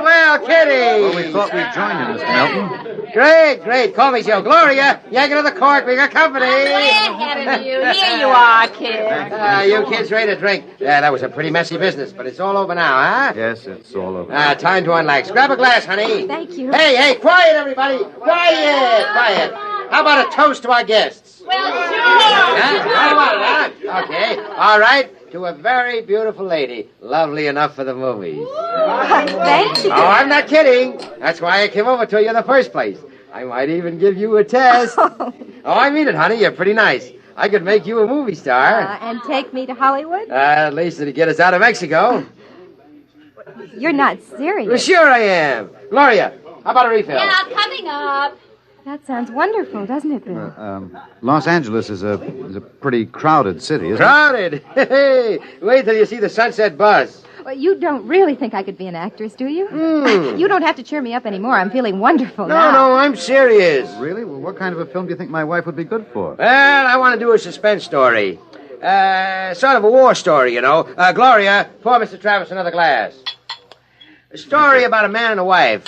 Well, Kitty. Well, we thought we'd join you, Mr. Melton. Great. Call me so. Gloria, yank another cork. We got company. Way ahead of you. Here you are, kid. You kids ready to drink? Yeah, that was a pretty messy business, but it's all over now, huh? Yes, it's all over. Time to unlax. Grab a glass, honey. Thank you. Hey, quiet, everybody. Quiet. How about a toast to our guests? Well, sure. How about it, huh? Okay. All right. To a very beautiful lady. Lovely enough for the movies. Thank you. Oh, I'm not kidding. That's why I came over to you in the first place. I might even give you a test. Oh, I mean it, honey. You're pretty nice. I could make you a movie star. And take me to Hollywood? At least it'd get us out of Mexico. You're not serious. Well, sure I am. Gloria, how about a refill? Yeah, coming up. That sounds wonderful, doesn't it, Bill? Los Angeles is a pretty crowded city, isn't Crowded? Hey, wait till you see the sunset buzz. Well, you don't really think I could be an actress, do you? You don't have to cheer me up anymore. I'm feeling wonderful now. No, I'm serious. it? Really? Well, what kind of a film do you think my wife would be good for? Well, I want to do a suspense story. Sort of a war story, you know. Gloria, pour Mr. Travis another glass. A story about a man and a wife.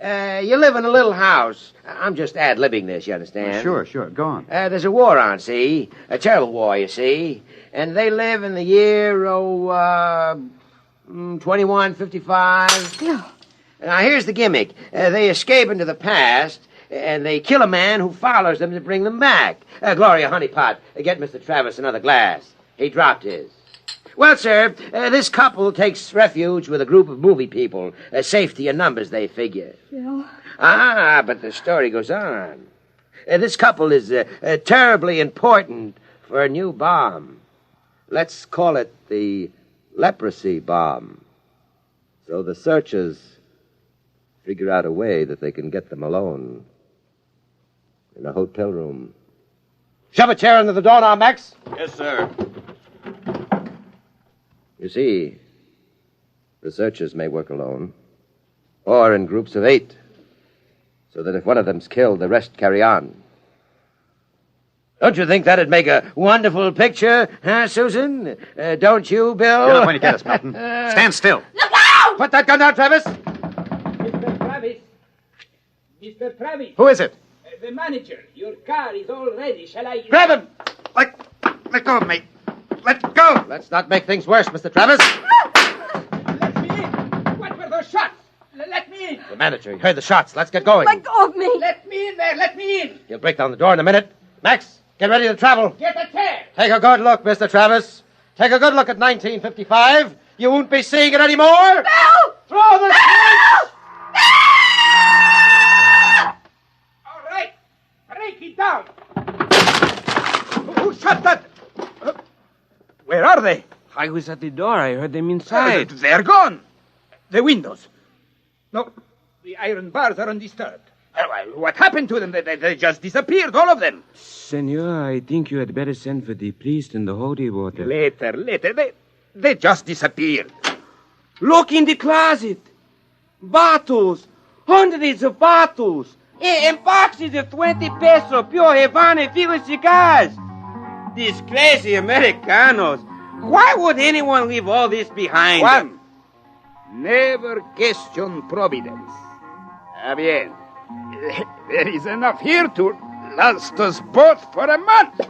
You live in a little house. I'm just ad-libbing this, you understand? Sure. Go on. There's a war on, see? A terrible war, you see. And they live in the year, 2155. Bill. Now, here's the gimmick. They escape into the past, and they kill a man who follows them to bring them back. Gloria, honeypot, get Mr. Travis another glass. He dropped his. Well, sir, this couple takes refuge with a group of movie people. Safety in numbers, they figure. Bill. But the story goes on. This couple is terribly important for a new bomb. Let's call it the leprosy bomb. So the searchers figure out a way that they can get them alone in a hotel room. Shove a chair under the door now, Max. Yes, sir. You see, the searchers may work alone, or in groups of 8, so that if one of them's killed, the rest carry on. Don't you think that'd make a wonderful picture, huh, Susan? Don't you, Bill? Get up when you get us, Melton. Stand still. Look out! Put that gun down, Travis. Mr. Travis. Mr. Travis. Who is it? The manager. Your car is all ready. Shall I... Grab him! Let go of me. Let go! Let's not make things worse, Mr. Travis. Let me in. What were those shots? Let me in. The manager, he heard the shots. Let's get going. Let go of me. Let me in there. Let me in. He'll break down the door in a minute. Max, get ready to travel. Get a chair. Take a good look, Mr. Travis. Take a good look at 1955. You won't be seeing it anymore. Bill! Throw the switch! All right. Break it down. Who shot that? Where are they? I was at the door. I heard them inside. They're gone. The windows. No, the iron bars are undisturbed. What happened to them? They just disappeared, all of them. Senor, I think you had better send for the priest and the holy water. Later. They just disappeared. Look in the closet. Bottles. Hundreds of bottles. And boxes of 20 peso pure Havana filled cigars. These crazy Americanos. Why would anyone leave all this behind? Juan, never question providence. Bien. There is enough here to last us both for a month.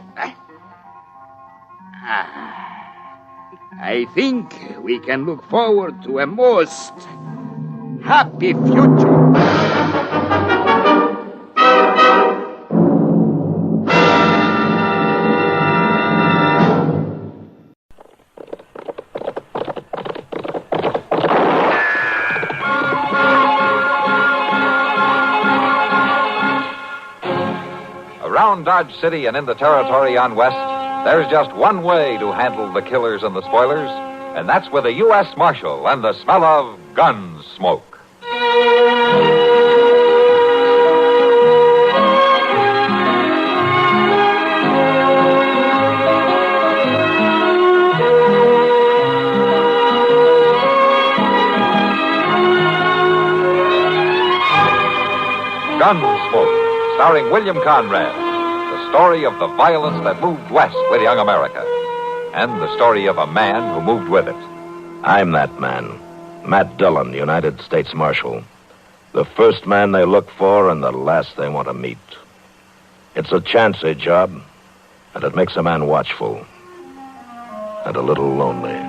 I think we can look forward to a most happy future. Around Dodge City and in the territory on West, there's just one way to handle the killers and the spoilers, and that's with a U.S. Marshal and the smell of Gunsmoke. Gunsmoke, starring William Conrad. The story of the violence that moved west with young America. And the story of a man who moved with it. I'm that man. Matt Dillon, United States Marshal. The first man they look for and the last they want to meet. It's a chancy job, and it makes a man watchful and a little lonely.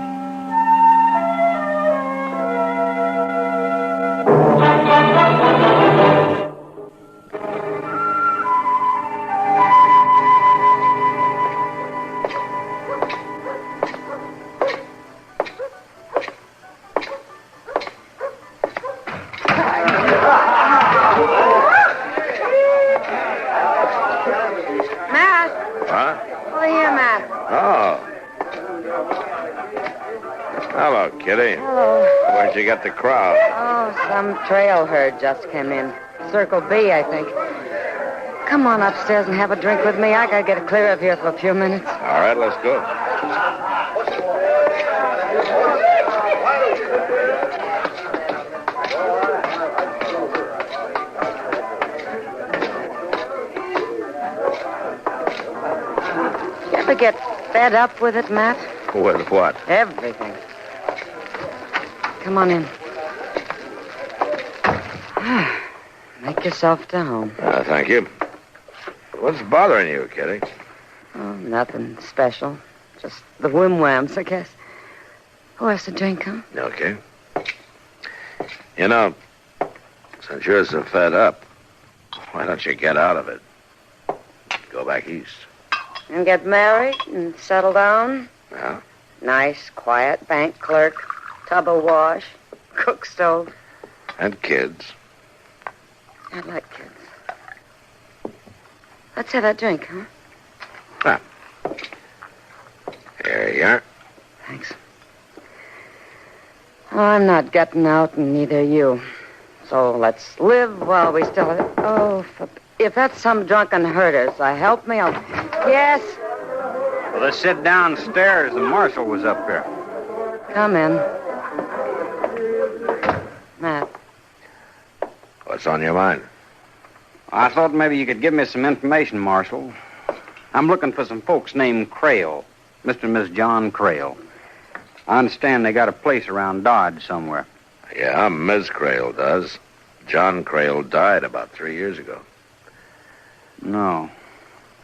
The crowd. Oh, some trail herd just came in. Circle B, I think. Come on upstairs and have a drink with me. I gotta get clear of here for a few minutes. All right, let's go. You ever get fed up with it, Matt? With what? Everything. Come on in. Make yourself to home. Thank you. What's bothering you, Kitty? Oh, nothing special. Just the whim-whams, I guess. Who has to drink, huh? Okay. You know, since you're so fed up, why don't you get out of it? Go back east. And get married and settle down? Yeah. Nice, quiet bank clerk. Tub of wash, cook stove. And kids. I'd like kids. Let's have that drink, huh? Ah. Here you are. Thanks. Oh, I'm not getting out, and neither you. So let's live while we still have... Oh, if that's some drunken herder, so help me, I'll... Yes? Well, let's sit downstairs. The marshal was up here. Come in. Matt. What's on your mind? I thought maybe you could give me some information, Marshal. I'm looking for some folks named Crail. Mr. and Miss John Crail. I understand they got a place around Dodge somewhere. Yeah, Ms. Crail does. John Crail died about 3 years ago. No.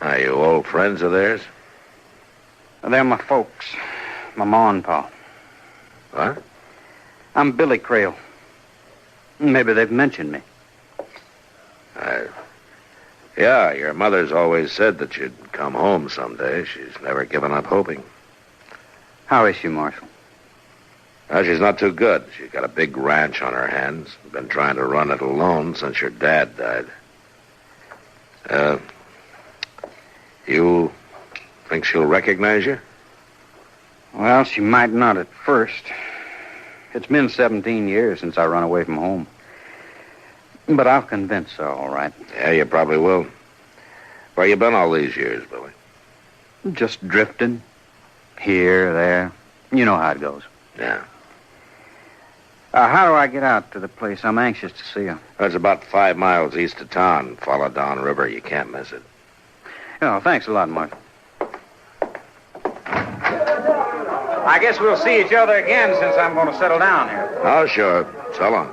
Are you old friends of theirs? They're my folks. My ma and pa. What? I'm Billy Crail. Maybe they've mentioned me. Yeah, your mother's always said that you'd come home someday. She's never given up hoping. How is she, Marshal? Well, she's not too good. She's got a big ranch on her hands. Been trying to run it alone since your dad died. You think she'll recognize you? Well, she might not at first. It's been 17 years since I run away from home. But I'll convince her, all right. Yeah, you probably will. Where you been all these years, Billy? Just drifting. Here, there. You know how it goes. Yeah. How do I get out to the place? I'm anxious to see her. It's about 5 miles east of town. Follow down river. You can't miss it. Oh, thanks a lot, Marshal. I guess we'll see each other again since I'm going to settle down here. Oh, sure. So long.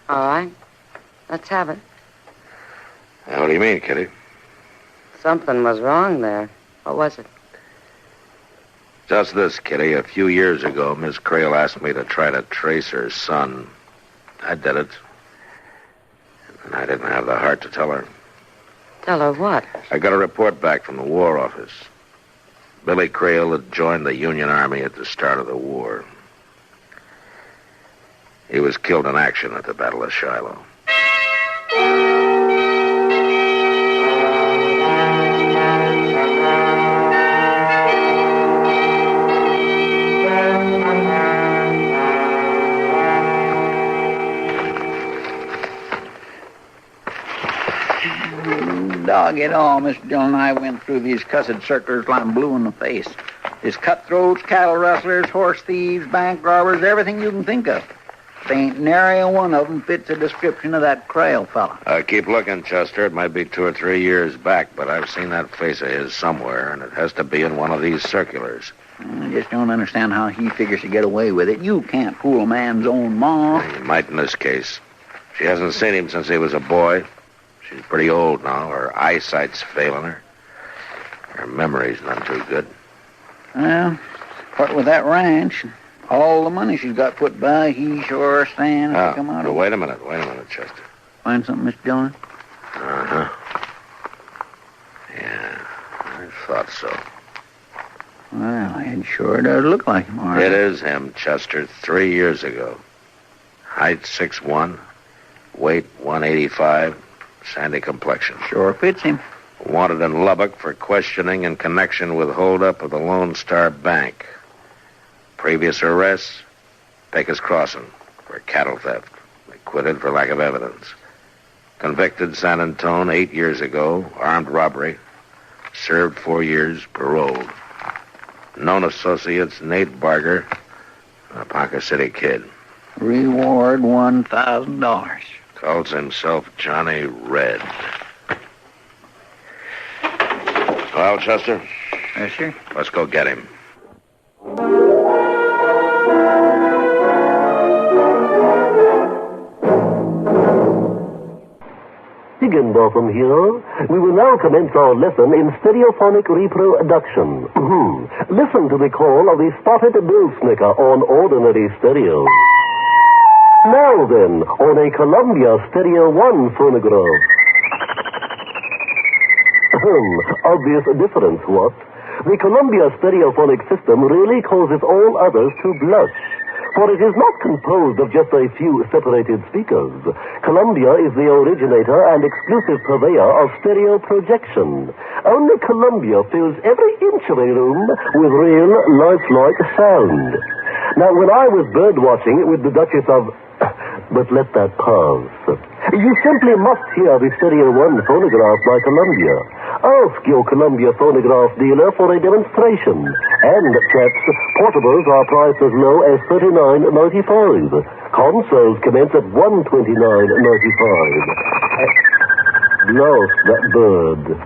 All right. Let's have it. What do you mean, Kitty? Something was wrong there. What was it? Just this, Kitty. A few years ago, Miss Crail asked me to try to trace her son. I did it. And I didn't have the heart to tell her. Tell her what? I got a report back from the War Office. Billy Crail had joined the Union Army at the start of the war. He was killed in action at the Battle of Shiloh. Dog it all, Mr. Dillon and I went through these cussed circlers like I'm blue in the face. There's cutthroats, cattle rustlers, horse thieves, bank robbers, everything you can think of. There ain't nary a one of them fits the description of that Crail fella. Keep looking, Chester. It might be 2 or 3 years back, but I've seen that face of his somewhere, and it has to be in one of these circulars. I just don't understand how he figures to get away with it. You can't fool a man's own ma. You might in this case. She hasn't seen him since he was a boy. She's pretty old now. Her eyesight's failing her. Her memory's none too good. Well, part with that ranch, all the money she's got put by, he sure stands to come out of it. Wait a minute, Chester. Find something, Mr. Dillon? Uh-huh. Yeah, I thought so. Well, it sure does look like him, all right. It is him, Chester, 3 years ago. Height 6'1", weight 185, sandy complexion. Sure fits him. Wanted in Lubbock for questioning in connection with holdup of the Lone Star Bank. Previous arrests, Pecos Crossing for cattle theft. Acquitted for lack of evidence. Convicted San Antone 8 years ago, armed robbery. Served 4 years, paroled. Known associates, Nate Barger, a Ponca City kid. Reward $1,000. Calls himself Johnny Red. Well, Chester? Yes, sir? Let's go get him. Higginbotham here. We will now commence our lesson in stereophonic reproduction. Listen to the call of the spotted bill snicker on ordinary stereo. Now then, on a Columbia Stereo 1 phonograph. Obvious difference, what? The Columbia stereophonic system really causes all others to blush. For it is not composed of just a few separated speakers. Columbia is the originator and exclusive purveyor of stereo projection. Only Columbia fills every inch of a room with real, lifelike sound. Now, when I was bird watching with the Duchess of... But let that pass. You simply must hear the Stereo 1 phonograph by Columbia. Ask your Columbia phonograph dealer for a demonstration. And, chaps, portables are priced as low as $39.95. Consoles commence at $129.95. Lost that bird.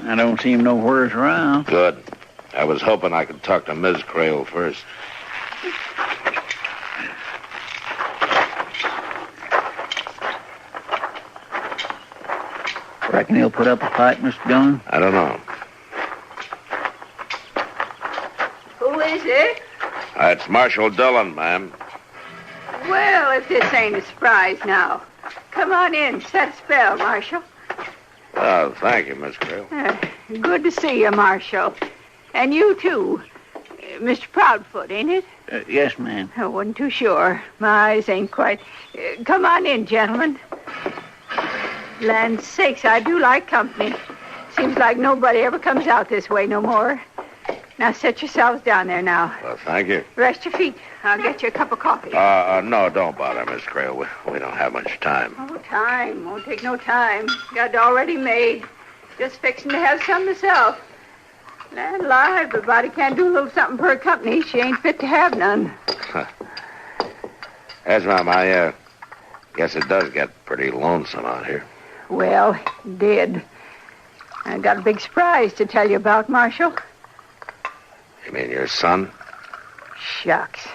I don't see him nowheres around. Good. I was hoping I could talk to Ms. Crail first. Reckon he'll put up a fight, Mr. Dillon? I don't know. Who is it? It's Marshal Dillon, ma'am. Well, if this ain't a surprise now. Come on in. Set a spell, Marshal. Oh, thank you, Miss Crail. Good to see you, Marshal. And you, too. Mr. Proudfoot, ain't it? Yes, ma'am. I wasn't too sure. My eyes ain't quite... come on in, gentlemen. Land's sakes, I do like company. Seems like nobody ever comes out this way no more. Now, set yourselves down there now. Well, thank you. Rest your feet. I'll get you a cup of coffee. No, don't bother, Miss Crail. We don't have much time. Oh, time. Won't take no time. Got it already made. Just fixing to have some myself. Land alive, a body can't do a little something for her company. She ain't fit to have none. Yes, ma'am, I guess it does get pretty lonesome out here. Well, it did. I got a big surprise to tell you about, Marshal. You mean your son? Shucks.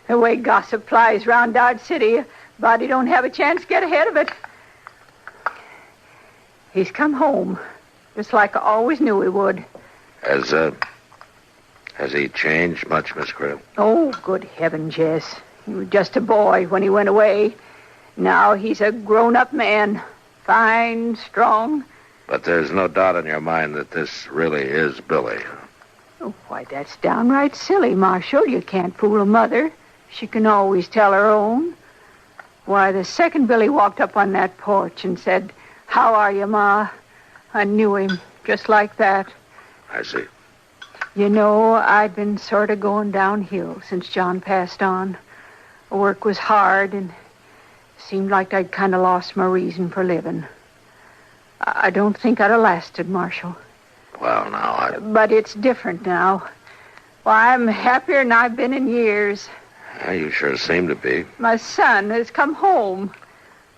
The way gossip flies round Dodge City, a body don't have a chance to get ahead of it. He's come home, just like I always knew he would. Has he changed much, Miss Crail? Oh, good heavens, yes. He was just a boy when he went away. Now he's a grown-up man. Fine, strong. But there's no doubt in your mind that this really is Billy. Oh, why, that's downright silly, Marshal. You can't fool a mother. She can always tell her own. Why, the second Billy walked up on that porch and said, "How are you, Ma?" I knew him, just like that. I see. You know, I'd been sort of going downhill since John passed on. Work was hard, and seemed like I'd kind of lost my reason for living. I don't think I'd have lasted, Marshal. Well, now, But it's different now. Why, I'm happier than I've been in years. You sure seem to be. My son has come home.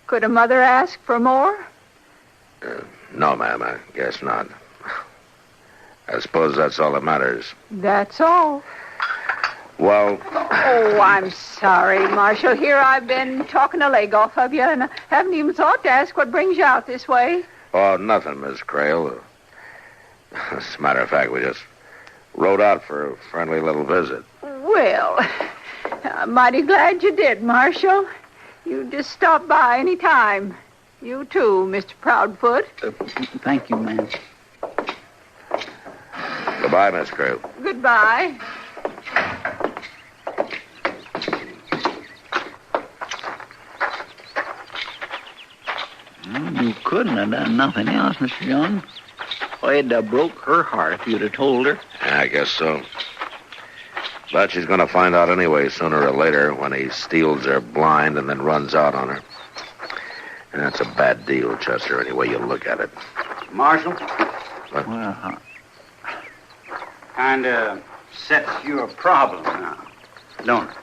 Could a mother ask for more? No, ma'am, I guess not. I suppose that's all that matters. That's all. Well... Oh, I'm sorry, Marshal. Here I've been talking a leg off of you, and I haven't even thought to ask what brings you out this way. Oh, nothing, Miss Crail. As a matter of fact, we just rode out for a friendly little visit. Well, I'm mighty glad you did, Marshal. You just stop by any time. You too, Mr. Proudfoot. Thank you, ma'am. Goodbye, Miss Crail. Goodbye. Well, you couldn't have done nothing else, Mr. Jones. It'd have broke her heart if you'd have told her. Yeah, I guess so. But she's going to find out anyway, sooner or later, when he steals her blind and then runs out on her. And that's a bad deal, Chester, any way you look at it. Marshal? What? Well, kind of sets you a problem now, don't it?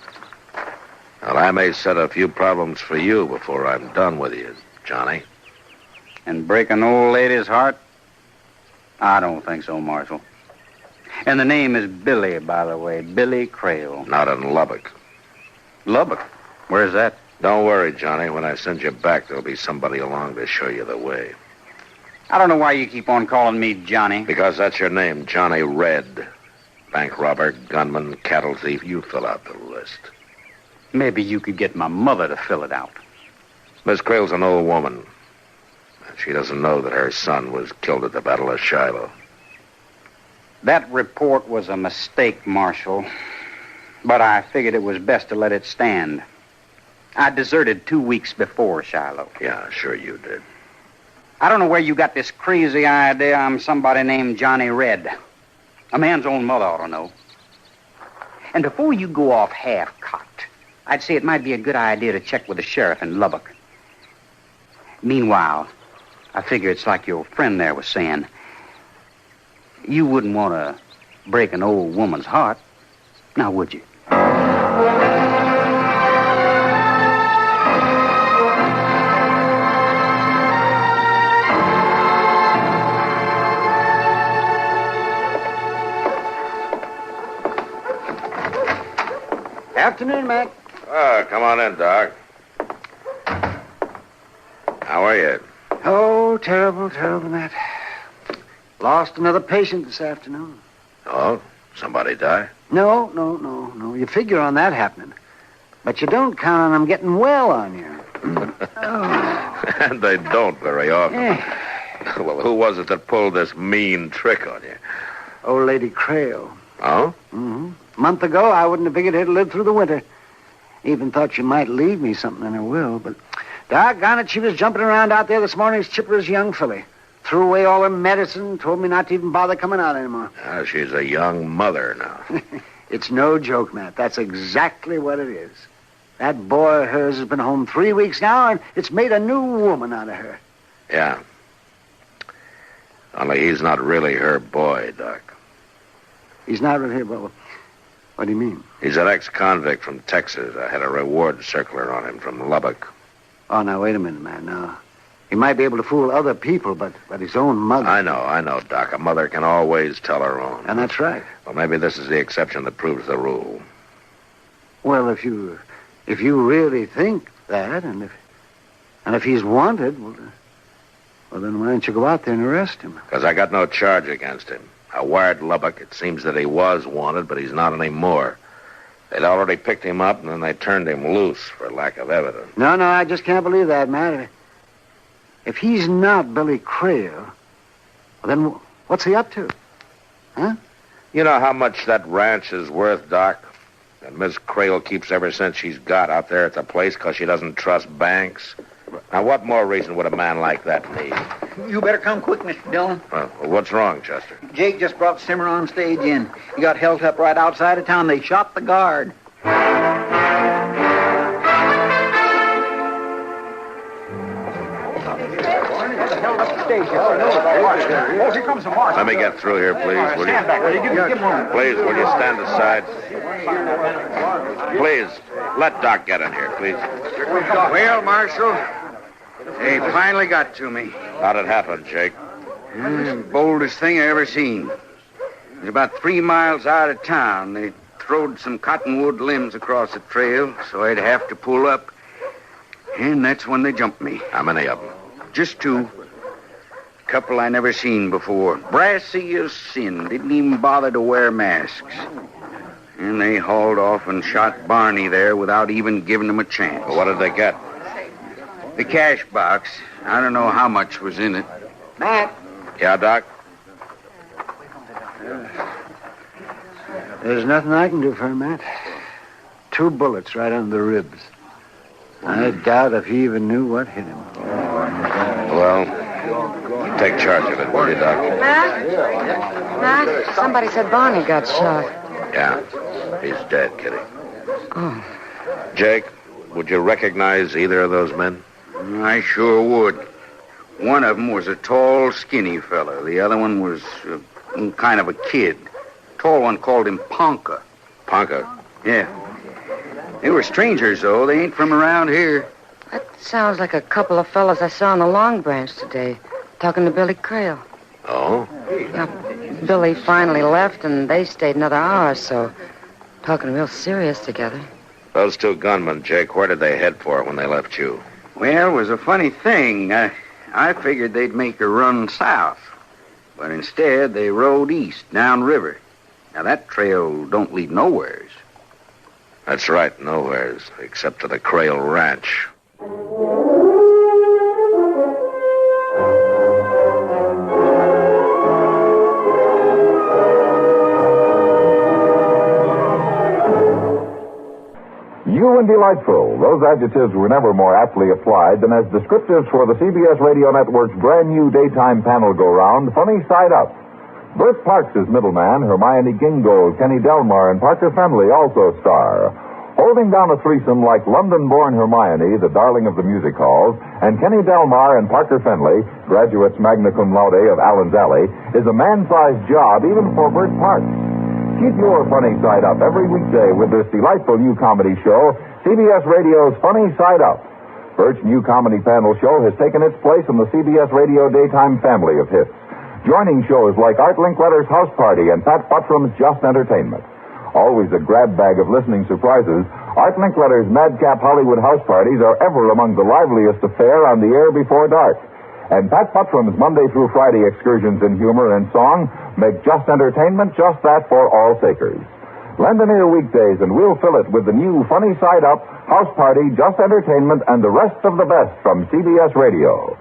Well, I may set a few problems for you before I'm done with you, Johnny. And break an old lady's heart? I don't think so, Marshal. And the name is Billy, by the way. Billy Crail. Not in Lubbock. Lubbock? Where's that? Don't worry, Johnny. When I send you back, there'll be somebody along to show you the way. I don't know why you keep on calling me Johnny. Because that's your name, Johnny Red. Bank robber, gunman, cattle thief. You fill out the list. Maybe you could get my mother to fill it out. Miss Crail's an old woman. She doesn't know that her son was killed at the Battle of Shiloh. That report was a mistake, Marshal. But I figured it was best to let it stand. I deserted 2 weeks before Shiloh. Yeah, sure you did. I don't know where you got this crazy idea I'm somebody named Johnny Red. A man's own mother ought to know. And before you go off half-cocked, I'd say it might be a good idea to check with the sheriff in Lubbock. Meanwhile, I figure it's like your friend there was saying. You wouldn't want to break an old woman's heart, now would you? Afternoon, Mac. Oh, come on in, Doc. How are you? Oh, terrible, Matt. Lost another patient this afternoon. Oh, somebody die? No. You figure on that happening. But you don't count on them getting well on you. And they don't very often. Yeah. Well, who was it that pulled this mean trick on you? Old Lady Crail. Oh? Mm-hmm. A month ago, I wouldn't have figured he'd live through the winter. Even thought she might leave me something in her will, but doggone it, she was jumping around out there this morning as chipper as a young filly. Threw away all her medicine, told me not to even bother coming out anymore. She's a young mother now. It's no joke, Matt. That's exactly what it is. That boy of hers has been home 3 weeks now, and it's made a new woman out of her. Yeah. Only he's not really her boy, Doc. He's not really her boy? What do you mean? He's an ex-convict from Texas. I had a reward circular on him from Lubbock. Oh, now, wait a minute, man. Now, he might be able to fool other people, but his own mother... I know, Doc. A mother can always tell her own. And that's right. Well, maybe this is the exception that proves the rule. Well, if you really think that, and if he's wanted, well, then why don't you go out there and arrest him? Because I got no charge against him. I wired Lubbock. It seems that he was wanted, but he's not anymore. They'd already picked him up, and then they turned him loose for lack of evidence. No, I just can't believe that, Matt. If he's not Billy Crail, well, then what's he up to? Huh? You know how much that ranch is worth, Doc? And Miss Crail keeps every cent she's got out there at the place because she doesn't trust banks. Now, what more reason would a man like that need? You better come quick, Mr. Dillon. Well, what's wrong, Chester? Jake just brought Simmer on stage in. He got held up right outside of town. They shot the guard. Let me get through here, please, will you? Please, will you stand aside? Please, let Doc get in here, please. Well, Marshal, they finally got to me. How'd it happen, Jake? Boldest thing I ever seen. It was about 3 miles out of town. They throwed some cottonwood limbs across the trail, so I'd have to pull up. And that's when they jumped me. How many of them? Just 2. A couple I never seen before. Brassy as sin. Didn't even bother to wear masks. And they hauled off and shot Barney there without even giving him a chance. Well, what did they get? The cash box. I don't know how much was in it. Matt. Yeah, Doc? There's nothing I can do for him, Matt. 2 bullets right under the ribs. I doubt if he even knew what hit him. Well, take charge of it, will you, Doc? Matt, somebody said Barney got shot. Yeah, he's dead, Kitty. Oh. Jake, would you recognize either of those men? I sure would. One of them was a tall, skinny fella. The other one was kind of a kid. Tall one called him Ponka. Ponka? Yeah. They were strangers, though. They ain't from around here. That sounds like a couple of fellas I saw on the Long Branch today, talking to Billy Crail. Oh? Yeah, Billy finally left, and they stayed another hour or so, talking real serious together. Those 2 gunmen, Jake, where did they head for when they left you? Well, it was a funny thing. I figured they'd make a run south. But instead, they rode east, downriver. Now, that trail don't lead nowheres. That's right, nowheres, except to the Crail Ranch. New and delightful. Those adjectives were never more aptly applied than as descriptives for the CBS Radio Network's brand new daytime panel go-round, Funny Side Up. Bert Parks is middleman, Hermione Gingold, Kenny Delmar, and Parker Fenley also star. Holding down a threesome like London-born Hermione, the darling of the music halls, and Kenny Delmar and Parker Fenley, graduates magna cum laude of Allen's Alley, is a man-sized job even for Bert Parks. Keep your Funny Side Up every weekday with this delightful new comedy show, CBS Radio's Funny Side Up. Bert's new comedy panel show has taken its place in the CBS Radio daytime family of hits, joining shows like Art Linkletter's House Party and Pat Buttram's Just Entertainment. Always a grab bag of listening surprises, Art Linkletter's Madcap Hollywood House Parties are ever among the liveliest affair on the air before dark. And Pat Buttram's Monday through Friday excursions in humor and song make Just Entertainment just that for all takers. Lend an ear weekdays and we'll fill it with the new Funny Side Up, House Party, Just Entertainment, and the rest of the best from CBS Radio.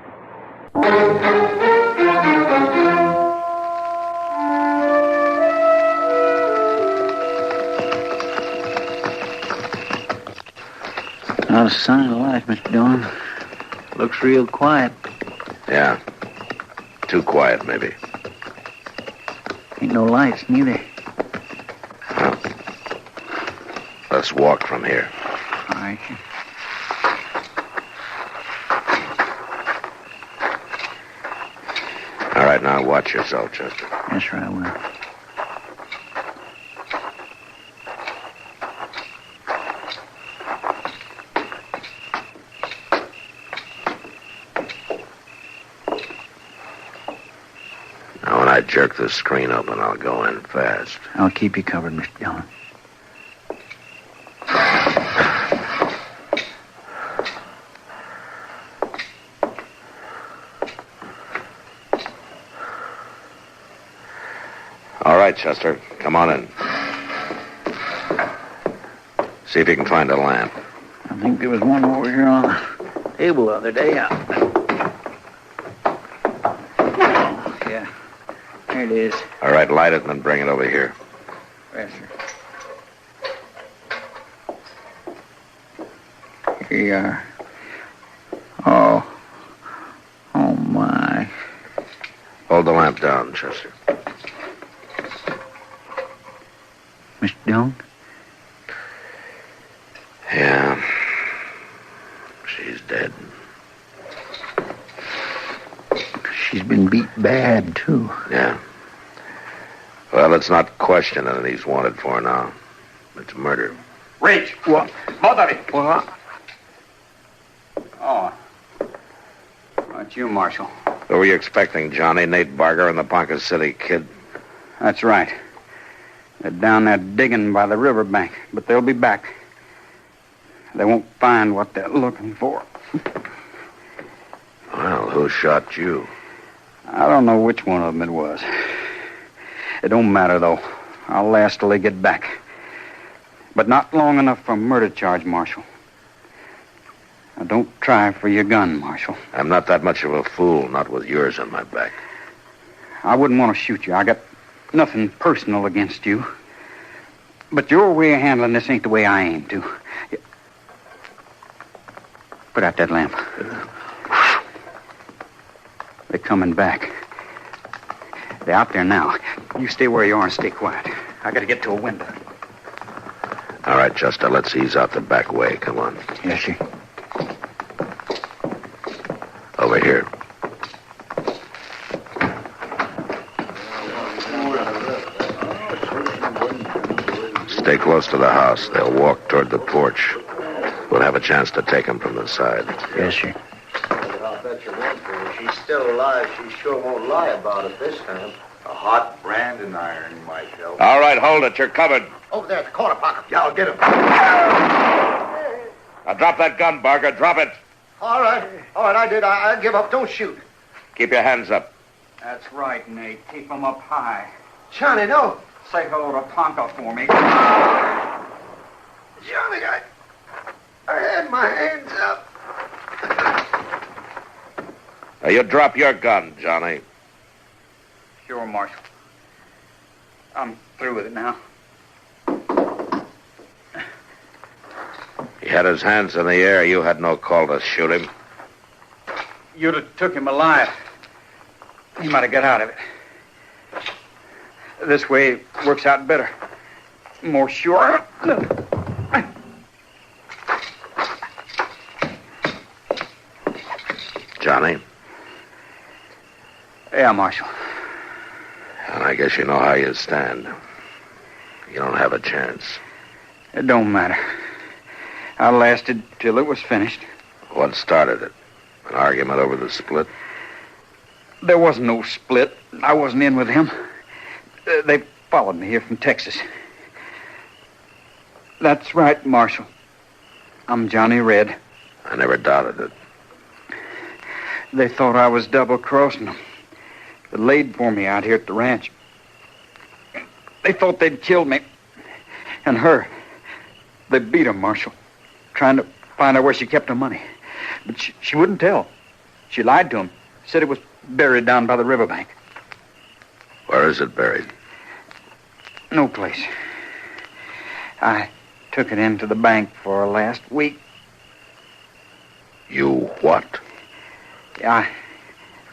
Not a sign of life, Mr. Dillon. Looks real quiet. Yeah. Too quiet, maybe. Ain't no lights, neither. Well, let's walk from here. All right. All right, now watch yourself, Chester. Yes, sir, I will. I jerk the screen open, I'll go in fast. I'll keep you covered, Mr. Dillon. All right, Chester. Come on in. See if you can find a lamp. I think there was one over here on the table the other day. There it is. All right, light it and then bring it over here. Yes, sir. Here you are. Oh, my. Hold the lamp down, Chester. Mr. Dillon? Yeah. She's dead. She's been beat bad, too. Yeah. Well, it's not questioning that he's wanted for now. It's murder. Rich! What? Mother! What? Oh. Not you, Marshal. Who were you expecting, Johnny? Nate Barger and the Ponca City Kid? That's right. They're down there digging by the riverbank, but they'll be back. They won't find what they're looking for. Well, who shot you? I don't know which one of them it was. It don't matter, though. I'll last till they get back. But not long enough for a murder charge, Marshal. Now, don't try for your gun, Marshal. I'm not that much of a fool, not with yours on my back. I wouldn't want to shoot you. I got nothing personal against you. But your way of handling this ain't the way I aim to. Put out that lamp. They're coming back. They're out there now. You stay where you are and stay quiet. I gotta get to a window. All right, Justa, let's ease out the back way. Come on. Yes, sir. Over here. Stay close to the house. They'll walk toward the porch. We'll have a chance to take them from the side. Yes, sir. I'll bet you one thing. If she's still alive, she sure won't lie about it this time. A hot branding iron might help. All right, hold it. You're covered. Over there at the corner pocket. Yeah, I'll get him. Now drop that gun, Barker. Drop it. All right, I did. I give up. Don't shoot. Keep your hands up. That's right, Nate. Keep them up high. Johnny, no. Say hello to Ponca for me. Johnny, I had my hands up. Now you drop your gun, Johnny. Sure, Marshal. I'm through with it now. He had his hands in the air. You had no call to shoot him. You'd have took him alive. He might have got out of it. This way it works out better. More sure. Johnny? Yeah, Marshal. And I guess you know how you stand. You don't have a chance. It don't matter. I lasted till it was finished. What started it? An argument over the split? There wasn't no split. I wasn't in with him. They followed me here from Texas. That's right, Marshal. I'm Johnny Red. I never doubted it. They thought I was double-crossing them. They laid for me out here at the ranch. They thought they'd killed me. And her. They beat her, Marshal. Trying to find out where she kept her money. But she wouldn't tell. She lied to him. Said it was buried down by the riverbank. Where is it buried? No place. I took it into the bank for last week. You what? Yeah, I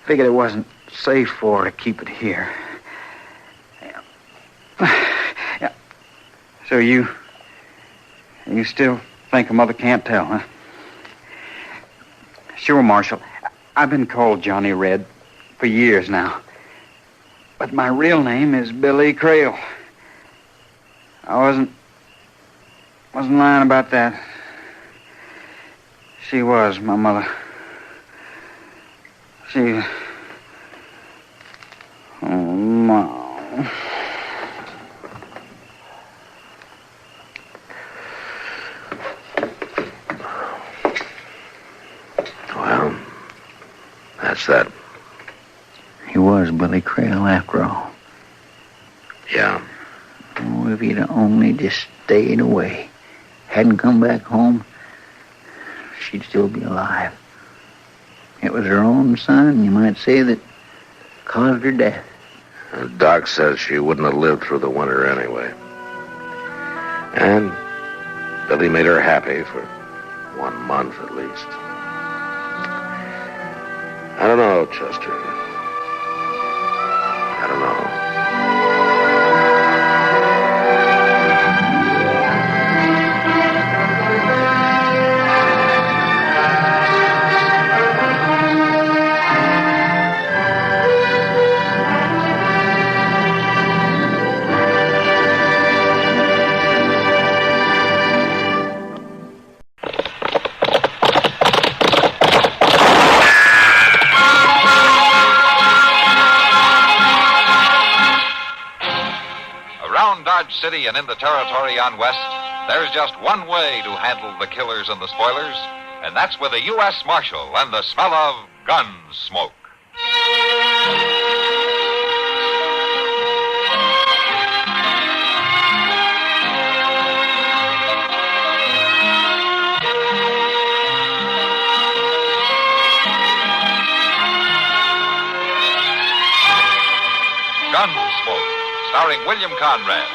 figured it wasn't safe for her to keep it here. Yeah. So you still think a mother can't tell, huh? Sure, Marshal. I've been called Johnny Red for years now. But my real name is Billy Crail. I wasn't lying about that. She was, my mother. She... Oh, Mom. Well, that's that. He was Billy Crail after all. Yeah. Oh, if he'd only just stayed away, hadn't come back home, she'd still be alive. It was her own son, you might say, that caused her death. And Doc says she wouldn't have lived through the winter anyway. And Billy made her happy for 1 month at least. I don't know, Chester. I don't know. Dodge City and in the territory on West, there's just one way to handle the killers and the spoilers, and that's with a U.S. Marshal and the smell of Gunsmoke. Gunsmoke, starring William Conrad.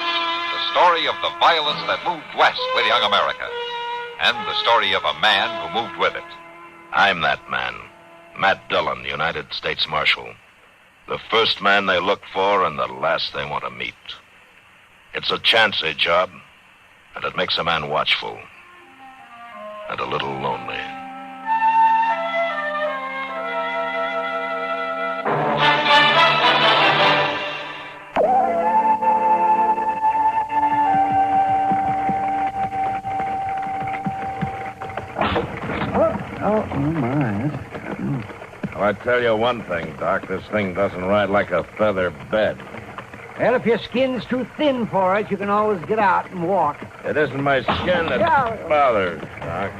The story of the violence that moved west with young America. And the story of a man who moved with it. I'm that man. Matt Dillon, United States Marshal. The first man they look for and the last they want to meet. It's a chancy job, and it makes a man watchful. And a little lonely. Oh, my. Well, I tell you one thing, Doc. This thing doesn't ride like a feather bed. Well, if your skin's too thin for it, you can always get out and walk. It isn't my skin that bothers, Doc.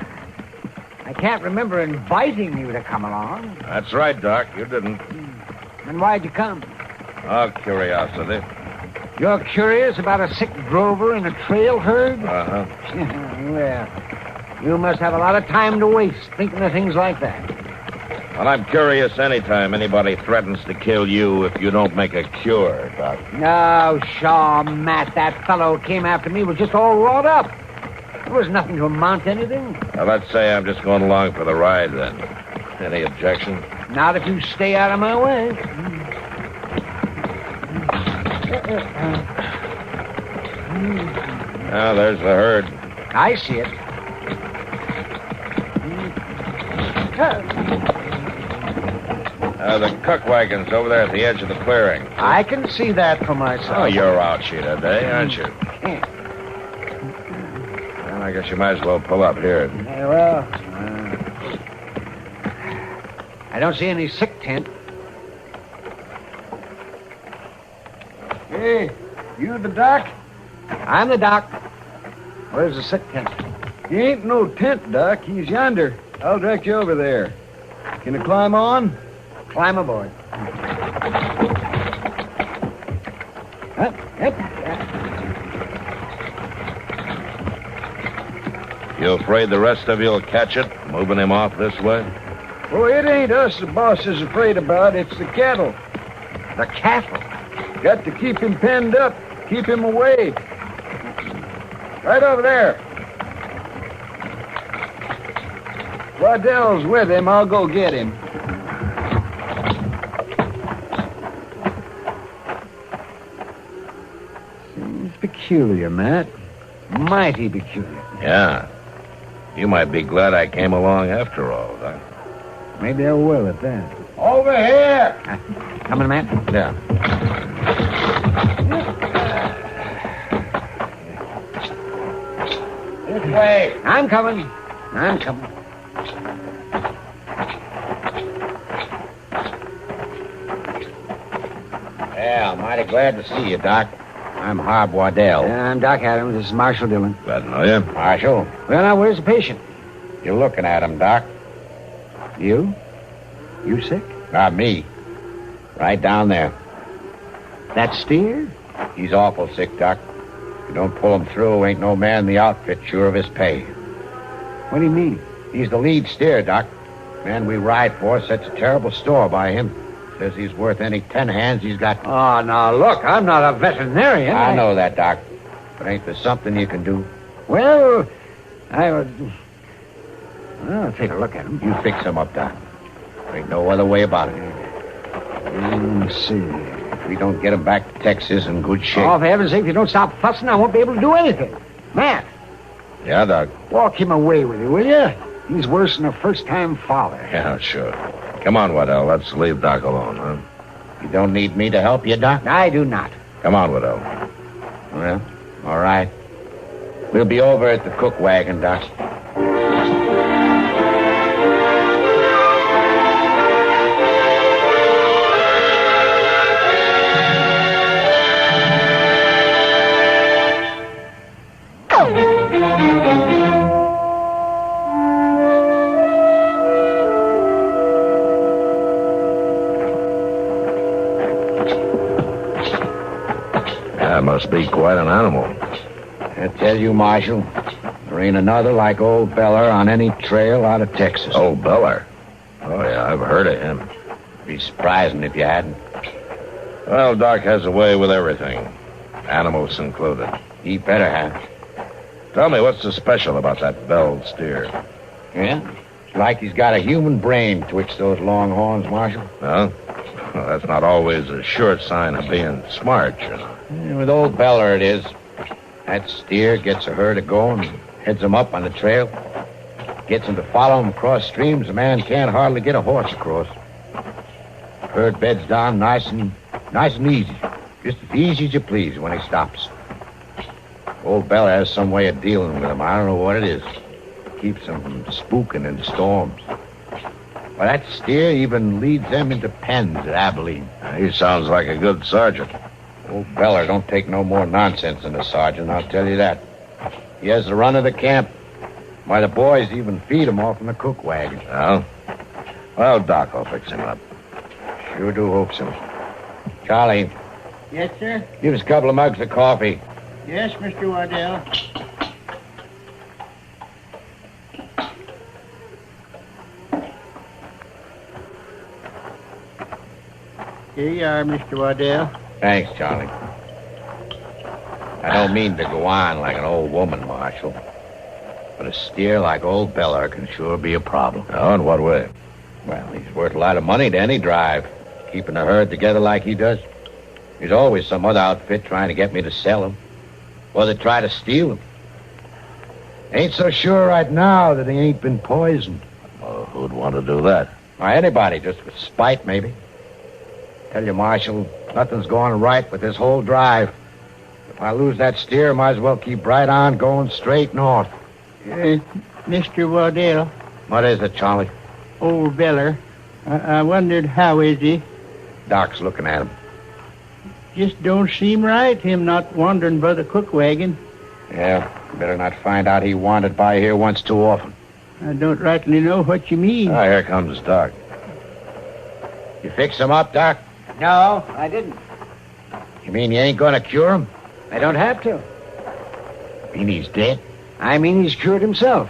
I can't remember inviting you to come along. That's right, Doc. You didn't. Then why'd you come? Oh, curiosity. You're curious about a sick drover in a trail herd? Uh-huh. Well, you must have a lot of time to waste thinking of things like that. Well, I'm curious anytime anybody threatens to kill you if you don't make a cure, Doc. No, Shaw, Matt, that fellow who came after me was just all wrought up. There was nothing to amount to anything. Now, let's say I'm just going along for the ride, then. Any objection? Not if you stay out of my way. Now, there's the herd. I see it. The cook wagon's over there at the edge of the clearing. I can see that for myself. Oh, you're out, Sheeta, today, aren't you? Yeah. Well, I guess you might as well pull up here. Well, I don't see any sick tent. Hey, you the doc? I'm the doc. Where's the sick tent? He ain't no tent, Doc. He's yonder. I'll direct you over there. Can you climb on? Climb aboard. Up. You afraid the rest of you'll catch it, moving him off this way? Oh, it ain't us the boss is afraid about. It's the cattle. The cattle? Got to keep him penned up. Keep him away. Right over there. Waddell's with him. I'll go get him. Seems peculiar, Matt. Mighty peculiar. Yeah. You might be glad I came along after all, Doc. Maybe I will at that. Over here! Coming, Matt? Yeah. This way. I'm coming. Yeah, mighty glad to see you, Doc. I'm Harb Waddell. I'm Doc Adams. This is Marshal Dillon. Glad to know you. Marshal, Well, now, where's the patient? you're looking at him, Doc. You? You sick? Not me. Right down there. That steer? He's awful sick, Doc. If you don't pull him through, ain't no man in the outfit sure of his pay. What do you mean? He's the lead steer, Doc. Man we ride for sets a terrible store by him. Says he's worth any 10 hands he's got. Oh, now, look, I'm not a veterinarian. I know that, Doc. But ain't there something you can do? Well, I'll take a look at him. You fix him up, Doc. There ain't no other way about it. Let's see. If we don't get him back to Texas in good shape. Oh, for heaven's sake, if you don't stop fussing, I won't be able to do anything. Matt, Yeah, Doc. walk him away with you, will you? He's worse than a first-time father. Yeah, sure. Come on, Waddell. Let's leave Doc alone, huh? You don't need me to help you, Doc? I do not. Come on, Waddell. Well, all right. We'll be over at the cook wagon, Doc. That must be quite an animal. I tell you, Marshal, there ain't another like old Beller on any trail out of Texas. Old Beller? Oh, yeah, I've heard of him. Be surprising if you hadn't. Well, Doc has a way with everything, animals included. He better have. Tell me, what's so special about that belled steer? Yeah? It's like he's got a human brain betwixt those long horns, Marshal. Well, that's not always a sure sign of being smart, you know. Yeah, with old Beller it is. That steer gets a herd going, heads them up on the trail, gets them to follow him across streams a man can't hardly get a horse across. Herd beds down nice and easy, just as easy as you please when he stops. Old Beller has some way of dealing with him. I don't know what it is. Keeps them from spooking in storms. Well, that steer even leads them into pens at Abilene. He sounds like a good sergeant. Old Beller don't take no more nonsense than a sergeant, I'll tell you that. He has the run of the camp. Why, the boys even feed him off in the cook wagon. Well, Doc will fix him up. Sure do hope so. Charlie. Yes, sir? Give us a couple of mugs of coffee. Yes, Mr. Waddell. Here you are, Mr. Waddell. Thanks, Charlie. I don't mean to go on like an old woman, Marshal. But a steer like old Beller can sure be a problem. Oh, in what way? Well, he's worth a lot of money to any drive, keeping the herd together like he does. There's always some other outfit trying to get me to sell him, or they try to steal him. Ain't so sure right now that he ain't been poisoned. Well, who'd want to do that? Or anybody, just with spite, maybe. Tell you, Marshal, nothing's going right with this whole drive. If I lose that steer, might as well keep right on going straight north. Mr. Waddell. What is it, Charlie? Old Beller. I wondered how is he? Doc's looking at him. Just don't seem right, him not wandering by the cook wagon. Yeah, better not find out he wandered by here once too often. I don't rightly know what you mean. Ah, here comes Doc. You fix him up, Doc? No, I didn't. You mean you ain't gonna cure him? I don't have to. You mean he's dead? I mean he's cured himself.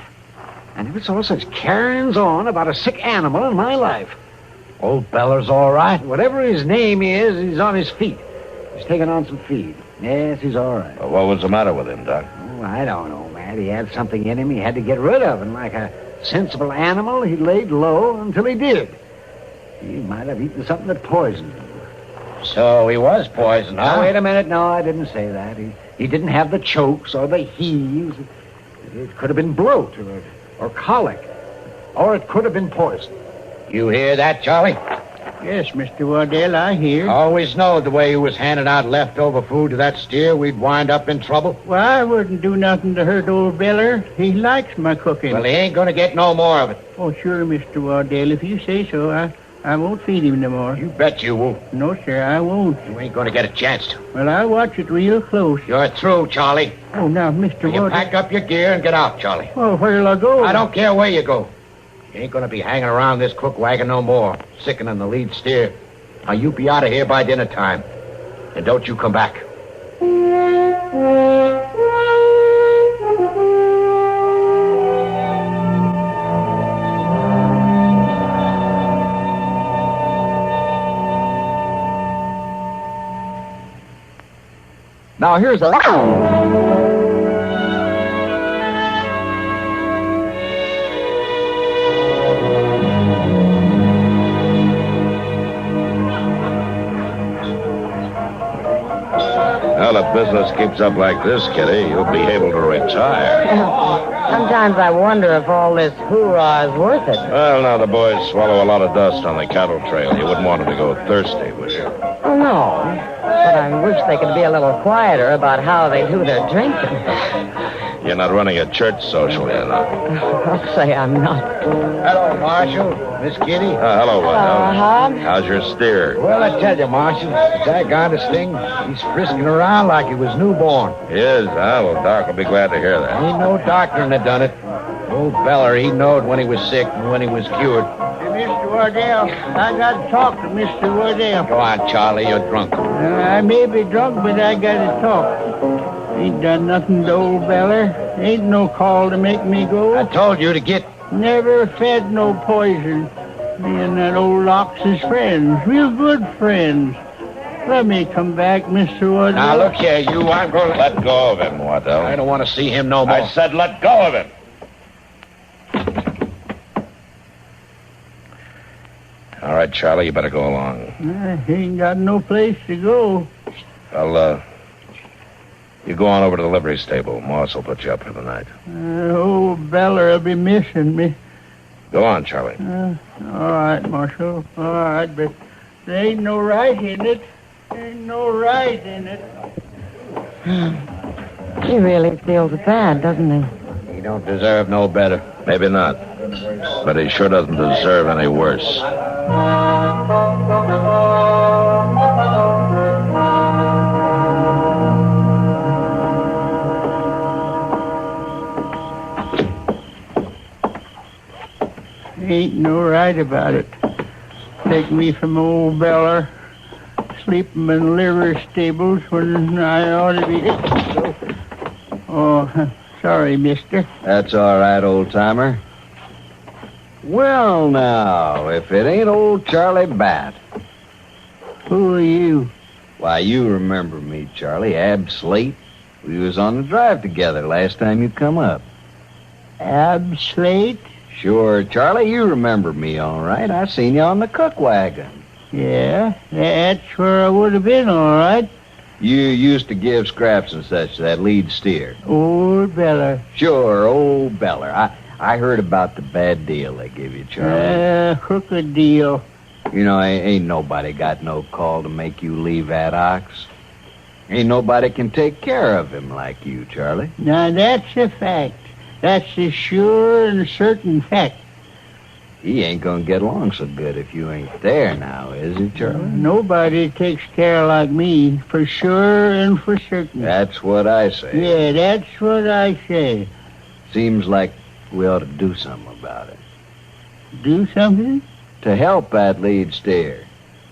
And if it's all such carryings on about a sick animal in my life. Old Beller's all right. Whatever his name is, he's on his feet. He's taking on some feed. Yes, he's all right. Well, what was the matter with him, Doc? Oh, I don't know, man. He had something in him he had to get rid of. And like a sensible animal, he laid low until he did. He might have eaten something that poisoned him. So he was poisoned, huh? Now, wait a minute. No, I didn't say that. He didn't have the chokes or the heaves. It could have been bloat or colic. Or it could have been poison. You hear that, Charlie? Yes, Mr. Waddell, I hear. I always knowed the way you was handing out leftover food to that steer, we'd wind up in trouble. Well, I wouldn't do nothing to hurt old Beller. He likes my cooking. Well, he ain't going to get no more of it. Oh, sure, Mr. Waddell. If you say so, I won't feed him no more. You bet you won't. No, sir, I won't. You ain't going to get a chance to. Well, I'll watch it real close. You're through, Charlie. Oh, now, Mr. You Waddell. pack up your gear and get out, Charlie. Oh, where'll I go? I don't care where you go. You ain't going to be hanging around this cook wagon no more, sickening the lead steer. Now, you be out of here by dinner time. And don't you come back. Now, here's a... Well, if business keeps up like this, Kitty, you'll be able to retire. Sometimes I wonder if all this hoorah is worth it. Well, now the boys swallow a lot of dust on the cattle trail. You wouldn't want them to go thirsty, would you? Oh, no. But I wish they could be a little quieter about how they do their drinking. You're not running a church social, you know. I'll say I'm not. Hello, Marshal. Miss Kitty. Hello, Hub. How's your steer? Well, I tell you, Marshal, the daggone thing, he's frisking around like he was newborn. He is, huh? Well, Doc will be glad to hear that. Ain't no doctoring that done it. Old feller, he knowed when he was sick and when he was cured. Hey, Mr. Wardell, I got to talk to Mr. Wardell. Go on, Charlie, you're drunk. I may be drunk, but I got to talk. Ain't done nothing to old Beller. Ain't no call to make me go. I told you to get... Never fed no poison. Me and that old Locks is friends, real good friends. Let me come back, Mr. Wardell. Now, look here, you, I'm going to... Let go of him, Wardell. I don't want to see him no more. I said let go of him. All right, Charlie, you better go along. I ain't got no place to go. Well, you go on over to the livery stable. Moss will put you up for the night. Old Beller'll be missing me. Go on, Charlie. All right, Marshal. All right, but there ain't no right in it. Ain't no right in it. He really feels bad, doesn't he? He don't deserve no better. Maybe not. But he sure doesn't deserve any worse. Ain't no right about it. Take me from old Beller, sleep him in liver stables when I ought to be... Oh, sorry, mister. That's all right, old-timer. Well, now, if it ain't old Charlie Bat. Who are you? Why, you remember me, Charlie. Ab Slate. We was on the drive together last time you come up. Ab Slate? Sure, Charlie, you remember me, all right. I seen you on the cook wagon. Yeah, that's where I would have been, all right. You used to give scraps and such to that lead steer. Old Beller. Sure, old Beller. I heard about the bad deal they give you, Charlie. Crooked deal. You know, ain't nobody got no call to make you leave that ox. Ain't nobody can take care of him like you, Charlie. Now, that's a fact. That's a sure and certain fact. He ain't gonna get along so good if you ain't there now, is he, Charlie? Nobody takes care like me, for sure and for certain. That's what I say. Yeah, that's what I say. Seems like we ought to do something about it. Do something? To help that lead steer.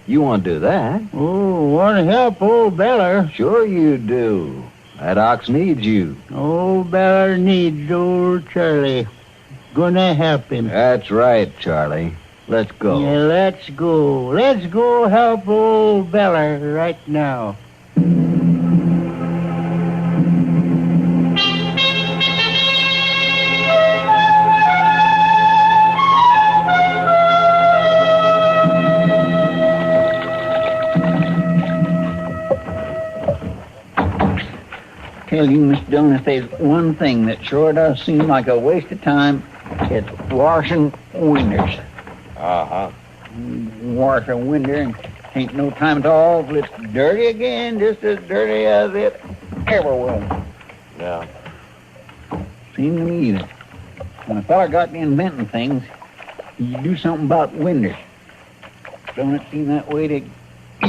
You want to do that? Oh, want to help old Beller? Sure you do. That ox needs you. Old Beller needs old Charlie. Gonna help him. That's right, Charlie. Let's go. Yeah, let's go. Let's go help old Beller right now. Tell you, Mr. Dillon, if there's one thing that sure does seem like a waste of time, it's washing winders. Uh-huh. Wash a winder and ain't no time at all till it's dirty again, just as dirty as it ever was. Yeah. Seems to me that when a fella got to inventing things, you do something about winders. Don't it seem that way to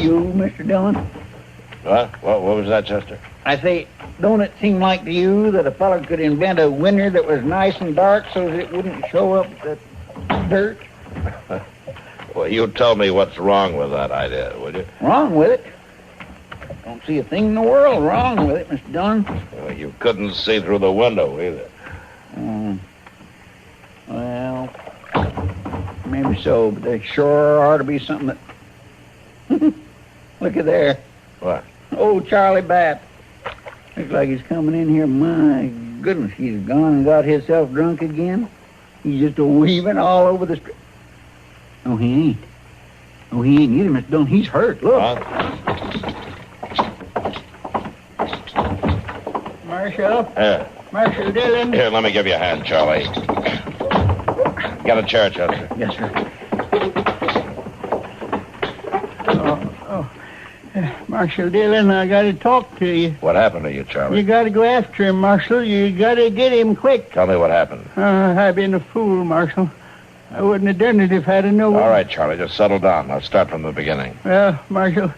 you, Mr. Dillon? What was that, Chester? I say, don't it seem like to you that a fella could invent a winder that was nice and dark so that it wouldn't show up the dirt? Well, you tell me what's wrong with that idea, would you? Wrong with it? Don't see a thing in the world wrong with it, Mr. Dillon. Well, you couldn't see through the window either. Well, maybe so, but there sure ought to be something that... Look at there. What? Old Charlie Bat. Looks like he's coming in here. My goodness, he's gone and got himself drunk again. He's just a-weaving all over the street. Oh, he ain't. Oh, he ain't either, Mr. Dillon. He's hurt. Look. Marshal? Yeah. Marshal Dillon. Here, let me give you a hand, Charlie. Get a chair, Chester. Yes, sir. Marshal Dillon, I got to talk to you. What happened to you, Charlie? You got to go after him, Marshal. You got to get him quick. Tell me what happened. I've been a fool, Marshal. I wouldn't have done it if I'd have known. All right, Charlie, just settle down. I'll start from the beginning. Well, Marshal,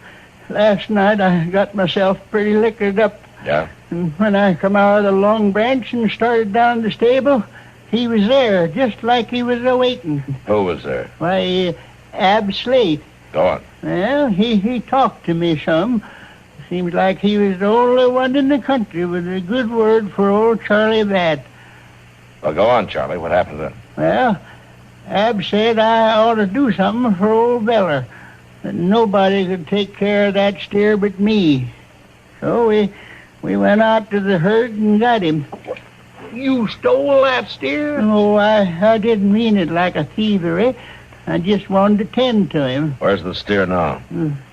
last night I got myself pretty liquored up. Yeah? And when I come out of the Long Branch and started down the stable, he was there, just like he was a-waiting. Who was there? Why, Ab Slate. Go on. Well, he talked to me some. Seems like he was the only one in the country with a good word for old Charlie Bat. Well, go on, Charlie. What happened then? Well, Ab said I ought to do something for old Beller. That nobody could take care of that steer but me. So we went out to the herd and got him. You stole that steer? No, I didn't mean it like a thievery. I just wanted to tend to him. Where's the steer now?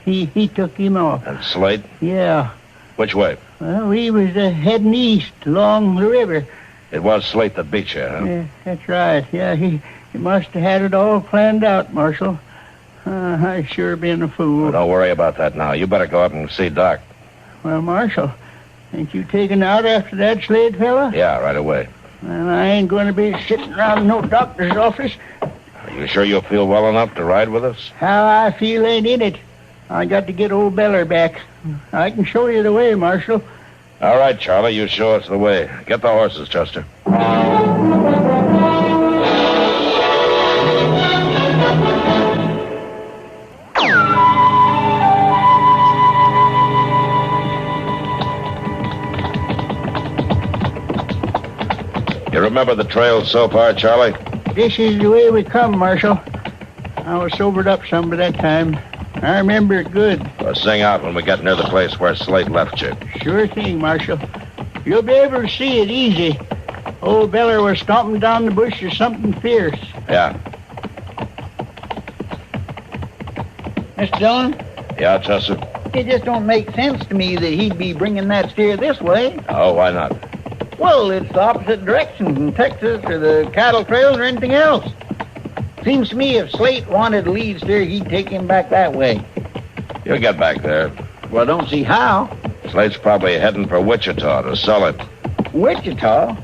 He took him off. And Slate? Yeah. Which way? Well, we was heading east along the river. It was Slate that beat you, huh? Yeah, that's right. Yeah, he must have had it all planned out, Marshal. I sure been a fool. Well, don't worry about that now. You better go up and see Doc. Well, Marshal, ain't you taken out after that Slade fella? Yeah, right away. Well, I ain't going to be sitting around no doctor's office. Are you sure you'll feel well enough to ride with us? How I feel ain't in it. I got to get old Beller back. I can show you the way, Marshal. All right, Charlie, you show us the way. Get the horses, Chester. You remember the trail so far, Charlie? This is the way we come, Marshal. I was sobered up some by that time. I remember it good. Well, sing out when we get near the place where Slate left you. Sure thing, Marshal. You'll be able to see it easy. Old Beller was stomping down the bush or something fierce. Yeah. Mr. Dillon? Yeah, Chester? It just don't make sense to me that he'd be bringing that steer this way. Oh, why not? Well, it's the opposite direction from Texas or the cattle trails or anything else. Seems to me if Slate wanted to lead steer, he'd take him back that way. You'll get back there. Well, I don't see how. Slate's probably heading for Wichita to sell it. Wichita?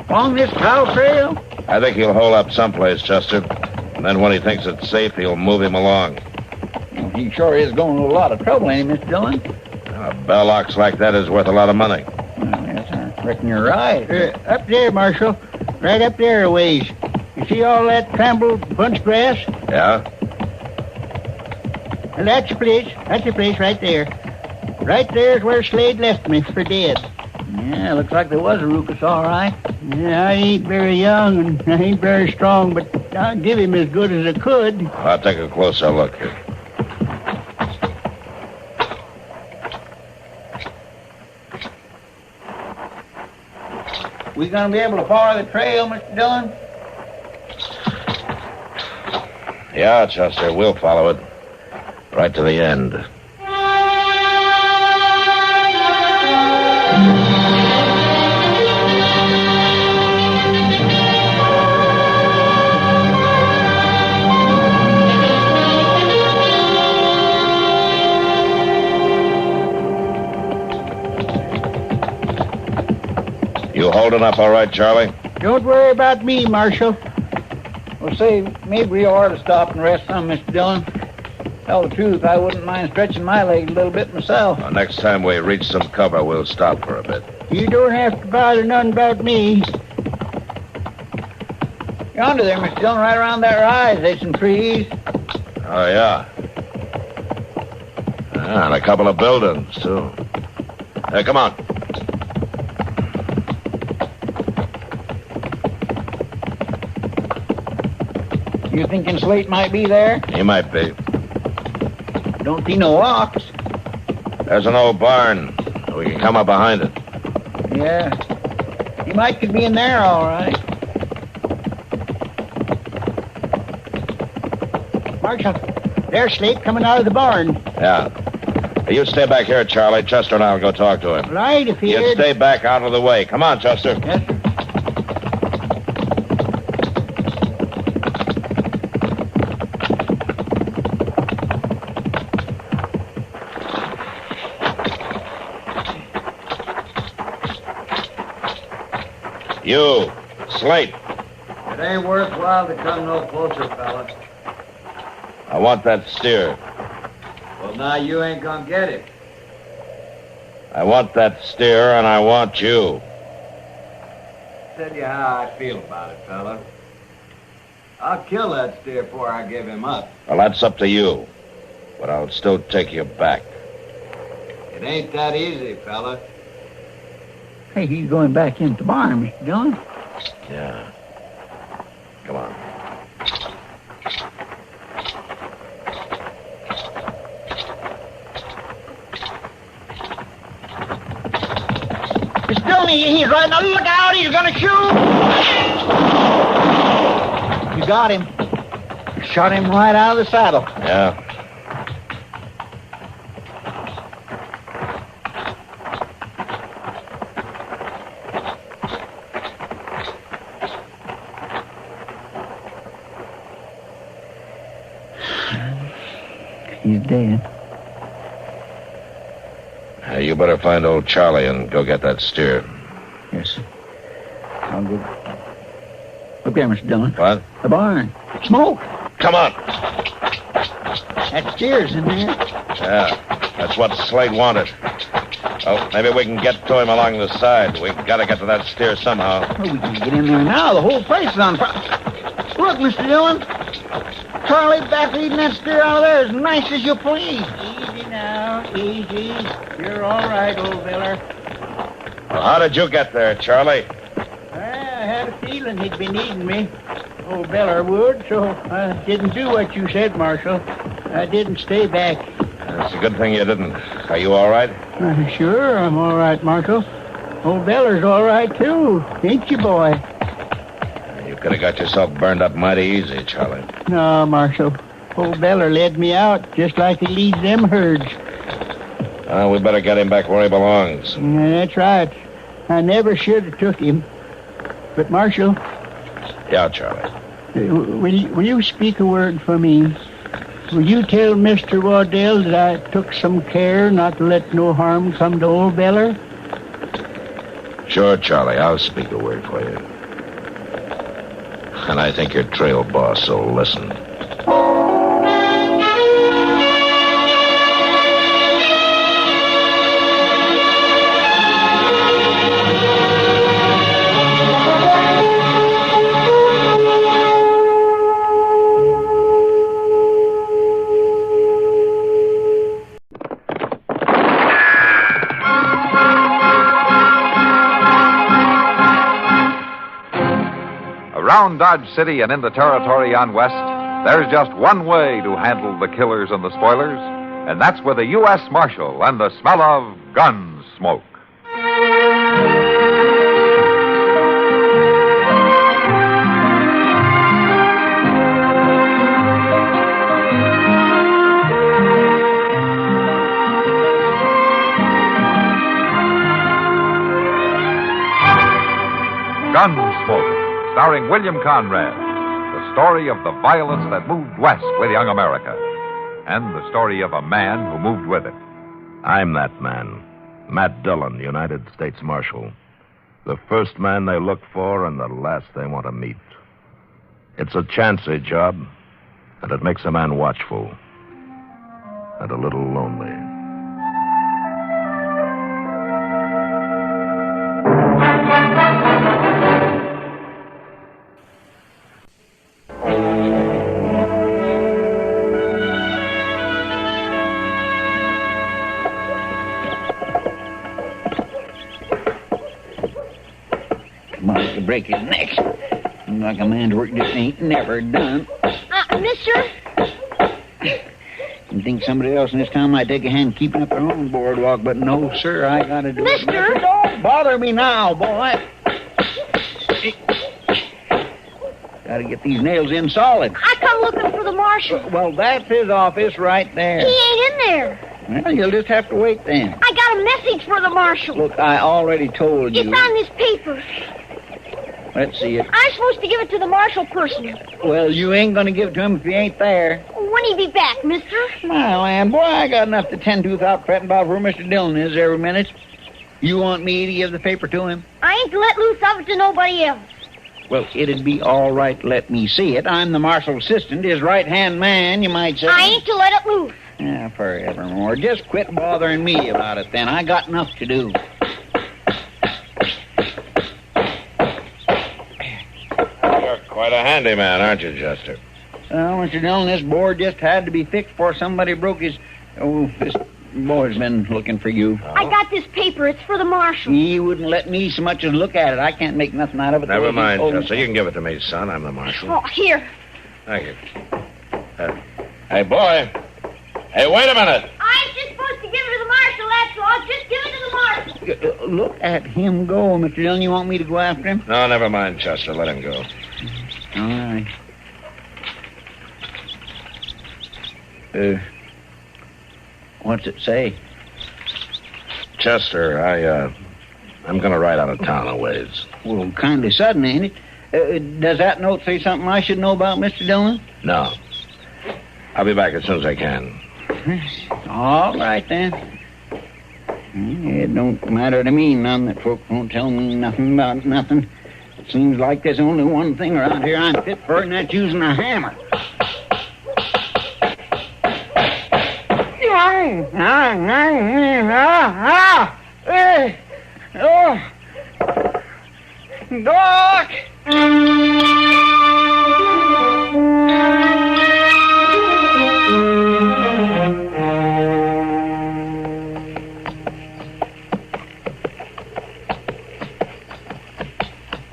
Along this cow trail? I think he'll hole up someplace, Chester. And then when he thinks it's safe, he'll move him along. Well, he sure is going to a lot of trouble, ain't he, Mr. Dillon? A bell ox like that is worth a lot of money. Well, yes, I reckon you're right. Up there, Marshal. Right up there a ways. You see all that trampled bunch grass? Yeah? Well, that's the place. That's the place right there. Right there's where Slade left me for dead. Yeah, looks like there was a ruckus, all right. Yeah, I ain't very young and I ain't very strong, but I'll give him as good as I could. I'll take a closer look here. We gonna be able to follow the trail, Mr. Dillon? Yeah, Chester, we'll follow it. Right to the end. You holding up all right, Charlie? Don't worry about me, Marshal. Well, say, maybe we ought to stop and rest some, Mr. Dillon. Tell the truth, I wouldn't mind stretching my legs a little bit myself. Well, next time we reach some cover, we'll stop for a bit. You don't have to bother none about me. Yonder there, Mr. Dillon, right around that rise, there's some trees. Oh, yeah. And a couple of buildings, too. Hey, come on. You thinking Slate might be there? He might be. Don't see no ox. There's an old barn. We can come up behind it. Yeah. He might could be in there, all right. Marshal, there's Slate coming out of the barn. Yeah. Hey, you stay back here, Charlie. Chester and I will go talk to him. Right, if he You stay back out of the way. Come on, Chester. Yes, sir. You, Slate. It ain't worthwhile to come no closer, fella. I want that steer. Well, now you ain't gonna get it. I want that steer, and I want you. Tell you how I feel about it, fella. I'll kill that steer before I give him up. Well, that's up to you. But I'll still take you back. It ain't that easy, fella. Hey, he's going back into the barn, Mr. Dillon. Yeah. Come on. Mr. Dillon, he's right now. Look out, he's gonna shoot! You got him. Shot him right out of the saddle. Yeah. He's dead. You better find old Charlie and go get that steer. Yes, sir. I'll go. Look there, Mr. Dillon. What? The barn. Smoke. Come on. That steer's in there. Yeah, that's what Slate wanted. Oh, maybe we can get to him along the side. We've got to get to that steer somehow. Well, we can get in there now. The whole place is on fire. Look, Mr. Dillon. Charlie back leading that steer out of there as nice as you please. Easy now, easy. You're all right, old feller. Well, how did you get there, Charlie? I had a feeling he'd be needing me. Old Beller would, so I didn't do what you said, Marshal. I didn't stay back. It's a good thing you didn't. Are you all right? Sure, I'm all right, Marshal. Old Beller's all right, too. Ain't you, boy? You could have got yourself burned up mighty easy, Charlie. No, Marshal. Old Beller led me out just like he leads them herds. We better get him back where he belongs. That's right. I never should have took him. But, Marshal... Yeah, Charlie. Will you speak a word for me? Will you tell Mr. Waddell that I took some care not to let no harm come to old Beller? Sure, Charlie. I'll speak a word for you. And I think your trail boss will listen. Around Dodge City and in the territory on West, there's just one way to handle the killers and the spoilers, and that's with a U.S. Marshal and the smell of Gunsmoke. Gunsmoke, starring William Conrad, the story of the violence that moved west with young America, and the story of a man who moved with it. I'm that man, Matt Dillon, United States Marshal. The first man they look for and the last they want to meet. It's a chancy job, and it makes a man watchful and a little lonely. To break his neck. Seems like a man's work just ain't never done. Mister? You think somebody else in this town might take a hand keeping up their own boardwalk, but no, sir, I gotta do it. Mister! Don't bother me now, boy. Gotta get these nails in solid. I come looking for the marshal. Well, that's his office right there. He ain't in there. Well, you'll just have to wait then. I got a message for the marshal. Look, I already told you. It's on this paper. Let's see it. I'm supposed to give it to the marshal person. Well, you ain't gonna give it to him if he ain't there. When he be back, mister? My land, boy, I got enough to tend to without fretting about where Mr. Dillon is every minute. You want me to give the paper to him? I ain't to let loose of it to nobody else. Well, it'd be all right to let me see it. I'm the marshal's assistant, his right-hand man, you might say. I ain't to let it loose. Yeah, forevermore. Just quit bothering me about it, then. I got enough to do. You're quite a handyman, aren't you, Chester? Well, Mr. Dillon, this board just had to be fixed before somebody broke his... Oh, this boy's been looking for you. I got this paper. It's for the marshal. He wouldn't let me so much as look at it. I can't make nothing out of it. Never mind, Chester. You can give it to me, son. I'm the marshal. Oh, here. Thank you. Hey, boy. Hey, wait a minute. I ain't just supposed to give it to the marshal, that's all. Just give it to the marshal. Look at him go, Mr. Dillon. You want me to go after him? No, never mind, Chester. Let him go. All right. What's it say? Chester, I'm going to ride out of town a ways. Well, kind of sudden, ain't it? Does that note say something I should know about, Mr. Dillon? No. I'll be back as soon as I can. All right, then. It don't matter to me none that folk won't tell me nothing about nothing. It seems like there's only one thing around here I'm fit for, and that's using a hammer. Doc!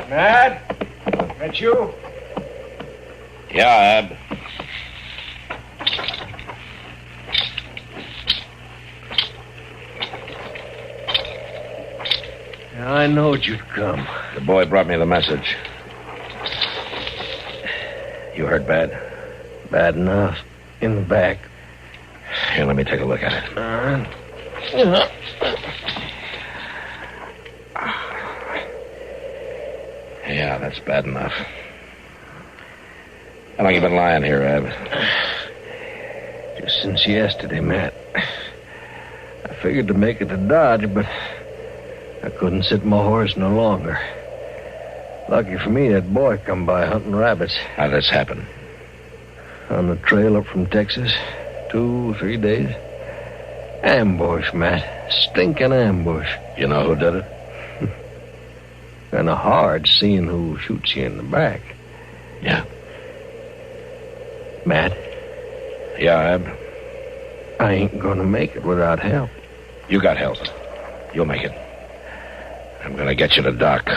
Matt? That you? Yeah, Ab. I knowed you'd come. The boy brought me the message. You hurt bad? Bad enough. In the back. Here, let me take a look at it. Yeah, that's bad enough. How long you been lying here, Ab? Just since yesterday, Matt. I figured to make it to Dodge, but I couldn't sit my horse no longer. Lucky for me, that boy come by hunting rabbits. How'd this happen? On the trail up from Texas. 2 or 3 days. Ambush, Matt. Stinking ambush. You know who did it? Kind of hard seeing who shoots you in the back. Yeah. Matt? Yeah, Ab? I ain't gonna make it without help. You got help. You'll make it. I'm gonna get you to Doc.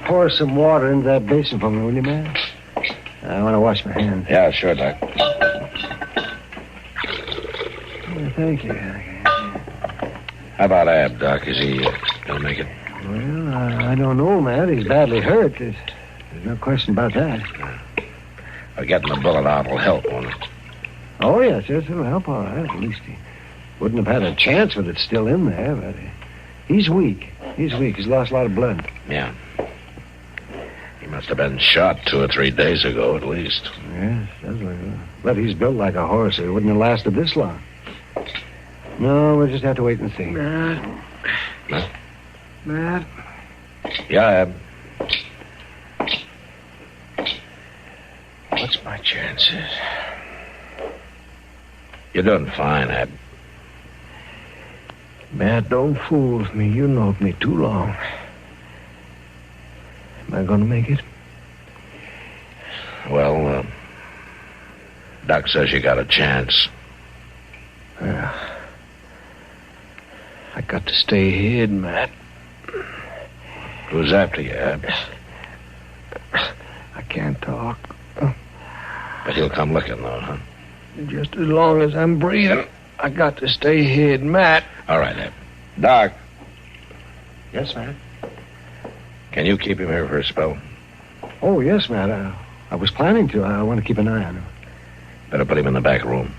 Pour some water into that basin for me, will you, man? I want to wash my hands. Yeah, sure, Doc. Thank you. How about Ab, Doc? Is he gonna make it? Well, I don't know, man. He's badly hurt. There's no question about that. Getting the bullet out will help, won't it? Oh, yes, it'll help all right. At least he wouldn't have had a chance with it still in there, but he's weak. He's weak. He's lost a lot of blood. Yeah. He must have been shot 2 or 3 days ago, at least. Yes, that's like that. But he's built like a horse. He wouldn't have lasted this long. No, we'll just have to wait and see. Matt? Matt? Yeah, Ab? What's my chances? You're doing fine, Ab. Matt, don't fool with me. You knowed me too long. Am I going to make it? Well, Doc says you got a chance. Yeah. I got to stay hid, Matt. Who's after you, Ab? I can't talk. But he'll come looking, though, huh? Just as long as I'm breathing, I got to stay hid, Matt. All right, Ab. Doc. Yes, Matt? Can you keep him here for a spell? Oh, yes, Matt. I was planning to. I want to keep an eye on him. Better put him in the back room.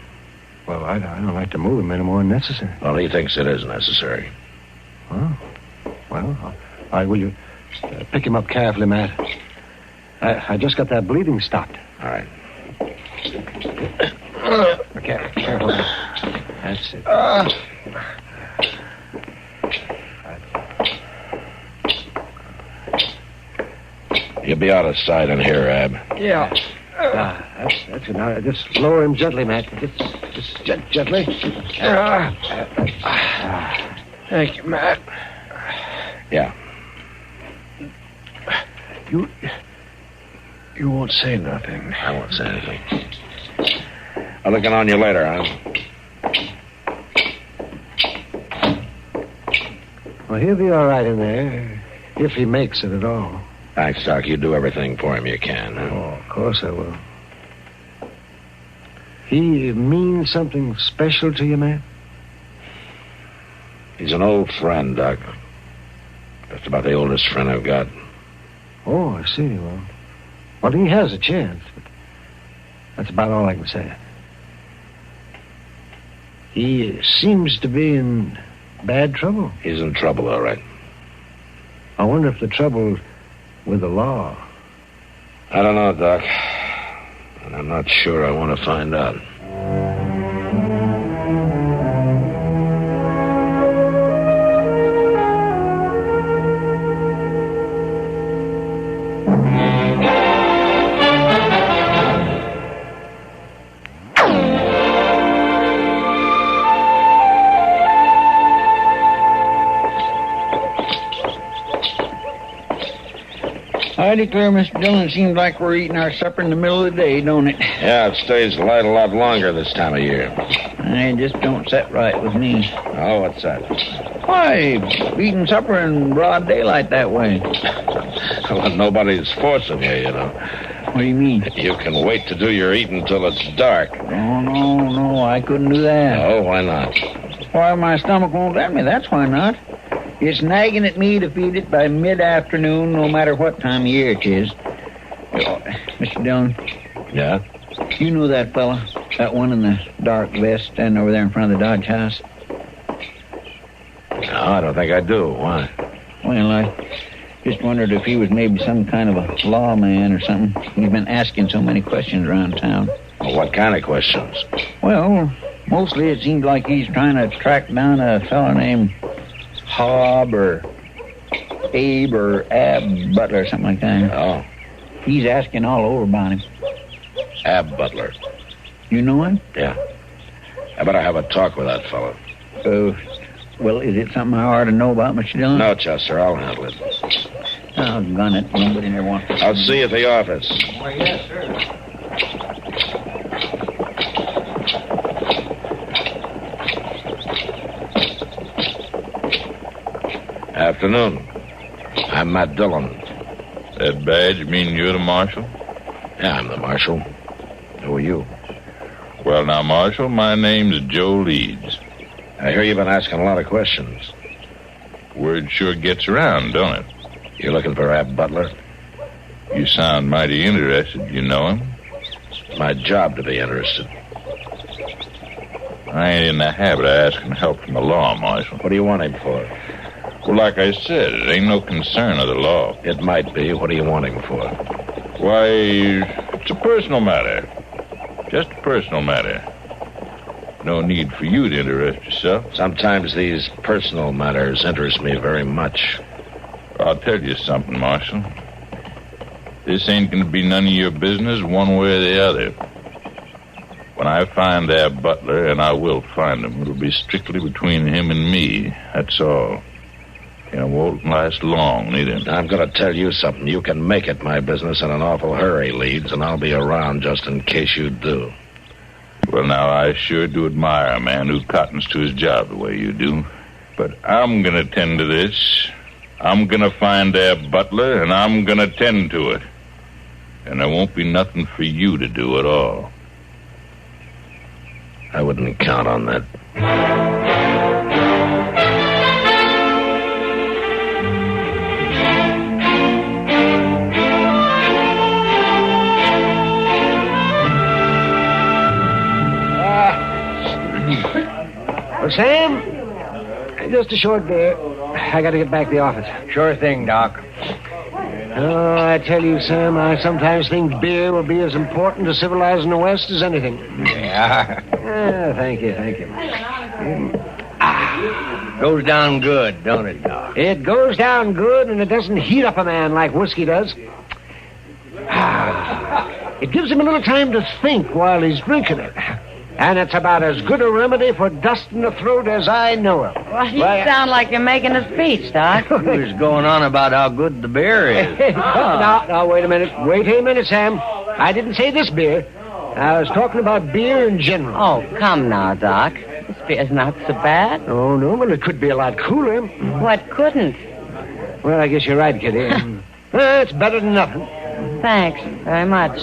Well, I don't like to move him any more than necessary. Well, he thinks it is necessary. Oh. Well, all right, will you pick him up carefully, Matt? I just got that bleeding stopped. All right. Careful. That's it. You'll be out of sight in here, Ab. Yeah. That's it. Now, just lower him gently, Matt. Just gently. Thank you, Matt. Yeah. You won't say nothing. I won't say anything. I'll look in on you later, huh? Well, he'll be all right in there, if he makes it at all. Thanks, Doc. You do everything for him you can, huh? Oh, of course I will. He means something special to you, man? He's an old friend, Doc. Just about the oldest friend I've got. Oh, I see. Well, he has a chance, but that's about all I can say. He seems to be in bad trouble. He's in trouble, all right. I wonder if the trouble's with the law. I don't know, Doc. And I'm not sure I want to find out. I declare, Mr. Dillon, it seems like we're eating our supper in the middle of the day, don't it? Yeah, it stays light a lot longer this time of year. It just don't set right with me. Oh, what's that? Why, eating supper in broad daylight that way? Well, nobody's forcing you, you know. What do you mean? You can wait to do your eating till it's dark. Oh, no, I couldn't do that. Oh, why not? Why, my stomach won't let me, that's why not. It's nagging at me to feed it by mid-afternoon, no matter what time of year it is. Mr. Dillon. Yeah? You know that fella? That one in the dark vest standing over there in front of the Dodge house? No, I don't think I do. Why? Well, I just wondered if he was maybe some kind of a lawman or something. He's been asking so many questions around town. Well, what kind of questions? Well, mostly it seems like he's trying to track down a fella named Hob or Abe or Ab Butler or something like that. Oh. He's asking all over about him. Ab Butler. You know him? Yeah. I better have a talk with that fellow. Well, is it something I ought to know about, Mr. Dillon? No, Chester, I'll handle it. Oh, gun it. Nobody never wants to... I'll see you at the office. Why, yes, sir. Afternoon. I'm Matt Dillon. That badge mean you're the marshal? Yeah, I'm the marshal. Who are you? Well, now, Marshal, my name's Joe Leeds. I hear you've been asking a lot of questions. Word sure gets around, don't it? You looking for Ab Butler? You sound mighty interested. You know him? It's my job to be interested. I ain't in the habit of asking help from the law, Marshal. What do you want him for? Well, like I said, it ain't no concern of the law. It might be. What are you wanting for? Why, it's a personal matter. Just a personal matter. No need for you to interest yourself. Sometimes these personal matters interest me very much. I'll tell you something, Marshal. This ain't going to be none of your business one way or the other. When I find Ab Butler, and I will find him, it'll be strictly between him and me. That's all. And it won't last long, neither. I'm going to tell you something. You can make it my business in an awful hurry, Leeds, and I'll be around just in case you do. Well, now, I sure do admire a man who cottons to his job the way you do. But I'm going to tend to this. I'm going to find Ab Butler, and I'm going to tend to it. And there won't be nothing for you to do at all. I wouldn't count on that. Well, Sam, Just a short beer. I got to get back to the office. Sure thing, Doc. Oh, I tell you, Sam, I sometimes think beer will be as important to civilizing the West as anything. Yeah. Thank you. Goes down good, don't it, Doc? It goes down good, and it doesn't heat up a man like whiskey does. It gives him a little time to think while he's drinking it. And it's about as good a remedy for dust in the throat as I know of. Well, you sound like you're making a speech, Doc. He was going on about how good the beer is. Now, wait a minute. Wait a minute, Sam. I didn't say this beer. I was talking about beer in general. Oh, come now, Doc. This beer's not so bad. Oh, no, well, it could be a lot cooler. What couldn't? Well, I guess you're right, Kitty. It's better than nothing. Thanks very much.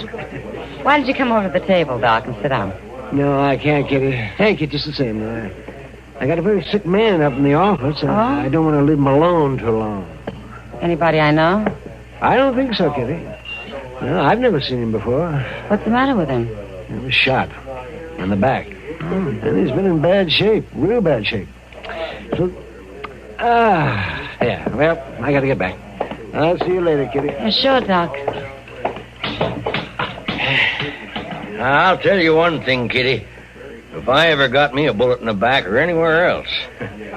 Why did you come over to the table, Doc, and sit down? No, I can't, Kitty. Thank you just the same. I got a very sick man up in the office. I don't want to leave him alone too long. Anybody I know? I don't think so, Kitty. No, I've never seen him before. What's the matter with him? He was shot in the back. And he's been in bad shape, real bad shape. So, yeah, well, I got to get back. I'll see you later, Kitty. Sure, Doc. I'll tell you one thing, Kitty. If I ever got me a bullet in the back or anywhere else,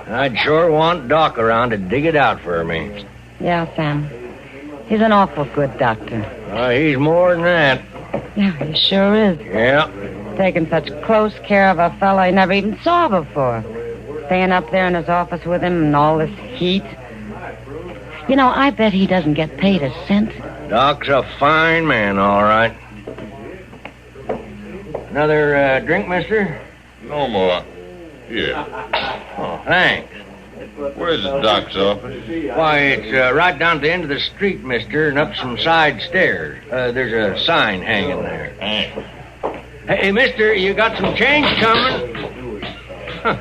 I'd sure want Doc around to dig it out for me. Yeah, Sam. He's an awful good doctor. He's more than that. Yeah, he sure is. Yeah. Taking such close care of a fellow he never even saw before. Staying up there in his office with him in all this heat. You know, I bet he doesn't get paid a cent. Doc's a fine man, all right. Another drink, mister? No more. Here. Oh, thanks. Where's the Doc's office? Why, it's right down at the end of the street, mister, and up some side stairs. There's a sign hanging there. Thanks. Hey, mister, you got some change coming? Huh.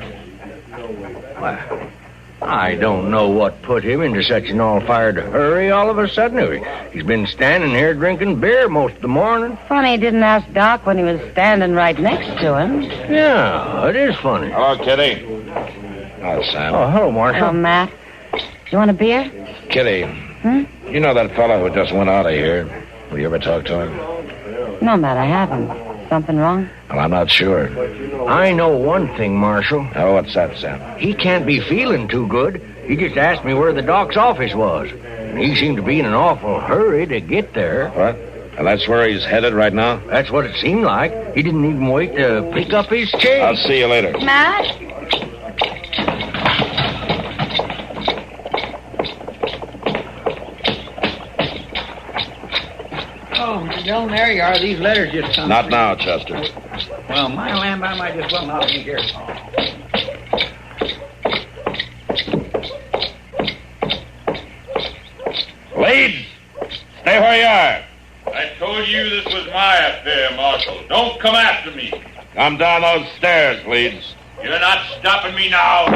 Well, I don't know what put him into such an all-fired hurry all of a sudden. He's been standing here drinking beer most of the morning. Funny he didn't ask Doc when he was standing right next to him. Yeah, it is funny. Hello, Kitty. Oh, Sam. Oh, hello, Marshal. Oh, Matt. You want a beer? Kitty. You know that fellow who just went out of here? Will you ever talk to him? No, Matt, I haven't. Something wrong? Well, I'm not sure. I know one thing, Marshal. Oh, what's that, Sam? He can't be feeling too good. He just asked me where the Doc's office was. And he seemed to be in an awful hurry to get there. What? And that's where he's headed right now? That's what it seemed like. He didn't even wait to pick up his change. I'll see you later. Matt? Oh, Mr. Dillon, there you are. These letters just come. Not now, Chester. Well, my lamb, I might just well not be here. Leeds, stay where you are. I told you this was my affair, Marshal. Don't come after me. Come down those stairs, Leeds. You're not stopping me now.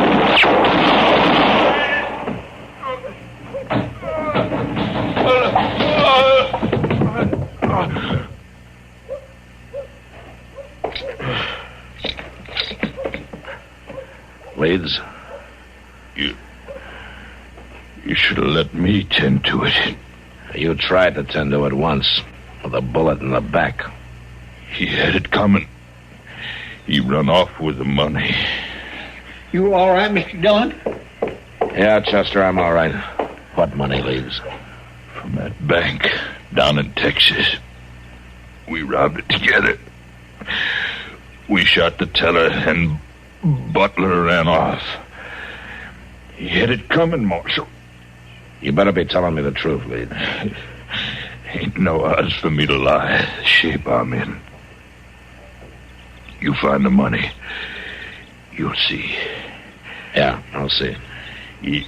Leeds? You should have let me tend to it. You tried to tend to it once, with a bullet in the back. He had it coming. He run off with the money. You all right, Mr. Dillon? Yeah, Chester, I'm all right. What money, Leeds? From that bank down in Texas. We robbed it together. We shot the teller and Butler ran off. He had it coming, Marshal. You better be telling me the truth, Leeds. Ain't no odds for me to lie. The shape I'm in. You find the money. You'll see. Yeah, I'll see. He's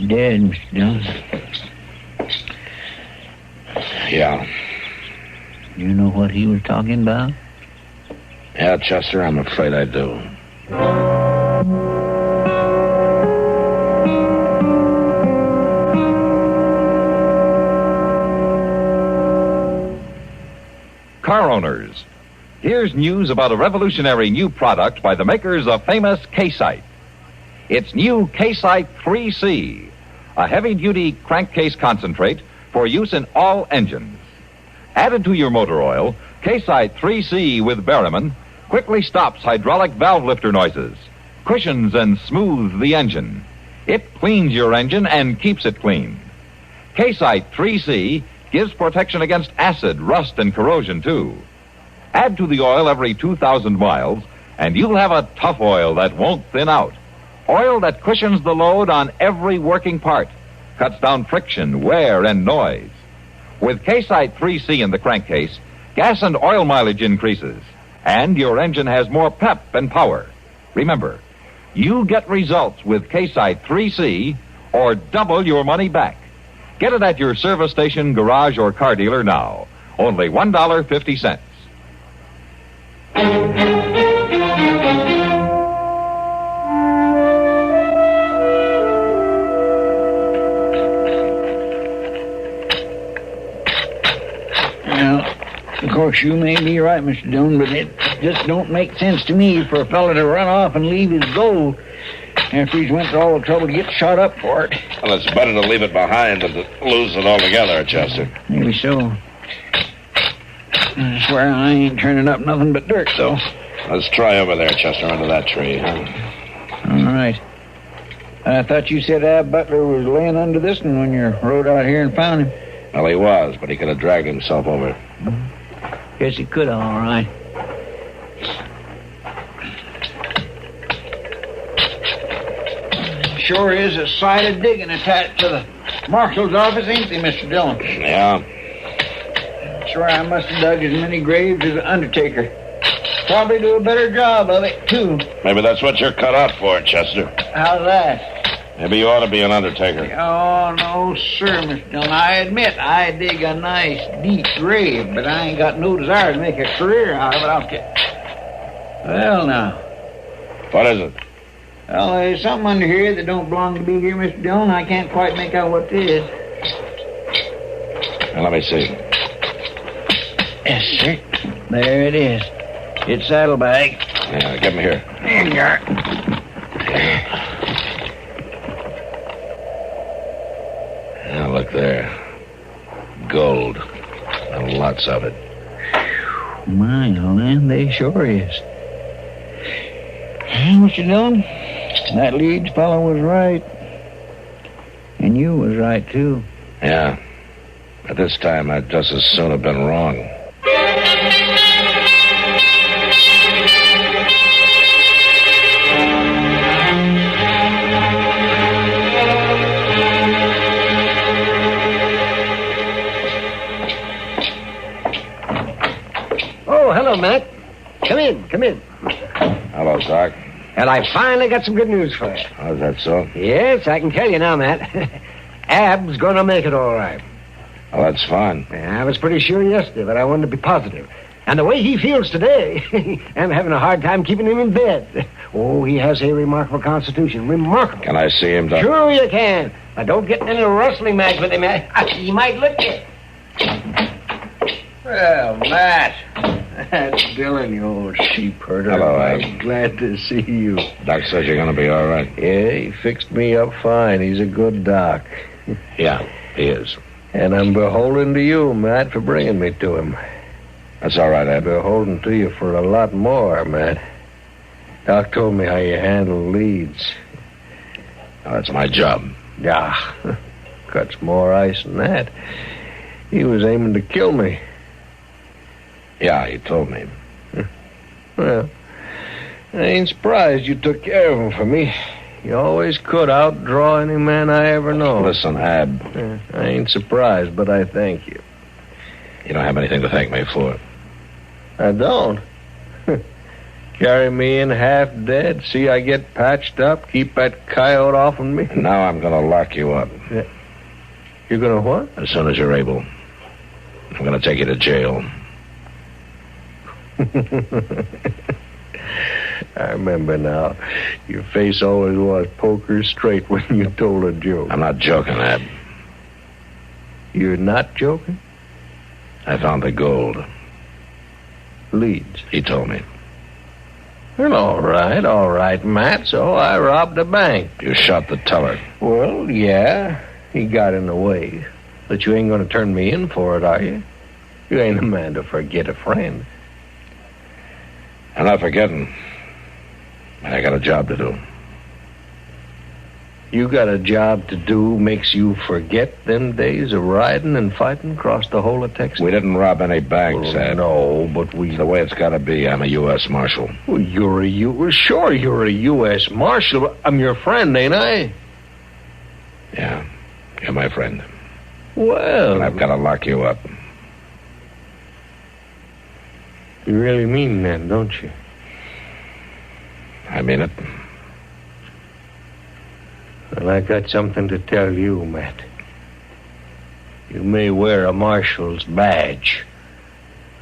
dead, Mr. Dillon. Yeah. You know what he was talking about? Yeah, Chester, I'm afraid I do. Car owners, Here's news about a revolutionary new product by the makers of famous K-Site. It's new K-Site 3C, a heavy-duty crankcase concentrate for use in all engines. Added to your motor oil, K-Site 3C with Berryman quickly stops hydraulic valve lifter noises, cushions and smooths the engine. It cleans your engine and keeps it clean. K-Site 3C gives protection against acid, rust, and corrosion, too. Add to the oil every 2,000 miles, and you'll have a tough oil that won't thin out. Oil that cushions the load on every working part, cuts down friction, wear, and noise. With K-Site 3C in the crankcase, gas and oil mileage increases, and your engine has more pep and power. Remember, you get results with K-Site 3C or double your money back. Get it at your service station, garage, or car dealer now. Only $1.50. Of course, you may be right, Mr. Dillon, but it just don't make sense to me for a fella to run off and leave his gold after he's went through all the trouble to get shot up for it. Well, it's better to leave it behind than to lose it altogether, Chester. Maybe so. I swear I ain't turning up nothing but dirt, though. Let's try over there, Chester, under that tree, huh? All right. I thought you said Ab Butler was laying under this one when you rode out here and found him. Well, he was, but he could have dragged himself over. Guess he could, all right. Sure is a sight of digging attached to the marshal's office, ain't they, Mr. Dillon? Yeah. Sure, I must have dug as many graves as an undertaker. Probably do a better job of it, too. Maybe that's what you're cut out for, Chester. How's that? Maybe you ought to be an undertaker. Oh, no, sir, Mr. Dillon. I admit I dig a nice, deep grave, but I ain't got no desire to make a career out of it, I'll tell you. Well, now. What is it? Well, there's something under here that don't belong to be here, Mr. Dillon. I can't quite make out what it is. Now, let me see. Yes, sir. There it is. It's saddlebag. Yeah, give him here. There you are. Now, look there. Gold. And lots of it. My land, they sure is. Mr. Dillon, that Leeds fellow was right. And you was right, too. Yeah. At this time, I'd just as soon have been wrong. Oh, hello, Matt. Come in. Hello, Doc. And I finally got some good news for you. Oh, is that so? Yes, I can tell you now, Matt. Ab's gonna make it all right. Oh, that's fine. I was pretty sure yesterday, but I wanted to be positive. And the way he feels today, I'm having a hard time keeping him in bed. Oh, he has a remarkable constitution. Remarkable. Can I see him, Doc? Sure you can. But don't get in any wrestling match with him. He might lick you. Well, Matt. That's Dillon, you old sheep herder. Hello, I'm glad to see you. Doc says you're going to be all right. Yeah, he fixed me up fine. He's a good doc. Yeah, he is. And I'm beholden to you, Matt, for bringing me to him. That's all right, Ed. Beholden to you for a lot more, Matt. Doc told me how you handle leads. Now, that's my job. Yeah, cuts more ice than that. He was aiming to kill me. Yeah, he told me. Well, I ain't surprised you took care of him for me. You always could outdraw any man I ever know. Listen, Ab. I ain't surprised, but I thank you. You don't have anything to thank me for. I don't. Carry me in half dead, see I get patched up, keep that coyote off of me. Now I'm going to lock you up. Yeah. You're going to what? As soon as you're able. I'm going to take you to jail. I remember now. Your face always was poker straight when you told a joke. I'm not joking, Ab. You're not joking? I found the gold. Leeds. He told me. Well, all right, Matt. So I robbed a bank. You shot the teller. Well, yeah. He got in the way. But you ain't going to turn me in for it, are you? You ain't a man to forget a friend. I'm not forgetting. I got a job to do. You got a job to do makes you forget them days of riding and fighting across the whole of Texas? We didn't rob any banks, Ed. No, but we... It's the way it's got to be. I'm a U.S. Marshal. Well, you're a U.S. Marshal. I'm your friend, ain't I? Yeah, you're my friend. Well... And I've got to lock you up. You really mean that, don't you? I mean it. Well, I got something to tell you, Matt. You may wear a marshal's badge,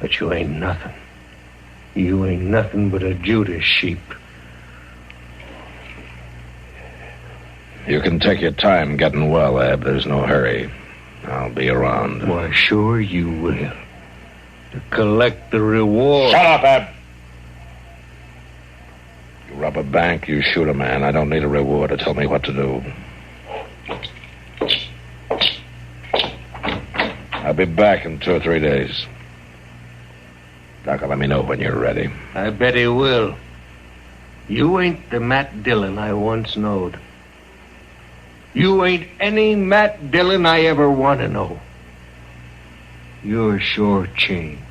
but you ain't nothing. You ain't nothing but a Judas sheep. You can take your time getting well, Ab. There's no hurry. I'll be around. Why, sure you will. To collect the reward. Shut up, Ab! You rob a bank, you shoot a man. I don't need a reward to tell me what to do. I'll be back in 2 or 3 days. Doc will let me know when you're ready. I bet he will. You ain't the Matt Dillon I once knowed. You ain't any Matt Dillon I ever want to know. You're sure changed.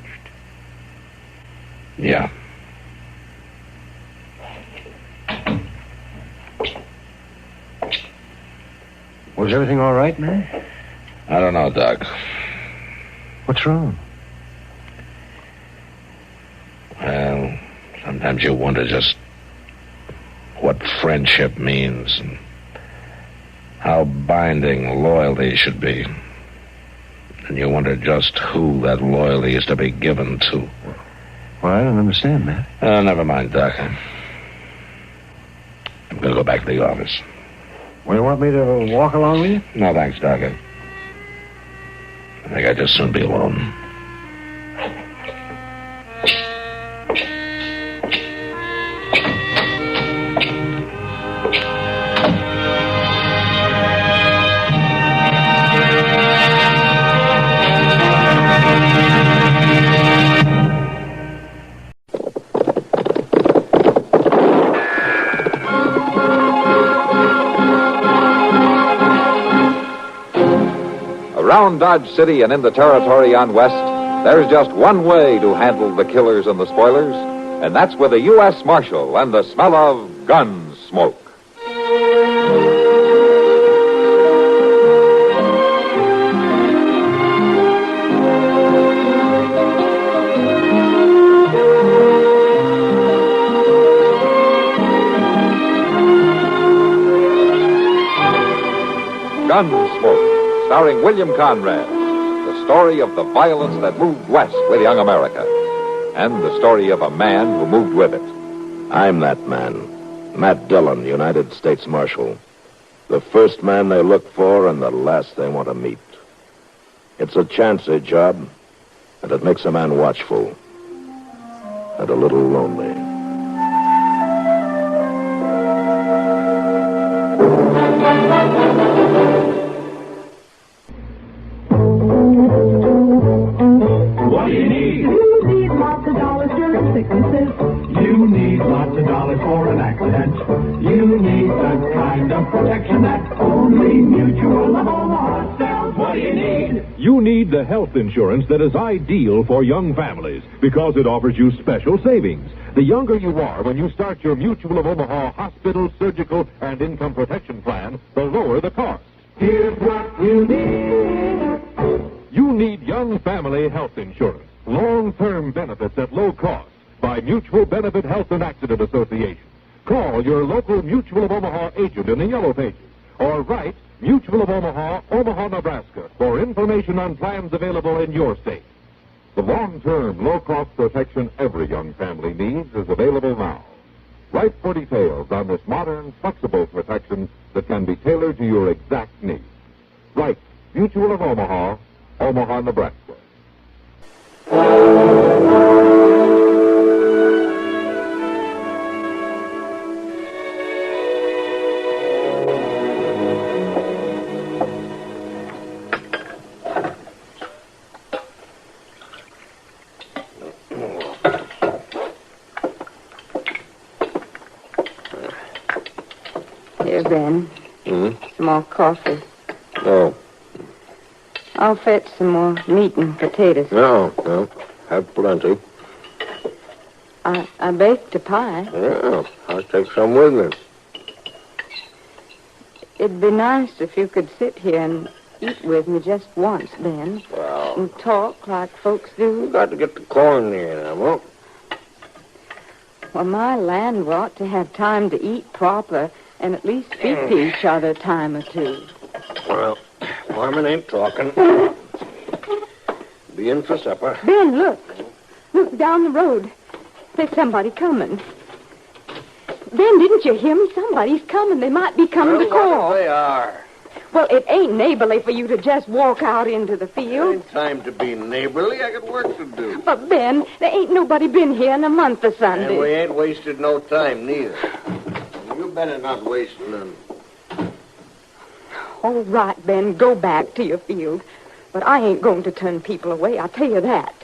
Yeah. Was everything all right, man? I don't know, Doc. What's wrong? Well, sometimes you wonder just what friendship means and how binding loyalty should be. And you wonder just who that loyalty is to be given to. Well, I don't understand, man. Never mind, Doc. I'm going to go back to the office. Well, you want me to walk along with you? No, thanks, Doc. I think I'd just soon be alone. Around Dodge City and in the territory on West, there's just one way to handle the killers and the spoilers, and that's with a U.S. Marshal and the smell of Gunsmoke. Gunsmoke, starring William Conrad, the story of the violence that moved west with young America, and the story of a man who moved with it. I'm that man, Matt Dillon, United States Marshal. The first man they look for and the last they want to meet. It's a chancy job, and it makes a man watchful and a little lonely. What do you need? You need lots of dollars during sicknesses. You need lots of dollars for an accident. You need the kind of protection that only Mutual of Omaha sells. What do you need? You need the health insurance that is ideal for young families because it offers you special savings. The younger you are when you start your Mutual of Omaha hospital, surgical, and income protection plan, the lower the cost. Here's what you need. You need young family health insurance. Long-term benefits at low cost by Mutual Benefit Health and Accident Association. Call your local Mutual of Omaha agent in the Yellow Pages or write Mutual of Omaha, Omaha, Nebraska for information on plans available in your state. The long-term, low-cost protection every young family needs is available now. Write for details on this modern, flexible protection that can be tailored to your exact needs. Write Mutual of Omaha, Omaha, Nebraska. Ben. Hmm? Some more coffee. No. I'll fetch some more meat and potatoes. No. Have plenty. I baked a pie. Yeah, I'll take some with me. It'd be nice if you could sit here and eat with me just once, Ben. Well... And talk like folks do. You got to get the corn in, Emma. Well, my land ought to have time to eat proper and at least speak to each other a time or two. Well, Foreman ain't talking. Be in for supper. Ben, look. Look down the road. There's somebody coming. Ben, didn't you hear me? Somebody's coming. They might be coming to call. They are. Well, it ain't neighborly for you to just walk out into the field. Ain't time to be neighborly. I got work to do. But, Ben, there ain't nobody been here in a month of Sunday. And we ain't wasted no time, neither. You better not waste none. All right, Ben, go back to your field. But I ain't going to turn people away, I'll tell you that.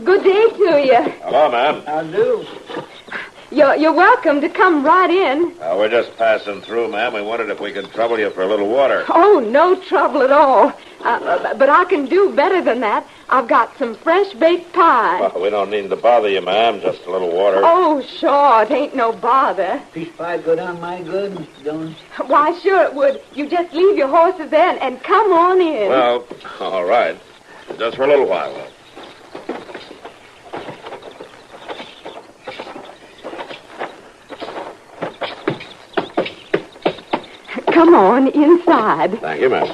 Good day to you. Hello, ma'am. How do? You're welcome to come right in. We're just passing through, ma'am. We wondered if we could trouble you for a little water. Oh, no trouble at all. But I can do better than that. I've got some fresh baked pie. Well, we don't need to bother you, ma'am. Just a little water. Oh, sure. It ain't no bother. Peach pie go down my good, Mr. Dillon? Why, sure it would. You just leave your horses there and come on in. Well, all right. Just for a little while, though. Come on inside. Thank you, ma'am.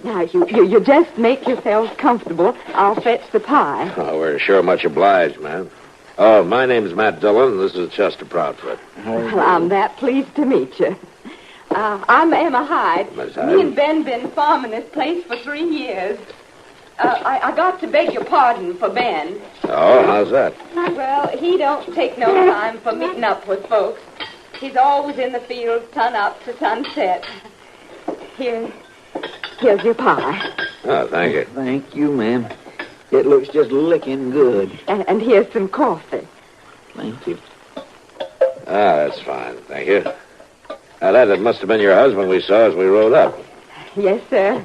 Now, you just make yourselves comfortable. I'll fetch the pie. Oh, we're sure much obliged, ma'am. Oh, my name's Matt Dillon. This is Chester Proudfoot. Well, I'm that pleased to meet you. I'm Emma Hyde. Miss Hyde. Me and Ben been farming this place for 3 years. I got to beg your pardon for Ben. Oh, how's that? Well, he don't take no time for meeting up with folks. He's always in the field, sun up to sunset. Here's your pie. Oh, thank you. Thank you, ma'am. It looks just licking good. And here's some coffee. Thank you. That's fine. Thank you. That must have been your husband we saw as we rode up. Yes, sir.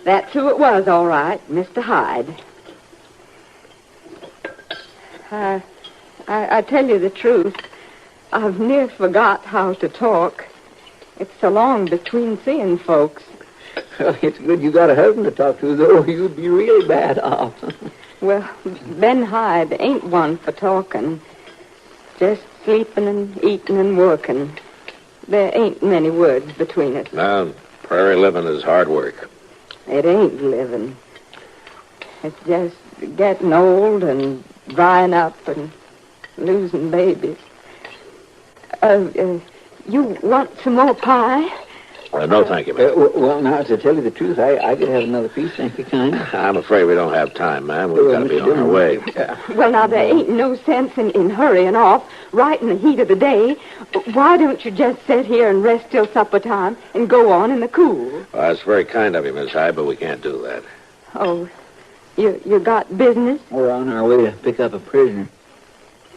That's who it was, all right, Mr. Hyde. I tell you the truth. I've near forgot how to talk. It's so long between seeing folks. Well, it's good you got a husband to talk to, though. You'd be really bad off. Well, Ben Hyde ain't one for talking. Just sleeping and eating and working. There ain't many words between us. No, prairie living is hard work. It ain't living. It's just getting old and drying up and losing babies. You want some more pie? No, thank you, ma'am. Well, now, to tell you the truth, I could have another piece, thank you, kind. I'm afraid we don't have time, ma'am. We've got to be on our way. Well, now, there ain't no sense in hurrying off right in the heat of the day. Why don't you just sit here and rest till supper time and go on in the cool? Well, that's very kind of you, Miss Hyde, but we can't do that. Oh, you got business? We're on our way to pick up a prisoner.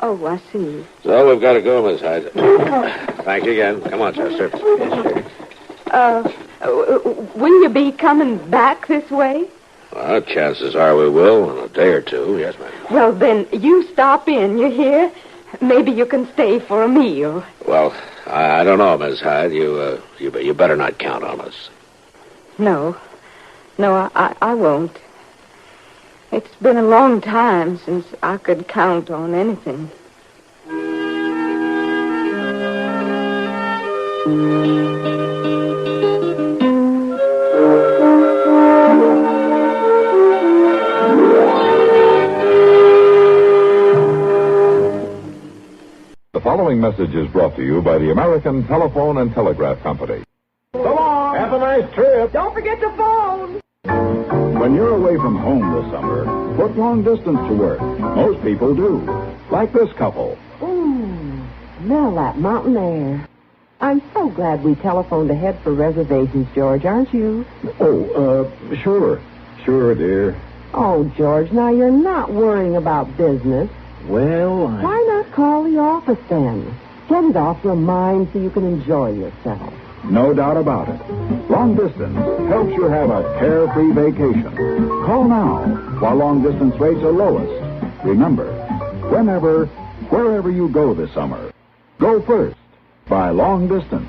Oh, I see. So we've got to go, Miss Hyde. Thank you again. Come on, Chester. Yes, sir. Will you be coming back this way? Well, chances are we will in a day or two. Yes, ma'am. Well, then, you stop in, you hear? Maybe you can stay for a meal. Well, I don't know, Miss Hyde. You better not count on us. No, I won't. It's been a long time since I could count on anything. The following message is brought to you by the American Telephone and Telegraph Company. So long. Have a nice trip. Don't forget to phone. When you're away from home this summer, put long distance to work. Most people do. Like this couple. Ooh, smell that mountain air. I'm so glad we telephoned ahead for reservations, George, aren't you? Oh, sure. Sure, dear. Oh, George, now you're not worrying about business. Well, Why not call the office then? Get it off your mind so you can enjoy yourself. No doubt about it. Long distance helps you have a carefree vacation. Call now while long distance rates are lowest. Remember, wherever you go this summer, go first by long distance.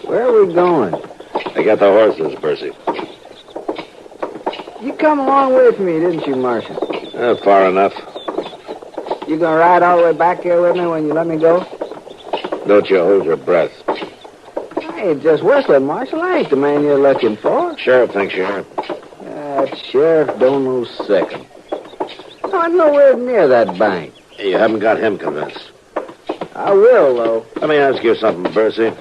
Where are we going? I got the horses, Percy. You come a long way from me, didn't you, Marshal? Far enough. You gonna ride all the way back here with me when you let me go? Don't you hold your breath. I ain't just whistling, Marshal. I ain't the man you're looking for. Sheriff thinks you are. That sheriff don't know second. No, I'm nowhere near that bank. You haven't got him convinced. I will, though. Let me ask you something, Percy.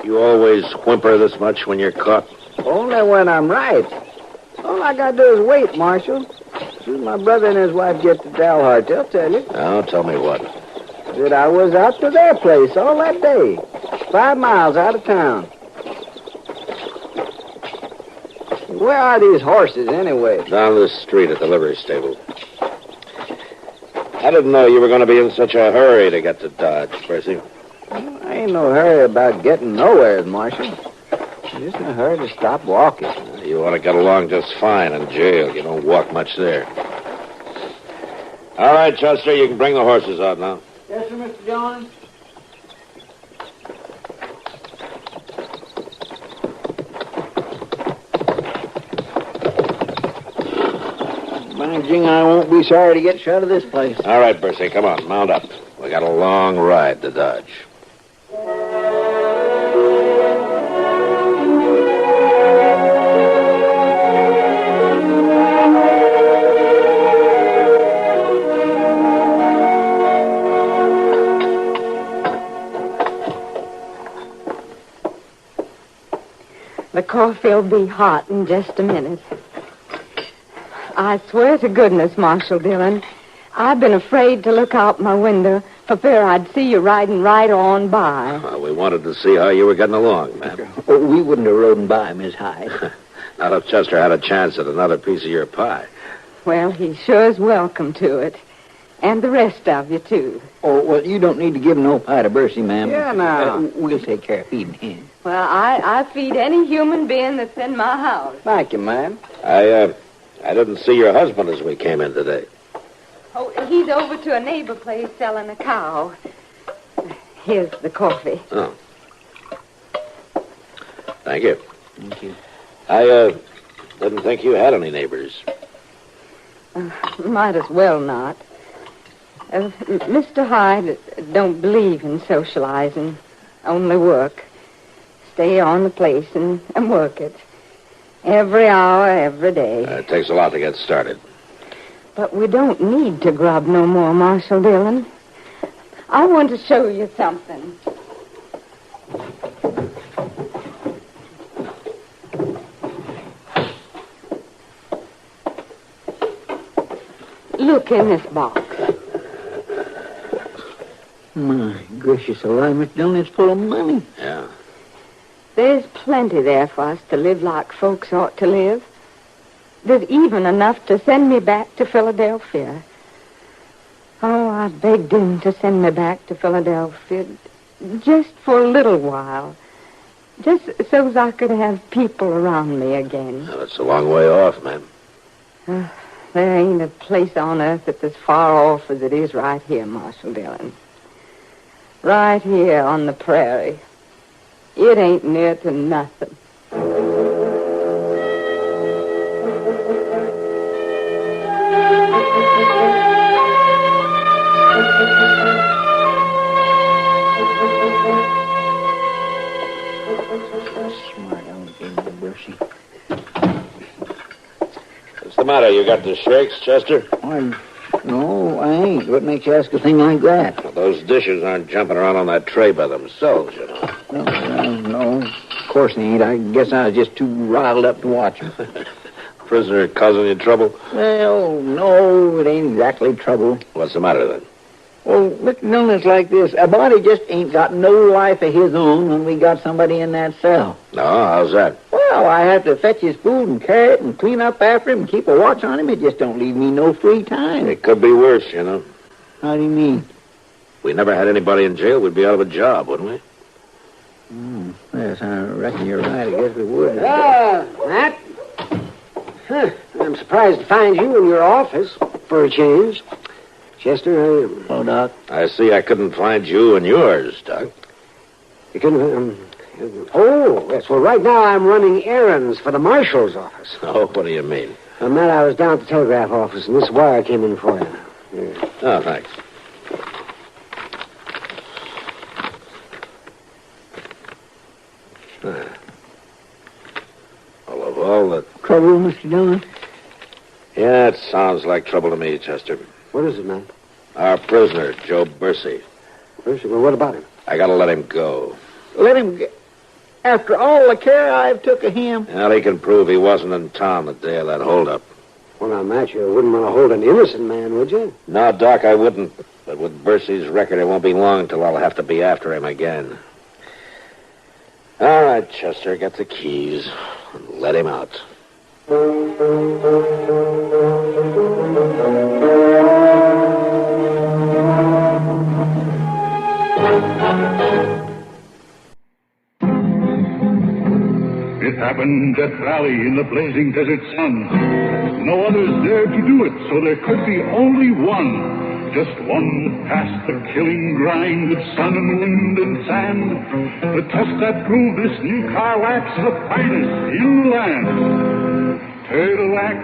You always whimper this much when you're caught? Only when I'm right. All I gotta do is wait, Marshal. As soon as my brother and his wife get to Dalhart, they'll tell you. Now, tell me what. That I was out to their place all that day. 5 miles out of town. Where are these horses, anyway? Down the street at the livery stable. I didn't know you were going to be in such a hurry to get to Dodge, Percy. I ain't no hurry about getting nowhere, Marshal. I'm just in a hurry to stop walking. You ought to get along just fine in jail. You don't walk much there. All right, Chester, you can bring the horses out now. Yes, sir, Mr. Jones. By jing, I won't be sorry to get shut of this place. All right, Percy, come on, mount up. We got a long ride to Dodge. The coffee'll be hot in just a minute. I swear to goodness, Marshal Dillon, I've been afraid to look out my window for fear I'd see you riding right on by. Well, we wanted to see how you were getting along, ma'am. Oh, we wouldn't have rode by, Miss Hyde. Not if Chester had a chance at another piece of your pie. Well, he sure is welcome to it. And the rest of you, too. Oh, well, you don't need to give no pie to Bercy, ma'am. Yeah, now. We'll take care of feeding him. Well, I feed any human being that's in my house. Thank you, ma'am. I didn't see your husband as we came in today. Oh, he's over to a neighbor place selling a cow. Here's the coffee. Oh. Thank you. Thank you. I didn't think you had any neighbors. Might as well not. Mr. Hyde don't believe in socializing, only work. Stay on the place and work it. Every hour, every day. It takes a lot to get started. But we don't need to grub no more, Marshal Dillon. I want to show you something. Look in this box. My gracious alive, Miss Dillon, it's full of money. Yeah. There's plenty there for us to live like folks ought to live. There's even enough to send me back to Philadelphia. Oh, I begged him to send me back to Philadelphia just for a little while. Just so as I could have people around me again. Well, it's a long way off, ma'am. There ain't a place on earth that's as far off as it is right here, Marshal Dillon. Right here on the prairie. It ain't near to nothing. What's the matter? You got the shakes, Chester? No, I ain't. What makes you ask a thing like that? Well, those dishes aren't jumping around on that tray by themselves, you know. No, of course he ain't. I guess I was just too riled up to watch him. Prisoner causing you trouble? Well, no, it ain't exactly trouble. What's the matter then? Well, Mr. Dillon, it's like this. A body just ain't got no life of his own when we got somebody in that cell. No, how's that? Well, I have to fetch his food and carry it and clean up after him and keep a watch on him. It just don't leave me no free time. It could be worse, you know. How do you mean? If we never had anybody in jail, we'd be out of a job, wouldn't we? Yes, I reckon you're right. I guess we would. Matt? Huh. I'm surprised to find you in your office for a change. Chester, Oh, Doc. I see I couldn't find you in yours, Doc. You can, oh, yes. Well, right now I'm running errands for the marshal's office. Oh, what do you mean? Matt, I was down at the telegraph office, and this wire came in for you. Here. Oh, thanks. Well, of all the... Trouble, Mr. Dillon? Yeah, it sounds like trouble to me, Chester. What is it, man? Our prisoner, Joe Bursey. Bursey? Well, what about him? I gotta let him go. Let him get... After all the care I've took of him. Well, he can prove he wasn't in town the day of that holdup. Well, now, Matt, you wouldn't want to hold an innocent man, would you? No, Doc, I wouldn't. But with Bursey's record, it won't be long till I'll have to be after him again. All right, Chester, get the keys and let him out. It happened at Raleigh in the blazing desert sun. No others dared to do it, so there could be only one. Just one past the killing grind of sun and wind and sand. The test that proved this new car wax the finest in the land. Turtle wax,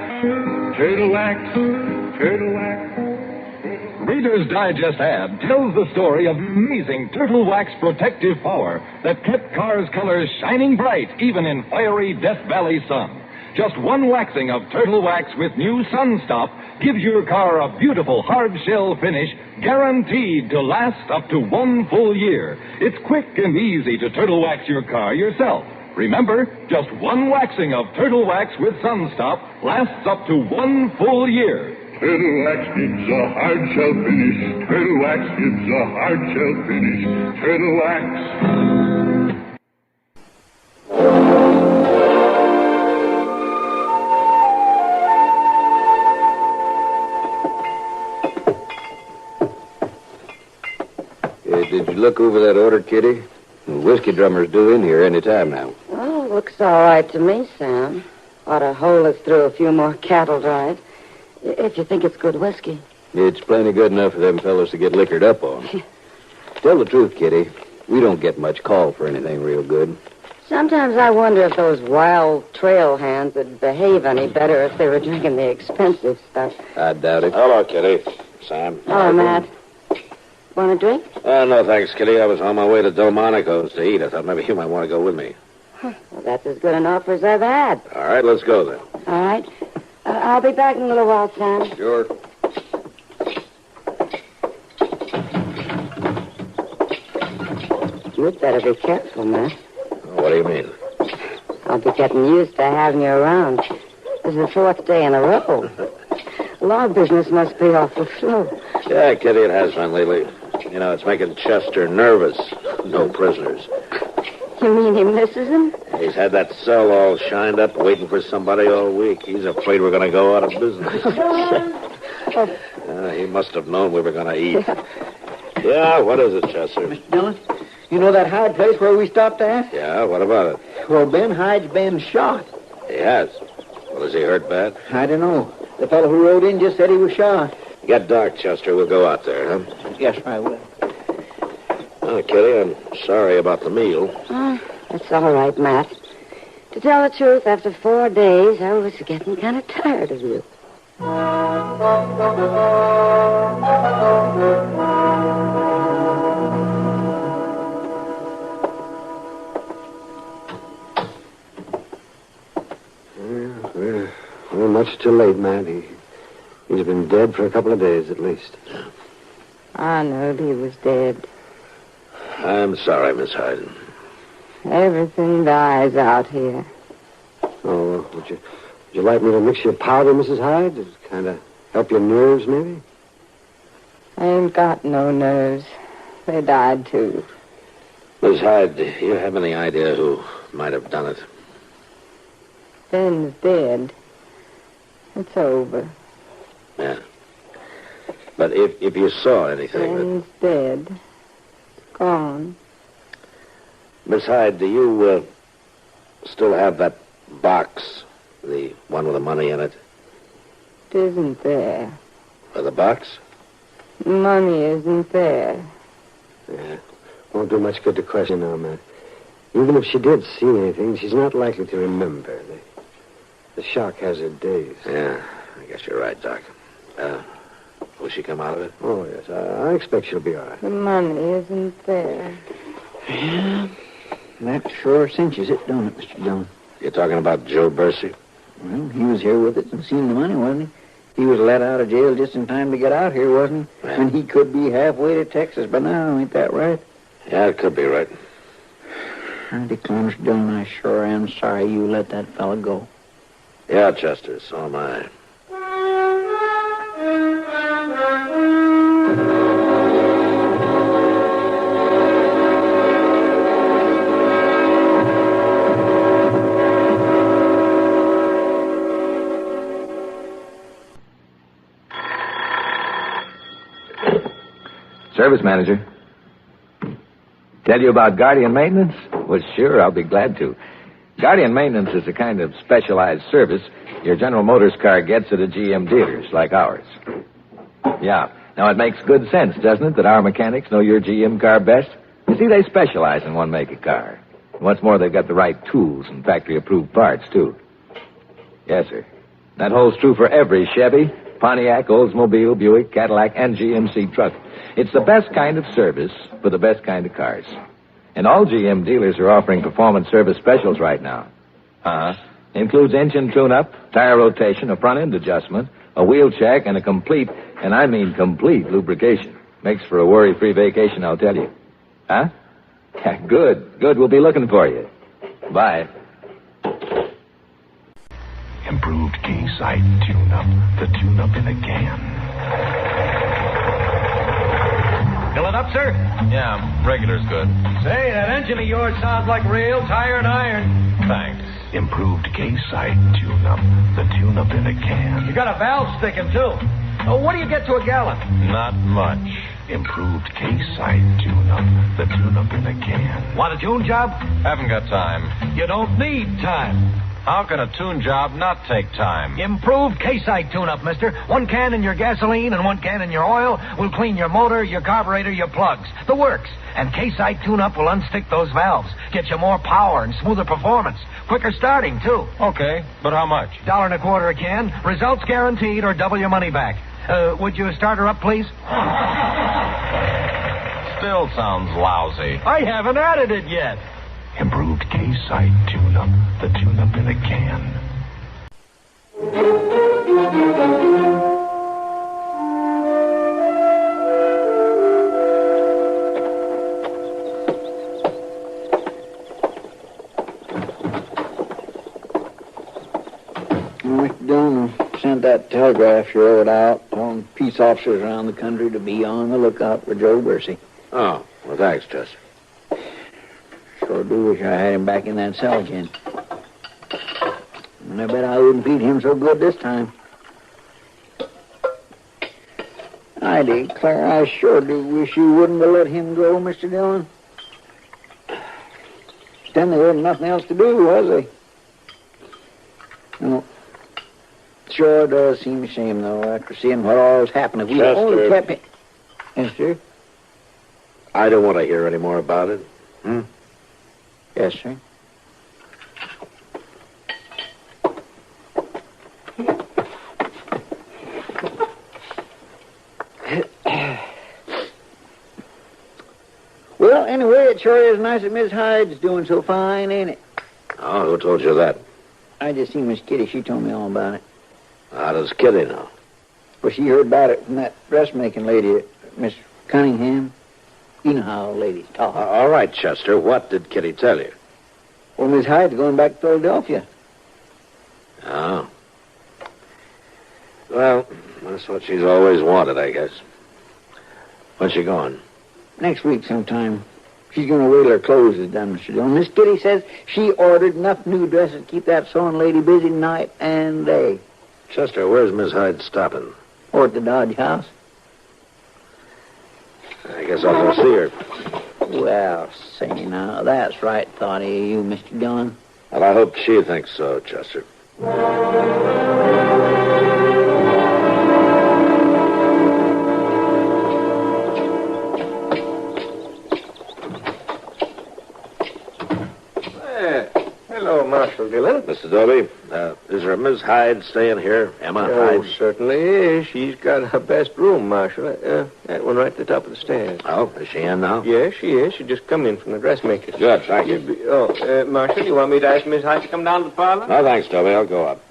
turtle wax, turtle wax. Reader's Digest ad tells the story of amazing Turtle Wax protective power that kept cars' colors shining bright even in fiery Death Valley sun. Just one waxing of Turtle Wax with new Sunstop gives your car a beautiful hard shell finish guaranteed to last up to 1 full year. It's quick and easy to Turtle Wax your car yourself. Remember, just one waxing of Turtle Wax with Sunstop lasts up to 1 full year. Turtle Wax gives a hard shell finish. Turtle Wax gives a hard shell finish. Turtle Wax. Did you look over that order, Kitty? The whiskey drummer's due in here any time now. Oh, looks all right to me, Sam. Ought to hold us through a few more cattle drives. If you think it's good whiskey. It's plenty good enough for them fellas to get liquored up on. Tell the truth, Kitty. We don't get much call for anything real good. Sometimes I wonder if those wild trail hands would behave any better if they were drinking the expensive stuff. I doubt it. Hello, Kitty. Sam. Oh, Matt. Want a drink? No, thanks, Kitty. I was on my way to Delmonico's to eat. I thought maybe you might want to go with me. Well, that's as good an offer as I've had. All right, let's go then. All right. I'll be back in a little while, Sam. Sure. You'd better be careful, Matt. What do you mean? I'll be getting used to having you around. This is the 4th day in a row. Law business must be awful slow. Yeah, Kitty, it has been lately. You know, it's making Chester nervous. No prisoners. You mean he misses him? He's had that cell all shined up, waiting for somebody all week. He's afraid we're going to go out of business. He must have known we were going to eat. Yeah, what is it, Chester? Mr. Dillon, you know that Hyde place where we stopped at? Yeah, what about it? Well, Ben Hyde's been shot. He has. Well, is he hurt bad? I don't know. The fellow who rode in just said he was shot. Get dark, Chester. We'll go out there, huh? Yes, I will. Oh, Kitty, I'm sorry about the meal. That's all right, Matt. To tell the truth, after 4 days, I was getting kind of tired of you. Well, much too late, Matt. He's been dead for a couple of days, at least. I knowed he was dead. I'm sorry, Miss Hyde. Everything dies out here. Oh, would you like me to mix your powder, Mrs. Hyde? To kind of help your nerves, maybe? I ain't got no nerves. They died, too. Miss Hyde, do you have any idea who might have done it? Ben's dead. It's over. Yeah. But if you saw anything... Ben's dead. Gone. Miss Hyde, do you still have that box? The one with the money in it? It isn't there. The box? Money isn't there. Yeah. Won't do much good to question her, Matt. Even if she did see anything, she's not likely to remember. The shock has her dazed. Yeah, I guess you're right, Doc. Will she come out of it? Oh, yes. I expect she'll be all right. The money isn't there. Yeah. That sure cinches it, don't it, Mr. Dillon? You're talking about Joe Bercy? Well, he was here with it and seen the money, wasn't he? He was let out of jail just in time to get out here, wasn't he? Yeah. When he could be halfway to Texas by now, ain't that right? Yeah, it could be right. I declare, Mr. Dillon, I sure am sorry you let that fella go. Yeah, Chester, so am I. Service manager. Tell you about Guardian Maintenance? Well, sure, I'll be glad to. Guardian Maintenance is a kind of specialized service your General Motors car gets at a GM dealers like ours. Yeah. Now, it makes good sense, doesn't it, that our mechanics know your GM car best? You see, they specialize in one make of car. And what's more, they've got the right tools and factory-approved parts, too. Yes, sir. That holds true for every Chevy, Pontiac, Oldsmobile, Buick, Cadillac, and GMC truck. It's the best kind of service for the best kind of cars. And all GM dealers are offering performance service specials right now. Includes engine tune-up, tire rotation, a front-end adjustment, a wheel check, and a complete, and I mean complete, lubrication. Makes for a worry-free vacation, I'll tell you. Huh? Good. We'll be looking for you. Bye. Improved K-Site tune-up. The tune-up in a can. Fill it up, sir? Yeah, regular's good. Say, that engine of yours sounds like real tired iron. Thanks. Improved K-Site tune-up. The tune-up in a can. You got a valve sticking, too. Oh, what do you get to a gallon? Not much. Improved K-Site tune-up. The tune-up in a can. Want a tune job? Haven't got time. You don't need time. How can a tune job not take time? Improved K-Site tune-up, mister. 1 can in your gasoline and 1 can in your oil will clean your motor, your carburetor, your plugs. The works. And K-Site tune-up will unstick those valves. Get you more power and smoother performance. Quicker starting, too. Okay, but how much? $1.25 a can. Results guaranteed or double your money back. Would you start her up, please? Still sounds lousy. I haven't added it yet. Improved K-Site tune-up. The tune-up in a can. Mr. Dillon sent that telegraph you wrote out telling peace officers around the country to be on the lookout for Joe Bercy. Oh, well, thanks, Chester. Sure do wish I had him back in that cell again. And I bet I wouldn't feed him so good this time. I declare, I sure do wish you wouldn't have let him go, Mr. Dillon. Then there wasn't nothing else to do, was there? No. Sure does seem a shame, though, after seeing what all's happened. If we only kept him... Yes, sir? I don't want to hear any more about it. Yes, sir. Well, anyway, it sure is nice that Miss Hyde's doing so fine, ain't it? Oh, who told you that? I just seen Miss Kitty. She told me all about it. How does Kitty know? Well, she heard about it from that dressmaking lady, Miss Cunningham. You know how ladies talk. All right, Chester. What did Kitty tell you? Well, Miss Hyde's going back to Philadelphia. Oh. Well, that's what she's always wanted, I guess. When's she going? Next week sometime. She's going to wait till her clothes is done, Mr. Dillon. Miss Kitty says she ordered enough new dresses to keep that sewing lady busy night and day. Chester, where's Miss Hyde stopping? Or at the Dodge House. I guess I'll go see her. Well, say now, that's right thought of you, Mr. Dillon. Well, I hope she thinks so, Chester. Hello, Marshal Dillon. Mr. Dobie, is there a Miss Hyde staying here? Emma Oh, Hyde? certainly is. She's got her best room, Marshal. That one right at the top of the stairs. Oh, is she in now? Yes, she is. She just come in from the dressmaker's. Good, thank you. Marshal, you want me to ask Miss Hyde to come down to the parlor? No, thanks, Dobie. I'll go up.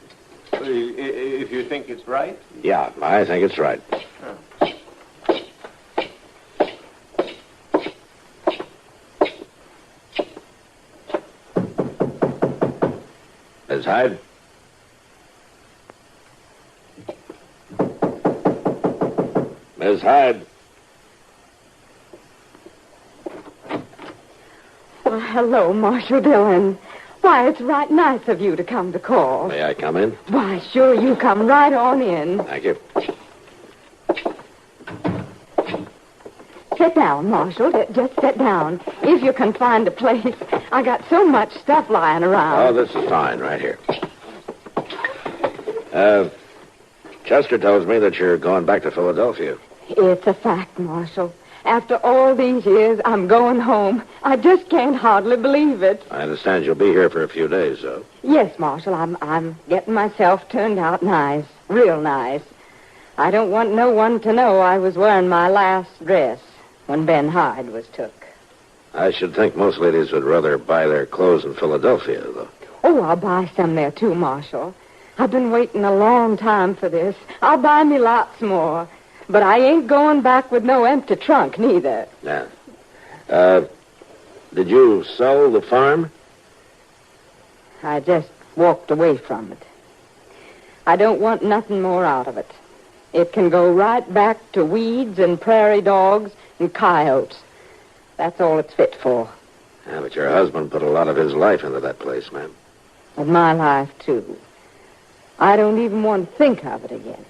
If you think it's right. Yeah, I think it's right. Miss Hyde? Miss Hyde? Well, hello, Marshal Dillon. Why, it's right nice of you to come to call. May I come in? Why, sure, you come right on in. Thank you. Sit down, Marshal. Just sit down. If you can find a place. I got so much stuff lying around. Oh, this is fine, right here. Chester tells me that you're going back to Philadelphia. It's a fact, Marshal. After all these years, I'm going home. I just can't hardly believe it. I understand you'll be here for a few days, though. Yes, Marshal, I'm getting myself turned out nice. Real nice. I don't want no one to know I was wearing my last dress when Ben Hyde was took. I should think most ladies would rather buy their clothes in Philadelphia, though. Oh, I'll buy some there, too, Marshal. I've been waiting a long time for this. I'll buy me lots more. But I ain't going back with no empty trunk, neither. Yeah. Did you sell the farm? I just walked away from it. I don't want nothing more out of it. It can go right back to weeds and prairie dogs and coyotes. That's all it's fit for. Yeah, but your husband put a lot of his life into that place, ma'am. And my life, too. I don't even want to think of it again.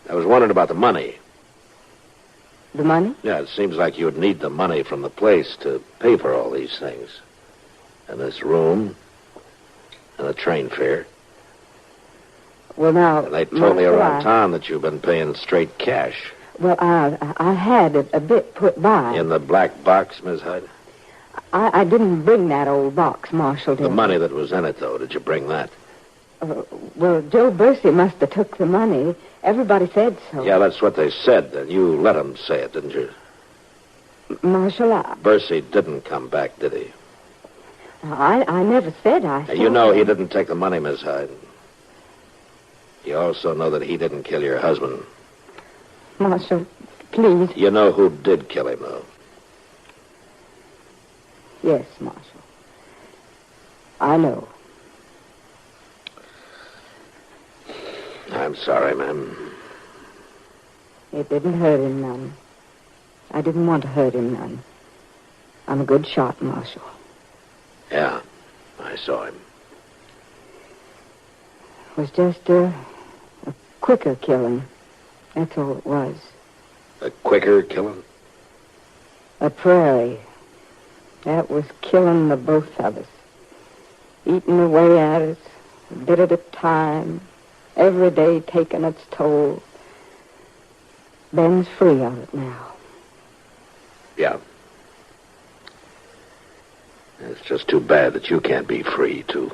I was wondering about the money. The money? Yeah, it seems like you would need the money from the place to pay for all these things. And this room, and the train fare. Well, now... And they told me around town that you've been paying straight cash. Well, I had a bit put by. In the black box, Miss Hyde? I didn't bring that old box, Marshal. The money that was in it, though, did you bring that? Well, Joe Bursey must have took the money. Everybody said so. Yeah, that's what they said, and you let them say it, didn't you? Marshal, Bursey didn't come back, did he? I never said I saw You know he didn't take the money, Miss Hyde. You also know that he didn't kill your husband. Marshal, please. You know who did kill him, though? Yes, Marshal. I know. I'm sorry, ma'am. It didn't hurt him none. I didn't want to hurt him none. I'm a good shot, Marshal. Yeah, I saw him. It was just a quicker killing. That's all it was. A quicker killing? A prairie. That was killing the both of us. Eating away at us, a bit at a time. Every day taking its toll. Ben's free of it now. Yeah. It's just too bad that you can't be free, too.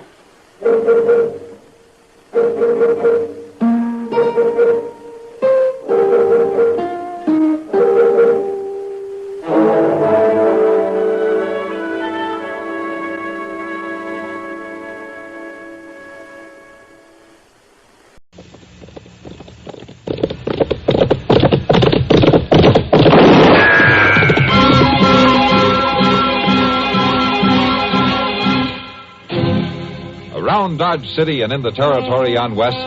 Around Dodge City and in the territory on West,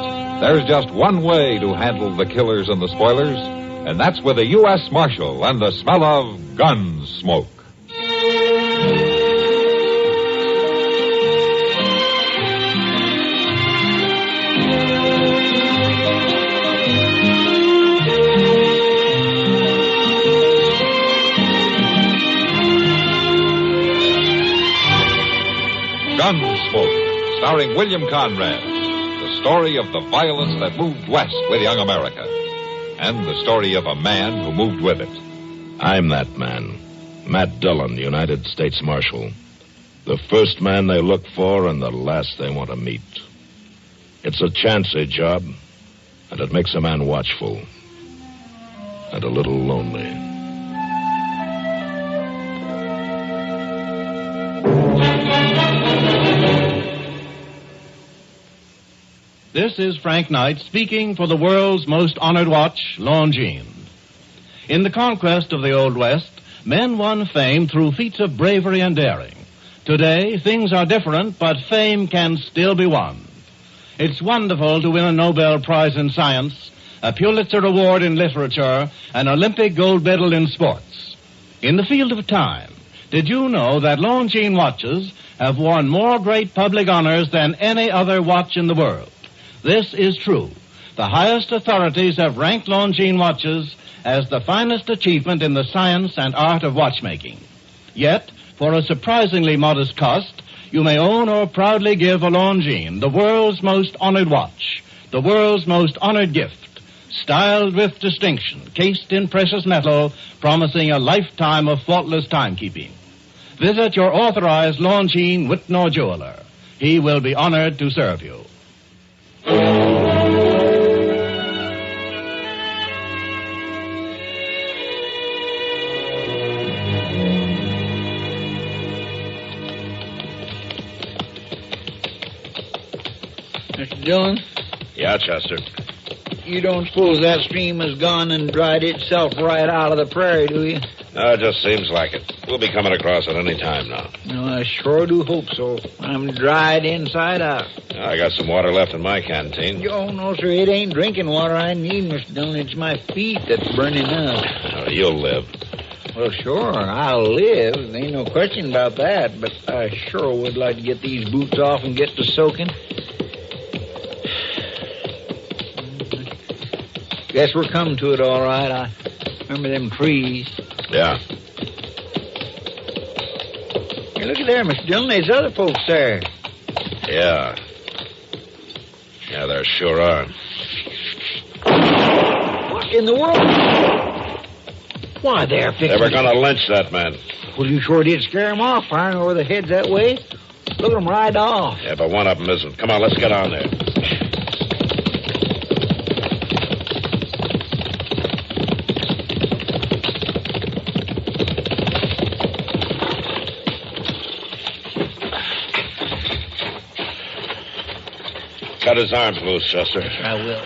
there's just one way to handle the killers and the spoilers, and that's with a U.S. Marshal and the smell of Gunsmoke. Gunsmoke, starring William Conrad. The story of the violence that moved west with young America. And the story of a man who moved with it. I'm that man. Matt Dillon, United States Marshal. The first man they look for and the last they want to meet. It's a chancy job, and it makes a man watchful. And a little lonely. This is Frank Knight speaking for the world's most honored watch, Longines. In the conquest of the Old West, men won fame through feats of bravery and daring. Today, things are different, but fame can still be won. It's wonderful to win a Nobel Prize in Science, a Pulitzer Award in Literature, an Olympic gold medal in sports. In the field of time, did you know that Longines watches have won more great public honors than any other watch in the world? This is true. The highest authorities have ranked Longines watches as the finest achievement in the science and art of watchmaking. Yet, for a surprisingly modest cost, you may own or proudly give a Longines, the world's most honored watch, the world's most honored gift, styled with distinction, cased in precious metal, promising a lifetime of faultless timekeeping. Visit your authorized Longines Whitnor jeweler. He will be honored to serve you. Mr. Dillon? Yeah, Chester. You don't suppose that stream has gone and dried itself right out of the prairie, do you? No, it just seems like it. We'll be coming across it any time now. No, I sure do hope so. I'm dried inside out. I got some water left in my canteen. Oh, no, sir, it ain't drinking water I need, Mr. Dillon. It's my feet that's burning up. Oh, you'll live. Well, sure, I'll live. There ain't no question about that, but I sure would like to get these boots off and get to soaking. Guess we're coming to it all right. I remember them trees. Yeah. Hey, look at there, Mr. Dillon. There's other folks there. Yeah. Yeah, there sure are. What in the world? Why, they're fixing... They were going to lynch that man. Well, you sure did scare them off, firing over their heads that way. Look at them ride off. Yeah, but one of them isn't. Come on, let's get on there. Cut his arms loose, Chester. I will.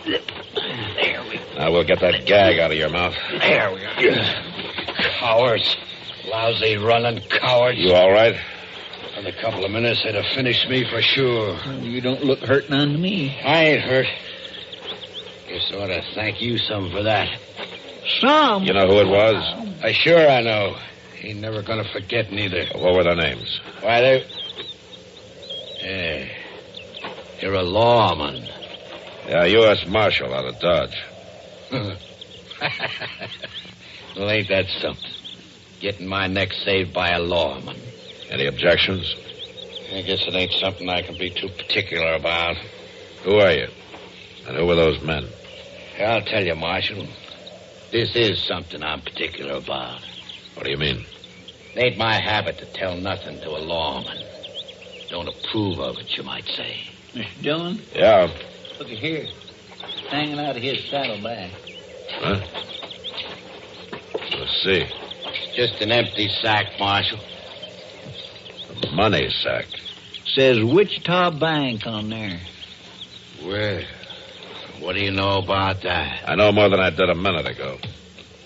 There we go. Now we'll get that gag out of your mouth. There we are. Cowards. Lousy running cowards. You all right? In a couple of minutes, they'd have finished me for sure. Well, you don't look hurt none to me. I ain't hurt. Guess I ought to thank you some for that. Some? You know who it was? Sure I know. Ain't never gonna forget neither. What were their names? Why, they... You're a lawman. Yeah, U.S. Marshal out of Dodge. Well, ain't that something? Getting my neck saved by a lawman. Any objections? I guess it ain't something I can be too particular about. Who are you? And who were those men? I'll tell you, Marshal. This is something I'm particular about. What do you mean? It ain't my habit to tell nothing to a lawman. Don't approve of it, you might say. Mr. Dillon? Yeah. Look at here. Hanging out of his saddlebag. Huh? Let's see. Just an empty sack, Marshal. A money sack. Says Wichita Bank on there. Well, what do you know about that? I know more than I did a minute ago.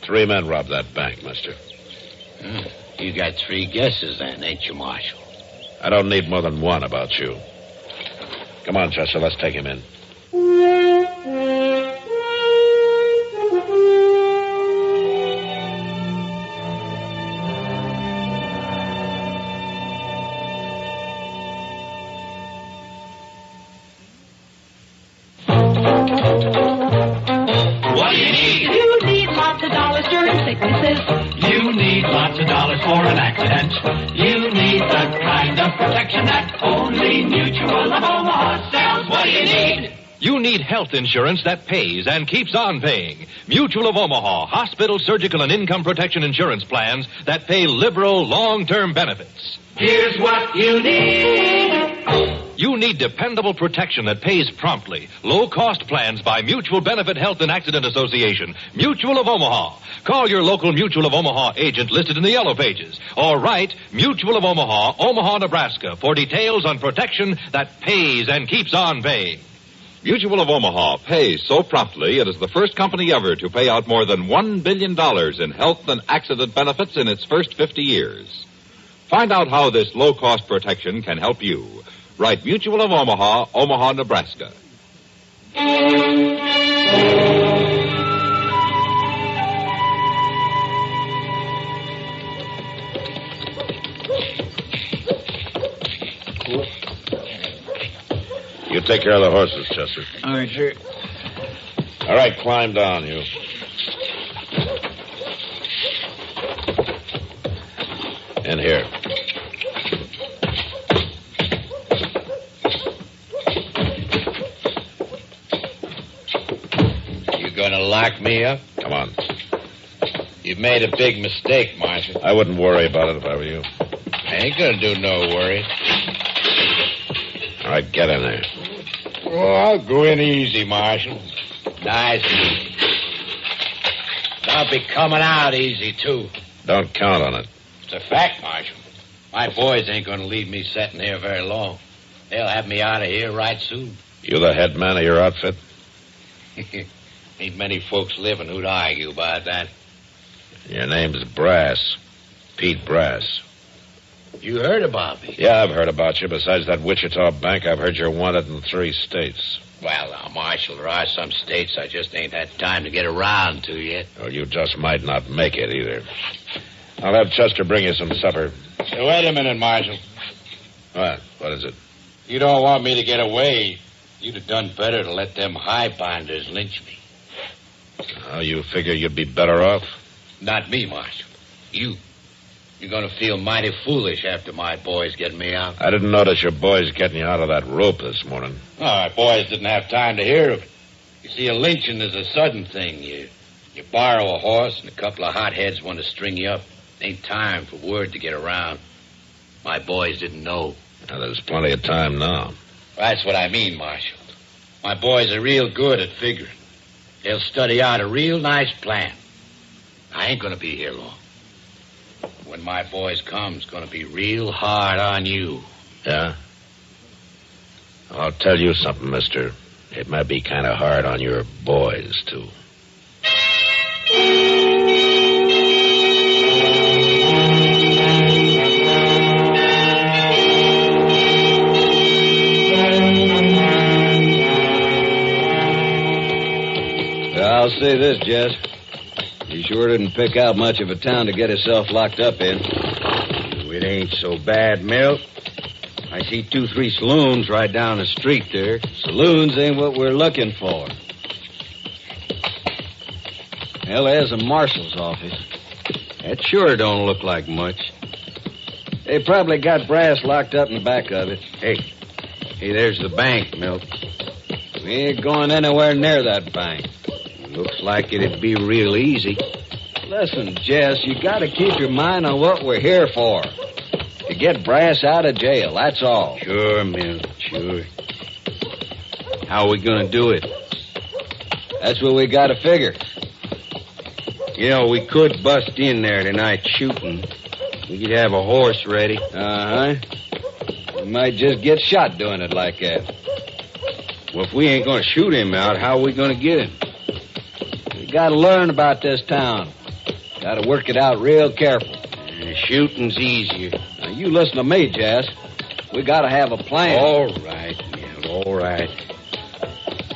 3 men robbed that bank, mister. You got 3 guesses then, ain't you, Marshal? I don't need more than one about you. Come on, Chester, let's take him in. What do you need? You need lots of dollars during sicknesses. You need lots of dollars for an accident. You need the kind of protection that only Mutual of Omaha sells. What do you need? You need health insurance that pays and keeps on paying. Mutual of Omaha, hospital, surgical, and income protection insurance plans that pay liberal, long-term benefits. Here's what you need. You need dependable protection that pays promptly. Low-cost plans by Mutual Benefit Health and Accident Association. Mutual of Omaha. Call your local Mutual of Omaha agent listed in the yellow pages. Or write Mutual of Omaha, Omaha, Nebraska, for details on protection that pays and keeps on paying. Mutual of Omaha pays so promptly it is the first company ever to pay out more than $1 billion in health and accident benefits in its first 50 years. Find out how this low-cost protection can help you. Write Mutual of Omaha, Omaha, Nebraska. You take care of the horses, Chester. All right, sir. All right, climb down, you. In here. You gonna lock me up? Come on. You've made a big mistake, Marshal. I wouldn't worry about it if I were you. I ain't gonna do no worry. All right, get in there. Oh, I'll go in easy, Marshal. Nice and easy. I'll be coming out easy, too. Don't count on it. It's a fact, Marshal. My boys ain't gonna leave me sitting here very long. They'll have me out of here right soon. You the head man of your outfit? Ain't many folks living who'd argue about that. Your name's Brass. Pete Brass. You heard about me? Yeah, I've heard about you. Besides that Wichita bank, I've heard you're wanted in 3 states. Well, now, Marshal, there are some states I just ain't had time to get around to yet. Well, you just might not make it either. I'll have Chester bring you some supper. Hey, wait a minute, Marshal. What? What is it? You don't want me to get away. You'd have done better to let them highbinders lynch me. Oh, you figure you'd be better off? Not me, Marshal. You. You're going to feel mighty foolish after my boys get me out. I didn't notice your boys getting you out of that rope this morning. Oh, my boys didn't have time to hear of it. You see, a lynching is a sudden thing. You borrow a horse and a couple of hotheads want to string you up. Ain't time for word to get around. My boys didn't know. Now, there's plenty of time now. That's what I mean, Marshal. My boys are real good at figuring. They'll study out a real nice plan. I ain't going to be here long. When my boys come, it's going to be real hard on you. Yeah? I'll tell you something, mister. It might be kind of hard on your boys, too. I'll say this, Jess. You sure didn't pick out much of a town to get yourself locked up in. It ain't so bad, Milt. I see 2-3 saloons right down the street there. Saloons ain't what we're looking for. Hell, there's a marshal's office. That sure don't look like much. They probably got Brass locked up in the back of it. Hey, there's the bank, Milt. We ain't going anywhere near that bank. Looks like it'd be real easy. Listen, Jess, you gotta keep your mind on what we're here for. To get Brass out of jail, that's all. Sure, Milt, sure. How are we gonna do it? That's what we gotta figure. You know, we could bust in there tonight shooting. We could have a horse ready. Uh-huh. We might just get shot doing it like that. Well, if we ain't gonna shoot him out, how are we gonna get him? We gotta learn about this town. Gotta work it out real careful. Shooting's easier. Now, you listen to me, Jess. We gotta have a plan. All right, Milt, all right.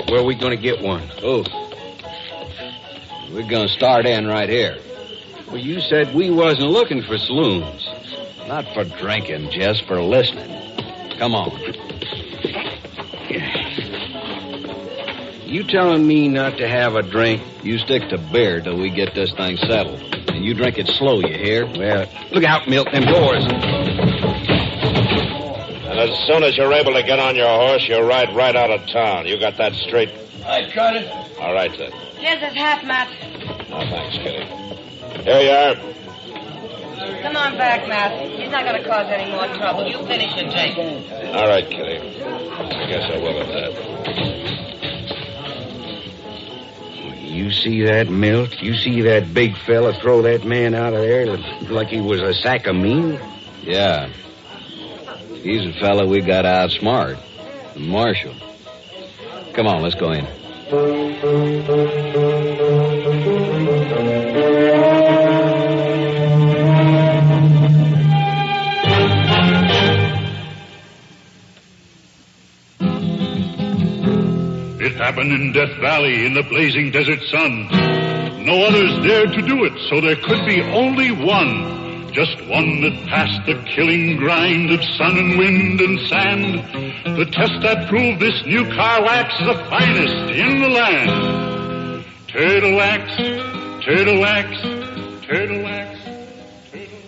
Where are we going to get one? Oh. We're gonna start in right here. Well, you said we wasn't looking for saloons. Not for drinking, just for listening. Come on. You telling me not to have a drink? You stick to beer till we get this thing settled. And you drink it slow, you hear? Well, look out, Milt, them doors. And as soon as you're able to get on your horse, you ride right out of town. You got that straight? I got it. All right, then. Here's his hat, Matt. No, thanks, Kitty. Here you are. Come on back, Matt. He's not going to cause any more trouble. You finish your drink. All right, Kitty. I guess I will at that. You see that, Milt? You see that big fella throw that man out of there like he was a sack of meat? Yeah. He's the fella we got to outsmart. The marshal. Come on, let's go in. It happened in Death Valley in the blazing desert sun. No others dared to do it, so there could be only one. Just one that passed the killing grind of sun and wind and sand. The test that proved this new car wax the finest in the land. Turtle wax, turtle wax, turtle wax.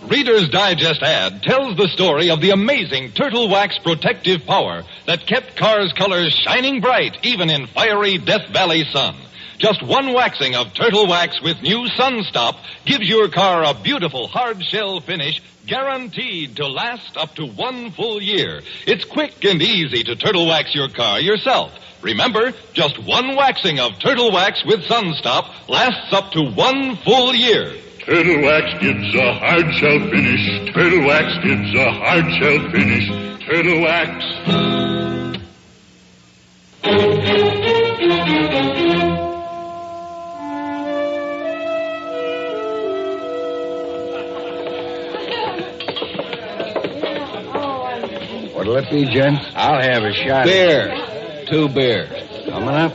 Reader's Digest ad tells the story of the amazing Turtle Wax protective power that kept cars' colors shining bright even in fiery Death Valley sun. Just one waxing of Turtle Wax with new Sunstop gives your car a beautiful hard shell finish guaranteed to last up to 1 full year. It's quick and easy to Turtle Wax your car yourself. Remember, just one waxing of Turtle Wax with Sunstop lasts up to 1 full year. Turtle Wax gives a hard shell finish. Turtle Wax gives a hard shell finish. Turtle Wax. What'll it be, gents? I'll have a shot. Beer. 2 beers. Coming up.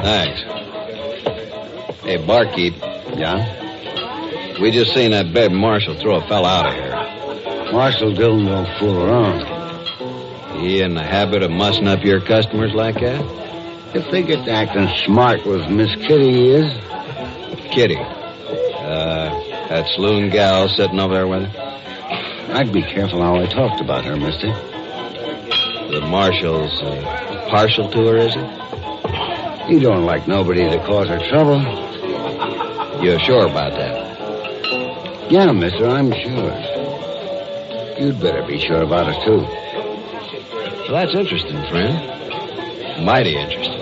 Thanks. Hey, barkeep. Yeah? We just seen that bed marshal throw a fella out of here. Marshal Dillon don't fool around. He in the habit of mussing up your customers like that? If they get to acting smart with Miss Kitty, he is. Kitty. That saloon gal sitting over there with her? I'd be careful how I talked about her, mister. The marshal's partial to her, is he? He don't like nobody to cause her trouble. You're sure about that? Yeah, mister, I'm sure. You'd better be sure about it, too. Well, that's interesting, friend. Mighty interesting.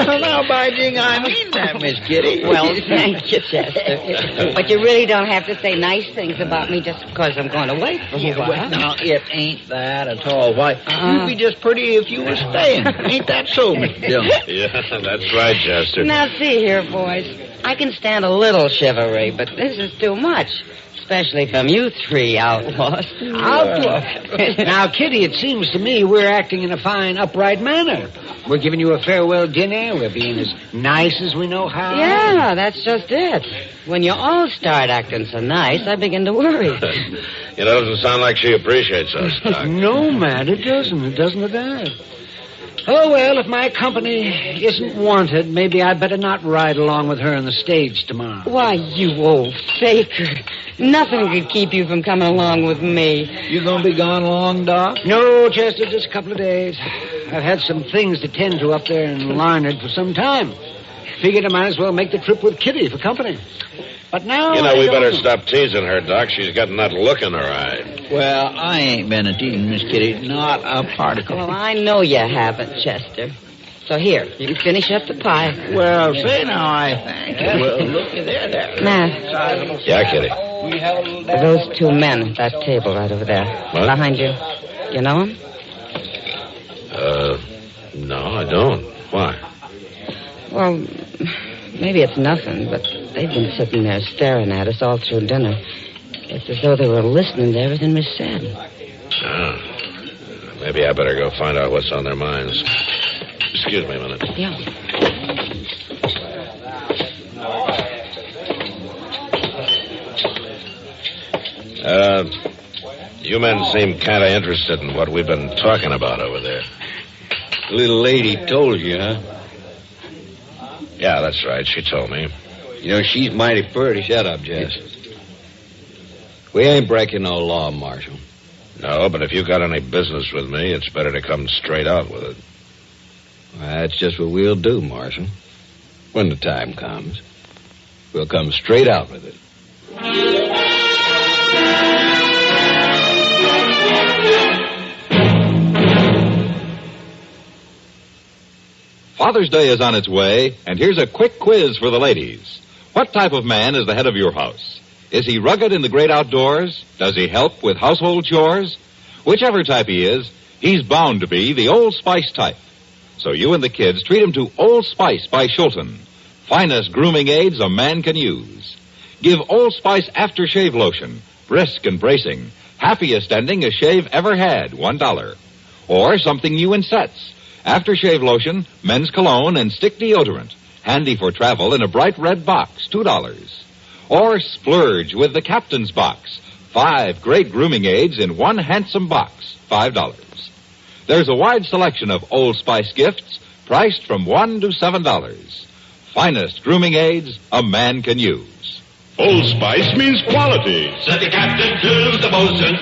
Now, by jing, I mean that, Miss Kitty. Well, thank you, Chester. But you really don't have to say nice things about me just because I'm going to wait for you. Well, now, it ain't that at all. Why, you'd be just pretty if you were staying. Ain't that so, Mr. Dillon? Yeah, that's right, Chester. Now, see here, boys. I can stand a little chivalry, but this is too much. Especially from you 3 outlaws. Outlaws? Now, Kitty, it seems to me we're acting in a fine, upright manner. We're giving you a farewell dinner. We're being as nice as we know how. Yeah, that's just it. When you all start acting so nice, I begin to worry. It doesn't sound like she appreciates us, Doc. No, Matt, it doesn't. It doesn't at all. Oh, well, if my company isn't wanted, maybe I'd better not ride along with her on the stage tomorrow. Why, you old faker. Nothing could keep you from coming along with me. You gonna be gone long, Doc? No, Chester, just a couple of days. I've had some things to tend to up there in Larned for some time. Figured I might as well make the trip with Kitty for company. But now... You know, we better stop teasing her, Doc. She's got that look in her eye. Well, I ain't been a teasing Miss Kitty. Not a particle. Well, I know you haven't, Chester. So here, you can finish up the pie. Well, say now, I thank you. Well, looky there. Matt. Yeah, Kitty. Those two men at that table right over there. What? Behind you. You know them? No, I don't. Why? Well, maybe it's nothing, but they've been sitting there staring at us all through dinner. It's as though they were listening to everything we said. Maybe I better go find out what's on their minds. Excuse me a minute. Yeah. You men seem kind of interested in what we've been talking about over there. The little lady told you, huh? Yeah, that's right. She told me. You know, she's mighty pretty. Shut up, Jess. We ain't breaking no law, Marshal. No, but if you got any business with me, it's better to come straight out with it. Well, that's just what we'll do, Marshal. When the time comes, we'll come straight out with it. Father's Day is on its way, and here's a quick quiz for the ladies. What type of man is the head of your house? Is he rugged in the great outdoors? Does he help with household chores? Whichever type he is, he's bound to be the Old Spice type. So you and the kids treat him to Old Spice by Schulten. Finest grooming aids a man can use. Give Old Spice aftershave lotion, brisk and bracing, happiest ending a shave ever had, $1. Or something new in sets. Aftershave lotion, men's cologne, and stick deodorant. Handy for travel in a bright red box, $2. Or splurge with the Captain's Box. 5 great grooming aids in one handsome box, $5. There's a wide selection of Old Spice gifts, priced from $1 to $7. Finest grooming aids a man can use. Old Spice means quality. Said the captain to the bosun,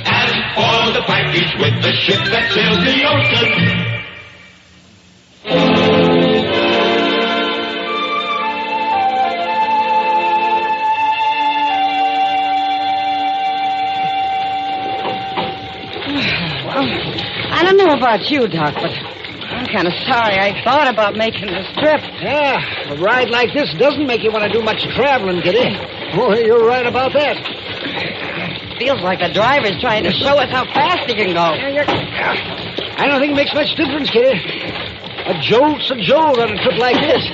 as for the package with the ship that sails the ocean. I don't know about you, Doc, but I'm kind of sorry I thought about making this trip. Yeah, a ride like this doesn't make you want to do much traveling, Kitty. Oh, you're right about that. Feels like the driver's trying to show us how fast he can go. I don't think it makes much difference, Kitty. A jolt's a jolt on a trip like this.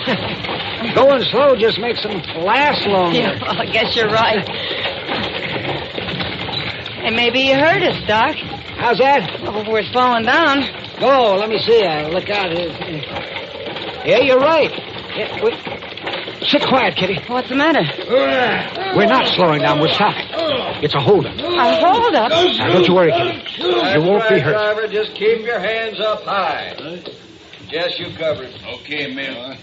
Going slow just makes them last longer. Yeah, well, I guess you're right. Hey, maybe you heard us, Doc. How's that? Oh, we're slowing down. Oh, let me see. Look out. Yeah, you're right. Yeah, sit quiet, Kitty. What's the matter? We're not slowing down. We're stopping. It's a holdup. A holdup? Now, don't you worry, Kitty. You won't be hurt. Driver, just keep your hands up high. Jess, you cover it. Okay, Mill.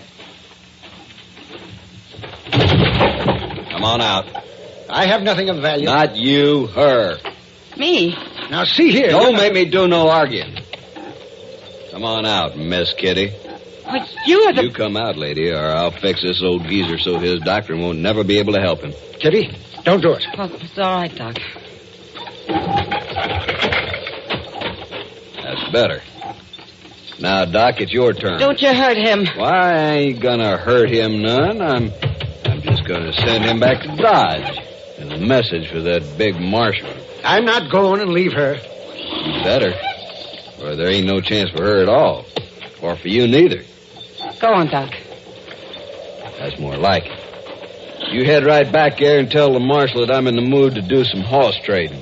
Come on out. I have nothing of value. Not you, her. Me? Now, see here. Don't make me do no arguing. Come on out, Miss Kitty. But you're the... You come out, lady, or I'll fix this old geezer so his doctor won't never be able to help him. Kitty, don't do it. Well, it's all right, Doc. That's better. Now, Doc, it's your turn. Don't you hurt him. Why, I ain't gonna hurt him none. I'm just gonna send him back to Dodge. And a message for that big marshal. I'm not going and leave her. You better. Or there ain't no chance for her at all. Or for you neither. Go on, Doc. That's more like it. You head right back there and tell the marshal that I'm in the mood to do some horse trading.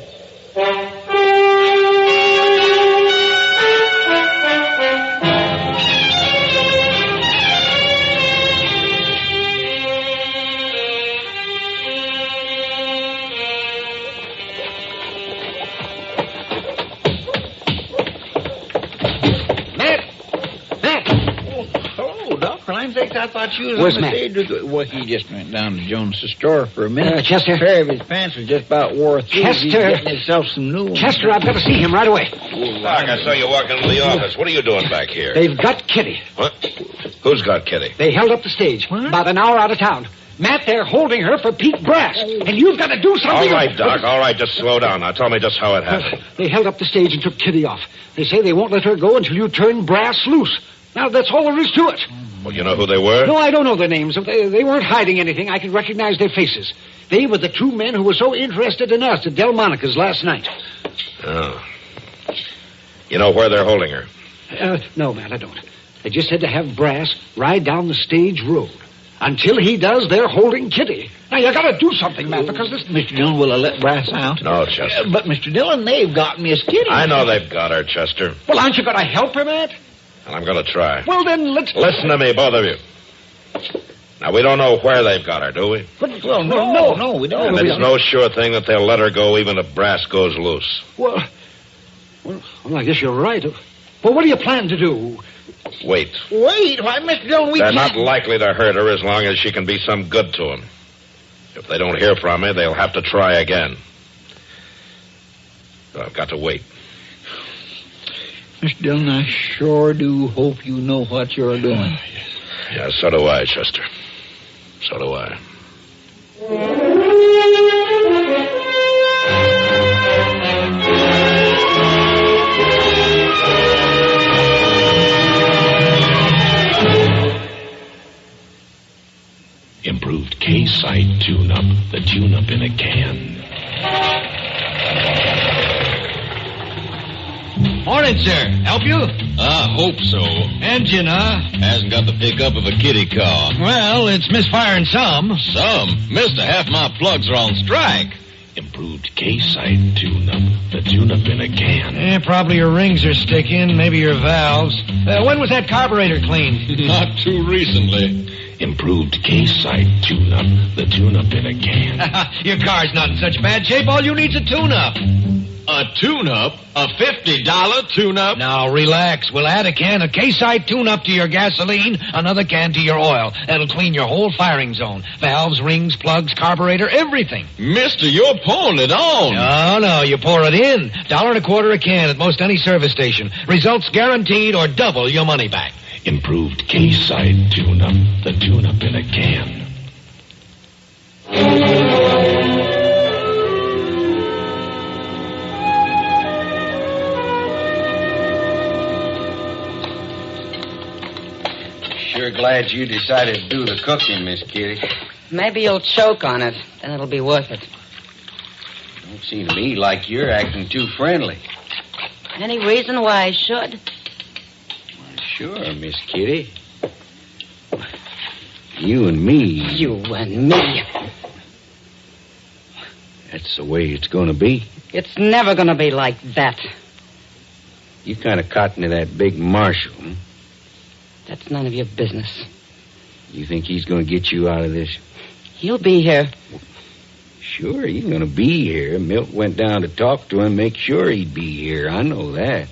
I thought you was Where's on the Matt? stage. Well, he just went down to Jones's store for a minute. Chester? A pair of his pants was just about wore through. Chester? He's getting himself some new ones. Chester, I've got to see him right away. Doc, I saw you walking into the office. What are you doing back here? They've got Kitty. What? Who's got Kitty? They held up the stage about an hour out of town. Matt, they're holding her for Pete Brass. And you've got to do something. All right, Doc, all right. Just slow down. Now tell me just how it happened. They held up the stage and took Kitty off. They say they won't let her go until you turn Brass loose. Now, that's all there is to it. Well, you know who they were? No, I don't know their names. They weren't hiding anything. I could recognize their faces. They were the two men who were so interested in us at Delmonico's last night. Oh. You know where they're holding her? No, Matt, I don't. They just had to have Brass ride down the stage road. Until he does, they're holding Kitty. Now, you gotta do something, Matt, because this... Mr. Dillon, will I let Brass out? No, Chester. But, Mr. Dillon, they've got Miss Kitty. I know they've got her, Chester. Well, aren't you gonna help her, Matt? And I'm gonna try. Well, then, let's... Listen to me, both of you. Now, we don't know where they've got her, do we? But, well, no, we don't. And it's no sure thing that they'll let her go even if Brass goes loose. Well, I guess you're right. Well, what do you plan to do? Wait. Wait, why, Mr. Dillon, They're not likely to hurt her as long as she can be some good to them. If they don't hear from her, they'll have to try again. So I've got to wait. Mr. Dillon, I sure do hope you know what you're doing. Yeah, so do I, Chester. So do I. Improved K-Site tune-up, the tune-up in a can. Morning, sir. Help you? I hope so. Engine, huh? Hasn't got the pickup of a kitty car. Well, it's misfiring some. Some? Mister, half my plugs are on strike. Improved K-Site tune-up, the tune-up in a can. Probably your rings are sticking, maybe your valves. When was that carburetor cleaned? Not too recently. Improved K-Site tune-up, the tune-up in a can. Your car's not in such bad shape. All you need's a tune-up. A tune-up? A $50 tune-up? Now, relax. We'll add a can of K-Site tune-up to your gasoline, another can to your oil. That'll clean your whole firing zone. Valves, rings, plugs, carburetor, everything. Mister, you're pouring it on. No, you pour it in. $1.25 a can at most any service station. Results guaranteed or double your money back. Improved K-Site tune-up, the tune-up in a can. Sure glad you decided to do the cooking, Miss Kitty. Maybe you'll choke on it, then it'll be worth it. Don't seem to me like you're acting too friendly. Any reason why I should? Sure, Miss Kitty. You and me. You and me. That's the way it's going to be. It's never going to be like that. You kind of cotton to that big marshal, huh? That's none of your business. You think he's going to get you out of this? He'll be here. Sure, he's going to be here. Milt went down to talk to him, make sure he'd be here. I know that.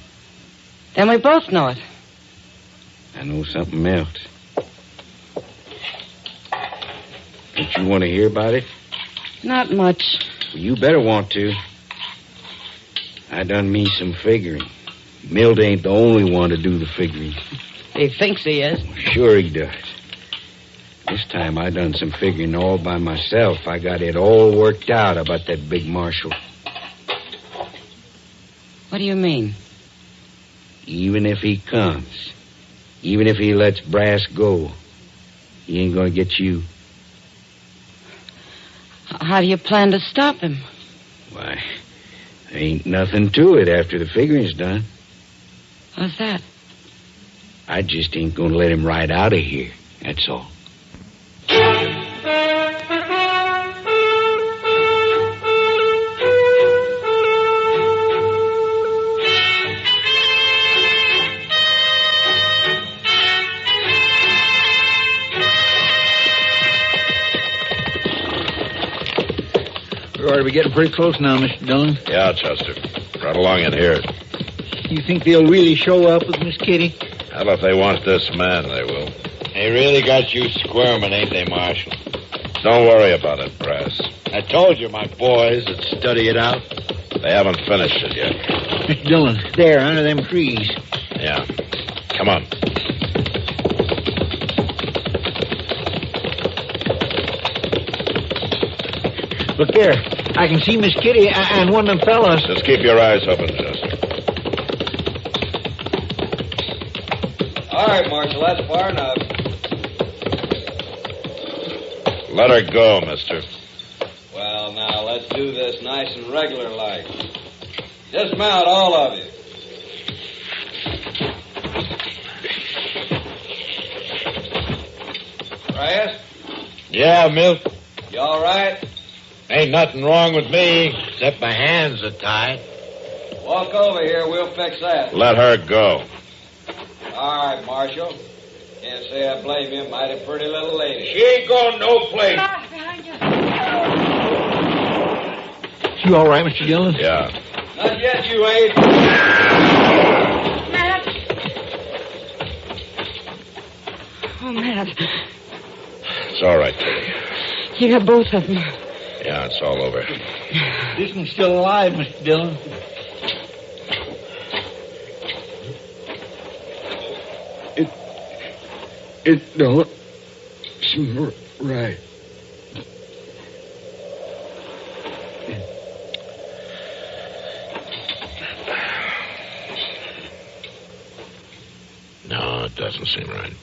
Then we both know it. I know something else. Don't you want to hear about it? Not much. Well, you better want to. I done me some figuring. Milt ain't the only one to do the figuring. He thinks he is. Sure he does. This time I done some figuring all by myself. I got it all worked out about that big marshal. What do you mean? Even if he comes, even if he lets Brass go, he ain't gonna get you. How do you plan to stop him? Why, there ain't nothing to it after the figuring's done. What's that? I just ain't gonna let him ride out of here, that's all. Are we getting pretty close now, Mr. Dillon? Yeah, Chester. Right along in here. You think they'll really show up with Miss Kitty? Well, if they want this man, they will. They really got you squirming, ain't they, Marshal? Don't worry about it, Brass. I told you my boys would study it out. They haven't finished it yet. Mr. Dillon, there, under them trees. Yeah. Come on. Look there. I can see Miss Kitty and one of them fellas. Just keep your eyes open, Chester. All right, Marshal. Marshal. That's far enough. Let her go, mister. Well, now, let's do this nice and regular-like. Dismount, all of you. Reyes? Yeah, Milt. You all right? Ain't nothing wrong with me, except my hands are tied. Walk over here. We'll fix that. Let her go. All right, Marshal. Can't say I blame you. Mighty pretty little lady. She ain't going no place. You all right, Mr. Dillon? Yeah. Not yet, you ain't. Matt. Oh, Matt. It's all right, Kitty. You got both of them. Yeah, it's all over. This one's still alive, Mr. Dillon. It don't seem right. No, it doesn't seem right.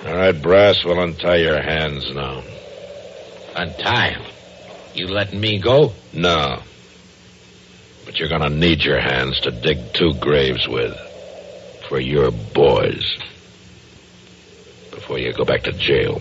All right, Brass, we'll untie your hands now. Untie him? You letting me go? No. But you're gonna need your hands to dig 2 graves with. For your boys. Before you go back to jail.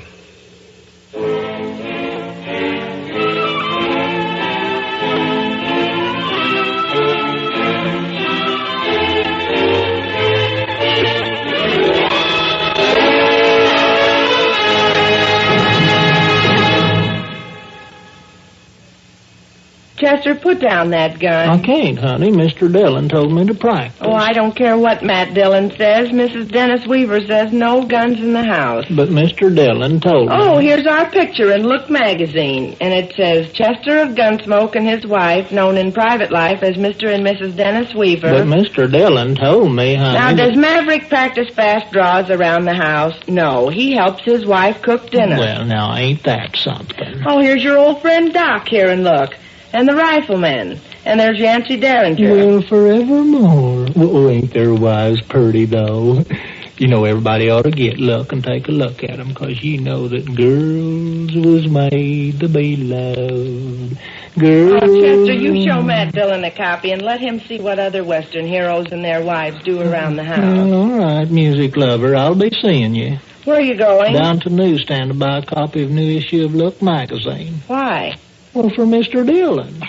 Chester, put down that gun. I can't, honey. Mr. Dillon told me to practice. Oh, I don't care what Matt Dillon says. Mrs. Dennis Weaver says no guns in the house. But Mr. Dillon told me. Oh, here's our picture in Look magazine. And it says, Chester of Gunsmoke and his wife, known in private life as Mr. and Mrs. Dennis Weaver. But Mr. Dillon told me, honey. Now, does Maverick practice fast draws around the house? No, he helps his wife cook dinner. Well, now, ain't that something? Oh, here's your old friend Doc here, and look. And the riflemen. And there's Yancey Derringer. Well, forevermore. Oh, ain't their wives pretty, though? You know, everybody ought to get look and take a look at them, because you know that girls was made to be loved. Girls... Oh, Chester, you show Matt Dillon a copy and let him see what other Western heroes and their wives do around the house. Well, all right, music lover. I'll be seeing you. Where are you going? Down to the newsstand to buy a copy of new issue of Look magazine. Why? Well, for Mr. Dillon.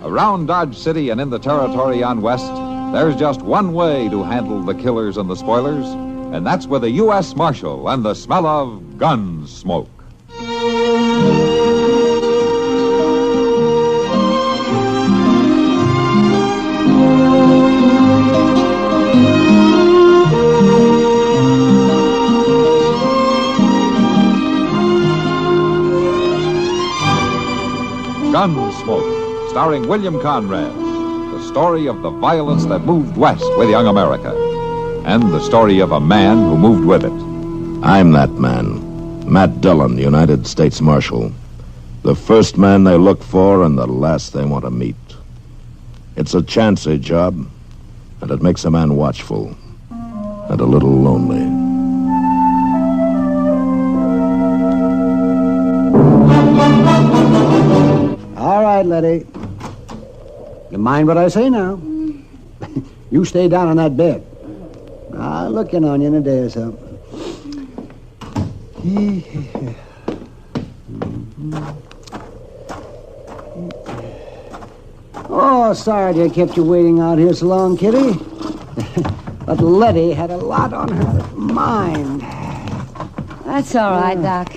Around Dodge City and in the territory on West, there's just one way to handle the killers and the spoilers, and that's with a U.S. Marshal and the smell of Gunsmoke. Gunsmoke, starring William Conrad, the story of the violence that moved west with young America, and the story of a man who moved with it. I'm that man, Matt Dillon, United States Marshal. The first man they look for and the last they want to meet. It's a chancy job, and it makes a man watchful and a little lonely. All right, Letty. You mind what I say now? You stay down on that bed. I'll look in on you in a day or so. Oh, sorry I kept you waiting out here so long, Kitty. But Letty had a lot on her mind. That's all right, Doc.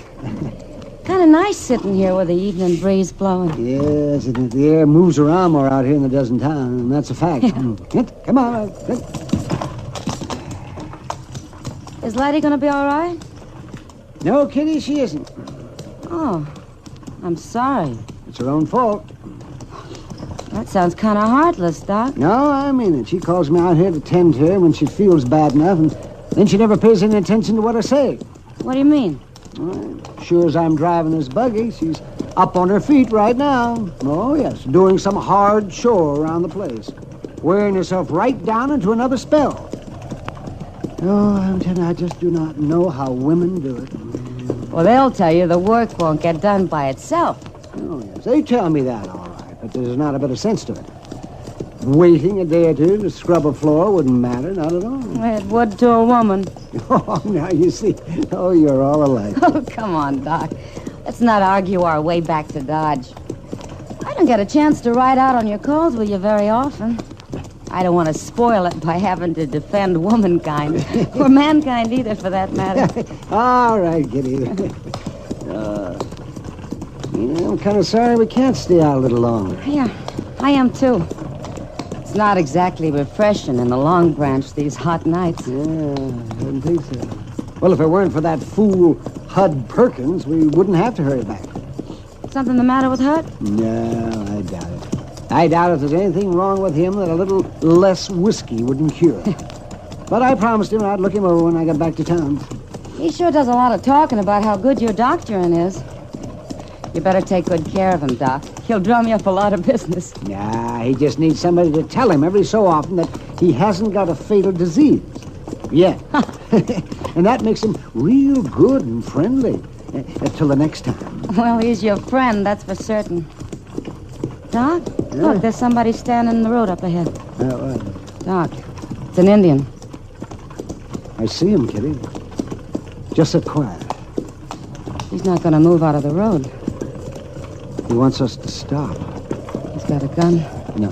Kind of nice sitting here with the evening breeze blowing. Yes, the air moves around more out here than it does in town, and that's a fact. Come on. Is Letty going to be all right? No, Kitty, she isn't. Oh, I'm sorry. It's her own fault. That sounds kind of heartless, Doc. No, I mean it. She calls me out here to tend to her when she feels bad enough, and then she never pays any attention to what I say. What do you mean? Well, sure as I'm driving this buggy, she's up on her feet right now. Oh, yes, doing some hard chore around the place. Wearing herself right down into another spell. Oh, I'm telling you, I just do not know how women do it. Well, they'll tell you the work won't get done by itself. Oh, yes, they tell me that, all right, but there's not a bit of sense to it. Waiting a day or two to scrub a floor wouldn't matter, not at all. It would to a woman. Oh, now you see. Oh, you're all alike. Oh, come on, Doc. Let's not argue our way back to Dodge. I don't get a chance to ride out on your calls with you very often. I don't want to spoil it by having to defend womankind, or mankind either, for that matter. All right, Kitty. I'm kind of sorry we can't stay out a little longer. Yeah, I am too. It's not exactly refreshing in the Long Branch these hot nights. Yeah, I didn't think so. Well, if it weren't for that fool Hud Perkins, we wouldn't have to hurry back. Something the matter with Hud? No, I doubt it. I doubt if there's anything wrong with him that a little less whiskey wouldn't cure. But I promised him I'd look him over when I got back to town. He sure does a lot of talking about how good your doctoring is. You better take good care of him, Doc. He'll drum you up a lot of business. Nah, he just needs somebody to tell him every so often that he hasn't got a fatal disease. Yet. And that makes him real good and friendly. Till the next time. Well, he's your friend, that's for certain. Doc, look, there's somebody standing in the road up ahead. Doc, it's an Indian. I see him, Kitty. Just sit quiet. He's not going to move out of the road. He wants us to stop. He's got a gun. No,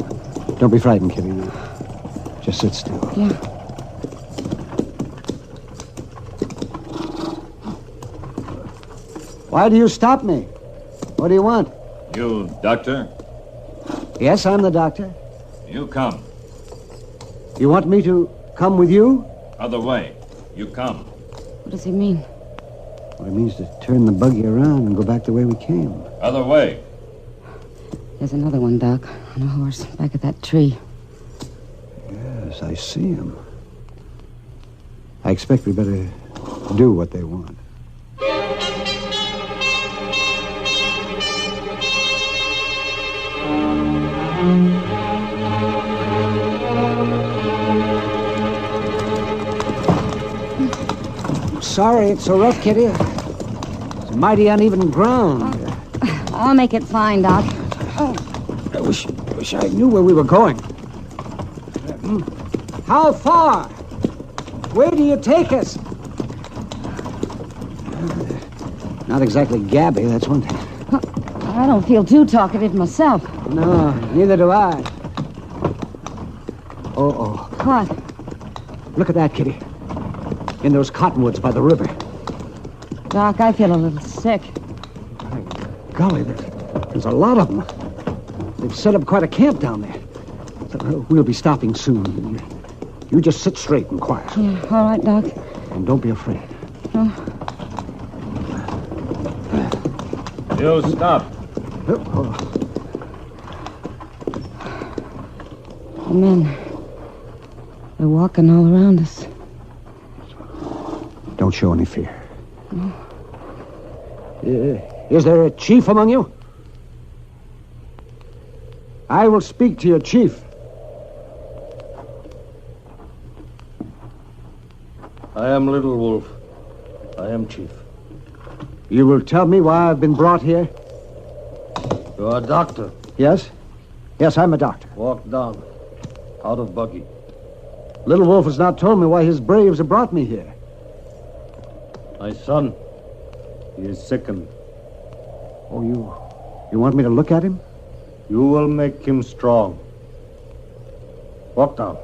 don't be frightened, Kitty. Just sit still. Yeah. Why do you stop me? What do you want? You doctor? Yes, I'm the doctor. You come. You want me to come with you? Other way. You come. What does he mean? Well, it means to turn the buggy around and go back the way we came. Other way. There's another one, Doc, on a horse, back at that tree. Yes, I see him. I expect we better do what they want. Sorry it's so rough, Kitty. It's mighty uneven ground. I'll make it fine, Doc. I wish I knew where we were going. How far? Where do you take us? Not exactly gabby, that's one thing. I don't feel too talkative myself. No, neither do I. Oh. What? Look at that, Kitty. In those cottonwoods by the river. Doc, I feel a little sick. Golly, there's a lot of them. They've set up quite a camp down there. So, we'll be stopping soon. You just sit straight and quiet. Yeah, all right, Doc. And don't be afraid. Oh. You stop. The men, they're walking all around us. Don't show any fear. No. Is there a chief among you? I will speak to your chief. I am Little Wolf. I am chief. You will tell me why I've been brought here? You are a doctor. Yes? Yes, I'm a doctor. Walk down. Out of buggy. Little Wolf has not told me why his braves have brought me here. My son, he is sickened. Oh, you want me to look at him? You will make him strong. Walk down.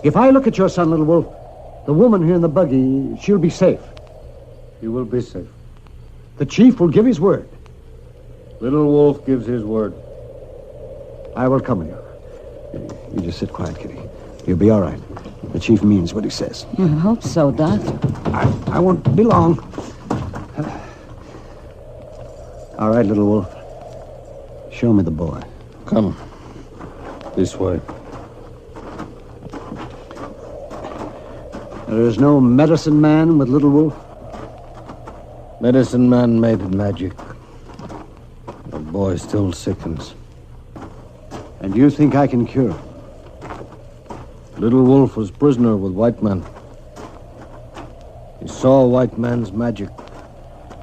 If I look at your son, Little Wolf, the woman here in the buggy, she'll be safe. He will be safe. The chief will give his word. Little Wolf gives his word. I will come with you. You just sit quiet, Kitty. You'll be all right. The chief means what he says. I hope so, Doc. I won't be long. All right, Little Wolf. Show me the boy. Come. This way. There is no medicine man with Little Wolf? Medicine man made magic. The boy still sickens. And you think I can cure him? Little Wolf was prisoner with white man. He saw white man's magic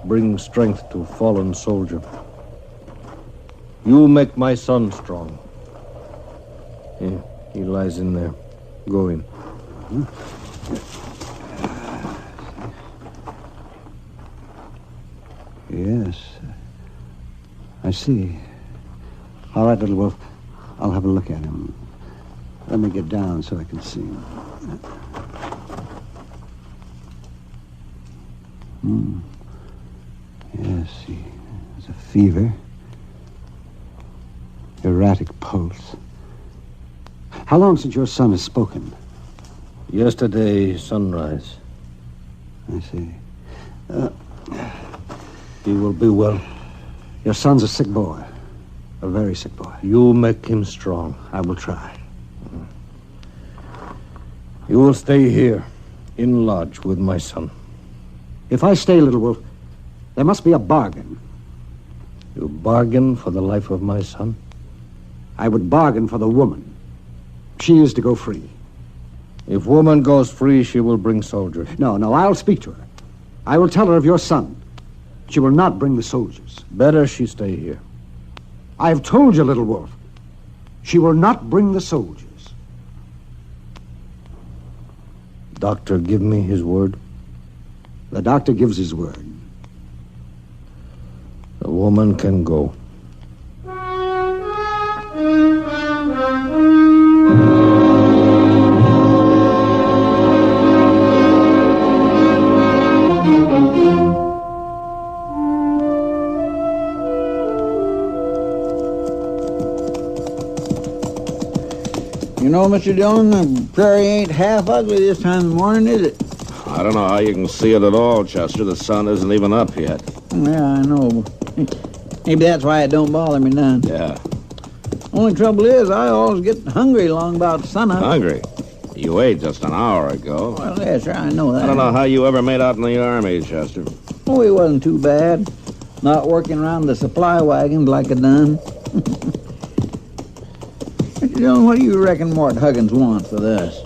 bring strength to fallen soldier. You make my son strong. Here, he lies in there. Go in. Yes. I see. All right, Little Wolf. I'll have a look at him. Let me get down so I can see him. Yes, he has a fever. Erratic pulse. How long since your son has spoken? Yesterday, sunrise. I see. He will be well. Your son's a sick boy. A very sick boy. You make him strong. I will try. You will stay here, in lodge with my son. If I stay, Little Wolf, there must be a bargain. You bargain for the life of my son? I would bargain for the woman. She is to go free. If woman goes free, she will bring soldiers. No, I'll speak to her. I will tell her of your son. She will not bring the soldiers. Better she stay here. I have told you, Little Wolf. She will not bring the soldiers. Doctor, give me his word. The doctor gives his word. The woman can go. You know, Mr. Dillon, the prairie ain't half ugly this time of the morning, is it? I don't know how you can see it at all, Chester. The sun isn't even up yet. Yeah, I know. Maybe that's why it don't bother me none. Yeah. Only trouble is, I always get hungry long about sunup. Hungry? You ate just an hour ago. Well, yes, sir, I know that. I don't know how you ever made out in the Army, Chester. Oh, it wasn't too bad. Not working around the supply wagons like I done. Mr. Dillon, what do you reckon Mort Huggins wants with us?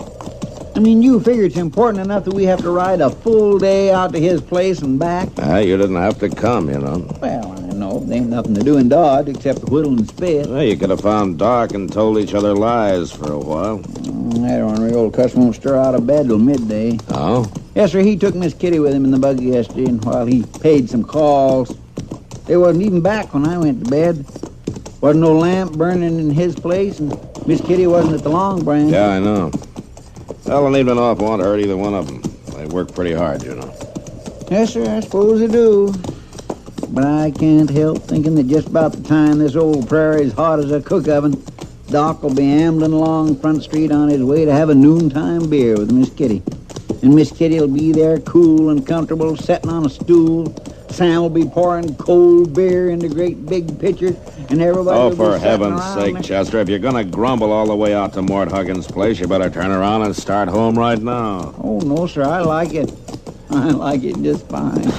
I mean, you figure it's important enough that we have to ride a full day out to his place and back? You didn't have to come, you know. Well, I know. There ain't nothing to do in Dodge except to whittle and spit. Well, you could have found Doc and told each other lies for a while. That ornery old cuss won't stir out of bed till midday. Oh? Yes, sir, he took Miss Kitty with him in the buggy yesterday, and while he paid some calls, they wasn't even back when I went to bed. Wasn't no lamp burning in his place, and Miss Kitty wasn't at the Long Branch. Yeah, I know. Well, an evening off won't hurt either one of them. They work pretty hard, you know. Yes, sir, I suppose they do. But I can't help thinking that just about the time this old prairie's hot as a cook oven, Doc will be ambling along Front Street on his way to have a noontime beer with Miss Kitty. And Miss Kitty will be there cool and comfortable, sitting on a stool. Sam will be pouring cold beer into great big pitchers, and everybody will be for sitting heaven's around sake, there. Chester, if you're going to grumble all the way out to Mort Huggins' place, you better turn around and start home right now. Oh, no, sir, I like it. I like it just fine.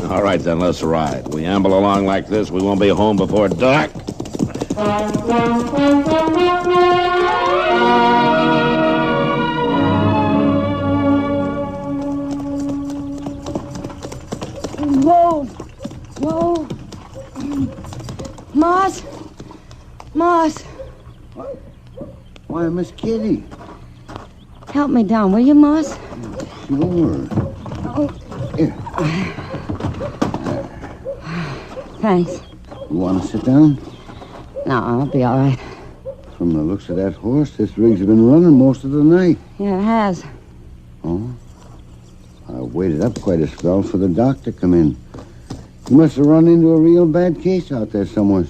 All right, then, let's ride. We amble along like this, we won't be home before dark. Whoa. Whoa. Moss. Moss. Why, Miss Kitty. Help me down, will you, Moss? Sure. Oh. Here. Thanks. You want to sit down? No, I'll be all right. From the looks of that horse, this rig's been running most of the night. Yeah, it has. Oh? I waited up quite a spell for the doc to come in. You must have run into a real bad case out there somewhere.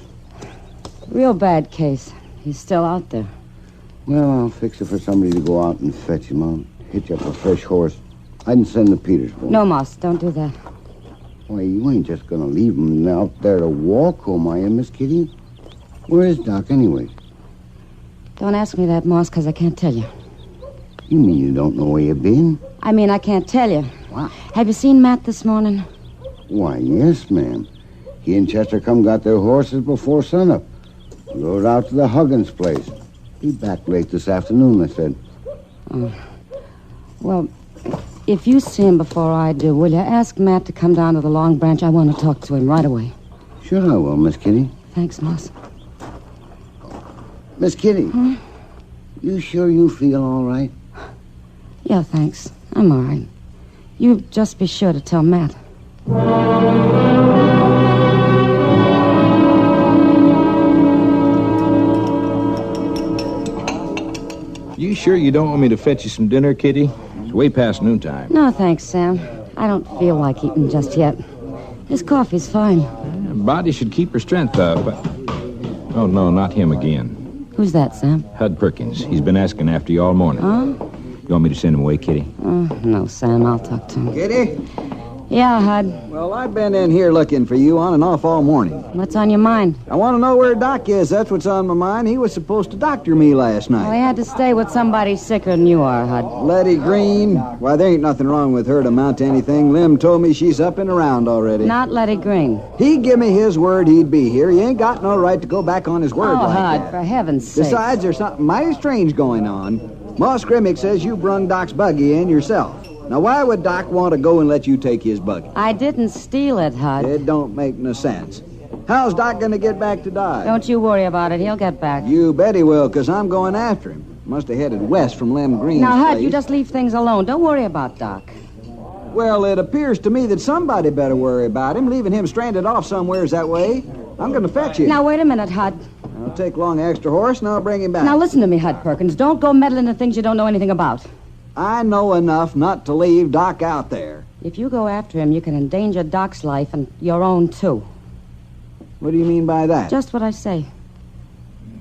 Real bad case. He's still out there. Well, I'll fix it for somebody to go out and fetch him. I'll hitch up a fresh horse. I can send to Petersburg. No, Moss, don't do that. Why, you ain't just gonna leave him out there to walk home, are you, Miss Kitty? Where is Doc, anyway? Don't ask me that, Moss, because I can't tell you. You mean you don't know where you've been? I mean, I can't tell you. Wow. Have you seen Matt this morning? Why, yes, ma'am. He and Chester come got their horses before sunup. Rode out to the Huggins place. Be back late this afternoon, they said. Oh. Well, if you see him before I do, will you ask Matt to come down to the Long Branch? I want to talk to him right away. Sure I will, Miss Kitty. Thanks, Moss. Miss Kitty, you sure you feel all right? Yeah, thanks. I'm all right. You just be sure to tell Matt. You sure you don't want me to fetch you some dinner, Kitty? It's way past noontime. No, thanks, Sam. I don't feel like eating just yet. This coffee's fine. Body should keep her strength up, but... Oh, no, not him again. Who's that, Sam? Hud Perkins. He's been asking after you all morning. Huh? You want me to send him away, Kitty? No, Sam. I'll talk to him. Kitty? Yeah, Hud. Well, I've been in here looking for you on and off all morning. What's on your mind? I want to know where Doc is. That's what's on my mind. He was supposed to doctor me last night. Well, he had to stay with somebody sicker than you are, Hud. Letty Green? Why, there ain't nothing wrong with her to amount to anything. Lim told me she's up and around already. Not Letty Green. He give me his word he'd be here. He ain't got no right to go back on his word like Hud, that. for heaven's sake. Besides, there's something mighty strange going on. Moss Grimmick says you brung Doc's buggy in yourself. Now, why would Doc want to go and let you take his buggy? I didn't steal it, Hud. It don't make no sense. How's Doc going to get back to Dodge? Don't you worry about it. He'll get back. You bet he will, because I'm going after him. Must have headed west from Lem Green's Now, Hud, place. you just leave things alone. Don't worry about Doc. Well, it appears to me that somebody better worry about him. Leaving him stranded off somewheres that way. I'm going to fetch him. Now, wait a minute, Hud. I'll take along an extra horse, and I'll bring him back. Now, listen to me, Hud Perkins. Don't go meddling in things you don't know anything about. I know enough not to leave Doc out there. If you go after him, you can endanger Doc's life and your own, too. What do you mean by that? Just what I say.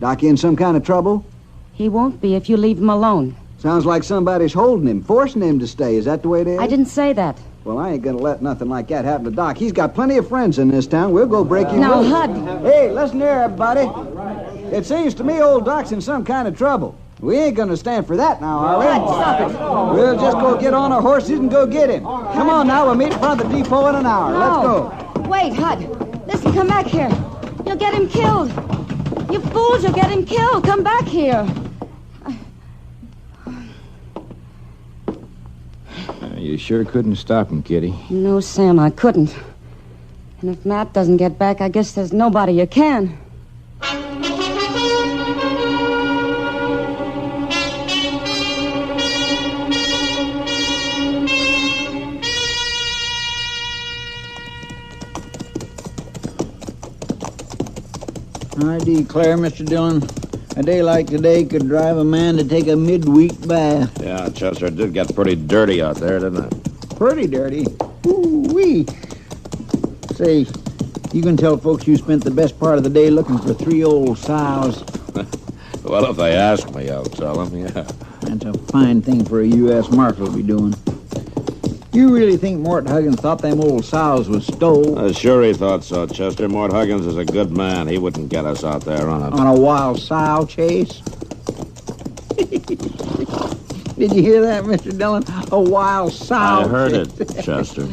Doc in some kind of trouble? He won't be if you leave him alone. Sounds like somebody's holding him, forcing him to stay. Is that the way it is? I didn't say that. Well, I ain't gonna let nothing like that happen to Doc. He's got plenty of friends in this town. We'll go break him Now, loose. Hud. Hey, listen here, everybody. It seems to me old Doc's in some kind of trouble. We ain't gonna stand for that now, are we? Stop it. We'll just go get on our horses and go get him. Come on now, we'll meet in front of the depot in an hour. Let's go. Wait, Hud. Listen, come back here. You'll get him killed. You fools, you'll get him killed. Come back here. You sure couldn't stop him, Kitty. No, Sam, I couldn't. And if Matt doesn't get back, I guess there's nobody you can. I declare, Mr. Dillon, a day like today could drive a man to take a midweek bath. Yeah, Chester, it did get pretty dirty out there, didn't it? Pretty dirty. Ooh-wee. Say, you can tell folks you spent the best part of the day looking for 3 old sows. Well, if they ask me, I'll tell them, yeah. That's a fine thing for a U.S. Marshal to be doing. You really think Mort Huggins thought them old sows was stole? Sure he thought so, Chester. Mort Huggins is a good man. He wouldn't get us out there on On a wild sow chase? Did you hear that, Mr. Dillon? A wild sow I heard chase. it, Chester.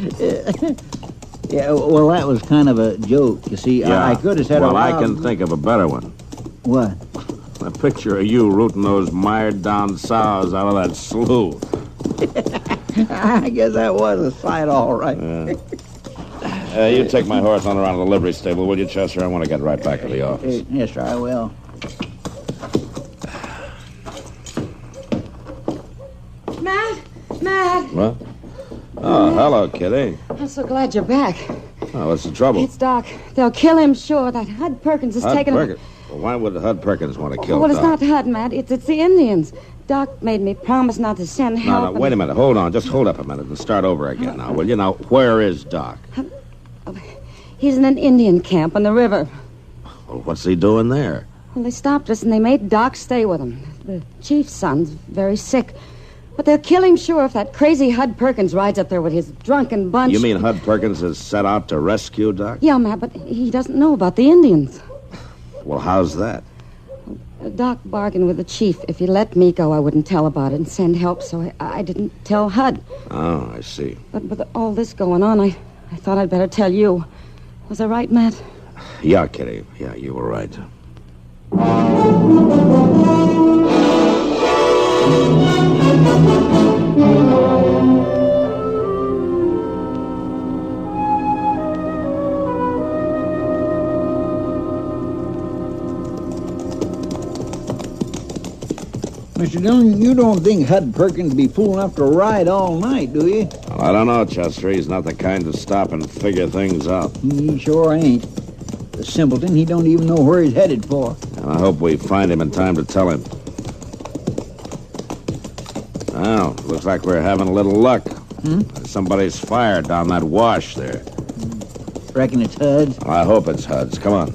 Yeah, well, that was kind of a joke. You see, Yeah. I could have said well, a wild... I can think of a better one. What? A picture of you rooting those mired-down sows out of that slough. I guess that was a sight, all right. You take my horse on around to the livery stable, will you, Chester? I want to get right back to the office. Yes, sir, I will. Matt! What? Oh, hello, Kitty. I'm so glad you're back. Oh, what's the trouble? It's Doc. They'll kill him, sure. That Hud Perkins is Hud taking him. Perkins? Well, why would Hud Perkins want to kill Well, it's Doc? not Hud, Matt. It's the Indians. Doc made me promise not to send help. No, wait a minute. Hold on. Just hold up a minute and start over again now, will you? Now, where is Doc? He's in an Indian camp on the river. Well, what's he doing there? Well, they stopped us and they made Doc stay with them. The chief's son's very sick. But they'll kill him sure if that crazy Hud Perkins rides up there with his drunken bunch. You mean Hud Perkins is set out to rescue Doc? Yeah, Matt, but he doesn't know about the Indians. Well, how's that? Doc bargained with the chief. If he let me go, I wouldn't tell about it and send help, so I didn't tell HUD. Oh, I see. But with all this going on, I thought I'd better tell you. Was I right, Matt? Yeah, Kitty. Yeah, you were right. Mr. Dillon, you don't think Hud Perkins be fool enough to ride all night, do you? Well, I don't know, Chester. He's not the kind to stop and figure things out. He sure ain't. The simpleton, he don't even know where he's headed for. And I hope we find him in time to tell him. Well, looks like we're having a little luck. Somebody's fire down that wash there. Reckon it's Hud's? I hope it's Hud's. Come on.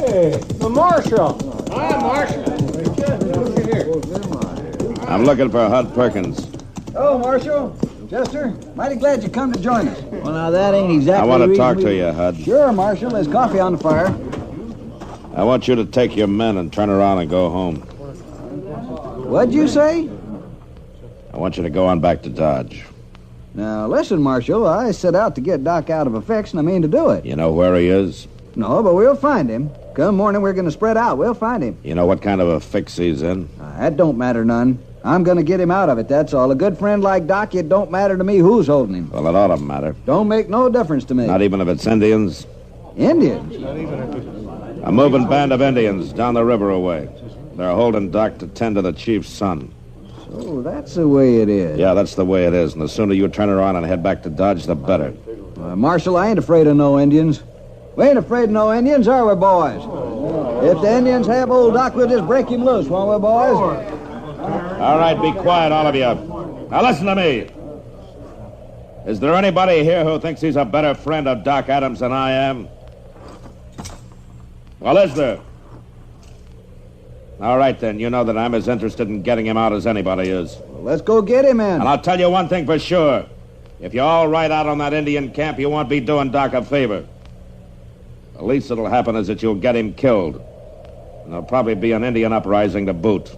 Hey, the Marshal. Hi, Marshal. I'm looking for Hud Perkins. Oh, Marshal. Chester, mighty glad you come to join us. Well, now, that ain't exactly... I want to talk to you, Hud. Sure, Marshal. There's coffee on the fire. I want you to take your men and turn around and go home. What'd you say? I want you to go on back to Dodge. Now, listen, Marshal. I set out to get Doc out of a fix, and I mean to do it. You know where he is? No, but we'll find him. Come morning, we're going to spread out. We'll find him. You know what kind of a fix he's in? That don't matter none. I'm going to get him out of it, that's all. A good friend like Doc, it don't matter to me who's holding him. Well, it ought to matter. Don't make no difference to me. Not even if it's Indians? Indians? A moving band of Indians down the river away. They're holding Doc to tend to the chief's son. So that's the way it is. Yeah, that's the way it is. And the sooner you turn around and head back to Dodge, the better. Marshal, I ain't afraid of no Indians. We ain't afraid of no Indians, are we, boys? If the Indians have old Doc, we'll just break him loose, won't we, boys? All right, be quiet, all of you. Now listen to me. Is there anybody here who thinks he's a better friend of Doc Adams than I am? Well, is there? All right, then. You know that I'm as interested in getting him out as anybody is. Well, let's go get him, man. And I'll tell you one thing for sure. If you all ride out on that Indian camp, you won't be doing Doc a favor. The least that'll happen is that you'll get him killed. And there'll probably be an Indian uprising to boot.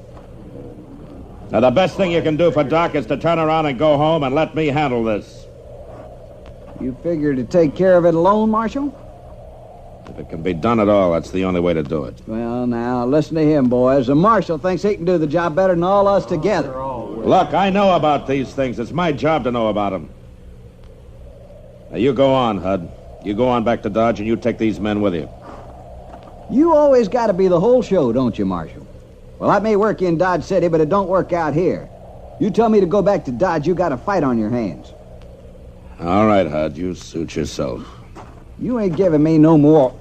Now, the best thing you can do for Doc is to turn around and go home and let me handle this. You figure to take care of it alone, Marshal? If it can be done at all, that's the only way to do it. Well, now, listen to him, boys. The Marshal thinks he can do the job better than all us together. Look, I know about these things. It's my job to know about them. Now, you go on, Hud. You go on back to Dodge, and you take these men with you. You always got to be the whole show, don't you, Marshal? Well, that may work in Dodge City, but it don't work out here. You tell me to go back to Dodge, you got a fight on your hands. All right, Hud, you suit yourself. You ain't giving me no more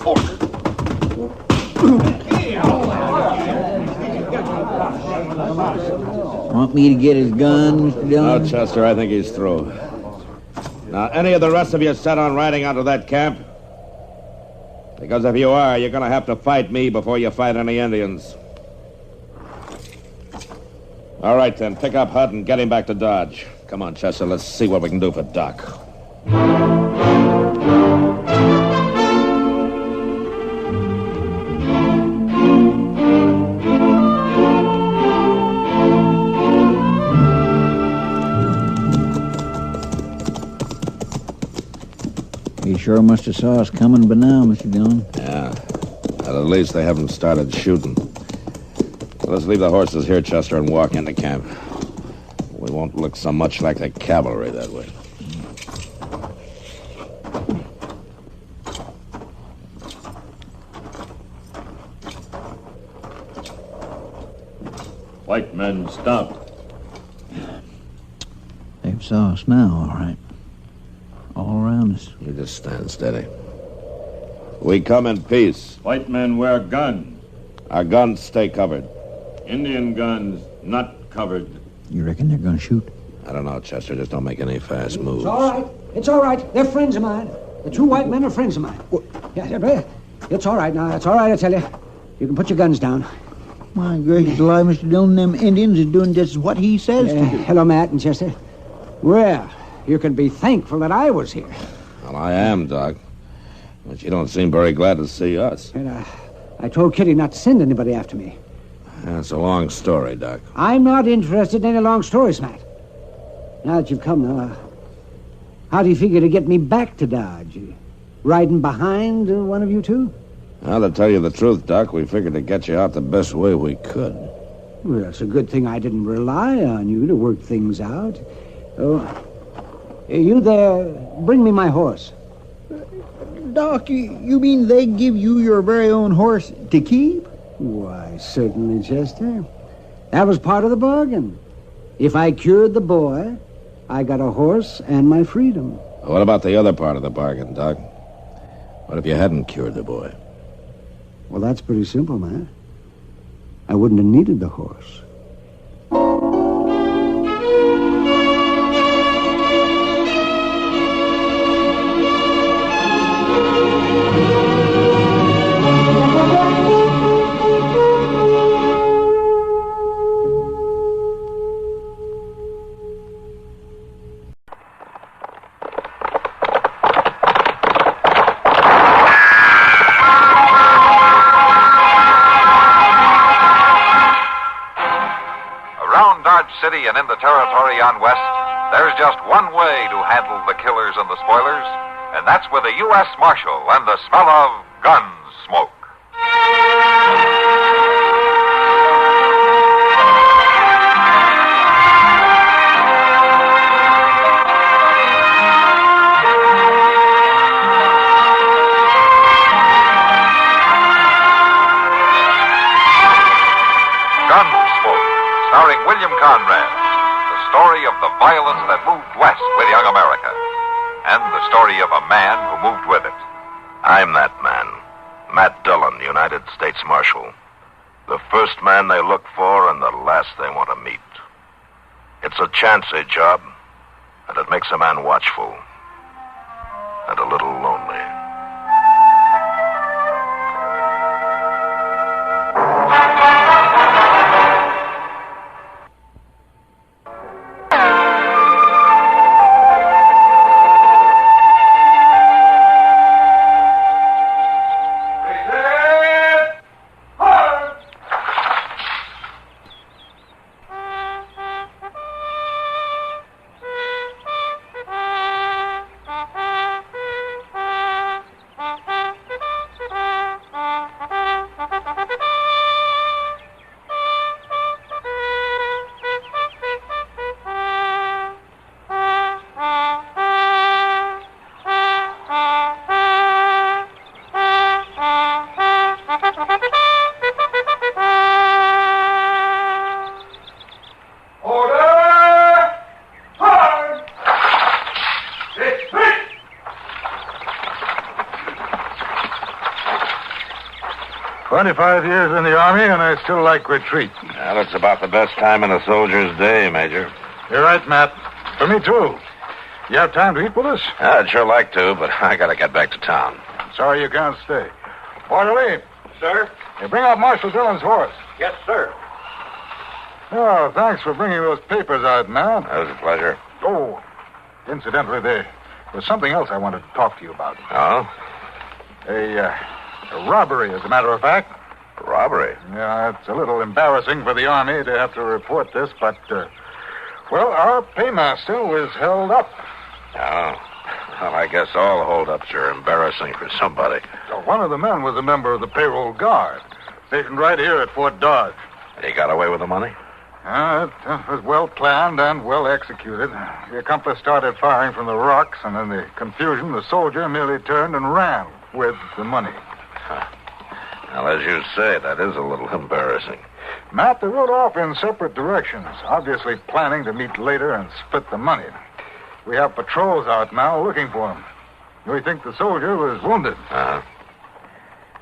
Want me to get his gun, Mr. Dillon? No, Chester, I think he's through. Now, any of the rest of you set on riding out of that camp? Because if you are, you're going to have to fight me before you fight any Indians. All right, then. Pick up Hud and get him back to Dodge. Come on, Chester. Let's see what we can do for Doc. You sure must have saw us coming by now, Mr. Dillon. Yeah. Well, at least they haven't started shooting. Let's leave the horses here, Chester, and walk into camp. We won't look so much like the cavalry that way. White men, stop. They've saw us now, all right. All around us. You just stand steady. We come in peace. White men wear guns. Our guns stay covered. Indian guns not covered. You reckon they're going to shoot? I don't know, Chester. Just don't make any fast moves. It's all right. It's all right. They're friends of mine. The two white men are friends of mine. Yeah, it's all right now. It's all right, I tell you. You can put your guns down. My gracious alive, Mr. Dillon, them Indians is doing just what he says to do. Hello, Matt and Chester. Well, you can be thankful that I was here. Well, I am, Doc. But you don't seem very glad to see us. And I told Kitty not to send anybody after me. That's a long story, Doc. I'm not interested in any long stories, Matt. Now that you've come, how do you figure to get me back to Dodge? Riding behind one of you two? Well, to tell you the truth, Doc, we figured to get you out the best way we could. Well, it's a good thing I didn't rely on you to work things out. Oh, you there, bring me my horse. Doc, you mean they give you your very own horse to keep? Why, certainly, Chester. That was part of the bargain. If I cured the boy, I got a horse and my freedom. What about the other part of the bargain, Doc? What if you hadn't cured the boy? Well, that's pretty simple, man. I wouldn't have needed the horse. City and in the territory on West, there's just one way to handle the killers and the spoilers, and that's with a U.S. Marshal and the smell of Gunsmoke. Starring William Conrad, the story of the violence that moved west with young America, and the story of a man who moved with it. I'm that man, Matt Dillon, United States Marshal. The first man they look for and the last they want to meet. It's a chancy job, and it makes a man watchful and a little lonely. "25 years in the Army, and I still like retreat." Well, it's about the best time in a soldier's day, Major. You're right, Matt. For me, too. You have time to eat with us? I'd sure like to, but I gotta get back to town. Sorry you can't stay. Orderly. Sir? Hey, bring out Marshal Dillon's horse. Yes, sir. Oh, thanks for bringing those papers out, Matt. That was a pleasure. Oh, incidentally, there was something else I wanted to talk to you about. Oh? A robbery, as a matter of fact. Robbery? Yeah, it's a little embarrassing for the Army to have to report this, but, well, our paymaster was held up. Oh. Well, I guess all holdups are embarrassing for somebody. So one of the men was a member of the payroll guard, stationed right here at Fort Dodge. And he got away with the money? It was well planned and well executed. The accomplice started firing from the rocks, and in the confusion, the soldier merely turned and ran with the money. Huh. Well, as you say, that is a little embarrassing. Matt, they rode off in separate directions, obviously planning to meet later and split the money. We have patrols out now looking for him. We think the soldier was wounded.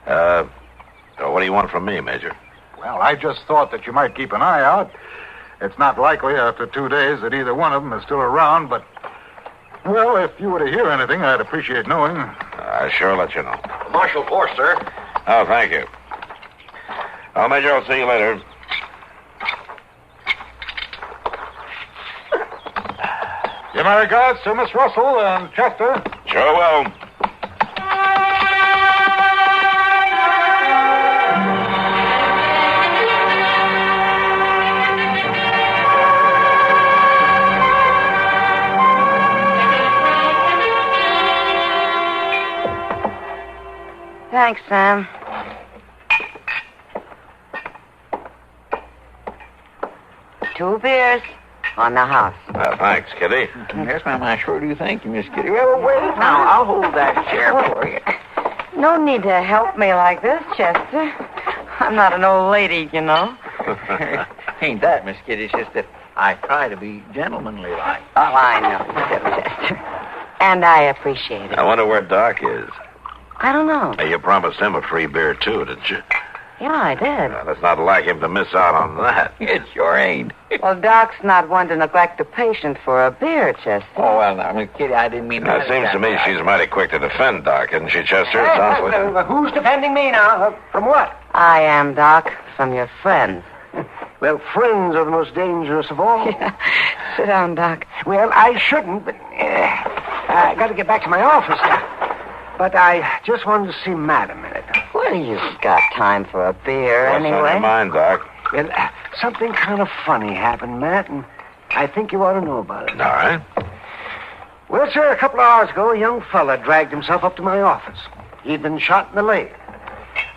So what do you want from me, Major? Well, I just thought that you might keep an eye out. It's not likely after 2 days that either one of them is still around, but, well, if you were to hear anything, I'd appreciate knowing. I'll sure let you know. Marshal Force, sir. Oh, thank you. Major, I'll see you later. Give my regards to Miss Russell and Chester. Sure will. Thanks, Sam. Two beers on the house. Thanks, Kitty. Yes, ma'am, I sure do thank you, Miss Kitty. Well, wait now. I'll hold that chair for you. No need to help me like this, Chester. I'm not an old lady, you know. Ain't that, Miss Kitty? It's just that I try to be gentlemanly like. Oh, I know, Chester. And I appreciate it. I wonder where Doc is. I don't know. Hey, you promised him a free beer, too, didn't you? Yeah, I did. It's not like him to miss out on that. It sure ain't. Well, Doc's not one to neglect a patient for a beer, Chester. Oh, well, now, Miss Kitty, I didn't mean that. It seems to me she's mighty quick to defend Doc, isn't she, Chester? It sounds like... Who's defending me now? From what? I am, Doc, from your friends. Well, friends are the most dangerous of all. Yeah. Sit down, Doc. Well, I shouldn't, but I got to get back to my office now. But I just wanted to see Matt a minute. Well, you've got time for a beer What's anyway. on your mind, Doc? Well, something kind of funny happened, Matt, and I think you ought to know about it. All right. Well, sir, a couple of hours ago, a young fella dragged himself up to my office. He'd been shot in the leg.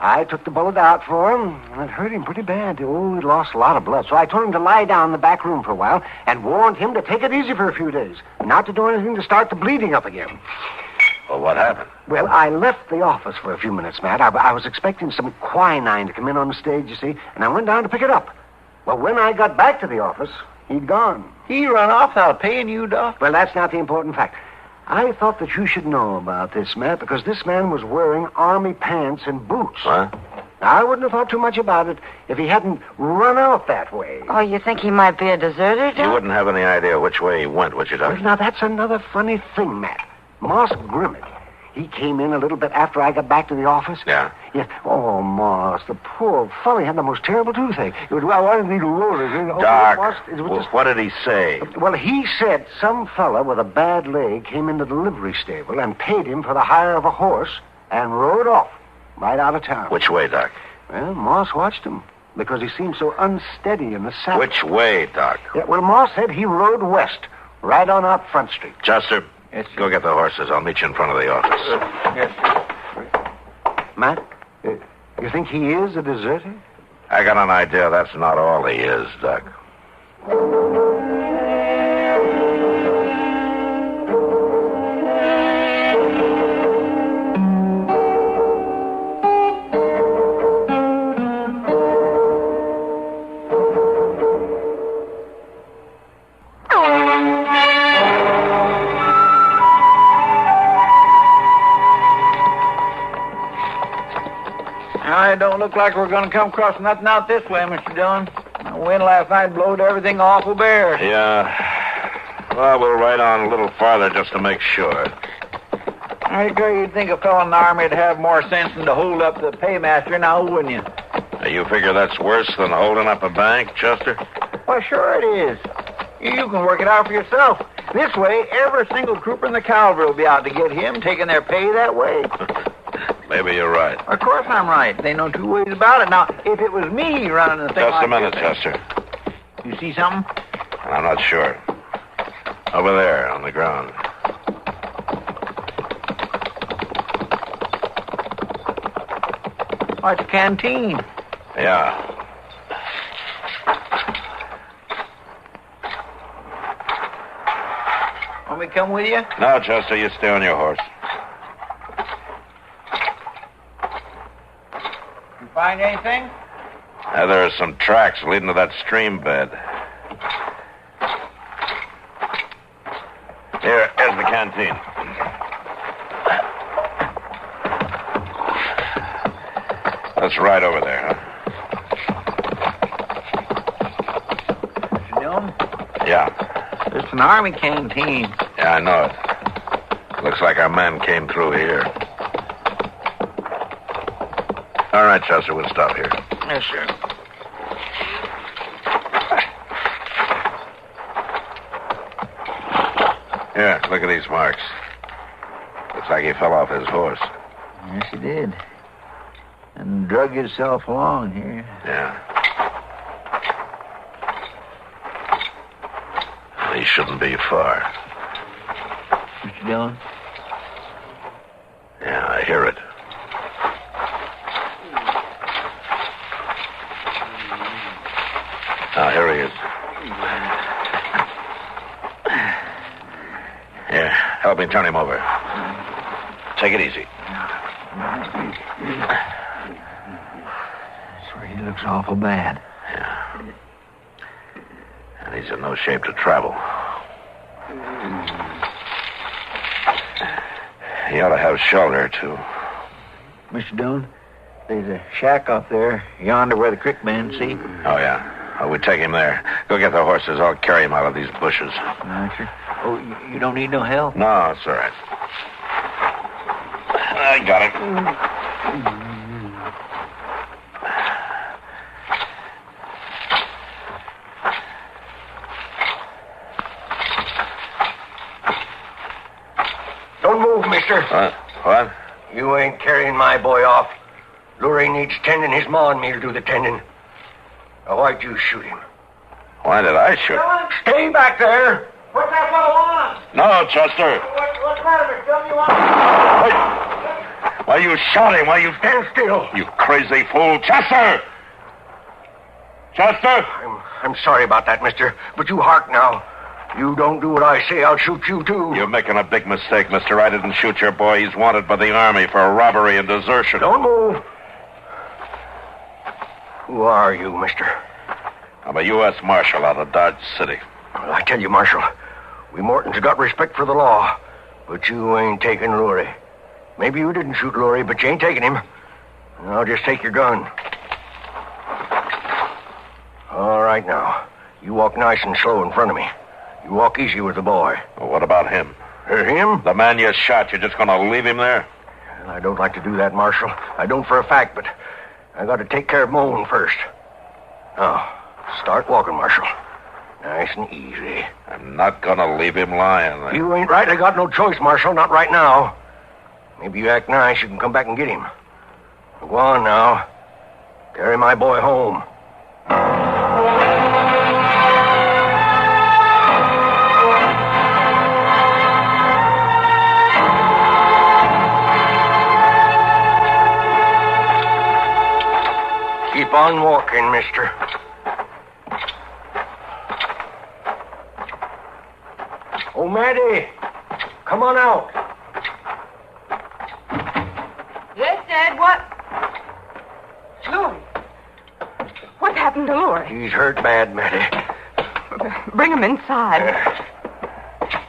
I took the bullet out for him, and it hurt him pretty bad. Oh, he lost a lot of blood. So I told him to lie down in the back room for a while and warned him to take it easy for a few days, not to do anything to start the bleeding up again. Well, what happened? Well, I left the office for a few minutes, Matt. I was expecting some quinine to come in on the stage, you see, and I went down to pick it up. Well, when I got back to the office, he'd gone. He run off without paying you, Doc? Well, that's not the important fact. I thought that you should know about this, Matt, because this man was wearing army pants and boots. What? I wouldn't have thought too much about it if he hadn't run out that way. Oh, you think he might be a deserter, Doc? You wouldn't have any idea which way he went, would you, Doc? Well, now, that's another funny thing, Matt. Moss Grimmett. He came in a little bit after I got back to the office. Yeah? Yeah. Oh, Moss, the poor fellow, he had the most terrible toothache. It was, well, I didn't need to roll it. Doc, Moss, it was just... what did he say? Well, he said some fella with a bad leg came into the livery stable and paid him for the hire of a horse and rode off right out of town. Which way, Doc? Well, Moss watched him because he seemed so unsteady in the saddle. Which way, Doc? Yeah, well, Moss said he rode west, right on out Front Street. Chester, go get the horses. I'll meet you in front of the office. Yes. Matt, you think he is a deserter? I got an idea that's not all he is, Doc. It don't look like we're going to come across nothing out this way, Mr. Dillon. The wind last night blowed everything awful bare. Yeah. Well, we'll ride on a little farther just to make sure. I figure you'd think a fellow in the Army would have more sense than to hold up the paymaster now, wouldn't you? You figure that's worse than holding up a bank, Chester? Well, sure it is. You can work it out for yourself. This way, every single trooper in the cavalry will be out to get him, taking their pay that way. Maybe you're right. Of course I'm right. There ain't no two ways about it. Now, if it was me running the thing Just a minute, Chester. You see something? I'm not sure. Over there, on the ground. Oh, it's a canteen. Yeah. Want me to come with you? No, Chester, you stay on your horse. You find anything? There are some tracks leading to that stream bed. Here's the canteen. That's right over there, huh? Mr. Dillon? Yeah. It's an Army canteen. Yeah, I know it. Looks like our men came through here. All right, Chester, we'll stop here. Yes, sir. Here, look at these marks. Looks like he fell off his horse. Yes, he did. And drug himself along here. Yeah. He shouldn't be far. Mr. Dillon? Yeah, I hear it. Now, here he is. Here, help me turn him over. Take it easy. Swear he looks awful bad. Yeah. And he's in no shape to travel. He ought to have shelter, too. Mr. Dillon, there's a shack off there, yonder where the creek bends, see? Oh, yeah. Oh, we take him there. Go get the horses. I'll carry him out of these bushes. All right, sir. Oh, you don't need no help? No, it's all right. I got it. Don't move, mister. What? You ain't carrying my boy off. Laurie needs tending. His ma and me'll do the tending. Now, why'd you shoot him? Why did I shoot? Stay back there. What's that fellow want? No, Chester. What's the matter, Mr. Dillon? You want... Why you shot him? Why you... Stand still. You crazy fool. Chester! Chester! I'm sorry about that, mister. But you hark now. You don't do what I say, I'll shoot you, too. You're making a big mistake, mister. I didn't shoot your boy. He's wanted by the Army for robbery and desertion. Don't move. Who are you, mister? I'm a U.S. Marshal out of Dodge City. Well, I tell you, Marshal, we Mortons got respect for the law, but you ain't taking Laurie. Maybe you didn't shoot Laurie, but you ain't taking him. Now, just take your gun. All right, now. You walk nice and slow in front of me. You walk easy with the boy. Well, what about him? Him? The man you shot, you're just going to leave him there? Well, I don't like to do that, Marshal. I don't for a fact, but I got to take care of my own first. Now, start walking, Marshal. Nice and easy. I'm not going to leave him lying there. You ain't right. I got no choice, Marshal. Not right now. Maybe you act nice, you can come back and get him. Go on now. Carry my boy home. Keep on walking, mister. Oh, Maddie, come on out. Yes, Dad, what? Laurie. What happened to Laurie? He's hurt bad, Maddie. Bring him inside.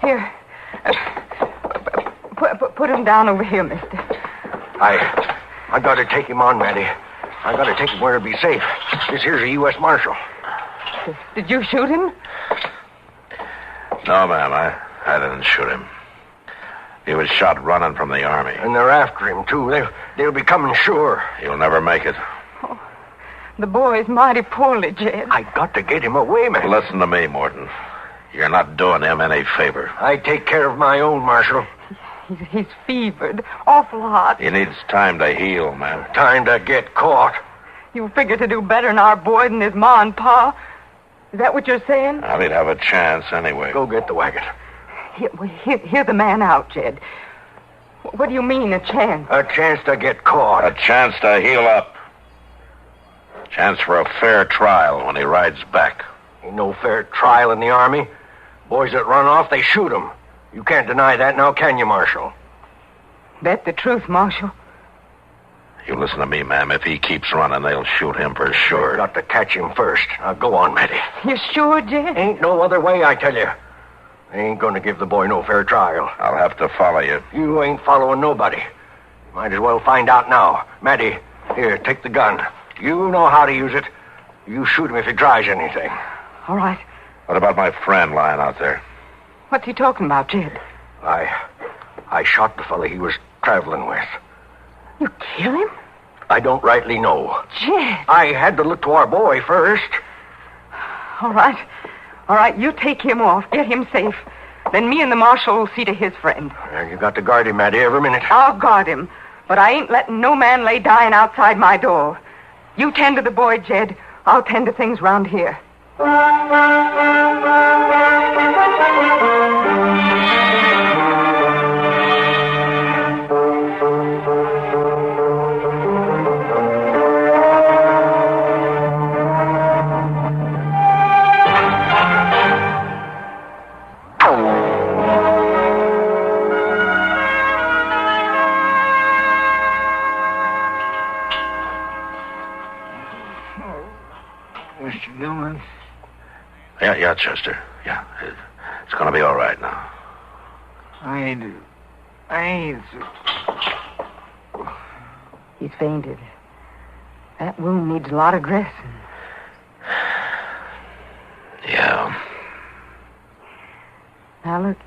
Here. Put him down over here, mister. I got to take him on, Maddie. I got to take him where he'll be safe. This here's a U.S. Marshal. Did you shoot him? No, ma'am, I didn't shoot him. He was shot running from the Army. And they're after him, too. They'll be coming sure. He'll never make it. Oh, the boy's mighty poorly, Jed. I got to get him away, man. Listen to me, Morton. You're not doing him any favor. I take care of my own, Marshal. He's fevered, awful hot. He needs time to heal, ma'am. Time to get caught. You figure to do better than our boy than his ma and pa? Is that what you're saying? Well, he'd have a chance anyway. Go get the wagon. Hear the man out, Jed. What do you mean, a chance? A chance to get caught. A chance to heal up. Chance for a fair trial when he rides back. Ain't no fair trial in the Army. Boys that run off, they shoot 'em. You can't deny that now, can you, Marshal? That's the truth, Marshal. You listen to me, ma'am. If he keeps running, they'll shoot him for sure. They've got to catch him first. Now, go on, Maddie. You sure, Jed? Ain't no other way, I tell you. They ain't going to give the boy no fair trial. I'll have to follow you. You ain't following nobody. Might as well find out now. Maddie, here, take the gun. You know how to use it. You shoot him if he tries anything. All right. What about my friend lying out there? What's he talking about, Jed? I shot the fella he was traveling with. You kill him? I don't rightly know. Jed. I had to look to our boy first. All right. All right, you take him off. Get him safe. Then me and the marshal will see to his friend. You got to guard him, Maddie, every minute. I'll guard him. But I ain't letting no man lay dying outside my door. You tend to the boy, Jed. I'll tend to things round here. Mr. Dillon? Yeah, Chester. Yeah, it's gonna be all right now. I ain't... He's fainted. That wound needs a lot of dressing. Yeah. Now, look,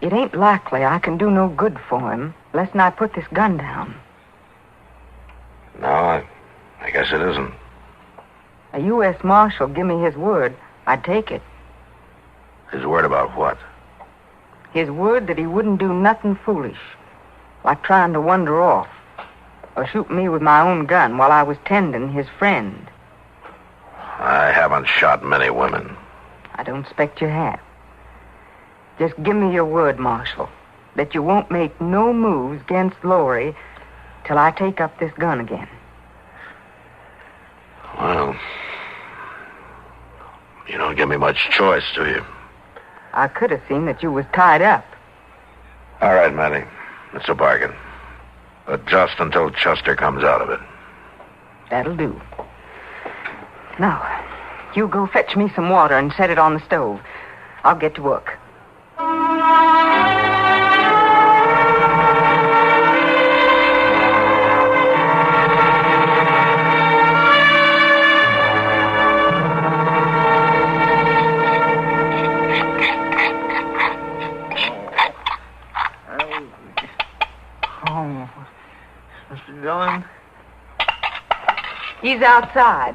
it ain't likely I can do no good for him unless I put this gun down. No, I guess it isn't. A U.S. Marshal give me his word. I'd take it. His word about what? His word that he wouldn't do nothing foolish, like trying to wander off or shoot me with my own gun while I was tending his friend. I haven't shot many women. I don't expect you have. Just give me your word, Marshal, that you won't make no moves against Laurie till I take up this gun again. Well, you don't give me much choice, do you? I could have seen that you was tied up. All right, Matty. It's a bargain. But just until Chester comes out of it. That'll do. Now, you go fetch me some water and set it on the stove. I'll get to work. Mr. Dillon? He's outside.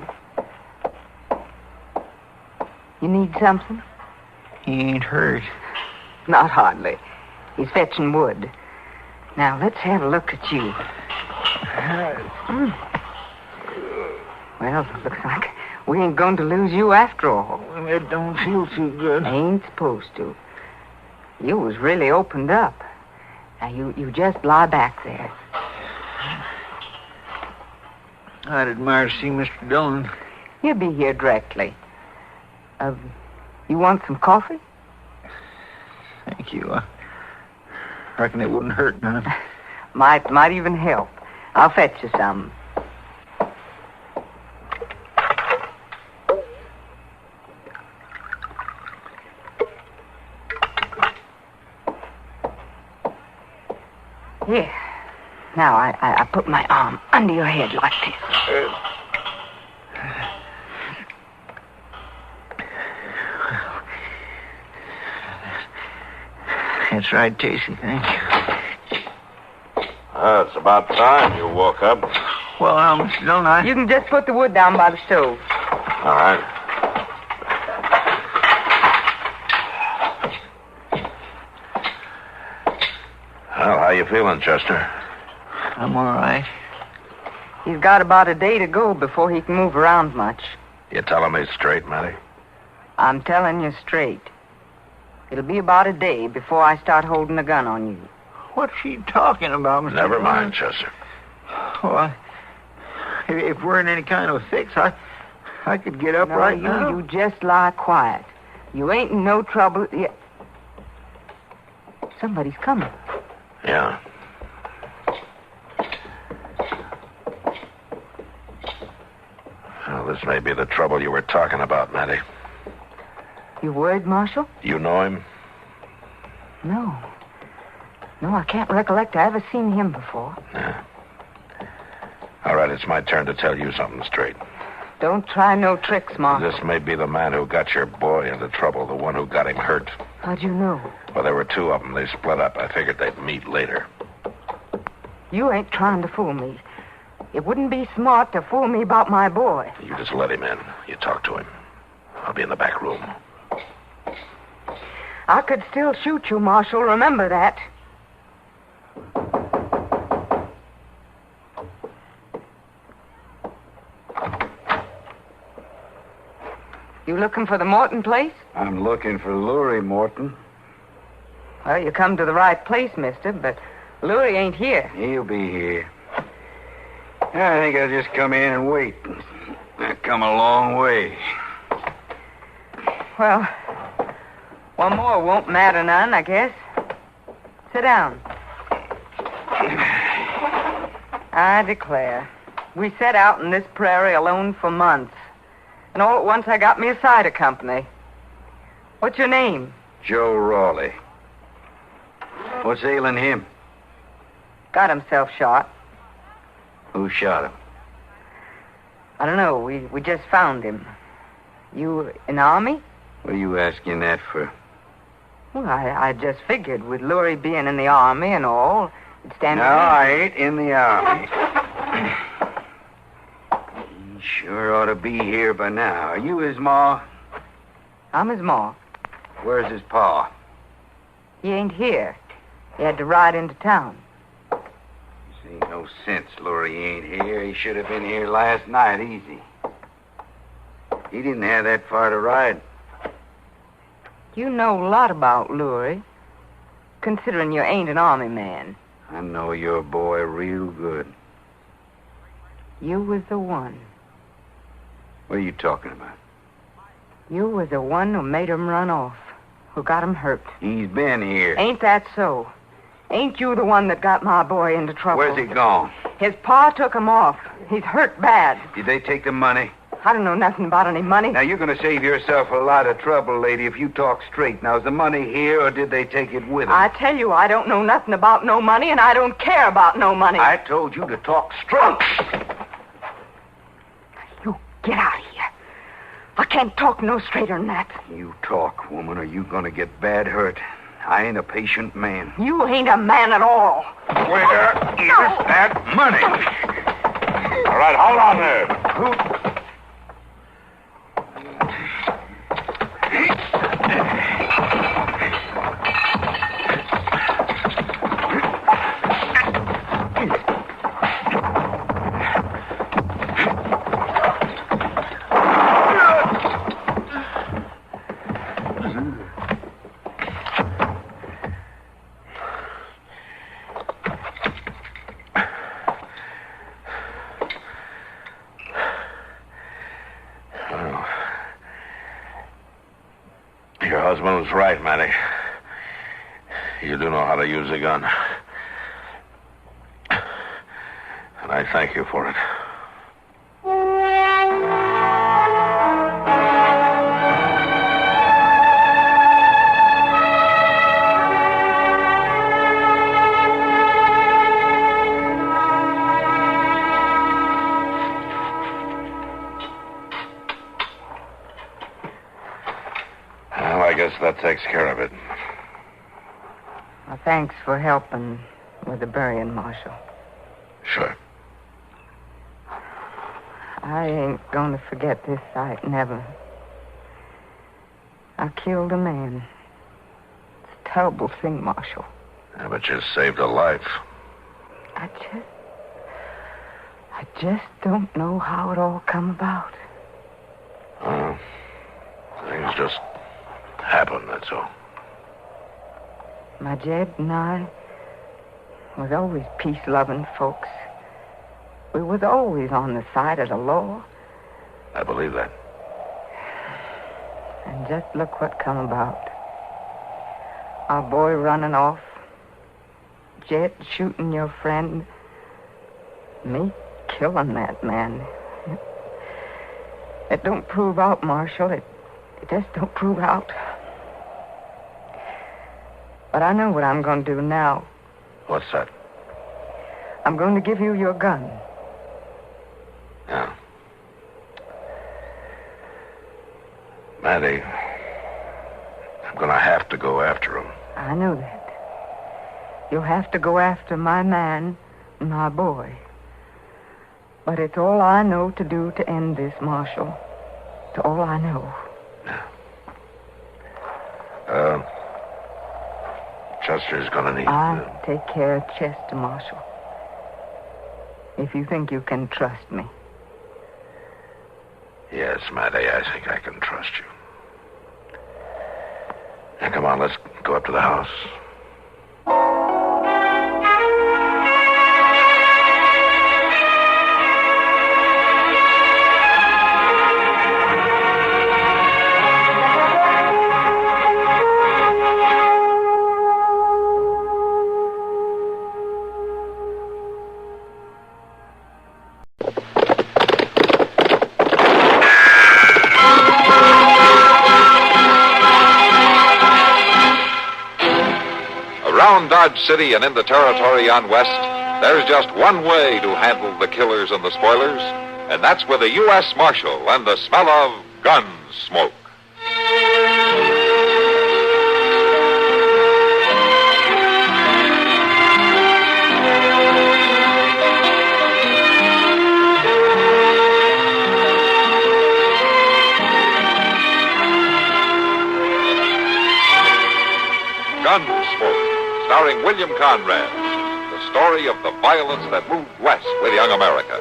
You need something? He ain't hurt. Not hardly. He's fetching wood. Now, let's have a look at you. Well, looks like we ain't going to lose you after all. It don't feel too good. Ain't supposed to. You was really opened up. Now, you just lie back there. I'd admire to see Mr. Dillon. He'll be here directly. You want some coffee? Thank you. I reckon it wouldn't hurt none. Might even help. I'll fetch you some. Here. Now, I put my arm under your head like this. That's right, Casey. Thank you. It's about time you woke up. Well, now, Mr. Dillon, You can just put the wood down by the stove. All right. Well, how you feeling, Chester? I'm all right. He's got about a day to go before he can move around much. You telling me straight, Matty? I'm telling you straight. It'll be about a day before I start holding a gun on you. What's she talking about, Mr. Never Dillon? mind, Chester. Well, if we're in any kind of a fix, I could get up No, right now. You just lie quiet. You ain't in no trouble yet. Somebody's coming. Yeah. Well, this may be the trouble you were talking about, Matty. You worried, Marshal? You know him? No. No, I can't recollect I ever seen him before. Yeah. All right, it's my turn to tell you something straight. Don't try no tricks, Marshal. This may be the man who got your boy into trouble, the one who got him hurt. How'd you know? Well, there were two of them. They split up. I figured they'd meet later. You ain't trying to fool me. It wouldn't be smart to fool me about my boy. You just let him in. You talk to him. I'll be in the back room. I could still shoot you, Marshal. Remember that. You looking for the Morton place? I'm looking for Laurie, Morton. Well, you come to the right place, mister, but Laurie ain't here. He'll be here. I think I'll just come in and wait. I've come a long way. Well, one more won't matter none, I guess. Sit down. I declare, we set out in this prairie alone for months. And all at once I got me a cider company. What's your name? Joe Raleigh. What's ailing him? Got himself shot. Who shot him? I don't know. We just found him. You in the Army? What are you asking that for? Well, I just figured with Laurie being in the Army and all, it'd stand... No, I ain't in the Army. He sure ought to be here by now. Are you his ma? I'm his ma. Where's his pa? He ain't here. He had to ride into town. This ain't no sense Laurie ain't here. He should have been here last night, easy. He didn't have that far to ride. You know a lot about Laurie, considering you ain't an Army man. I know your boy real good. You was the one. What are you talking about? You was the one who made him run off, who got him hurt. He's been here. Ain't that so? Ain't you the one that got my boy into trouble? Where's he gone? His pa took him off. He's hurt bad. Did they take the money? I don't know nothing about any money. Now, you're going to save yourself a lot of trouble, lady, if you talk straight. Now, is the money here, or did they take it with them? I tell you, I don't know nothing about no money, and I don't care about no money. I told you to talk straight. You get out of here. I can't talk no straighter than that. You talk, woman, or you going to get bad hurt. I ain't a patient man. You ain't a man at all. Where is that money? All right, hold on there. Who... Your husband was right, Matty. You do know how to use a gun. And I thank you for it. I guess that takes care of it. Well, thanks for helping with the burying, Marshal. Sure. I ain't going to forget this sight, never. I killed a man. It's a terrible thing, Marshal. Yeah, but you saved a life. I just don't know how it all come about. Things just happen, that's all. My Jed and I was always peace-loving folks. We was always on the side of the law. I believe that. And just look what come about. Our boy running off. Jed shooting your friend. Me killing that man. It don't prove out, Marshal. It just don't prove out. But I know what I'm going to do now. What's that? I'm going to give you your gun. Yeah. Matty, I'm going to have to go after him. I know that. You'll have to go after my man and my boy. But it's all I know to do to end this, Marshal. It's all I know. Chester's gonna need... I'll take care of Chester, Marshal. If you think you can trust me. Yes, Matty, I think I can trust you. Now, come on, let's go up to the house. Around Dodge City and in the territory on West, there's just one way to handle the killers and the spoilers, and that's with a U.S. Marshal and the smell of Gunsmoke. Gunsmoke, starring William Conrad, the story of the violence that moved west with young America,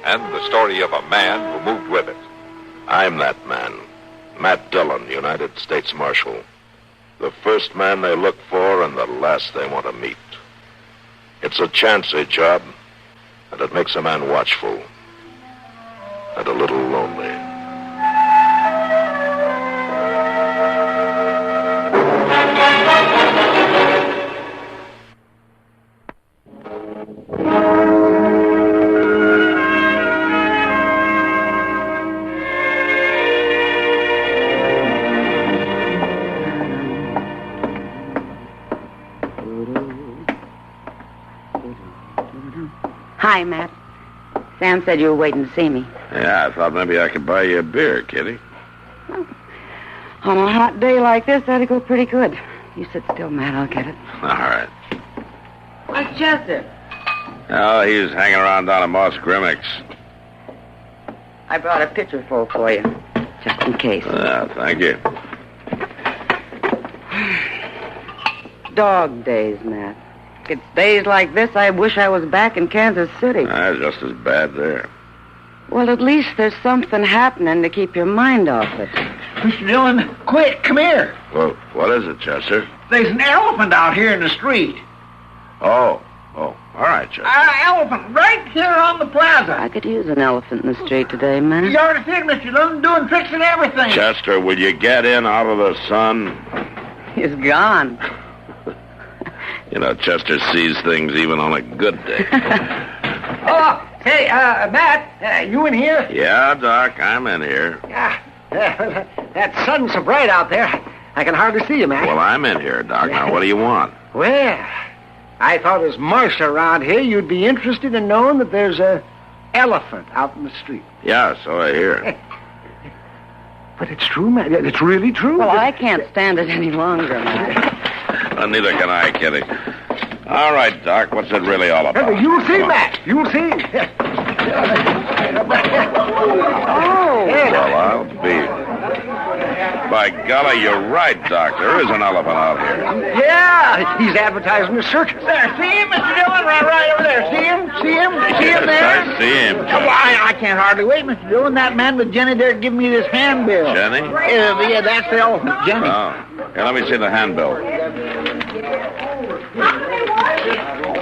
and the story of a man who moved with it. I'm that man, Matt Dillon, United States Marshal. The first man they look for and the last they want to meet. It's a chancy job, and it makes a man watchful and a little lonely. Hi, Matt. Sam said you were waiting to see me. Yeah, I thought maybe I could buy you a beer, Kitty. On a hot day like this, that'd go pretty good. You sit still, Matt. I'll get it. All right. Where's Chester? Oh, he's hanging around down at Moss Grimmick's. I brought a pitcher full for you, just in case. Thank you. Dog days, Matt. It's days like this I wish I was back in Kansas City. Just as bad there. Well, at least there's something happening to keep your mind off it. Mr. Dillon, quick, come here. Well, what is it, Chester? There's an elephant out here in the street. Oh, all right, Chester. Elephant right here on the plaza. I could use an elephant in the street today, man. You already seen Mr. Dillon doing tricks and everything. Chester, will you get in out of the sun? He's gone. You know, Chester sees things even on a good day. Hey, Matt, you in here? Yeah, Doc, I'm in here. That sun's so bright out there, I can hardly see you, Matt. Well, I'm in here, Doc. Now, what do you want? Well, I thought as marshal around here, you'd be interested in knowing that there's a elephant out in the street. Yeah, so I hear. But it's true, Matt. It's really true. Well, I can't stand it any longer, Matt. Neither can I, Kitty. All right, Doc, what's it really all about? You'll see, Matt. You'll see. Well, I'll be. By golly, you're right, Doc. There is an elephant out here. Yeah, he's advertising the circus. There, see him, Mr. Dillon, right over there. See him? See him? See him there? I see him, Well, I can't hardly wait, Mr. Dillon. That man with Jenny there giving me this handbill. Jenny? Yeah, that's the elephant, Jenny. Oh. Here, let me see the handbill.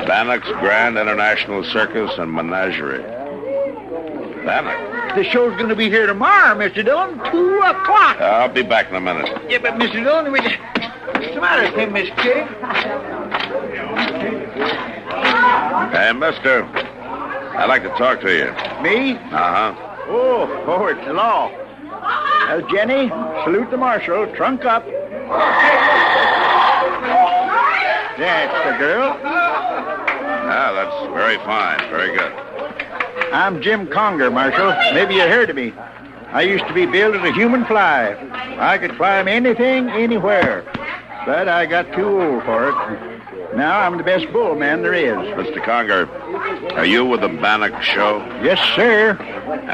Bannock's Grand International Circus and Menagerie. Bannock? The show's going to be here tomorrow, Mr. Dillon, 2 o'clock. I'll be back in a minute. Yeah, but Mr. Dillon, what's the matter with him, Miss Kitty? Hey, mister. I'd like to talk to you. Me? Uh-huh. Oh, it's the law. Jenny, salute the marshal. Trunk up. That's the girl. That's very fine. Very good. I'm Jim Conger, Marshal. Maybe you heard of me. I used to be billed as a human fly. I could climb anything, anywhere. But I got too old for it. Now I'm the best bull man there is. Mr. Conger, Are you with the Bannock show? Yes, sir.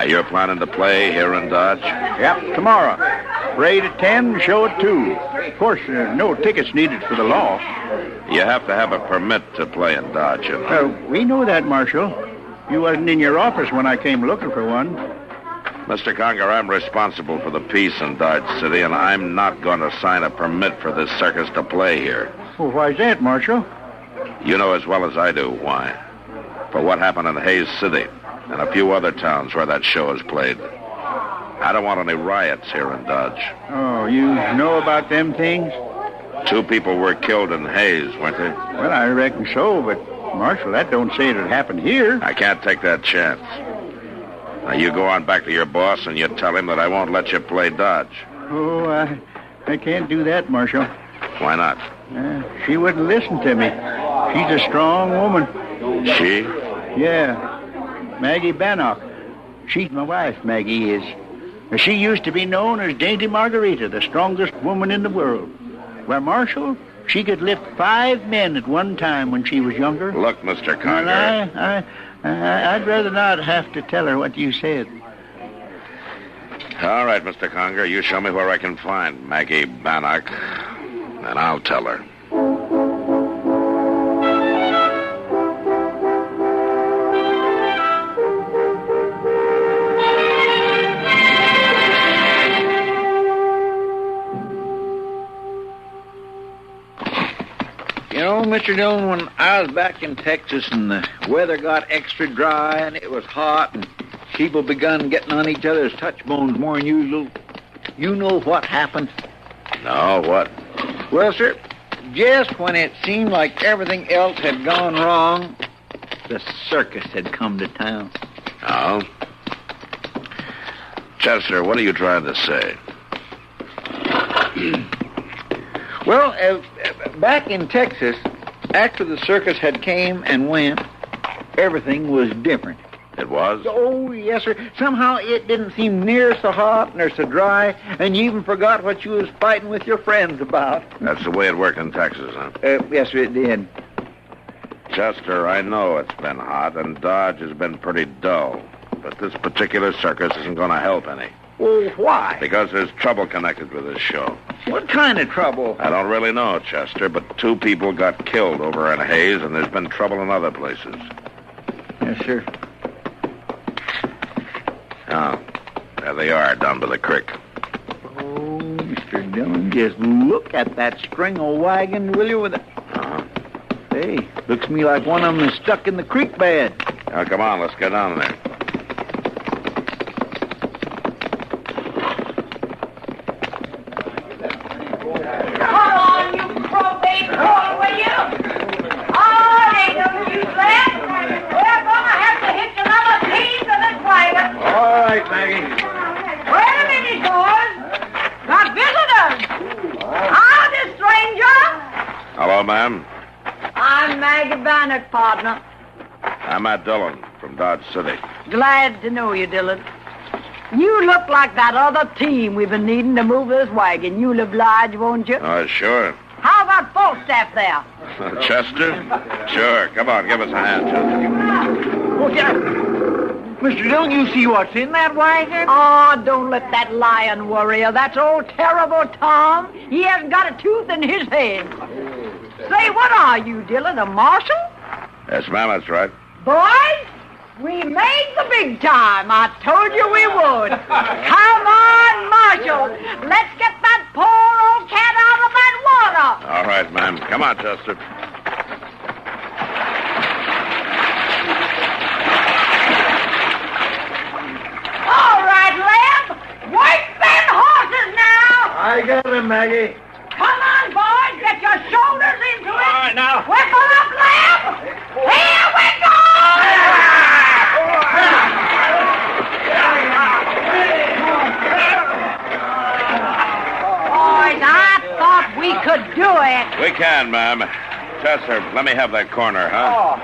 You're planning to play here in Dodge? Yep, tomorrow. Parade at 10, show at 2. Of course, no tickets needed for the law. You have to have a permit to play in Dodge, you know. We know that, Marshal. You wasn't in your office when I came looking for one. Mr. Conger, I'm responsible for the peace in Dodge City, and I'm not going to sign a permit for this circus to play here. Well, why's that, Marshal? You know as well as I do why. For what happened in Hayes City and a few other towns where that show is played. I don't want any riots here in Dodge. Oh, you know about them things? 2 people were killed in Hayes, weren't they? Well, I reckon so, but, Marshal, that don't say it happened here. I can't take that chance. Now, you go on back to your boss and you tell him that I won't let you play Dodge. Oh, I can't do that, Marshal. Why not? She wouldn't listen to me. She's a strong woman. She? Yeah. Maggie Bannock. She's my wife, Maggie is. She used to be known as Dainty Margarita, the strongest woman in the world. Well, Marshal, she could lift 5 men at one time when she was younger. Look, Mr. Conger. Well, I'd rather not have to tell her what you said. All right, Mr. Conger, you show me where I can find Maggie Bannock, and I'll tell her. You know, Mr. Dillon, when I was back in Texas and the weather got extra dry and it was hot and people begun getting on each other's touch bones more than usual, you know what happened? No, what? Well, sir, just when it seemed like everything else had gone wrong, the circus had come to town. Oh? Chester, what are you trying to say? Well, back in Texas, after the circus had came and went, everything was different. It was? Oh, yes, sir. Somehow it didn't seem near so hot nor so dry, and you even forgot what you was fighting with your friends about. That's the way it worked in Texas, huh? Yes, sir, it did. Chester, I know it's been hot, and Dodge has been pretty dull. But this particular circus isn't going to help any. Well, why? Because there's trouble connected with this show. What kind of trouble? I don't really know, Chester, but 2 people got killed over in Hayes, and there's been trouble in other places. Yes, sir. Oh, there they are, down by the creek. Oh, Mr. Dillon, just look at that string of wagon, will you, with it? Uh-huh. Hey, looks to me like one of them is stuck in the creek bed. Now, come on, let's get down there. Hello, ma'am. I'm Maggie Bannock, partner. I'm Matt Dillon from Dodge City. Glad to know you, Dillon. You look like that other team we've been needing to move this wagon. You'll oblige, won't you? Oh, sure. How about Falstaff there? Chester? Sure. Come on, give us a hand, Chester. Oh, yeah. Mr. Dillon, you see what's in that wagon? Oh, don't let that lion worry you. That's old terrible Tom. He hasn't got a tooth in his head. Say, what are you, Dillon, a marshal? Yes, ma'am, that's right. Boys, we made the big time. I told you we would. Come on, Marshal. Let's get that poor old cat out of that water. All right, ma'am. Come on, Chester. All right, Leb. Work them horses now. I got him, Maggie. Come on, boys. Get your shoulders into it. All right, now. Whipple up, Leb. Here we go. Boys, I thought we could do it. We can, ma'am. Chester, let me have that corner, huh? Oh,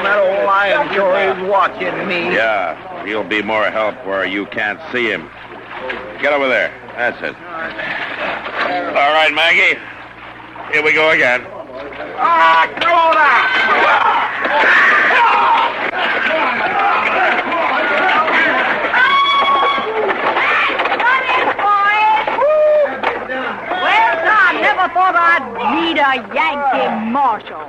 that old lion sure is watching me. Yeah, he'll be more help where you can't see him. Get over there. That's it. All right, Maggie. Here we go again. Come on out. I thought I'd meet a Yankee Marshal.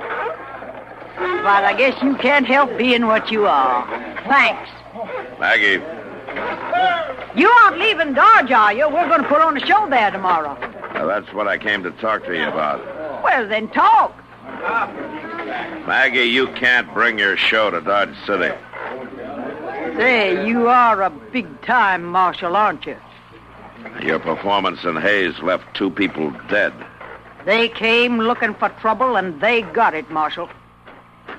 But I guess you can't help being what you are. Thanks. Maggie. You aren't leaving Dodge, are you? We're going to put on a show there tomorrow. Now, that's what I came to talk to you about. Well, then talk. Maggie, you can't bring your show to Dodge City. Say, you are a big-time marshal, aren't you? Your performance in Hayes left 2 people dead. They came looking for trouble, and they got it, Marshal.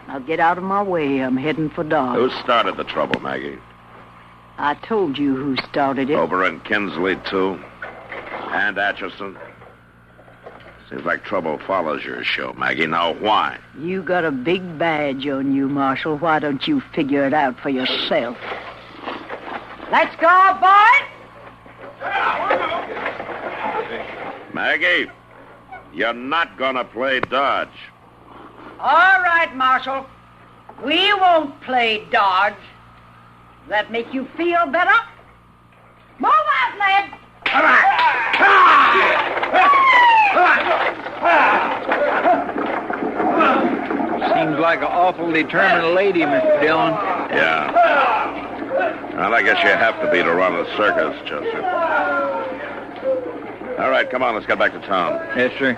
Now get out of my way. I'm heading for Dodge. Who started the trouble, Maggie? I told you who started it. Over in Kinsley, too? And Atchison? Seems like trouble follows your show, Maggie. Now, why? You got a big badge on you, Marshal. Why don't you figure it out for yourself? Let's go, boys! Maggie, you're not gonna play Dodge. All right, Marshal. We won't play Dodge. Does that make you feel better? Move out, Ned! All right. Seems like an awful determined lady, Mr. Dillon. Yeah. Well, I guess you have to be to run a circus, Chester. All right, come on, let's get back to town. Yes, sir.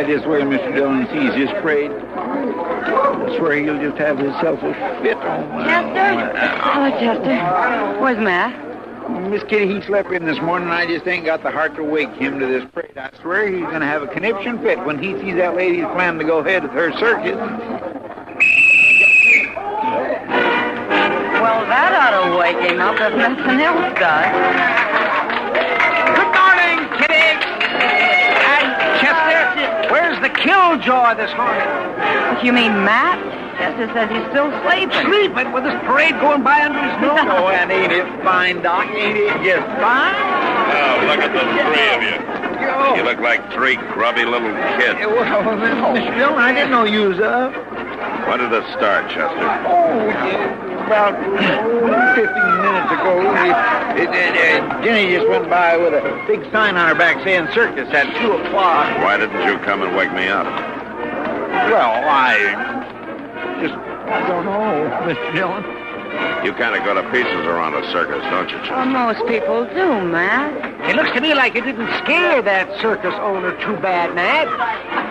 This way Mr. Dillon sees this parade. I swear he'll just have himself a fit on. Chester? Oh, Chester. Where's Matt? Miss Kitty, he slept in this morning, and I just ain't got the heart to wake him to this parade. I swear he's going to have a conniption fit when he sees that lady's planning to go ahead with her circus. Well, that ought to wake him up if nothing else does. Good morning, Kitty. And Chester, where's the killjoy this morning? You mean Matt? Chester says he's still sleeping. Sleeping with this parade going by under his nose? Oh, and ain't it fine, Doc? Ain't it just fine? Oh, look at the 3 of you. You look like 3 grubby little kids. Well, Mr. Dillon, I didn't know you was up. When did it start, Chester? Oh, about 15 minutes ago. Jenny just went by with a big sign on her back saying circus at 2 o'clock. Why didn't you come and wake me up? Well, I don't know, Mr. Dillon. You kind of go to pieces around a circus, don't you, Chester? Well, most people do, Matt. It looks to me like you didn't scare that circus owner too bad, Nat.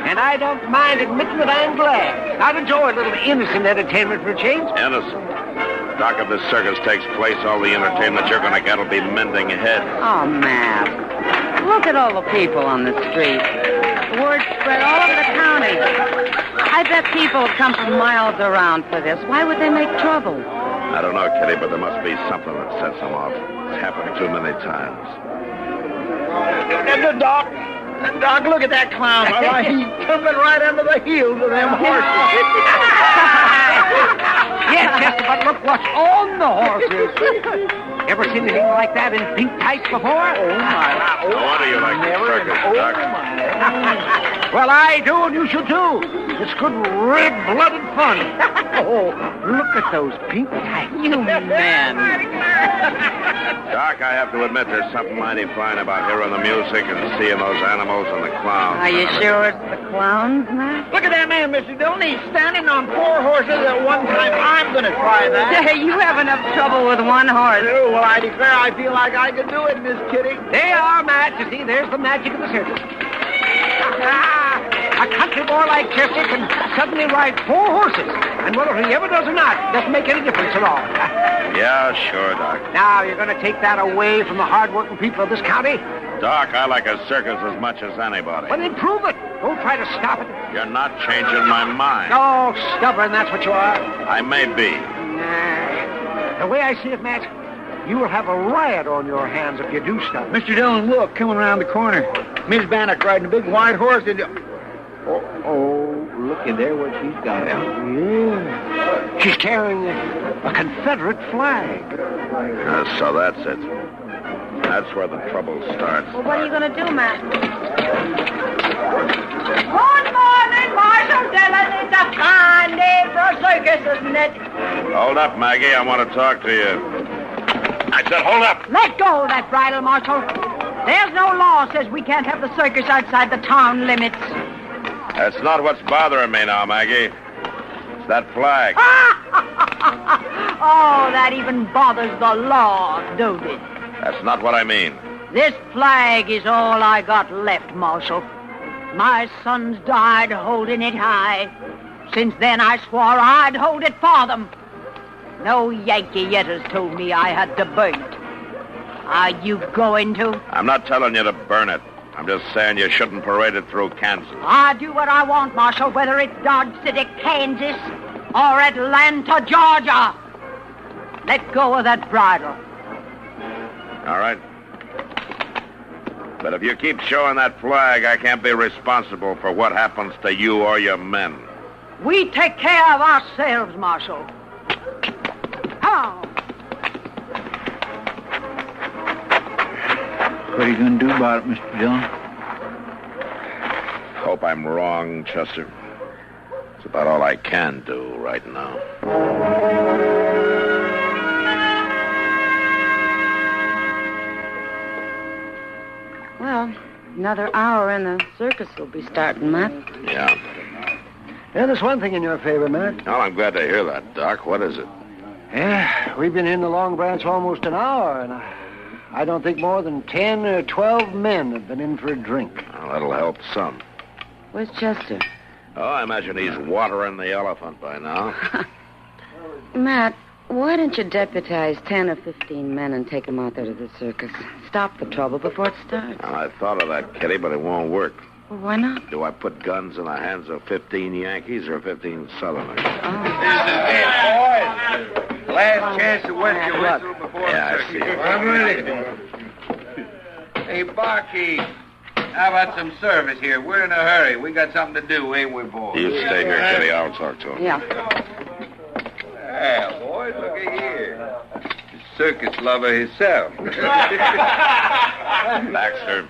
And I don't mind admitting that I'm glad. I'd enjoy a little innocent entertainment for a change. Innocent? Doc, if this circus takes place, all the entertainment you're going to get will be mending heads. Oh, Matt. Look at all the people on the street. The word spread all over the county. I bet people have come from miles around for this. Why would they make trouble? I don't know, Kitty, but there must be something that sets them off. It's happened too many times. Doc, look at that clown. All right, he's tumbling right under the heels of them horses. Yeah, Chester, but look what's on the horses. Ever seen anything like that in pink tights before? Oh, my. No wonder you like the circus, Doc. Well, I do, and you should too. It's good red-blooded fun. Oh, look at those pink tights. You man. Doc, I have to admit there's something mighty fine about hearing the music and seeing those animals and the clowns. Are you sure it's the clowns, Matt? Look at that man, Mr. Dillon. He's standing on 4 horses at one time. I'm going to try that. Hey, you have enough trouble with one horse. Oh, well, I declare I feel like I could do it, Miss Kitty. They are, Matt. You see, there's the magic of the circus. A country boy like Chester can suddenly ride 4 horses. And whether he ever does or not doesn't make any difference at all. Yeah, sure, Doc. Now, you're going to take that away from the hard-working people of this county? Doc, I like a circus as much as anybody. Well, then prove it. Don't try to stop it. You're not changing my mind. Oh, stubborn, that's what you are. I may be. The way I see it, Matt, you will have a riot on your hands if you do stop. Mr. Dillon, look, coming around the corner. Miss Bannock riding a big white horse. And... Oh, looky there what she's got. Yeah. She's carrying a Confederate flag. So that's it. That's where the trouble starts. Well, what are you going to do, Matt? Good morning, Marshal Dillon. It's a fine day for a circus, isn't it? Hold up, Maggie. I want to talk to you. I said, hold up. Let go of that bridle, Marshal. There's no law says we can't have the circus outside the town limits. That's not what's bothering me now, Maggie. It's that flag. Oh, that even bothers the law, don't it? That's not what I mean. This flag is all I got left, Marshal. My sons died holding it high. Since then, I swore I'd hold it for them. No Yankee yet has told me I had to burn it. Are you going to? I'm not telling you to burn it. I'm just saying you shouldn't parade it through Kansas. I do what I want, Marshal, whether it's Dodge City, Kansas, or Atlanta, Georgia. Let go of that bridle. All right. But if you keep showing that flag, I can't be responsible for what happens to you or your men. We take care of ourselves, Marshal. How? What are you going to do about it, Mr. Dillon? Hope I'm wrong, Chester. It's about all I can do right now. Well, another hour and the circus will be starting, Matt. Yeah. Yeah, there's one thing in your favor, Matt. Well, I'm glad to hear that, Doc. What is it? Yeah, we've been in the Long Branch almost an hour, and I don't think more than 10 or 12 men have been in for a drink. Well, that'll help some. Where's Chester? Oh, I imagine he's watering the elephant by now. Matt, why don't you deputize 10 or 15 men and take them out there to the circus? Stop the trouble before it starts. Well, I thought of that, Kitty, but it won't work. Well, why not? Do I put guns in the hands of 15 Yankees or 15 Southerners? Boys, last chance to wet your whistle before Yeah, I see it. I'm ready. Hey, barkeep, how about some service here? We're in a hurry. We got something to do, ain't we, boys? You stay here, Kitty. I'll talk to him. Yeah. Yeah, boys, look at here. The circus lover himself. Baxter,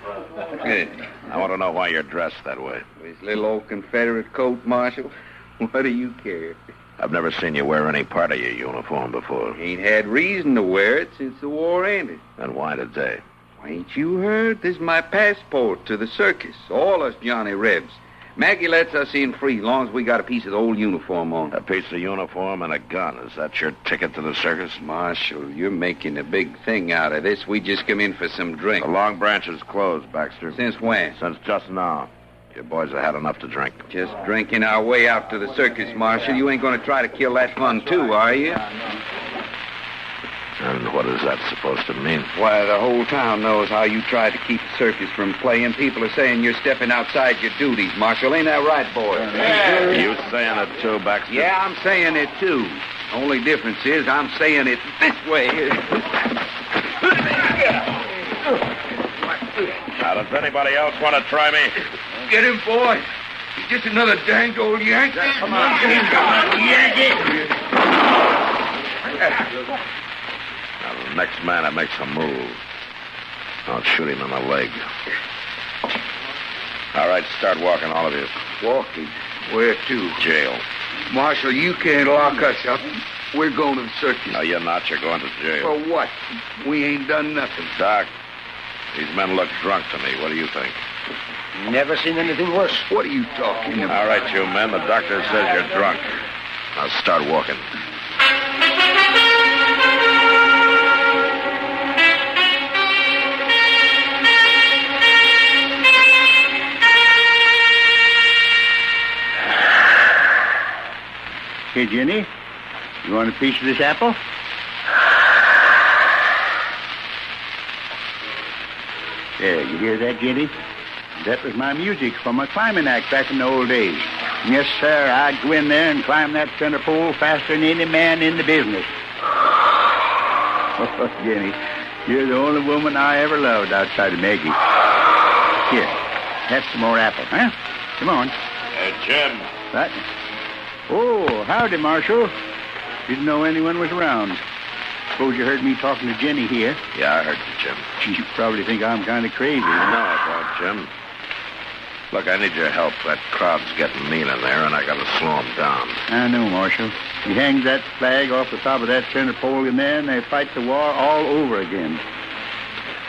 I want to know why you're dressed that way. His little old Confederate coat, Marshal. What do you care? I've never seen you wear any part of your uniform before. Ain't had reason to wear it since the war ended. Then why today? Ain't you heard? This is my passport to the circus. All us Johnny Rebs. Maggie lets us in free, long as we got a piece of the old uniform on. A piece of uniform and a gun. Is that your ticket to the circus? Marshal, you're making a big thing out of this. We just come in for some drink. The Long Branch is closed, Baxter. Since when? Since just now. Your boys have had enough to drink. Just drinking our way out to the circus, Marshal. You ain't going to try to kill that fun, too, are you? And what is that supposed to mean? Why, the whole town knows how you tried to keep the circus from playing. People are saying you're stepping outside your duties, Marshal. Ain't that right, boy? Yeah. You saying it too, Baxter? Yeah, I'm saying it too. Only difference is I'm saying it this way. Now, does anybody else want to try me? Get him, boy. He's just another dang old Yankee. Come on, Yankee. Now, the next man that makes a move, I'll shoot him in the leg. All right, start walking, all of you. Walking? Where to? Jail. Marshal, you can't lock us up. We're going to the circus. No, you're not. You're going to jail. For what? We ain't done nothing. Doc, these men look drunk to me. What do you think? Never seen anything worse. What are you talking about? All right, you men. The doctor says you're drunk. Now start walking. Hey, Jenny, you want a piece of this apple? There, you hear that, Jenny? That was my music from a climbing act back in the old days. Yes, sir, I'd go in there and climb that center pole faster than any man in the business. Oh, Jenny, you're the only woman I ever loved outside of Maggie. Here, that's some more apple, huh? Come on. Hey, Jim. That? Oh, howdy, Marshal. Didn't know anyone was around. Suppose you heard me talking to Jenny here. Yeah, I heard you, Jim. You probably think I'm kind of crazy. No, I don't, Jim. Look, I need your help. That crowd's getting mean in there, and I gotta slow them down. I know, Marshal. You hang that flag off the top of that center pole in there, and they fight the war all over again.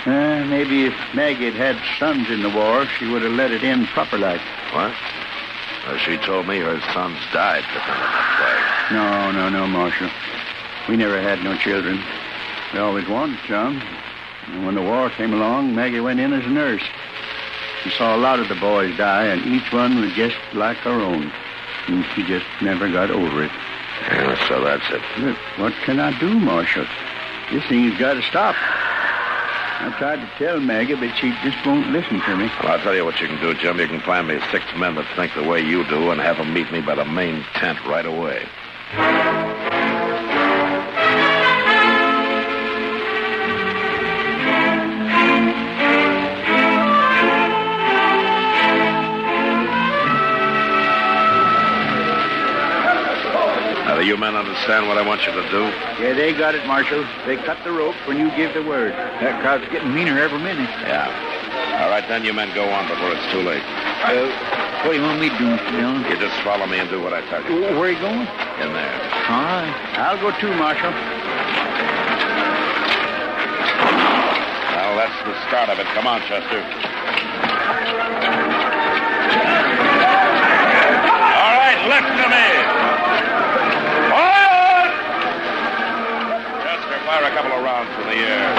Maybe if Maggie had had sons in the war, she would have let it end proper like. What? She told me her sons died defending that flag. No, Marshal. We never had no children. We always wanted some. And when the war came along, Maggie went in as a nurse. She saw a lot of the boys die, and each one was just like her own. And she just never got over it. Yeah, so that's it. Look, what can I do, Marshal? This thing's got to stop. I tried to tell Maggie, but she just won't listen to me. Well, I'll tell you what you can do, Jim. You can find me 6 men that think the way you do and have them meet me by the main tent right away. Do you men understand what I want you to do? Yeah, they got it, Marshal. They cut the rope when you give the word. That crowd's getting meaner every minute. Yeah. All right, then you men go on before it's too late. What do you want me to do, Mr. Dillon? You just follow me and do what I tell you. Where are you going? In there. All right. I'll go too, Marshal. Well, that's the start of it. Come on, Chester. All right, listen to me. Fire a couple of rounds in the air.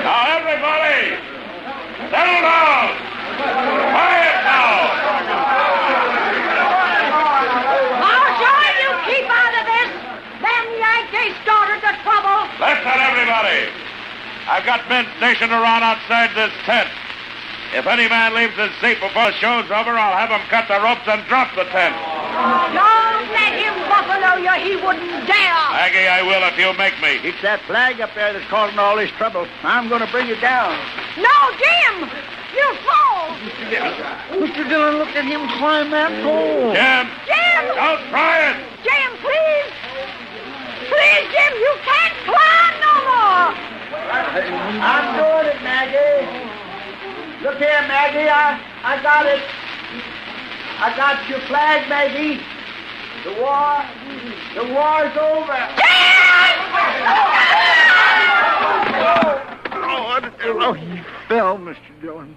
Now, everybody, settle down. Quiet now. Marshal, you keep out of this. Them Yankees started the trouble. Listen, everybody. I've got men stationed around outside this tent. If any man leaves his seat before the show's over, I'll have him cut the ropes and drop the tent. Don't let him buffalo you. He wouldn't dare. Maggie, I will if you make me. It's that flag up there that's causing all this trouble. I'm going to bring it down. No, Jim! You'll fall. Mr. Dillon, look at him climb that pole. Jim! Jim! Don't try it! Jim, please! Please, Jim, you can't climb no more! I'm doing it, Maggie. Look here, Maggie. I got it. I got your flag, Maggie. The war's over. Oh, he fell, Mr. Dillon.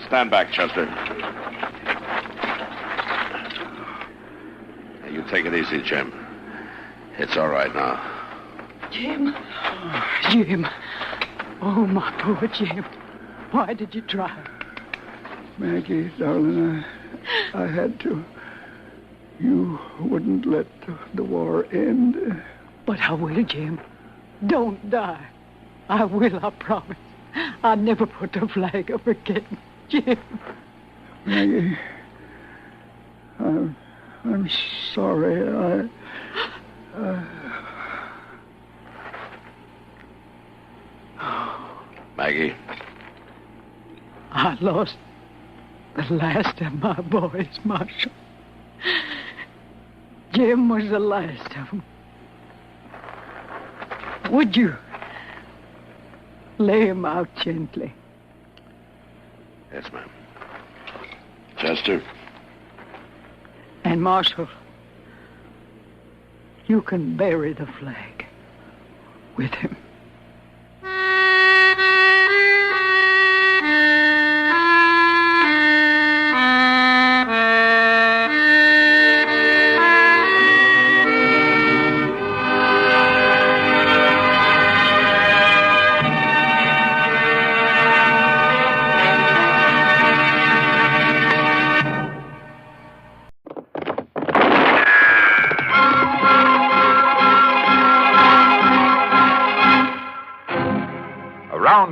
Stand back, Chester. You take it easy, Jim. It's all right now. Jim. Jim. Oh, my poor Jim. Why did you try? Maggie, darling, I had to. You wouldn't let the war end. But I will, Jim. Don't die. I will, I promise. I'll never put the flag up again, Jim. Maggie, I'm sorry. Maggie. I lost the last of my boys, Marshal. Jim was the last of them. Would you lay him out gently? Yes, ma'am. Chester. And Marshal, you can bury the flag with him.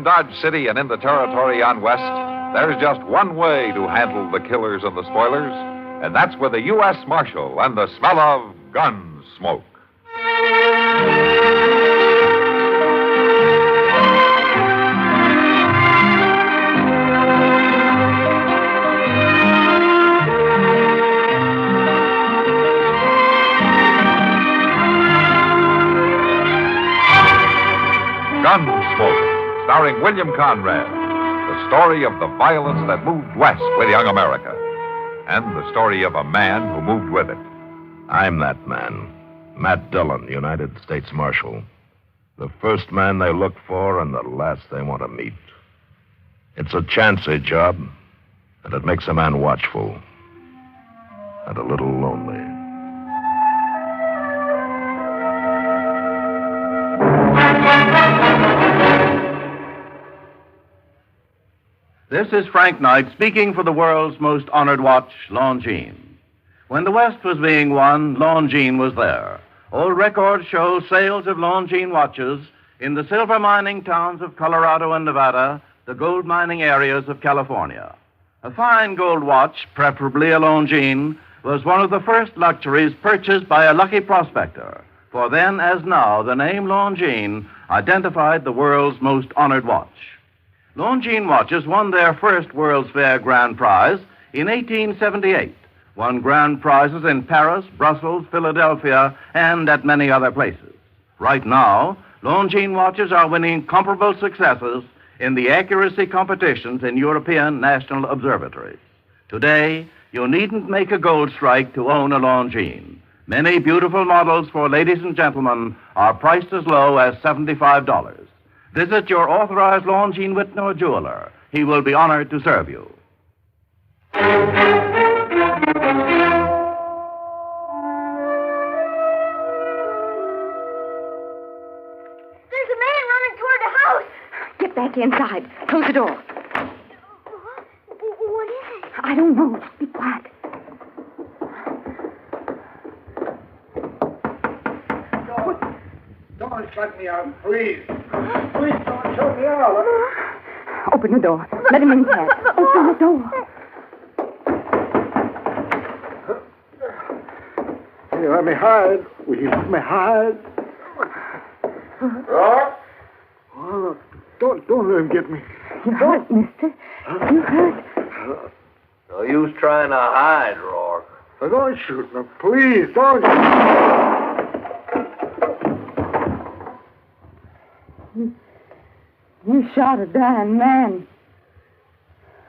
Dodge City and in the territory on West, there's just one way to handle the killers and the spoilers, and that's with a U.S. Marshal and the smell of Gunsmoke. Gunsmoke, starring William Conrad. The story of the violence that moved west with young America. And the story of a man who moved with it. I'm that man. Matt Dillon, United States Marshal. The first man they look for and the last they want to meet. It's a chancy job, and it makes a man watchful and a little lonely. This is Frank Knight speaking for the world's most honored watch, Longines. When the West was being won, Longines was there. Old records show sales of Longines watches in the silver mining towns of Colorado and Nevada, the gold mining areas of California. A fine gold watch, preferably a Longines, was one of the first luxuries purchased by a lucky prospector. For then, as now, the name Longines identified the world's most honored watch. Longines watches won their first World's Fair Grand Prize in 1878, won grand prizes in Paris, Brussels, Philadelphia, and at many other places. Right now, Longines watches are winning comparable successes in the accuracy competitions in European national observatories. Today, you needn't make a gold strike to own a Longines. Many beautiful models for ladies and gentlemen are priced as low as $75. Visit your authorized Longines Whitney jeweler. He will be honored to serve you. There's a man running toward the house. Get back inside. Close the door. What is it? I don't know. Be quiet. Don't shut me out, please. Please don't shut me out. Open the door. Let him inside. Open the door. Will you let me hide? Will you let me hide? Rock? Oh, don't let him get me. You hurt, mister. You hurt. No use trying to hide, Rourke. Don't shoot me, please. Don't. You shot a dying man.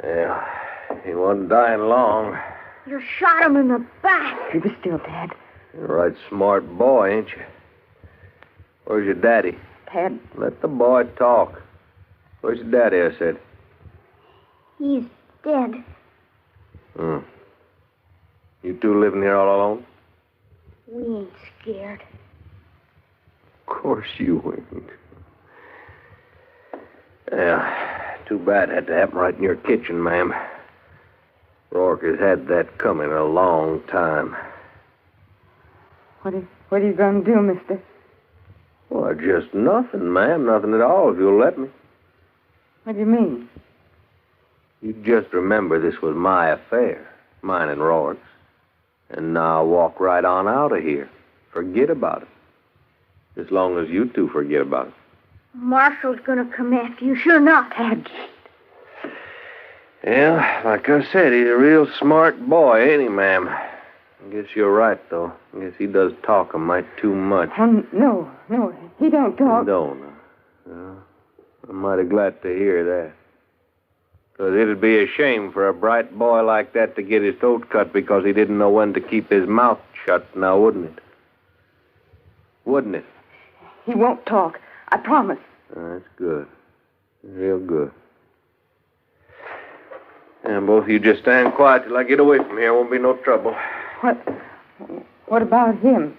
Yeah, he wasn't dying long. You shot him in the back. He was still dead. You're a right smart boy, ain't you? Where's your daddy? Dad. Let the boy talk. Where's your daddy, I said? He's dead. You two living here all alone? We ain't scared. Of course you ain't. Yeah, too bad it had to happen right in your kitchen, ma'am. Rourke has had that coming a long time. What are you going to do, mister? Well, just nothing, ma'am. Nothing at all, if you'll let me. What do you mean? You just remember this was my affair, mine and Rourke's. And now walk right on out of here. Forget about it. As long as you two forget about it. Marshall's gonna come after you. Sure not. Dad. Yeah, like I said, he's a real smart boy, ain't he, ma'am? I guess you're right, though. I guess he does talk a mite too much. No, he don't talk. Don't. I'm mighty glad to hear that. Because it'd be a shame for a bright boy like that to get his throat cut because he didn't know when to keep his mouth shut, now wouldn't it? Wouldn't it? He won't talk. I promise. That's good. Real good. And both of you just stand quiet till I get away from here. Won't be no trouble. What about him?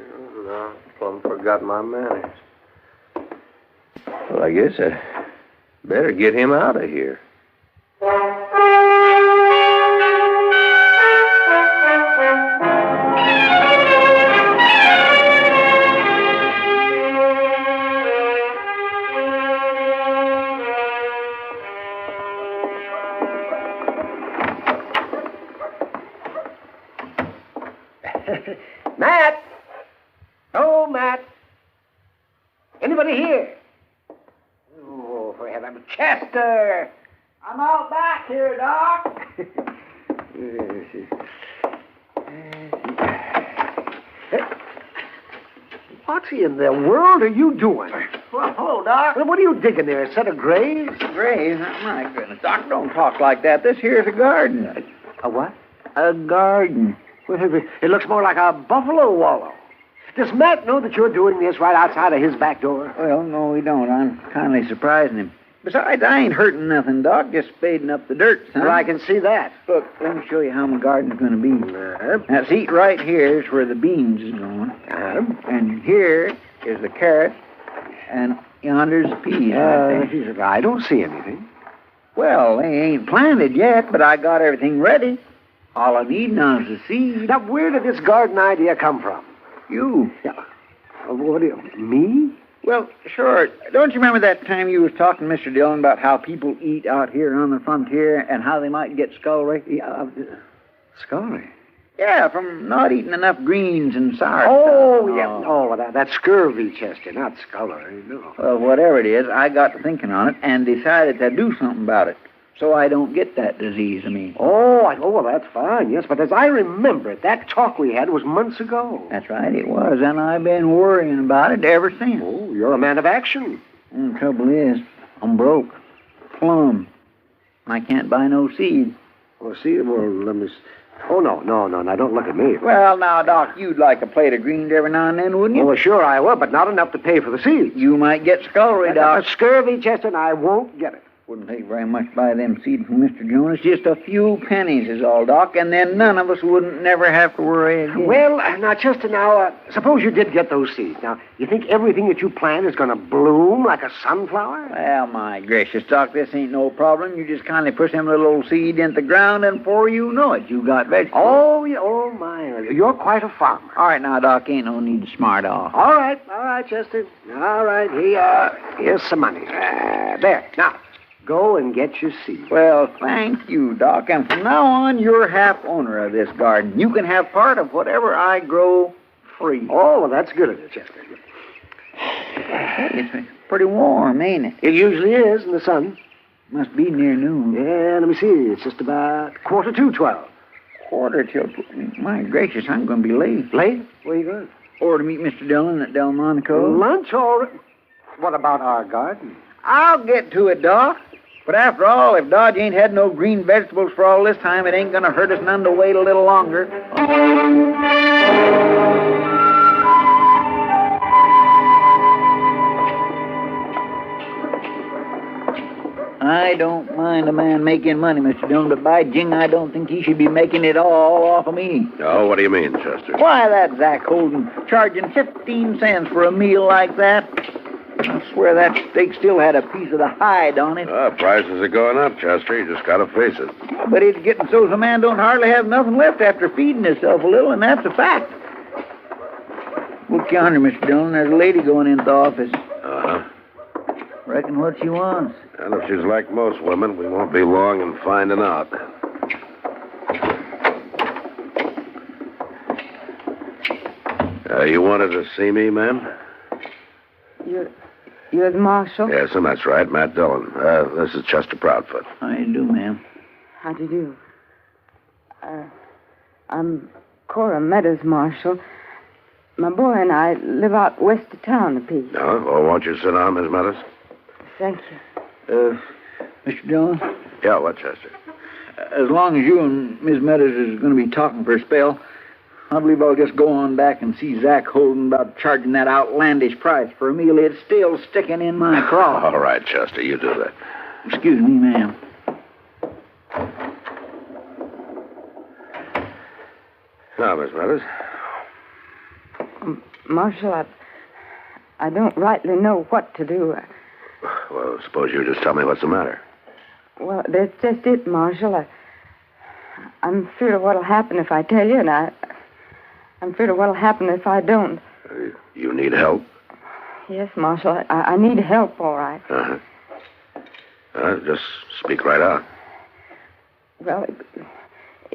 No, plumb forgot my manners. Well, I guess I better get him out of here. Matt! Oh, Matt! Anybody here? Oh, for heaven's sake, Chester! I'm out back here, Doc. What in the world are you doing? Well, hello, Doc. What are you digging there? A set of graves? Graves? My goodness, Doc, don't talk like that. This here's a garden. A what? A garden. Well, it looks more like a buffalo wallow. Does Matt know that you're doing this right outside of his back door? Well, no, we don't. I'm kindly surprising him. Besides, I ain't hurting nothing, Doc. Just spading up the dirt, son. Well, I can see that. Look, let me show you how my garden's going to be. Now, see, right here is where the beans is going. And here is the carrot. And yonder's the peas. I don't see anything. Well, they ain't planted yet, but I got everything ready. All I need now is the seed. Now, where did this garden idea come from? You. Yeah. What do you... Me? Well, sure. Don't you remember that time you was talking to Mr. Dillon about how people eat out here on the frontier and how they might get scullery? Scullery? Yeah, from not eating enough greens and sour Oh, stuff. yeah. Oh, that's scurvy, Chester, not scullery, no. Well, whatever it is, I got to thinking on it and decided to do something about it so I don't get that disease, Oh, well, that's fine, yes. But as I remember it, that talk we had was months ago. That's right, it was. And I've been worrying about it ever since. Oh, you're a man of action. And the trouble is, I'm broke. Plumb. I can't buy no seed. Well, let me... Oh, no, don't look at me. Well, now, Doc, you'd like a plate of greens every now and then, wouldn't you? Oh, well, sure I would, but not enough to pay for the seeds. You might get scullery, Doc. Scurvy, Chester, and I won't get it. Wouldn't take very much to buy them seeds from Mr. Jonas. Just a few pennies is all, Doc, and then none of us wouldn't never have to worry again. Well, now, Chester, suppose you did get those seeds. Now, you think everything that you plant is going to bloom like a sunflower? Well, my gracious, Doc, this ain't no problem. You just kindly push them little old seed into the ground, and before you know it, you got vegetables. Oh, yeah, oh, my. You're quite a farmer. All right, now, Doc, ain't no need to smart off. All right, Chester. All right, here's some money. There, now. Go and get your seed. Well, thank you, Doc. And from now on, you're half owner of this garden. You can have part of whatever I grow free. Oh, well, that's good of you, Chester. Hey, it's pretty warm, ain't it? It usually is in the sun. Must be near noon. Yeah, let me see. It's just about 12:45. 12:45. My gracious, I'm going to be late. Late? Where are you going? Or to meet Mr. Dillon at Delmonico. Lunch or... What about our garden? I'll get to it, Doc. But after all, if Dodge ain't had no green vegetables for all this time, it ain't gonna hurt us none to wait a little longer. I don't mind a man making money, Mr. Dillon, but by jing, I don't think he should be making it all off of me. Oh, what do you mean, Chester? Why, that Zach Holden charging 15 cents for a meal like that. I swear that steak still had a piece of the hide on it. Prices are going up, Chester. You just gotta face it. But it's getting so the man don't hardly have nothing left after feeding himself a little, and that's a fact. Look yonder, Mr. Dillon. There's a lady going into the office. Uh-huh. Reckon what she wants. And if she's like most women, we won't be long in finding out. You wanted to see me, ma'am? You're the marshal? Yes, and that's right, Matt Dillon. This is Chester Proudfoot. How do you do, ma'am? How do you do? I'm Cora Meadows, Marshal. My boy and I live out west of town a piece. No? Well, won't you sit down, Miss Meadows? Thank you. Mr. Dillon? Yeah, what, Chester? As long as you and Miss Meadows is going to be talking for a spell, I believe I'll just go on back and see Zach Holden about charging that outlandish price for a meal. It's still sticking in my craw. All right, Chester, you do that. Excuse me, ma'am. Now, Miss Meadows. Marshal, I don't rightly know what to do. Well, suppose you just tell me what's the matter. Well, that's just it, Marshal. I'm afraid of what'll happen if I tell you, and I'm afraid of what'll happen if I don't. You need help? Yes, Marshal. I need help, all right. Uh-huh. Just speak right out. Well,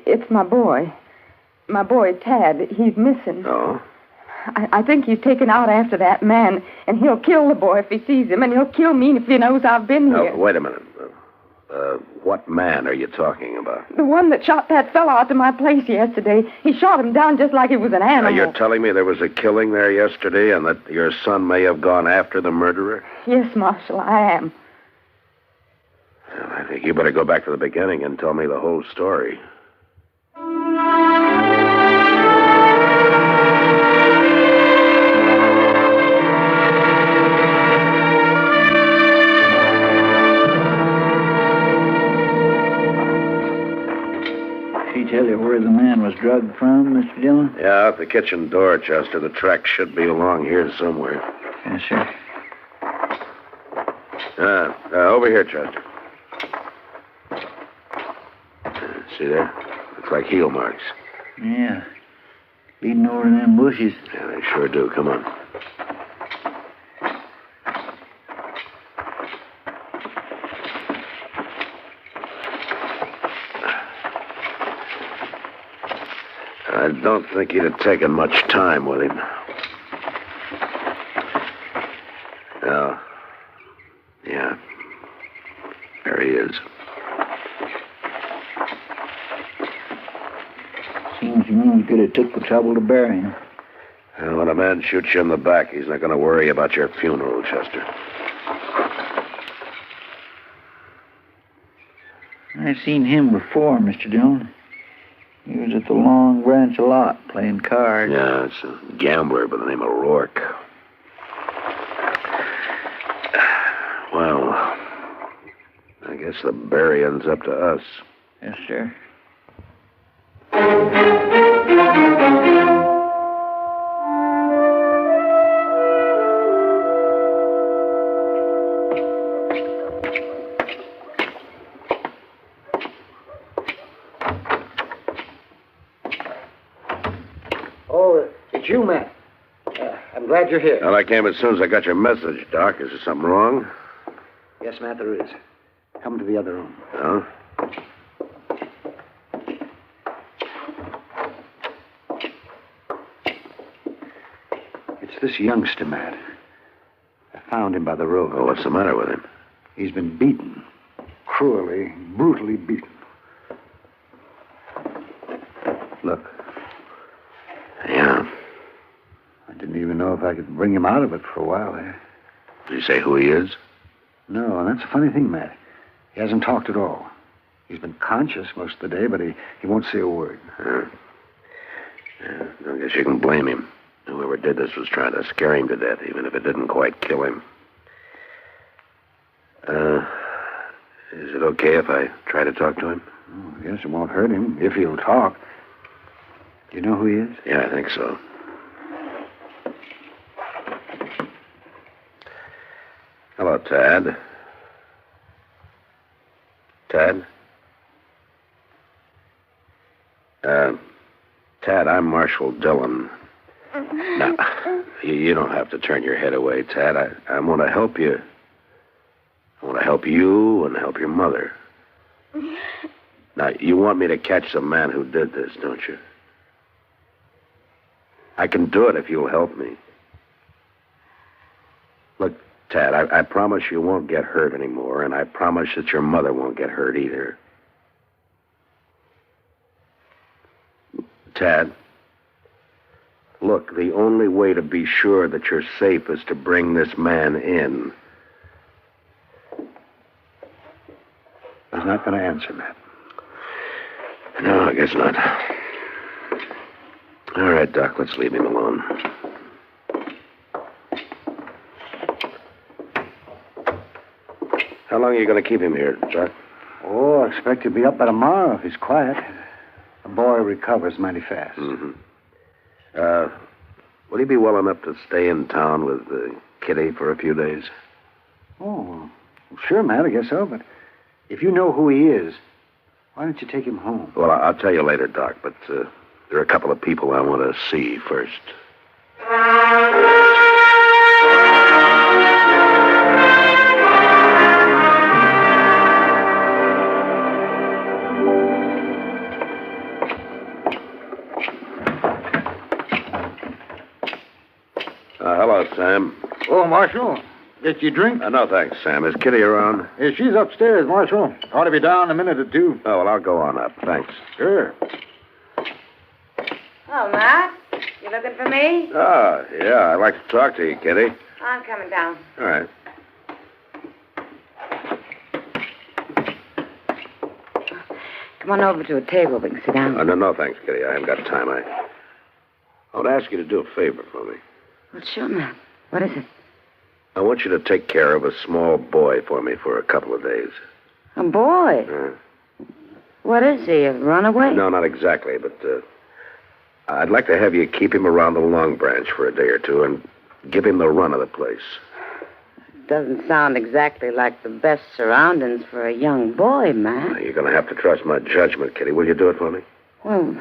it's my boy. My boy, Tad. He's missing. Oh? I think he's taken out after that man, and he'll kill the boy if he sees him, and he'll kill me if he knows I've been here. Wait a minute. What man are you talking about? The one that shot that fellow out to my place yesterday. He shot him down just like he was an Now, animal. you're telling me there was a killing there yesterday and that your son may have gone after the murderer? Yes, Marshal, I am. Well, I think you better go back to the beginning and tell me the whole story. Tell you where the man was drugged from, Mr. Dillon? Yeah, out the kitchen door, Chester. The track should be along here somewhere. Yes, sir. Over here, Chester. See there? Looks like heel marks. Yeah. Leading over to them bushes. Yeah, they sure do. Come on. I don't think he'd have taken much time with him. Oh. Yeah. There he is. Seems to me you could have took the trouble to bury him. Well, when a man shoots you in the back, he's not going to worry about your funeral, Chester. I've seen him before, Mr. Dillon. He was at the Long Branch lot playing cards. Yeah, it's a gambler by the name of Rourke. Well, I guess the burying's up to us. Yes, sir. It's you, Matt. I'm glad you're here. Well, I came as soon as I got your message, Doc. Is there something wrong? Yes, Matt, there is. Come to the other room. Oh? It's this youngster, Matt. I found him by the road. Oh, what's the matter with him? He's been beaten. Cruelly, brutally beaten. Look. Yeah. I didn't even know if I could bring him out of it for a while there. Did you say who he is? No, and that's a funny thing, Matt. He hasn't talked at all. He's been conscious most of the day, but he won't say a word. Yeah, I guess you can blame him. Whoever did this was trying to scare him to death, even if it didn't quite kill him. Is it okay if I try to talk to him? Oh, yes, it won't hurt him, if he'll talk. Do you know who he is? Yeah, I think so. Hello, Tad. Tad? Tad, I'm Marshal Dillon. Now, you don't have to turn your head away, Tad. I want to help you. I want to help you and help your mother. Now, you want me to catch the man who did this, don't you? I can do it if you'll help me. Look, Tad, I promise you won't get hurt anymore, and I promise that your mother won't get hurt either. Tad, look, the only way to be sure that you're safe is to bring this man in. He's not going to answer, Matt. No, I guess not. All right, Doc, let's leave him alone. How long are you going to keep him here, Doc? Oh, I expect he'll be up by tomorrow if he's quiet. The boy recovers mighty fast. Mm-hmm. Would he be well enough to stay in town with Kitty for a few days? Oh, well, sure, Matt, I guess so, but if you know who he is, why don't you take him home? Well, I'll tell you later, Doc, but there are a couple of people I want to see first. Hello, Sam. Oh, Marshal. Get you a drink? No, thanks, Sam. Is Kitty around? Yeah, she's upstairs, Marshal. Ought to be down in a minute or two. Oh, well, I'll go on up. Thanks. Sure. Oh, Matt, you looking for me? Oh, yeah, I'd like to talk to you, Kitty. I'm coming down. All right. Come on over to a table. We can sit down. No, thanks, Kitty. I haven't got time. I want to ask you to do a favor for me. Well, sure, Matt. What is it? I want you to take care of a small boy for me for a couple of days. A boy? What is he, a runaway? No, not exactly, but I'd like to have you keep him around the Long Branch for a day or two and give him the run of the place. Doesn't sound exactly like the best surroundings for a young boy, Matt. You're going to have to trust my judgment, Kitty. Will you do it for me? Well,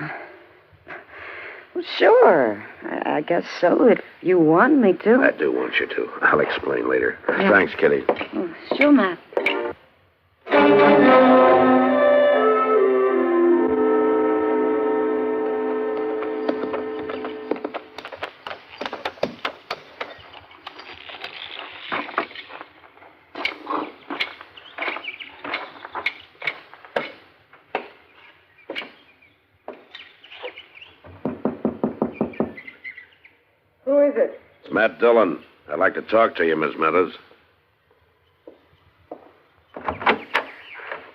sure. I guess so, if you want me to. I do want you to. I'll explain later. Yeah. Thanks, Kitty. Oh, sure, Matt. Who is it? It's Matt Dillon. I'd like to talk to you, Miss Meadows.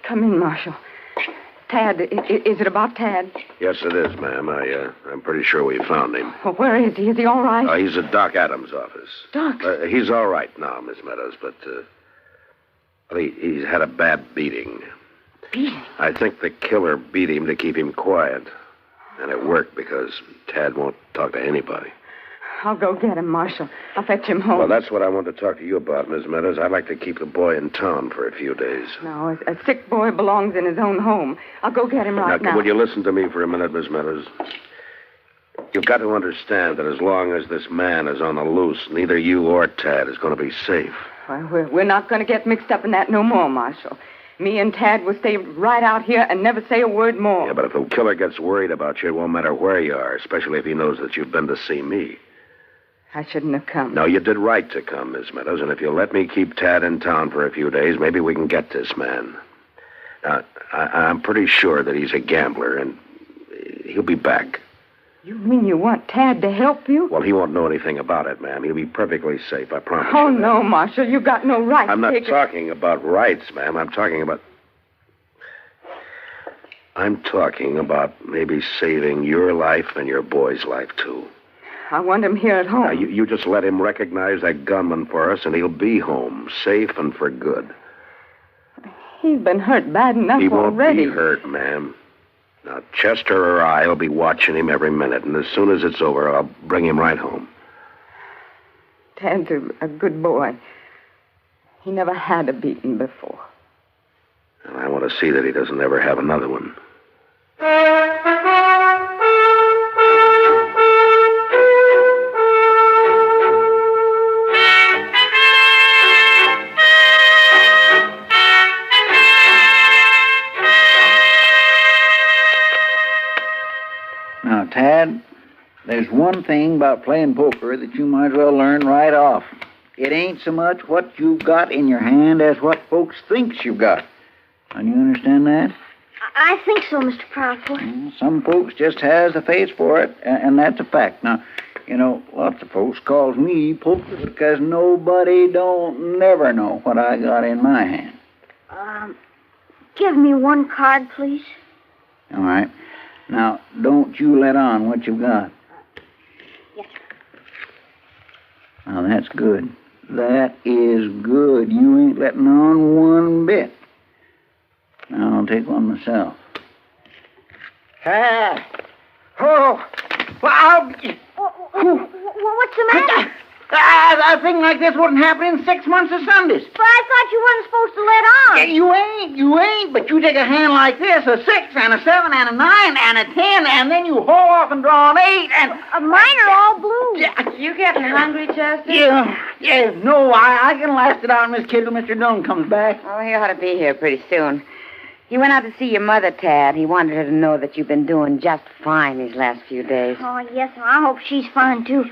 Come in, Marshal. Tad, is it about Tad? Yes, it is, ma'am. I'm pretty sure we found him. Well, where is he? Is he all right? He's at Doc Adams' office. Doc? He's all right now, Miss Meadows, but he's had a bad beating. Beating? I think the killer beat him to keep him quiet. And it worked because Tad won't talk to anybody. I'll go get him, Marshal. I'll fetch him home. Well, that's what I want to talk to you about, Miss Meadows. I'd like to keep the boy in town for a few days. No, a sick boy belongs in his own home. I'll go get him right now. Will you listen to me for a minute, Miss Meadows? You've got to understand that as long as this man is on the loose, neither you or Tad is going to be safe. Well, we're not going to get mixed up in that no more, Marshal. Me and Tad will stay right out here and never say a word more. Yeah, but if the killer gets worried about you, it won't matter where you are, especially if he knows that you've been to see me. I shouldn't have come. No, you did right to come, Miss Meadows, and if you'll let me keep Tad in town for a few days, maybe we can get this man. Now, I'm pretty sure that he's a gambler, and he'll be back. You mean you want Tad to help you? Well, he won't know anything about it, ma'am. He'll be perfectly safe, I promise Oh, you. no, Marshal, you've got no right I'm to not take talking about rights, ma'am. I'm talking about maybe saving your life and your boy's life, too. I want him here at home. Now, you just let him recognize that gunman for us, and he'll be home, safe and for good. He's been hurt bad enough He won't already. be hurt, ma'am. Now, Chester or I will be watching him every minute, and as soon as it's over, I'll bring him right home. Tad's a good boy. He never had a beating before. And I want to see that he doesn't ever have another one. Now, Tad, there's one thing about playing poker that you might as well learn right off. It ain't so much what you've got in your hand as what folks thinks you've got. Now, you understand that? I think so, Mr. Proudfoot. Some folks just has a face for it, and that's a fact. Now, you know, lots of folks calls me poker because nobody don't never know what I got in my hand. Give me one card, please. All right. Now, don't you let on what you've got. Yes, Now, that's good. That is good. You ain't letting on one bit. Now, I'll take one myself. Oh! Well, what's the matter? A thing like this wouldn't happen in 6 months of Sundays. But I thought you weren't supposed to let on. Yeah, you ain't. But you take a hand like this, a 6 and a 7 and a 9 and a 10, and then you haul off and draw an 8 and... Mine are all blue. You getting hungry, Chester? Yeah. No, I can last it out, Miss Kid, till Mr. Dunn comes back. Oh, he ought to be here pretty soon. He went out to see your mother, Tad. He wanted her to know that you've been doing just fine these last few days. Oh, yes, and I hope she's fine, too.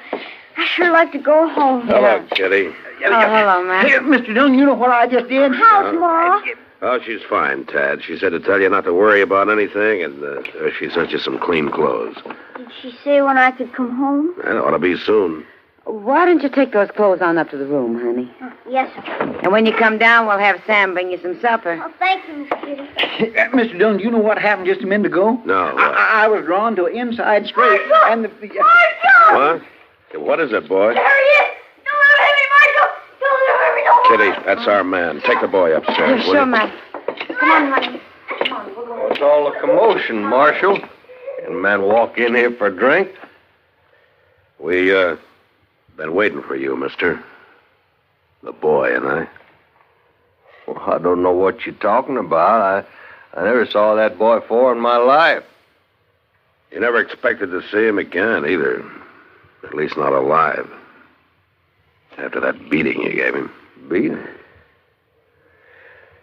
I sure like to go home. Hello, Kitty. hello, Matt. Here, Mr. Dillon, you know what I just did? How's Ma? Oh, she's fine, Tad. She said to tell you not to worry about anything, and she sent you some clean clothes. Did she say when I could come home? That ought to be soon. Why don't you take those clothes on up to the room, honey? Yes, sir. And when you come down, we'll have Sam bring you some supper. Oh, thank you, Miss Kitty. Mr. Dillon, you know what happened just a minute ago? No. I was drawn to an inside straight, and the... What? What is it, boy? There he is! Don't let me, Marshal! Don't let me, no. Kitty, that's our man. Take the boy upstairs, will Sure, you? Matt. Come on, honey. What's all the commotion, Marshal? Can men walk in here for a drink? We, been waiting for you, mister. The boy and I. Well, I don't know what you're talking about. I never saw that boy before in my life. You never expected to see him again, either. At least not alive. After that beating you gave him. Beating?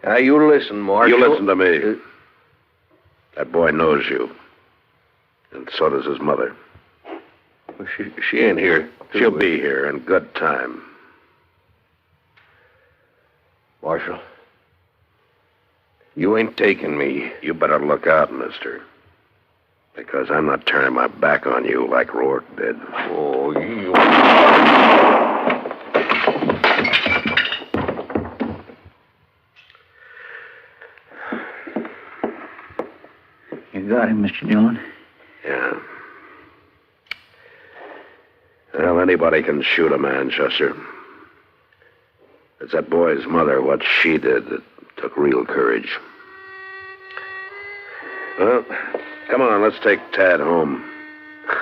Now, you listen, Marshal. You listen to me. That boy knows you. And so does his mother. Well, she ain't here. She'll be here in good time. Marshal, you ain't taking me. You better look out, mister. Because I'm not turning my back on you like Rourke did. Oh, you... You got him, Mr. Dillon. Yeah. Well, anybody can shoot a man, Chester. It's that boy's mother, what she did, that took real courage. Well, come on, let's take Tad home.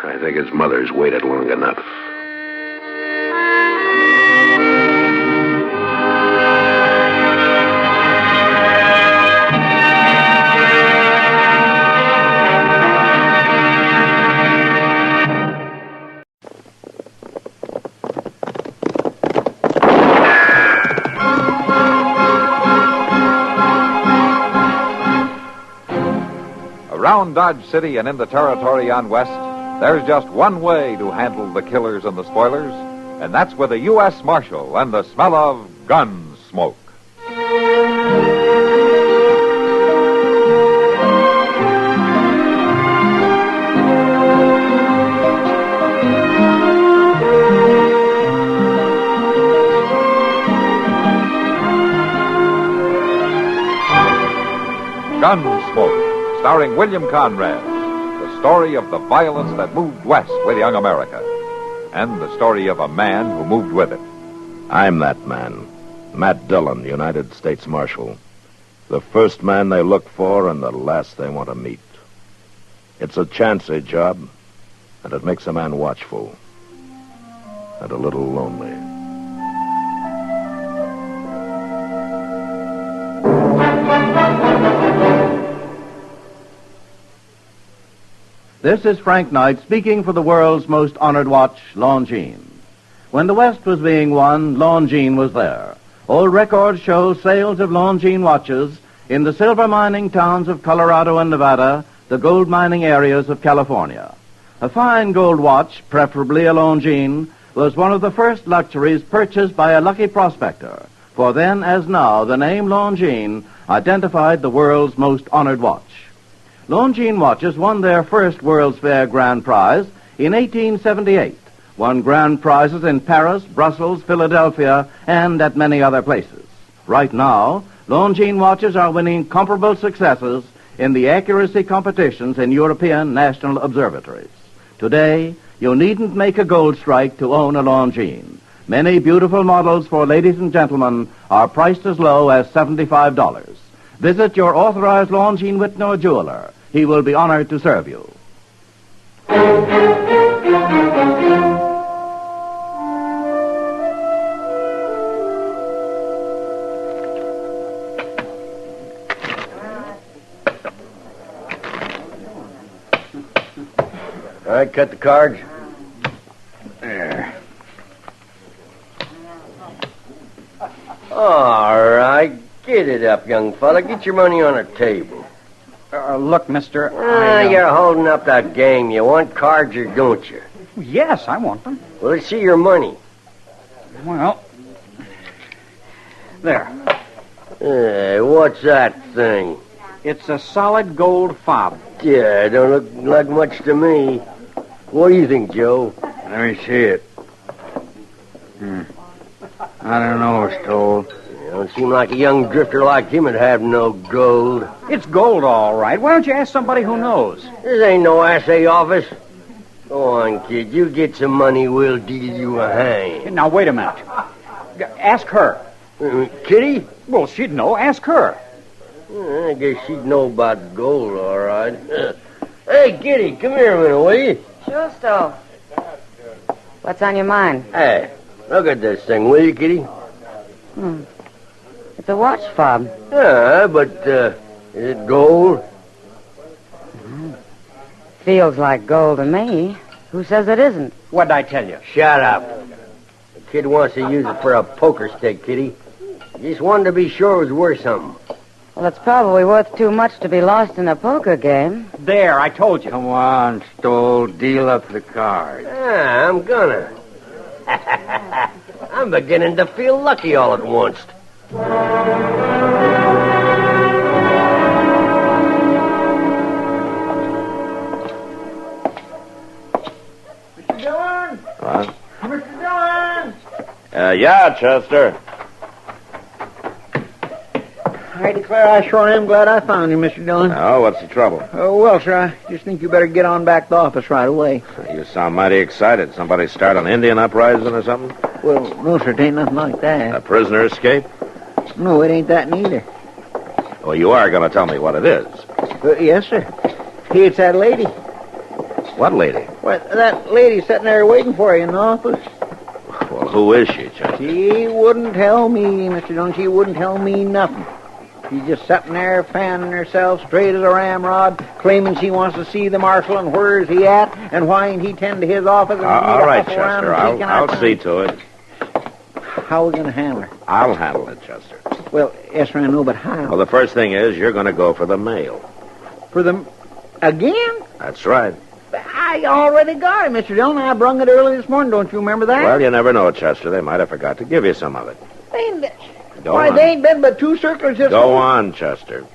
I think his mother's waited long enough. Around Dodge City and in the territory on West, there's just one way to handle the killers and the spoilers, and that's with a U.S. Marshal and the smell of Gunsmoke. Gunsmoke, starring William Conrad, the story of the violence that moved west with young America, and the story of a man who moved with it. I'm that man, Matt Dillon, United States Marshal. The first man they look for and the last they want to meet. It's a chancy job, and it makes a man watchful and a little lonely. This is Frank Knight speaking for the world's most honored watch, Longines. When the West was being won, Longines was there. Old records show sales of Longines watches in the silver mining towns of Colorado and Nevada, the gold mining areas of California. A fine gold watch, preferably a Longines, was one of the first luxuries purchased by a lucky prospector, for then as now the name Longines identified the world's most honored watch. Longines watches won their first World's Fair grand prize in 1878, won grand prizes in Paris, Brussels, Philadelphia, and at many other places. Right now, Longines watches are winning comparable successes in the accuracy competitions in European national observatories. Today, you needn't make a gold strike to own a Longines. Many beautiful models for ladies and gentlemen are priced as low as $75. Visit your authorized Longines Whitney jeweler. He will be honored to serve you. All right, cut the cards. There. All right, get it up, young fella. Get your money on a table. Look, mister, You're holding up that game. You want cards or don't you? Yes, I want them. Well, let's see your money. Well, There. Hey, what's that thing? It's a solid gold fob. Yeah, it don't look like much to me. What do you think, Joe? Let me see it. I don't know, Stoll. Don't seem like a young drifter like him would have no gold. It's gold, all right. Why don't you ask somebody who knows? This ain't no assay office. Go on, kid. You get some money, we'll deal you a hand. Now, wait a minute. Ask her. Kitty? Well, she'd know. Ask her. I guess she'd know about gold, all right. Hey, Kitty, come here a minute, will you? Sure, Stowe. What's on your mind? Hey, look at this thing, will you, Kitty? It's a watch fob. Yeah, but, is it gold? Feels like gold to me. Who says it isn't? What'd I tell you? Shut up. The kid wants to use it for a poker stick, Kitty. Just wanted to be sure it was worth something. Well, it's probably worth too much to be lost in a poker game. There, I told you. Come on, Stoll. Deal up the cards. Yeah, I'm gonna. I'm beginning to feel lucky all at once. Mr. Dillon? What? Mr. Dillon? Yeah, Chester. I declare I sure am glad I found you, Mr. Dillon. Oh, what's the trouble? Oh, well, sir, I just think you better get on back to the office right away. You sound mighty excited. Somebody start an Indian uprising or something? Well, no, sir, it ain't nothing like that. A prisoner escape? No, it ain't that neither. Well, you are going to tell me what it is. Yes, sir. Hey, it's that lady. What lady? Well, that lady sitting there waiting for you in the office. Well, who is she, Chester? She wouldn't tell me, Mr. Dillon. She wouldn't tell me nothing. She's just sitting there fanning herself straight as a ramrod, claiming she wants to see the marshal and where's he at and why ain't he tend to his office. And All right, Chester. I'll see to it. How are we going to handle her? I'll handle it, Chester. Well, yes, sir, I know, but how? Well, the first thing is you're going to go for the mail. For the... Again? That's right. I already got it, Mr. Dillon. I brung it early this morning. Don't you remember that? Well, you never know, Chester. They might have forgot to give you some of it. Go Why, on. they ain't been but 2 circles this Go on, Chester.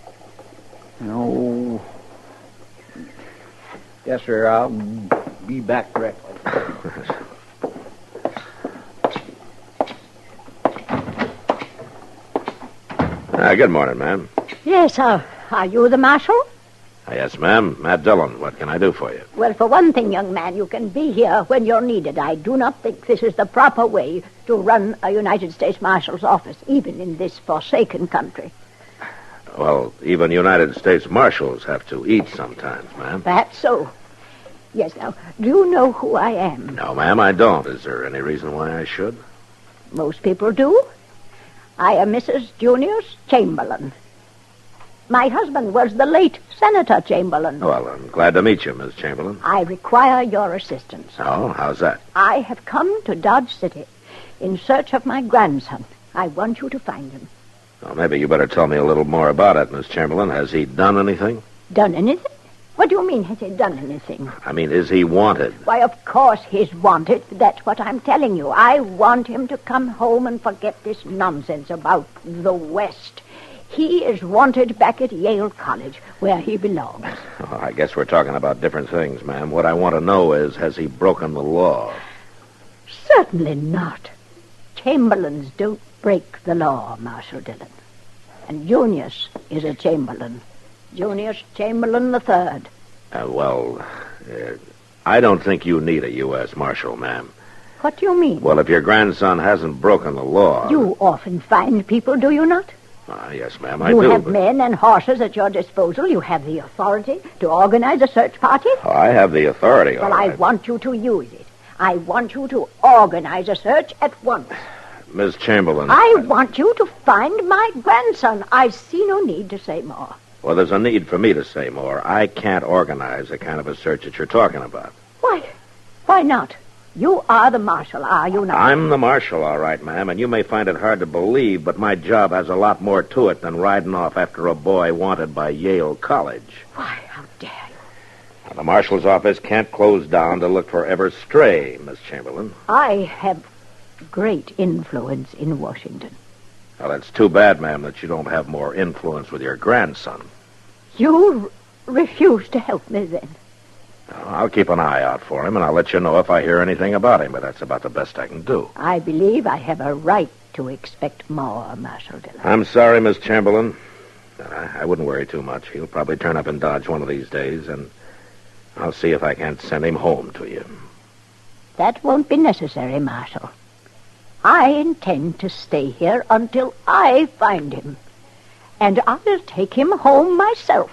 No. Yes, sir, I'll be back directly. Good morning, ma'am. Yes, are you the marshal? Yes, ma'am. Matt Dillon. What can I do for you? Well, for one thing, young man, you can be here when you're needed. I do not think this is the proper way to run a United States Marshal's office, even in this forsaken country. Well, even United States Marshals have to eat sometimes, ma'am. That's so. Yes, now, do you know who I am? No, ma'am, I don't. Is there any reason why I should? Most people do. I am Mrs. Junius Chamberlain. My husband was the late Senator Chamberlain. Well, I'm glad to meet you, Miss Chamberlain. I require your assistance. Oh, how's that? I have come to Dodge City in search of my grandson. I want you to find him. Well, maybe you better tell me a little more about it, Miss Chamberlain. Has he done anything? Done anything? What do you mean, has he done anything? I mean, is he wanted? Why, of course he's wanted. That's what I'm telling you. I want him to come home and forget this nonsense about the West. He is wanted back at Yale College, where he belongs. Oh, I guess we're talking about different things, ma'am. What I want to know is, has he broken the law? Certainly not. Chamberlains don't break the law, Marshal Dillon. And Junius is a Chamberlain. Junius Chamberlain III. I don't think you need a U.S. Marshal, ma'am. What do you mean? Well, if your grandson hasn't broken the law... You often find people, do you not? Yes, ma'am, I You do. have men and horses at your disposal. You have the authority to organize a search party. Oh, I have the authority, all Well, I right. want you to use it. I want you to organize a search at once. Miss Chamberlain... I want you to find my grandson. I see no need to say more. Well, there's a need for me to say more. I can't organize the kind of a search that you're talking about. Why not? You are the marshal, are you not? I'm the marshal, all right, ma'am, and you may find it hard to believe, but my job has a lot more to it than riding off after a boy wanted by Yale College. Why, how dare you? Now, the marshal's office can't close down to look for every stray, Miss Chamberlain. I have great influence in Washington. Well, it's too bad, ma'am, that you don't have more influence with your grandson. You refuse to help me, then? I'll keep an eye out for him, and I'll let you know if I hear anything about him, but that's about the best I can do. I believe I have a right to expect more, Marshal Dillon. I'm sorry, Miss Chamberlain. I wouldn't worry too much. He'll probably turn up in Dodge one of these days, and I'll see if I can't send him home to you. That won't be necessary, Marshal. I intend to stay here until I find him. And I'll take him home myself.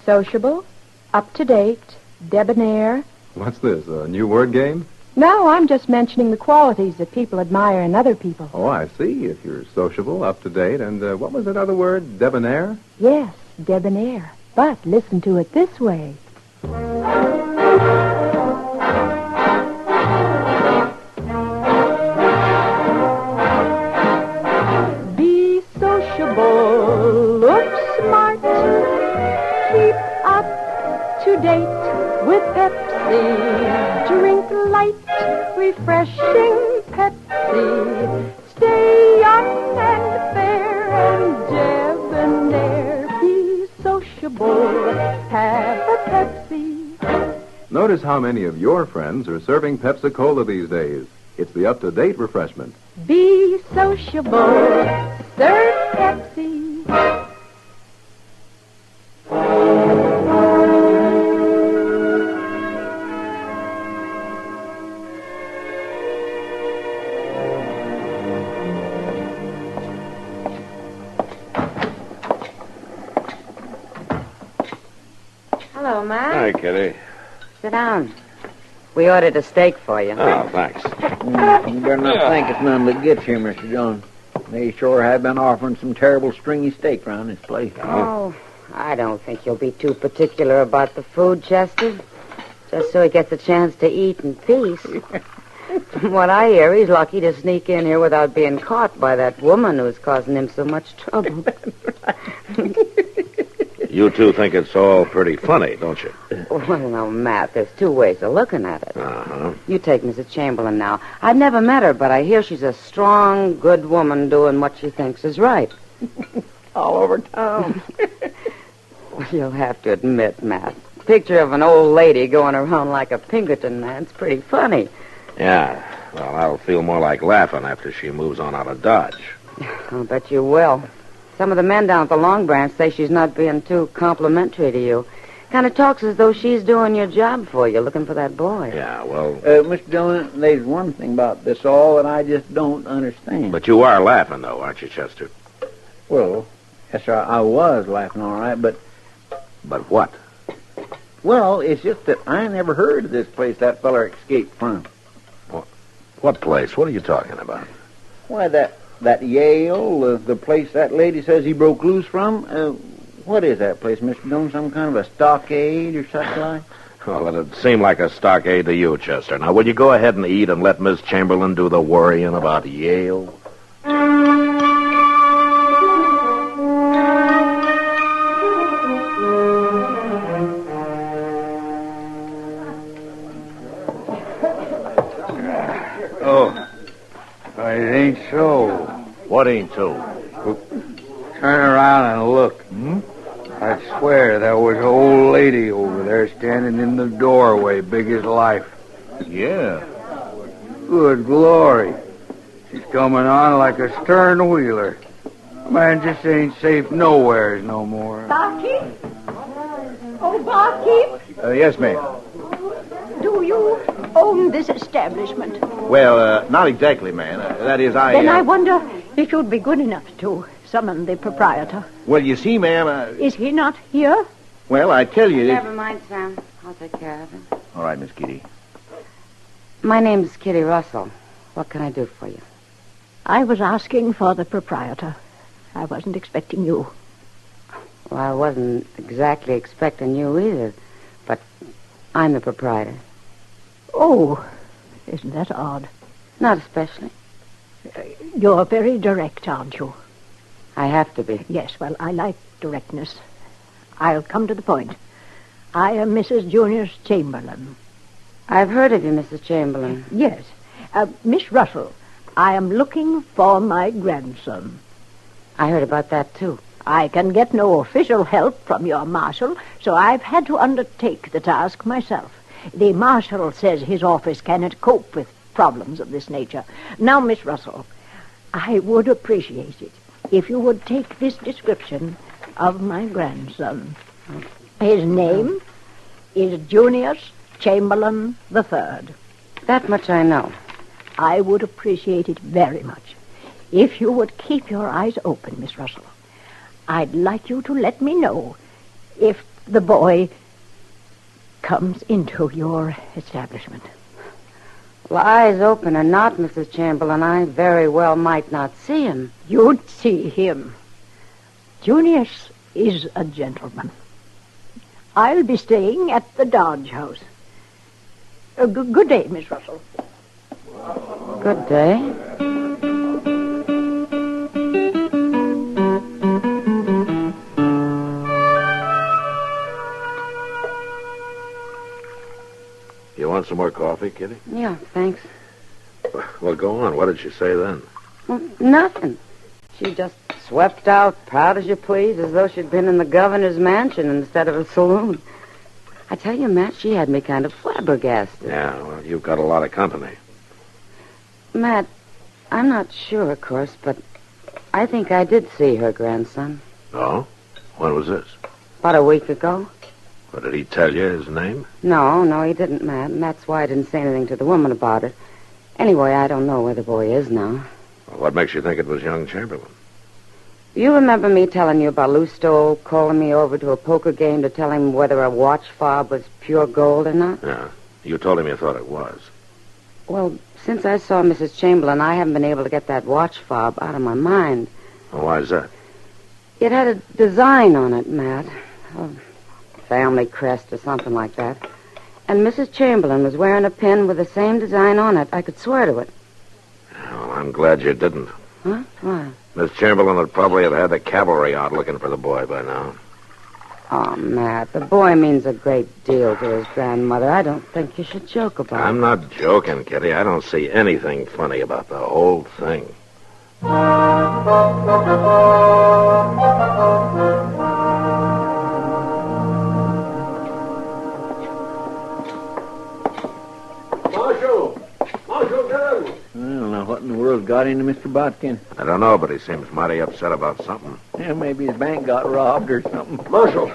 Sociable, up-to-date, debonair. What's this, a new word game? No, I'm just mentioning the qualities that people admire in other people. Oh, I see. If you're sociable, up-to-date, and what was that other word, debonair? Yes, debonair. But listen to it this way. Be sociable, look smart, keep up to date with Pepsi, drink light, refreshing Pepsi, stay young and fair and debonair, be sociable, have a Pepsi. Notice how many of your friends are serving Pepsi-Cola these days. It's the up-to-date refreshment. Be sociable, serve Pepsi. Hello, Ma. Hi, Kitty. Sit down. We ordered a steak for you. Oh, thanks. You better not think it's none that gets here, Mr. Jones. They sure have been offering some terrible stringy steak around this place. Oh, I don't think you'll be too particular about the food, Chester. Just so he gets a chance to eat in peace. From what I hear, he's lucky to sneak in here without being caught by that woman who's causing him so much trouble. You two think it's all pretty funny, don't you? Well, no, Matt, there's two ways of looking at it. Uh-huh. You take Mrs. Chamberlain now. I've never met her, but I hear she's a strong, good woman doing what she thinks is right. All over town. Well, you'll have to admit, Matt, picture of an old lady going around like a Pinkerton man's pretty funny. Yeah. Well, I'll feel more like laughing after she moves on out of Dodge. I'll bet you will. Some of the men down at the Long Branch say she's not being too complimentary to you. Kind of talks as though she's doing your job for you, looking for that boy. Yeah, well... Mr. Dillon, there's one thing about this all that I just don't understand. But you are laughing, though, aren't you, Chester? Well, yes, sir, I was laughing all right, but... But what? Well, it's just that I never heard of this place that feller escaped from. What place? What are you talking about? Why, that Yale, the place that lady says he broke loose from. What is that place, Mr. Dillon? Some kind of a stockade or such like? Well, it'd seem like a stockade to you, Chester. Now, will you go ahead and eat and let Miss Chamberlain do the worrying about Yale? Oh, it ain't so. What ain't so? Turn around and look. I swear there was an old lady over there standing in the doorway, big as life. Yeah. Good glory. She's coming on like a stern wheeler. Man, just ain't safe nowheres no more. Barkeep? Oh, barkeep, Yes, ma'am. do you own this establishment? Well, not exactly, ma'am. That is, Then I wonder if you'd be good enough to summon the proprietor. Well, you see, ma'am, Is he not here? well, I tell you... Never mind, Sam. I'll take care of him. All right, Miss Kitty. My name's Kitty Russell. What can I do for you? I was asking for the proprietor. I wasn't expecting you. Well, I wasn't exactly expecting you either, but I'm the proprietor. Oh, isn't that odd? Not especially. You're very direct, aren't you? I have to be. Yes, well, I like directness. I'll come to the point. I am Mrs. Junius Chamberlain. I've heard of you, Mrs. Chamberlain. Yes. Miss Russell, I am looking for my grandson. I heard about that, too. I can get no official help from your marshal, so I've had to undertake the task myself. The marshal says his office cannot cope with problems of this nature. Now, Miss Russell, I would appreciate it if you would take this description of my grandson. His name is Junius Chamberlain III. That much I know. I would appreciate it very much if you would keep your eyes open, Miss Russell. I'd like you to let me know if the boy comes into your establishment. Well, eyes open or not, Mrs. Chamberlain, I very well might not see him. You'd see him. Junius is a gentleman. I'll be staying at the Dodge House. Good day, Miss Russell. Good day. You want some more coffee, Kitty? Yeah, thanks. Well, go on. What did she say then? Well, nothing. She just swept out, proud as you please, as though she'd been in the governor's mansion instead of a saloon. I tell you, Matt, she had me kind of flabbergasted. Yeah, well, you've got a lot of company. Matt, I'm not sure, of course, but I think I did see her grandson. Oh? When was this? About a week ago. What, did he tell you his name? No, he didn't, Matt, and that's why I didn't say anything to the woman about it. Anyway, I don't know where the boy is now. Well, what makes you think it was young Chamberlain? You remember me telling you about Lou Stoll calling me over to a poker game to tell him whether a watch fob was pure gold or not? Yeah. You told him you thought it was. Well, since I saw Mrs. Chamberlain, I haven't been able to get that watch fob out of my mind. Well, why is that? It had a design on it, Matt. A family crest or something like that. And Mrs. Chamberlain was wearing a pin with the same design on it. I could swear to it. Well, I'm glad you didn't. Huh? Why? Miss Chamberlain would probably have had the cavalry out looking for the boy by now. Oh, Matt, the boy means a great deal to his grandmother. I don't think you should joke about it. I'm not joking, Kitty. I don't see anything funny about the whole thing. Marshal Dillon! I don't know what in the world got into Mr. Botkin. I don't know, but he seems mighty upset about something. Yeah, maybe his bank got robbed or something. Marshal,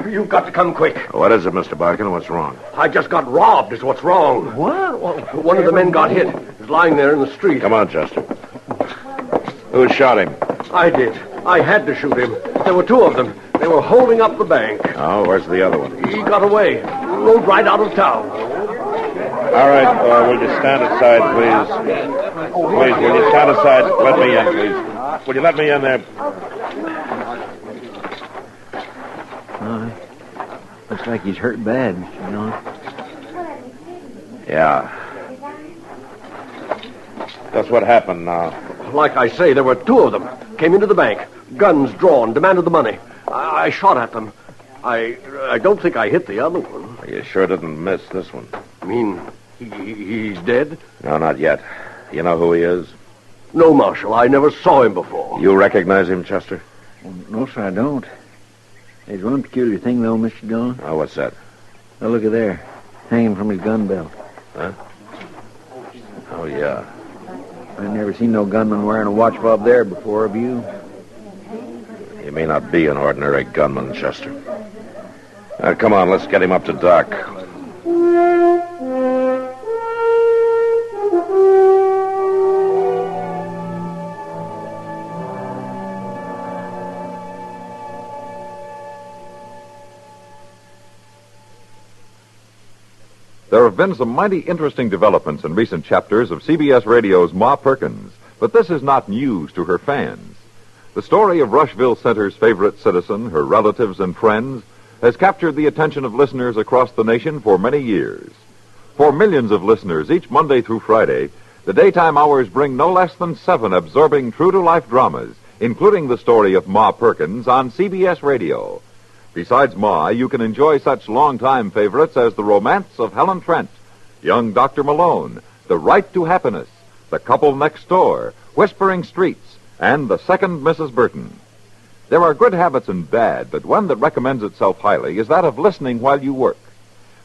you've got to come quick. What is it, Mr. Botkin? What's wrong? I just got robbed is what's wrong. What? One of the men got hit. He's lying there in the street. Come on, Chester. Who shot him? I did. I had to shoot him. There were two of them. They were holding up the bank. Oh, where's the other one? He got away. Rode right out of town. All right, will you stand aside, please? Please, will you stand aside? Let me in, please. Will you let me in there? Looks like he's hurt bad, Mr. Dillon. Yeah. That's what happened now. Like I say, there were two of them. Came into the bank. Guns drawn. Demanded the money. I shot at them. I don't think I hit the other one. You sure didn't miss this one. I mean, he's dead? No, not yet. You know who he is? No, Marshal. I never saw him before. You recognize him, Chester? Well, no, sir, I don't. There's one peculiar thing, though, Mr. Dillon. Oh, what's that? Oh, look at there. Hanging from his gun belt. Huh? Oh, yeah. I've never seen no gunman wearing a watch fob there before, have you? He may not be an ordinary gunman, Chester. Come on, let's get him up to Doc. There have been some mighty interesting developments in recent chapters of CBS Radio's Ma Perkins, but this is not news to her fans. The story of Rushville Center's favorite citizen, her relatives and friends, has captured the attention of listeners across the nation for many years. For millions of listeners each Monday through Friday, The daytime hours bring no less than 7 absorbing true-to-life dramas, including the story of Ma Perkins on CBS Radio. Besides Ma, you can enjoy such longtime favorites as The Romance of Helen Trent, Young Dr. Malone, The Right to Happiness, The Couple Next Door, Whispering Streets, and The Second Mrs. Burton. There are good habits and bad, but one that recommends itself highly is that of listening while you work.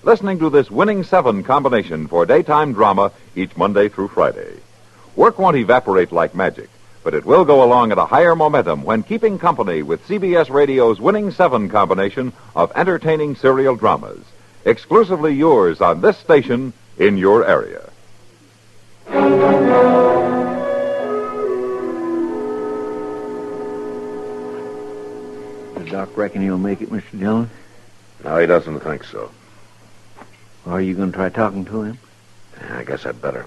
Listening to this winning 7 combination for daytime drama each Monday through Friday. Work won't evaporate like magic, but it will go along at a higher momentum when keeping company with CBS Radio's winning 7 combination of entertaining serial dramas. Exclusively yours on this station in your area. Does Doc reckon he'll make it, Mr. Dillon? No, he doesn't think so. Are you going to try talking to him? Yeah, I guess I'd better.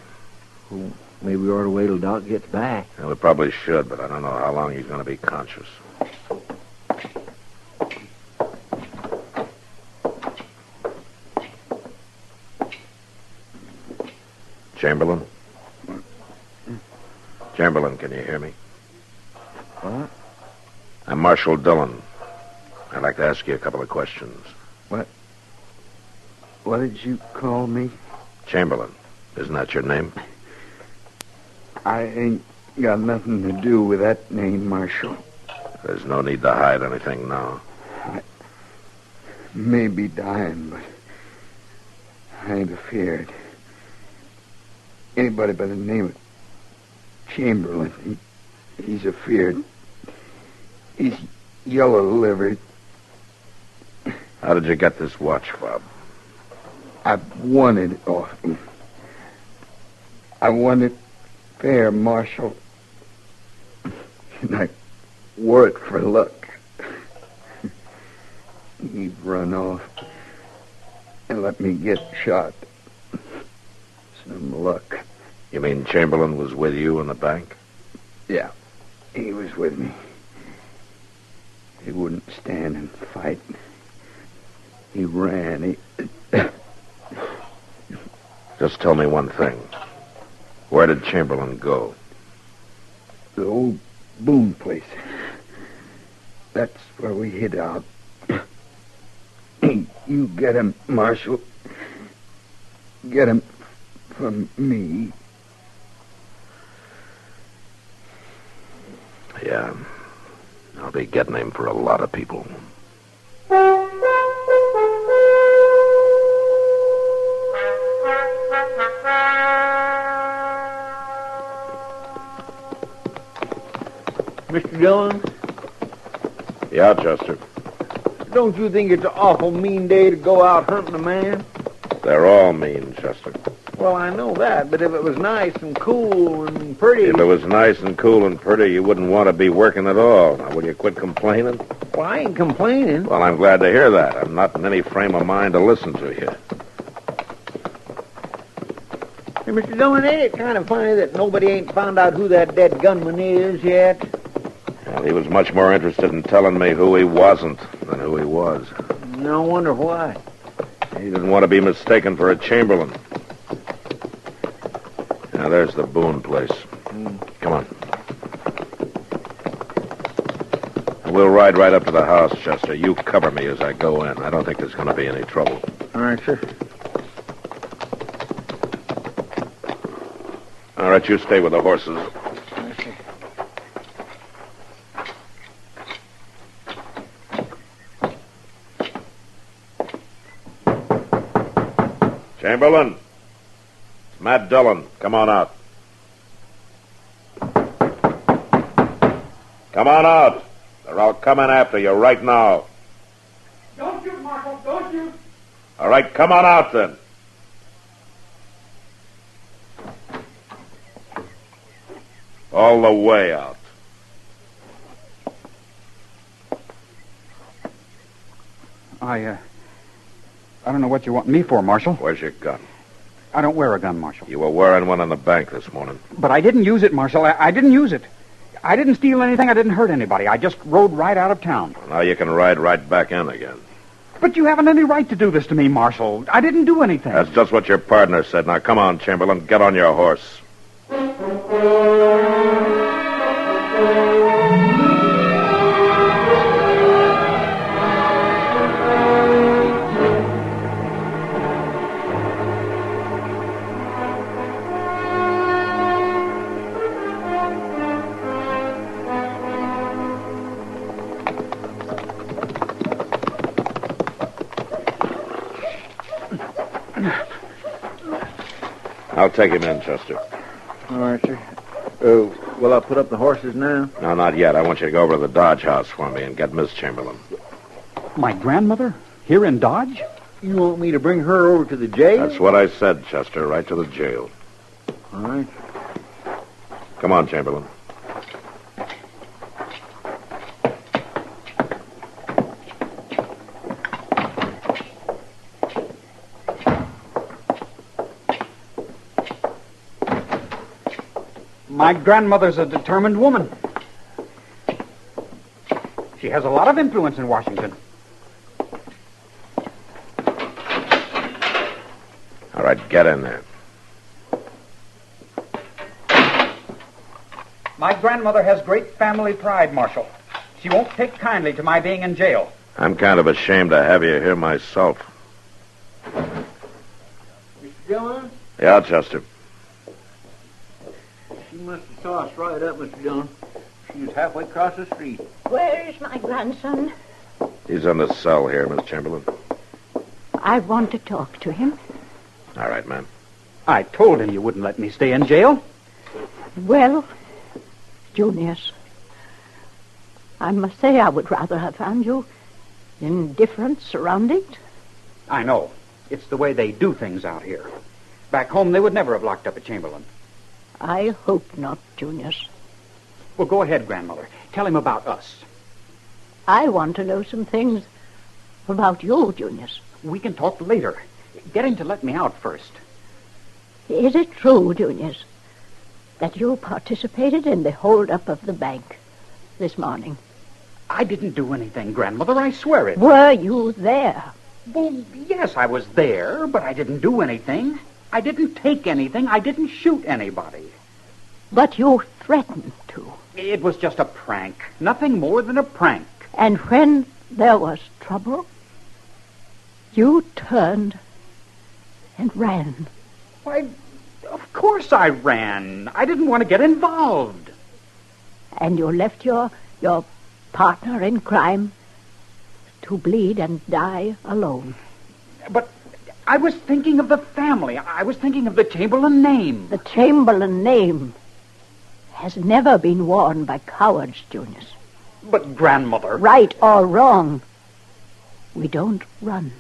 Well, maybe we ought to wait till Doc gets back. Yeah, we probably should, but I don't know how long he's going to be conscious. Chamberlain? Chamberlain, can you hear me? What? I'm Marshal Dillon. I'd like to ask you a couple of questions. What did you call me? Chamberlain. Isn't that your name? I ain't got nothing to do with that name, Marshal. There's no need to hide anything now. I may be dying, but I ain't afeared. Anybody by the name of Chamberlain, he's afeared. He's yellow-livered. How did you get this watch, Bob? I've won it off him. I won it fair, Marshal. And I wore it for luck. He'd run off and let me get shot. Some luck. You mean Chamberlain was with you in the bank? Yeah, he was with me. He wouldn't stand and fight. He ran. Just tell me one thing. Where did Chamberlain go? The old Boone place. That's where we hid out. You get him, Marshal. Get him from me. Yeah. I'll be getting him for a lot of people. Mr. Dillon? Yeah, Chester. Don't you think it's an awful mean day to go out hunting a man? They're all mean, Chester. Well, I know that, but if it was nice and cool and pretty... If it was nice and cool and pretty, you wouldn't want to be working at all. Now, will you quit complaining? Well, I ain't complaining. Well, I'm glad to hear that. I'm not in any frame of mind to listen to you. Hey, Mr. Dillon, ain't it kind of funny that nobody ain't found out who that dead gunman is yet? Well, he was much more interested in telling me who he wasn't than who he was. No wonder why. He didn't want to be mistaken for a Chamberlain. Now, there's the Boone place. Come on. We'll ride right up to the house, Chester. You cover me as I go in. I don't think there's going to be any trouble. All right, sir. All right, you stay with the horses. Chamberlain. It's Matt Dillon. Come on out. Come on out. They're all coming after you right now. Don't shoot, Marshal. Don't shoot. All right, come on out then. All the way out. I don't know what you want me for, Marshal. Where's your gun? I don't wear a gun, Marshal. You were wearing one in the bank this morning. But I didn't use it, Marshal. I didn't use it. I didn't steal anything. I didn't hurt anybody. I just rode right out of town. Now you can ride right back in again. But you haven't any right to do this to me, Marshal. I didn't do anything. That's just what your partner said. Now, come on, Chamberlain. Get on your horse. Take him in, Chester. All right, sir. Will I put up the horses now? No, not yet. I want you to go over to the Dodge house for me and get Miss Chamberlain. My grandmother? Here in Dodge? You want me to bring her over to the jail? That's what I said, Chester. Right to the jail. All right. Come on, Chamberlain. My grandmother's a determined woman. She has a lot of influence in Washington. All right, get in there. My grandmother has great family pride, Marshal. She won't take kindly to my being in jail. I'm kind of ashamed to have you here myself. Mr. Dillon? Yeah, Chester. She must have saw us right up, Mr. Dillon. She was halfway across the street. Where is my grandson? He's in the cell here, Miss Chamberlain. I want to talk to him. All right, ma'am. I told him you wouldn't let me stay in jail. Well, Junius, I must say I would rather have found you in different surroundings. I know. It's the way they do things out here. Back home, they would never have locked up a Chamberlain. I hope not, Junius. Well, go ahead, Grandmother. Tell him about us. I want to know some things about you, Junius. We can talk later. Get him to let me out first. Is it true, Junius, that you participated in the hold-up of the bank this morning? I didn't do anything, Grandmother. I swear it. Were you there? Well, yes, I was there, but I didn't do anything. I didn't take anything. I didn't shoot anybody. But you threatened to. It was just a prank. Nothing more than a prank. And when there was trouble, you turned and ran. Why, of course I ran. I didn't want to get involved. And you left your partner in crime to bleed and die alone. But I was thinking of the family. I was thinking of the Chamberlain name. The Chamberlain name has never been worn by cowards, Junius. But, Grandmother... Right or wrong, we don't run.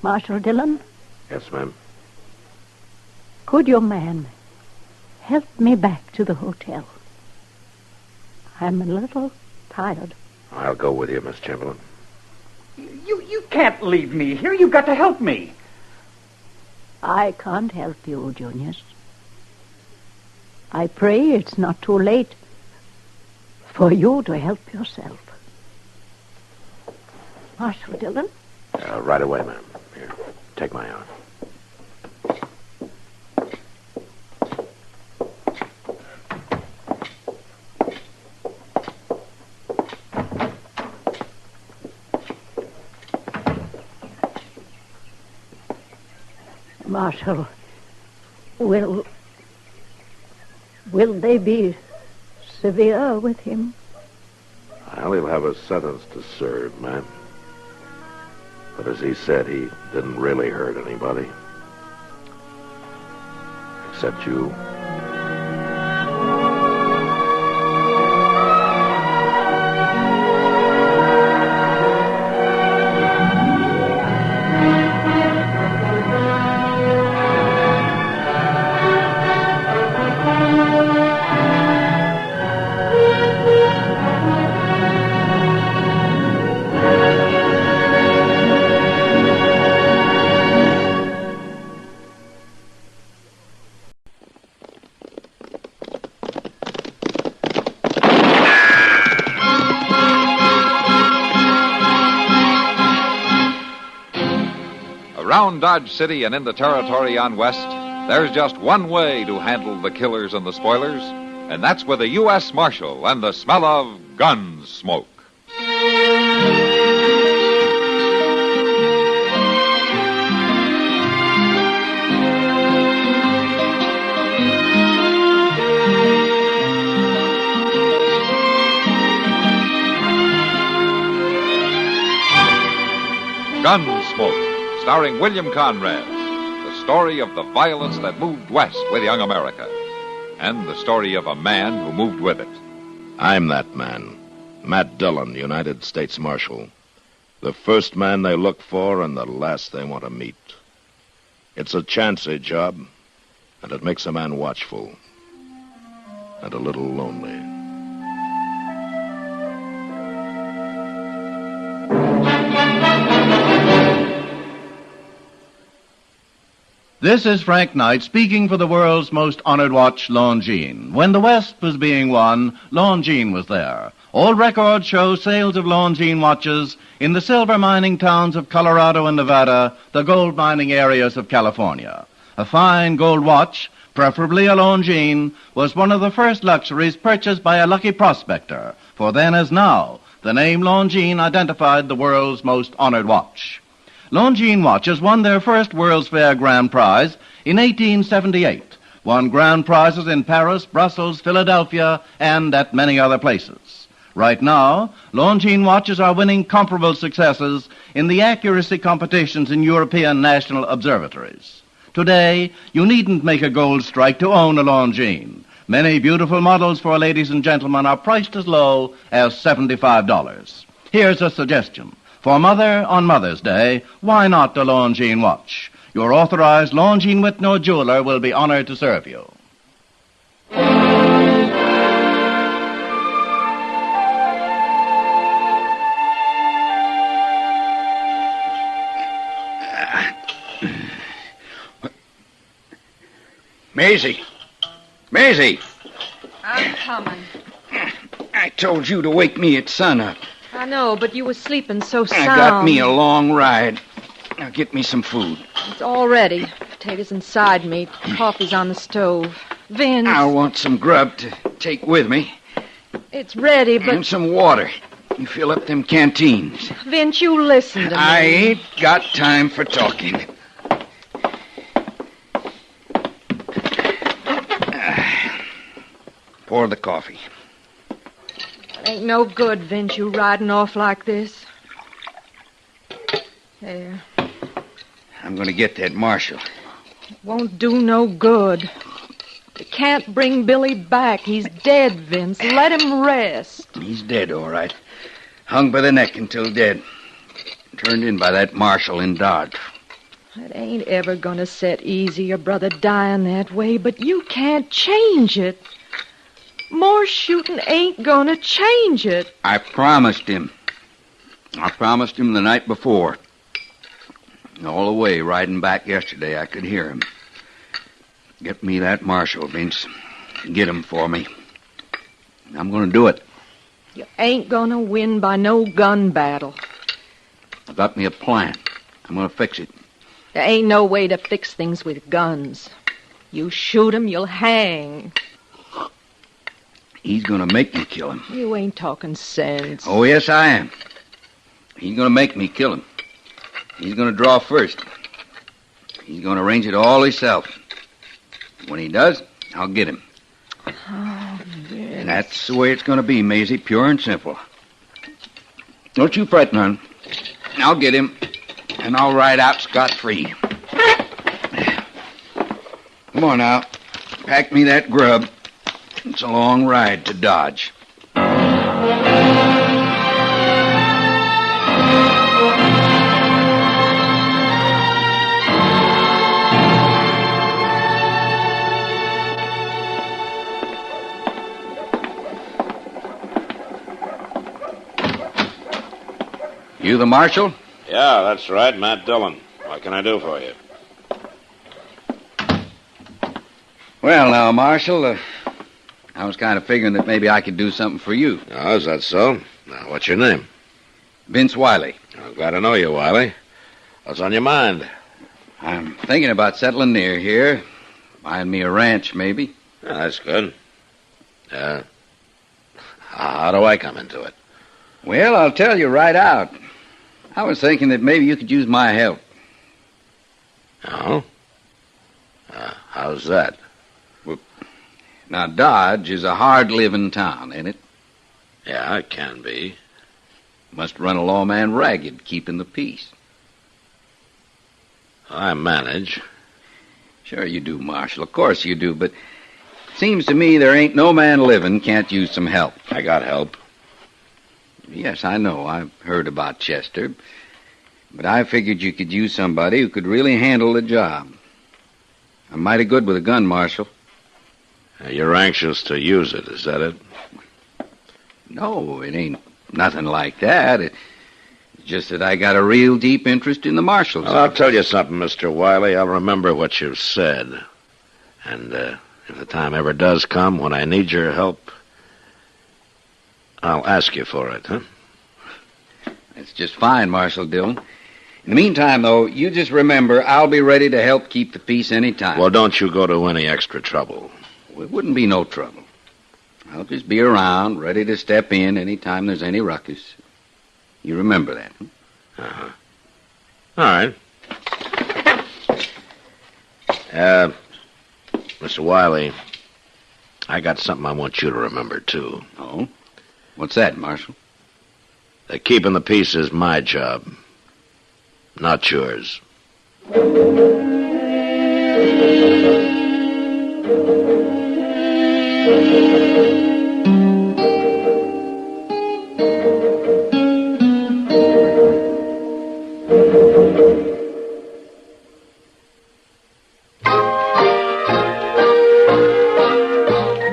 Marshal Dillon? Yes, ma'am. Could your man help me back to the hotel? I'm a little tired. I'll go with you, Miss Chamberlain. You can't leave me here. You've got to help me. I can't help you, Junius. I pray it's not too late for you to help yourself. Marshal Dillon? Right away, ma'am. Here, take my arm. Marshal, will they be severe with him? Well, he'll have a sentence to serve, ma'am. But as he said, he didn't really hurt anybody. Except you. Around Dodge City and in the territory on West, there's just one way to handle the killers and the spoilers, and that's with a U.S. Marshal and the smell of Gunsmoke. Gunsmoke, starring William Conrad. The story of the violence that moved west with young America, and the story of a man who moved with it. I'm that man, Matt Dillon, United States Marshal. The first man they look for and the last they want to meet. It's a chancy job, and it makes a man watchful and a little lonely. This is Frank Knight speaking for the world's most honored watch, Longines. When the West was being won, Longines was there. All records show sales of Longines watches in the silver mining towns of Colorado and Nevada, the gold mining areas of California. A fine gold watch, preferably a Longines, was one of the first luxuries purchased by a lucky prospector, for then as now, the name Longines identified the world's most honored watch. Longines watches won their first World's Fair Grand Prize in 1878, won grand prizes in Paris, Brussels, Philadelphia, and at many other places. Right now, Longines watches are winning comparable successes in the accuracy competitions in European national observatories. Today, you needn't make a gold strike to own a Longines. Many beautiful models for ladies and gentlemen are priced as low as $75. Here's a suggestion. For Mother on Mother's Day, why not the Longines watch? Your authorized Longines Whitney jeweler will be honored to serve you. Maisie! Maisie! I'm coming. I told you to wake me at sunup. I know, but you were sleeping so sound. I got me a long ride. Now get me some food. It's all ready. Potatoes and side meat. Coffee's on the stove. Vince. I'll want some grub to take with me. It's ready, but... And some water. You fill up them canteens. Vince, you listen to me. I ain't got time for talking. Pour the coffee. Ain't no good, Vince, you riding off like this. There. I'm going to get that marshal. It won't do no good. You can't bring Billy back. He's dead, Vince. Let him rest. He's dead, all right. Hung by the neck until dead. Turned in by that marshal in Dodge. It ain't ever gonna set easy, your brother dying that way, but you can't change it. More shooting ain't gonna change it. I promised him. I promised him the night before. All the way riding back yesterday, I could hear him. Get me that marshal, Vince. Get him for me. I'm gonna do it. You ain't gonna win by no gun battle. I got me a plan. I'm gonna fix it. There ain't no way to fix things with guns. You shoot him, you'll hang. He's gonna make me kill him. You ain't talking sense. Oh, yes, I am. He's gonna make me kill him. He's gonna draw first. He's gonna arrange it all himself. When he does, I'll get him. Oh, Vince. That's the way it's gonna be, Maisie, pure and simple. Don't you fret none. I'll get him, and I'll ride out scot-free. Come on now. Pack me that grub. It's a long ride to Dodge. You the marshal? Yeah, that's right, Matt Dillon. What can I do for you? Well, now, Marshal, I was kind of figuring that maybe I could do something for you. Oh, is that so? Now, what's your name? Vince Wiley. I'm glad to know you, Wiley. What's on your mind? I'm thinking about settling near here. Buying me a ranch, maybe. Yeah, that's good. How do I come into it? Well, I'll tell you right out. I was thinking that maybe you could use my help. Oh? How's that? Well, now, Dodge is a hard-living town, ain't it? Yeah, it can be. Must run a lawman ragged, keeping the peace. I manage. Sure you do, Marshal. Of course you do, but it seems to me there ain't no man living can't use some help. I got help. Yes, I know. I've heard about Chester. But I figured you could use somebody who could really handle the job. I'm mighty good with a gun, Marshal. You're anxious to use it, is that it? No, it ain't nothing like that. It's just that I got a real deep interest in the marshals. Well, I'll tell you something, Mr. Wiley. I'll remember what you've said. And if the time ever does come when I need your help, I'll ask you for it, huh? That's just fine, Marshal Dillon. In the meantime, though, you just remember I'll be ready to help keep the peace any time. Well, don't you go to any extra trouble. Well, it wouldn't be no trouble. I'll just be around, ready to step in any time there's any ruckus. You remember that, huh? Uh-huh. All right. Mr. Wiley, I got something I want you to remember, too. Oh? What's that, Marshal? That keeping the peace is my job, not yours.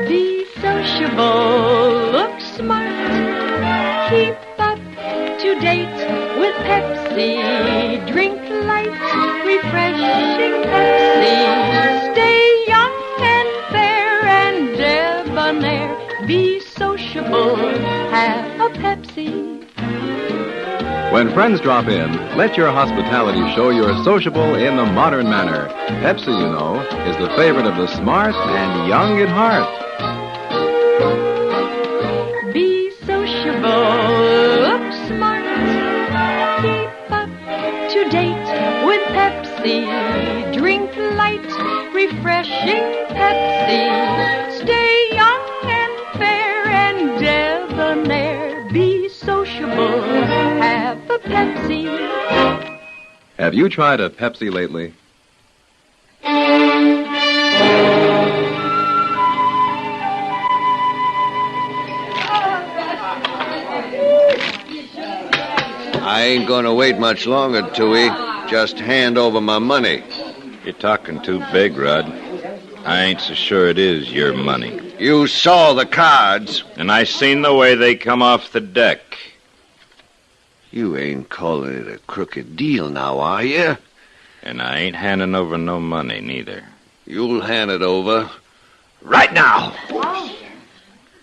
Be sociable, look smart, keep up to date with Pepsi, drink light, refreshing Pepsi, stay young and fair and debonair, be sociable, have a Pepsi. When friends drop in, let your hospitality show you're sociable in the modern manner. Pepsi, you know, is the favorite of the smart and young at heart. Be sociable, look smart, keep up to date with Pepsi, drink light, refreshing Pepsi, stay young and fair and debonair, be sociable, have a Pepsi. Have you tried a Pepsi lately? I ain't gonna wait much longer, Tooey. Just hand over my money. You're talking too big, Rod. I ain't so sure it is your money. You saw the cards. And I seen the way they come off the deck. You ain't calling it a crooked deal now, are you? And I ain't handing over no money, neither. You'll hand it over right now.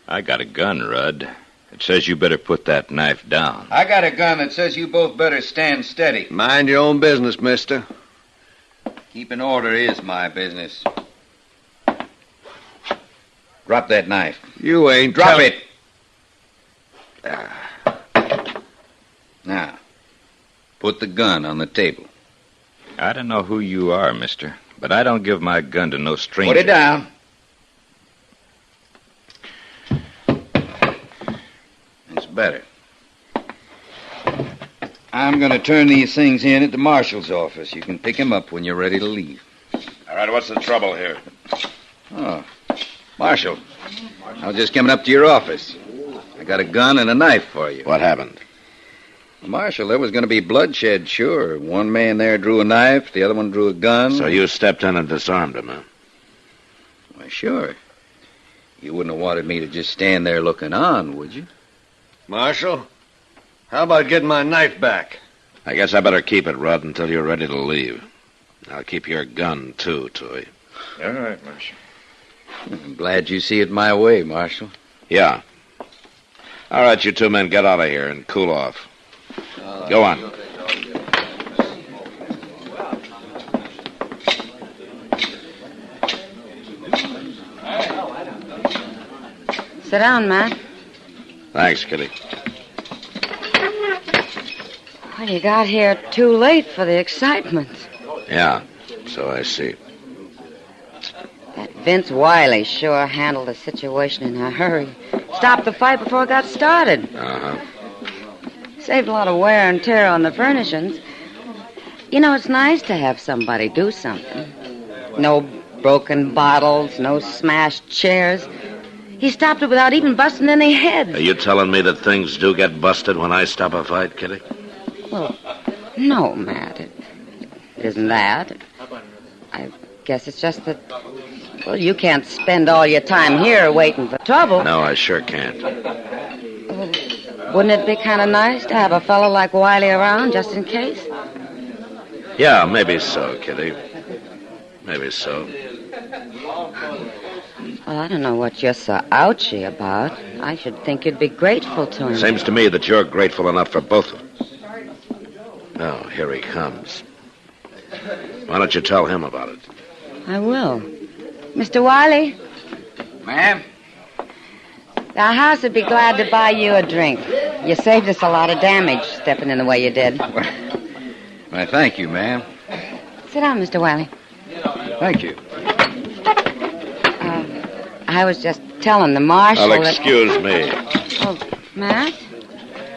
I got a gun, Rudd. It says you better put that knife down. I got a gun that says you both better stand steady. Mind your own business, mister. Keeping order is my business. Drop that knife. You ain't... Drop it! Now, put the gun on the table. I don't know who you are, mister, but I don't give my gun to no stranger. Put it down. It's better. I'm going to turn these things in at the marshal's office. You can pick them up when you're ready to leave. All right, what's the trouble here? Oh, Marshal, I was just coming up to your office. I got a gun and a knife for you. What happened? Marshal, there was going to be bloodshed, sure. One man there drew a knife, the other one drew a gun. So you stepped in and disarmed him, huh? Why, sure. You wouldn't have wanted me to just stand there looking on, would you? Marshal, how about getting my knife back? I guess I better keep it, Rudd, until you're ready to leave. I'll keep your gun, too, Tooey. All right, Marshal. I'm glad you see it my way, Marshal. Yeah. All right, you two men, get out of here and cool off. Go on. Sit down, Matt. Thanks, Kitty. Well, you got here too late for the excitement. Yeah, so I see. That Vince Wiley sure handled the situation in a hurry. Stopped the fight before it got started. Uh-huh. Saved a lot of wear and tear on the furnishings. You know, it's nice to have somebody do something. No broken bottles, no smashed chairs. He stopped it without even busting any heads. Are you telling me that things do get busted when I stop a fight, Kitty? Well, no, Matt. It isn't that. I guess it's just that, well, you can't spend all your time here waiting for trouble. No, I sure can't. Well, wouldn't it be kind of nice to have a fellow like Wiley around just in case? Yeah, maybe so, Kitty. Maybe so. Well, I don't know what you're so ouchy about. I should think you'd be grateful to him. Seems to me that you're grateful enough for both of us. Oh, here he comes. Why don't you tell him about it? I will. Mr. Wiley? Ma'am? The house would be glad to buy you a drink. You saved us a lot of damage stepping in the way you did. Why, thank you, ma'am. Sit down, Mr. Wiley. Thank you. I was just telling the marshal Well, excuse me. Oh, Matt?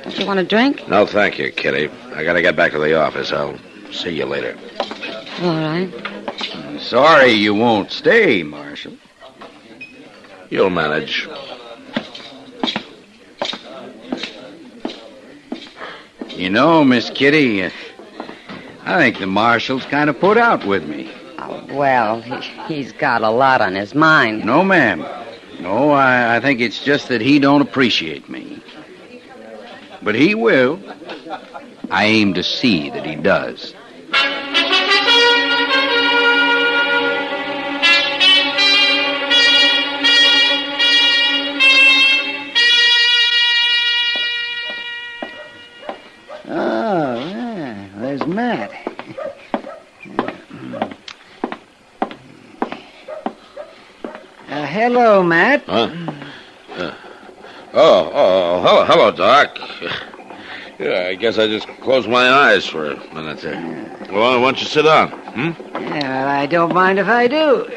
Don't you want a drink? No, thank you, Kitty. I gotta get back to the office. I'll see you later. All right. Sorry you won't stay, Marshal. You'll manage. You know, Miss Kitty, I think the Marshal's kind of put out with me. Oh, well, he's got a lot on his mind. No, ma'am. No, I think it's just that he don't appreciate me. But he will. I aim to see that he does. Oh, yeah, there's Matt. Hello, Matt. Huh? Hello, Doc. Yeah, I guess I just closed my eyes for a minute there. Well, why don't you sit down? Yeah, well, I don't mind if I do.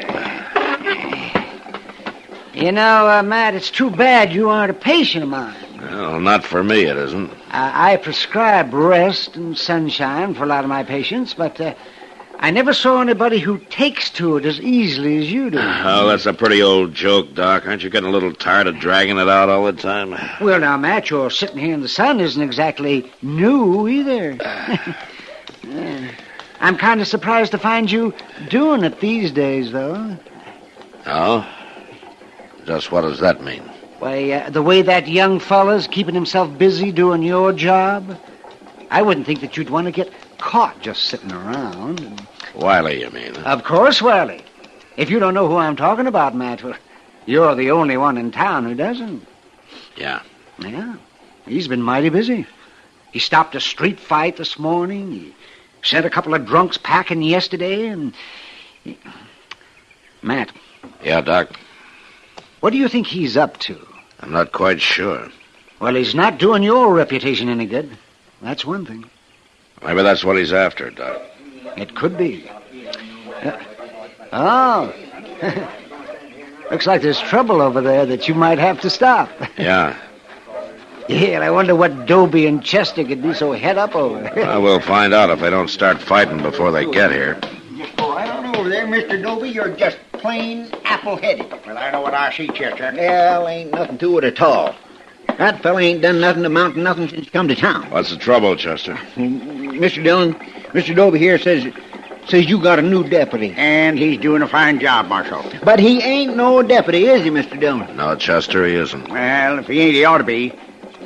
You know, Matt, it's too bad you aren't a patient of mine. Well, not for me, it isn't. I prescribe rest and sunshine for a lot of my patients, but I never saw anybody who takes to it as easily as you do. Oh, that's a pretty old joke, Doc. Aren't you getting a little tired of dragging it out all the time? Well, now, Matt, your sitting here in the sun isn't exactly new either. I'm kind of surprised to find you doing it these days, though. Oh? Just what does that mean? Why, the way that young fella's keeping himself busy doing your job, I wouldn't think that you'd want to get caught just sitting around. Wiley, you mean? Of course, Wiley. If you don't know who I'm talking about, Matt, well, you're the only one in town who doesn't. Yeah. Yeah. He's been mighty busy. He stopped a street fight this morning. He sent a couple of drunks packing yesterday, and... Matt. Yeah, Doc? What do you think he's up to? I'm not quite sure. Well, he's not doing your reputation any good. That's one thing. Maybe that's what he's after, Doc. It could be. Oh. Looks like there's trouble over there that you might have to stop. Yeah. Yeah, I wonder what Dobie and Chester could be so head up over. Well, we'll find out if they don't start fighting before they get here. Oh, I don't know there, Mr. Dobie. You're just plain apple-headed. Well, I know what I see, Chester. Well, ain't nothing to it at all. That fella ain't done nothing amount to nothing since he come to town. What's the trouble, Chester? Mr. Dillon, Mr. Dobie here says you got a new deputy. And he's doing a fine job, Marshal. But he ain't no deputy, is he, Mr. Dillon? No, Chester, he isn't. Well, if he ain't, he ought to be.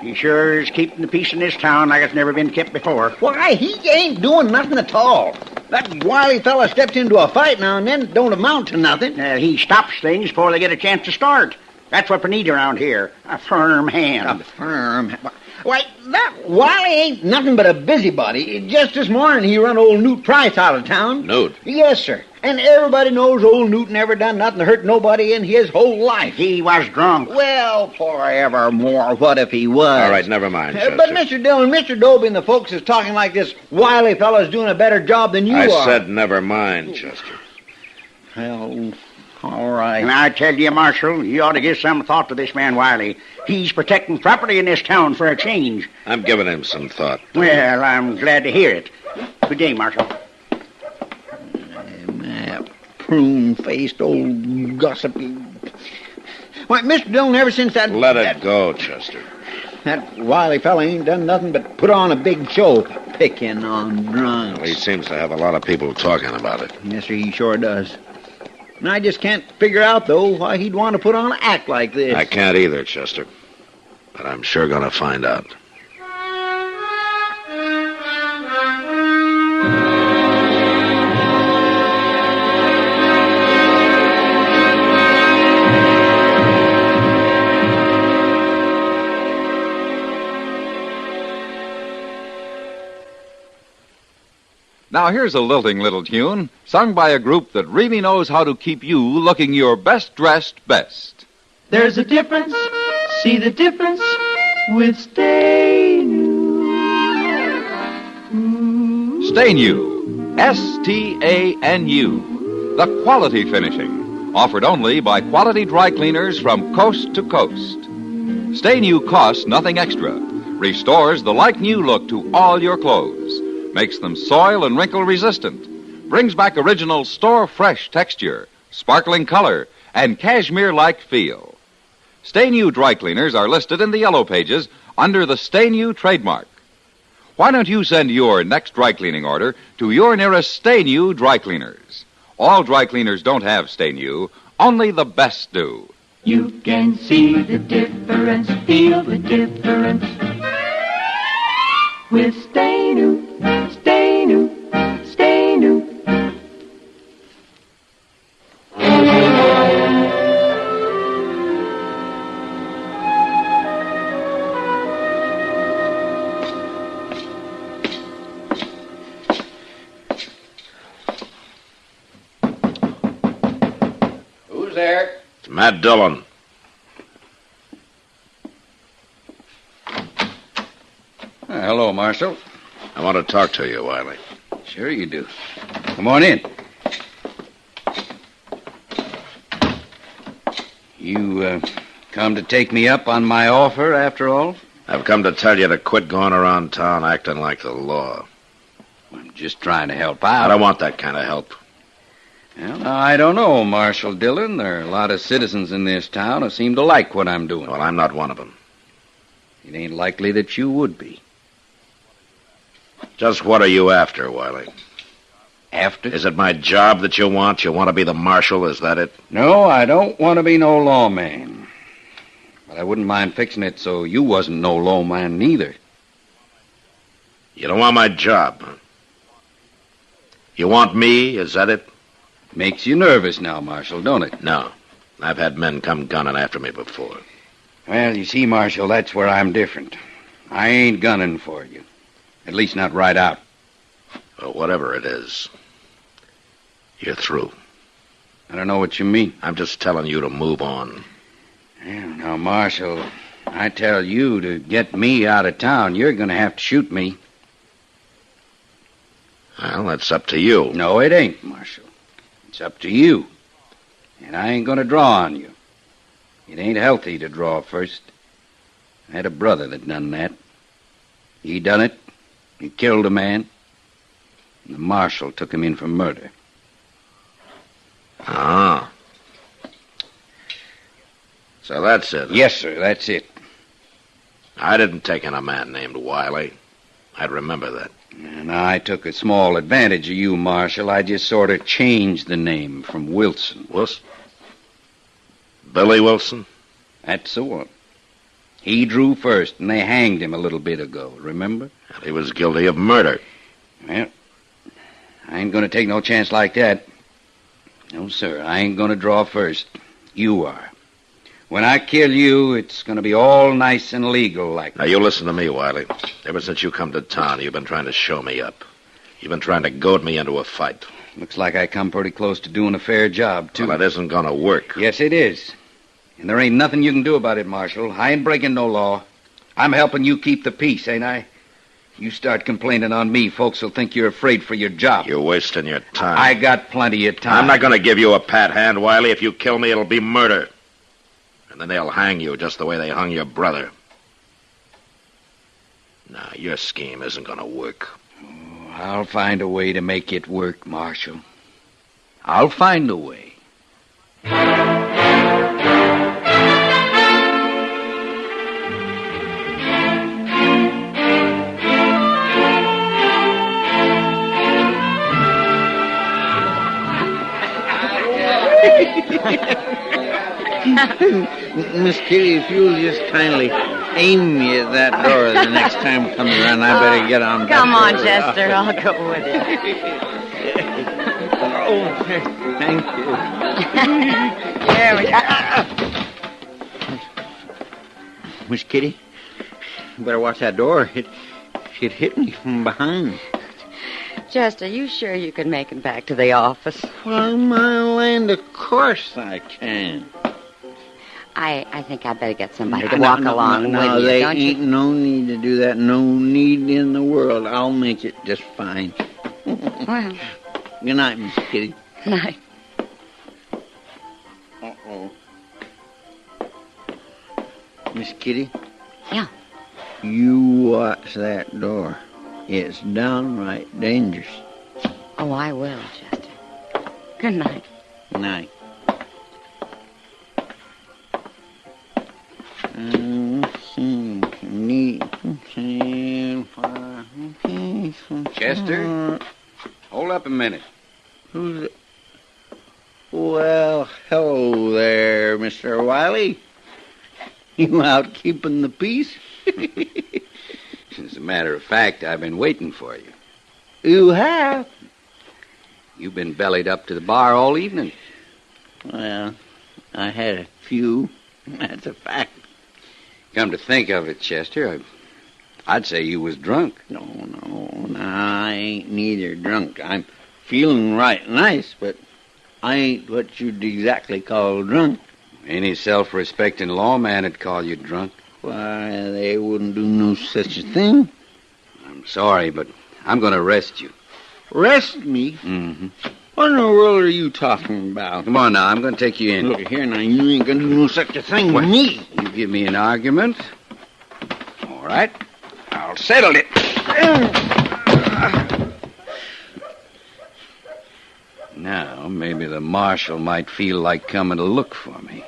He sure is keeping the peace in this town like it's never been kept before. Why, he ain't doing nothing at all. That wily fella steps into a fight now and then, don't amount to nothing. He stops things before they get a chance to start. That's what we need around here. A firm hand. A firm hand? Why, that Wiley ain't nothing but a busybody. Just this morning he run old Newt Price out of town. Newt? Yes, sir. And everybody knows old Newt never done nothing to hurt nobody in his whole life. He was drunk. Well, forevermore, what if he was? All right, never mind, Chester. But Mr. Dillon, Mr. Dobie and the folks is talking like this Wiley fellow's doing a better job than you are. I said never mind, Chester. Well, all right. And I tell you, Marshal, you ought to give some thought to this man Wiley. He's protecting property in this town for a change. I'm giving him some thought. Well, I'm glad to hear it. Good day, Marshal. prune-faced old gossipy. Why, Mr. Dillon, ever since that... Let it go, Chester. That wily fella ain't done nothing but put on a big show picking on drunks. Well, he seems to have a lot of people talking about it. Yes, sir, he sure does. And I just can't figure out, though, why he'd want to put on an act like this. I can't either, Chester. But I'm sure going to find out. Now here's a lilting little tune, sung by a group that really knows how to keep you looking your best dressed best. There's a difference, see the difference with Stay New. Stay New, S-T-A-N-U, the quality finishing, offered only by quality dry cleaners from coast to coast. Stay New costs nothing extra, restores the like-new look to all your clothes, makes them soil and wrinkle resistant, brings back original store-fresh texture, sparkling color, and cashmere-like feel. Stay New dry cleaners are listed in the yellow pages under the Stay New trademark. Why don't you send your next dry cleaning order to your nearest Stay New dry cleaners? All dry cleaners don't have Stay New, only the best do. You can see the difference, feel the difference with Stay New. Stay New, Stay New. Who's there? It's Matt Dillon. Hello, Marshal. I want to talk to you, Wiley. Sure you do. Come on in. You, come to take me up on my offer, after all? I've come to tell you to quit going around town acting like the law. I'm just trying to help out. I don't want that kind of help. Well, now, I don't know, Marshal Dillon. There are a lot of citizens in this town who seem to like what I'm doing. Well, I'm not one of them. It ain't likely that you would be. Just what are you after, Wiley? After? Is it my job that you want? You want to be the marshal? Is that it? No, I don't want to be no lawman. But I wouldn't mind fixing it so you wasn't no lawman neither. You don't want my job, huh? You want me? Is that it? Makes you nervous now, Marshal, don't it? No. I've had men come gunning after me before. Well, you see, Marshal, that's where I'm different. I ain't gunning for you. At least not right out. Well, whatever it is, you're through. I don't know what you mean. I'm just telling you to move on. Well, now, Marshal, I tell you to get me out of town, you're going to have to shoot me. Well, that's up to you. No, it ain't, Marshal. It's up to you. And I ain't going to draw on you. It ain't healthy to draw first. I had a brother that done that. He done it. He killed a man. And the marshal took him in for murder. Ah. So that's it. Yes, sir, that's it. I didn't take in a man named Wiley. I'd remember that. And I took a small advantage of you, Marshal. I just sort of changed the name from Wilson. Wilson? Billy Wilson? That's the one. He drew first, and they hanged him a little bit ago, remember? And he was guilty of murder. Well, I ain't going to take no chance like that. No, sir, I ain't going to draw first. You are. When I kill you, it's going to be all nice and legal like Now, you listen to me, Wiley. Ever since you come to town, you've been trying to show me up. You've been trying to goad me into a fight. Looks like I come pretty close to doing a fair job, too. Well, it isn't going to work. Yes, it is. And there ain't nothing you can do about it, Marshal. I ain't breaking no law. I'm helping you keep the peace, ain't I? You start complaining on me, folks will think you're afraid for your job. You're wasting your time. I got plenty of time. I'm not going to give you a pat hand, Wiley. If you kill me, it'll be murder. And then they'll hang you just the way they hung your brother. Now, your scheme isn't going to work. Oh, I'll find a way to make it work, Marshal. I'll find a way. Miss Kitty, if you'll just kindly aim me at that door the next time it comes around, I better get on. Come on, Chester. I'll go with you. Oh, thank you. There we go. Miss Kitty, you better watch that door. It hit me from behind. Chester, you sure you can make it back to the office? Well, my land, of course I can. I think I'd better get somebody to walk along with you, there don't ain't you? no need to do that. No need in the world. I'll make it just fine. Well. Good night, Miss Kitty. Night. Uh-oh. Miss Kitty? Yeah? You watch that door. It's downright dangerous. Oh, I will, Chester. Good night. Night. Chester, hold up a minute. Who's it? Well, hello there, Mr. Wiley. You out keeping the peace? As a matter of fact, I've been waiting for you. You have? You've been bellied up to the bar all evening. Well, I had a few. That's a fact. Come to think of it, Chester, I'd say you was drunk. No, I ain't neither drunk. I'm feeling right nice, but I ain't what you'd exactly call drunk. Any self-respecting lawman'd call you drunk. Why, they wouldn't do no such a thing. I'm sorry, but I'm going to arrest you. Arrest me? Mm-hmm. What in the world are you talking about? Come on now, I'm going to take you in. Look here now, you ain't going to do no such a thing with me. You give me an argument. All right, I'll settle it. Now, maybe the marshal might feel like coming to look for me.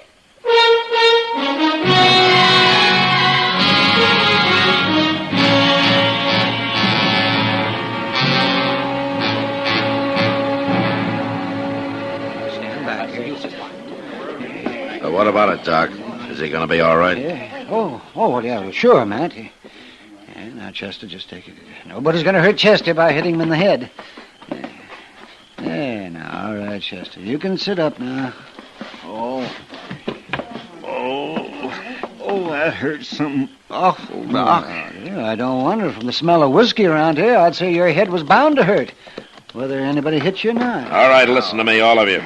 What about it, Doc? Is he going to be all right? Yeah. Well, yeah, sure, Matt. Yeah, now, Chester, just take it. Nobody's going to hurt Chester by hitting him in the head. Yeah, now, all right, Chester. You can sit up now. Oh, that hurts something awful, Doc. Yeah, I don't wonder. From the smell of whiskey around here, I'd say your head was bound to hurt, whether anybody hit you or not. All right, listen to me, all of you.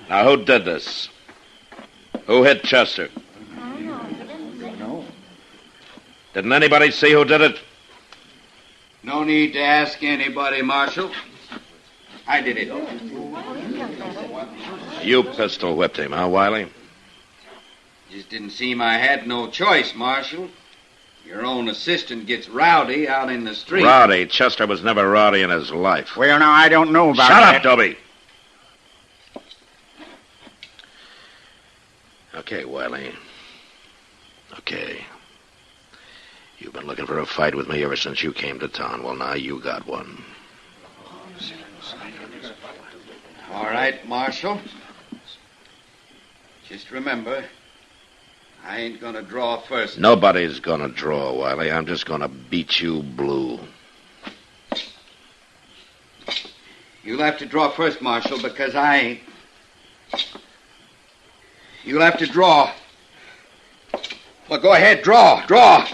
Now, who did this? Who hit Chester? No. Didn't anybody see who did it? No need to ask anybody, Marshal. I did it. You pistol whipped him, huh, Wiley? Just didn't seem I had no choice, Marshal. Your own assistant gets rowdy out in the street. Rowdy? Chester was never rowdy in his life. Well, now, I don't know about Shut that. up, Dobie. Okay, Wiley. Okay. You've been looking for a fight with me ever since you came to town. Well, now you got one. All right, Marshal. Just remember, I ain't gonna draw first. Nobody's gonna draw, Wiley. I'm just gonna beat you blue. You'll have to draw first, Marshal, because I ain't. You'll have to draw. Well, go ahead, draw.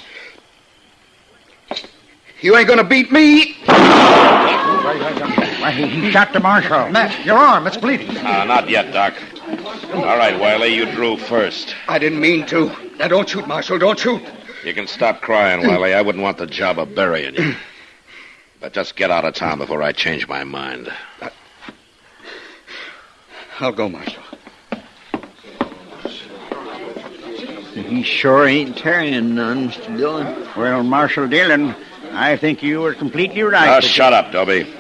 You ain't gonna beat me. Why, he shot the marshal. Matt, your arm, it's bleeding. Not yet, Doc. All right, Wiley, you drew first. I didn't mean to. Now, don't shoot, Marshal, don't shoot. You can stop crying, Wiley. I wouldn't want the job of burying you. But just get out of town before I change my mind. I'll go, Marshal. He sure ain't carrying none, Mr. Dillon. Well, Marshal Dillon, I think you were completely right. Shut up, Dobie.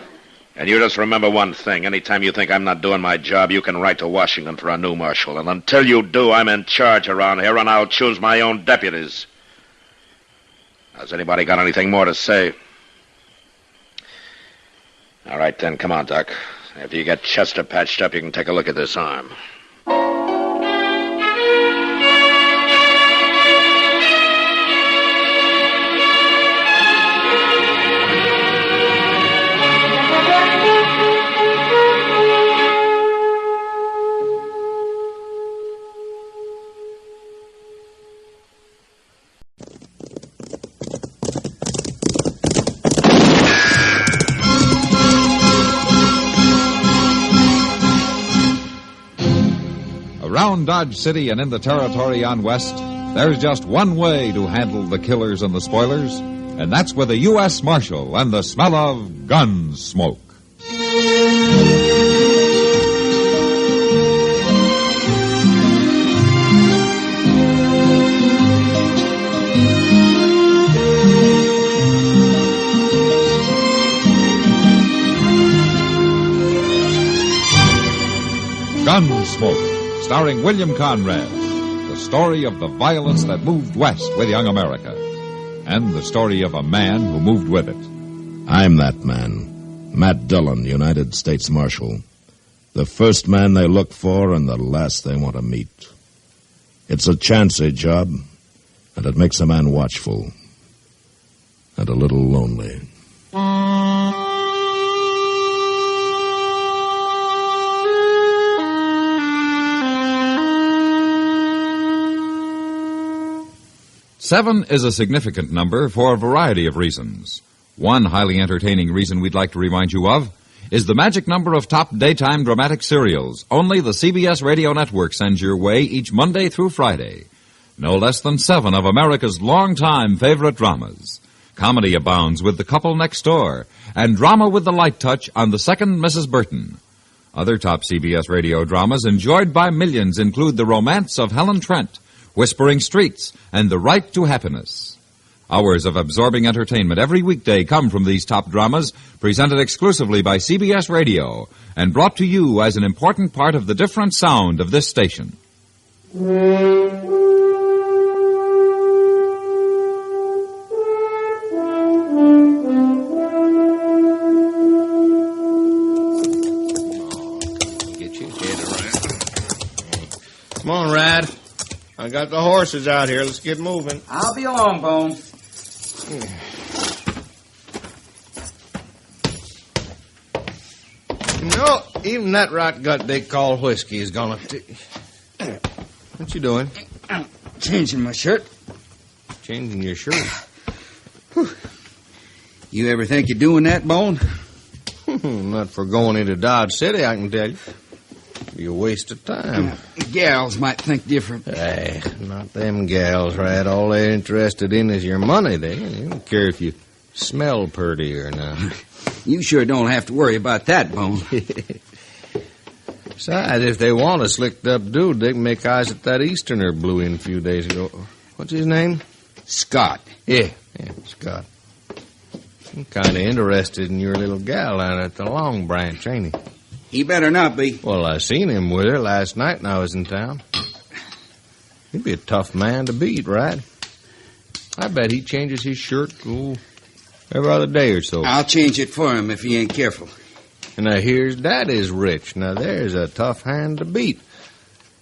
And you just remember one thing. Anytime you think I'm not doing my job, you can write to Washington for a new marshal. And until you do, I'm in charge around here, and I'll choose my own deputies. Has anybody got anything more to say? All right, then. Come on, Doc. After you get Chester patched up, you can take a look at this arm. Around Dodge City and in the territory on West, there's just one way to handle the killers and the spoilers, and that's with a U.S. Marshal and the smell of Gunsmoke. Gunsmoke, starring William Conrad, the story of the violence that moved west with young America, and the story of a man who moved with it. I'm that man, Matt Dillon, United States Marshal. The first man they look for and the last they want to meet. It's a chancy job, and it makes a man watchful and a little lonely. Seven is a significant number for a variety of reasons. One highly entertaining reason we'd like to remind you of is the magic number of top daytime dramatic serials only the CBS Radio Network sends your way each Monday through Friday. No less than 7 of America's longtime favorite dramas. Comedy abounds with The Couple Next Door, and drama with the light touch on The Second Mrs. Burton. Other top CBS Radio dramas enjoyed by millions include The Romance of Helen Trent, Whispering Streets, and The Right to Happiness. Hours of absorbing entertainment every weekday come from these top dramas, presented exclusively by CBS Radio, and brought to you as an important part of the different sound of this station. Get your head around. Come on, Rad. I got the horses out here. Let's get moving. I'll be along, Bone. No, even that rot gut they call whiskey is gonna... What you doing? I'm changing my shirt. Changing your shirt? You ever think of doing that, Bone? Not for going into Dodge City, I can tell you. Be a waste of time. Gals might think different. Hey, not them gals, Rad. All they're interested in is your money. They don't care if you smell purty or not. You sure don't have to worry about that, Bone. Besides, if they want a slicked-up dude, they can make eyes at that Easterner blew in a few days ago. What's his name? Scott. Yeah, Scott. I'm kind of interested in your little gal down at the Long Branch, ain't he? He better not be. Well, I seen him with her last night when I was in town. He'd be a tough man to beat, right? I bet he changes his shirt every other day or so. I'll change it for him if he ain't careful. And now here's Daddy's rich. Now there's a tough hand to beat.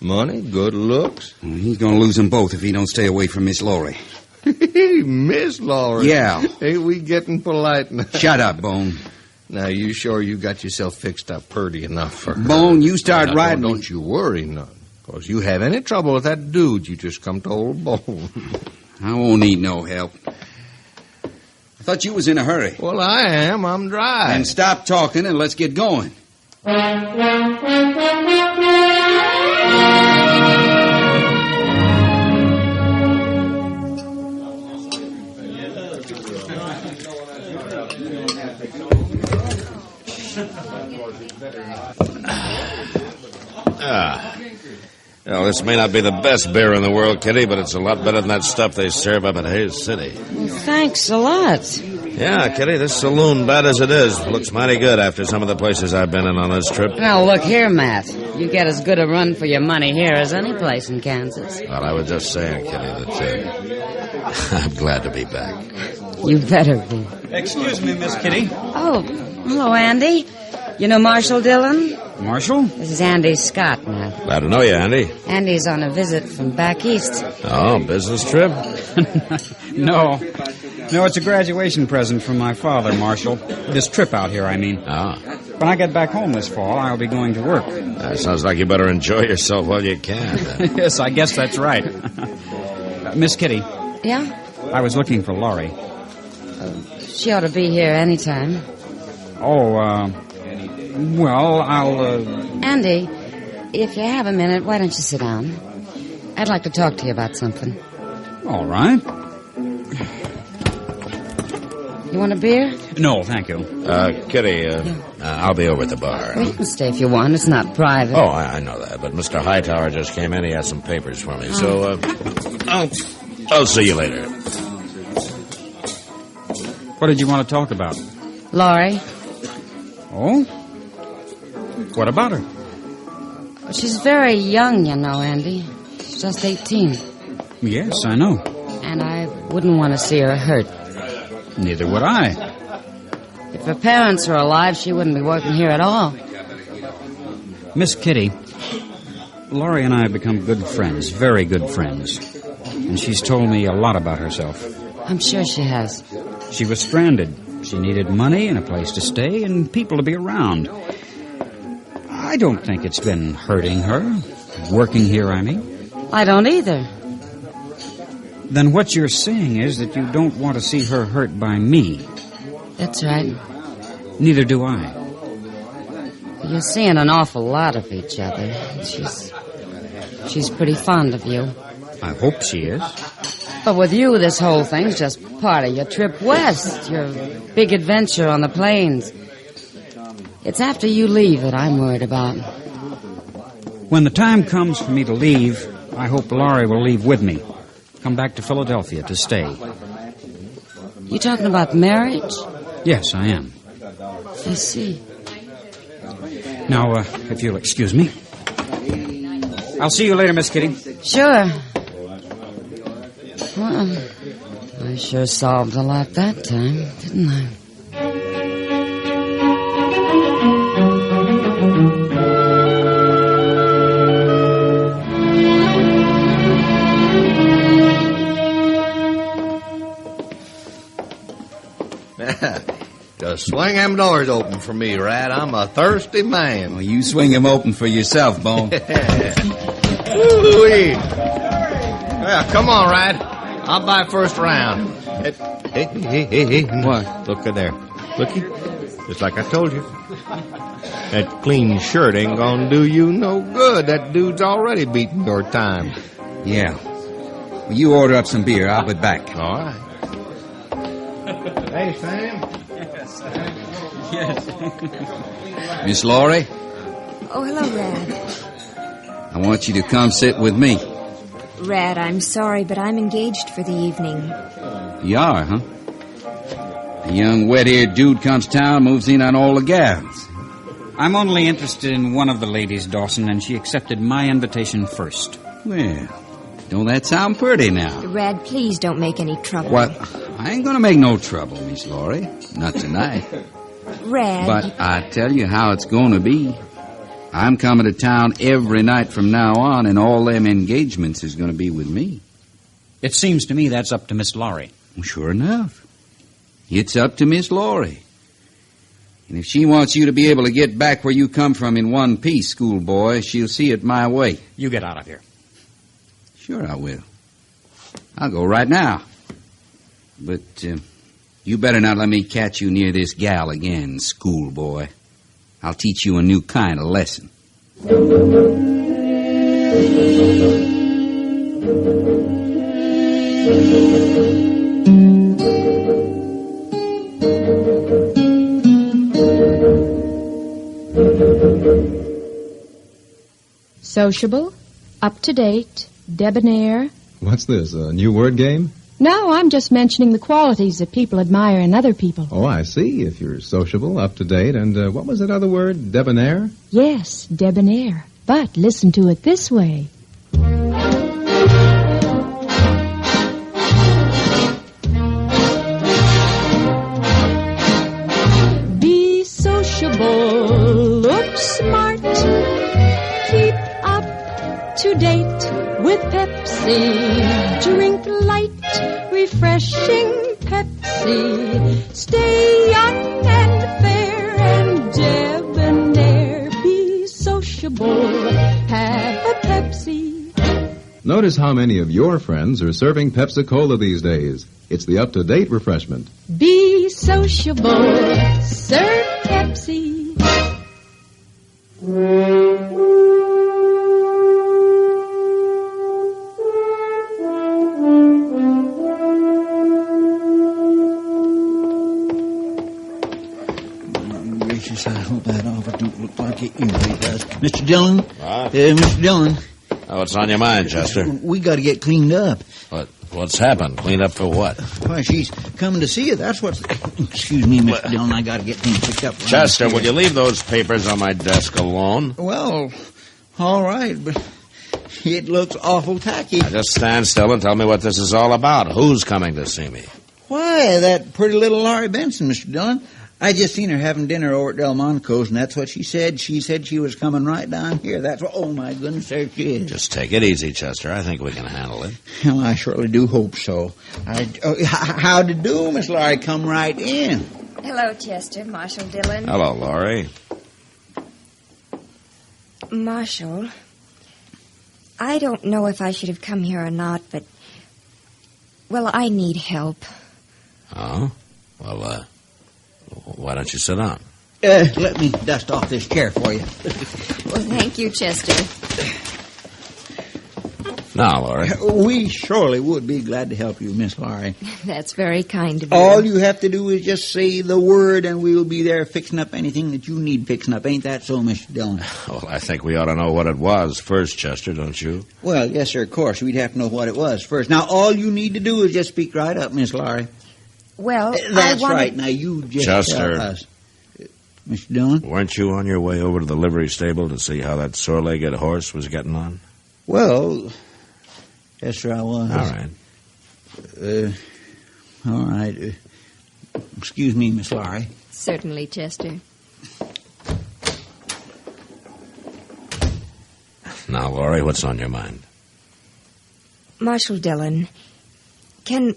Money, good looks. He's going to lose them both if he don't stay away from Miss Laurie. Miss Laurie? Yeah. Ain't we getting polite now? Shut up, Bone. Now, you sure you got yourself fixed up purty enough for her? Bone, you start now, riding... Don't you worry none. Because you have any trouble with that dude, you just come to old Bone. I won't need no help. I thought you was in a hurry. Well, I am. I'm dry. And stop talking and let's get going. Well, this may not be the best beer in the world, Kitty, but it's a lot better than that stuff they serve up at Hayes City. Well, thanks a lot. Yeah, Kitty, this saloon, bad as it is, looks mighty good after some of the places I've been in on this trip. Now, look here, Matt. You get as good a run for your money here as any place in Kansas. Well, I was just saying, Kitty, that I'm glad to be back. You better be. Excuse me, Miss Kitty. Oh, hello, Andy. You know Marshal Dillon? Marshal? This is Andy Scott, Matt. Glad to know you, Andy. Andy's on a visit from back east. Oh, business trip? No, it's a graduation present from my father, Marshal. This trip out here, I mean. Ah. When I get back home this fall, I'll be going to work. Sounds like you better enjoy yourself while you can. Yes, I guess that's right. Miss Kitty. Yeah? I was looking for Laurie. She ought to be here any time. Oh, well, I'll, Andy, if you have a minute, why don't you sit down? I'd like to talk to you about something. All right. You want a beer? No, thank you. Kitty, I'll be over at the bar. Well, you can stay if you want. It's not private. Oh, I know that, but Mr. Hightower just came in. He has some papers for me, so I'll see you later. What did you want to talk about? Laurie. Oh? What about her? She's very young, you know, Andy. She's just 18. Yes, I know. And I wouldn't want to see her hurt. Neither would I. If her parents were alive, she wouldn't be working here at all. Miss Kitty, Laurie and I have become good friends, very good friends. And she's told me a lot about herself. I'm sure she has. She was stranded. She needed money and a place to stay and people to be around. I don't think it's been hurting her. Working here, I mean. I don't either. Then what you're saying is that you don't want to see her hurt by me. That's right. Neither do I. You're seeing an awful lot of each other. She's pretty fond of you. I hope she is. But with you, this whole thing's just part of your trip west, your big adventure on the plains. It's after you leave that I'm worried about. When the time comes for me to leave, I hope Laurie will leave with me. Come back to Philadelphia to stay. You talking about marriage? Yes, I am. I see. Now, if you'll excuse me. I'll see you later, Miss Kitty. Sure. Well, I sure solved a lot that time, didn't I? Just swing them doors open for me, Rat. I'm a thirsty man. Well, you swing them open for yourself, Bone. Ooh-wee. Yeah, come on, Rat. I'll buy first round. Hey. What? Look at there. Looky. Just like I told you. That clean shirt ain't gonna do you no good. That dude's already beating your time. Yeah. Well, you order up some beer. I'll be back. All right. Hey, Sam. Yes. Miss Laurie? Oh, hello, Rad. I want you to come sit with me. Rad, I'm sorry, but I'm engaged for the evening. You are, huh? A young wet-eared dude comes to town, moves in on all the gals. I'm only interested in one of the ladies, Dawson, and she accepted my invitation first. Well, don't that sound pretty now? Rad, please don't make any trouble. What? I ain't gonna make no trouble, Miss Laurie. Not tonight. Rad. But I tell you how it's gonna be. I'm coming to town every night from now on, and all them engagements is gonna be with me. It seems to me that's up to Miss Laurie. Well, sure enough. It's up to Miss Laurie. And if she wants you to be able to get back where you come from in one piece, schoolboy, she'll see it my way. You get out of here. Sure I will. I'll go right now. But you better not let me catch you near this gal again, schoolboy. I'll teach you a new kind of lesson. Sociable, up-to-date, debonair. What's this, a new word game? No, I'm just mentioning the qualities that people admire in other people. Oh, I see. If you're sociable, up-to-date, and what was that other word? Debonair? Yes, debonair. But listen to it this way. Be sociable, look smart, keep up to date with Pepsi, drink light, refreshing Pepsi, stay young and fair and debonair, be sociable, have a Pepsi. Notice how many of your friends are serving Pepsi-Cola these days. It's the up-to-date refreshment. Be sociable, serve Pepsi. Gracious, I hope that offer don't look like it usually does. Mr. Dillon? Mr. Dillon? Oh, what's on your mind, Chester? We got to get cleaned up. What's happened? Cleaned up for what? Why, she's coming to see you. That's what's... Excuse me, Mr. Dillon. I got to get things picked up. Chester, will you leave those papers on my desk alone? Well, all right, but it looks awful tacky. Now just stand still and tell me what this is all about. Who's coming to see me? Why, that pretty little Laurie Benson, Mr. Dillon. I just seen her having dinner over at Delmonico's, and that's what she said. She said she was coming right down here. That's what... Oh, my goodness, there she is. Just take it easy, Chester. I think we can handle it. Well, I surely do hope so. How'd you do, Miss Laurie? Come right in. Hello, Chester. Marshal Dillon. Hello, Laurie. Marshal, I don't know if I should have come here or not, but... Well, I need help. Oh? Well, why don't you sit down? Let me dust off this chair for you. Well, thank you, Chester. Now, Laurie. We surely would be glad to help you, Miss Laurie. That's very kind of you. All you have to do is just say the word, and we'll be there fixing up anything that you need fixing up. Ain't that so, Mr. Dillon? Well, I think we ought to know what it was first, Chester, don't you? Well, yes, sir, of course. We'd have to know what it was first. Now, all you need to do is just speak right up, Miss Laurie. Well, That's right. Now, you just Chester. tell us. Mr. Dillon? Weren't you on your way over to the livery stable to see how that sore-legged horse was getting on? Well, yes, sir, I was. All right. All right. Excuse me, Miss Laurie. Certainly, Chester. Now, Laurie, what's on your mind? Marshal Dillon, can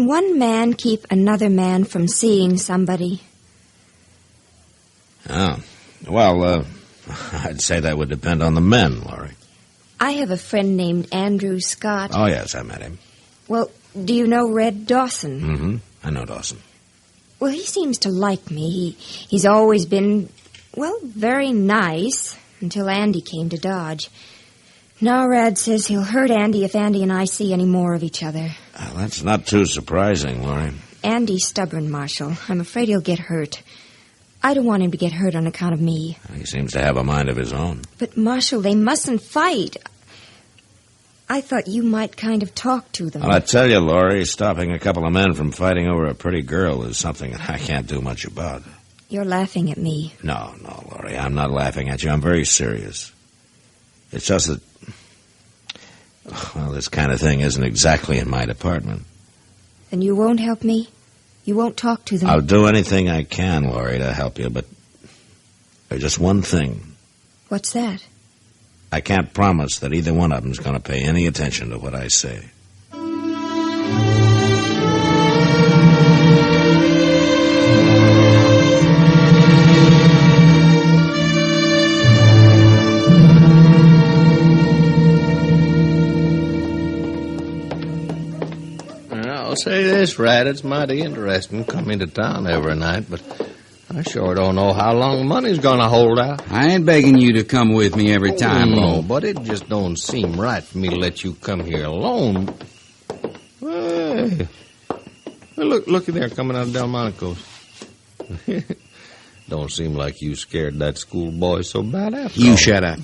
one man keep another man from seeing somebody? Oh. Well, I'd say that would depend on the men, Laurie. I have a friend named Andrew Scott. Oh, yes, I met him. Well, do you know Red Dawson? Mm-hmm. I know Dawson. Well, he seems to like me. He's always been, well, very nice until Andy came to Dodge. Now Rad says he'll hurt Andy if Andy and I see any more of each other. Well, that's not too surprising, Laurie. Andy's stubborn, Marshal. I'm afraid he'll get hurt. I don't want him to get hurt on account of me. He seems to have a mind of his own. But, Marshal, they mustn't fight. I thought you might kind of talk to them. Well, I tell you, Laurie, stopping a couple of men from fighting over a pretty girl is something that I can't do much about. You're laughing at me. No, Laurie, I'm not laughing at you. I'm very serious. It's just that, well, this kind of thing isn't exactly in my department. Then you won't help me? You won't talk to them? I'll do anything I can, Laurie, to help you, but there's just one thing. What's that? I can't promise that either one of them's going to pay any attention to what I say. I'll say this, Rat, it's mighty interesting coming to town every night, but I sure don't know how long the money's gonna hold out. I ain't begging you to come with me every time, No, but it just don't seem right for me to let you come here alone. Hey, look at there, coming out of Delmonico's. Don't seem like you scared that schoolboy so bad after all. You shut up.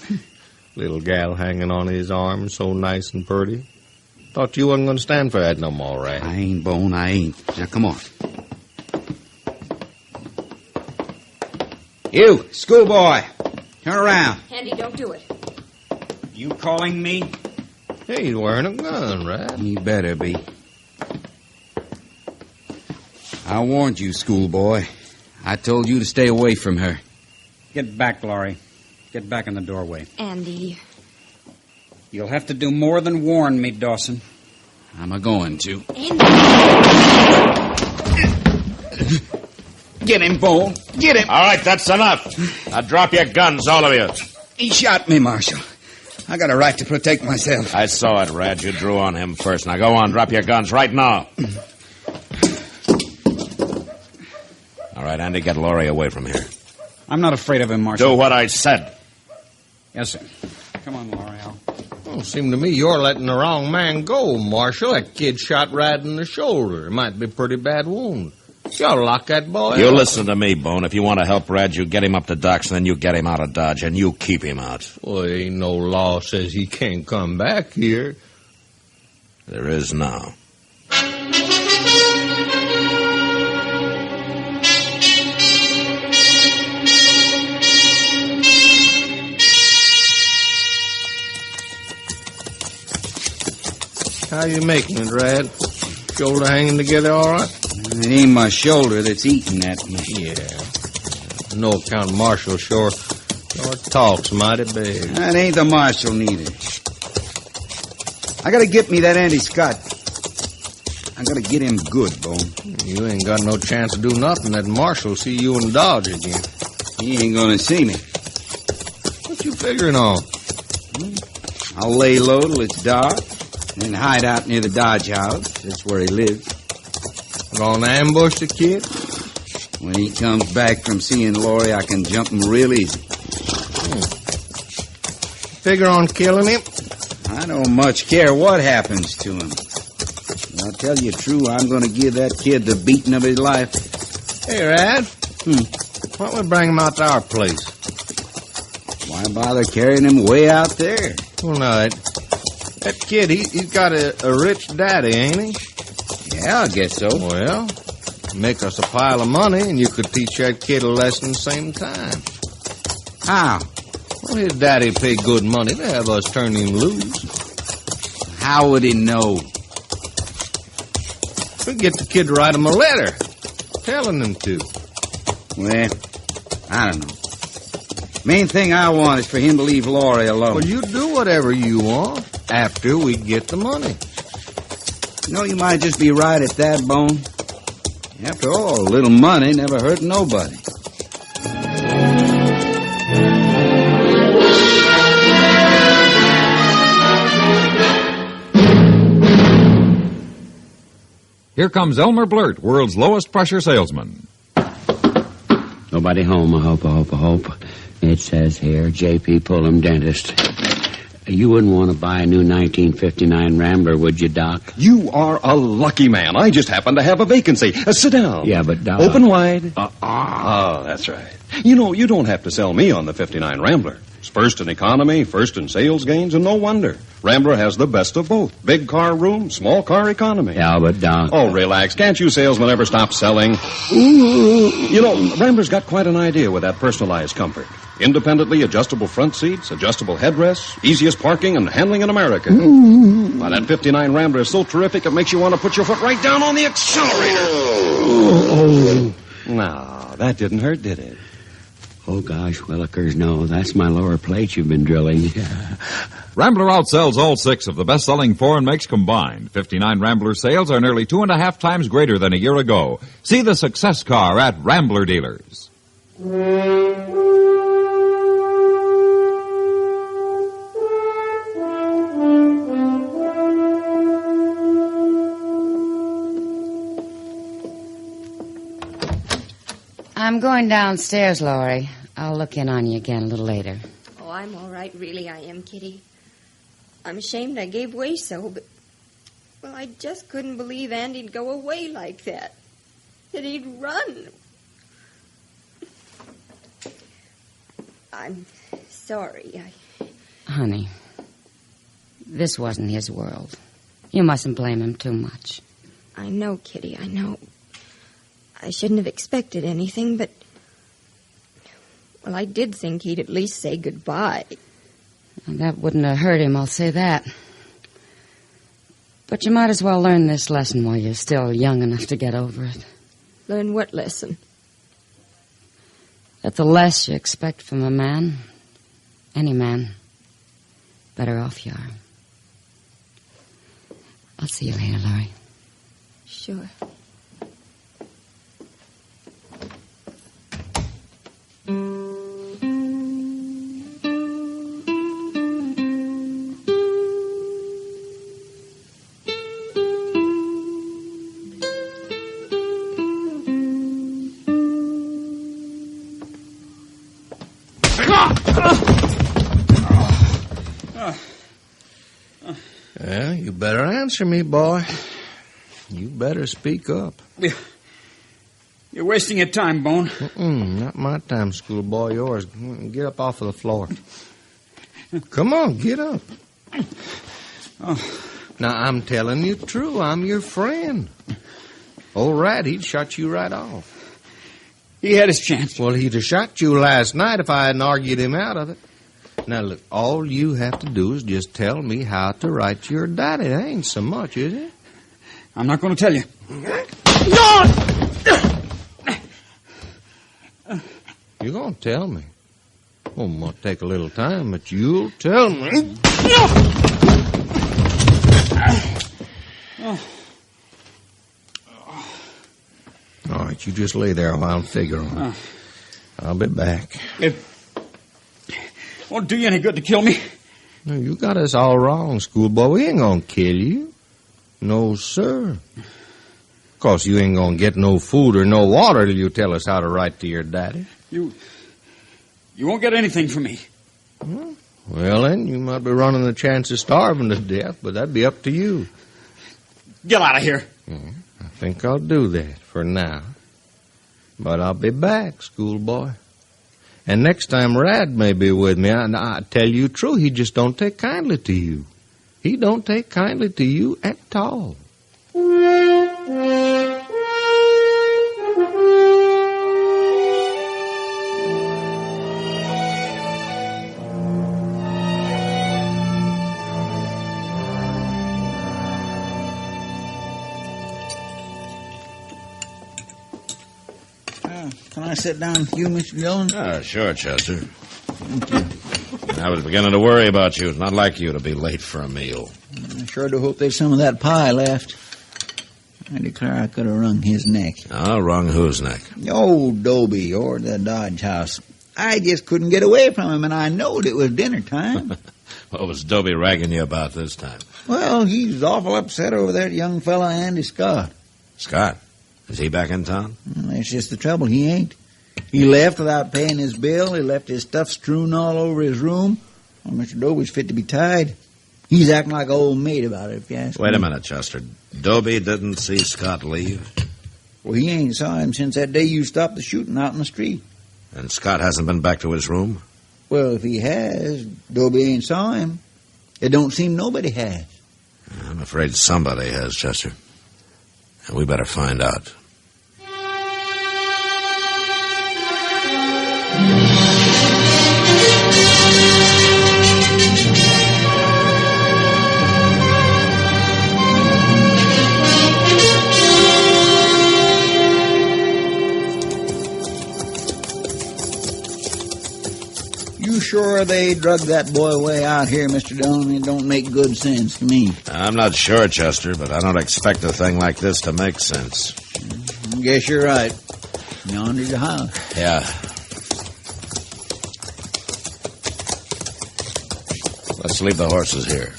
Little gal hanging on his arm, so nice and pretty. Thought you wasn't going to stand for that no more, Rat. I ain't, Bone, I ain't. Now, come on. You, schoolboy, turn around. Andy, don't do it. You calling me? Hey, he's wearing a gun, Rat. He better be. I warned you, schoolboy. I told you to stay away from her. Get back, Laurie. Get back in the doorway. Andy. You'll have to do more than warn me, Dawson. I'm a-going to. Andy. Get him, Bone. Get him. All right, that's enough. Now drop your guns, all of you. He shot me, Marshal. I got a right to protect myself. I saw it, Rad. You drew on him first. Now go on, drop your guns right now. All right, Andy, get Laurie away from here. I'm not afraid of him, Marshal. Do what I said. Yes, sir. Come on, Laurie. Well, seem to me you're letting the wrong man go, Marshal. That kid shot Rad in the shoulder. It might be a pretty bad wound. You ought to lock that boy You up. listen to me, Bone. If you want to help Rad, you get him up to docks, then you get him out of Dodge, and you keep him out. Well, ain't no law says he can't come back here. There is now. How you making it, Rad? Shoulder hanging together all right? It ain't my shoulder that's eating at me. Yeah. No account Marshal sure talks mighty big. That ain't the Marshal neither. I gotta get me that Andy Scott. I gotta get him good, Bone. You ain't got no chance to do nothing. That Marshal see you in Dodge again. He ain't gonna see me. What you figuring on? I'll lay low till it's dark, and hide out near the Dodge house. That's where he lives. Gonna ambush the kid? When he comes back from seeing Laurie, I can jump him real easy. Figure on killing him? I don't much care what happens to him. I'll tell you true, I'm going to give that kid the beating of his life. Hey, Rad. Why don't we bring him out to our place? Why bother carrying him way out there? Well, no, that kid, he's got a rich daddy, ain't he? Yeah, I guess so. Well, make us a pile of money, and you could teach that kid a lesson the same time. How? Well, his daddy paid good money to have us turn him loose. How would he know? We'll get the kid to write him a letter, telling him to. Well, I don't know. Main thing I want is for him to leave Laurie alone. Well, you do whatever you want after we get the money. You know, you might just be right at that, Bone. After all, a little money never hurt nobody. Here comes Elmer Blurt, world's lowest pressure salesman. Nobody home, I hope. It says here, J.P. Pullum, dentist. You wouldn't want to buy a new 1959 Rambler, would you, Doc? You are a lucky man. I just happen to have a vacancy. Sit down. Yeah, but Doc... Open wide. Oh, that's right. You know, you don't have to sell me on the 59 Rambler. It's first in economy, first in sales gains, and no wonder. Rambler has the best of both. Big car room, small car economy. Yeah, but Doc... Oh, relax. Can't you salesmen ever stop selling? You know, Rambler's got quite an idea with that personalized comfort. Independently adjustable front seats, adjustable headrests, easiest parking and handling in America. Now, that 59 Rambler is so terrific it makes you want to put your foot right down on the accelerator. No, that didn't hurt, did it? Oh, gosh, Willikers, no. That's my lower plate you've been drilling. Rambler outsells all 6 of the best-selling foreign makes combined. 59 Rambler sales are nearly 2.5 times greater than a year ago. See the success car at Rambler dealers. I'm going downstairs, Laurie. I'll look in on you again a little later. Oh, I'm all right, really, I am, Kitty. I'm ashamed I gave way so, but... Well, I just couldn't believe Andy'd go away like that. That he'd run. I'm sorry. Honey, this wasn't his world. You mustn't blame him too much. I know, Kitty, I know. I shouldn't have expected anything, but... Well, I did think he'd at least say goodbye. That wouldn't have hurt him, I'll say that. But you might as well learn this lesson while you're still young enough to get over it. Learn what lesson? That the less you expect from a man, any man, better off you are. I'll see you later, Laurie. Sure. Well, you better answer me, boy. You better speak up. You're wasting your time, Bone. Not my time, schoolboy. Yours. Get up off of the floor. Come on, get up. Now, I'm telling you true. I'm your friend. Old Rat, he'd shot you right off. He had his chance. Well, he'd have shot you last night if I hadn't argued him out of it. Now, look, all you have to do is just tell me how to write your daddy. That ain't so much, is it? I'm not going to tell you. You're going to tell me. Well, it might take a little time, but you'll tell me. All right, you just lay there while I figure on it. I'll be back. It won't do you any good to kill me. No, you got us all wrong, schoolboy. We ain't going to kill you. No, sir. Of course, you ain't going to get no food or no water till you tell us how to write to your daddy. You won't get anything from me. Well, then, you might be running the chance of starving to death, but that'd be up to you. Get out of here. I think I'll do that for now. But I'll be back, schoolboy. And next time Rad may be with me, I tell you true, he just don't take kindly to you. He don't take kindly to you at all. Can I sit down with you, Mr. Dillon? Sure, Chester. I was beginning to worry about you. It's not like you to be late for a meal. I sure do hope there's some of that pie left. I declare I could have wrung his neck. Oh, wrung whose neck? Old Dobie or the Dodge House. I just couldn't get away from him, and I knowed it was dinner time. What was Dobie ragging you about this time? Well, he's awful upset over that young fella, Andy Scott. Scott? Is he back in town? Well, that's just the trouble. He ain't. He left without paying his bill. He left his stuff strewn all over his room. Well, Mr. Dobie's fit to be tied. He's acting like an old maid about it, if you ask me. Wait a minute, Chester. Dobie didn't see Scott leave? Well, he ain't saw him since that day you stopped the shooting out in the street. And Scott hasn't been back to his room? Well, if he has, Dobie ain't saw him. It don't seem nobody has. I'm afraid somebody has, Chester. And we better find out. You sure they drugged that boy way out here, Mr. Dillon? It don't make good sense to me. I'm not sure, Chester, but I don't expect a thing like this to make sense. I guess you're right. Yonder's the house. Yeah. Let's leave the horses here.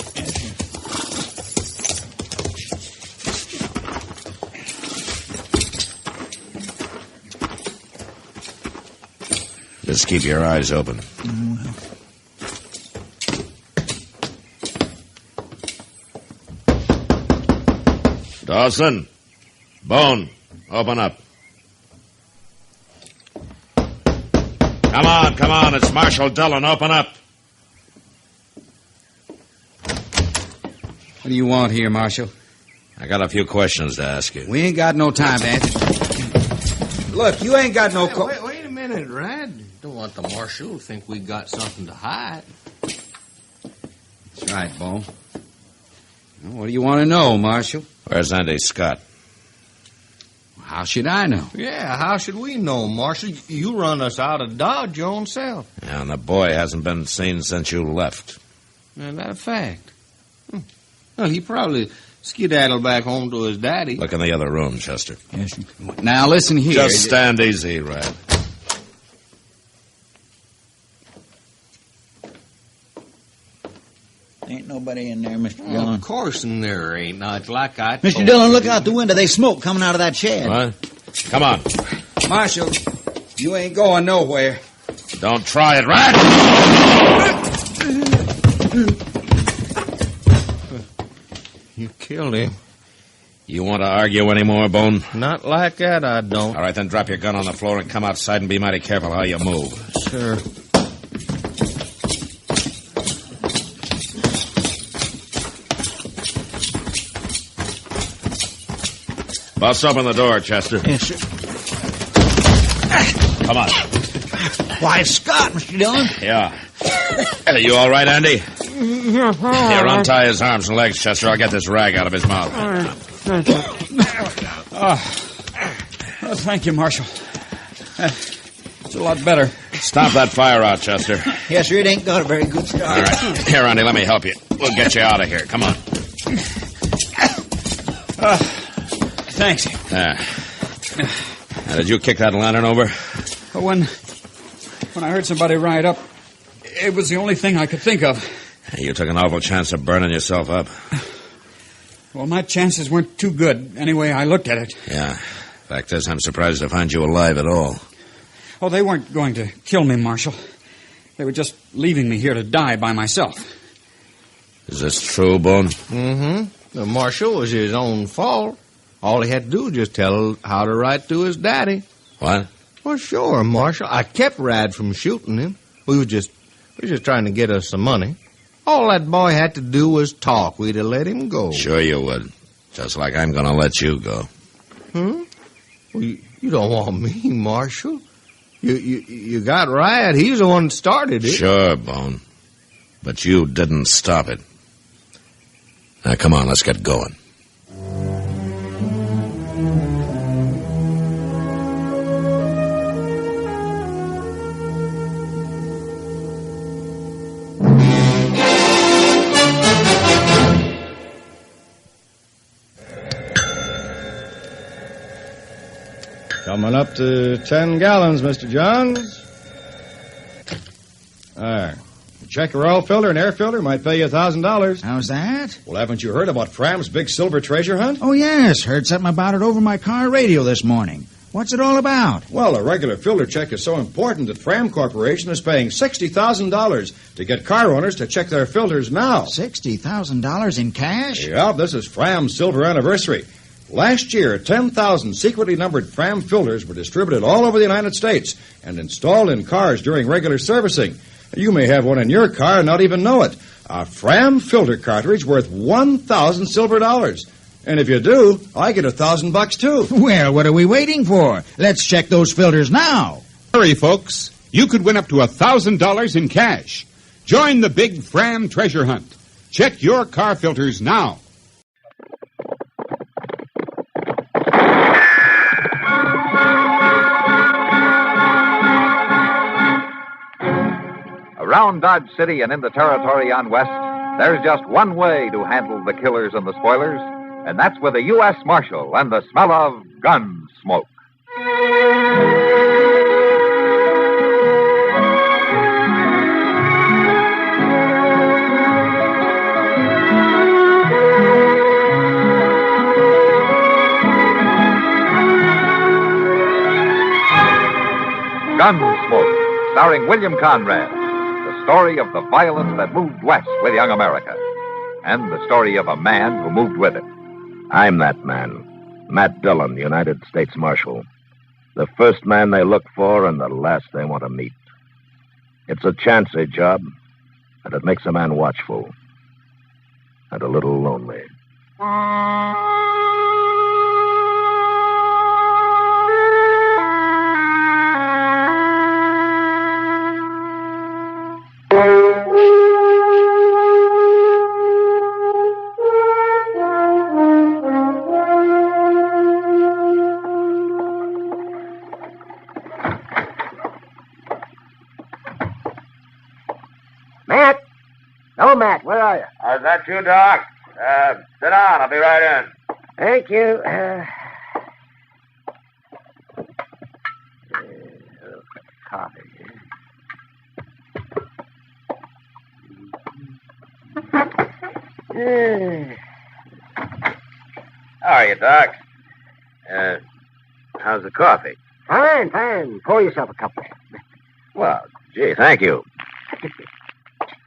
Just keep your eyes open. Well. Dawson, Bone, open up. Come on, it's Marshal Dillon, open up. What do you want here, Marshal? I got a few questions to ask you. We ain't got no time to answer. Look, you ain't got no... Wait a minute, Rad. Don't want the marshal to think we got something to hide. That's right, Bo. Well, what do you want to know, Marshal? Where's Andy Scott? How should I know? Yeah, how should we know, Marshal? You run us out of Dodge your own self. Yeah, and the boy hasn't been seen since you left. Is that a fact? Well, he probably skedaddled back home to his daddy. Look in the other room, Chester. Yes. Now, listen here. Just stand easy, Rad. Ain't nobody in there, Mr. Well, Dillon. of course there ain't. Now, it's like I Mr. told Dillon, you. look out the window. There's smoke coming out of that shed. What? Come on. Marshal, you ain't going nowhere. Don't try it, Rad! You killed him. You want to argue anymore, Bone? Not like that, I don't. All right, then drop your gun on the floor and come outside and be mighty careful how you move. Sure. Bust open the door, Chester. Yes, sir. Come on. Why, it's Scott, Mr. Dillon. Yeah. Are you all right, Andy? Here, untie his arms and legs, Chester. I'll get this rag out of his mouth. Oh, thank you, Marshal. It's a lot better. Stop that fire out, Chester. Yes, sir, it ain't got a very good start. All right. Here, Andy, let me help you. We'll get you out of here. Come on. Thanks. Now, did you kick that lantern over? When I heard somebody ride up, it was the only thing I could think of. You took an awful chance of burning yourself up. Well, my chances weren't too good, anyway I looked at it. Yeah. Fact is, I'm surprised to find you alive at all. Oh, they weren't going to kill me, Marshal. They were just leaving me here to die by myself. Is this true, Bone? Mm-hmm. The marshal was his own fault. All he had to do was just tell how to write to his daddy. What? Well, sure, Marshal. I kept Rad from shooting him. We were just trying to get us some money. All that boy had to do was talk. We'd have let him go. Sure you would. Just like I'm going to let you go. Well, you don't want me, Marshal. You got Rad. He's the one that started it. Sure, Bone. But you didn't stop it. Now, come on, let's get going. Coming up to 10 gallons, Mr. Johns. There. Check your oil filter and air filter might pay you $1,000. How's that? Well, haven't you heard about Fram's big silver treasure hunt? Oh, yes. Heard something about it over my car radio this morning. What's it all about? Well, a regular filter check is so important that Fram Corporation is paying $60,000 to get car owners to check their filters now. $60,000 in cash? Yeah, this is Fram's silver anniversary. Last year, 10,000 secretly numbered Fram filters were distributed all over the United States and installed in cars during regular servicing. You may have one in your car and not even know it. A Fram filter cartridge worth 1,000 silver dollars. And if you do, I get $1,000 too. Well, what are we waiting for? Let's check those filters now. Hurry, folks. You could win up to $1,000 in cash. Join the big Fram treasure hunt. Check your car filters now. Around Dodge City and in the territory on West, there's just one way to handle the killers and the spoilers, and that's with a U.S. Marshal and the smell of Gunsmoke. Gunsmoke, starring William Conrad. The story of the violence that moved west with young America. And the story of a man who moved with it. I'm that man. Matt Dillon, United States Marshal. The first man they look for and the last they want to meet. It's a chancy job, but it makes a man watchful. and a little lonely. Matt? Oh, Matt, where are you? Is that you, Doc? Sit down. I'll be right in. Thank you. Coffee. How are you, Doc? How's the coffee? Fine, fine. Pour yourself a cup. Well, gee, thank you.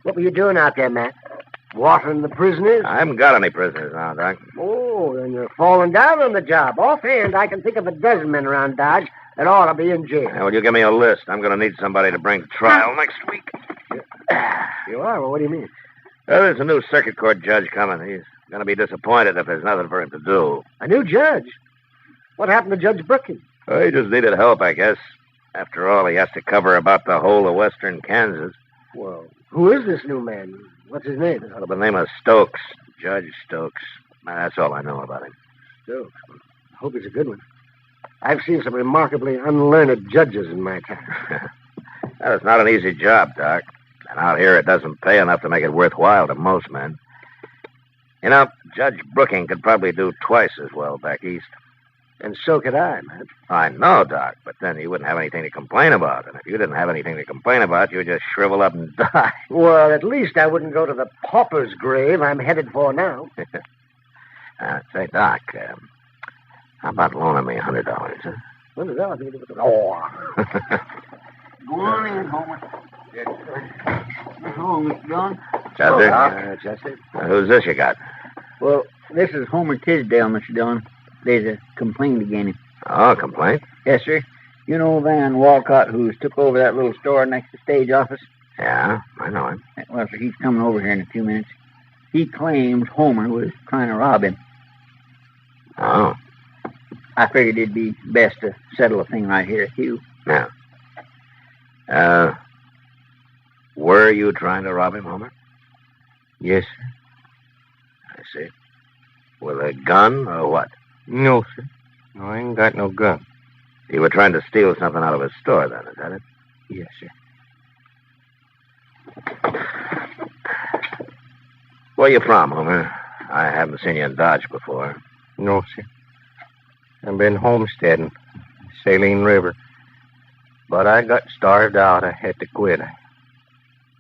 What were you doing out there, Matt? Watering the prisoners? I haven't got any prisoners now, Doc. Oh, then you're falling down on the job. Offhand, I can think of a dozen men around Dodge that ought to be in jail. Now, will you give me a list? I'm going to need somebody to bring to trial next week. You are? Well, what do you mean? Well, there's a new circuit court judge coming. He's going to be disappointed if there's nothing for him to do. A new judge? What happened to Judge Brookins? Well, he just needed help, I guess. After all, he has to cover about the whole of western Kansas. Well, who is this new man? What's his name? By the name of Stokes. Judge Stokes. That's all I know about him. Stokes? I hope he's a good one. I've seen some remarkably unlearned judges in my time. Well, it's not an easy job, Doc. And out here, it doesn't pay enough to make it worthwhile to most men. You know, Judge Brooking could probably do twice as well back east. And so could I, man. I know, Doc, but then you wouldn't have anything to complain about. And if you didn't have anything to complain about, you'd just shrivel up and die. Well, at least I wouldn't go to the pauper's grave I'm headed for now. Say, Doc, how about loaning me $100, huh? $100? Oh. Good morning, Homer. Hello, Mr. Don. Chester? Chester. Who's this you got? Well, this is Homer Tisdale, Mr. Don. There's a complaint against him. Oh, complaint? Yes, sir. You know Van Walcott, who's took over that little store next to stage office? Yeah, I know him. Well, sir, he's coming over here in a few minutes. He claims Homer was trying to rob him. Oh. I figured it'd be best to settle a thing right here with you. Yeah. Were you trying to rob him, Homer? Yes, sir. I see. With a gun or what? No, sir. No, I ain't got no gun. You were trying to steal something out of his store, then, is that it? Yes, sir. Where you from, Homer? I haven't seen you in Dodge before. No, sir. I've been homesteading, Saline River. But I got starved out. I had to quit. I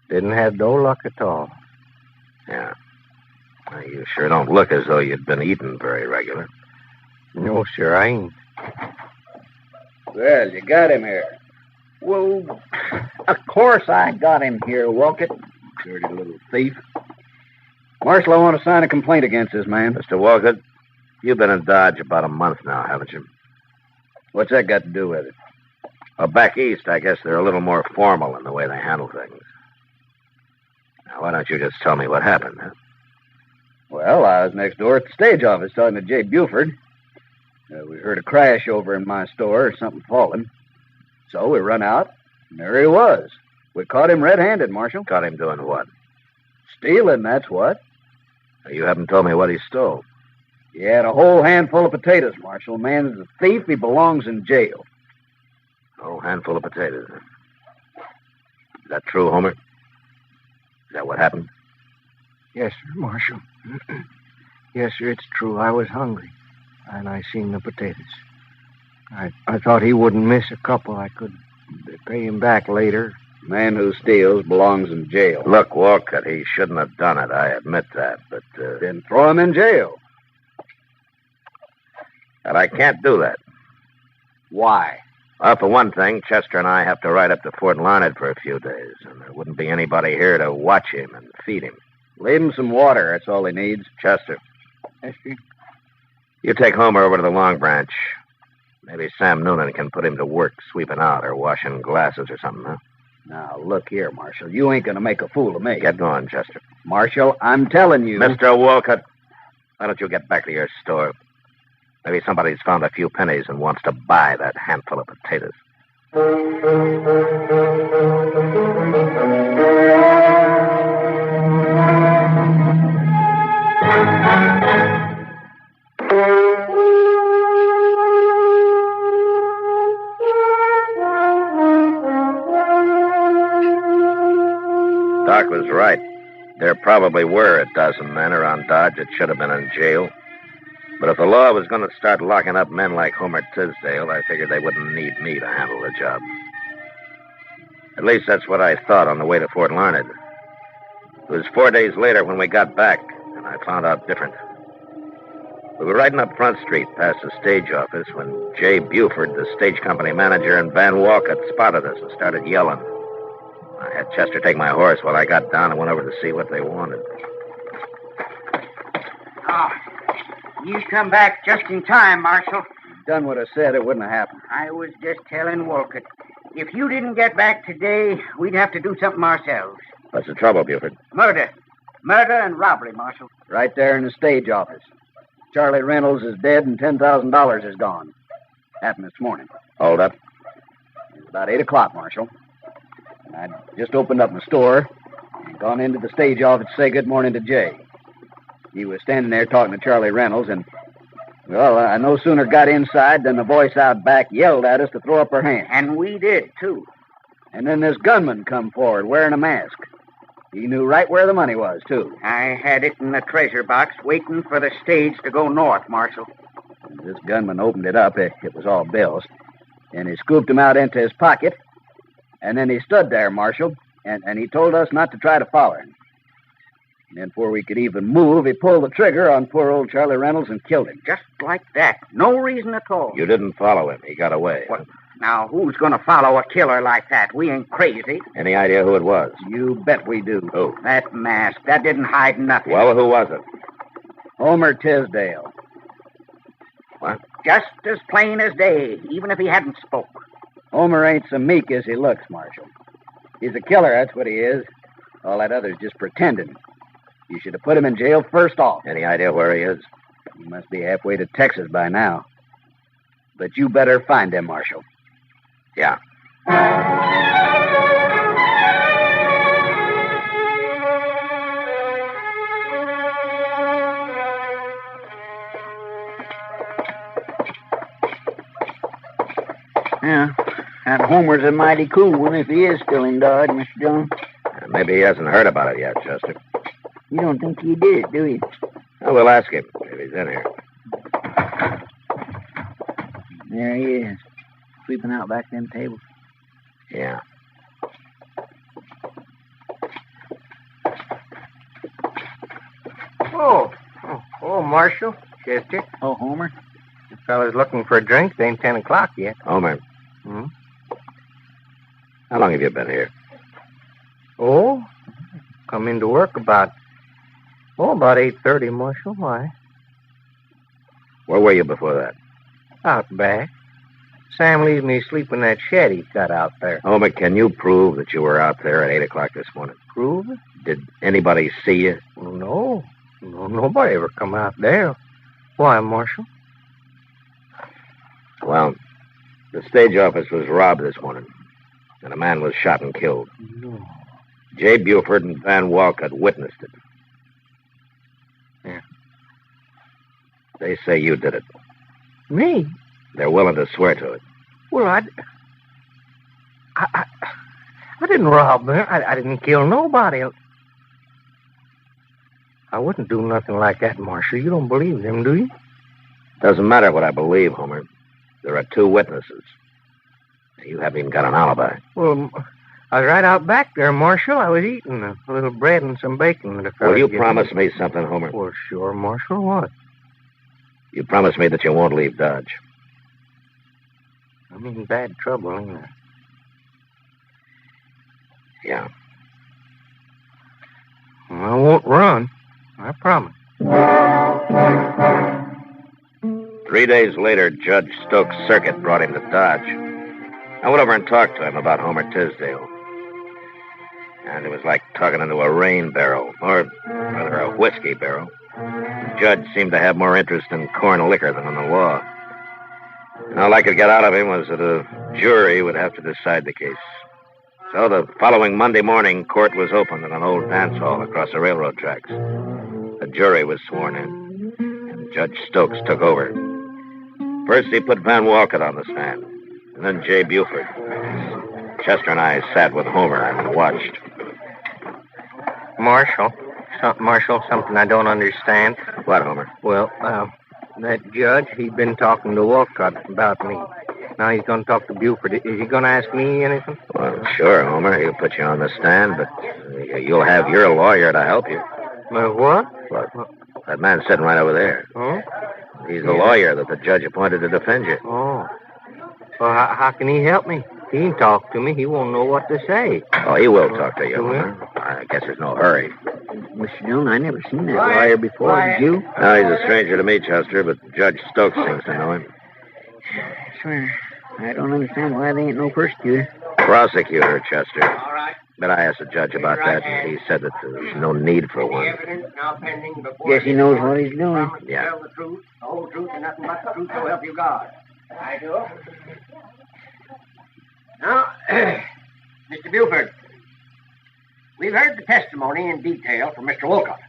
didn't have no luck at all. Yeah. Well, you sure don't look as though you'd been eating very regular. No, sir, I ain't. Well, you got him here. Well, of course I got him here, Walcott. Dirty little thief. Marshal, I want to sign a complaint against this man. Mr. Walcott, you've been in Dodge about a month now, haven't you? What's that got to do with it? Well, back east, I guess they're a little more formal in the way they handle things. Now, why don't you just tell me what happened, huh? Well, I was next door at the stage office talking to Jay Buford. We heard a crash over in my store or something falling. So we run out, and there he was. We caught him red-handed, Marshal. Caught him doing what? Stealing, that's what. You haven't told me what he stole. He had a whole handful of potatoes, Marshal. Man's a thief. He belongs in jail. A whole handful of potatoes. Is that true, Homer? Is that what happened? Yes, sir, Marshal. Yes, sir, it's true. I was hungry, and I seen the potatoes. I thought he wouldn't miss a couple. I could pay him back later. Man who steals belongs in jail. Look, Walcott, he shouldn't have done it. I admit that, but... Then throw him in jail. And I can't do that. Why? Well, for one thing, Chester and I have to ride up to Fort Larned for a few days, and there wouldn't be anybody here to watch him and feed him. Leave him some water. That's all he needs. Chester. Yes, sir. You take Homer over to the Long Branch. Maybe Sam Noonan can put him to work sweeping out or washing glasses or something, huh? Now, look here, Marshal. You ain't gonna make a fool of me. Get going, Chester. Marshal, I'm telling you. Mr. Walcott, why don't you get back to your store? Maybe somebody's found a few pennies and wants to buy that handful of potatoes. Doc was right. There probably were a dozen men around Dodge that should have been in jail. But if the law was going to start locking up men like Homer Tisdale, I figured they wouldn't need me to handle the job. At least that's what I thought on the way to Fort Larned. It was 4 days later when we got back, and I found out different. We were riding up Front Street past the stage office when Jay Buford, the stage company manager, and Van Walcott spotted us and started yelling. I had Chester take my horse while I got down and went over to see what they wanted. Oh, you come back just in time, Marshal. Done what I said, it wouldn't have happened. I was just telling Walcott. If you didn't get back today, we'd have to do something ourselves. What's the trouble, Buford? Murder. Murder and robbery, Marshal. Right there in the stage office. Charlie Reynolds is dead and $10,000 is gone. Happened this morning. Hold up. It was about 8 o'clock, Marshal. And I'd just opened up my store and gone into the stage office to say good morning to Jay. He was standing there talking to Charlie Reynolds, and, well, I no sooner got inside than the voice out back yelled at us to throw up our hands. And we did, too. And then this gunman come forward wearing a mask. He knew right where the money was, too. I had it in the treasure box waiting for the stage to go north, Marshal. And this gunman opened it up. It was all bills. And he scooped them out into his pocket. And then he stood there, Marshal, and he told us not to try to follow him. And then before we could even move, he pulled the trigger on poor old Charlie Reynolds and killed him. Just like that. No reason at all. You didn't follow him. He got away. Well, now, who's going to follow a killer like that? We ain't crazy. Any idea who it was? You bet we do. Who? That mask. That didn't hide nothing. Well, who was it? Homer Tisdale. What? Just as plain as day, even if he hadn't spoke. Homer ain't so meek as he looks, Marshal. He's a killer, that's what he is. All that other's just pretending. You should have put him in jail first off. Any idea where he is? He must be halfway to Texas by now. But you better find him, Marshal. Yeah. Yeah. That Homer's a mighty cool one if he is still in Dodge, Mr. Jones. Maybe he hasn't heard about it yet, Chester. You don't think he did, do you? Well, we'll ask him if he's in here. There he is, sweeping out back them tables. Yeah. Oh, Marshal, Chester. Oh, Homer. The fella's looking for a drink. It ain't 10 o'clock yet. Homer. Hmm? How long have you been here? Oh, come into work about 8:30, Marshal. Why? Where were you before that? Out back. Sam leaves me asleep in that shed he's got out there. Homer, can you prove that you were out there at 8 o'clock this morning? Prove it? Did anybody see you? Well, no. Nobody ever come out there. Why, Marshal? Well, the stage office was robbed this morning, and a man was shot and killed. No. Jay Buford and Van Walcott witnessed it. Yeah. They say you did it. Me? They're willing to swear to it. Well, I didn't rob her. I didn't kill nobody. I wouldn't do nothing like that, Marshal. You don't believe them, do you? Doesn't matter what I believe, Homer. There are 2 witnesses. You haven't even got an alibi. Well, I was right out back there, Marshal. I was eating a little bread and some bacon. Will you promise me something, Homer? Well, sure, Marshal. What? You promise me that you won't leave Dodge. I'm in bad trouble, ain't I? Yeah. Well, I won't run. I promise. 3 days later, Judge Stokes Circuit brought him to Dodge. I went over and talked to him about Homer Tisdale. And it was like talking into a rain barrel, or rather a whiskey barrel. The judge seemed to have more interest in corn liquor than in the law. And all I could get out of him was that a jury would have to decide the case. So the following Monday morning, court was opened in an old dance hall across the railroad tracks. A jury was sworn in, and Judge Stokes took over. First, he put Van Walcott on the stand, and then Jay Buford. Chester and I sat with Homer and watched. Marshal, something I don't understand. What, Homer? Well, that judge, he'd been talking to Walcott about me. Now he's going to talk to Buford. Is he going to ask me anything? Well, sure, Homer. He'll put you on the stand, but you'll have your lawyer to help you. What? What? That man sitting right over there. Oh? He's the lawyer that the judge appointed to defend you. Oh. Well, how can he help me? He ain't talk to me. He won't know what to say. Oh, he will talk to you, Homer. I guess there's no hurry. Mr. Dillon, I never seen that lawyer before. Did you? No, he's a stranger to me, Chester, but Judge Stokes seems to know him. I swear, I don't understand why they ain't no persecutor. Prosecutor, Chester. All right. But I asked the judge about that, and he said that there's no need for one. Guess he knows what he's doing. Yeah. Tell the truth, the whole truth, and nothing but the truth, so help you God. I do. Now, Mr. Buford, we've heard the testimony in detail from Mr. Wolcott.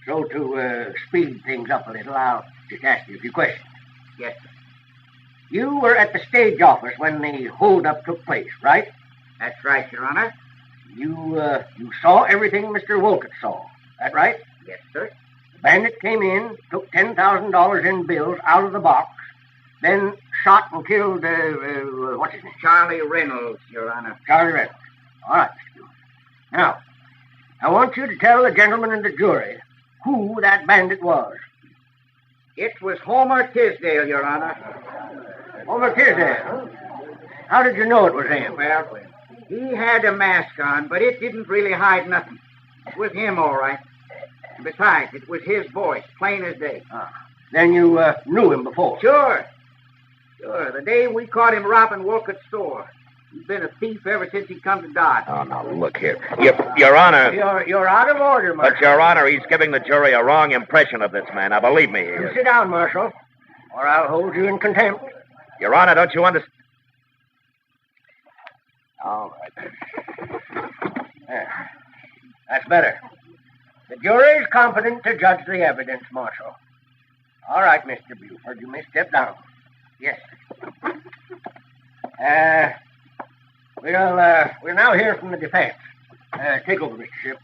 So to speed things up a little, I'll just ask you a few questions. Yes, sir. You were at the stage office when the holdup took place, right? That's right, Your Honor. You saw everything Mr. Wolcott saw. That right? Yes, sir. The bandit came in, took $10,000 in bills out of the box, then shot and killed, what's his name? Charlie Reynolds, Your Honor. Charlie Reynolds. All right, Mr. Buford. Now, I want you to tell the gentlemen in the jury who that bandit was. It was Homer Tisdale, Your Honor. Homer Tisdale? How did you know it was him? Well, he had a mask on, but it didn't really hide nothing. It was him, all right. And besides, it was his voice, plain as day. Then you knew him before? Sure. The day we caught him robbing Wolcott's store. He's been a thief ever since he come to Dodge. Oh, now, look here. Your Honor. You're out of order, Marshal. But, Your Honor, he's giving the jury a wrong impression of this man. Now, believe me. You sit down, Marshal, or I'll hold you in contempt. Your Honor, don't you understand? All right. There. That's better. The jury's competent to judge the evidence, Marshal. All right, Mr. Buford, you may step down. Yes. We'll now hear from the defense. Take over, Mr. Ship.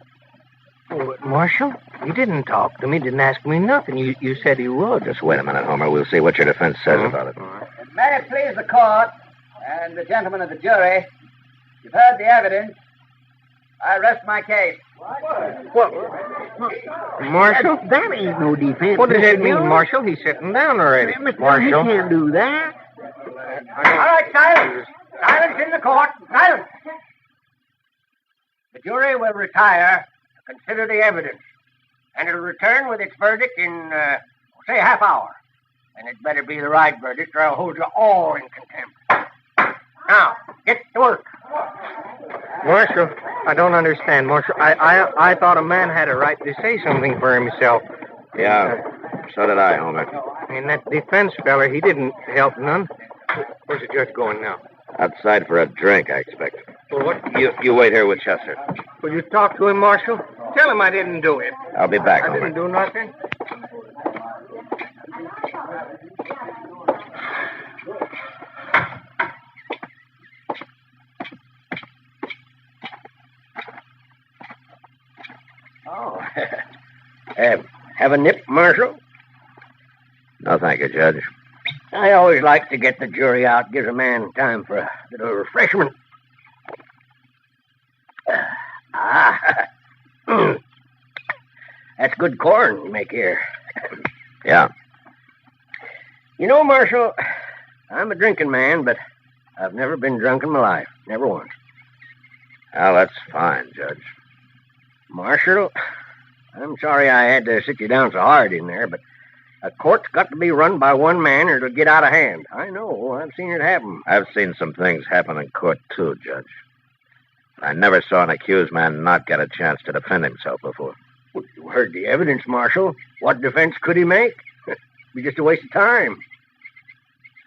Oh, Marshal, you didn't talk to me, didn't ask me nothing. You said you would. Just wait a minute, Homer. We'll see what your defense says about it. May it please the court and the gentlemen of the jury, you've heard the evidence. I rest my case. What? Marshal? That ain't no defense. What does that mean, Marshal? He's sitting down already. Marshal? He can't do that. All right, silence. Silence in the court. Silence. The jury will retire to consider the evidence, and it'll return with its verdict in, say, a half hour. And it better be the right verdict, or I'll hold you all in contempt. Now, get to work. Marshal, I don't understand, Marshal. I thought a man had a right to say something for himself. Yeah, so did I, Homer. And that defense fella, he didn't help none. Where's the judge going now? Outside for a drink, I expect. Well, what? You wait here with Chester. Will you talk to him, Marshal? Tell him I didn't do it. I'll be back, I Homer. didn't do nothing. Oh. Have a nip, Marshal? No, thank you, Judge. I always like to get the jury out. Gives a man time for a little refreshment. That's good corn you make here. Yeah. You know, Marshal, I'm a drinking man, but I've never been drunk in my life. Never once. Well, that's fine, Judge. Marshal, I'm sorry I had to sit you down so hard in there, but a court's got to be run by one man or it'll get out of hand. I know. I've seen it happen. I've seen some things happen in court, too, Judge. I never saw an accused man not get a chance to defend himself before. Well, you heard the evidence, Marshal. What defense could he make? It'd be just a waste of time.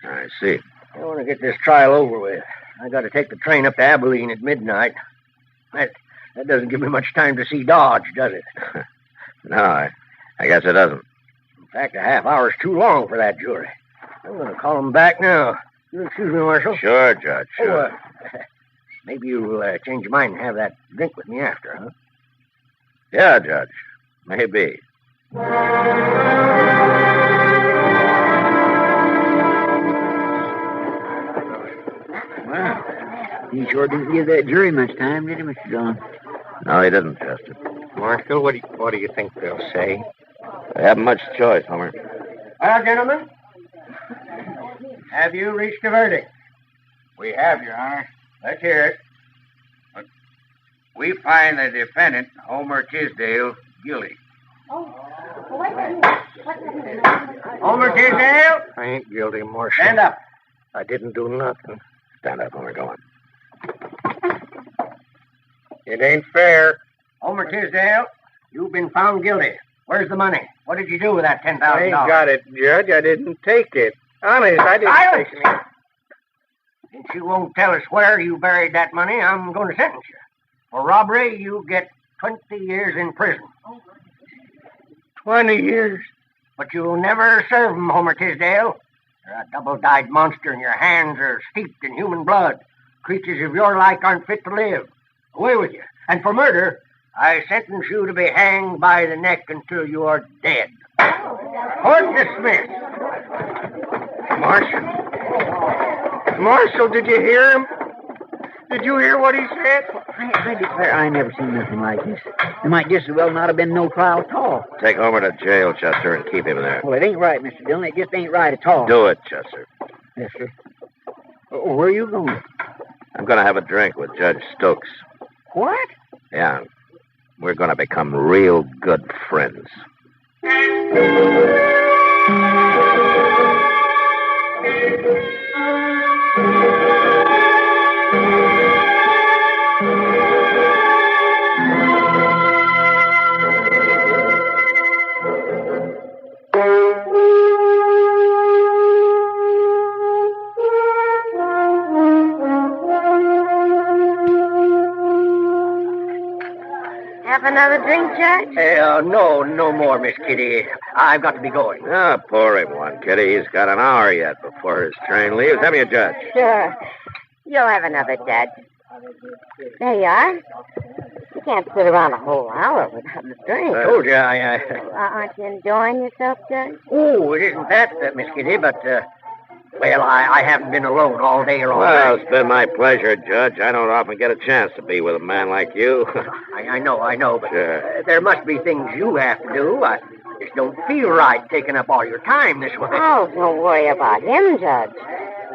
I see. I want to get this trial over with. I got to take the train up to Abilene at midnight. That doesn't give me much time to see Dodge, does it? No, I guess it doesn't. In fact, a half hour's too long for that jury. I'm going to call him back now. You'll excuse me, Marshal? Sure, Judge, sure. Maybe you'll change your mind and have that drink with me after, huh? Yeah, Judge. Maybe. Well, he sure didn't give that jury much time, did he, Mr. John? No, he didn't, Chester. Marshal, what do you think they'll say? They haven't much choice, Homer. Well, gentlemen, have you reached a verdict? We have, Your Honor. Let's hear it. We find the defendant, Homer Tisdale, guilty. Homer Tisdale? I ain't guilty, Marshal. Stand up. I didn't do nothing. Stand up, Homer. Go on. It ain't fair. Homer Tisdale, you've been found guilty. Where's the money? What did you do with that $10,000? I ain't got it, Judge. I didn't take it. Honest, I didn't Silence! take it. Since you won't tell us where you buried that money, I'm going to sentence you. For robbery, you get 20 years in prison. 20 years? But you'll never serve 'em, Homer Tisdale. You're a double-dyed monster, and your hands are steeped in human blood. Creatures of your like aren't fit to live. Away with you. And for murder, I sentence you to be hanged by the neck until you are dead. Court dismissed. Marshal, did you hear him? Did you hear what he said? I declare I never seen nothing like this. There might just as well not have been no trial at all. Take Homer to jail, Chester, and keep him there. Well, it ain't right, Mr. Dillon. It just ain't right at all. Do it, Chester. Yes, sir. Where are you going? I'm going to have a drink with Judge Stokes. What? Yeah. We're going to become real good friends. Have another drink, Judge? No more, Miss Kitty. I've got to be going. Ah, pour him one, Kitty. He's got an hour yet before his train leaves. Have you, Judge? Sure. You'll have another, Judge. There you are. You can't sit around a whole hour without a drink. I told you, Aren't you enjoying yourself, Judge? Oh, it isn't that, Miss Kitty, but, I haven't been alone all day long. Well, it's been my pleasure, Judge. I don't often get a chance to be with a man like you. I know, but Sure. there must be things you have to do. I just don't feel right taking up all your time this way. Oh, don't worry about him, Judge.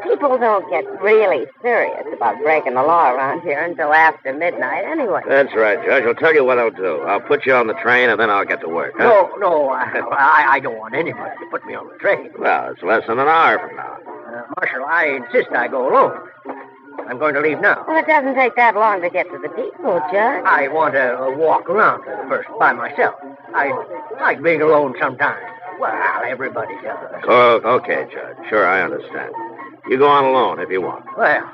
People don't get really serious about breaking the law around here until after midnight anyway. That's right, Judge. I'll tell you what I'll do. I'll put you on the train, and then I'll get to work. Huh? No, I don't want anybody to put me on the train. Well, it's less than an hour from now. Marshal, I insist I go alone. I'm going to leave now. Well, it doesn't take that long to get to the depot, Judge. I want to walk around first by myself. I like being alone sometimes. Well, everybody does. Oh, okay, Judge. Sure, I understand. You go on alone if you want. Well,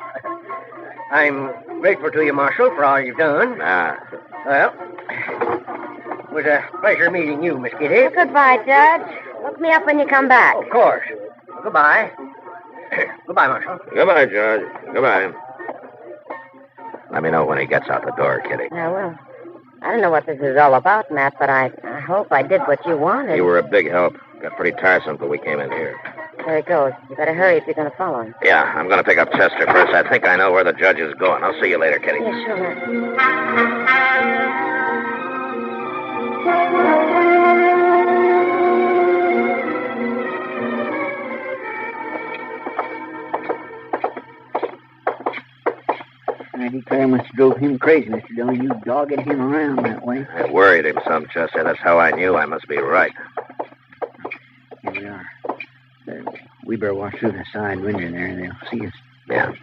I'm grateful to you, Marshal, for all you've done. Well, it was a pleasure meeting you, Miss Kitty. Well, goodbye, Judge. Look me up when you come back. Of course. Goodbye. Goodbye, Marshal. Goodbye, Judge. Goodbye. Let me know when he gets out the door, Kitty. I will. I don't know what this is all about, Matt, but I hope I did what you wanted. You were a big help. Got pretty tiresome till we came in here. There he goes. You better hurry if you're going to follow him. Yeah, I'm going to pick up Chester first. I think I know where the judge is going. I'll see you later, Kitty. Yeah, sure. I declare must have drove him crazy, Mr. Dillon. You dogging him around that way. I worried him some, Chester. That's how I knew I must be right. Here we are. We better watch through the side window there. They'll see us. Yeah.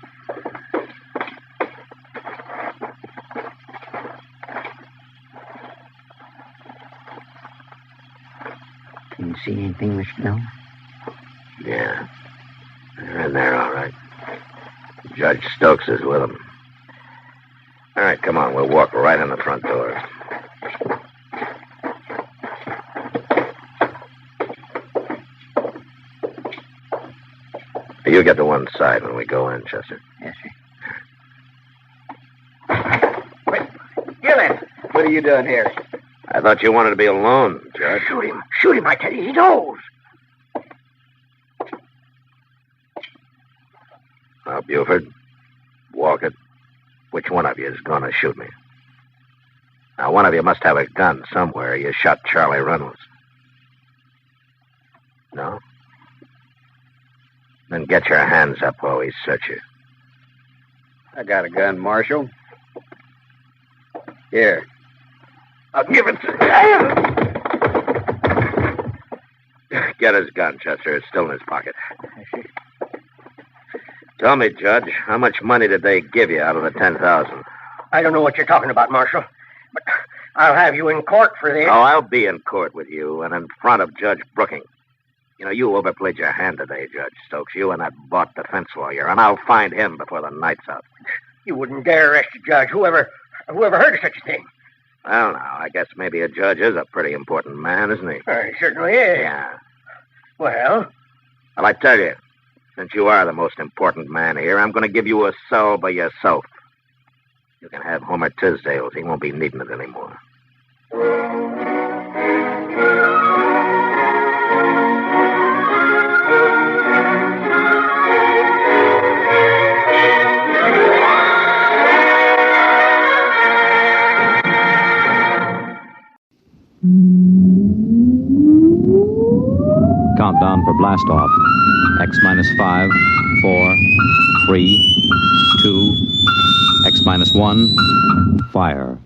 see anything, Mr. Dillon? Yeah. They're in there, all right. Judge Stokes is with them. All right, come on. We'll walk right in the front door. You get to one side when we go in, Chester. Yes, sir. Gillen, what are you doing here? I thought you wanted to be alone, Judge. Shoot him. Shoot him, I tell you. He knows. Now, Buford, Walker, which one of you is going to shoot me? Now, one of you must have a gun somewhere. You shot Charlie Reynolds. No? Then get your hands up while we search you. I got a gun, Marshal. Here. I'll give it to him. Get his gun, Chester. It's still in his pocket. Tell me, Judge, how much money did they give you out of the $10,000? I don't know what you're talking about, Marshal. But I'll have you in court for this. Oh, I'll be in court with you and in front of Judge Brooking. You know, you overplayed your hand today, Judge Stokes. You and that bought defense lawyer, and I'll find him before the night's out. You wouldn't dare arrest a judge. Whoever heard of such a thing? Well, now, I guess maybe a judge is a pretty important man, isn't he? He certainly is. Yeah. Well, I tell you, since you are the most important man here, I'm going to give you a cell by yourself. You can have Homer Tisdale's. He won't be needing it anymore. Countdown for blast off. X minus 5, 4, 3, 2, X minus 1, fire.